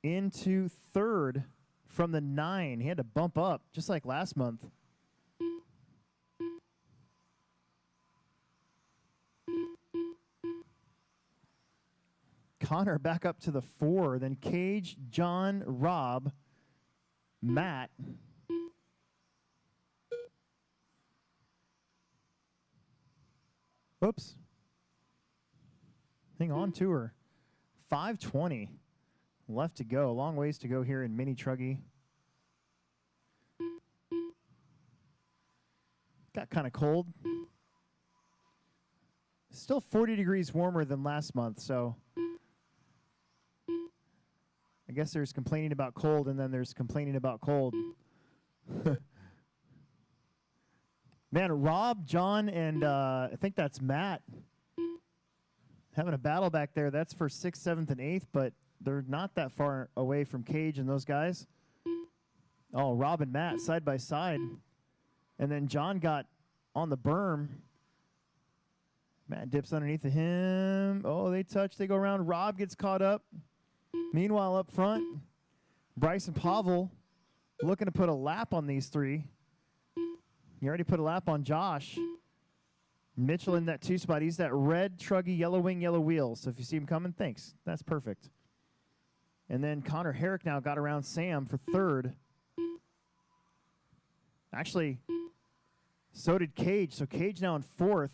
into 3rd from the 9. He had to bump up, just like last month. Connor back up to the 4. Then Cage, John, Rob, Matt. Oops. Hang on to her. 5:20 left to go. Long ways to go here in mini truggy. Got kind of cold. Still 40 degrees warmer than last month, so I guess there's complaining about cold, and then there's complaining about cold. Man, Rob, John, and I think that's Matt having a battle back there. That's for 6th, 7th, and 8th, but they're not that far away from Cage and those guys. Oh, Rob and Matt side by side. And then John got on the berm. Matt dips underneath of him. Oh, they touch. They go around. Rob gets caught up. Meanwhile, up front, Bryson Pavel looking to put a lap on these 3. He already put a lap on Josh. Mitchell in that 2 spot. He's that red, truggy, yellow wing, yellow wheel. So if you see him coming, thanks. That's perfect. And then Connor Herrick now got around Sam for 3rd. Actually, so did Cage. So Cage now in 4th.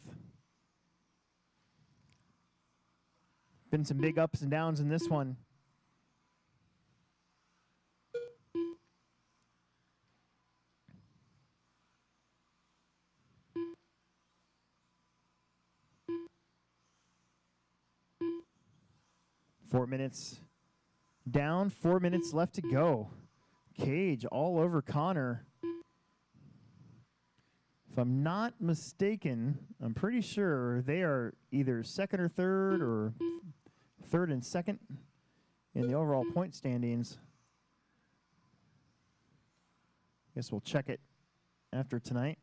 Been some big ups and downs in this one. Four minutes down, 4 minutes left to go. Cage all over Connor. If I'm not mistaken, I'm pretty sure they are either second or third or third and second in the overall point standings. Guess we'll check it after tonight.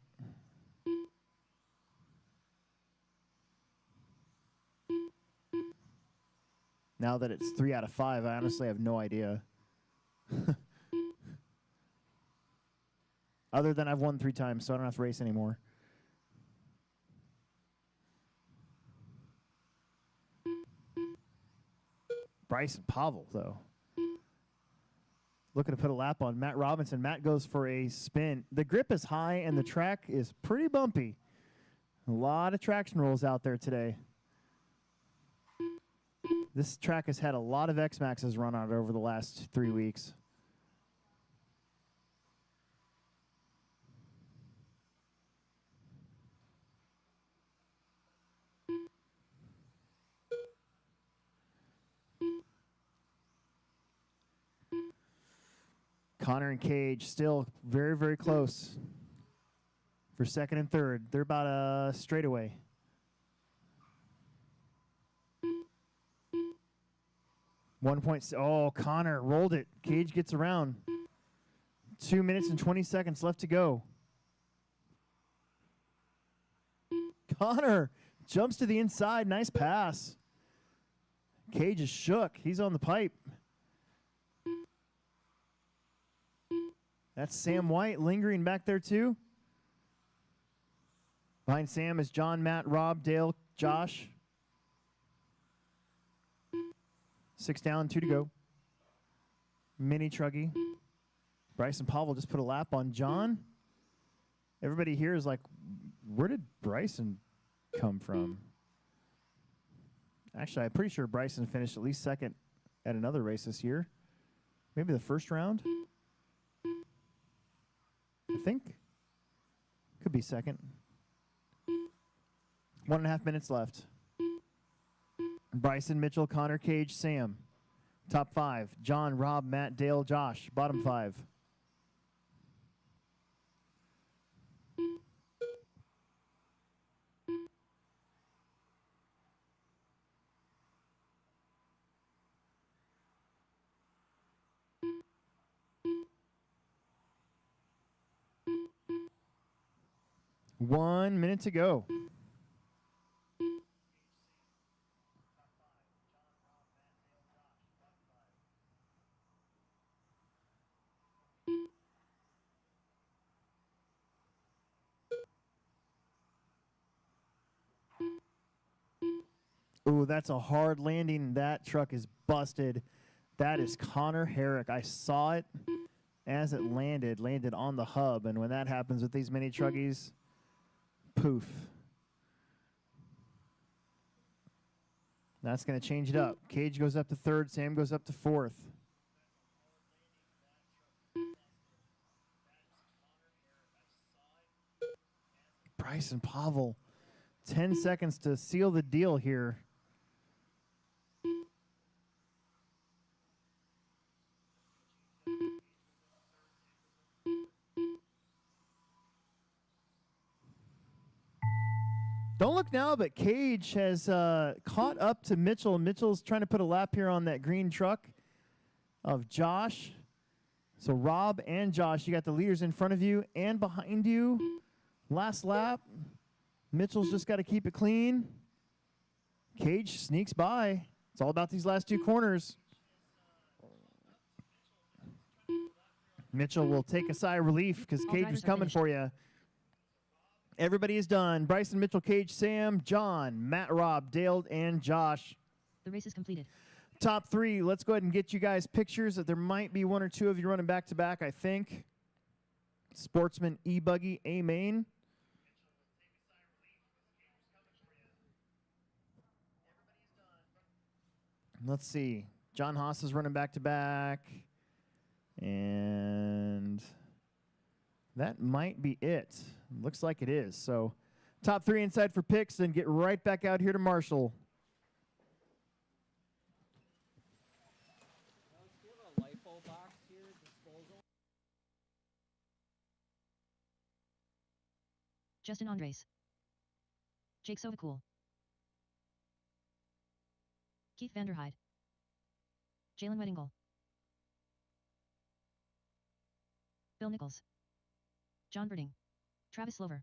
Now that it's 3 out of 5, I honestly have no idea. Other than I've won 3 times, so I don't have to race anymore. Bryson Pavel, though. Looking to put a lap on Matt Robinson. Matt goes for a spin. The grip is high, and the track is pretty bumpy. A lot of traction rolls out there today. This track has had a lot of X-Maxes run on it over the last 3 weeks. Connor and Cage still very, very close for second and third. They're about a straightaway. Oh, Connor rolled it. Cage gets around. 2 minutes and 20 seconds left to go. Connor jumps to the inside. Nice pass. Cage is shook. He's on the pipe. That's Sam White lingering back there too. Behind Sam is John, Matt, Rob, Dale, Josh. 6 down, 2 to go. Mini Truggy. Bryson Pavel just put a lap on John. Everybody here is like, where did Bryson come from? Actually, I'm pretty sure Bryson finished at least second at another race this year. Maybe the first round. I think. Could be second. 1.5 minutes left. Bryson, Mitchell, Connor, Cage, Sam. Top 5. John, Rob, Matt, Dale, Josh. Bottom 5. One minute to go. Ooh, that's a hard landing. That truck is busted. That is Connor Herrick. I saw it as it landed on the hub. And when that happens with these mini truggies, poof. That's going to change it up. Cage goes up to third. Sam goes up to fourth. Bryson Pavel. 10 seconds to seal the deal here. Don't look now, but Cage has caught up to Mitchell. Mitchell's trying to put a lap here on that green truck of Josh. So Rob and Josh, you got the leaders in front of you and behind you. Last lap. Mitchell's just got to keep it clean. Cage sneaks by. It's all about these last 2 corners. Mitchell will take a sigh of relief because Cage is coming for you. Everybody is done. Bryson, Mitchell, Cage, Sam, John, Matt, Rob, Dale, and Josh. The race is completed. Top 3. Let's go ahead and get you guys pictures. There might be 1 or 2 of you running back-to-back, I think. Sportsman, E-Buggy, A-Main. Let's see. John Haas is running back-to-back. And that might be it. Looks like it is. So top 3 inside for picks, then get right back out here to Marshall. Justin Andres. Jake Sovacool. Keith Vanderhyde. Jalen Weddingle. Bill Nichols. John Birding. Travis Slover.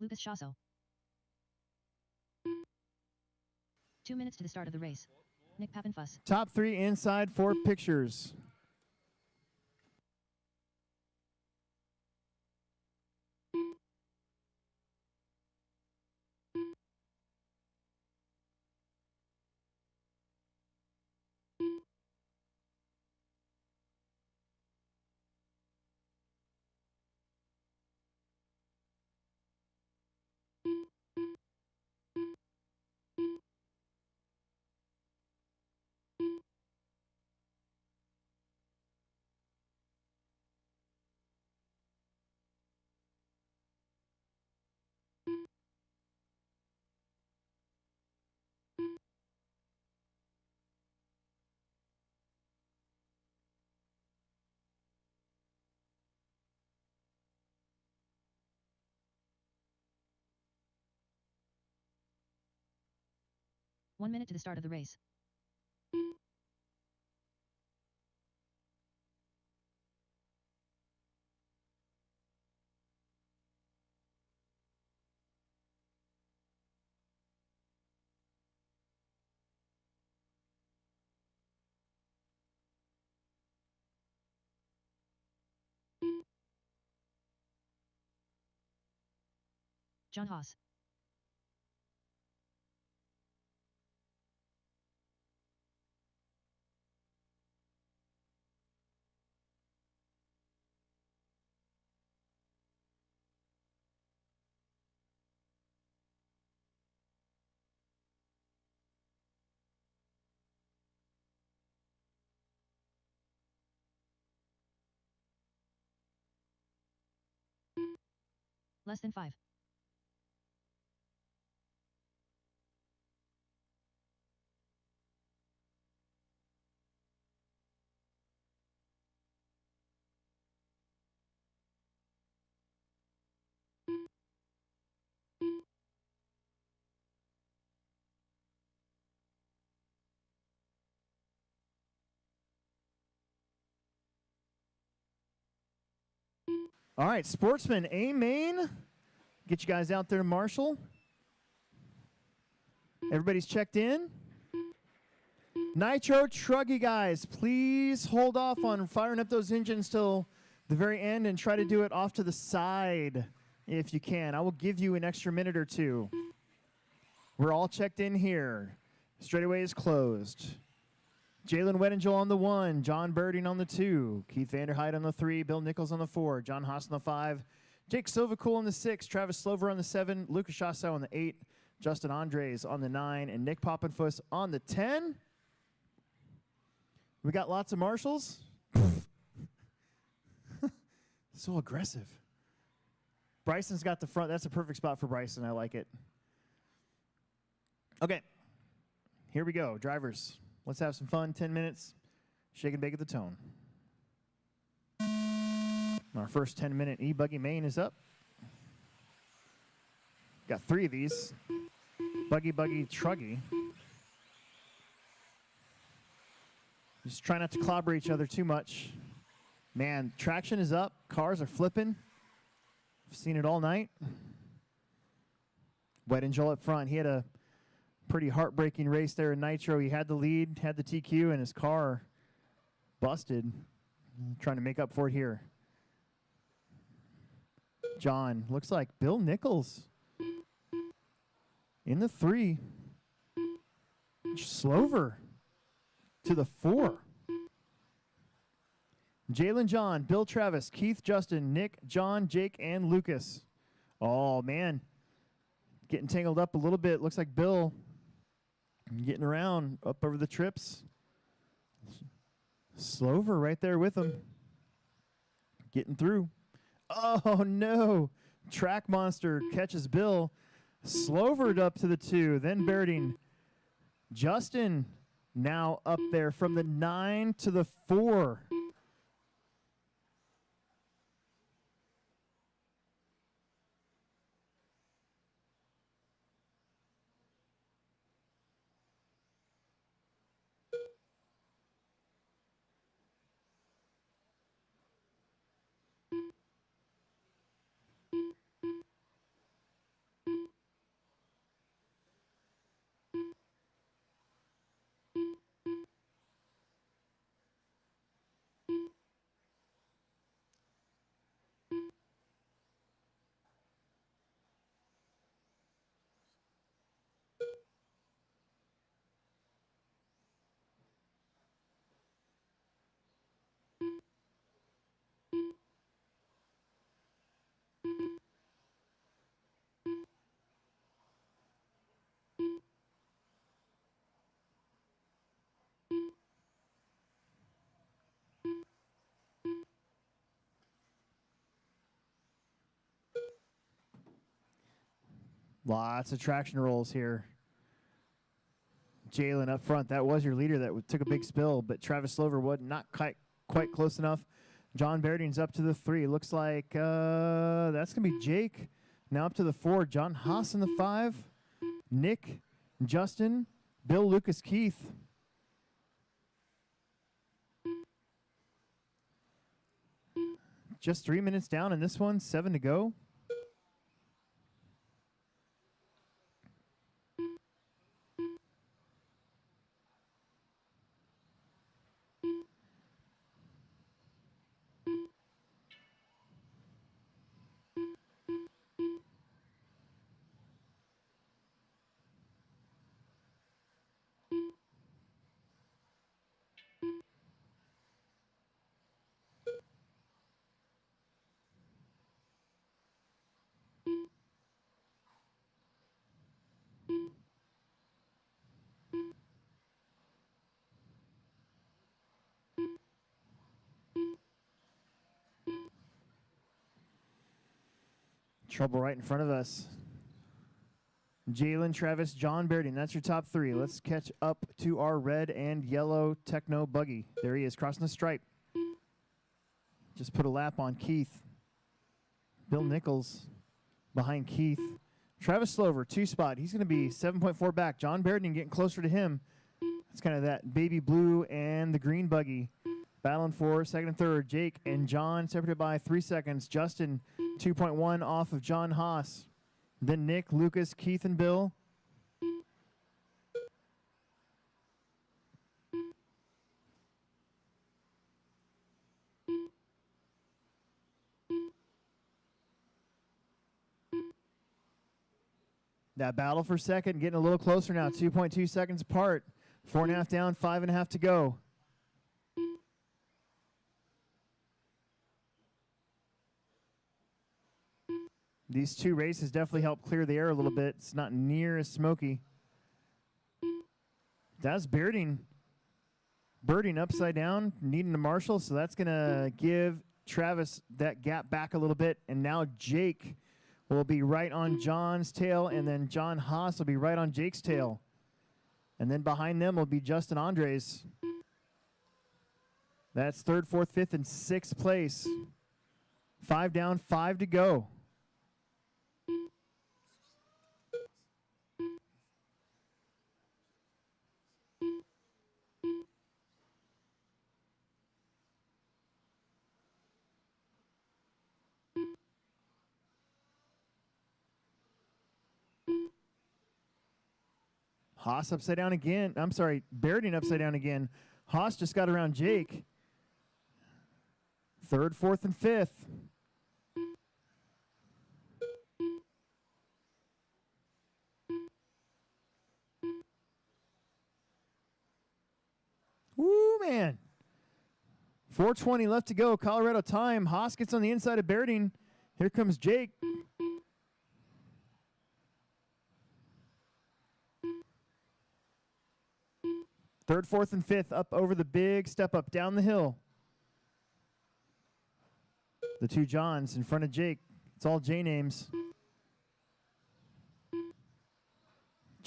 Lucas Shasso. 2 minutes to the start of the race. Nick Pappenfuss. Top 3 inside 4 pictures. One minute to the start of the race. John Haas. Less than 5. All right, Sportsman A main. Get you guys out there to Marshall. Everybody's checked in. Nitro Truggy guys, please hold off on firing up those engines till the very end and try to do it off to the side if you can. I will give you an extra minute or two. We're all checked in here. Straightaway is closed. Jalen Weddingle on the 1, John Birding on the 2, Keith Vanderhyde on the 3, Bill Nichols on the 4, John Haas on the 5, Jake Sovacool on the 6, Travis Slover on the 7, Lucas Chassau on the 8, Justin Andres on the 9, and Nick Poppenfuss on the 10. We got lots of marshals. So aggressive. Bryson's got the front. That's a perfect spot for Bryson. I like it. Okay. Here we go. Drivers, let's have some fun. 10 minutes. Shake and bake at the tone. Our first 10-minute e-buggy main is up. Got 3 of these. Buggy, Truggy. Just try not to clobber each other too much. Man, traction is up. Cars are flipping. I've seen it all night. Weddingle up front. He had a pretty heartbreaking race there in Nitro. He had the lead, had the TQ, and his car busted. Trying to make up for it here. John, looks like Bill Nichols in the 3. Slover to the 4. Jalen, John, Bill, Travis, Keith, Justin, Nick, John, Jake, and Lucas. Oh, man. Getting tangled up a little bit. Looks like Bill getting around up over the trips. Slover right there with him. Getting through. Oh, no. Track Monster catches Bill. Slovered up to the 2, then Berding. Justin now up there from the 9 to the 4. Lots of traction rolls here. Jalen up front. That was your leader that took a big spill, but Travis Slover was not quite close enough. John Berding's up to the 3. Looks like that's going to be Jake. Now up to the 4. John Haas in the 5. Nick, Justin, Bill, Lucas, Keith. Just 3 minutes down in this one, 7 to go. Trouble right in front of us. Jalen, Travis, John Berding. That's your top 3. Let's catch up to our red and yellow Tekno buggy. There he is, crossing the stripe. Just put a lap on Keith. Bill Nichols behind Keith. Travis Slover, 2 spot. He's going to be 7.4 back. John Berding getting closer to him. It's kind of that baby blue and the green buggy. Battling for 2nd and 3rd. Jake and John separated by 3 seconds. Justin, 2.1 off of John Haas. Then Nick, Lucas, Keith, and Bill. That battle for 2nd, getting a little closer now. 2.2 seconds apart. 4.5 down, 5.5 to go. These 2 races definitely help clear the air a little bit. It's not near as smoky. That's Berding upside down, needing to marshal, so that's going to give Travis that gap back a little bit. And now Jake will be right on John's tail, and then John Haas will be right on Jake's tail. And then behind them will be Justin Andres. That's 3rd, 4th, 5th, and 6th place. 5 down, 5 to go. Haas upside down again. I'm sorry, Berding upside down again. Haas just got around Jake. 3rd, 4th, and 5th. Woo, man. 4:20 left to go. Colorado time. Haas gets on the inside of Berding. Here comes Jake. Third, 4th, and 5th up over the big step up down the hill. The 2 Johns in front of Jake. It's all J names.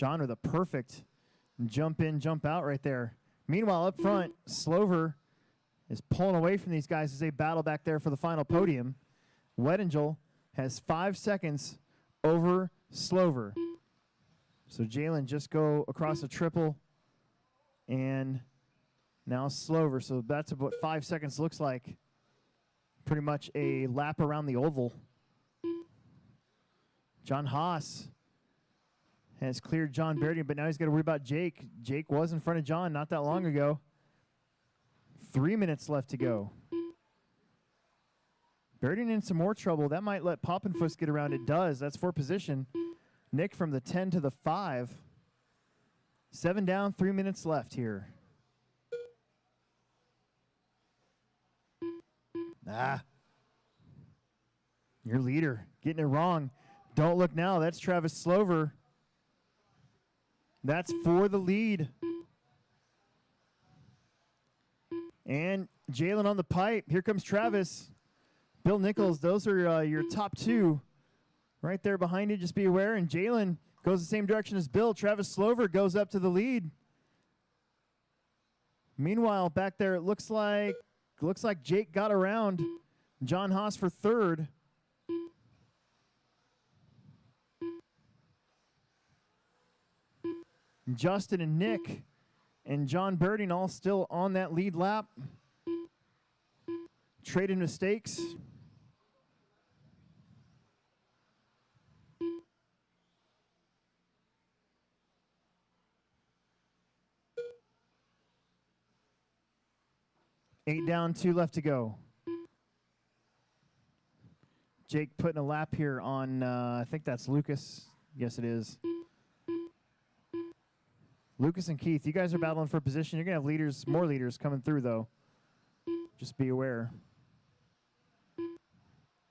John with a perfect jump in, jump out right there. Meanwhile, up front, Slover is pulling away from these guys as they battle back there for the final podium. Weddingel has 5 seconds over Slover. So Jalen just go across a triple, and now Slover. So that's what 5 seconds looks like. Pretty much a lap around the oval. John Haas has cleared John Berdian, but now he's got to worry about Jake. Jake was in front of John not that long ago. 3 minutes left to go. Berdian in some more trouble. That might let Poppenfuss get around. It does. That's for position. Nick from the 10 to the 5. 7 down, 3 minutes left here. Your leader getting it wrong. Don't look now. That's Travis Slover. That's for the lead. And Jalen on the pipe. Here comes Travis. Bill Nichols, those are your top two. Right there behind you, just be aware. And Jalen goes the same direction as Bill. Travis Slover goes up to the lead. Meanwhile, back there, it looks like Jake got around John Haas for third. Justin and Nick and John Berdian all still on that lead lap. Trading mistakes. Eight down, 2 left to go. Jake putting a lap here on, I think that's Lucas. Yes, it is. Lucas and Keith, you guys are battling for position. You're going to have leaders, more leaders coming through, though. Just be aware.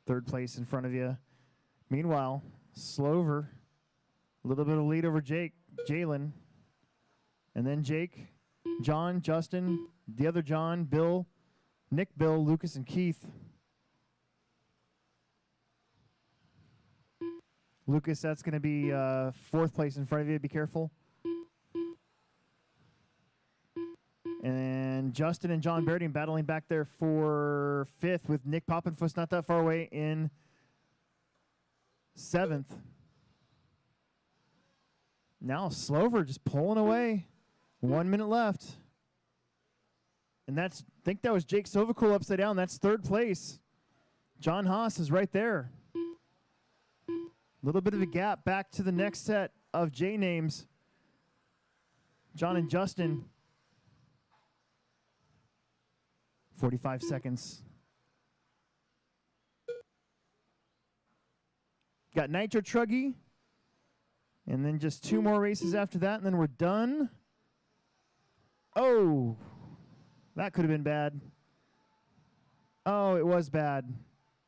Third place in front of you. Meanwhile, Slover, a little bit of lead over Jalen. And then Jake, John, Justin, the other John, Bill, Nick, Bill, Lucas, and Keith. Lucas, that's going to be fourth place in front of you. Be careful. And Justin and John Berdian battling back there for fifth with Nick Poppenfuss not that far away in seventh. Now Slover just pulling away. 1 minute left. And I think that was Jake Sovacool upside down. That's third place. John Haas is right there. A little bit of a gap back to the next set of J names. John and Justin. 45 seconds. Got Nitro Truggy. And then just 2 more races after that, and then we're done. Oh, that could have been bad. Oh, it was bad.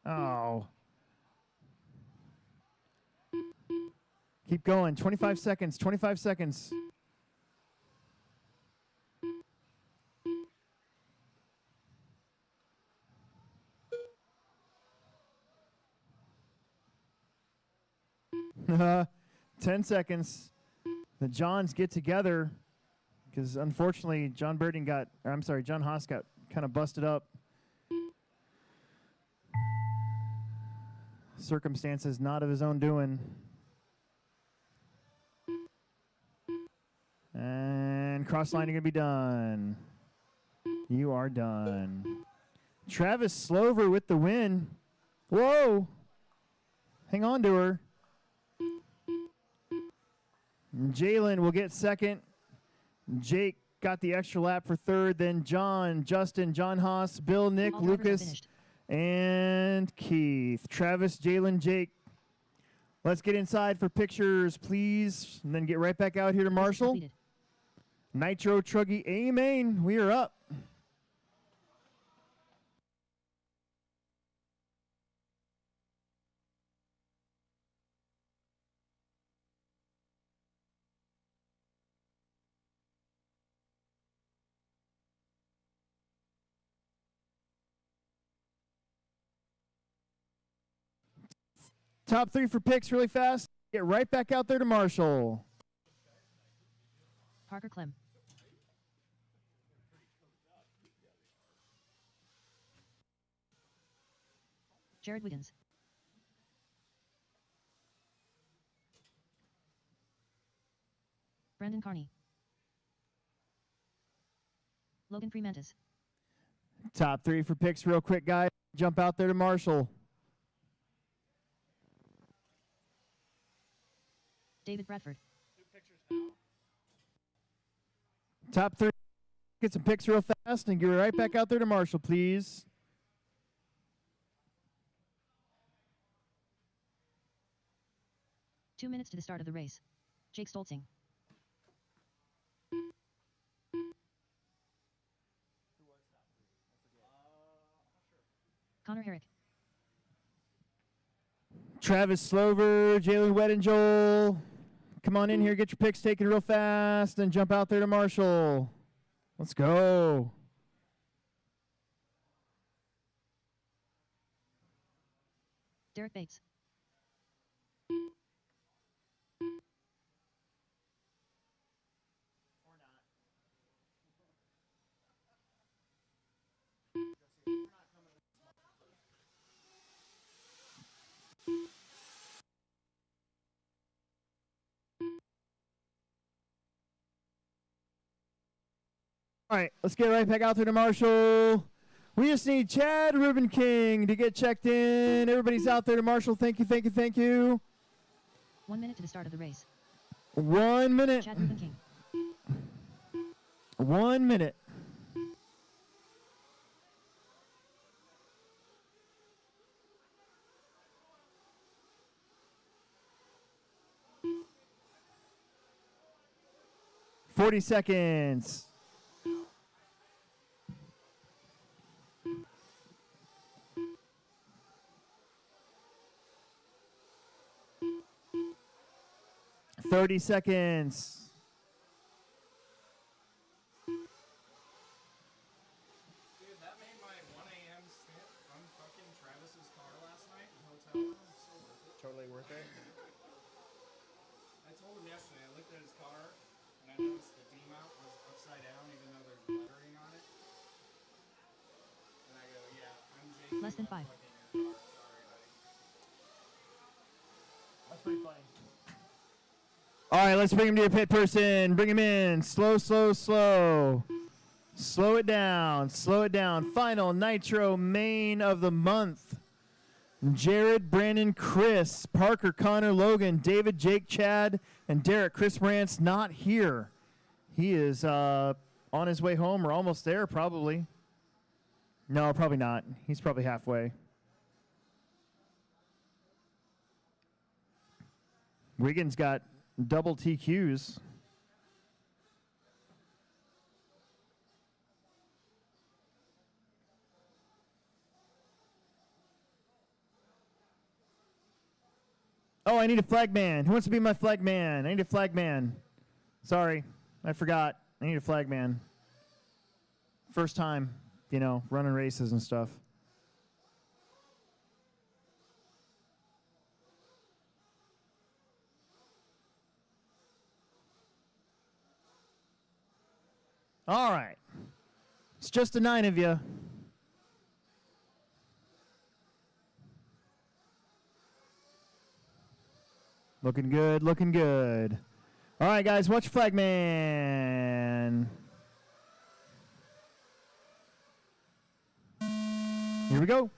Oh. Keep going. 25 seconds. 25 seconds. Uh, 10 seconds. The Johns get together because unfortunately John Haas got kind of busted up. Circumstances not of his own doing. And cross lining gonna be done. You are done. Travis Slover with the win. Whoa. Hang on to her. Jalen will get second. Jake got the extra lap for third. Then John, Justin, John Haas, Bill, Nick, All drivers have Lucas, finished. and Keith. Travis, Jalen, Jake. Let's get inside for pictures, please. And then get right back out here to Mission Marshall. completed. Nitro Truggy A-Main. We are up. Top 3 for picks really fast. Get right back out there to Marshall. Parker Clem. Jared Wiggins. Brandon Carney. Logan Fremantis. Top 3 for picks real quick, guys. Jump out there to Marshall. David Bradford. Top 3. Get some picks real fast and get right back out there to Marshall, please. Two minutes to the start of the race. Jake Stoltzing. Connor Herrick. Travis Slover, Jalen Weddingjoel. Come on in here, get your picks taken real fast, and jump out there to Marshall. Let's go. Derek Bates. All right, let's get right back out there to Marshall. We just need Chad Reuben King to get checked in. Everybody's out there to Marshall. Thank you, thank you, thank you. 1 minute to the start of the race. 1 minute. Chad Reuben King. 1 minute. $40. 30 seconds. Dude, that made my 1 a.m. stint on fucking Travis's car last night in the hotel room so worth it. Totally worth it. I told him yesterday, I looked at his car, and I noticed the D-mount was upside down, even though there's lettering on it. And I go, yeah, I'm Jake. Less than 5. Fucking your car. Sorry, buddy. That's pretty funny. All right, let's bring him to your pit person. Bring him in. Slow, slow, slow. Slow it down. Slow it down. Final Nitro main of the month. Jared, Brandon, Chris, Parker, Connor, Logan, David, Jake, Chad, and Derek. Chris Morant's not here. He is on his way home or almost there, probably. No, probably not. He's probably halfway. Wiggins got double TQs. Oh, I need a flag man. Who wants to be my flag man? I need a flag man. Sorry, I forgot. I need a flag man. First time, you know, running races and stuff. All right. It's just the 9 of you. Looking good, looking good. All right, guys, watch flag man. Here we go.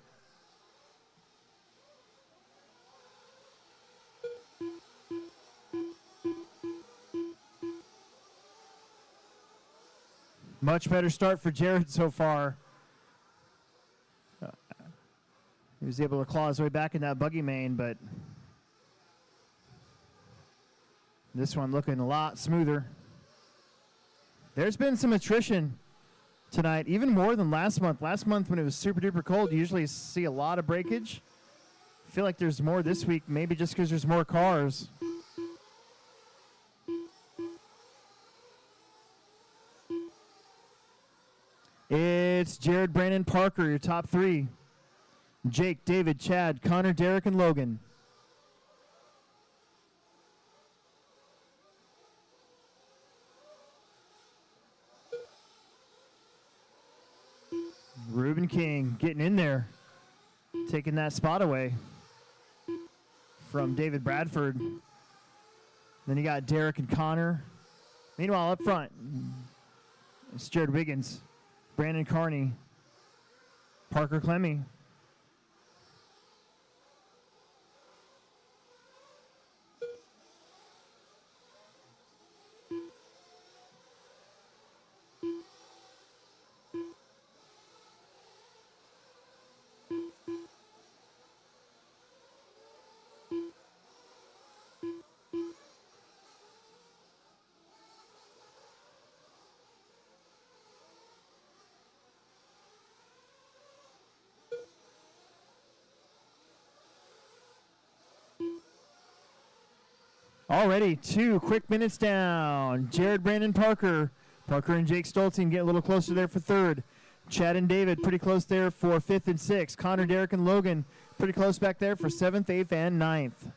Much better start for Jared so far. He was able to claw his way back in that buggy main, but this one looking a lot smoother. There's been some attrition tonight, even more than last month. Last month when it was super duper cold, you usually see a lot of breakage. I feel like there's more this week, maybe just because there's more cars. It's Jared, Brandon, Parker, your top 3. Jake, David, Chad, Connor, Derek, and Logan. Reuben King getting in there, taking that spot away from David Bradford. Then you got Derek and Connor. Meanwhile, up front, it's Jared Wiggins, Brandon Carney, Parker Clemmy. Already 2 quick minutes down. Jared, Brandon, Parker. Parker and Jake Stolting get a little closer there for third. Chad and David pretty close there for 5th and 6th. Connor, Derek, and Logan pretty close back there for 7th, 8th, and 9th.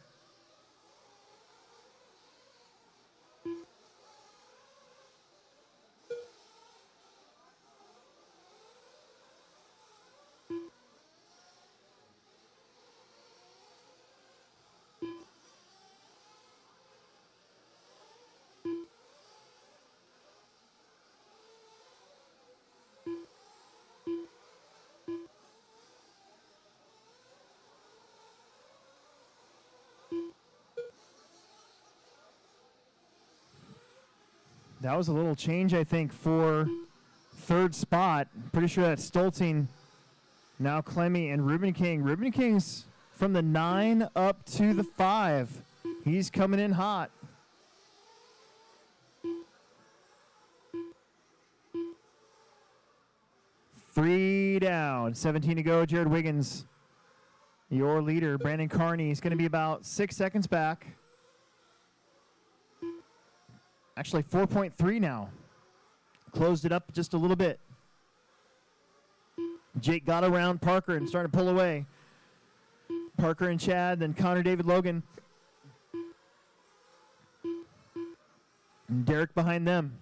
That was a little change, I think, for third spot. Pretty sure that's Stolting, now Clemmy, and Reuben King. Reuben King's from the 9 up to the 5. He's coming in hot. Three down, 17 to go. Jared Wiggins, your leader. Brandon Carney is going to be about 6 seconds back. Actually, 4.3 now. Closed it up just a little bit. Jake got around Parker and started to pull away. Parker and Chad, then Connor, David, Logan. And Derek behind them.